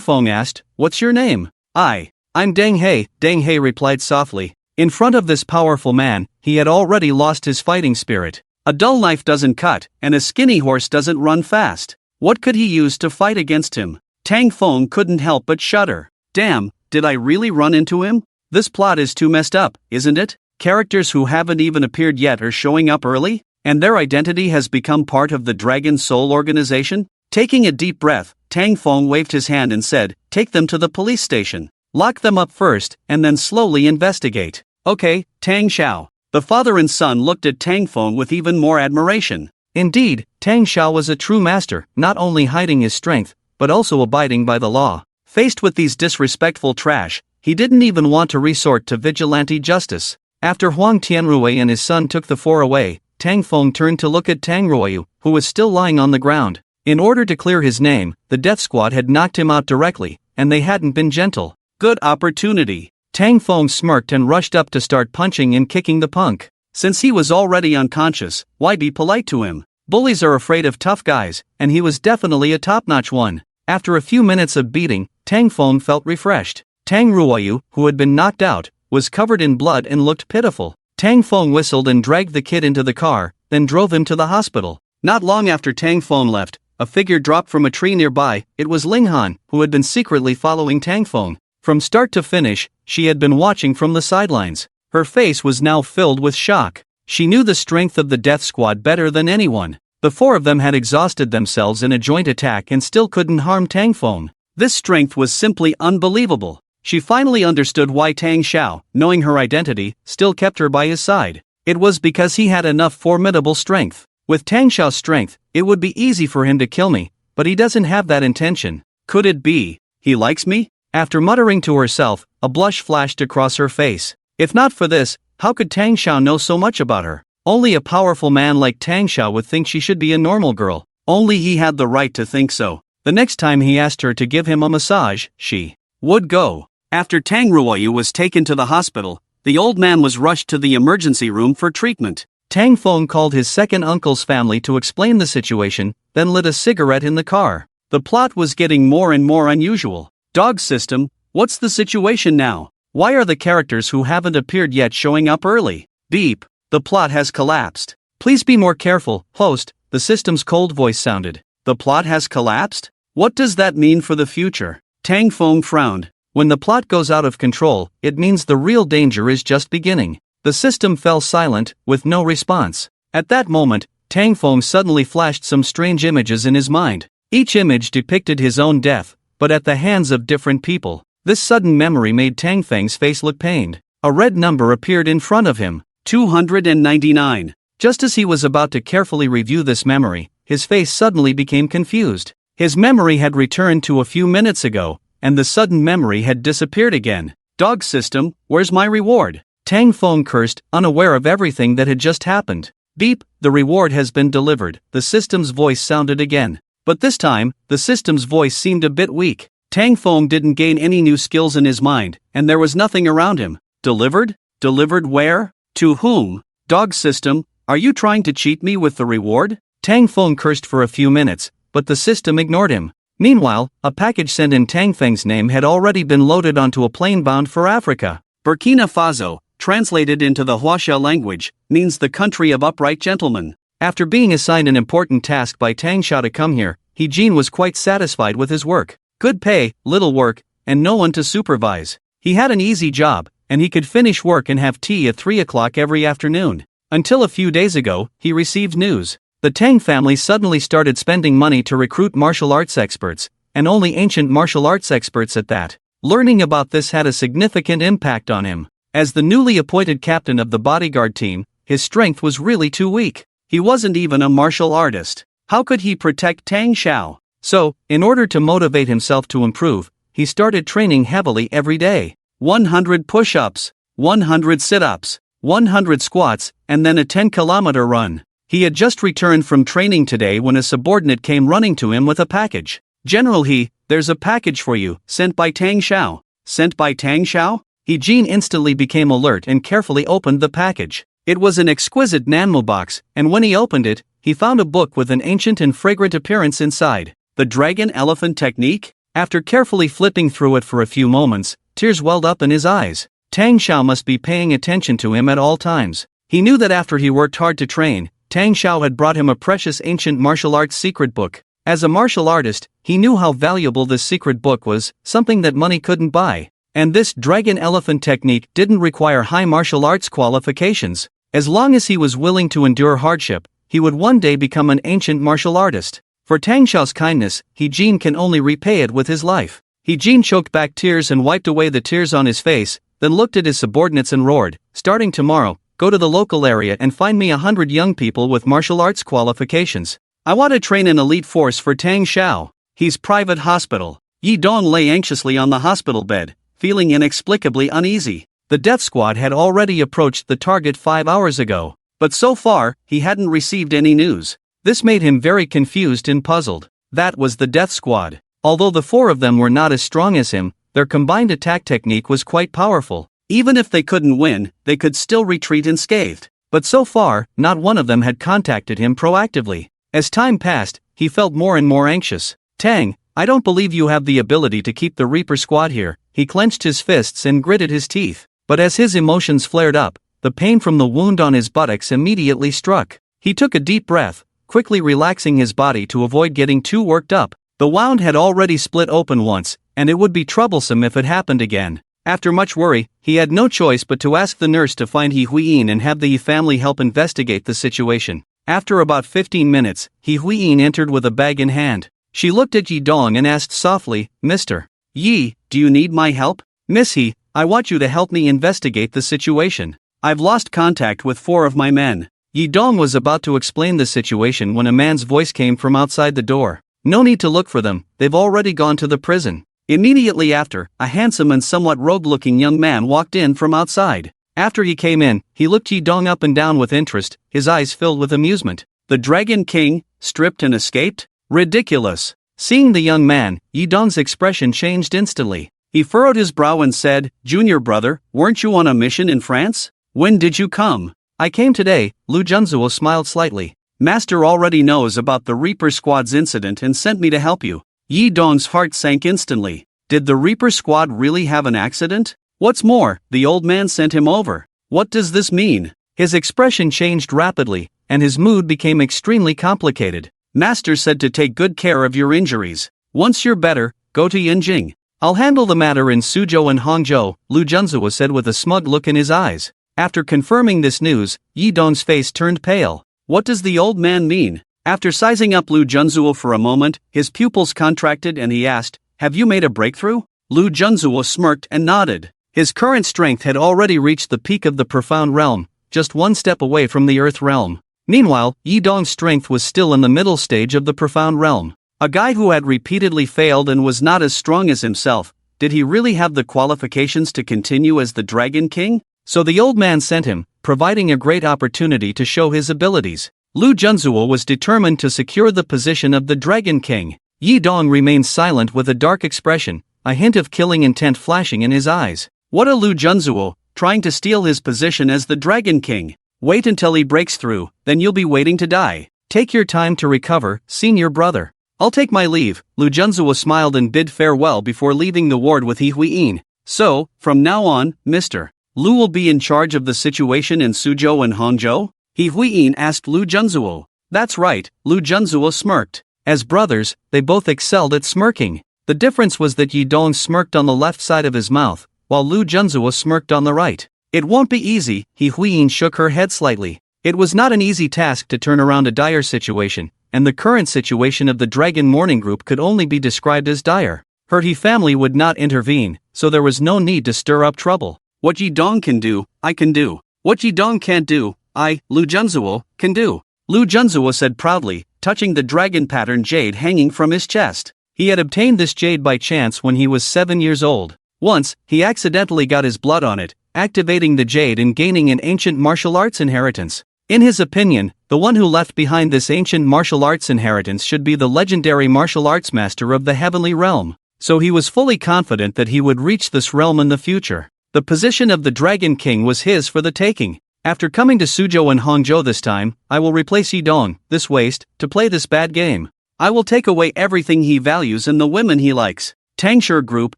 Feng asked, "What's your name?" I'm Deng He," Deng He replied softly. In front of this powerful man, he had already lost his fighting spirit. A dull knife doesn't cut, and a skinny horse doesn't run fast. What could he use to fight against him? Tang Feng couldn't help but shudder. Damn, did I really run into him? This plot is too messed up, isn't it? Characters who haven't even appeared yet are showing up early, and their identity has become part of the Dragon Soul organization? Taking a deep breath, Tang Feng waved his hand and said, "Take them to the police station. Lock them up first, and then slowly investigate." "Okay, Tang Xiao." The father and son looked at Tang Feng with even more admiration. Indeed, Tang Xiao was a true master, not only hiding his strength, but also abiding by the law. Faced with these disrespectful trash, he didn't even want to resort to vigilante justice. After Huang Tianrui and his son took the 4 away, Tang Feng turned to look at Tang Ruoyu, who was still lying on the ground. In order to clear his name, the death squad had knocked him out directly, and they hadn't been gentle. Good opportunity. Tang Feng smirked and rushed up to start punching and kicking the punk. Since he was already unconscious, why be polite to him? Bullies are afraid of tough guys, and he was definitely a top-notch one. After a few minutes of beating, Tang Feng felt refreshed. Tang Ruoyu, who had been knocked out, was covered in blood and looked pitiful. Tang Feng whistled and dragged the kid into the car, then drove him to the hospital. Not long after Tang Feng left, a figure dropped from a tree nearby. It was Ling Han, who had been secretly following Tang Feng. From start to finish, she had been watching from the sidelines. Her face was now filled with shock. She knew the strength of the death squad better than anyone. The 4 of them had exhausted themselves in a joint attack and still couldn't harm Tang Feng. This strength was simply unbelievable. She finally understood why Tang Xiao, knowing her identity, still kept her by his side. It was because he had enough formidable strength. With Tang Xiao's strength, it would be easy for him to kill me, but he doesn't have that intention. Could it be he likes me? After muttering to herself, a blush flashed across her face. If not for this, how could Tang Xiao know so much about her? Only a powerful man like Tang Xiao would think she should be a normal girl. Only he had the right to think so. The next time he asked her to give him a massage, she would go. After Tang Ruoyu was taken to the hospital, the old man was rushed to the emergency room for treatment. Tang Feng called his second uncle's family to explain the situation, then lit a cigarette in the car. The plot was getting more and more unusual. Dog system, what's the situation now? Why are the characters who haven't appeared yet showing up early? Beep, the plot has collapsed. Please be more careful, host, the system's cold voice sounded. The plot has collapsed? What does that mean for the future? Tang Feng frowned. When the plot goes out of control, it means the real danger is just beginning. The system fell silent, with no response. At that moment, Tang Feng suddenly flashed some strange images in his mind. Each image depicted his own death, but at the hands of different people. This sudden memory made Tang Feng's face look pained. A red number appeared in front of him. 299. Just as he was about to carefully review this memory, his face suddenly became confused. His memory had returned to a few minutes ago, and the sudden memory had disappeared again. Dog system, where's my reward? Tang Feng cursed, unaware of everything that had just happened. Beep, the reward has been delivered, the system's voice sounded again. But this time, the system's voice seemed a bit weak. Tang Feng didn't gain any new skills in his mind, and there was nothing around him. Delivered? Delivered where? To whom? Dog system, are you trying to cheat me with the reward? Tang Feng cursed for a few minutes, but the system ignored him. Meanwhile, a package sent in Tang Feng's name had already been loaded onto a plane bound for Africa. Burkina Faso, translated into the Hausa language, means the country of upright gentlemen. After being assigned an important task by Tang Xiao to come here, He Jin was quite satisfied with his work. Good pay, little work, and no one to supervise. He had an easy job, and he could finish work and have tea at 3 o'clock every afternoon. Until a few days ago, he received news. The Tang family suddenly started spending money to recruit martial arts experts, and only ancient martial arts experts at that. Learning about this had a significant impact on him. As the newly appointed captain of the bodyguard team, his strength was really too weak. He wasn't even a martial artist. How could he protect Tang Xiao? So, in order to motivate himself to improve, he started training heavily every day. 100 push-ups, 100 sit-ups, 100 squats, and then a 10-kilometer run. He had just returned from training today when a subordinate came running to him with a package. General He, there's a package for you, sent by Tang Xiao. Sent by Tang Xiao? He Jin instantly became alert and carefully opened the package. It was an exquisite Nanmo box, and when he opened it, he found a book with an ancient and fragrant appearance inside. The Dragon Elephant Technique? After carefully flipping through it for a few moments, tears welled up in his eyes. Tang Xiao must be paying attention to him at all times. He knew that after he worked hard to train, Tang Xiao had brought him a precious ancient martial arts secret book. As a martial artist, he knew how valuable this secret book was, something that money couldn't buy. And this Dragon Elephant Technique didn't require high martial arts qualifications. As long as he was willing to endure hardship, he would one day become an ancient martial artist. For Tang Xiao's kindness, He Jin can only repay it with his life. He Jin choked back tears and wiped away the tears on his face, then looked at his subordinates and roared, "Starting tomorrow, go to the local area and find me 100 young people with martial arts qualifications. I want to train an elite force for Tang Xiao. He's private hospital." Yi Dong lay anxiously on the hospital bed, feeling inexplicably uneasy. The death squad had already approached the target 5 hours ago, but so far, he hadn't received any news. This made him very confused and puzzled. That was the death squad. Although the 4 of them were not as strong as him, their combined attack technique was quite powerful. Even if they couldn't win, they could still retreat unscathed. But so far, not one of them had contacted him proactively. As time passed, he felt more and more anxious. "Tang, I don't believe you have the ability to keep the Reaper squad here." He clenched his fists and gritted his teeth. But as his emotions flared up, the pain from the wound on his buttocks immediately struck. He took a deep breath, quickly relaxing his body to avoid getting too worked up. The wound had already split open once, and it would be troublesome if it happened again. After much worry, he had no choice but to ask the nurse to find He Huiyin and have the Yi family help investigate the situation. After about 15 minutes, He Huiyin entered with a bag in hand. She looked at Yi Dong and asked softly, "Mr. Yi, do you need my help?" "Miss He, I want you to help me investigate the situation. I've lost contact with 4 of my men." Yi Dong was about to explain the situation when a man's voice came from outside the door. "No need to look for them, they've already gone to the prison." Immediately after, a handsome and somewhat rogue-looking young man walked in from outside. After he came in, he looked Yi Dong up and down with interest, his eyes filled with amusement. "The Dragon King, stripped and escaped? Ridiculous." Seeing the young man, Yi Dong's expression changed instantly. He furrowed his brow and said, "Junior brother, weren't you on a mission in France? When did you come?" "I came today." Lu Junzuo smiled slightly. "Master already knows about the Reaper Squad's incident and sent me to help you." Yi Dong's heart sank instantly. Did the Reaper Squad really have an accident? What's more, the old man sent him over. What does this mean? His expression changed rapidly, and his mood became extremely complicated. "Master said to take good care of your injuries. Once you're better, go to Yanjing. I'll handle the matter in Suzhou and Hangzhou," Lu Junzuo said with a smug look in his eyes. After confirming this news, Yi Dong's face turned pale. What does the old man mean? After sizing up Lu Junzuo for a moment, his pupils contracted and he asked, "Have you made a breakthrough?" Lu Junzuo smirked and nodded. His current strength had already reached the peak of the profound realm, just one step away from the Earth realm. Meanwhile, Yi Dong's strength was still in the middle stage of the profound realm. A guy who had repeatedly failed and was not as strong as himself, did he really have the qualifications to continue as the Dragon King? So the old man sent him, providing a great opportunity to show his abilities. Lu Junzuo was determined to secure the position of the Dragon King. Yi Dong remained silent with a dark expression, a hint of killing intent flashing in his eyes. What a Lu Junzuo, trying to steal his position as the Dragon King. Wait until he breaks through, then you'll be waiting to die. Take your time to recover, senior brother. I'll take my leave. Lu Junzuo smiled and bid farewell before leaving the ward with He Huiyin. So, from now on, Mr. Lu will be in charge of the situation in Suzhou and Hangzhou? He Huiyin asked Lu Junzuo. That's right, Lu Junzuo smirked. As brothers, they both excelled at smirking. The difference was that Yi Dong smirked on the left side of his mouth, while Lu Junzuo smirked on the right. It won't be easy, He Huiyin shook her head slightly. It was not an easy task to turn around a dire situation, and the current situation of the Dragon Morning Group could only be described as dire. Her He family would not intervene, so there was no need to stir up trouble. What Yi Dong can do, I can do. What Yi Dong can't do, I, Lu Junzuo, can do. Lu Junzuo said proudly, touching the dragon pattern jade hanging from his chest. He had obtained this jade by chance when he was 7 years old. Once, he accidentally got his blood on it, activating the jade and gaining an ancient martial arts inheritance. In his opinion, the one who left behind this ancient martial arts inheritance should be the legendary martial arts master of the heavenly realm. So he was fully confident that he would reach this realm in the future. The position of the Dragon King was his for the taking. After coming to Suzhou and Hangzhou this time, I will replace Yi Dong, this waste, to play this bad game. I will take away everything he values and the women he likes. Tangshur Group,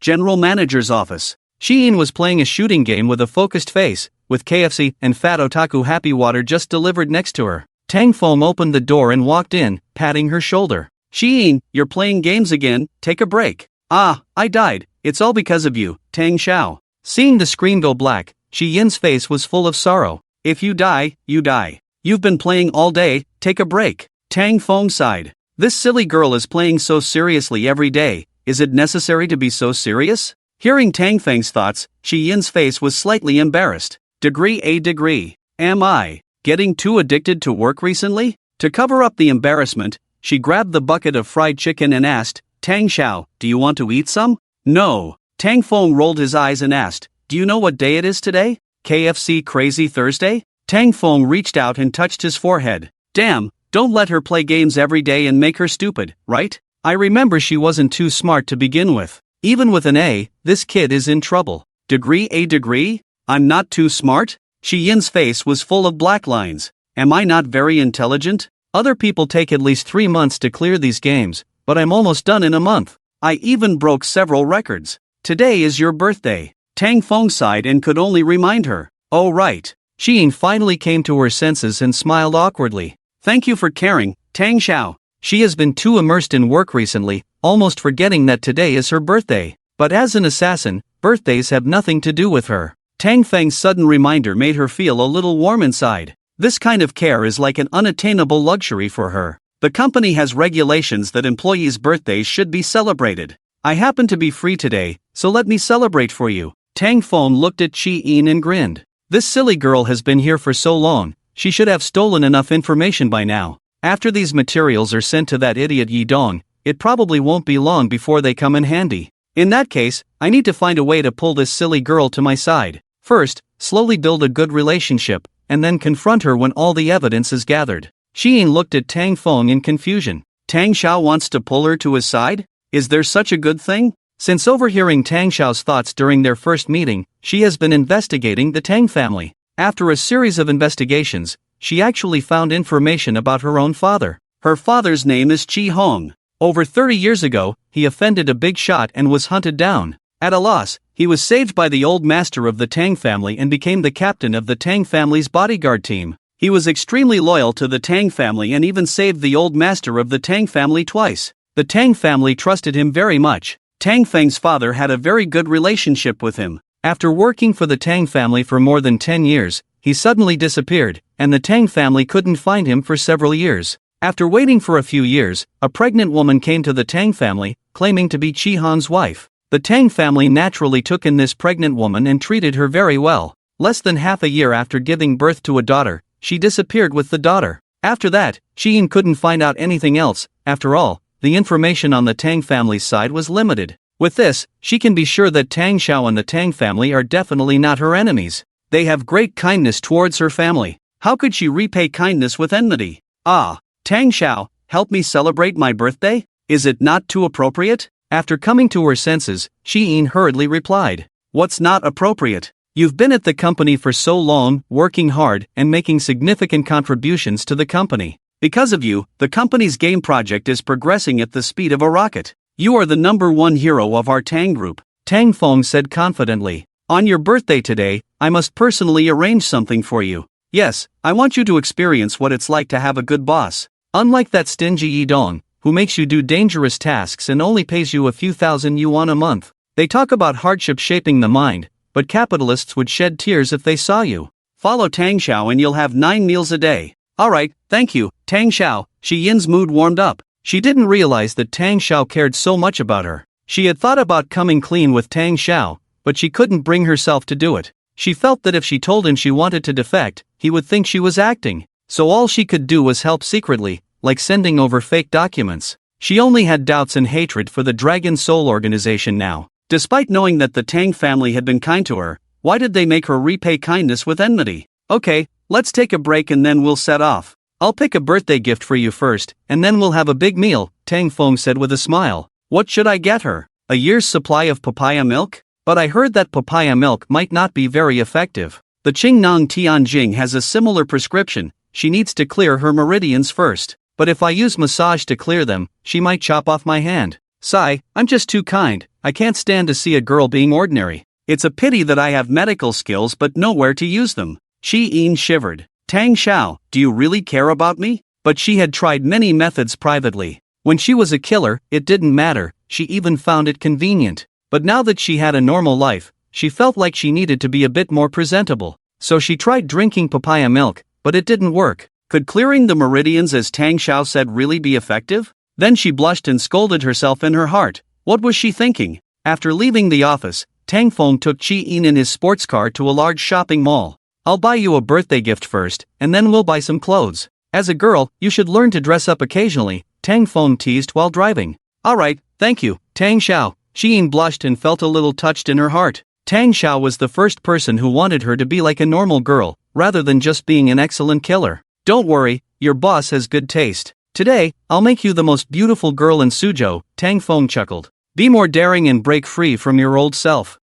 General Manager's Office. Shein was playing a shooting game with a focused face, with KFC and Fat Otaku Happy Water just delivered next to her. Tang Feng opened the door and walked in, patting her shoulder. Shein, you're playing games again, take a break. Ah, I died, it's all because of you, Tang Xiao. Seeing the screen go black, Shi Yin's face was full of sorrow. If you die, you die. You've been playing all day, take a break. Tang Feng sighed. This silly girl is playing so seriously every day, is it necessary to be so serious? Hearing Tang Feng's thoughts, Shi Yin's face was slightly embarrassed. Degree. Am I getting too addicted to work recently? To cover up the embarrassment, she grabbed the bucket of fried chicken and asked, Tang Xiao, do you want to eat some? No. Tang Feng rolled his eyes and asked, do you know what day it is today? KFC Crazy Thursday? Tang Feng reached out and touched his forehead. Damn, don't let her play games every day and make her stupid, right? I remember she wasn't too smart to begin with. Even with an A, this kid is in trouble. Degree? I'm not too smart? Shi Yin's face was full of black lines. Am I not very intelligent? Other people take at least 3 months to clear these games, but I'm almost done in a month. I even broke several records. Today is your birthday. Tang Feng sighed and could only remind her. Oh right. Shein finally came to her senses and smiled awkwardly. Thank you for caring, Tang Xiao. She has been too immersed in work recently, almost forgetting that today is her birthday. But as an assassin, birthdays have nothing to do with her. Tang Feng's sudden reminder made her feel a little warm inside. This kind of care is like an unattainable luxury for her. The company has regulations that employees' birthdays should be celebrated. I happen to be free today, so let me celebrate for you. Tang Feng looked at Shi Yin and grinned. This silly girl has been here for so long, she should have stolen enough information by now. After these materials are sent to that idiot Yi Dong, it probably won't be long before they come in handy. In that case, I need to find a way to pull this silly girl to my side. First, slowly build a good relationship, and then confront her when all the evidence is gathered. Shi Yin looked at Tang Feng in confusion. Tang Xiao wants to pull her to his side? Is there such a good thing? Since overhearing Tang Xiao's thoughts during their first meeting, she has been investigating the Tang family. After a series of investigations, she actually found information about her own father. Her father's name is Qi Hong. Over 30 years ago, he offended a big shot and was hunted down. At a loss, he was saved by the old master of the Tang family and became the captain of the Tang family's bodyguard team. He was extremely loyal to the Tang family and even saved the old master of the Tang family twice. The Tang family trusted him very much. Tang Feng's father had a very good relationship with him. After working for the Tang family for more than 10 years, he suddenly disappeared, and the Tang family couldn't find him for several years. After waiting for a few years, a pregnant woman came to the Tang family, claiming to be Qi Han's wife. The Tang family naturally took in this pregnant woman and treated her very well. Less than half a year after giving birth to a daughter, she disappeared with the daughter. After that, Shein couldn't find out anything else. After all, the information on the Tang family's side was limited. With this, she can be sure that Tang Xiao and the Tang family are definitely not her enemies. They have great kindness towards her family. How could she repay kindness with enmity? Ah, Tang Xiao, help me celebrate my birthday? Is it not too appropriate? After coming to her senses, Shein hurriedly replied. What's not appropriate? You've been at the company for so long, working hard and making significant contributions to the company. Because of you, the company's game project is progressing at the speed of a rocket. You are the #1 hero of our Tang group, Tang Feng said confidently. On your birthday today, I must personally arrange something for you. Yes, I want you to experience what it's like to have a good boss. Unlike that stingy Yidong, who makes you do dangerous tasks and only pays you a few thousand yuan a month. They talk about hardship shaping the mind, but capitalists would shed tears if they saw you. Follow Tang Xiao and you'll have 9 meals a day. Alright, thank you, Tang Xiao. Shi Yin's mood warmed up. She didn't realize that Tang Xiao cared so much about her. She had thought about coming clean with Tang Xiao, but she couldn't bring herself to do it. She felt that if she told him she wanted to defect, he would think she was acting. So all she could do was help secretly, like sending over fake documents. She only had doubts and hatred for the Dragon Soul organization now. Despite knowing that the Tang family had been kind to her, why did they make her repay kindness with enmity? Okay, let's take a break and then we'll set off. I'll pick a birthday gift for you first, and then we'll have a big meal, Tang Feng said with a smile. What should I get her? A year's supply of papaya milk? But I heard that papaya milk might not be very effective. The Qingnong Tianjing has a similar prescription. She needs to clear her meridians first. But if I use massage to clear them, she might chop off my hand. Sigh, I'm just too kind. I can't stand to see a girl being ordinary. It's a pity that I have medical skills but nowhere to use them. Shi Yin shivered. Tang Xiao, do you really care about me? But she had tried many methods privately. When she was a killer, it didn't matter. She even found it convenient. But now that she had a normal life, she felt like she needed to be a bit more presentable. So she tried drinking papaya milk, but it didn't work. Could clearing the meridians as Tang Xiao said really be effective? Then she blushed and scolded herself in her heart. What was she thinking? After leaving the office, Tang Feng took Qi Yin in his sports car to a large shopping mall. I'll buy you a birthday gift first, and then we'll buy some clothes. As a girl, you should learn to dress up occasionally, Tang Feng teased while driving. Alright, thank you, Tang Xiao. Qi Yin blushed and felt a little touched in her heart. Tang Xiao was the first person who wanted her to be like a normal girl, rather than just being an excellent killer. Don't worry, your boss has good taste. Today, I'll make you the most beautiful girl in Suzhou, Tang Feng chuckled. Be more daring and break free from your old self.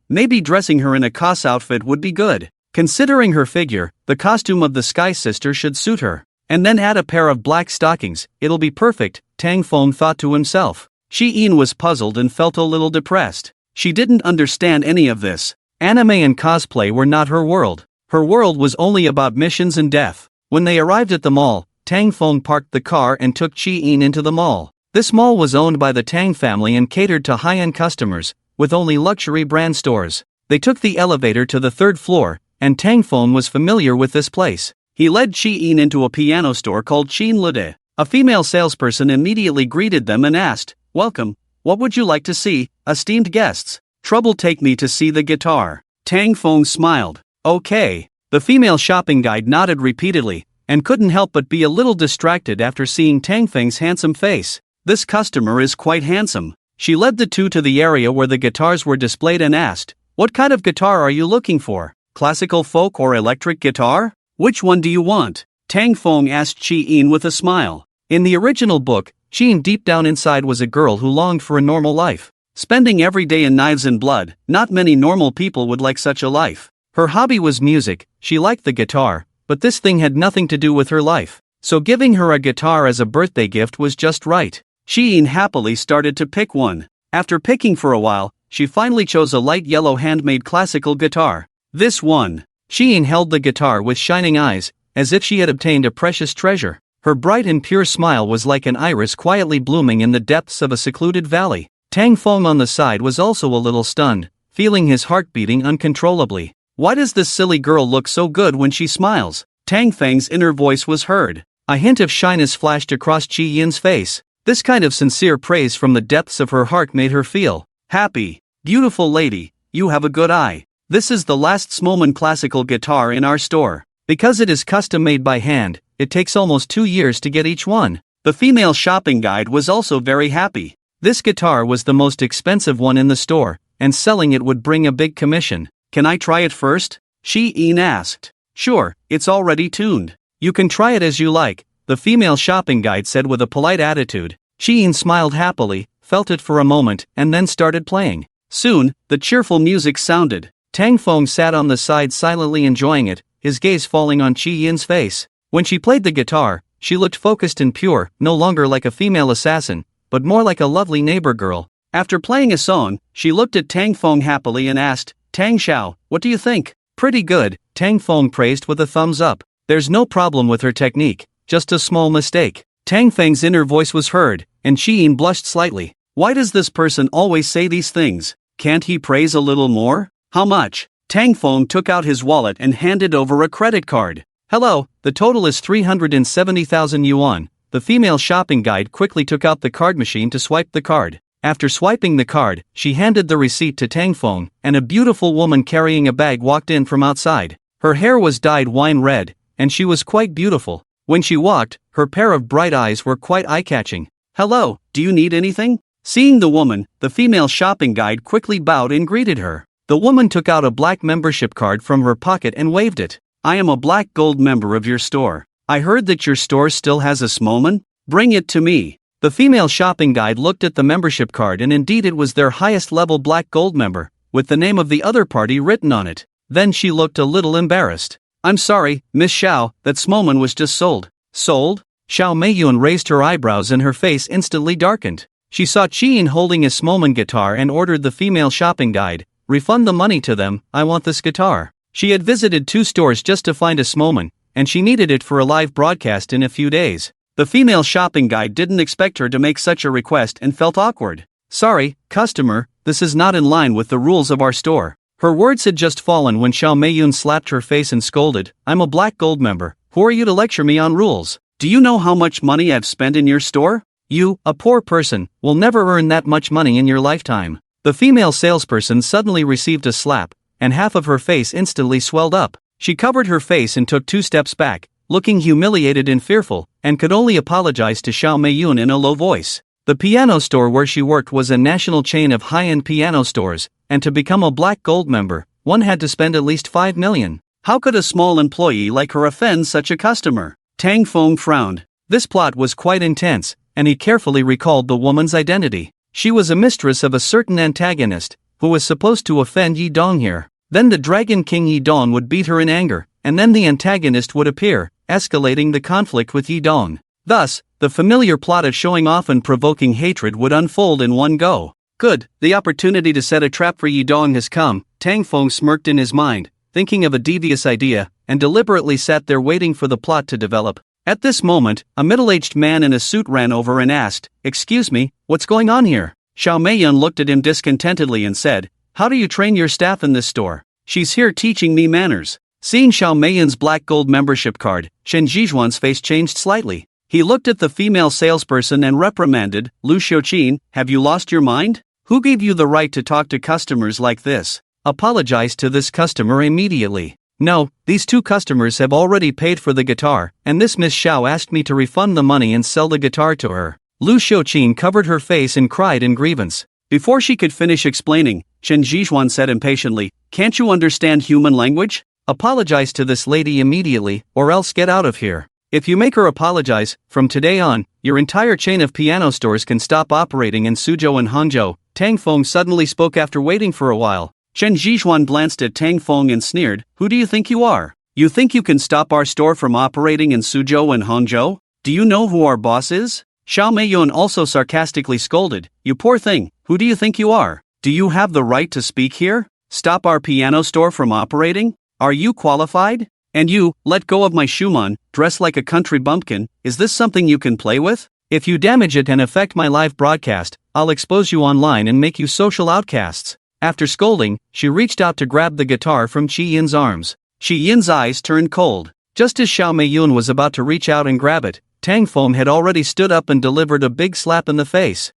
Maybe dressing her in a COS outfit would be good. Considering her figure, the costume of the Sky Sister should suit her. And then add a pair of black stockings, it'll be perfect, Tang Feng thought to himself. Shi Yin was puzzled and felt a little depressed. She didn't understand any of this. Anime and cosplay were not her world. Her world was only about missions and death. When they arrived at the mall, Tang Feng parked the car and took Qi Yin into the mall. This mall was owned by the Tang family and catered to high-end customers, with only luxury brand stores. They took the elevator to the 3rd floor, and Tang Feng was familiar with this place. He led Qi Yin into a piano store called Qin Lude. A female salesperson immediately greeted them and asked, "Welcome, what would you like to see, esteemed guests?" "Trouble take me to see the guitar." Tang Feng smiled. "Okay." The female shopping guide nodded repeatedly, and couldn't help but be a little distracted after seeing Tang Feng's handsome face. This customer is quite handsome. She led the two to the area where the guitars were displayed and asked, "What kind of guitar are you looking for? Classical folk or electric guitar? Which one do you want?" Tang Feng asked Qi Yin with a smile. In the original book, Qi Yin deep down inside was a girl who longed for a normal life. Spending every day in knives and blood, not many normal people would like such a life. Her hobby was music, she liked the guitar, but this thing had nothing to do with her life. So giving her a guitar as a birthday gift was just right. Qi Yin happily started to pick one. After picking for a while, she finally chose a light yellow handmade classical guitar. This one. Qi Yin held the guitar with shining eyes, as if she had obtained a precious treasure. Her bright and pure smile was like an iris quietly blooming in the depths of a secluded valley. Tang Feng on the side was also a little stunned, feeling his heart beating uncontrollably. Why does this silly girl look so good when she smiles? Tang Feng's inner voice was heard. A hint of shyness flashed across Qi Yin's face. This kind of sincere praise from the depths of her heart made her feel happy. "Beautiful lady, you have a good eye. This is the last Smolman classical guitar in our store. Because it is custom made by hand, it takes almost 2 years to get each one. The female shopping guide was also very happy. This guitar was the most expensive one in the store, and selling it would bring a big commission. Can I try it first? Shi-in asked. Sure, it's already tuned. You can try it as you like, the female shopping guide said with a polite attitude. Shi-in smiled happily, felt it for a moment, and then started playing. Soon, the cheerful music sounded. Tang Feng sat on the side silently enjoying it, his gaze falling on Chi-yin's face. When she played the guitar, she looked focused and pure, no longer like a female assassin, but more like a lovely neighbor girl. After playing a song, she looked at Tang Feng happily and asked, Tang Xiao, what do you think? Pretty good, Tang Feng praised with a thumbs up. There's no problem with her technique, just a small mistake. Tang Feng's inner voice was heard, and Shi-in blushed slightly. Why does this person always say these things? Can't he praise a little more? How much? Tang Feng took out his wallet and handed over a credit card. Hello, the total is 370,000 yuan. The female shopping guide quickly took out the card machine to swipe the card. After swiping the card, she handed the receipt to Tang Feng, and a beautiful woman carrying a bag walked in from outside. Her hair was dyed wine red, and she was quite beautiful. When she walked, her pair of bright eyes were quite eye-catching. Hello, do you need anything? Seeing the woman, the female shopping guide quickly bowed and greeted her. The woman took out a black membership card from her pocket and waved it. I am a black gold member of your store. I heard that your store still has a Smolman? Bring it to me. The female shopping guide looked at the membership card and indeed it was their highest level black gold member, with the name of the other party written on it. Then she looked a little embarrassed. I'm sorry, Miss Xiao, that Smolman was just sold. Sold? Xiao Meiyun raised her eyebrows and her face instantly darkened. She saw Chi-in holding a Smolman guitar and ordered the female shopping guide, refund the money to them, I want this guitar. She had visited 2 stores just to find a Smolman, and she needed it for a live broadcast in a few days. The female shopping guide didn't expect her to make such a request and felt awkward. Sorry, customer, this is not in line with the rules of our store. Her words had just fallen when Xiao Meiyun slapped her face and scolded, I'm a black gold member, who are you to lecture me on rules? Do you know how much money I've spent in your store? You, a poor person, will never earn that much money in your lifetime. The female salesperson suddenly received a slap, and half of her face instantly swelled up. She covered her face and took 2 steps back, looking humiliated and fearful, and could only apologize to Xiao Meiyun in a low voice. The piano store where she worked was a national chain of high-end piano stores, and to become a black gold member, one had to spend at least 5 million. How could a small employee like her offend such a customer? Tang Feng frowned. This plot was quite intense, and he carefully recalled the woman's identity. She was a mistress of a certain antagonist, who was supposed to offend Yi Dong here. Then the Dragon King Yi Dong would beat her in anger, and then the antagonist would appear, escalating the conflict with Yi Dong. Thus, the familiar plot of showing off and provoking hatred would unfold in one go. Good, the opportunity to set a trap for Yi Dong has come, Tang Feng smirked in his mind, thinking of a devious idea, and deliberately sat there waiting for the plot to develop. At this moment, a middle-aged man in a suit ran over and asked, Excuse me, what's going on here? Xiao Meiyun looked at him discontentedly and said, How do you train your staff in this store? She's here teaching me manners. Seeing Xiao Meiyun's black gold membership card, Shen Zhizhuan's face changed slightly. He looked at the female salesperson and reprimanded, Lu Xiuqin, have you lost your mind? Who gave you the right to talk to customers like this? Apologize to this customer immediately. No, these 2 customers have already paid for the guitar, and this Miss Xiao asked me to refund the money and sell the guitar to her. Lu Xiuqin covered her face and cried in grievance. Before she could finish explaining, Shen Zhizhuan said impatiently, Can't you understand human language? Apologize to this lady immediately, or else get out of here. If you make her apologize, from today on, your entire chain of piano stores can stop operating in Suzhou and Hangzhou. Tang Feng suddenly spoke after waiting for a while. Shen Zhizhuan glanced at Tang Feng and sneered, Who do you think you are? You think you can stop our store from operating in Suzhou and Hangzhou? Do you know who our boss is? Xiao Meiyun also sarcastically scolded, You poor thing, who do you think you are? Do you have the right to speak here? Stop our piano store from operating? Are you qualified? And you, let go of my Schumann, dress like a country bumpkin, is this something you can play with? If you damage it and affect my live broadcast, I'll expose you online and make you social outcasts. After scolding, she reached out to grab the guitar from Chi-yin's arms. Chi-yin's eyes turned cold. Just as Xiao Meiyun was about to reach out and grab it, Tang Feng had already stood up and delivered a big slap in the face.